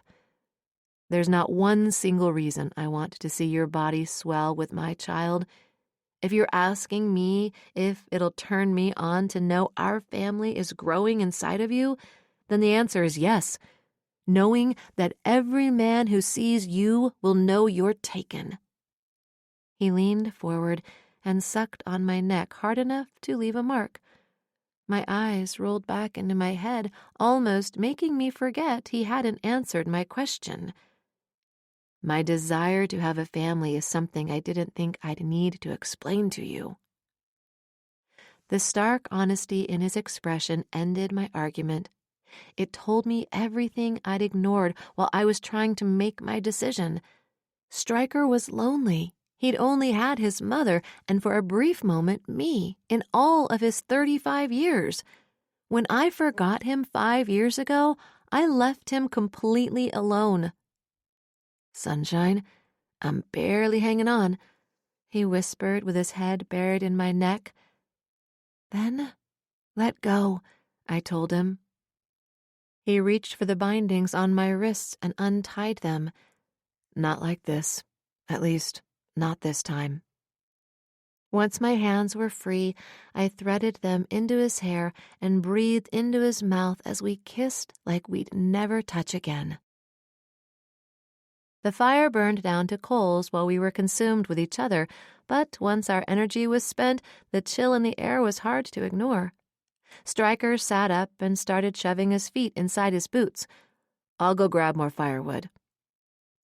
"There's not one single reason I want to see your body swell with my child. If you're asking me if it'll turn me on to know our family is growing inside of you, then the answer is yes, knowing that every man who sees you will know you're taken." He leaned forward and sucked on my neck hard enough to leave a mark. My eyes rolled back into my head, almost making me forget he hadn't answered my question. "My desire to have a family is something I didn't think I'd need to explain to you." The stark honesty in his expression ended my argument. It told me everything I'd ignored while I was trying to make my decision. Stryker was lonely. He'd only had his mother, and for a brief moment, me, in all of his 35 years. When I forgot him 5 years ago, I left him completely alone. "Sunshine, I'm barely hanging on," he whispered with his head buried in my neck. "Then let go," I told him. He reached for the bindings on my wrists and untied them. "Not like this. At least, not this time." Once my hands were free, I threaded them into his hair and breathed into his mouth as we kissed like we'd never touch again. The fire burned down to coals while we were consumed with each other, but once our energy was spent, the chill in the air was hard to ignore. Stryker sat up and started shoving his feet inside his boots. "I'll go grab more firewood."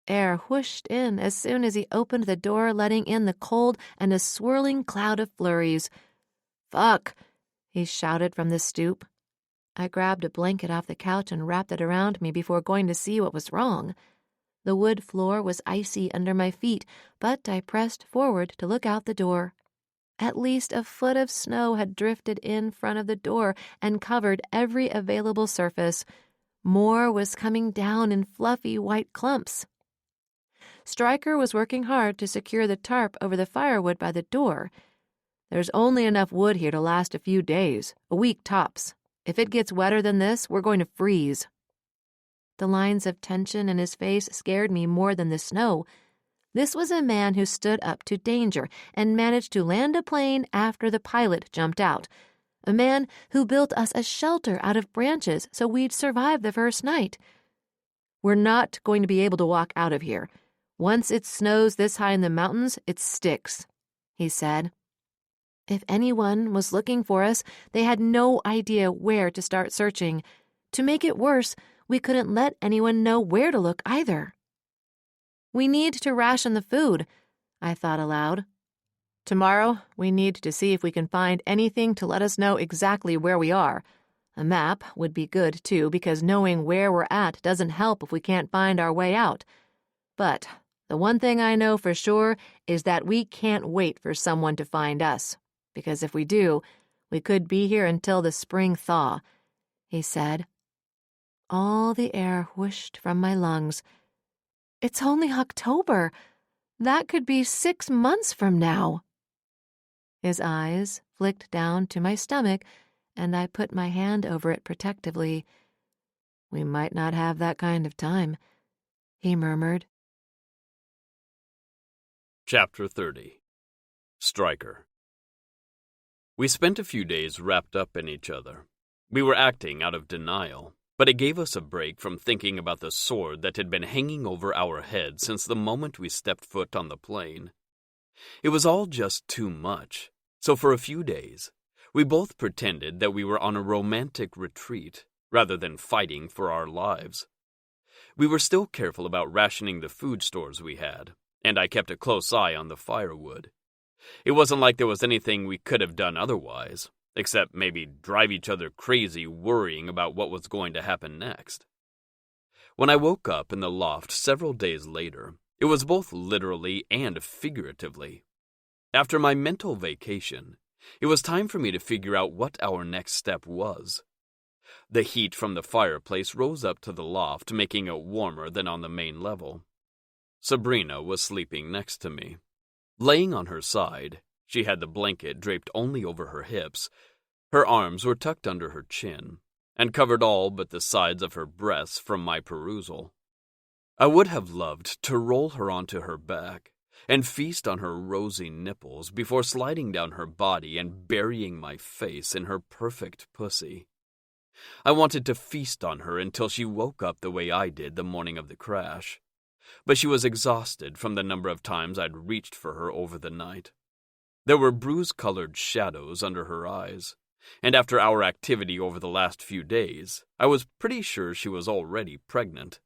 Air whooshed in as soon as he opened the door, letting in the cold and a swirling cloud of flurries. "Fuck!" he shouted from the stoop. I grabbed a blanket off the couch and wrapped it around me before going to see what was wrong. The wood floor was icy under my feet, but I pressed forward to look out the door. At least a foot of snow had drifted in front of the door and covered every available surface. More was coming down in fluffy white clumps. Stryker was working hard to secure the tarp over the firewood by the door. "There's only enough wood here to last a few days, a week tops. If it gets wetter than this, we're going to freeze." The lines of tension in his face scared me more than the snow. This was a man who stood up to danger and managed to land a plane after the pilot jumped out. A man who built us a shelter out of branches so we'd survive the first night. "We're not going to be able to walk out of here. Once it snows this high in the mountains, it sticks," he said. If anyone was looking for us, they had no idea where to start searching. To make it worse, we couldn't let anyone know where to look either. "We need to ration the food," I thought aloud. "Tomorrow, we need to see if we can find anything to let us know exactly where we are. A map would be good, too, because knowing where we're at doesn't help if we can't find our way out. But the one thing I know for sure is that we can't wait for someone to find us, because if we do, we could be here until the spring thaw," he said. All the air whooshed from my lungs. "It's only October. That could be 6 months from now." His eyes flicked down to my stomach, and I put my hand over it protectively. "We might not have that kind of time," he murmured. Chapter 30. Stryker. We spent a few days wrapped up in each other. We were acting out of denial, but it gave us a break from thinking about the sword that had been hanging over our heads since the moment we stepped foot on the plane. It was all just too much, so for a few days, we both pretended that we were on a romantic retreat rather than fighting for our lives. We were still careful about rationing the food stores we had, and I kept a close eye on the firewood. It wasn't like there was anything we could have done otherwise, except maybe drive each other crazy worrying about what was going to happen next. When I woke up in the loft several days later, it was both literally and figuratively. After my mental vacation, it was time for me to figure out what our next step was. The heat from the fireplace rose up to the loft, making it warmer than on the main level. Sabrina was sleeping next to me. Laying on her side, she had the blanket draped only over her hips. Her arms were tucked under her chin and covered all but the sides of her breasts from my perusal. I would have loved to roll her onto her back and feast on her rosy nipples before sliding down her body and burying my face in her perfect pussy. I wanted to feast on her until she woke up the way I did the morning of the crash. But she was exhausted from the number of times I'd reached for her over the night. There were bruise-colored shadows under her eyes, and after our activity over the last few days, I was pretty sure she was already pregnant.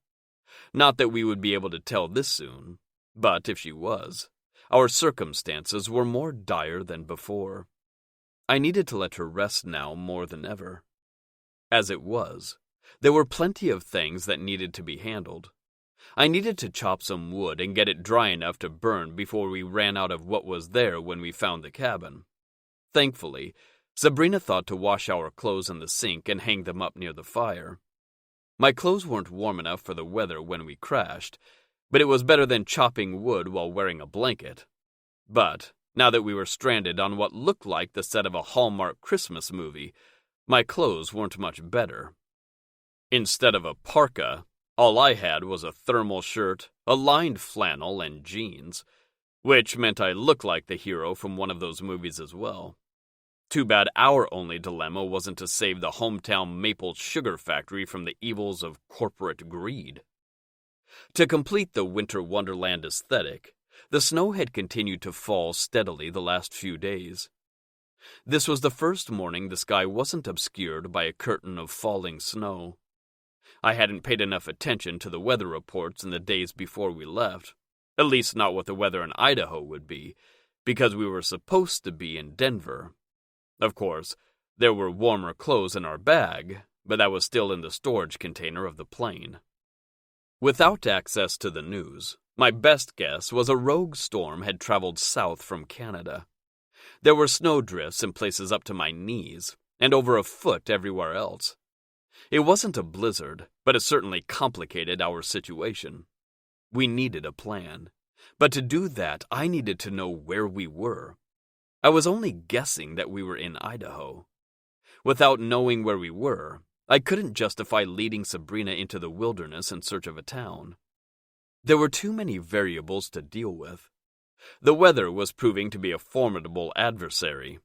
Not that we would be able to tell this soon, but if she was, our circumstances were more dire than before. I needed to let her rest now more than ever. As it was, there were plenty of things that needed to be handled. I needed to chop some wood and get it dry enough to burn before we ran out of what was there when we found the cabin. Thankfully, Sabrina thought to wash our clothes in the sink and hang them up near the fire. My clothes weren't warm enough for the weather when we crashed, but it was better than chopping wood while wearing a blanket. But, now that we were stranded on what looked like the set of a Hallmark Christmas movie, my clothes weren't much better. Instead of a parka, all I had was a thermal shirt, a lined flannel, and jeans. which meant I looked like the hero from one of those movies as well. Too bad our only dilemma wasn't to save the hometown maple sugar factory from the evils of corporate greed. To complete the winter wonderland aesthetic, the snow had continued to fall steadily the last few days. This was the first morning the sky wasn't obscured by a curtain of falling snow. I hadn't paid enough attention to the weather reports in the days before we left, at least not what the weather in Idaho would be, because we were supposed to be in Denver. Of course, there were warmer clothes in our bag, but that was still in the storage container of the plane. Without access to the news, my best guess was a rogue storm had traveled south from Canada. There were snowdrifts in places up to my knees, and over a foot everywhere else. It wasn't a blizzard, but it certainly complicated our situation. We needed a plan, but to do that, I needed to know where we were. I was only guessing that we were in Idaho. Without knowing where we were, I couldn't justify leading Sabrina into the wilderness in search of a town. There were too many variables to deal with. The weather was proving to be a formidable adversary.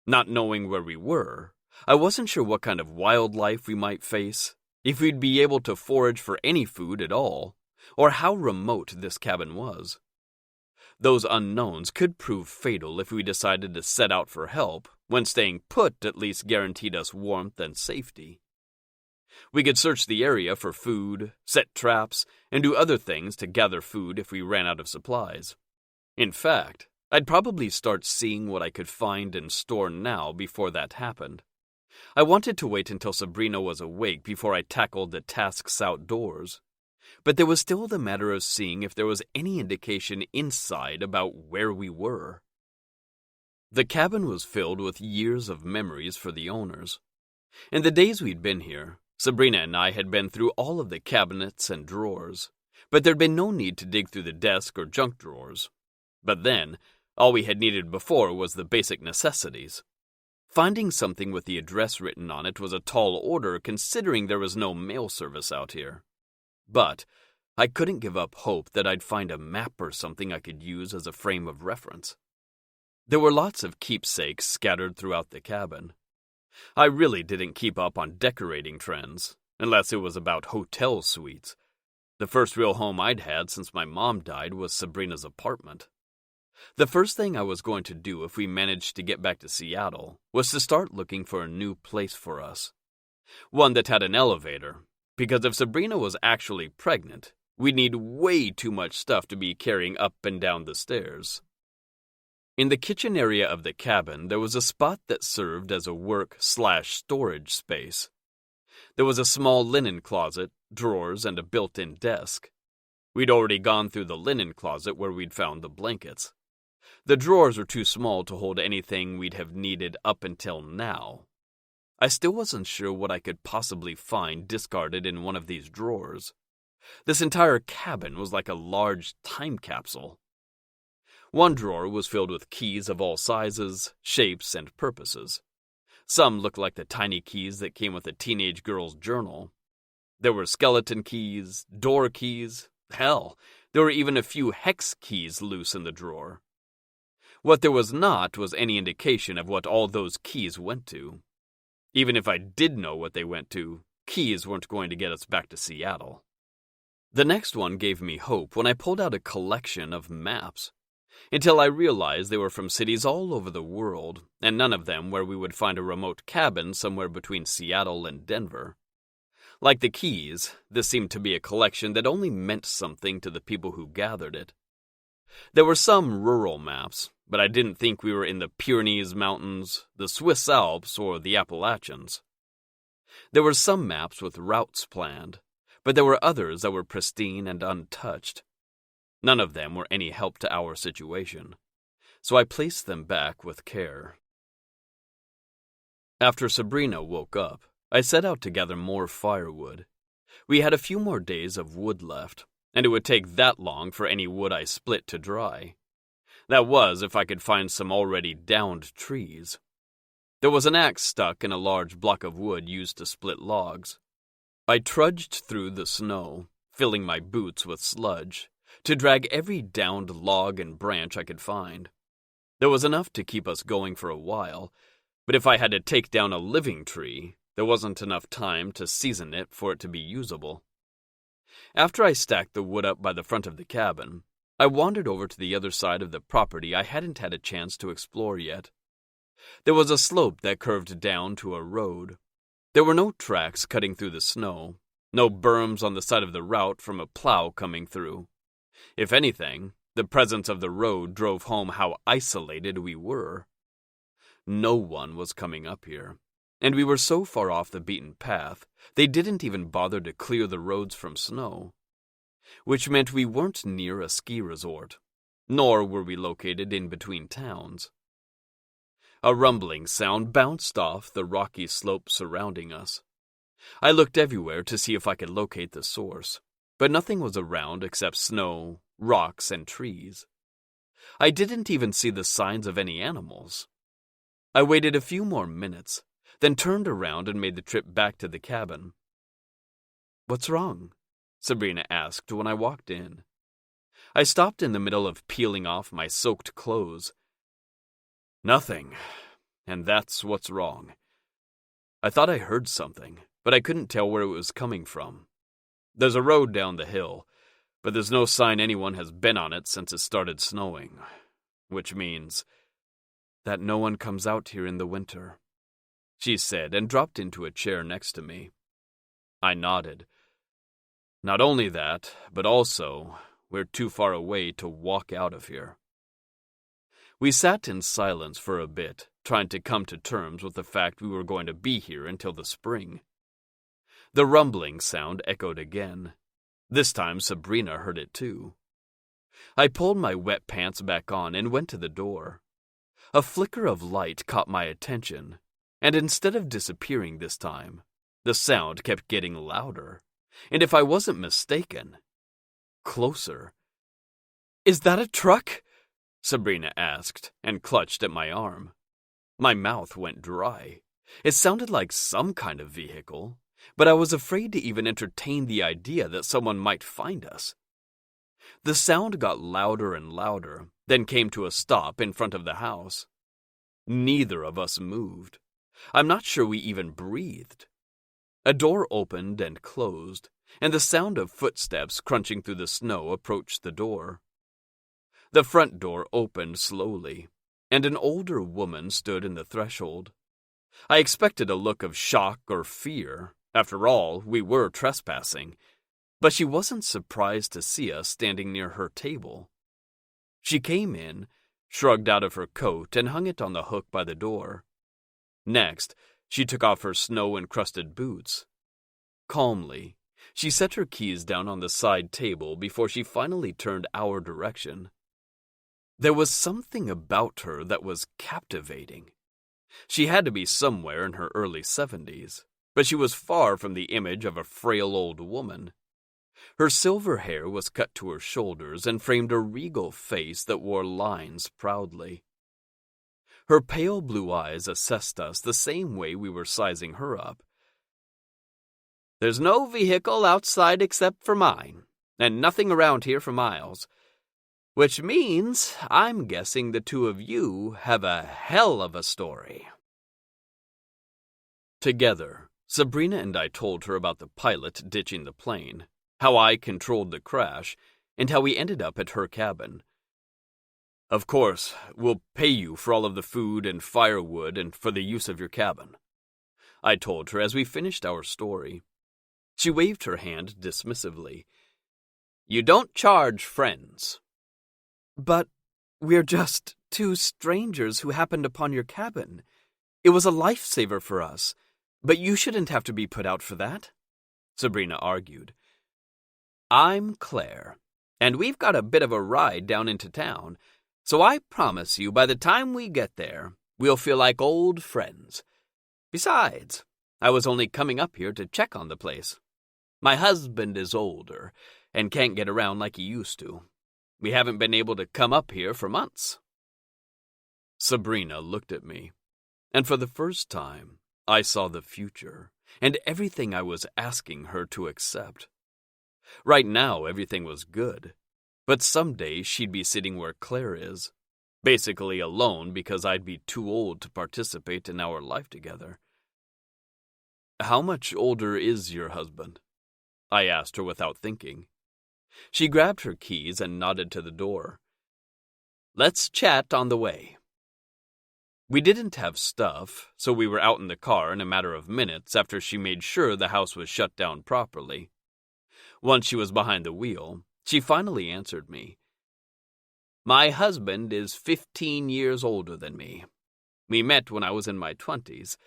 Not knowing where we were, I wasn't sure what kind of wildlife we might face, if we'd be able to forage for any food at all, or how remote this cabin was. Those unknowns could prove fatal if we decided to set out for help, when staying put at least guaranteed us warmth and safety. We could search the area for food, set traps, and do other things to gather food if we ran out of supplies. In fact, I'd probably start seeing what I could find and store now before that happened. I wanted to wait until Sabrina was awake before I tackled the tasks outdoors. But there was still the matter of seeing if there was any indication inside about where we were. The cabin was filled with years of memories for the owners. In the days we'd been here, Sabrina and I had been through all of the cabinets and drawers, but there'd been no need to dig through the desk or junk drawers. But then, all we had needed before was the basic necessities. Finding something with the address written on it was a tall order considering there was no mail service out here. But I couldn't give up hope that I'd find a map or something I could use as a frame of reference. There were lots of keepsakes scattered throughout the cabin. I really didn't keep up on decorating trends, unless it was about hotel suites. The first real home I'd had since my mom died was Sabrina's apartment. The first thing I was going to do if we managed to get back to Seattle was to start looking for a new place for us. One that had an elevator, because if Sabrina was actually pregnant, we'd need way too much stuff to be carrying up and down the stairs. In the kitchen area of the cabin, there was a spot that served as a work/storage space. There was a small linen closet, drawers, and a built-in desk. We'd already gone through the linen closet where we'd found the blankets. The drawers were too small to hold anything we'd have needed up until now. I still wasn't sure what I could possibly find discarded in one of these drawers. This entire cabin was like a large time capsule. One drawer was filled with keys of all sizes, shapes, and purposes. Some looked like the tiny keys that came with a teenage girl's journal. There were skeleton keys, door keys. Hell, there were even a few hex keys loose in the drawer. What there was not was any indication of what all those keys went to. Even if I did know what they went to, keys weren't going to get us back to Seattle. The next one gave me hope when I pulled out a collection of maps, until I realized they were from cities all over the world, and none of them where we would find a remote cabin somewhere between Seattle and Denver. Like the keys, this seemed to be a collection that only meant something to the people who gathered it. There were some rural maps, but I didn't think we were in the Pyrenees Mountains, the Swiss Alps, or the Appalachians. There were some maps with routes planned, but there were others that were pristine and untouched. None of them were any help to our situation, so I placed them back with care. After Sabrina woke up, I set out to gather more firewood. We had a few more days of wood left, and it would take that long for any wood I split to dry. That was if I could find some already downed trees. There was an axe stuck in a large block of wood used to split logs. I trudged through the snow, filling my boots with sludge, to drag every downed log and branch I could find. There was enough to keep us going for a while, but if I had to take down a living tree, there wasn't enough time to season it for it to be usable. After I stacked the wood up by the front of the cabin, I wandered over to the other side of the property I hadn't had a chance to explore yet. There was a slope that curved down to a road. There were no tracks cutting through the snow, no berms on the side of the route from a plow coming through. If anything, the presence of the road drove home how isolated we were. No one was coming up here, and we were so far off the beaten path, they didn't even bother to clear the roads from snow. Which meant we weren't near a ski resort, nor were we located in between towns. A rumbling sound bounced off the rocky slope surrounding us. I looked everywhere to see if I could locate the source, but nothing was around except snow, rocks, and trees. I didn't even see the signs of any animals. I waited a few more minutes, then turned around and made the trip back to the cabin. "What's wrong?" Sabrina asked when I walked in. I stopped in the middle of peeling off my soaked clothes. "Nothing, and that's what's wrong. I thought I heard something, but I couldn't tell where it was coming from. There's a road down the hill, but there's no sign anyone has been on it since it started snowing, which means that no one comes out here in the winter," she said and dropped into a chair next to me. I nodded. "Not only that, but also we're too far away to walk out of here." We sat in silence for a bit, trying to come to terms with the fact we were going to be here until the spring. The rumbling sound echoed again. This time Sabrina heard it too. I pulled my wet pants back on and went to the door. A flicker of light caught my attention, and instead of disappearing this time, the sound kept getting louder, and if I wasn't mistaken, closer. "Is that a truck?" Sabrina asked, and clutched at my arm. My mouth went dry. It sounded like some kind of vehicle, but I was afraid to even entertain the idea that someone might find us. The sound got louder and louder, then came to a stop in front of the house. Neither of us moved. I'm not sure we even breathed. A door opened and closed, and the sound of footsteps crunching through the snow approached the door. The front door opened slowly, and an older woman stood in the threshold. I expected a look of shock or fear. After all, we were trespassing. But she wasn't surprised to see us standing near her table. She came in, shrugged out of her coat, and hung it on the hook by the door. Next, she took off her snow-encrusted boots. Calmly, she set her keys down on the side table before she finally turned our direction. There was something about her that was captivating. She had to be somewhere in her early 70s, but she was far from the image of a frail old woman. Her silver hair was cut to her shoulders and framed a regal face that wore lines proudly. Her pale blue eyes assessed us the same way we were sizing her up. "There's no vehicle outside except for mine, and nothing around here for miles. Which means I'm guessing the two of you have a hell of a story." Together, Sabrina and I told her about the pilot ditching the plane, how I controlled the crash, and how we ended up at her cabin. "Of course, we'll pay you for all of the food and firewood and for the use of your cabin," I told her as we finished our story. She waved her hand dismissively. "You don't charge friends." "But we're just two strangers who happened upon your cabin. It was a lifesaver for us, but you shouldn't have to be put out for that," Sabrina argued. "I'm Claire, and we've got a bit of a ride down into town, so I promise you by the time we get there, we'll feel like old friends. Besides, I was only coming up here to check on the place. My husband is older and can't get around like he used to. We haven't been able to come up here for months." Sabrina looked at me, and for the first time, I saw the future and everything I was asking her to accept. Right now, everything was good. But someday she'd be sitting where Claire is, basically alone because I'd be too old to participate in our life together. "How much older is your husband?" I asked her without thinking. She grabbed her keys and nodded to the door. "Let's chat on the way." We didn't have stuff, so we were out in the car in a matter of minutes after she made sure the house was shut down properly. Once she was behind the wheel, she finally answered me. "My husband is 15 years older than me. We met when I was in my 20s,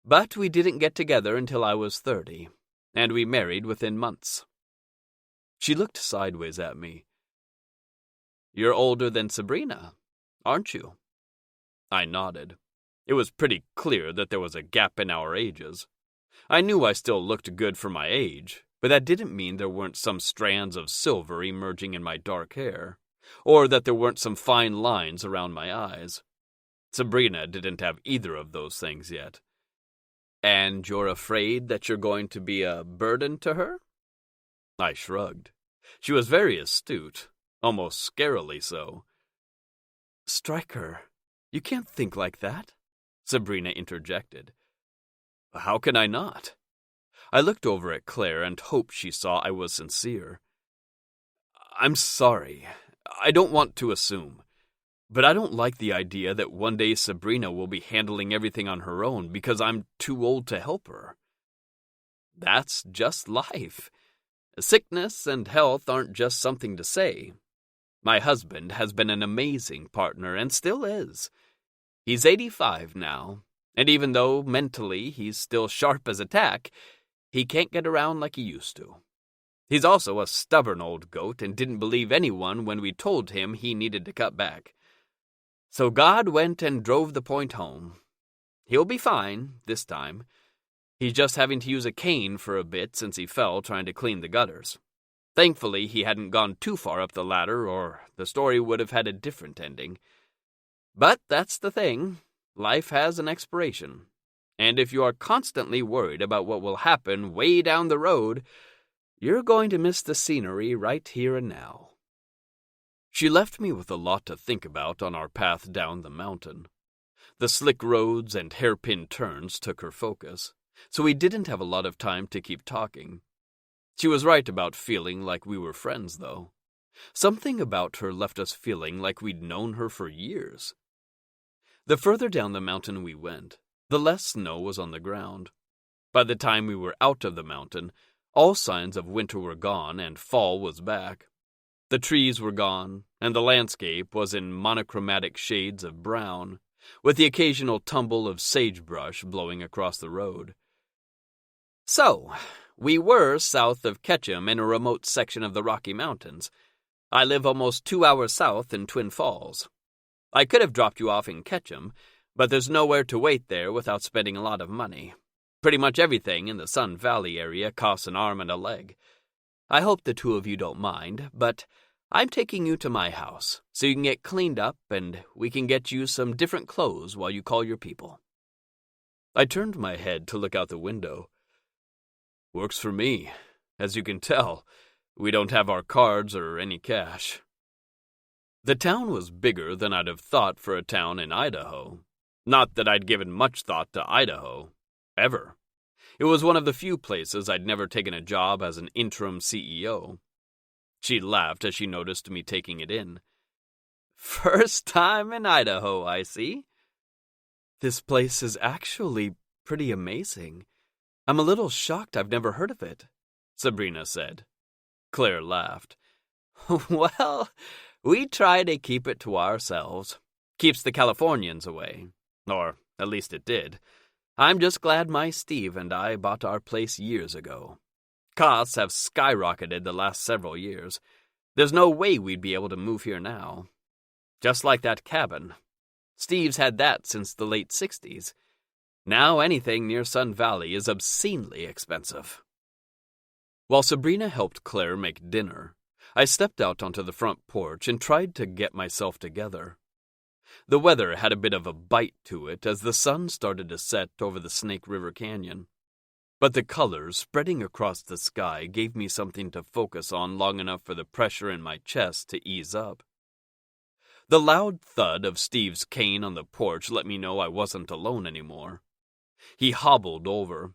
but we didn't get together until I was 30, and we married within months." She looked sideways at me. "You're older than Sabrina, aren't you?" I nodded. It was pretty clear that there was a gap in our ages. I knew I still looked good for my age, but that didn't mean there weren't some strands of silver emerging in my dark hair, or that there weren't some fine lines around my eyes. Sabrina didn't have either of those things yet. "And you're afraid that you're going to be a burden to her?" I shrugged. She was very astute, almost scarily so. "Stryker, you can't think like that," Sabrina interjected. "How can I not?" I looked over at Claire and hoped she saw I was sincere. "I'm sorry. I don't want to assume. But I don't like the idea that one day Sabrina will be handling everything on her own because I'm too old to help her. That's just life. Sickness and health aren't just something to say. My husband has been an amazing partner and still is. He's 85 now, and even though mentally he's still sharp as a tack, he can't get around like he used to. He's also a stubborn old goat and didn't believe anyone when we told him he needed to cut back. So God went and drove the point home. He'll be fine this time. He's just having to use a cane for a bit since he fell trying to clean the gutters. Thankfully, he hadn't gone too far up the ladder, or the story would have had a different ending. But that's the thing. Life has an expiration. And if you are constantly worried about what will happen way down the road, you're going to miss the scenery right here and now." She left me with a lot to think about on our path down the mountain. The slick roads and hairpin turns took her focus, so we didn't have a lot of time to keep talking. She was right about feeling like we were friends, though. Something about her left us feeling like we'd known her for years. The further down the mountain we went, the less snow was on the ground. By the time we were out of the mountain, all signs of winter were gone and fall was back. The trees were gone, and the landscape was in monochromatic shades of brown, with the occasional tumble of sagebrush blowing across the road. So, we were south of Ketchum in a remote section of the Rocky Mountains. I live almost 2 hours south in Twin Falls. I could have dropped you off in Ketchum, but there's nowhere to wait there without spending a lot of money. Pretty much everything in the Sun Valley area costs an arm and a leg. I hope the two of you don't mind, but I'm taking you to my house so you can get cleaned up and we can get you some different clothes while you call your people." I turned my head to look out the window. "Works for me. As you can tell, we don't have our cards or any cash." The town was bigger than I'd have thought for a town in Idaho. Not that I'd given much thought to Idaho. Ever. It was one of the few places I'd never taken a job as an interim CEO. She laughed as she noticed me taking it in. "First time in Idaho, I see." "This place is actually pretty amazing. I'm a little shocked I've never heard of it," Sabrina said. Claire laughed. "Well, we try to keep it to ourselves. Keeps the Californians away. Or at least it did. I'm just glad my Steve and I bought our place years ago. Costs have skyrocketed the last several years. There's no way we'd be able to move here now. Just like that cabin. Steve's had that since the late 60s. Now anything near Sun Valley is obscenely expensive." While Sabrina helped Claire make dinner, I stepped out onto the front porch and tried to get myself together. The weather had a bit of a bite to it as the sun started to set over the Snake River Canyon. but the colors spreading across the sky gave me something to focus on long enough for the pressure in my chest to ease up. The loud thud of Steve's cane on the porch let me know I wasn't alone anymore. He hobbled over,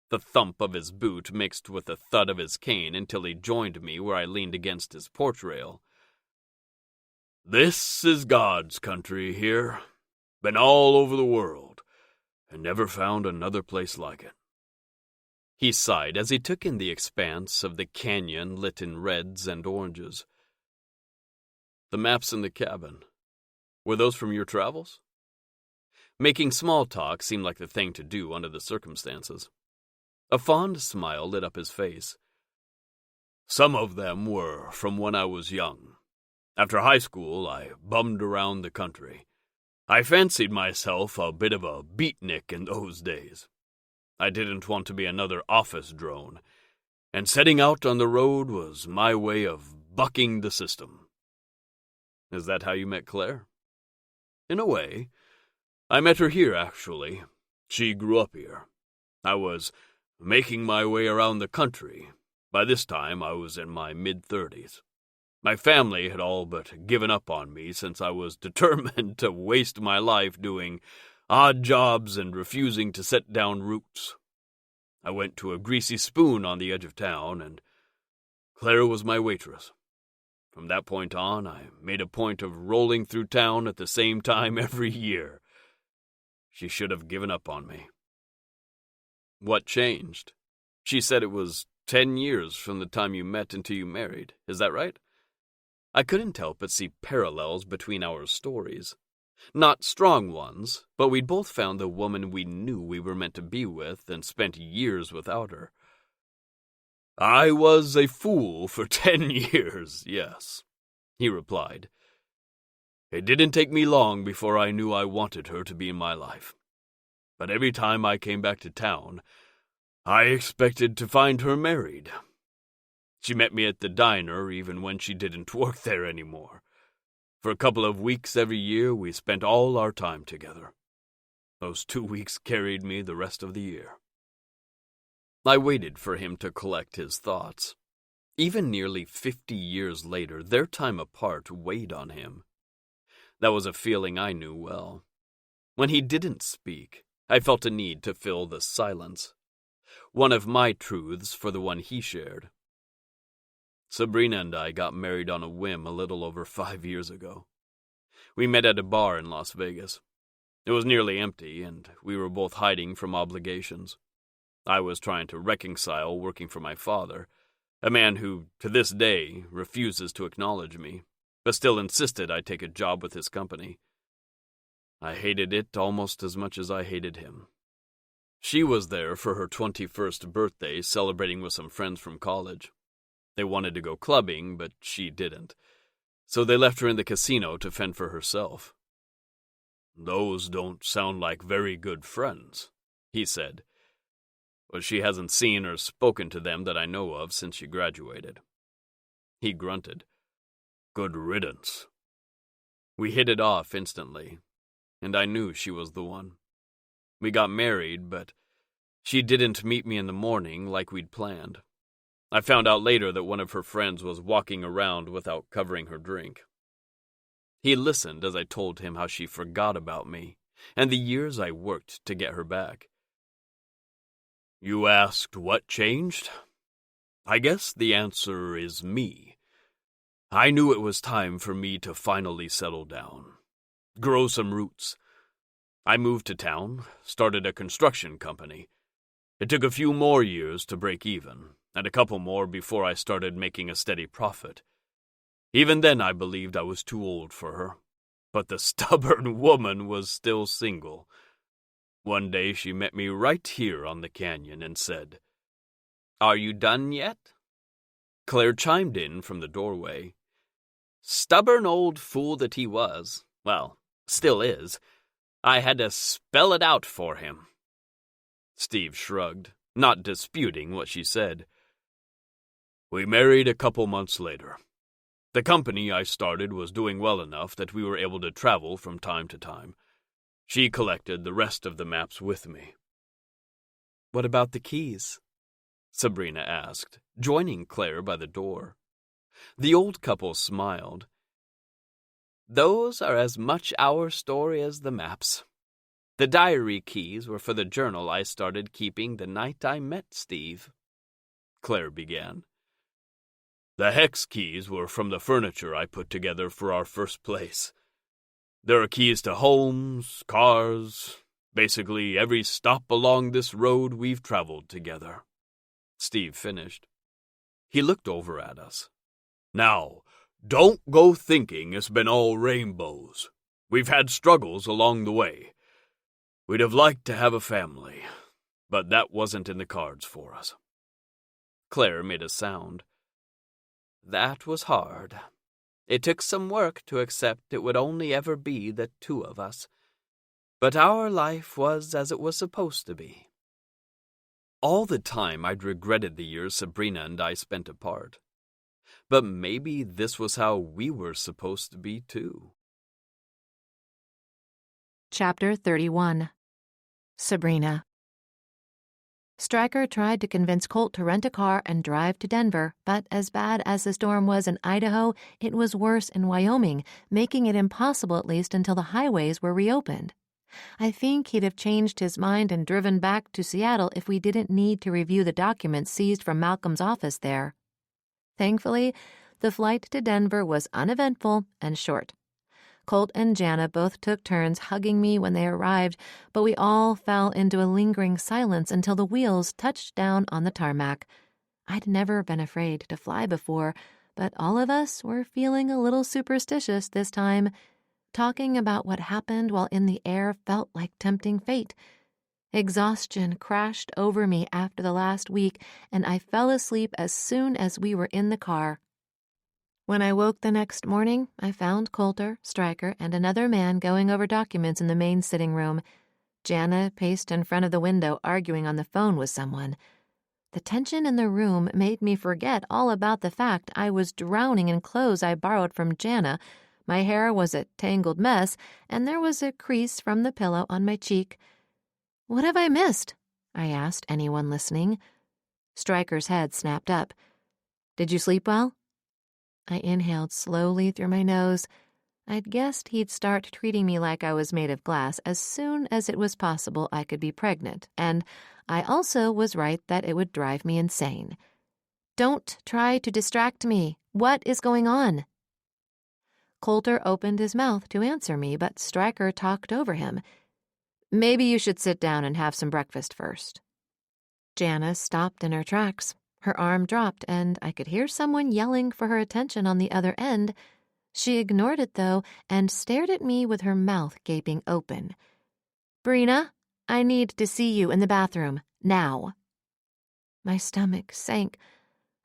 the thump of his boot mixed with the thud of his cane until he joined me where I leaned against his porch rail. "This is God's country here. Been all over the world, and never found another place like it." He sighed as he took in the expanse of the canyon lit in reds and oranges. "The maps in the cabin, were those from your travels?" Making small talk seemed like the thing to do under the circumstances. A fond smile lit up his face. "Some of them were from when I was young. After high school, I bummed around the country. I fancied myself a bit of a beatnik in those days. I didn't want to be another office drone, and setting out on the road was my way of bucking the system." "Is that how you met Claire?" "In a way. I met her here, actually. She grew up here. I was making my way around the country. By this time, I was in my mid-30s. My family had all but given up on me since I was determined to waste my life doing odd jobs and refusing to set down roots. I went to a greasy spoon on the edge of town, and Claire was my waitress. From that point on, I made a point of rolling through town at the same time every year. She should have given up on me." "What changed? She said it was 10 years from the time you met until you married. Is that right?" I couldn't help but see parallels between our stories. Not strong ones, but we'd both found the woman we knew we were meant to be with and spent years without her. "I was a fool for 10 years, yes," he replied. "It didn't take me long before I knew I wanted her to be in my life. But every time I came back to town, I expected to find her married. She met me at the diner even when she didn't work there anymore. For a couple of weeks every year, we spent all our time together. Those 2 weeks carried me the rest of the year." I waited for him to collect his thoughts. Even nearly 50 years later, their time apart weighed on him. That was a feeling I knew well. When he didn't speak, I felt a need to fill the silence. One of my truths for the one he shared. "Sabrina and I got married on a whim a little over 5 years ago. We met at a bar in Las Vegas. It was nearly empty, and we were both hiding from obligations. I was trying to reconcile working for my father, a man who, to this day, refuses to acknowledge me, but still insisted I take a job with his company. I hated it almost as much as I hated him. She was there for her 21st birthday, celebrating with some friends from college. They wanted to go clubbing, but she didn't, so they left her in the casino to fend for herself." "Those don't sound like very good friends," he said. "Well, she hasn't seen or spoken to them that I know of since she graduated." He grunted. "Good riddance." We hit it off instantly, and I knew she was the one. We got married, but she didn't meet me in the morning like we'd planned. I found out later that one of her friends was walking around without covering her drink. He listened as I told him how she forgot about me, and the years I worked to get her back. "You asked what changed? I guess the answer is me. I knew it was time for me to finally settle down, grow some roots. I moved to town, started a construction company. It took a few more years to break even, and a couple more before I started making a steady profit. Even then I believed I was too old for her, but the stubborn woman was still single. One day she met me right here on the canyon and said, 'Are you done yet?' Claire chimed in from the doorway. Stubborn old fool that he was, well, still is. I had to spell it out for him." Steve shrugged, not disputing what she said. "We married a couple months later. The company I started was doing well enough that we were able to travel from time to time. She collected the rest of the maps with me." What about the keys? Sabrina asked, joining Claire by the door. The old couple smiled. Those are as much our story as the maps. The diary keys were for the journal I started keeping the night I met Steve. Claire began. The hex keys were from the furniture I put together for our first place. There are keys to homes, cars, basically every stop along this road we've traveled together. Steve finished. He looked over at us. Now, don't go thinking it's been all rainbows. We've had struggles along the way. We'd have liked to have a family, but that wasn't in the cards for us. Claire made a sound. That was hard. It took some work to accept it would only ever be the two of us. But our life was as it was supposed to be. All the time I'd regretted the years Sabrina and I spent apart. But maybe this was how we were supposed to be too. Chapter 31. Sabrina. Stryker tried to convince Colt to rent a car and drive to Denver, but as bad as the storm was in Idaho, it was worse in Wyoming, making it impossible at least until the highways were reopened. I think he'd have changed his mind and driven back to Seattle if we didn't need to review the documents seized from Malcolm's office there. Thankfully, the flight to Denver was uneventful and short. Colt and Jana both took turns hugging me when they arrived, but we all fell into a lingering silence until the wheels touched down on the tarmac. I'd never been afraid to fly before, but all of us were feeling a little superstitious this time. Talking about what happened while in the air felt like tempting fate. Exhaustion crashed over me after the last week, and I fell asleep as soon as we were in the car. When I woke the next morning, I found Coulter, Stryker, and another man going over documents in the main sitting room. Jana paced in front of the window, arguing on the phone with someone. The tension in the room made me forget all about the fact I was drowning in clothes I borrowed from Jana. My hair was a tangled mess, and there was a crease from the pillow on my cheek. "What have I missed?" I asked anyone listening. Stryker's head snapped up. "Did you sleep well?" I inhaled slowly through my nose. I'd guessed he'd start treating me like I was made of glass as soon as it was possible I could be pregnant, and I also was right that it would drive me insane. "Don't try to distract me. What is going on?" Coulter opened his mouth to answer me, but Stryker talked over him. "Maybe you should sit down and have some breakfast first." Jana stopped in her tracks. Her arm dropped, and I could hear someone yelling for her attention on the other end. She ignored it, though, and stared at me with her mouth gaping open. "Brina, I need to see you in the bathroom, now." My stomach sank.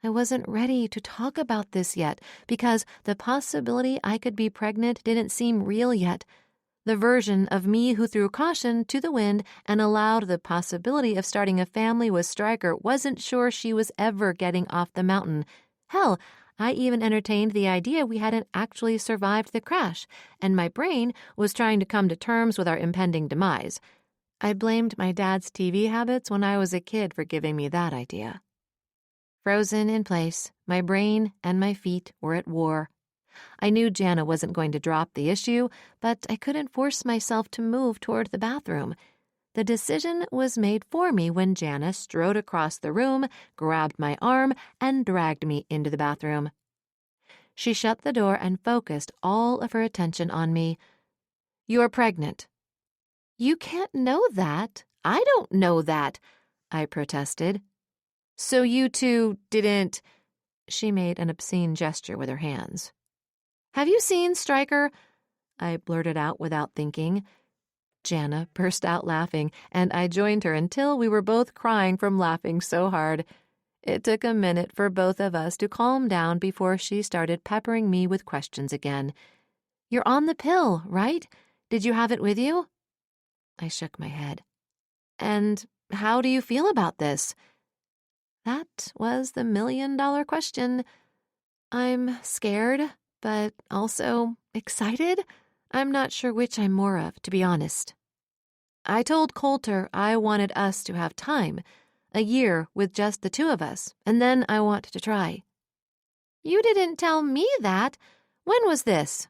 I wasn't ready to talk about this yet, because the possibility I could be pregnant didn't seem real yet. The version of me who threw caution to the wind and allowed the possibility of starting a family with Stryker wasn't sure she was ever getting off the mountain. Hell, I even entertained the idea we hadn't actually survived the crash, and my brain was trying to come to terms with our impending demise. I blamed my dad's TV habits when I was a kid for giving me that idea. Frozen in place, my brain and my feet were at war. I knew Jana wasn't going to drop the issue, but I couldn't force myself to move toward the bathroom. The decision was made for me when Jana strode across the room, grabbed my arm, and dragged me into the bathroom. She shut the door and focused all of her attention on me. "You're pregnant." "You can't know that. I don't know that," I protested. "So you two didn't—" She made an obscene gesture with her hands. "Have you seen Stryker?" I blurted out without thinking. Jana burst out laughing, and I joined her until we were both crying from laughing so hard. It took a minute for both of us to calm down before she started peppering me with questions again. "You're on the pill, right? Did you have it with you?" I shook my head. "And how do you feel about this?" That was the million-dollar question. "I'm scared, but also excited. I'm not sure which I'm more of, to be honest." I told Coulter I wanted us to have time, a year with just the two of us, and then I want to try." "You didn't tell me that. When was this?"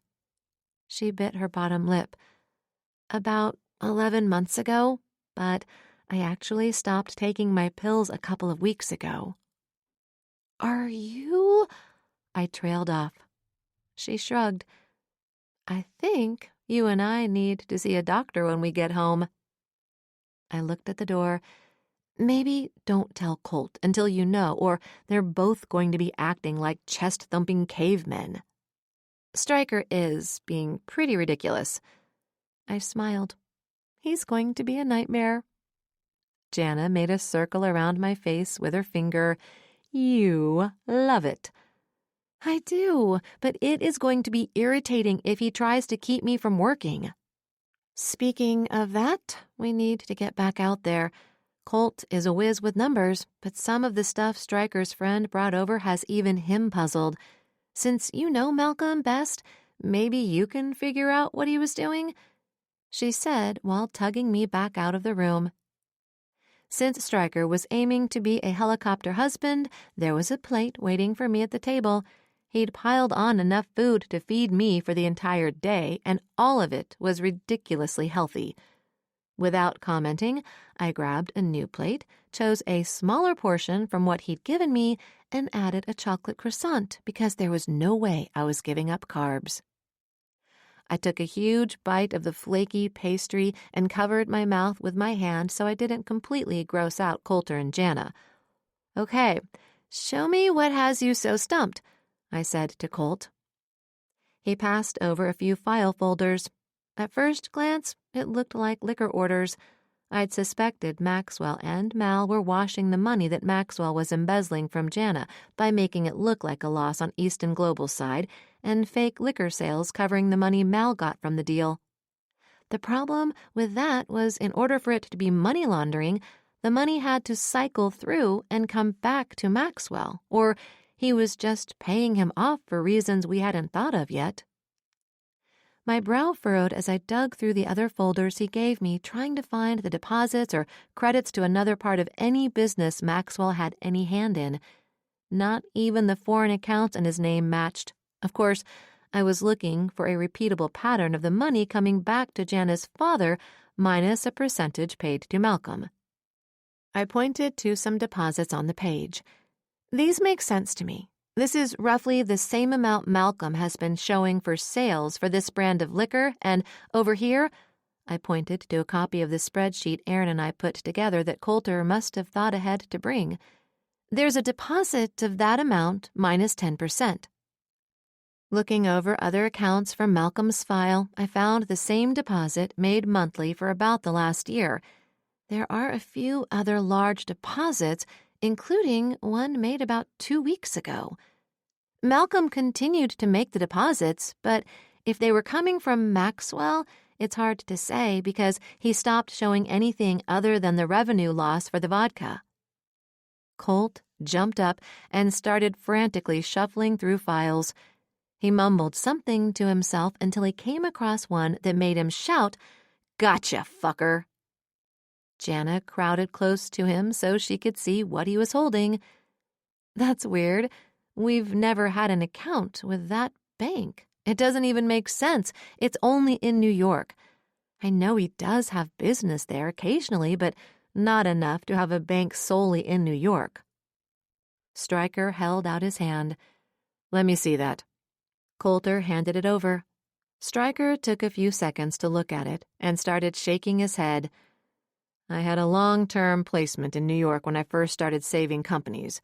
She bit her bottom lip. "About 11 months ago, but I actually stopped taking my pills a couple of weeks ago." "Are you—" I trailed off. She shrugged. "I think you and I need to see a doctor when we get home." I looked at the door. "Maybe don't tell Colt until you know, or they're both going to be acting like chest-thumping cavemen." Stryker is being pretty ridiculous. I smiled. He's going to be a nightmare. Jana made a circle around my face with her finger. "You love it." "I do, but it is going to be irritating if he tries to keep me from working." Speaking of that, we need to get back out there. Colt is a whiz with numbers, but some of the stuff Stryker's friend brought over has even him puzzled. Since you know Malcolm best, maybe you can figure out what he was doing?" she said while tugging me back out of the room. Since Stryker was aiming to be a helicopter husband, there was a plate waiting for me at the table. He'd piled on enough food to feed me for the entire day, and all of it was ridiculously healthy. Without commenting, I grabbed a new plate, chose a smaller portion from what he'd given me, and added a chocolate croissant because there was no way I was giving up carbs. I took a huge bite of the flaky pastry and covered my mouth with my hand so I didn't completely gross out Coulter and Jana. "Okay, show me what has you so stumped," I said to Colt. He passed over a few file folders. At first glance, it looked like liquor orders. I'd suspected Maxwell and Mal were washing the money that Maxwell was embezzling from Jana by making it look like a loss on Easton Global's side and fake liquor sales covering the money Mal got from the deal. The problem with that was in order for it to be money laundering, the money had to cycle through and come back to Maxwell, or he was just paying him off for reasons we hadn't thought of yet. My brow furrowed as I dug through the other folders he gave me, trying to find the deposits or credits to another part of any business Maxwell had any hand in. Not even the foreign accounts in his name matched. Of course, I was looking for a repeatable pattern of the money coming back to Jana's father, minus a percentage paid to Malcolm. I pointed to some deposits on the page. "These make sense to me. This is roughly the same amount Malcolm has been showing for sales for this brand of liquor, and over here," I pointed to a copy of the spreadsheet Aaron and I put together that Coulter must have thought ahead to bring, "there's a deposit of that amount minus 10%. Looking over other accounts from Malcolm's file, I found the same deposit made monthly for about the last year. There are a few other large deposits, including one made about 2 weeks ago. Malcolm continued to make the deposits, but if they were coming from Maxwell, it's hard to say because he stopped showing anything other than the revenue loss for the vodka." Colt jumped up and started frantically shuffling through files. He mumbled something to himself until he came across one that made him shout, "Gotcha, fucker!" Jana crowded close to him so she could see what he was holding. "That's weird. We've never had an account with that bank. It doesn't even make sense. It's only in New York. I know he does have business there occasionally, but not enough to have a bank solely in New York." Stryker held out his hand. "Let me see that." Coulter handed it over. Stryker took a few seconds to look at it and started shaking his head. "I had a long-term placement in New York when I first started saving companies.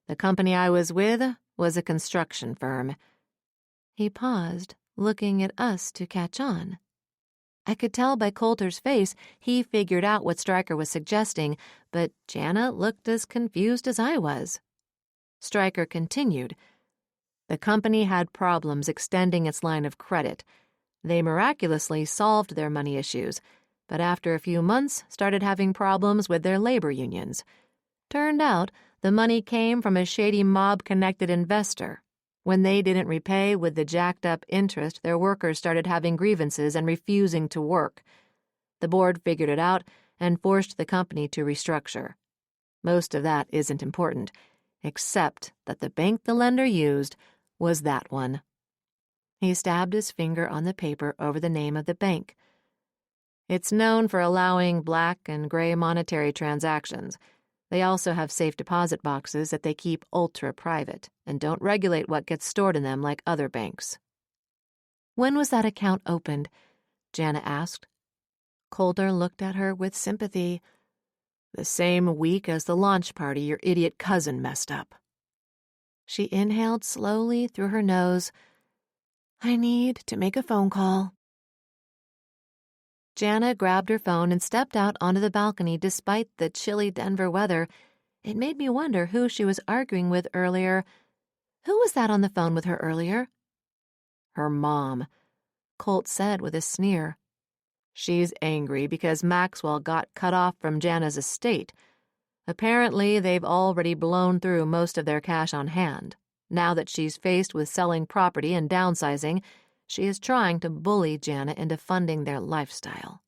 The company I was with was a construction firm." He paused, looking at us to catch on. I could tell by Coulter's face he figured out what Stryker was suggesting, but Jana looked as confused as I was. Stryker continued. "The company had problems extending its line of credit. They miraculously solved their money issues, but after a few months started having problems with their labor unions. Turned out the money came from a shady mob-connected investor. When they didn't repay with the jacked-up interest, their workers started having grievances and refusing to work. The board figured it out and forced the company to restructure. Most of that isn't important, except that the bank the lender used was that one. He stabbed his finger on the paper over the name of the bank. It's known for allowing black and gray monetary transactions. They also have safe deposit boxes that they keep ultra-private and don't regulate what gets stored in them like other banks. "When was that account opened?" Jana asked. Coulter looked at her with sympathy. "The same week as the launch party your idiot cousin messed up." She inhaled slowly through her nose. "I need to make a phone call." Jana grabbed her phone and stepped out onto the balcony despite the chilly Denver weather. It made me wonder who she was arguing with earlier. Who was that on the phone with her earlier? "Her mom," Colt said with a sneer. "She's angry because Maxwell got cut off from Jana's estate. Apparently, they've already blown through most of their cash on hand. Now that she's faced with selling property and downsizing, she is trying to bully Jana into funding their lifestyle."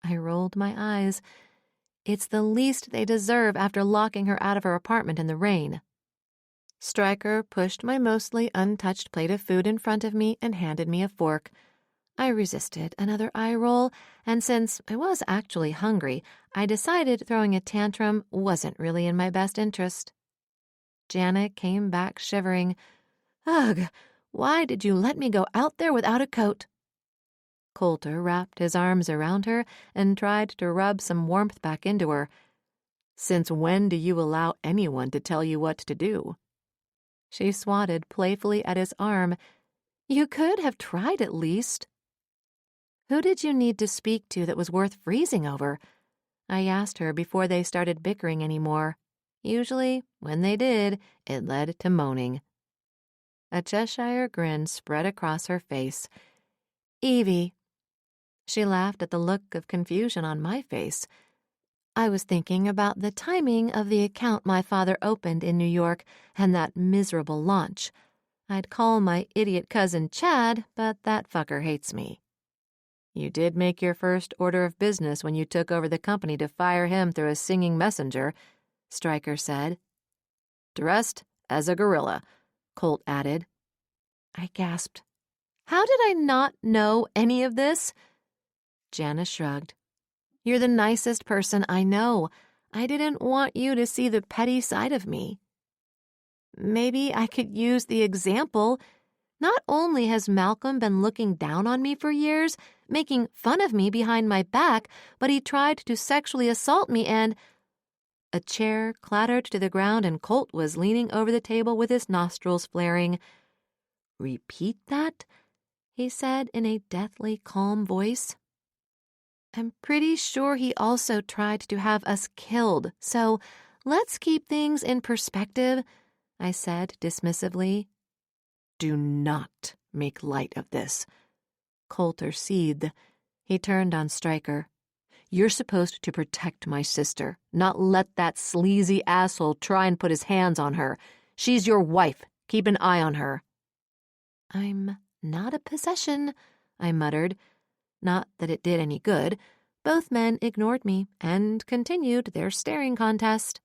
I rolled my eyes. It's the least they deserve after locking her out of her apartment in the rain. Stryker pushed my mostly untouched plate of food in front of me and handed me a fork. I resisted another eye roll, and since I was actually hungry, I decided throwing a tantrum wasn't really in my best interest. Jana came back shivering. "Ugh, why did you let me go out there without a coat?" Coulter wrapped his arms around her and tried to rub some warmth back into her. "Since when do you allow anyone to tell you what to do?" She swatted playfully at his arm. "You could have tried at least." "Who did you need to speak to that was worth freezing over?" I asked her before they started bickering anymore. Usually, when they did, it led to moaning. A Cheshire grin spread across her face. "Evie." She laughed at the look of confusion on my face. "I was thinking about the timing of the account my father opened in New York and that miserable launch. I'd call my idiot cousin Chad, but that fucker hates me." "You did make your first order of business when you took over the company to fire him through a singing messenger," Stryker said. "Dressed as a gorilla," Colt added. I gasped. "How did I not know any of this?" Jana shrugged. "You're the nicest person I know. I didn't want you to see the petty side of me." "Maybe I could use the example. Not only has Malcolm been looking down on me for years, making fun of me behind my back, but he tried to sexually assault me and—" A chair clattered to the ground and Colt was leaning over the table with his nostrils flaring. "Repeat that?" he said in a deathly calm voice. "I'm pretty sure he also tried to have us killed, so let's keep things in perspective," I said dismissively. "Do not make light of this." Coulter seethed. He turned on Stryker. "You're supposed to protect my sister, not let that sleazy asshole try and put his hands on her. She's your wife. Keep an eye on her." "I'm not a possession," I muttered. Not that it did any good. Both men ignored me and continued their staring contest.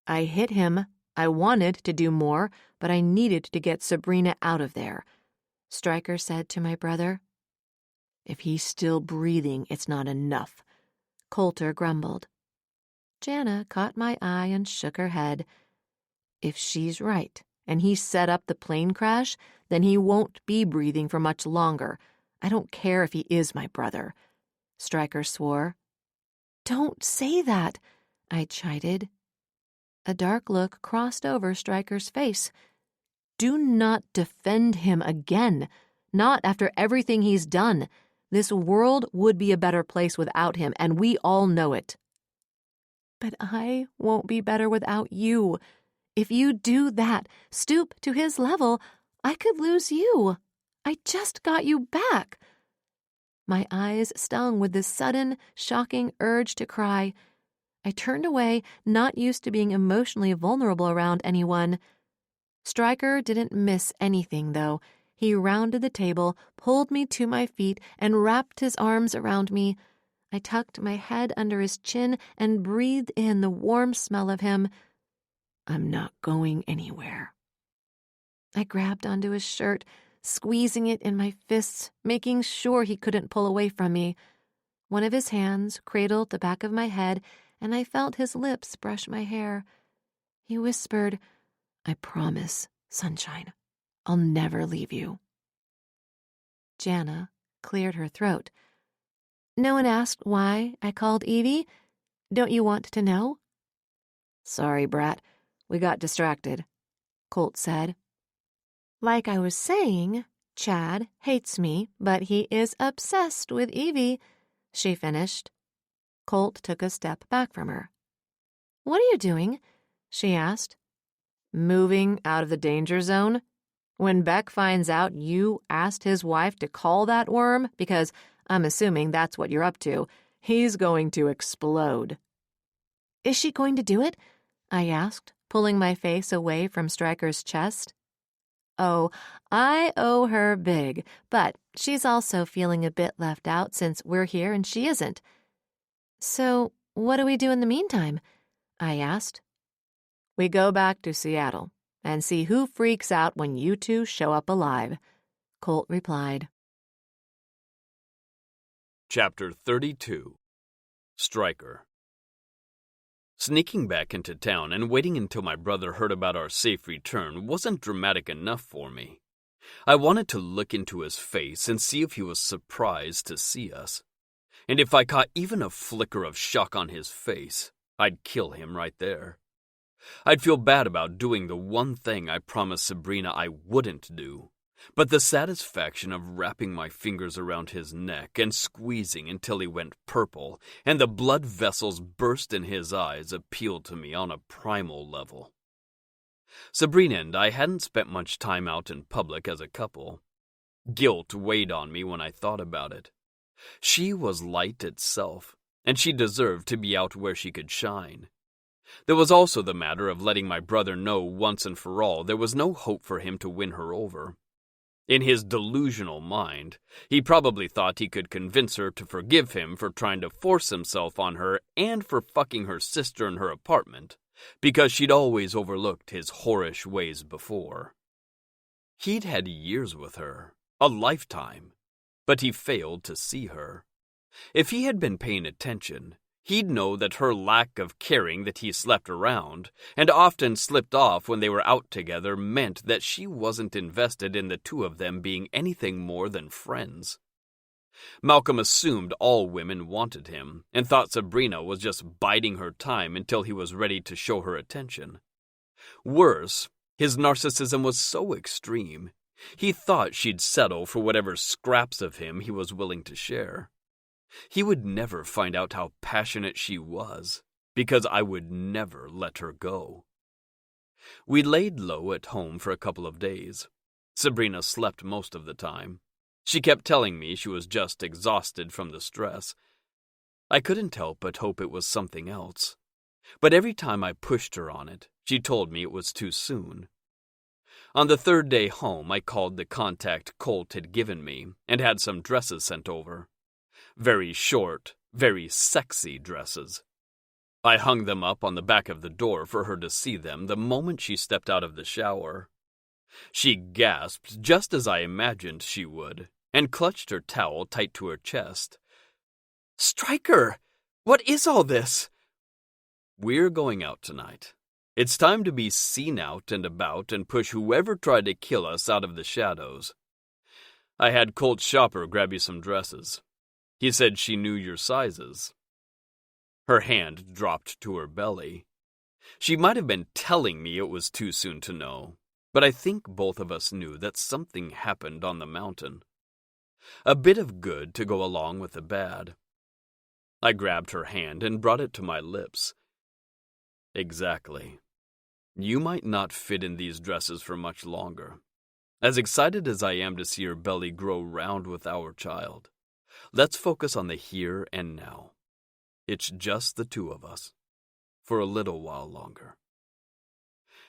"I hit him. I wanted to do more, but I needed to get Sabrina out of there," Stryker said to my brother. "If he's still breathing, it's not enough," Coulter grumbled. Jana caught my eye and shook her head. "If she's right, and he set up the plane crash, then he won't be breathing for much longer. I don't care if he is my brother," Stryker swore. "Don't say that," I chided. A dark look crossed over Stryker's face. "Do not defend him again. Not after everything he's done. This world would be a better place without him, and we all know it." "But I won't be better without you. If you do that, stoop to his level, I could lose you. I just got you back." My eyes stung with this sudden, shocking urge to cry. I turned away, not used to being emotionally vulnerable around anyone. Stryker didn't miss anything, though. He rounded the table, pulled me to my feet, and wrapped his arms around me. I tucked my head under his chin and breathed in the warm smell of him. I'm not going anywhere. I grabbed onto his shirt, squeezing it in my fists, making sure he couldn't pull away from me. One of his hands cradled the back of my head, and I felt his lips brush my hair. He whispered, I promise, sunshine, I'll never leave you. Jana cleared her throat. No one asked why I called Evie? Don't you want to know? Sorry, brat. We got distracted, Colt said. Like I was saying, Chad hates me, but he is obsessed with Evie, she finished. Colt took a step back from her. What are you doing? She asked. Moving out of the danger zone? When Beck finds out you asked his wife to call that worm, because I'm assuming that's what you're up to, he's going to explode. Is she going to do it? I asked, pulling my face away from Stryker's chest. Oh, I owe her big, but she's also feeling a bit left out since we're here and she isn't. So, what do we do in the meantime? I asked. We go back to Seattle and see who freaks out when you two show up alive, Colt replied. Chapter 32. Stryker. Sneaking back into town and waiting until my brother heard about our safe return wasn't dramatic enough for me. I wanted to look into his face and see if he was surprised to see us. And if I caught even a flicker of shock on his face, I'd kill him right there. I'd feel bad about doing the one thing I promised Sabrina I wouldn't do, but the satisfaction of wrapping my fingers around his neck and squeezing until he went purple and the blood vessels burst in his eyes appealed to me on a primal level. Sabrina and I hadn't spent much time out in public as a couple. Guilt weighed on me when I thought about it. She was light itself, and she deserved to be out where she could shine. There was also the matter of letting my brother know once and for all there was no hope for him to win her over. In his delusional mind, he probably thought he could convince her to forgive him for trying to force himself on her and for fucking her sister in her apartment, because she'd always overlooked his whorish ways before. He'd had years with her, a lifetime, but he failed to see her. If he had been paying attention, he'd know that her lack of caring that he slept around, and often slipped off when they were out together, meant that she wasn't invested in the two of them being anything more than friends. Malcolm assumed all women wanted him, and thought Sabrina was just biding her time until he was ready to show her attention. Worse, his narcissism was so extreme, he thought she'd settle for whatever scraps of him he was willing to share. He would never find out how passionate she was, because I would never let her go. We laid low at home for a couple of days. Sabrina slept most of the time. She kept telling me she was just exhausted from the stress. I couldn't help but hope it was something else. But every time I pushed her on it, she told me it was too soon. On the third day home, I called the contact Colt had given me and had some dresses sent over. Very short, very sexy dresses. I hung them up on the back of the door for her to see them the moment she stepped out of the shower. She gasped just as I imagined she would, and clutched her towel tight to her chest. Stryker! What is all this? We're going out tonight. It's time to be seen out and about and push whoever tried to kill us out of the shadows. I had Colt's shopper grab you some dresses. He said she knew your sizes. Her hand dropped to her belly. She might have been telling me it was too soon to know, but I think both of us knew that something happened on the mountain. A bit of good to go along with the bad. I grabbed her hand and brought it to my lips. Exactly. You might not fit in these dresses for much longer. As excited as I am to see your belly grow round with our child, let's focus on the here and now. It's just the two of us. For a little while longer.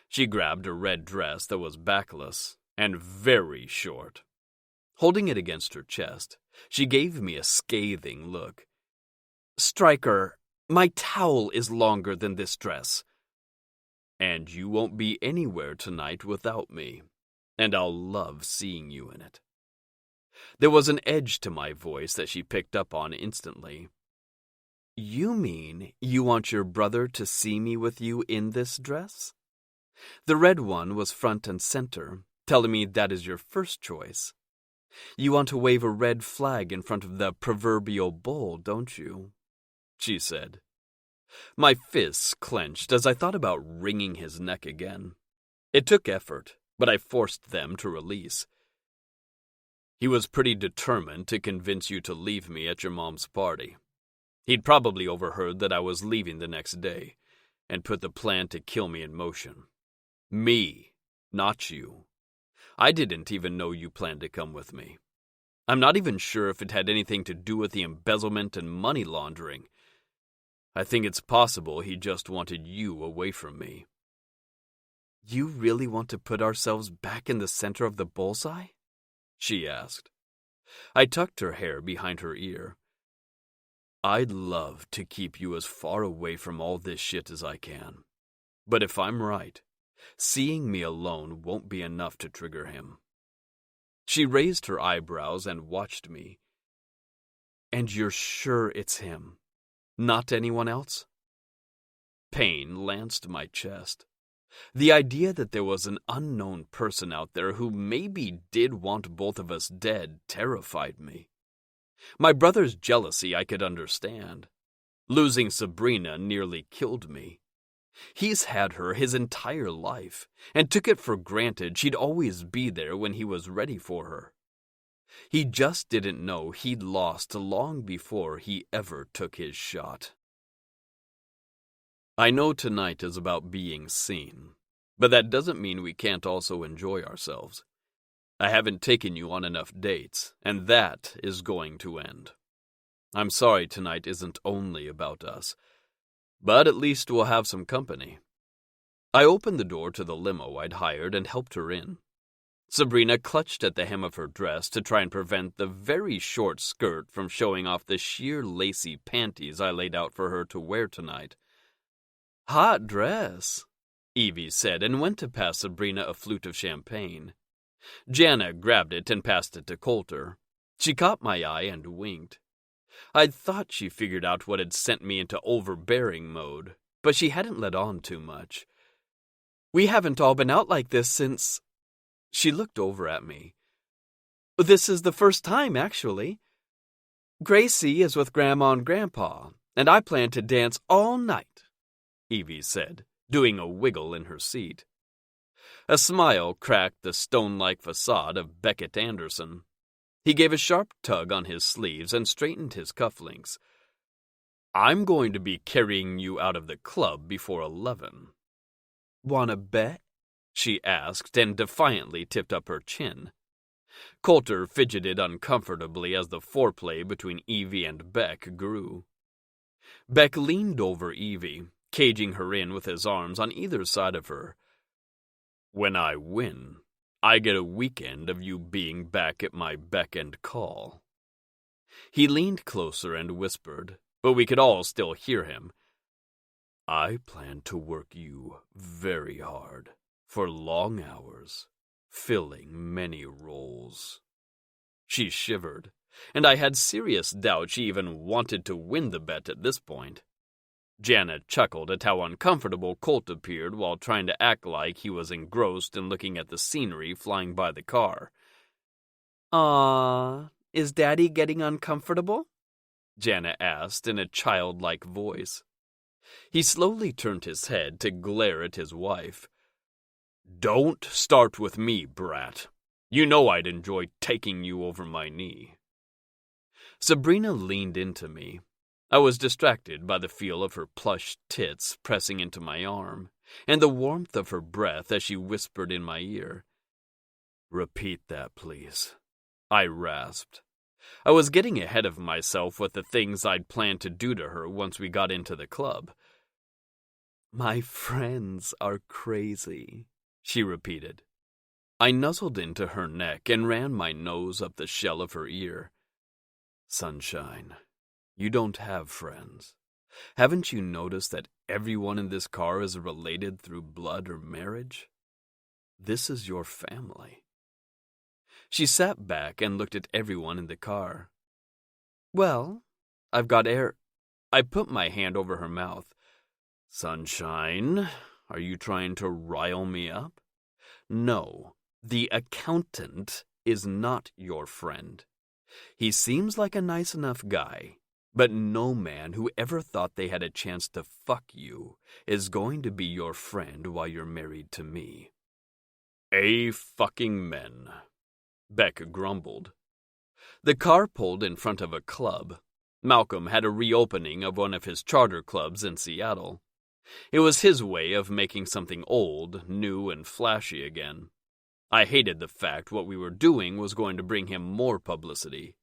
She grabbed a red dress that was backless and very short. Holding it against her chest, she gave me a scathing look. Stryker, my towel is longer than this dress. And you won't be anywhere tonight without me, and I'll love seeing you in it. There was an edge to my voice that she picked up on instantly. You mean you want your brother to see me with you in this dress? The red one was front and center, telling me that is your first choice. You want to wave a red flag in front of the proverbial bull, don't you? She said. My fists clenched as I thought about wringing his neck again. It took effort, but I forced them to release. He was pretty determined to convince you to leave me at your mom's party. He'd probably overheard that I was leaving the next day, and put the plan to kill me in motion. Me, not you. I didn't even know you planned to come with me. I'm not even sure if it had anything to do with the embezzlement and money laundering. I think it's possible he just wanted you away from me. You really want to put ourselves back in the center of the bullseye? She asked. I tucked her hair behind her ear. I'd love to keep you as far away from all this shit as I can. But if I'm right, seeing me alone won't be enough to trigger him. She raised her eyebrows and watched me. And you're sure it's him, not anyone else? Pain lanced my chest. The idea that there was an unknown person out there who maybe did want both of us dead terrified me. My brother's jealousy I could understand. Losing Sabrina nearly killed me. He's had her his entire life, and took it for granted she'd always be there when he was ready for her. He just didn't know he'd lost long before he ever took his shot. I know tonight is about being seen, but that doesn't mean we can't also enjoy ourselves. I haven't taken you on enough dates, and that is going to end. I'm sorry tonight isn't only about us, but at least we'll have some company. I opened the door to the limo I'd hired and helped her in. Sabrina clutched at the hem of her dress to try and prevent the very short skirt from showing off the sheer lacy panties I laid out for her to wear tonight. Hot dress, Evie said, and went to pass Sabrina a flute of champagne. Jana grabbed it and passed it to Coulter. She caught my eye and winked. I'd thought she figured out what had sent me into overbearing mode, but she hadn't let on too much. We haven't all been out like this since... She looked over at me. This is the first time, actually. Gracie is with Grandma and Grandpa, and I plan to dance all night, Evie said, doing a wiggle in her seat. A smile cracked the stone-like facade of Beckett Anderson. He gave a sharp tug on his sleeves and straightened his cufflinks. I'm going to be carrying you out of the club before 11. "Wanna bet?" she asked and defiantly tipped up her chin. Coulter fidgeted uncomfortably as the foreplay between Evie and Beck grew. Beck leaned over Evie, caging her in with his arms on either side of her. When I win, I get a weekend of you being back at my beck and call. He leaned closer and whispered, but we could all still hear him. I plan to work you very hard, for long hours, filling many roles. She shivered, and I had serious doubt she even wanted to win the bet at this point. Jana chuckled at how uncomfortable Colt appeared while trying to act like he was engrossed in looking at the scenery flying by the car. "Aw, is Daddy getting uncomfortable?" Jana asked in a childlike voice. He slowly turned his head to glare at his wife. Don't start with me, brat. You know I'd enjoy taking you over my knee. Sabrina leaned into me. I was distracted by the feel of her plush tits pressing into my arm, and the warmth of her breath as she whispered in my ear. Repeat that, please. I rasped. I was getting ahead of myself with the things I'd planned to do to her once we got into the club. My friends are crazy, she repeated. I nuzzled into her neck and ran my nose up the shell of her ear. Sunshine, You don't have friends. Haven't you noticed that everyone in this car is related through blood or marriage? This is your family. She sat back and looked at everyone in the car. Well, I've got air. I put my hand over her mouth. Sunshine, are you trying to rile me up? No, the accountant is not your friend. He seems like a nice enough guy, but no man who ever thought they had a chance to fuck you is going to be your friend while you're married to me. Fucking men, Beck grumbled. The car pulled in front of a club. Malcolm had a reopening of one of his charter clubs in Seattle. It was his way of making something old, new, and flashy again. I hated the fact what we were doing was going to bring him more publicity.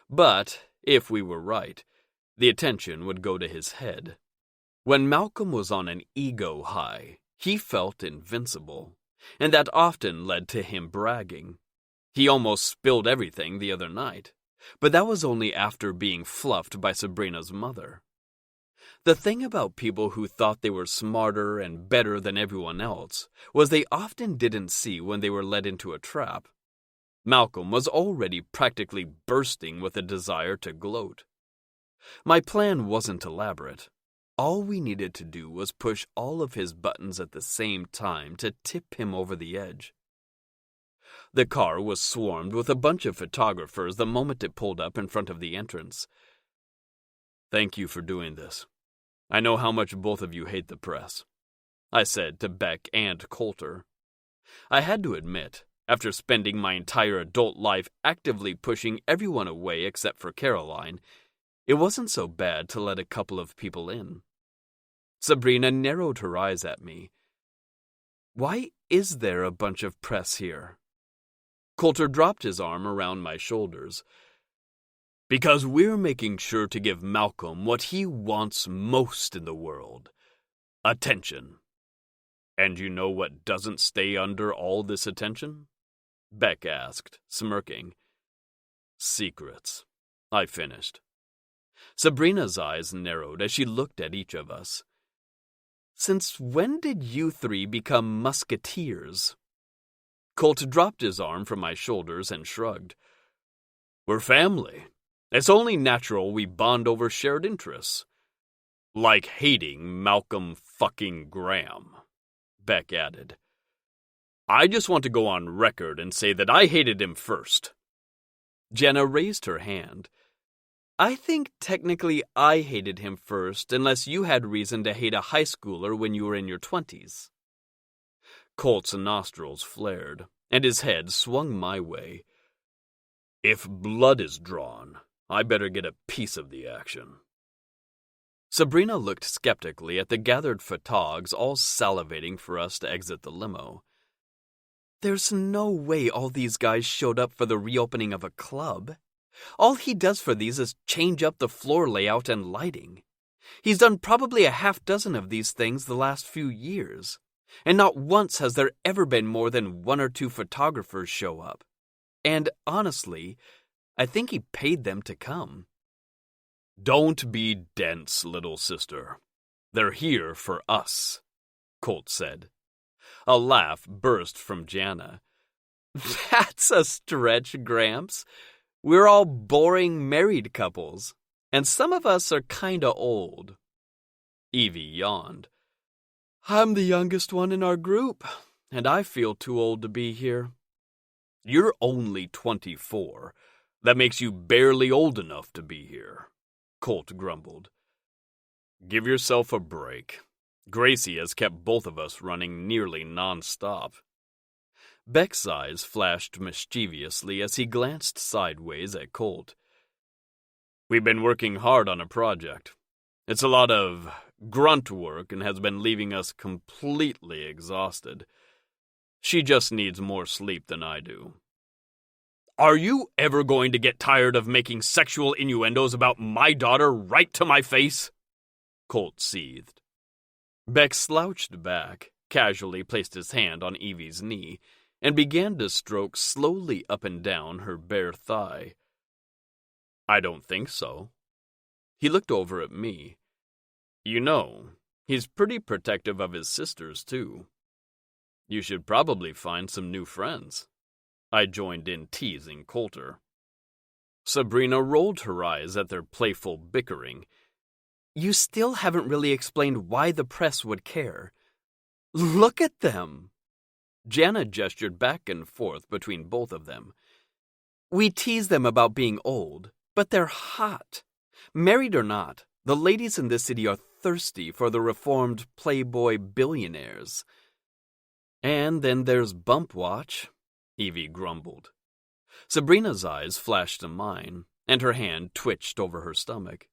But, if we were right, the attention would go to his head. When Malcolm was on an ego high, he felt invincible, and that often led to him bragging. He almost spilled everything the other night, but that was only after being fluffed by Sabrina's mother. The thing about people who thought they were smarter and better than everyone else was they often didn't see when they were led into a trap. Malcolm was already practically bursting with a desire to gloat. My plan wasn't elaborate. All we needed to do was push all of his buttons at the same time to tip him over the edge. The car was swarmed with a bunch of photographers the moment it pulled up in front of the entrance. Thank you for doing this. I know how much both of you hate the press, I said to Beck and Coulter. I had to admit, after spending my entire adult life actively pushing everyone away except for Caroline, it wasn't so bad to let a couple of people in. Sabrina narrowed her eyes at me. Why is there a bunch of press here? Coulter dropped his arm around my shoulders. Because we're making sure to give Malcolm what he wants most in the world. Attention. And you know what doesn't stay under all this attention? Beck asked, smirking. Secrets, I finished. Sabrina's eyes narrowed as she looked at each of us. Since when did you three become musketeers? Colt dropped his arm from my shoulders and shrugged. We're family. It's only natural we bond over shared interests. Like hating Malcolm fucking Graham, Beck added. I just want to go on record and say that I hated him first. Jenna raised her hand. I think technically I hated him first unless you had reason to hate a high schooler when you were in your 20s. Colt's nostrils flared, and his head swung my way. If blood is drawn, I better get a piece of the action. Sabrina looked skeptically at the gathered photogs all salivating for us to exit the limo. There's no way all these guys showed up for the reopening of a club. All he does for these is change up the floor layout and lighting. He's done probably a half dozen of these things the last few years, and not once has there ever been more than 1 or 2 photographers show up. And honestly, I think he paid them to come. Don't be dense, little sister. They're here for us, Colt said. A laugh burst from Jana. That's a stretch, Gramps. We're all boring married couples, and some of us are kinda old. Evie yawned. I'm the youngest one in our group, and I feel too old to be here. You're only 24. That makes you barely old enough to be here, Colt grumbled. Give yourself a break. Gracie has kept both of us running nearly non-stop. Beck's eyes flashed mischievously as he glanced sideways at Colt. We've been working hard on a project. It's a lot of grunt work and has been leaving us completely exhausted. She just needs more sleep than I do. Are you ever going to get tired of making sexual innuendos about my daughter right to my face? Colt seethed. Beck slouched back, casually placed his hand on Evie's knee, and began to stroke slowly up and down her bare thigh. I don't think so. He looked over at me. You know, he's pretty protective of his sisters, too. You should probably find some new friends. I joined in teasing Coulter. Sabrina rolled her eyes at their playful bickering. You still haven't really explained why the press would care. Look at them! Jana gestured back and forth between both of them. We tease them about being old, but they're hot. Married or not, the ladies in this city are thirsty for the reformed playboy billionaires. And then there's Bump Watch, Evie grumbled. Sabrina's eyes flashed to mine, and her hand twitched over her stomach.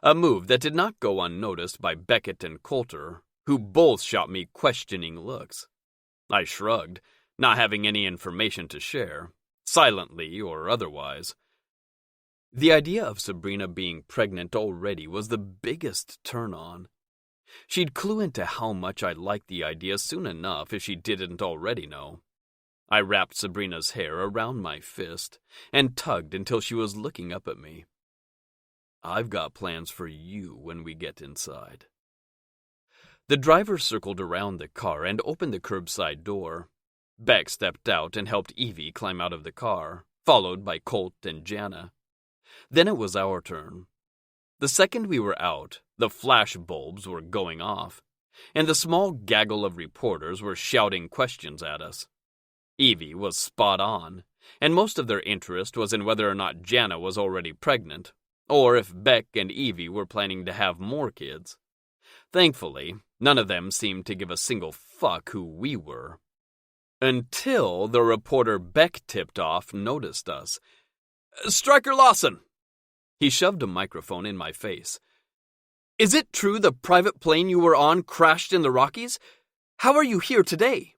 A move that did not go unnoticed by Beckett and Coulter, who both shot me questioning looks. I shrugged, not having any information to share, silently or otherwise. The idea of Sabrina being pregnant already was the biggest turn-on. She'd clue into how much I liked the idea soon enough if she didn't already know. I wrapped Sabrina's hair around my fist and tugged until she was looking up at me. I've got plans for you when we get inside. The driver circled around the car and opened the curbside door. Beck stepped out and helped Evie climb out of the car, followed by Colt and Jana. Then it was our turn. The second we were out, the flash bulbs were going off, and the small gaggle of reporters were shouting questions at us. Evie was spot on, and most of their interest was in whether or not Jana was already pregnant, or if Beck and Evie were planning to have more kids. Thankfully, none of them seemed to give a single fuck who we were. Until the reporter Beck tipped off noticed us. "Stryker Lawson!" He shoved a microphone in my face. "Is it true the private plane you were on crashed in the Rockies? How are you here today?"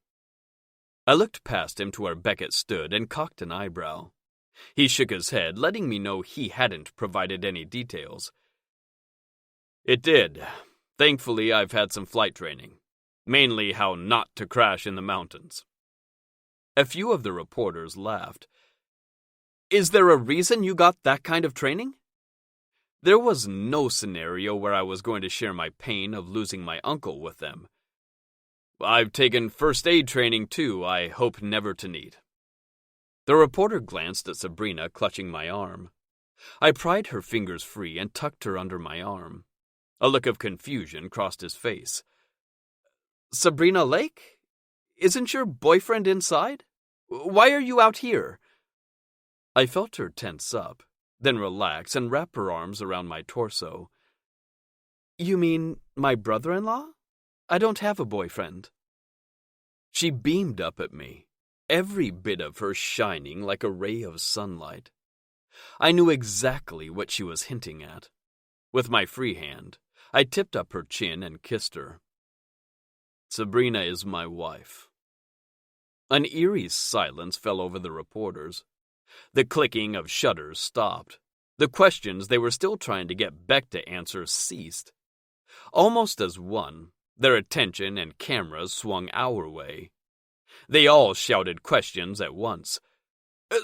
I looked past him to where Beckett stood and cocked an eyebrow. He shook his head, letting me know he hadn't provided any details. "It did. Thankfully, I've had some flight training. Mainly how not to crash in the mountains." A few of the reporters laughed. "Is there a reason you got that kind of training?" There was no scenario where I was going to share my pain of losing my uncle with them. "I've taken first aid training too, I hope never to need." The reporter glanced at Sabrina clutching my arm. I pried her fingers free and tucked her under my arm. A look of confusion crossed his face. "Sabrina Lake? Isn't your boyfriend inside? Why are you out here?" I felt her tense up, then relax and wrap her arms around my torso. "You mean my brother-in-law? I don't have a boyfriend." She beamed up at me, every bit of her shining like a ray of sunlight. I knew exactly what she was hinting at. With my free hand, I tipped up her chin and kissed her. "Sabrina is my wife." An eerie silence fell over the reporters. The clicking of shutters stopped. The questions they were still trying to get Beck to answer ceased. Almost as one, their attention and cameras swung our way. They all shouted questions at once.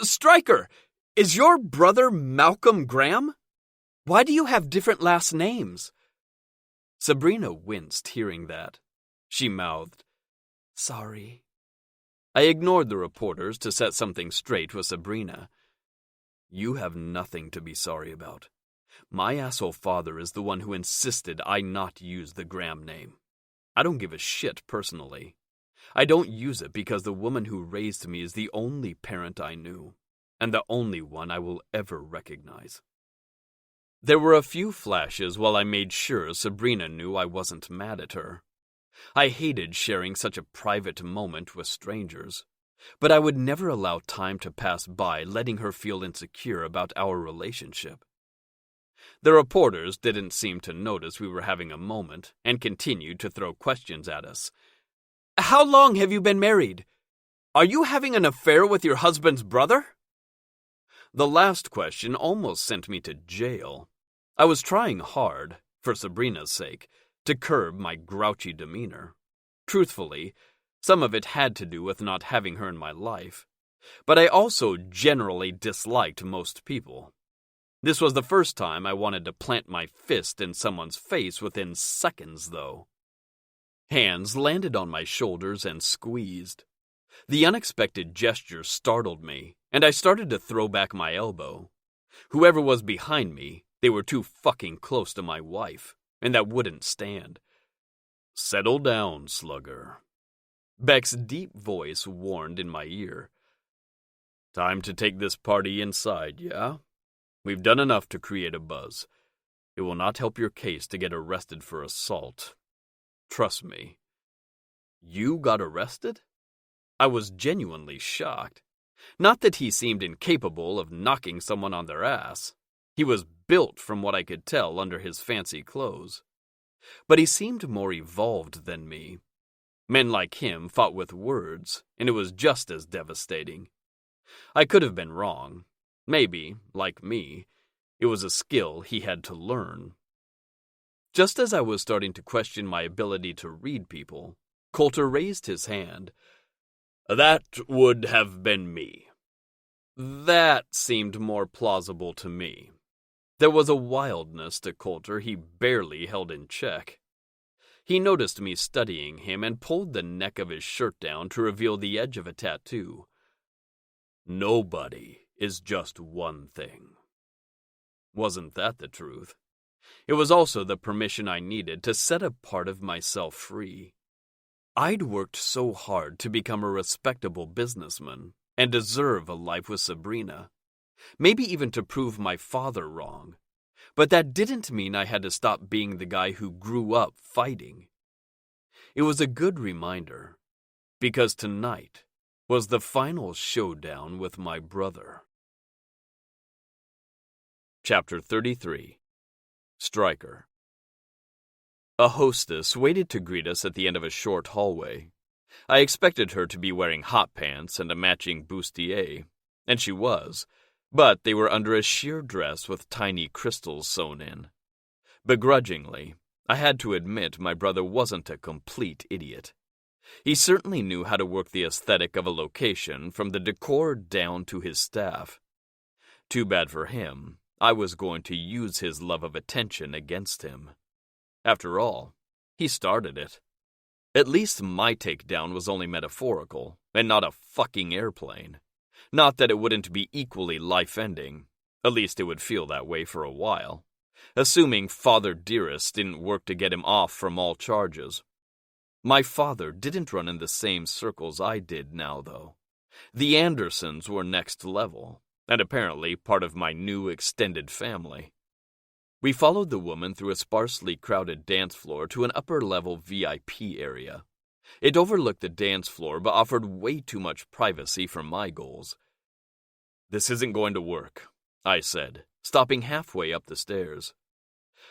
"Stryker, is your brother Malcolm Graham? Why do you have different last names?" Sabrina winced hearing that. She mouthed, "Sorry." I ignored the reporters to set something straight with Sabrina. "You have nothing to be sorry about. My asshole father is the one who insisted I not use the Graham name. I don't give a shit personally. I don't use it because the woman who raised me is the only parent I knew, and the only one I will ever recognize." There were a few flashes while I made sure Sabrina knew I wasn't mad at her. I hated sharing such a private moment with strangers, but I would never allow time to pass by letting her feel insecure about our relationship. The reporters didn't seem to notice we were having a moment and continued to throw questions at us. "How long have you been married? Are you having an affair with your husband's brother?" The last question almost sent me to jail. I was trying hard, for Sabrina's sake, to curb my grouchy demeanor. Truthfully, some of it had to do with not having her in my life, but I also generally disliked most people. This was the first time I wanted to plant my fist in someone's face within seconds, though. Hands landed on my shoulders and squeezed. The unexpected gesture startled me, and I started to throw back my elbow. Whoever was behind me, they were too fucking close to my wife, and that wouldn't stand. "Settle down, slugger." Beck's deep voice warned in my ear. "Time to take this party inside, yeah? We've done enough to create a buzz. It will not help your case to get arrested for assault. Trust me." "You got arrested?" I was genuinely shocked. Not that he seemed incapable of knocking someone on their ass. He was built, from what I could tell, under his fancy clothes. But he seemed more evolved than me. Men like him fought with words, and it was just as devastating. I could have been wrong. Maybe, like me, it was a skill he had to learn. Just as I was starting to question my ability to read people, Coulter raised his hand. "That would have been me." That seemed more plausible to me. There was a wildness to Coulter he barely held in check. He noticed me studying him and pulled the neck of his shirt down to reveal the edge of a tattoo. "Nobody is just one thing." Wasn't that the truth? It was also the permission I needed to set a part of myself free. I'd worked so hard to become a respectable businessman and deserve a life with Sabrina. Maybe even to prove my father wrong. But that didn't mean I had to stop being the guy who grew up fighting. It was a good reminder, because tonight was the final showdown with my brother. Chapter 33. Striker. A hostess waited to greet us at the end of a short hallway. I expected her to be wearing hot pants and a matching bustier, and she was, but they were under a sheer dress with tiny crystals sewn in. Begrudgingly, I had to admit my brother wasn't a complete idiot. He certainly knew how to work the aesthetic of a location from the decor down to his staff. Too bad for him, I was going to use his love of attention against him. After all, he started it. At least my takedown was only metaphorical, and not a fucking airplane. Not that it wouldn't be equally life-ending. At least it would feel that way for a while. Assuming Father Dearest didn't work to get him off from all charges. My father didn't run in the same circles I did now, though. The Andersons were next level, and apparently part of my new extended family. We followed the woman through a sparsely crowded dance floor to an upper-level VIP area. It overlooked the dance floor but offered way too much privacy for my goals. "This isn't going to work," I said, stopping halfway up the stairs.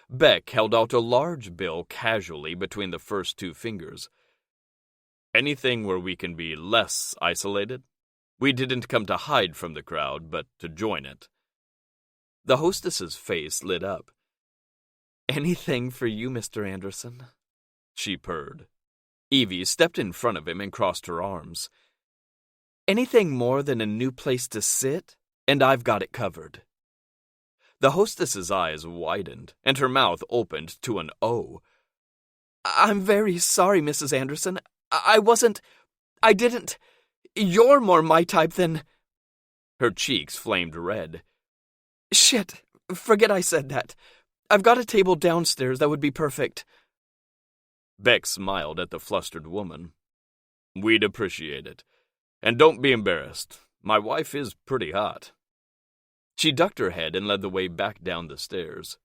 Beck held out a large bill casually between the first two fingers. "Anything where we can be less isolated? We didn't come to hide from the crowd, but to join it." The hostess's face lit up. "Anything for you, Mr. Anderson," she purred. Evie stepped in front of him and crossed her arms. "Anything more than a new place to sit, and I've got it covered." The hostess's eyes widened, and her mouth opened to an O. "I'm very sorry, Mrs. Anderson. I didn't. You're more my type than—" Her cheeks flamed red. "Shit, forget I said that. I've got a table downstairs that would be perfect." Beck smiled at the flustered woman. "We'd appreciate it. And don't be embarrassed. My wife is pretty hot." She ducked her head and led the way back down the stairs.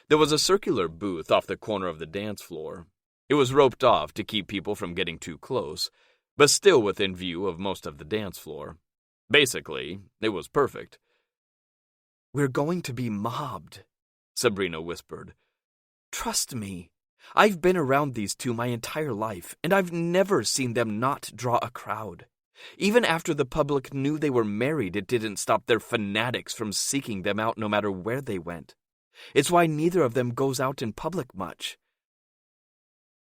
There was a circular booth off the corner of the dance floor. It was roped off to keep people from getting too close, but still within view of most of the dance floor. Basically, it was perfect. "We're going to be mobbed," Sabrina whispered. "Trust me. I've been around these two my entire life, and I've never seen them not draw a crowd. Even after the public knew they were married, it didn't stop their fanatics from seeking them out no matter where they went. It's why neither of them goes out in public much."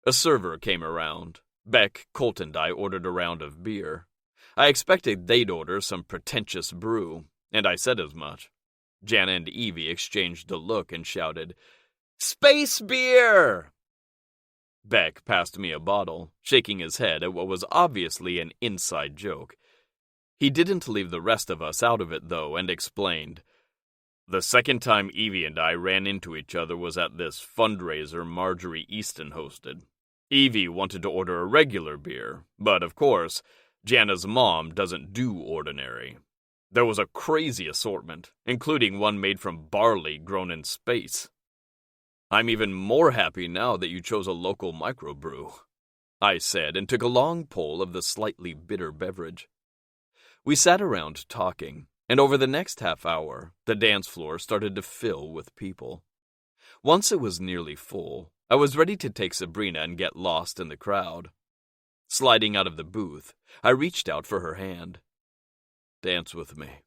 A server came around. Beck, Colt, and I ordered a round of beer. I expected they'd order some pretentious brew, and I said as much. Jana and Evie exchanged a look and shouted, "Space beer!" Beck passed me a bottle, shaking his head at what was obviously an inside joke. He didn't leave the rest of us out of it, though, and explained, "The second time Evie and I ran into each other was at this fundraiser Marjorie Easton hosted. Evie wanted to order a regular beer, but of course, Jana's mom doesn't do ordinary. There was a crazy assortment, including one made from barley grown in space. I'm even more happy now that you chose a local microbrew," I said, and took a long pull of the slightly bitter beverage. We sat around talking, and over the next half hour, the dance floor started to fill with people. Once it was nearly full, I was ready to take Sabrina and get lost in the crowd. Sliding out of the booth, I reached out for her hand. "Dance with me."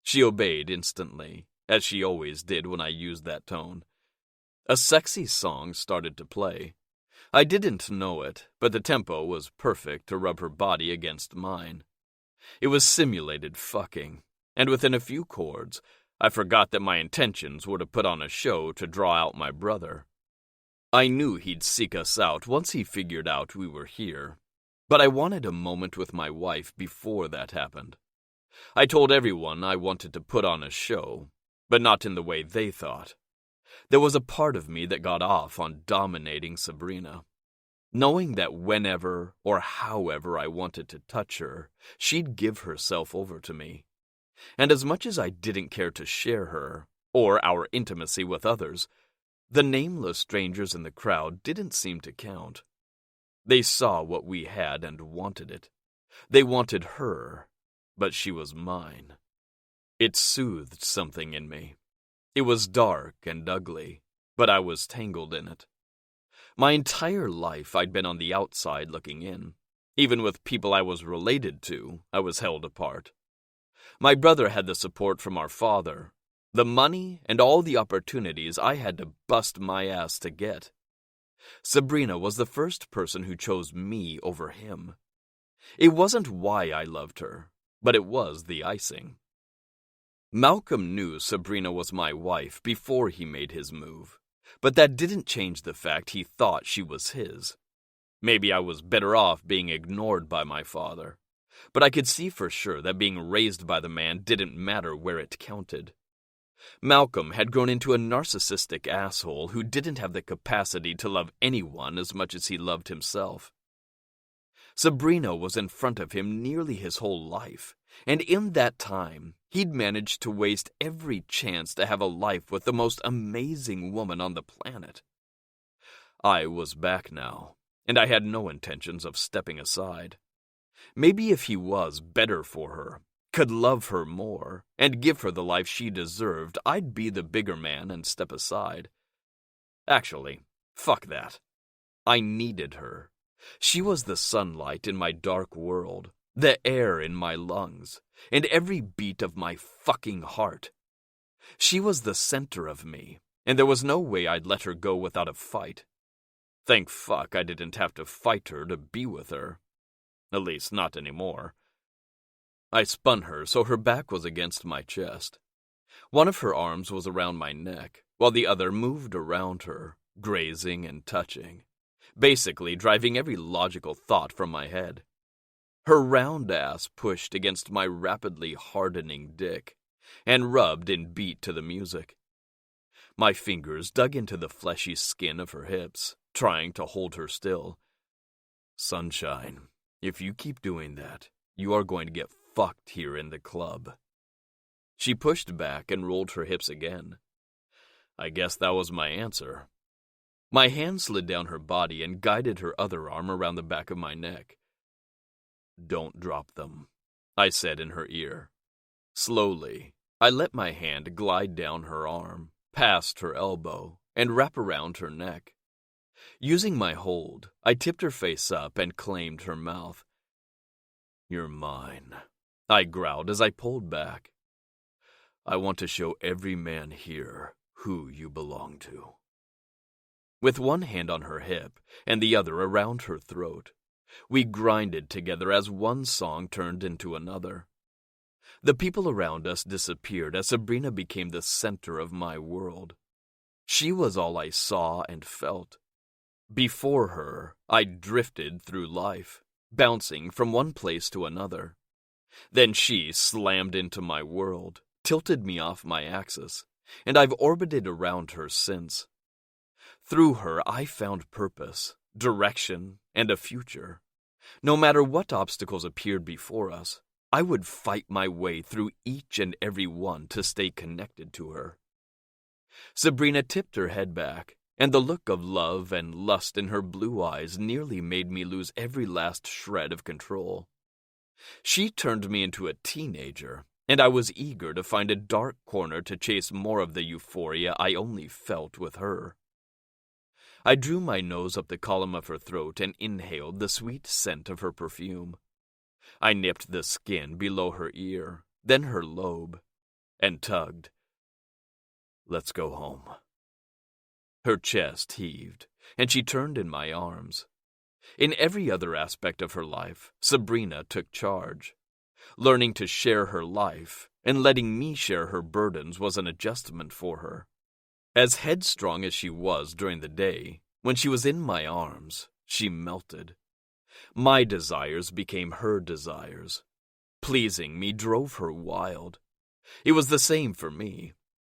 She obeyed instantly, as she always did when I used that tone. A sexy song started to play. I didn't know it, but the tempo was perfect to rub her body against mine. It was simulated fucking, and within a few chords, I forgot that my intentions were to put on a show to draw out my brother. I knew he'd seek us out once he figured out we were here, but I wanted a moment with my wife before that happened. I told everyone I wanted to put on a show, but not in the way they thought. There was a part of me that got off on dominating Sabrina, knowing that whenever or however I wanted to touch her, she'd give herself over to me. And as much as I didn't care to share her, or our intimacy with others, the nameless strangers in the crowd didn't seem to count. They saw what we had and wanted it. They wanted her, but she was mine. It soothed something in me. It was dark and ugly, but I was tangled in it. My entire life I'd been on the outside looking in. Even with people I was related to, I was held apart. My brother had the support from our father, the money and all the opportunities I had to bust my ass to get. Sabrina was the first person who chose me over him. It wasn't why I loved her, but it was the icing. Malcolm knew Sabrina was my wife before he made his move, but that didn't change the fact he thought she was his. Maybe I was better off being ignored by my father, but I could see for sure that being raised by the man didn't matter where it counted. Malcolm had grown into a narcissistic asshole who didn't have the capacity to love anyone as much as he loved himself. Sabrina was in front of him nearly his whole life, and in that time, he'd managed to waste every chance to have a life with the most amazing woman on the planet. I was back now, and I had no intentions of stepping aside. Maybe if he was better for her, could love her more, and give her the life she deserved, I'd be the bigger man and step aside. Actually, fuck that. I needed her. She was the sunlight in my dark world, the air in my lungs, and every beat of my fucking heart. She was the center of me, and there was no way I'd let her go without a fight. Thank fuck I didn't have to fight her to be with her. At least not anymore. I spun her so her back was against my chest. One of her arms was around my neck, while the other moved around her, grazing and touching, basically driving every logical thought from my head. Her round ass pushed against my rapidly hardening dick, and rubbed in beat to the music. My fingers dug into the fleshy skin of her hips, trying to hold her still. "Sunshine, if you keep doing that, you are going to get fucked here in the club." She pushed back and rolled her hips again. I guess that was my answer. My hand slid down her body and guided her other arm around the back of my neck. "Don't drop them," I said in her ear. Slowly, I let my hand glide down her arm, past her elbow, and wrap around her neck. Using my hold, I tipped her face up and claimed her mouth. "You're mine," I growled as I pulled back. "I want to show every man here who you belong to." With one hand on her hip and the other around her throat, we grinded together as one song turned into another. The people around us disappeared as Sabrina became the center of my world. She was all I saw and felt. Before her, I drifted through life, bouncing from one place to another. Then she slammed into my world, tilted me off my axis, and I've orbited around her since. Through her, I found purpose, direction, and a future. No matter what obstacles appeared before us, I would fight my way through each and every one to stay connected to her. Sabrina tipped her head back, and the look of love and lust in her blue eyes nearly made me lose every last shred of control. She turned me into a teenager, and I was eager to find a dark corner to chase more of the euphoria I only felt with her. I drew my nose up the column of her throat and inhaled the sweet scent of her perfume. I nipped the skin below her ear, then her lobe, and tugged. "Let's go home." Her chest heaved, and she turned in my arms. In every other aspect of her life, Sabrina took charge. Learning to share her life and letting me share her burdens was an adjustment for her. As headstrong as she was during the day, when she was in my arms, she melted. My desires became her desires. Pleasing me drove her wild. It was the same for me.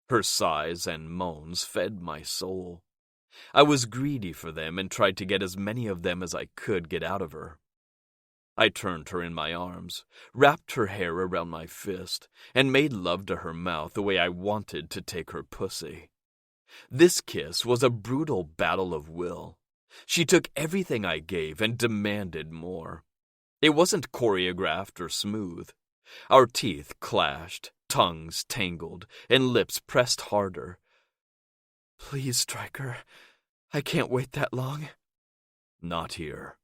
Her sighs and moans fed my soul. I was greedy for them and tried to get as many of them as I could get out of her. I turned her in my arms, wrapped her hair around my fist, and made love to her mouth the way I wanted to take her pussy. This kiss was a brutal battle of will. She took everything I gave and demanded more. It wasn't choreographed or smooth. Our teeth clashed, tongues tangled, and lips pressed harder. "Please, Stryker, I can't wait that long." "Not here."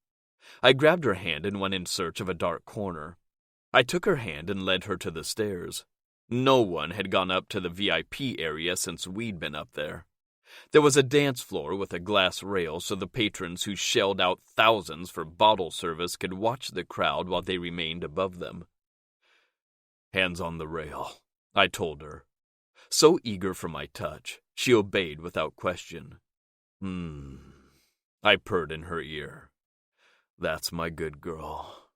I grabbed her hand and went in search of a dark corner. I took her hand and led her to the stairs. No one had gone up to the VIP area since we'd been up there. There was a dance floor with a glass rail so the patrons who shelled out thousands for bottle service could watch the crowd while they remained above them. "Hands on the rail," I told her. So eager for my touch, she obeyed without question. I purred in her ear. "That's my good girl."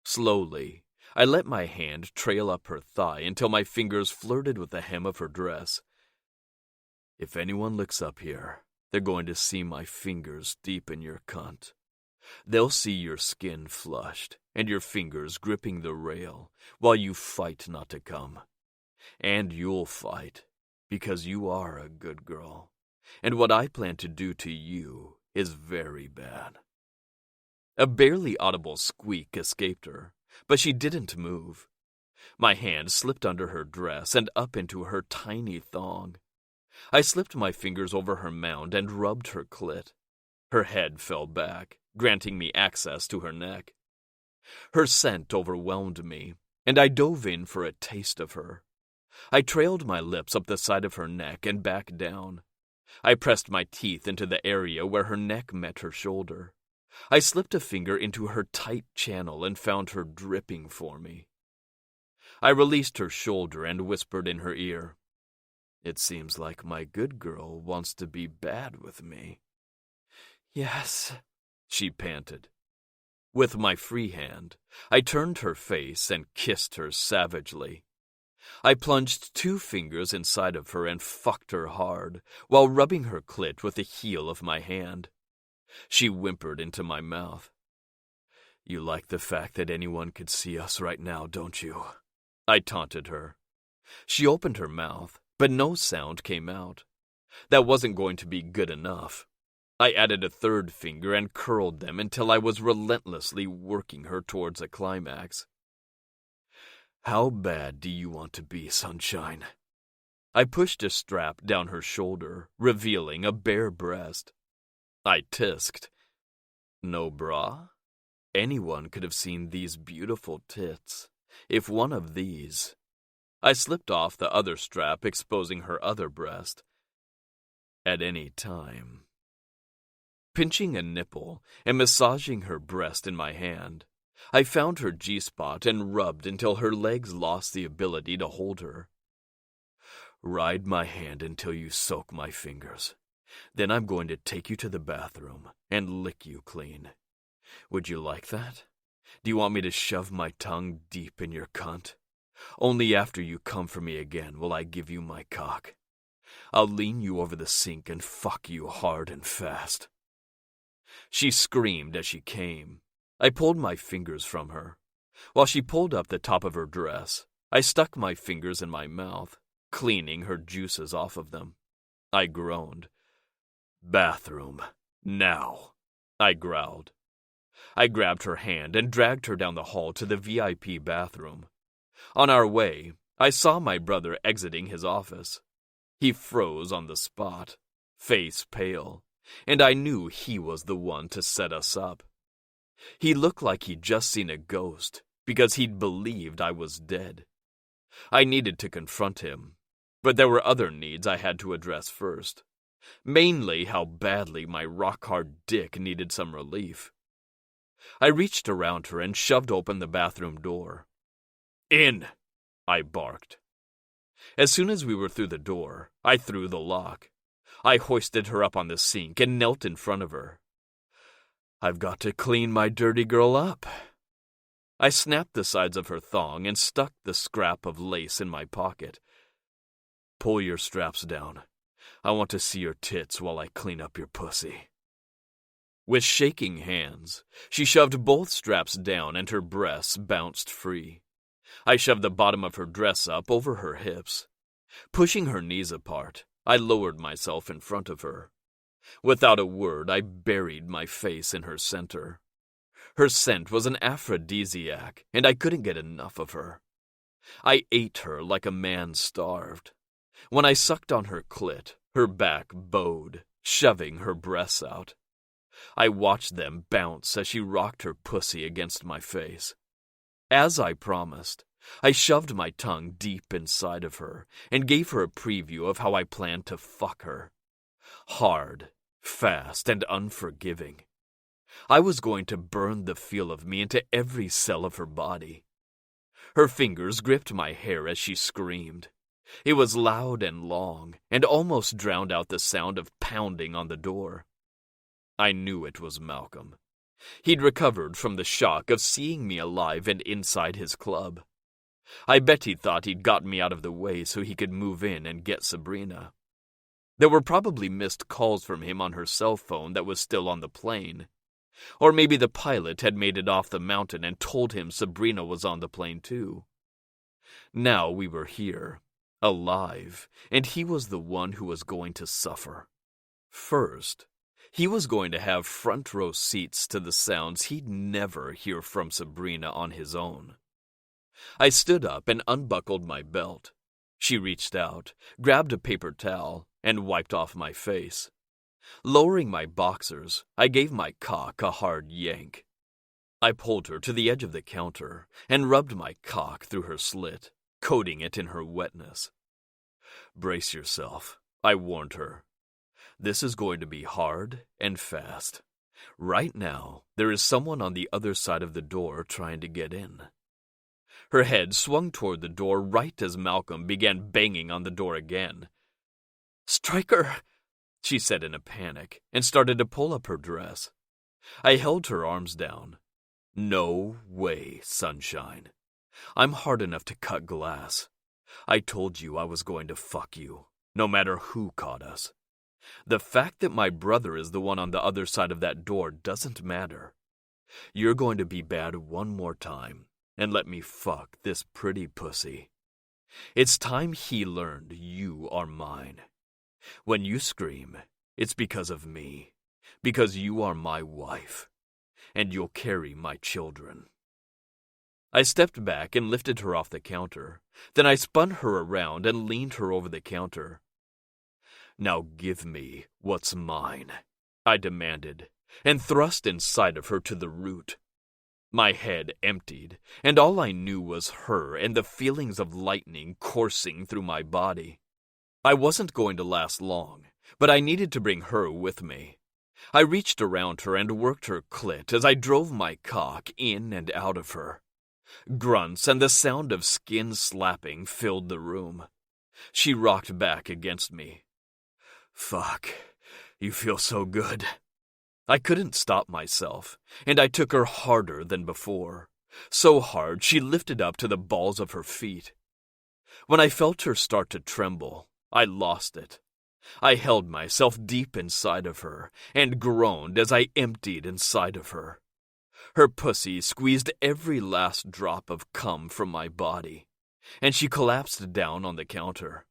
Slowly, I let my hand trail up her thigh until my fingers flirted with the hem of her dress. "If anyone looks up here, they're going to see my fingers deep in your cunt. They'll see your skin flushed and your fingers gripping the rail while you fight not to come. And you'll fight, because you are a good girl, and what I plan to do to you is very bad." A barely audible squeak escaped her, but she didn't move. My hand slipped under her dress and up into her tiny thong. I slipped my fingers over her mound and rubbed her clit. Her head fell back, granting me access to her neck. Her scent overwhelmed me, and I dove in for a taste of her. I trailed my lips up the side of her neck and back down. I pressed my teeth into the area where her neck met her shoulder. I slipped a finger into her tight channel and found her dripping for me. I released her shoulder and whispered in her ear, "It seems like my good girl wants to be bad with me." "Yes," she panted. With my free hand, I turned her face and kissed her savagely. I plunged 2 fingers inside of her and fucked her hard, while rubbing her clit with the heel of my hand. She whimpered into my mouth. "You like the fact that anyone could see us right now, don't you?" I taunted her. She opened her mouth, but no sound came out. That wasn't going to be good enough. I added a 3rd finger and curled them until I was relentlessly working her towards a climax. "How bad do you want to be, sunshine?" I pushed a strap down her shoulder, revealing a bare breast. I tisked. "No bra? Anyone could have seen these beautiful tits. If one of these..." I slipped off the other strap, exposing her other breast. "At any time." Pinching a nipple and massaging her breast in my hand, I found her G-spot and rubbed until her legs lost the ability to hold her. Ride my hand until you soak my fingers. Then I'm going to take you to the bathroom and lick you clean. Would you like that? Do you want me to shove my tongue deep in your cunt? Only after you come for me again will I give you my cock. I'll lean you over the sink and fuck you hard and fast. She screamed as she came. I pulled my fingers from her. While she pulled up the top of her dress, I stuck my fingers in my mouth, cleaning her juices off of them. I groaned. Bathroom, now, I growled. I grabbed her hand and dragged her down the hall to the VIP bathroom. On our way, I saw my brother exiting his office. He froze on the spot, face pale, and I knew he was the one to set us up. He looked like he'd just seen a ghost because he'd believed I was dead. I needed to confront him, but there were other needs I had to address first. Mainly how badly my rock-hard dick needed some relief. I reached around her and shoved open the bathroom door. In, I barked. As soon as we were through the door, I threw the lock. I hoisted her up on the sink and knelt in front of her. I've got to clean my dirty girl up. I snapped the sides of her thong and stuck the scrap of lace in my pocket. Pull your straps down. I want to see your tits while I clean up your pussy. With shaking hands, she shoved both straps down and her breasts bounced free. I shoved the bottom of her dress up over her hips. Pushing her knees apart, I lowered myself in front of her. Without a word, I buried my face in her center. Her scent was an aphrodisiac, and I couldn't get enough of her. I ate her like a man starved. When I sucked on her clit, her back bowed, shoving her breasts out. I watched them bounce as she rocked her pussy against my face. As I promised, I shoved my tongue deep inside of her and gave her a preview of how I planned to fuck her. Hard, fast, and unforgiving. I was going to burn the feel of me into every cell of her body. Her fingers gripped my hair as she screamed. It was loud and long, and almost drowned out the sound of pounding on the door. I knew it was Malcolm. He'd recovered from the shock of seeing me alive and inside his club. I bet he thought he'd gotten me out of the way so he could move in and get Sabrina. There were probably missed calls from him on her cell phone that was still on the plane. Or maybe the pilot had made it off the mountain and told him Sabrina was on the plane too. Now we were here, alive, and he was the one who was going to suffer. First, he was going to have front row seats to the sounds he'd never hear from Sabrina on his own. I stood up and unbuckled my belt. She reached out, grabbed a paper towel, and wiped off my face. Lowering my boxers, I gave my cock a hard yank. I pulled her to the edge of the counter and rubbed my cock through her slit, coating it in her wetness. Brace yourself, I warned her. This is going to be hard and fast. Right now, there is someone on the other side of the door trying to get in. Her head swung toward the door right as Malcolm began banging on the door again. "Stryker!" she said in a panic, and started to pull up her dress. I held her arms down. No way, sunshine. I'm hard enough to cut glass. I told you I was going to fuck you, no matter who caught us. The fact that my brother is the one on the other side of that door doesn't matter. You're going to be bad one more time, and let me fuck this pretty pussy. It's time he learned you are mine. When you scream, it's because of me, because you are my wife, and you'll carry my children. I stepped back and lifted her off the counter. Then I spun her around and leaned her over the counter. Now give me what's mine, I demanded, and thrust inside of her to the root. My head emptied, and all I knew was her and the feelings of lightning coursing through my body. I wasn't going to last long, but I needed to bring her with me. I reached around her and worked her clit as I drove my cock in and out of her. Grunts and the sound of skin slapping filled the room. She rocked back against me. Fuck, you feel so good. I couldn't stop myself, and I took her harder than before. So hard she lifted up to the balls of her feet. When I felt her start to tremble, I lost it. I held myself deep inside of her and groaned as I emptied inside of her. Her pussy squeezed every last drop of cum from my body, and she collapsed down on the counter.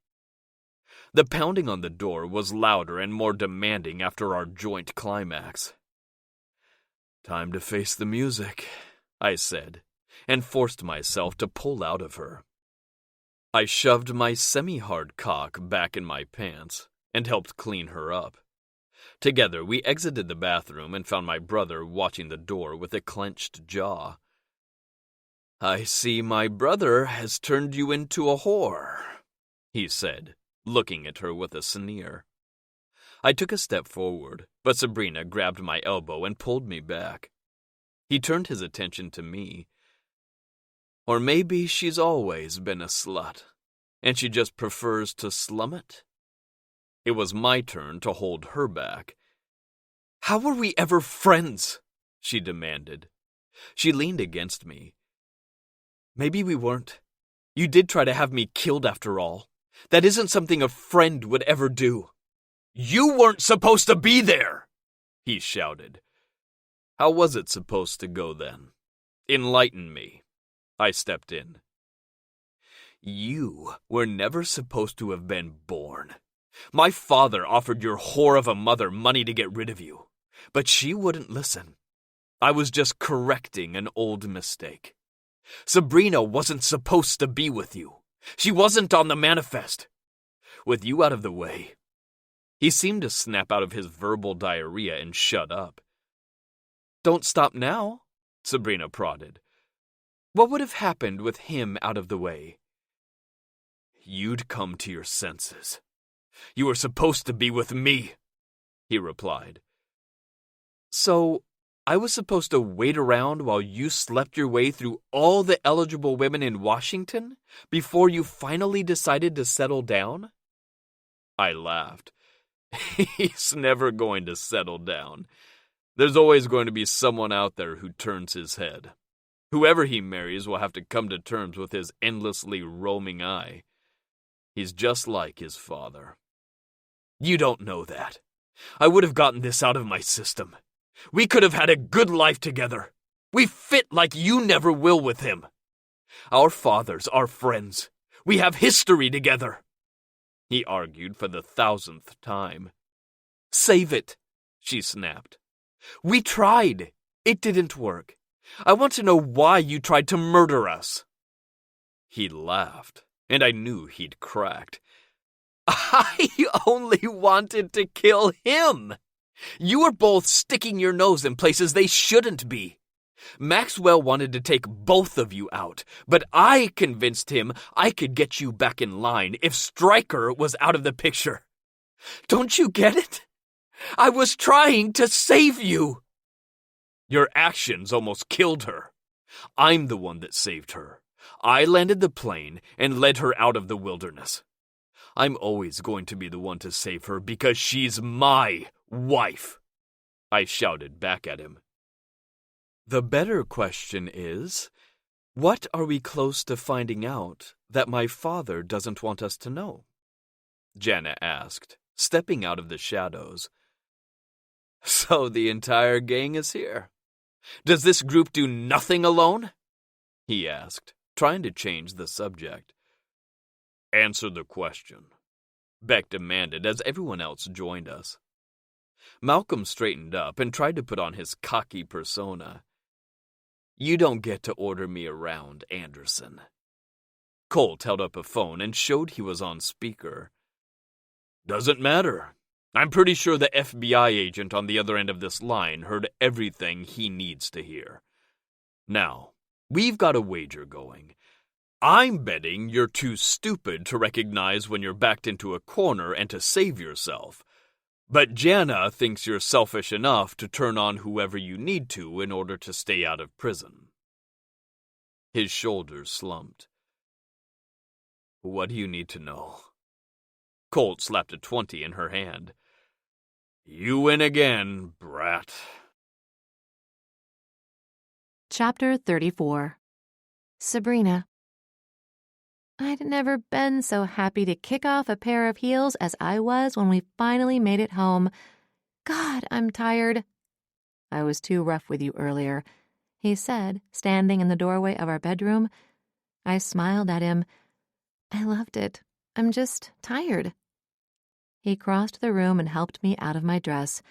The pounding on the door was louder and more demanding after our joint climax. Time to face the music, I said, and forced myself to pull out of her. I shoved my semi-hard cock back in my pants and helped clean her up. Together, we exited the bathroom and found my brother watching the door with a clenched jaw. I see my brother has turned you into a whore, he said, looking at her with a sneer. I took a step forward, but Sabrina grabbed my elbow and pulled me back. He turned his attention to me. Or maybe she's always been a slut, and she just prefers to slum it? It was my turn to hold her back. How were we ever friends? She demanded. She leaned against me. Maybe we weren't. You did try to have me killed after all. That isn't something a friend would ever do. You weren't supposed to be there, he shouted. How was it supposed to go then? Enlighten me. I stepped in. You were never supposed to have been born. My father offered your whore of a mother money to get rid of you, but she wouldn't listen. I was just correcting an old mistake. Sabrina wasn't supposed to be with you. She wasn't on the manifest. With you out of the way. He seemed to snap out of his verbal diarrhea and shut up. Don't stop now, Sabrina prodded. What would have happened with him out of the way? You'd come to your senses. You were supposed to be with me, he replied. So, I was supposed to wait around while you slept your way through all the eligible women in Washington before you finally decided to settle down? I laughed. He's never going to settle down. There's always going to be someone out there who turns his head. Whoever he marries will have to come to terms with his endlessly roaming eye. He's just like his father. You don't know that. I would have gotten this out of my system. We could have had a good life together. We fit like you never will with him. Our fathers are friends. We have history together. He argued for the 1,000th time. Save it, she snapped. We tried. It didn't work. I want to know why you tried to murder us. He laughed, and I knew he'd cracked. I only wanted to kill him. You were both sticking your nose in places they shouldn't be. Maxwell wanted to take both of you out, but I convinced him I could get you back in line if Stryker was out of the picture. Don't you get it? I was trying to save you. Your actions almost killed her. I'm the one that saved her. I landed the plane and led her out of the wilderness. I'm always going to be the one to save her because she's my wife, I shouted back at him. The better question is, what are we close to finding out that my father doesn't want us to know? Jana asked, stepping out of the shadows. So the entire gang is here. Does this group do nothing alone? He asked, trying to change the subject. Answer the question, Beck demanded as everyone else joined us. Malcolm straightened up and tried to put on his cocky persona. You don't get to order me around, Anderson. Colt held up a phone and showed he was on speaker. Doesn't matter. I'm pretty sure the FBI agent on the other end of this line heard everything he needs to hear. Now, we've got a wager going. I'm betting you're too stupid to recognize when you're backed into a corner and to save yourself. But Jana thinks you're selfish enough to turn on whoever you need to in order to stay out of prison. His shoulders slumped. What do you need to know? Colt slapped a 20 in her hand. You win again, brat. Chapter 34. Sabrina. I'd never been so happy to kick off a pair of heels as I was when we finally made it home. God, I'm tired. I was too rough with you earlier, he said, standing in the doorway of our bedroom. I smiled at him. I loved it. I'm just tired. He crossed the room and helped me out of my dress.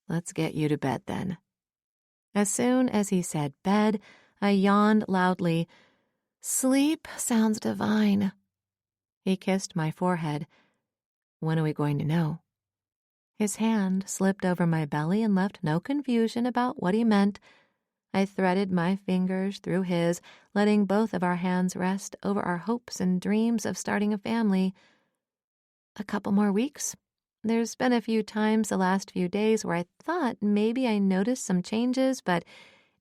Let's get you to bed then. As soon as he said bed, I yawned loudly. Sleep sounds divine. He kissed my forehead. When are we going to know? His hand slipped over my belly and left no confusion about what he meant. I threaded my fingers through his, letting both of our hands rest over our hopes and dreams of starting a family. A couple more weeks? There's been a few times the last few days where I thought maybe I noticed some changes, but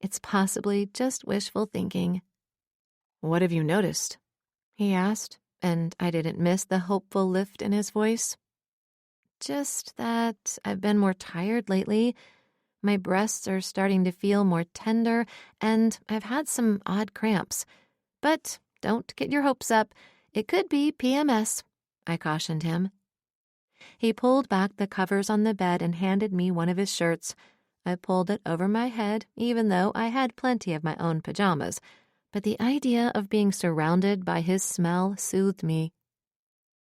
it's possibly just wishful thinking. What have you noticed? He asked, and I didn't miss the hopeful lift in his voice. Just that I've been more tired lately. My breasts are starting to feel more tender, and I've had some odd cramps. But don't get your hopes up. It could be PMS, I cautioned him. He pulled back the covers on the bed and handed me one of his shirts. I pulled it over my head, even though I had plenty of my own pajamas, but the idea of being surrounded by his smell soothed me.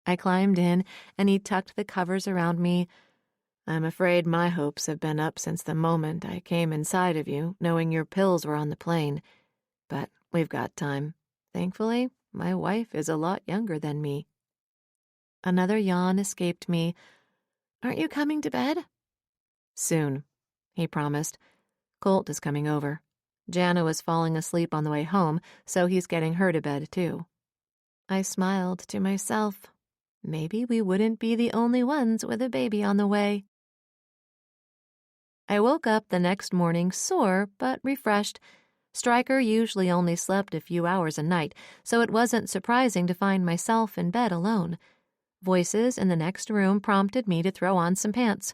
I climbed in, and he tucked the covers around me. I'm afraid my hopes have been up since the moment I came inside of you, knowing your pills were on the plane. But we've got time. Thankfully, my wife is a lot younger than me. Another yawn escaped me. Aren't you coming to bed? Soon, he promised. Colt is coming over. Jana was falling asleep on the way home, so he's getting her to bed, too. I smiled to myself. Maybe we wouldn't be the only ones with a baby on the way. I woke up the next morning sore but refreshed. Stryker usually only slept a few hours a night, so it wasn't surprising to find myself in bed alone. Voices in the next room prompted me to throw on some pants.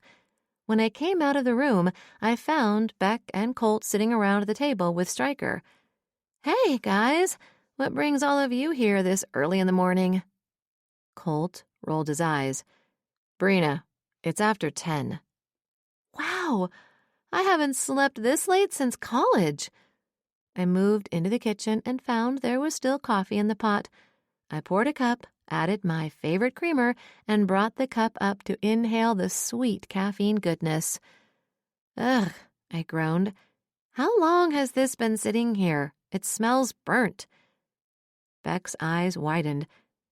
When I came out of the room, I found Beck and Colt sitting around the table with Stryker. Hey, guys, what brings all of you here this early in the morning? Colt rolled his eyes. Brina, it's after 10. Wow, I haven't slept this late since college. I moved into the kitchen and found there was still coffee in the pot. I poured a cup, added my favorite creamer, and brought the cup up to inhale the sweet caffeine goodness. Ugh, I groaned. How long has this been sitting here? It smells burnt. Beck's eyes widened.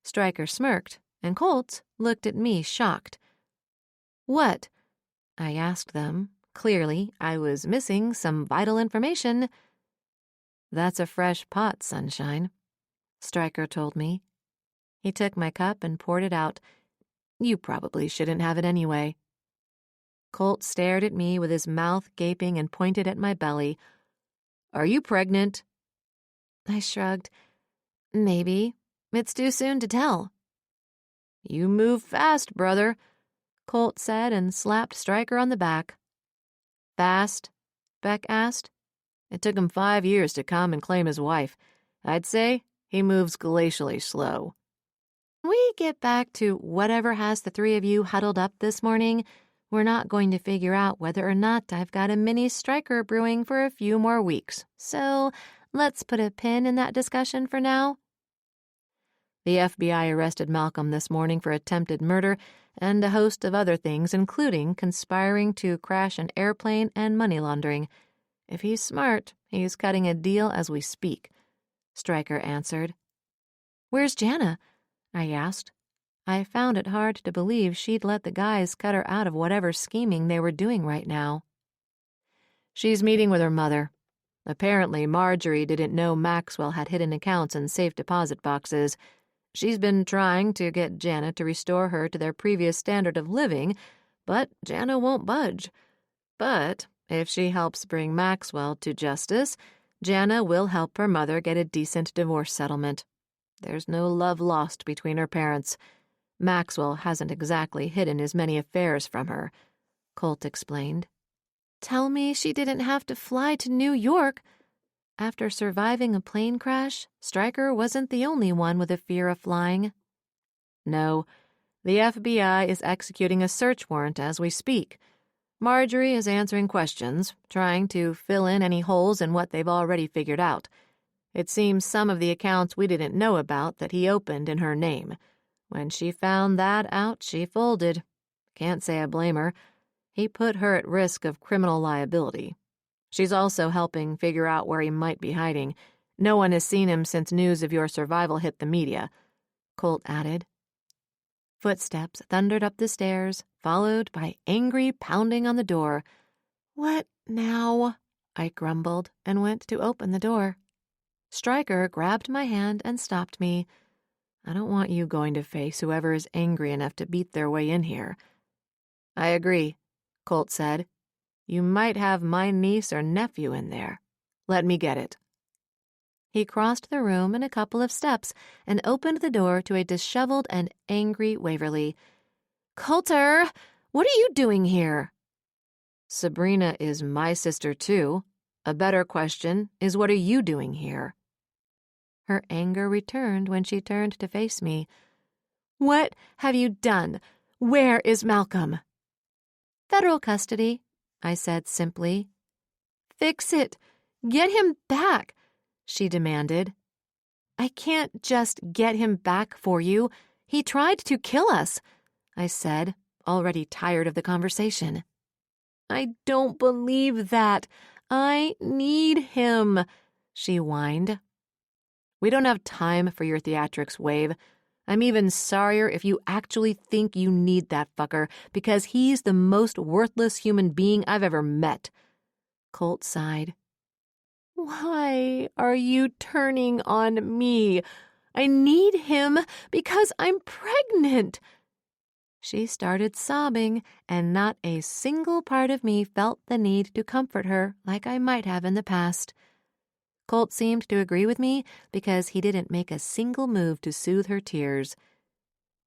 Stryker smirked, and Colt looked at me shocked. What? I asked them. Clearly, I was missing some vital information. That's a fresh pot, Sunshine, Stryker told me. He took my cup and poured it out. You probably shouldn't have it anyway. Colt stared at me with his mouth gaping and pointed at my belly. Are you pregnant? I shrugged. Maybe. It's too soon to tell. You move fast, brother, Colt said and slapped Stryker on the back. Fast? Beck asked. It took him 5 years to come and claim his wife. I'd say he moves glacially slow. When we get back to whatever has the three of you huddled up this morning, we're not going to figure out whether or not I've got a mini Stryker brewing for a few more weeks. So let's put a pin in that discussion for now. The FBI arrested Malcolm this morning for attempted murder and a host of other things, including conspiring to crash an airplane and money laundering. If he's smart, he's cutting a deal as we speak, Stryker answered. Where's Jana? I asked. I found it hard to believe she'd let the guys cut her out of whatever scheming they were doing right now. She's meeting with her mother. Apparently, Marjorie didn't know Maxwell had hidden accounts in safe deposit boxes. She's been trying to get Jana to restore her to their previous standard of living, but Jana won't budge. But if she helps bring Maxwell to justice, Jana will help her mother get a decent divorce settlement. There's no love lost between her parents. Maxwell hasn't exactly hidden his many affairs from her, Colt explained. Tell me she didn't have to fly to New York. After surviving a plane crash, Stryker wasn't the only one with a fear of flying. No, the FBI is executing a search warrant as we speak. Marjorie is answering questions, trying to fill in any holes in what they've already figured out. It seems some of the accounts we didn't know about that he opened in her name. When she found that out, she folded. Can't say I blame her. He put her at risk of criminal liability. She's also helping figure out where he might be hiding. No one has seen him since news of your survival hit the media, Colt added. Footsteps thundered up the stairs, followed by angry pounding on the door. What now? I grumbled and went to open the door. Stryker grabbed my hand and stopped me. I don't want you going to face whoever is angry enough to beat their way in here. I agree, Colt said. You might have my niece or nephew in there. Let me get it. He crossed the room in a couple of steps and opened the door to a disheveled and angry Waverly. Coulter, what are you doing here? Sabrina is my sister, too. A better question is, what are you doing here? Her anger returned when she turned to face me. What have you done? Where is Malcolm? Federal custody, I said simply. Fix it. Get him back, she demanded. I can't just get him back for you. He tried to kill us, I said, already tired of the conversation. I don't believe that. I need him, she whined. We don't have time for your theatrics, Wave. I'm even sorrier if you actually think you need that fucker, because he's the most worthless human being I've ever met. Colt sighed. Why are you turning on me? I need him because I'm pregnant. She started sobbing, and not a single part of me felt the need to comfort her like I might have in the past. Colt seemed to agree with me because he didn't make a single move to soothe her tears.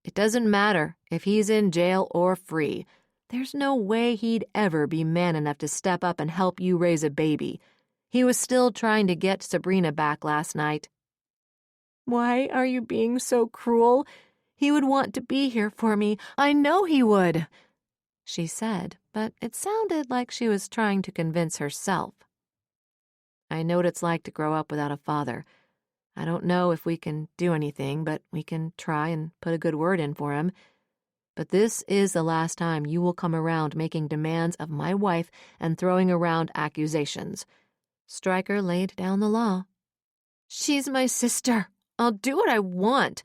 It doesn't matter if he's in jail or free. There's no way he'd ever be man enough to step up and help you raise a baby. He was still trying to get Sabrina back last night. Why are you being so cruel? He would want to be here for me. I know he would, she said, but it sounded like she was trying to convince herself. I know what it's like to grow up without a father. I don't know if we can do anything, but we can try and put a good word in for him. But this is the last time you will come around making demands of my wife and throwing around accusations. Stryker laid down the law. She's my sister. I'll do what I want.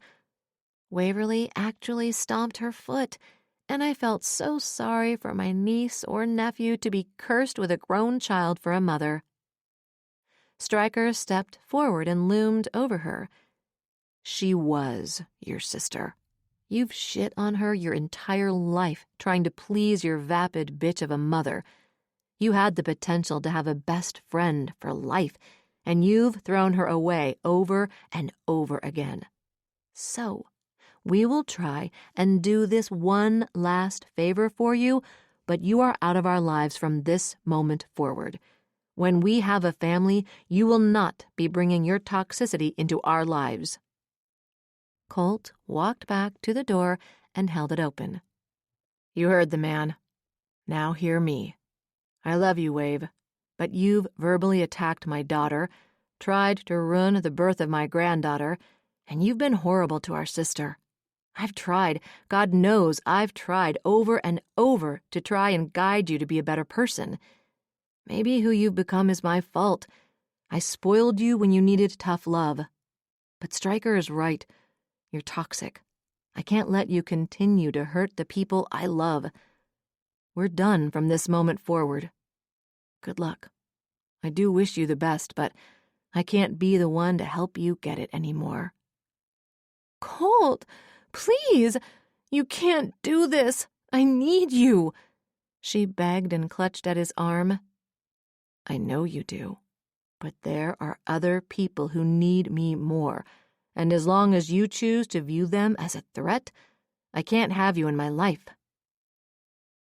Waverly actually stomped her foot, and I felt so sorry for my niece or nephew to be cursed with a grown child for a mother. Stryker stepped forward and loomed over her. She was your sister. You've shit on her your entire life trying to please your vapid bitch of a mother. You had the potential to have a best friend for life, and you've thrown her away over and over again. So, we will try and do this one last favor for you, but you are out of our lives from this moment forward. When we have a family, you will not be bringing your toxicity into our lives. Colt walked back to the door and held it open. You heard the man. Now hear me. I love you, Wave, but you've verbally attacked my daughter, tried to ruin the birth of my granddaughter, and you've been horrible to our sister. I've tried, God knows I've tried over and over to try and guide you to be a better person. Maybe who you've become is my fault. I spoiled you when you needed tough love. But Stryker is right. You're toxic. I can't let you continue to hurt the people I love. We're done from this moment forward. Good luck. I do wish you the best, but I can't be the one to help you get it anymore. Colt, please! You can't do this. I need you," she begged and clutched at his arm. "I know you do, but there are other people who need me more, and as long as you choose to view them as a threat, I can't have you in my life."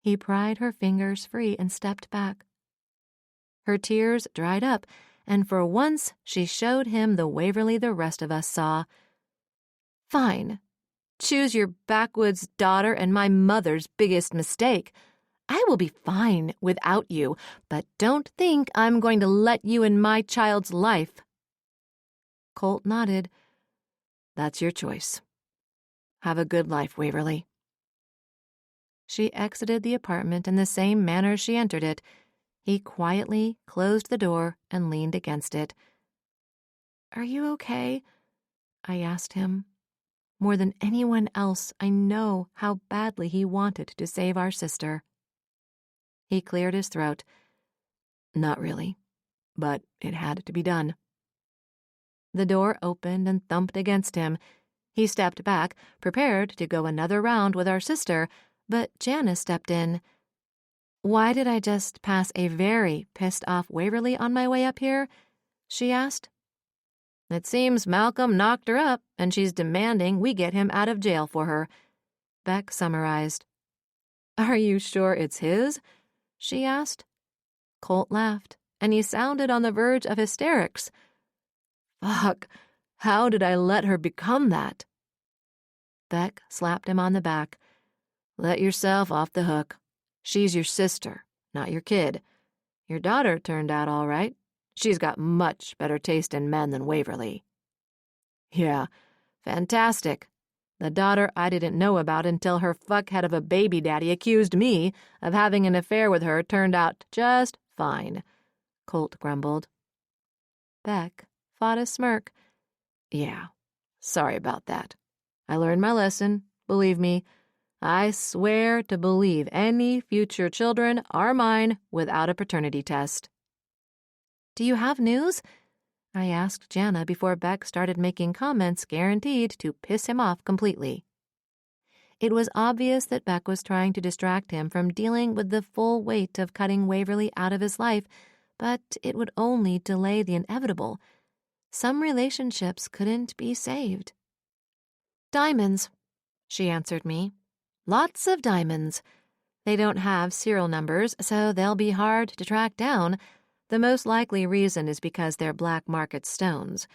He pried her fingers free and stepped back. Her tears dried up, and for once she showed him the Waverly the rest of us saw. "Fine. Choose your backwoods daughter and my mother's biggest mistake. I will be fine without you, but don't think I'm going to let you in my child's life." Colt nodded. "That's your choice. Have a good life, Waverly." She exited the apartment in the same manner she entered it. He quietly closed the door and leaned against it. "Are you okay?" I asked him. More than anyone else, I know how badly he wanted to save our sister. He cleared his throat. "Not really, but it had to be done." The door opened and thumped against him. He stepped back, prepared to go another round with our sister, but Janice stepped in. "Why did I just pass a very pissed-off Waverly on my way up here?" she asked. "It seems Malcolm knocked her up, and she's demanding we get him out of jail for her," Beck summarized. "Are you sure it's his?" she asked. Colt laughed, and he sounded on the verge of hysterics. "Fuck, how did I let her become that?" Beck slapped him on the back. "Let yourself off the hook. She's your sister, not your kid. Your daughter turned out all right. She's got much better taste in men than Waverly." "Yeah, fantastic. The daughter I didn't know about until her fuckhead of a baby daddy accused me of having an affair with her turned out just fine," Colt grumbled. Beck fought a smirk. "Yeah, sorry about that. I learned my lesson, believe me. I swear to believe any future children are mine without a paternity test." "Do you have news?" I asked Jana before Beck started making comments guaranteed to piss him off completely. It was obvious that Beck was trying to distract him from dealing with the full weight of cutting Waverly out of his life, but it would only delay the inevitable. Some relationships couldn't be saved. "Diamonds," she answered me. "Lots of diamonds. They don't have serial numbers, so they'll be hard to track down. The most likely reason is because they're black market stones.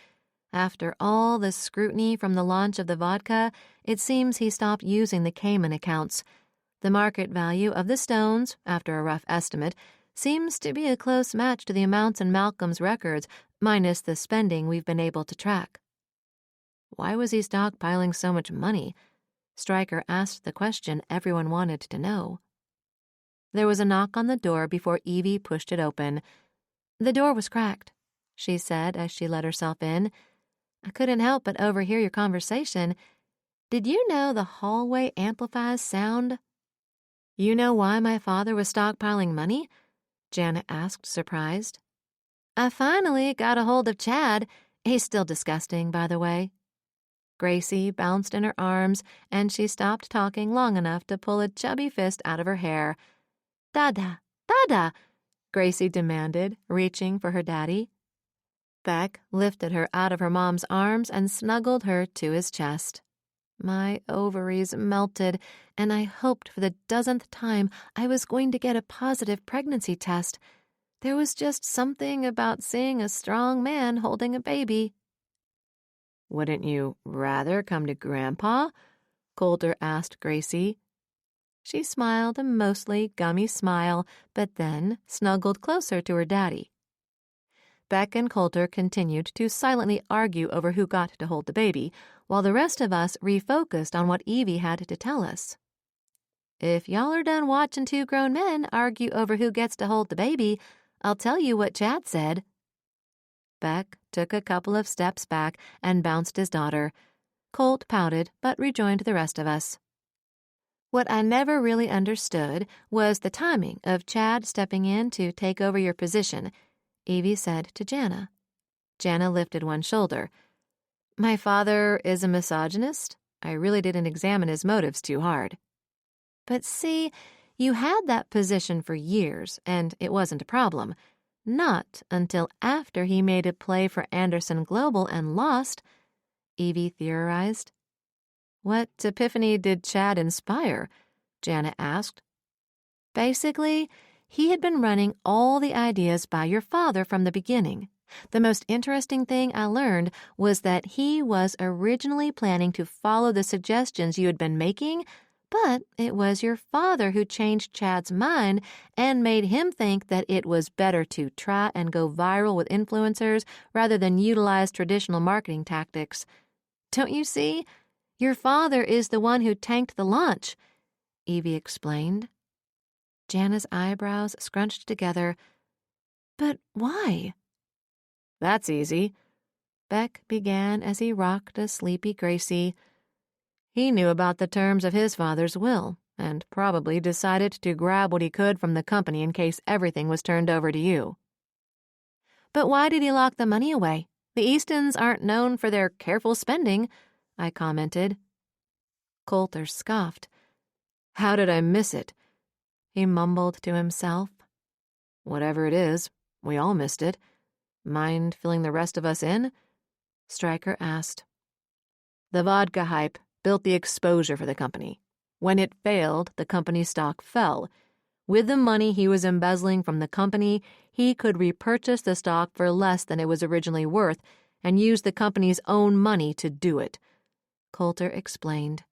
After all the scrutiny from the launch of the vodka, it seems he stopped using the Cayman accounts. The market value of the stones, after a rough estimate, seems to be a close match to the amounts in Malcolm's records, minus the spending we've been able to track." Why was he stockpiling so much money? Stryker asked the question everyone wanted to know. There was a knock on the door before Evie pushed it open. "The door was cracked," she said as she let herself in. "I couldn't help but overhear your conversation. Did you know the hallway amplifies sound?" "You know why my father was stockpiling money?" Janet asked, surprised. "I finally got a hold of Chad. He's still disgusting, by the way." Gracie bounced in her arms, and she stopped talking long enough to pull a chubby fist out of her hair. "Dada, Dada," Gracie demanded, reaching for her daddy. Beck lifted her out of her mom's arms and snuggled her to his chest. My ovaries melted, and I hoped for the dozenth time I was going to get a positive pregnancy test. There was just something about seeing a strong man holding a baby. "Wouldn't you rather come to Grandpa?" Coulter asked Gracie. She smiled a mostly gummy smile, but then snuggled closer to her daddy. Beck and Coulter continued to silently argue over who got to hold the baby, while the rest of us refocused on what Evie had to tell us. "If y'all are done watching two grown men argue over who gets to hold the baby, I'll tell you what Chad said." Beck took a couple of steps back and bounced his daughter. Colt pouted, but rejoined the rest of us. "What I never really understood was the timing of Chad stepping in to take over your position," Evie said to Jana. Jana lifted one shoulder. "My father is a misogynist? I really didn't examine his motives too hard." But see, you had that position for years, and it wasn't a problem. Not until after he made a play for Anderson Global and lost, Evie theorized. What epiphany did Chad inspire? Janet asked. Basically, he had been running all the ideas by your father from the beginning. The most interesting thing I learned was that he was originally planning to follow the suggestions you had been making, but it was your father who changed Chad's mind and made him think that it was better to try and go viral with influencers rather than utilize traditional marketing tactics. Don't you see? Your father is the one who tanked the launch, Evie explained. Jana's eyebrows scrunched together. But why? That's easy, Beck began as he rocked a sleepy Gracie. He knew about the terms of his father's will and probably decided to grab what he could from the company in case everything was turned over to you. But why did he lock the money away? The Eastons aren't known for their careful spending, I commented. Coulter scoffed. How did I miss it? He mumbled to himself. Whatever it is, we all missed it. Mind filling the rest of us in? Stryker asked. The vodka hype built the exposure for the company. When it failed, the company's stock fell. With the money he was embezzling from the company, he could repurchase the stock for less than it was originally worth and use the company's own money to do it, Coulter explained.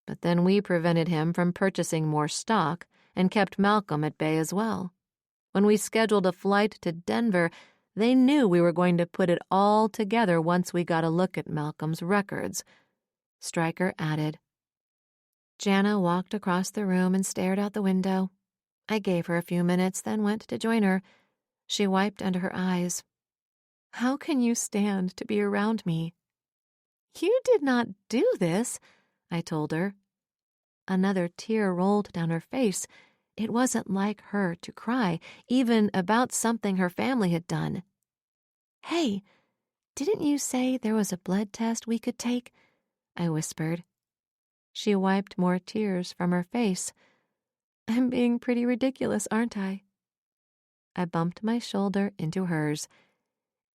But then we prevented him from purchasing more stock and kept Malcolm at bay as well. When we scheduled a flight to Denver, they knew we were going to put it all together once we got a look at Malcolm's records, Stryker added. Jana walked across the room and stared out the window. I gave her a few minutes, then went to join her. She wiped under her eyes. How can you stand to be around me? You did not do this, I told her. Another tear rolled down her face. It wasn't like her to cry, even about something her family had done. Hey, didn't you say there was a blood test we could take? I whispered. She wiped more tears from her face. I'm being pretty ridiculous, aren't I? I bumped my shoulder into hers.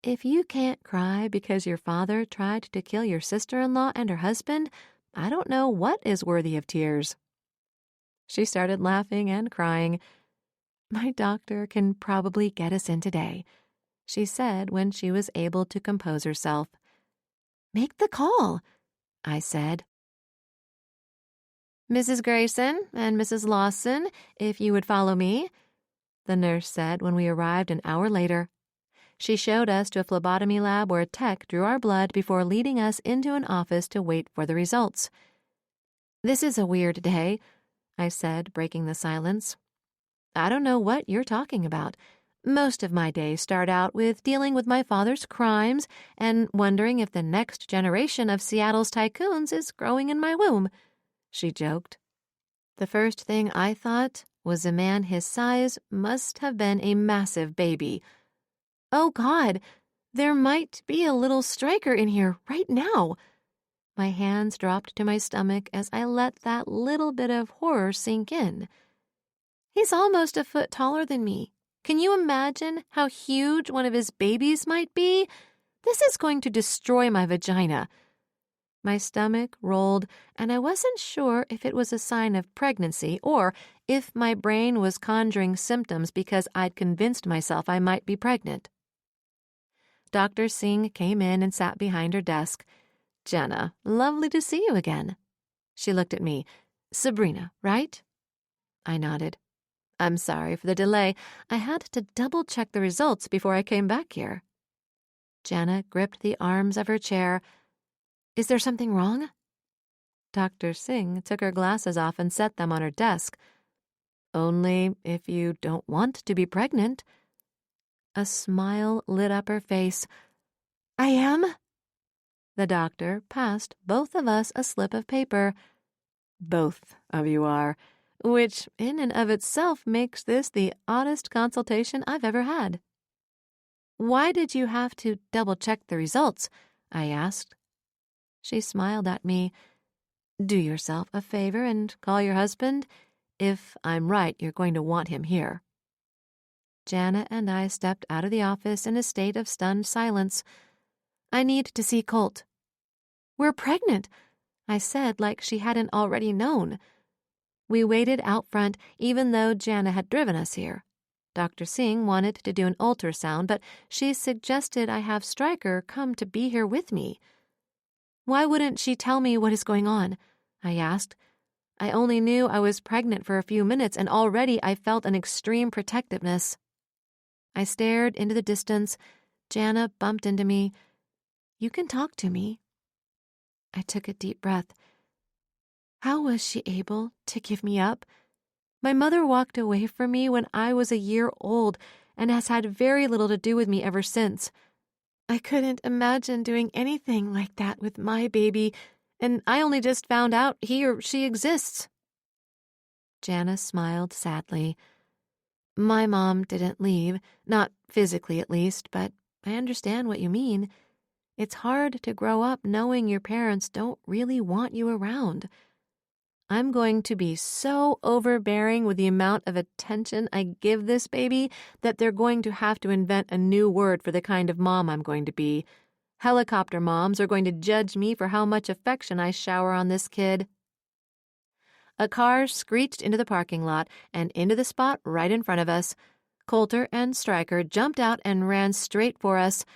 If you can't cry because your father tried to kill your sister-in-law and her husband, I don't know what is worthy of tears. She started laughing and crying. My doctor can probably get us in today, she said when she was able to compose herself. Make the call, I said. Mrs. Grayson and Mrs. Lawson, if you would follow me, the nurse said when we arrived an hour later. She showed us to a phlebotomy lab where a tech drew our blood before leading us into an office to wait for the results. This is a weird day, I said, breaking the silence. I don't know what you're talking about. Most of my days start out with dealing with my father's crimes and wondering if the next generation of Seattle's tycoons is growing in my womb, she joked. The first thing I thought was a man his size must have been a massive baby. Oh, God, there might be a little Stryker in here right now. My hands dropped to my stomach as I let that little bit of horror sink in. He's almost a foot taller than me. Can you imagine how huge one of his babies might be? This is going to destroy my vagina. My stomach rolled, and I wasn't sure if it was a sign of pregnancy or if my brain was conjuring symptoms because I'd convinced myself I might be pregnant. Dr. Singh came in and sat behind her desk. Jenna, lovely to see you again. She looked at me. Sabrina, right? I nodded. I'm sorry for the delay. I had to double-check the results before I came back here. Jenna gripped the arms of her chair. Is there something wrong? Dr. Singh took her glasses off and set them on her desk. Only if you don't want to be pregnant. A smile lit up her face. I am? The doctor passed both of us a slip of paper. Both of you are, which in and of itself makes this the oddest consultation I've ever had. Why did you have to double-check the results? I asked. She smiled at me. Do yourself a favor and call your husband. If I'm right, you're going to want him here." Jana and I stepped out of the office in a state of stunned silence. "I need to see Colt." "We're pregnant," I said like she hadn't already known. We waited out front even though Jana had driven us here. Dr. Singh wanted to do an ultrasound, but she suggested I have Stryker come to be here with me. "Why wouldn't she tell me what is going on?" I asked. I only knew I was pregnant for a few minutes, and already I felt an extreme protectiveness. I stared into the distance. Jana bumped into me. "You can talk to me." I took a deep breath. How was she able to give me up? My mother walked away from me when I was a year old and has had very little to do with me ever since. I couldn't imagine doing anything like that with my baby, and I only just found out he or she exists. Jana smiled sadly. "My mom didn't leave, not physically at least, but I understand what you mean. It's hard to grow up knowing your parents don't really want you around. I'm going to be so overbearing with the amount of attention I give this baby that they're going to have to invent a new word for the kind of mom I'm going to be. Helicopter moms are going to judge me for how much affection I shower on this kid." A car screeched into the parking lot and into the spot right in front of us. Coulter and Stryker jumped out and ran straight for us.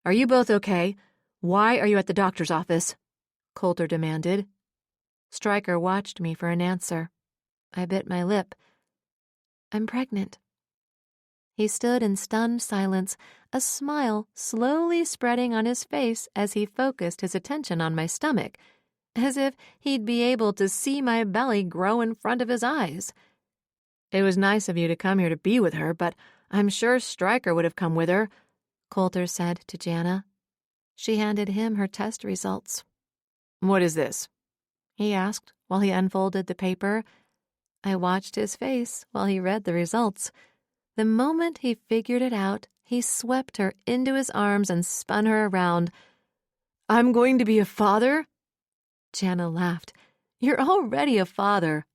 "Are you both okay? Why are you at the doctor's office?" Coulter demanded. Stryker watched me for an answer. I bit my lip. "I'm pregnant." He stood in stunned silence, a smile slowly spreading on his face as he focused his attention on my stomach, as if he'd be able to see my belly grow in front of his eyes. "It was nice of you to come here to be with her, but I'm sure Stryker would have come with her," Coulter said to Jana. She handed him her test results. "What is this?" he asked while he unfolded the paper. I watched his face while he read the results. The moment he figured it out, he swept her into his arms and spun her around. "I'm going to be a father?" Jana laughed. "You're already a father."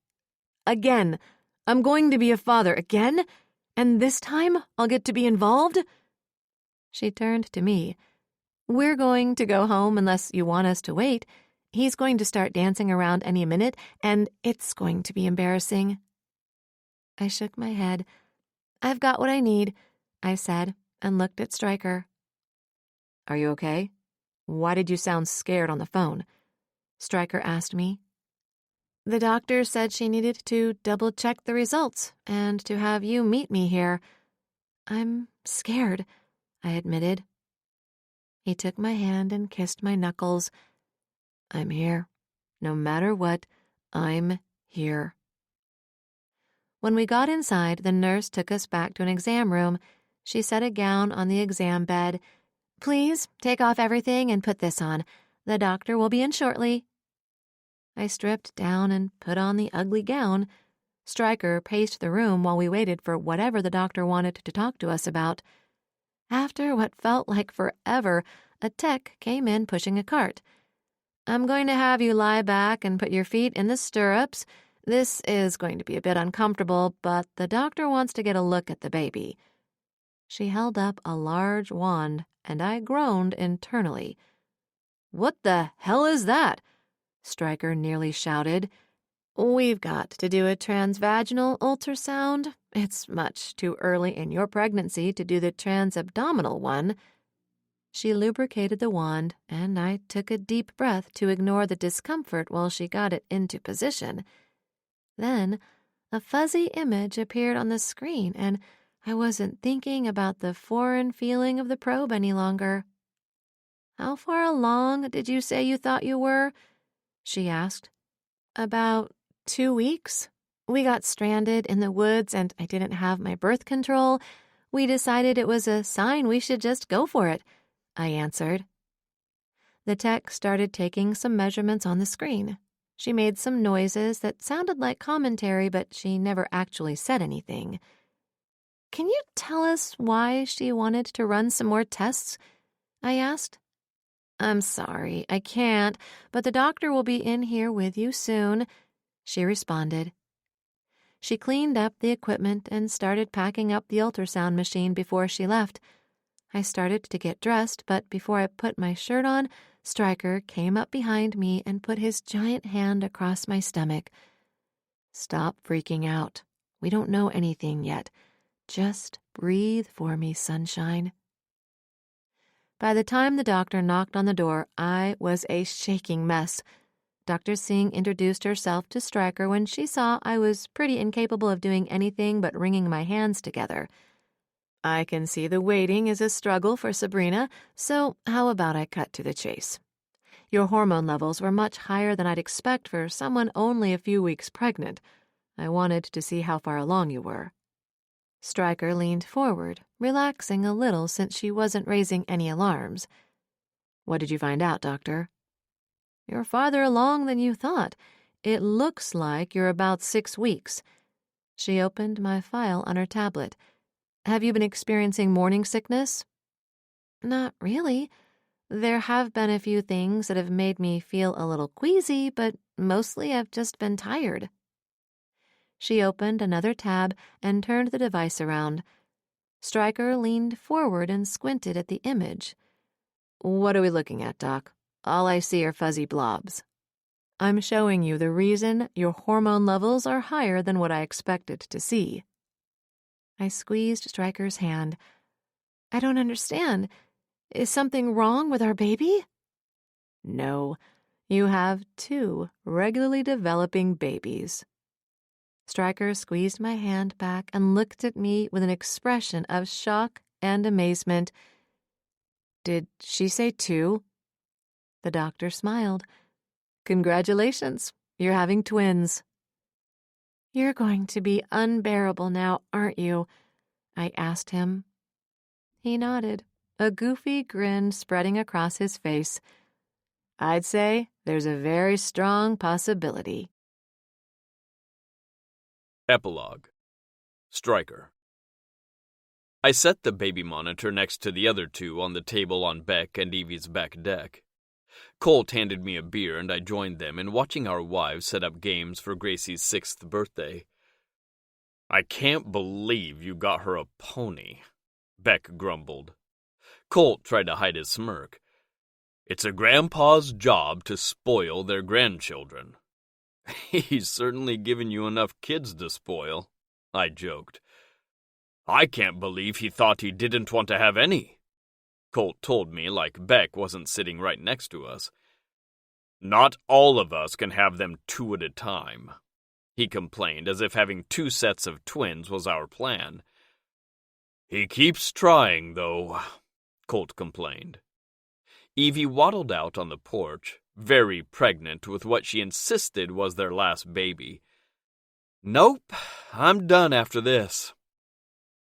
"Again. I'm going to be a father again? And this time I'll get to be involved?" She turned to me. "We're going to go home unless you want us to wait. He's going to start dancing around any minute, and it's going to be embarrassing." I shook my head. "I've got what I need," I said, and looked at Stryker. "Are you okay? Why did you sound scared on the phone?" Stryker asked me. "The doctor said she needed to double-check the results and to have you meet me here. I'm scared," I admitted. He took my hand and kissed my knuckles. "I'm here. No matter what, I'm here." When we got inside, the nurse took us back to an exam room. She set a gown on the exam bed. "Please take off everything and put this on. The doctor will be in shortly." I stripped down and put on the ugly gown. Stryker paced the room while we waited for whatever the doctor wanted to talk to us about. After what felt like forever, a tech came in pushing a cart. "I'm going to have you lie back and put your feet in the stirrups. This is going to be a bit uncomfortable, but the doctor wants to get a look at the baby." She held up a large wand, and I groaned internally. "What the hell is that?" Stryker nearly shouted. "We've got to do a transvaginal ultrasound. It's much too early in your pregnancy to do the transabdominal one." She lubricated the wand, and I took a deep breath to ignore the discomfort while she got it into position. Then a fuzzy image appeared on the screen, and I wasn't thinking about the foreign feeling of the probe any longer. "How far along did you say you thought you were?" she asked. "About 2 weeks. We got stranded in the woods and I didn't have my birth control. We decided it was a sign we should just go for it," I answered. The tech started taking some measurements on the screen. She made some noises that sounded like commentary, but she never actually said anything. "Can you tell us why she wanted to run some more tests?" I asked. I'm sorry, I can't, but the doctor will be in here with you soon, she responded. She cleaned up the equipment and started packing up the ultrasound machine before she left. I started to get dressed, but before I put my shirt on, Stryker came up behind me and put his giant hand across my stomach. Stop freaking out. We don't know anything yet. Just breathe for me, sunshine. By the time the doctor knocked on the door, I was a shaking mess. Dr. Singh introduced herself to Stryker when she saw I was pretty incapable of doing anything but wringing my hands together. I can see the waiting is a struggle for Sabrina, so how about I cut to the chase? Your hormone levels were much higher than I'd expect for someone only a few weeks pregnant. I wanted to see how far along you were. Stryker leaned forward, relaxing a little since she wasn't raising any alarms. What did you find out, Doctor? You're farther along than you thought. It looks like you're about 6 weeks. She opened my file on her tablet. Have you been experiencing morning sickness? Not really. There have been a few things that have made me feel a little queasy, but mostly I've just been tired. She opened another tab and turned the device around. Stryker leaned forward and squinted at the image. What are we looking at, Doc? All I see are fuzzy blobs. I'm showing you the reason your hormone levels are higher than what I expected to see. I squeezed Stryker's hand. I don't understand. Is something wrong with our baby? No, you have 2 regularly developing babies. Stryker squeezed my hand back and looked at me with an expression of shock and amazement. Did she say 2? The doctor smiled. Congratulations, you're having twins. You're going to be unbearable now, aren't you? I asked him. He nodded, a goofy grin spreading across his face. I'd say there's a very strong possibility. Epilogue. Stryker. I set the baby monitor next to the other 2 on the table on Beck and Evie's back deck. Colt handed me a beer and I joined them in watching our wives set up games for Gracie's 6th birthday. I can't believe you got her a pony, Beck grumbled. Colt tried to hide his smirk. It's a grandpa's job to spoil their grandchildren. He's certainly given you enough kids to spoil, I joked. I can't believe he thought he didn't want to have any, Colt told me like Beck wasn't sitting right next to us. Not all of us can have them 2 at a time, he complained as if having 2 sets of twins was our plan. He keeps trying, though, Colt complained. Evie waddled out on the porch, very pregnant with what she insisted was their last baby. Nope, I'm done after this.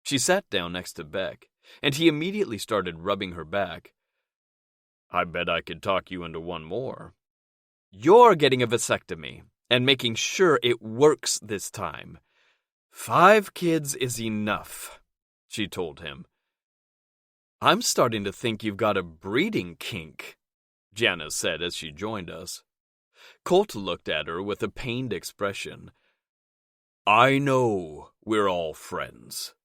She sat down next to Beck, and he immediately started rubbing her back. I bet I could talk you into one more. You're getting a vasectomy and making sure it works this time. 5 kids is enough, she told him. I'm starting to think you've got a breeding kink, Jana said as she joined us. Colt looked at her with a pained expression. I know we're all friends,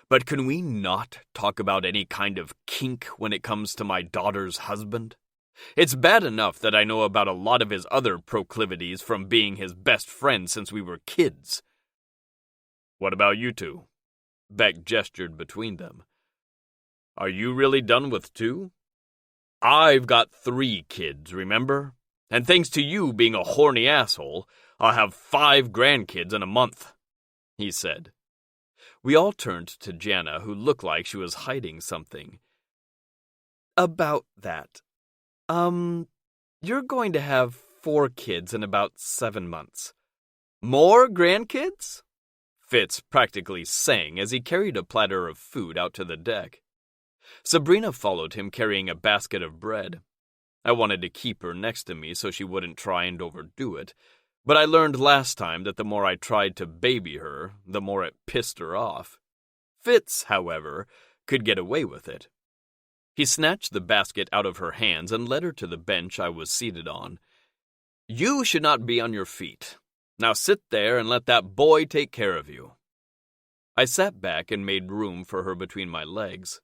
but can we not talk about any kind of kink when it comes to my daughter's husband? It's bad enough that I know about a lot of his other proclivities from being his best friend since we were kids. What about you 2? Beck gestured between them. Are you really done with 2? I've got 3 kids, remember? And thanks to you being a horny asshole, I'll have 5 grandkids in a month, he said. We all turned to Jana, who looked like she was hiding something. About that. You're going to have 4 kids in about 7 months. More grandkids? Fitz practically sang as he carried a platter of food out to the deck. Sabrina followed him carrying a basket of bread. I wanted to keep her next to me so she wouldn't try and overdo it, but I learned last time that the more I tried to baby her, the more it pissed her off. Fitz, however, could get away with it. He snatched the basket out of her hands and led her to the bench I was seated on. "You should not be on your feet. Now sit there and let that boy take care of you." I sat back and made room for her between my legs.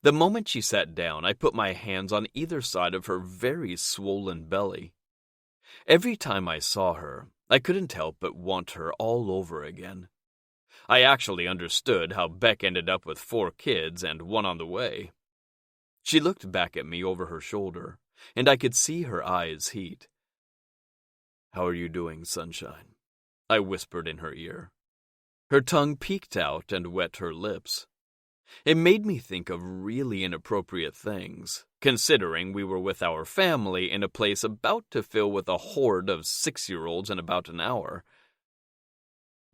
The moment she sat down, I put my hands on either side of her very swollen belly. Every time I saw her, I couldn't help but want her all over again. I actually understood how Beck ended up with 4 kids and 1 on the way. She looked back at me over her shoulder, and I could see her eyes heat. "How are you doing, sunshine?" I whispered in her ear. Her tongue peeked out and wet her lips. It made me think of really inappropriate things, considering we were with our family in a place about to fill with a horde of 6-year-olds in about an hour.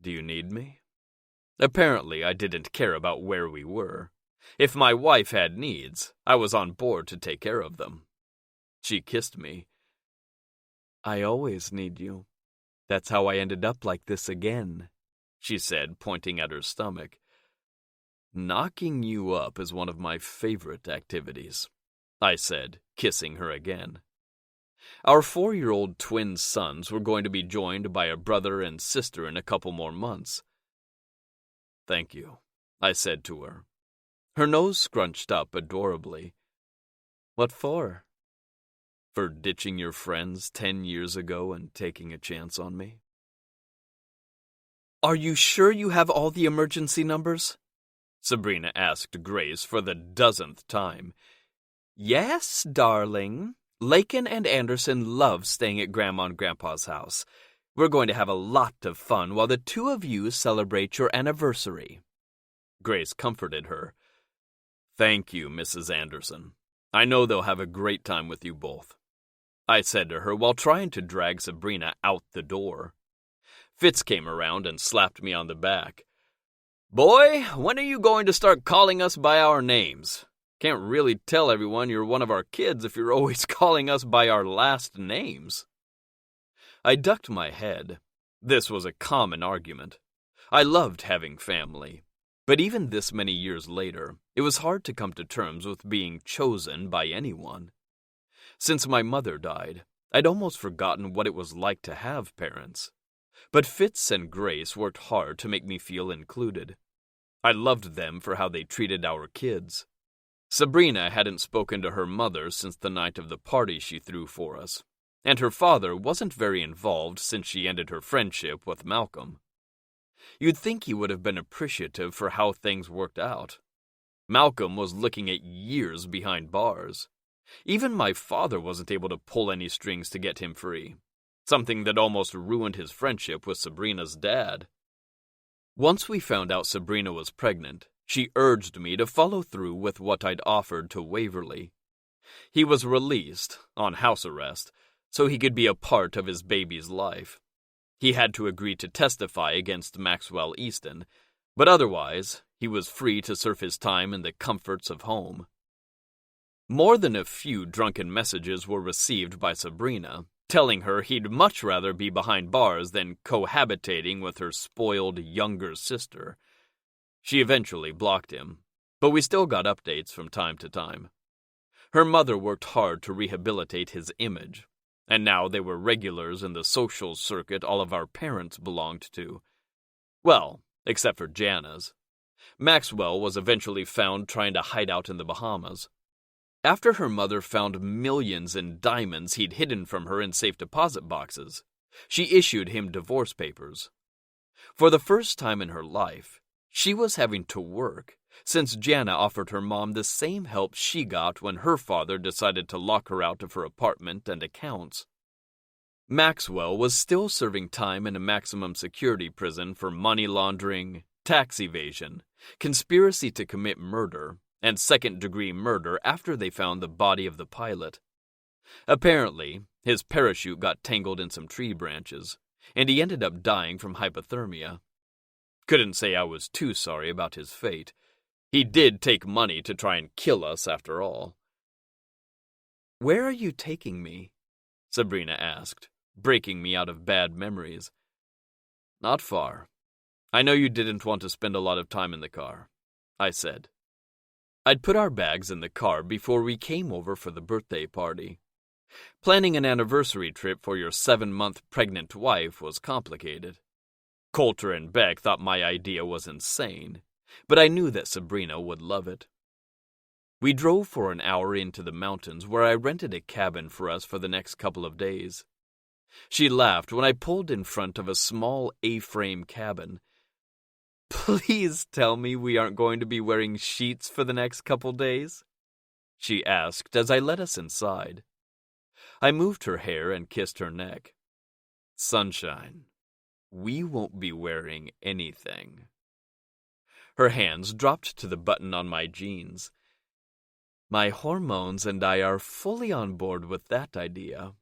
"Do you need me?" Apparently, I didn't care about where we were. If my wife had needs, I was on board to take care of them. She kissed me. "I always need you. That's how I ended up like this again," she said, pointing at her stomach. "Knocking you up is one of my favorite activities," I said, kissing her again. Our 4-year-old twin sons were going to be joined by a brother and sister in a couple more months. "Thank you," I said to her. Her nose scrunched up adorably. "What for?" "For ditching your friends 10 years ago and taking a chance on me." Are you sure you have all the emergency numbers? Sabrina asked Grace for the dozenth time. Yes, darling. Lakin and Anderson love staying at Grandma and Grandpa's house. We're going to have a lot of fun while the 2 of you celebrate your anniversary. Grace comforted her. Thank you, Mrs. Anderson. I know they'll have a great time with you both, I said to her while trying to drag Sabrina out the door. Fitz came around and slapped me on the back. Boy, when are you going to start calling us by our names? Can't really tell everyone you're one of our kids if you're always calling us by our last names. I ducked my head. This was a common argument. I loved having family. But even this many years later, it was hard to come to terms with being chosen by anyone. Since my mother died, I'd almost forgotten what it was like to have parents. But Fitz and Grace worked hard to make me feel included. I loved them for how they treated our kids. Sabrina hadn't spoken to her mother since the night of the party she threw for us, and her father wasn't very involved since she ended her friendship with Malcolm. You'd think he would have been appreciative for how things worked out. Malcolm was looking at years behind bars. Even my father wasn't able to pull any strings to get him free, something that almost ruined his friendship with Sabrina's dad. Once we found out Sabrina was pregnant, she urged me to follow through with what I'd offered to Waverly. He was released, on house arrest, so he could be a part of his baby's life. He had to agree to testify against Maxwell Easton, but otherwise, he was free to serve his time in the comforts of home. More than a few drunken messages were received by Sabrina, telling her he'd much rather be behind bars than cohabitating with her spoiled younger sister. She eventually blocked him, but we still got updates from time to time. Her mother worked hard to rehabilitate his image, and now they were regulars in the social circuit all of our parents belonged to. Well, except for Jana's. Maxwell was eventually found trying to hide out in the Bahamas. After her mother found millions in diamonds he'd hidden from her in safe deposit boxes, she issued him divorce papers. For the first time in her life, she was having to work, since Jana offered her mom the same help she got when her father decided to lock her out of her apartment and accounts. Maxwell was still serving time in a maximum security prison for money laundering, tax evasion, conspiracy to commit murder, and second-degree murder after they found the body of the pilot. Apparently, his parachute got tangled in some tree branches, and he ended up dying from hypothermia. Couldn't say I was too sorry about his fate. He did take money to try and kill us after all. Where are you taking me? Sabrina asked, breaking me out of bad memories. Not far. I know you didn't want to spend a lot of time in the car, I said. I'd put our bags in the car before we came over for the birthday party. Planning an anniversary trip for your 7-month pregnant wife was complicated. Coulter and Beck thought my idea was insane, but I knew that Sabrina would love it. We drove for an hour into the mountains where I rented a cabin for us for the next couple of days. She laughed when I pulled in front of a small A-frame cabin. "Please tell me we aren't going to be wearing sheets for the next couple days?" she asked as I led us inside. I moved her hair and kissed her neck. "Sunshine, we won't be wearing anything." Her hands dropped to the button on my jeans. My hormones and I are fully on board with that idea.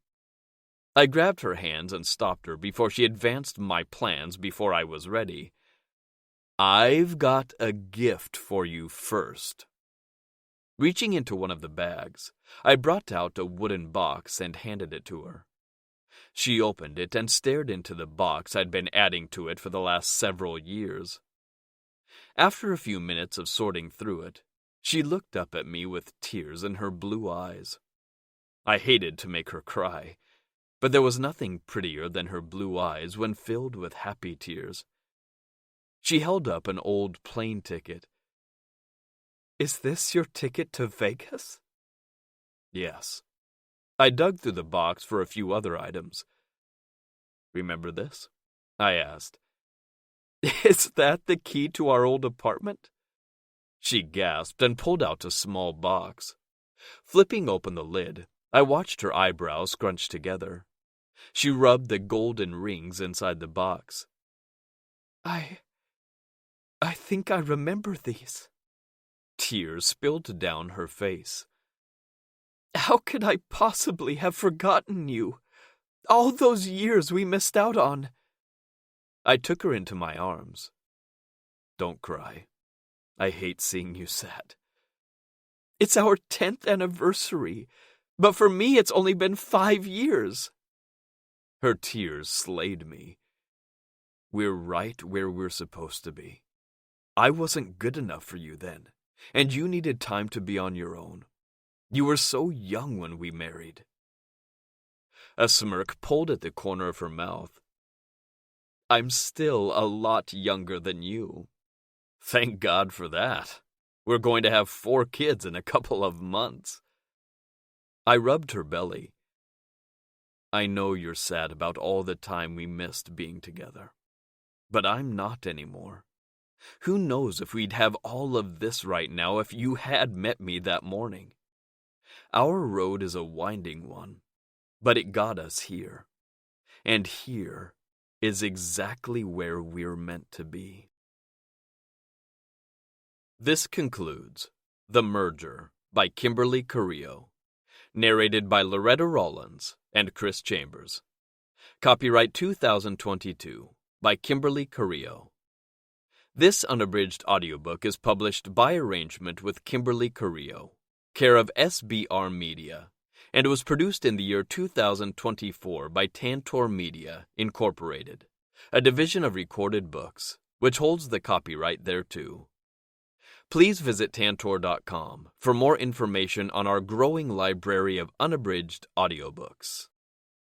I grabbed her hands and stopped her before she advanced my plans before I was ready. "I've got a gift for you first." Reaching into one of the bags, I brought out a wooden box and handed it to her. She opened it and stared into the box I'd been adding to it for the last several years. After a few minutes of sorting through it, she looked up at me with tears in her blue eyes. I hated to make her cry, but there was nothing prettier than her blue eyes when filled with happy tears. She held up an old plane ticket. "Is this your ticket to Vegas?" "Yes." I dug through the box for a few other items. "Remember this?" I asked. "Is that the key to our old apartment?" She gasped and pulled out a small box. Flipping open the lid, I watched her eyebrows scrunch together. She rubbed the golden rings inside the box. I think I remember these." Tears spilled down her face. "How could I possibly have forgotten you? All those years we missed out on." I took her into my arms. "Don't cry. I hate seeing you sad." "It's our 10th anniversary, but for me it's only been 5 years. Her tears slayed me. "We're right where we're supposed to be. I wasn't good enough for you then, and you needed time to be on your own. You were so young when we married." A smirk pulled at the corner of her mouth. "I'm still a lot younger than you." "Thank God for that. We're going to have 4 kids in a couple of months." I rubbed her belly. "I know you're sad about all the time we missed being together, but I'm not anymore. Who knows if we'd have all of this right now if you had met me that morning. Our road is a winding one, but it got us here. And here is exactly where we're meant to be." This concludes The Merger by Kimberly Carrillo, narrated by Loretta Rollins and Chris Chambers. Copyright 2022 by Kimberly Carrillo. This unabridged audiobook is published by arrangement with Kimberly Carrillo, care of SBR Media, and was produced in the year 2024 by Tantor Media, Incorporated, a division of Recorded Books, which holds the copyright thereto. Please visit Tantor.com for more information on our growing library of unabridged audiobooks.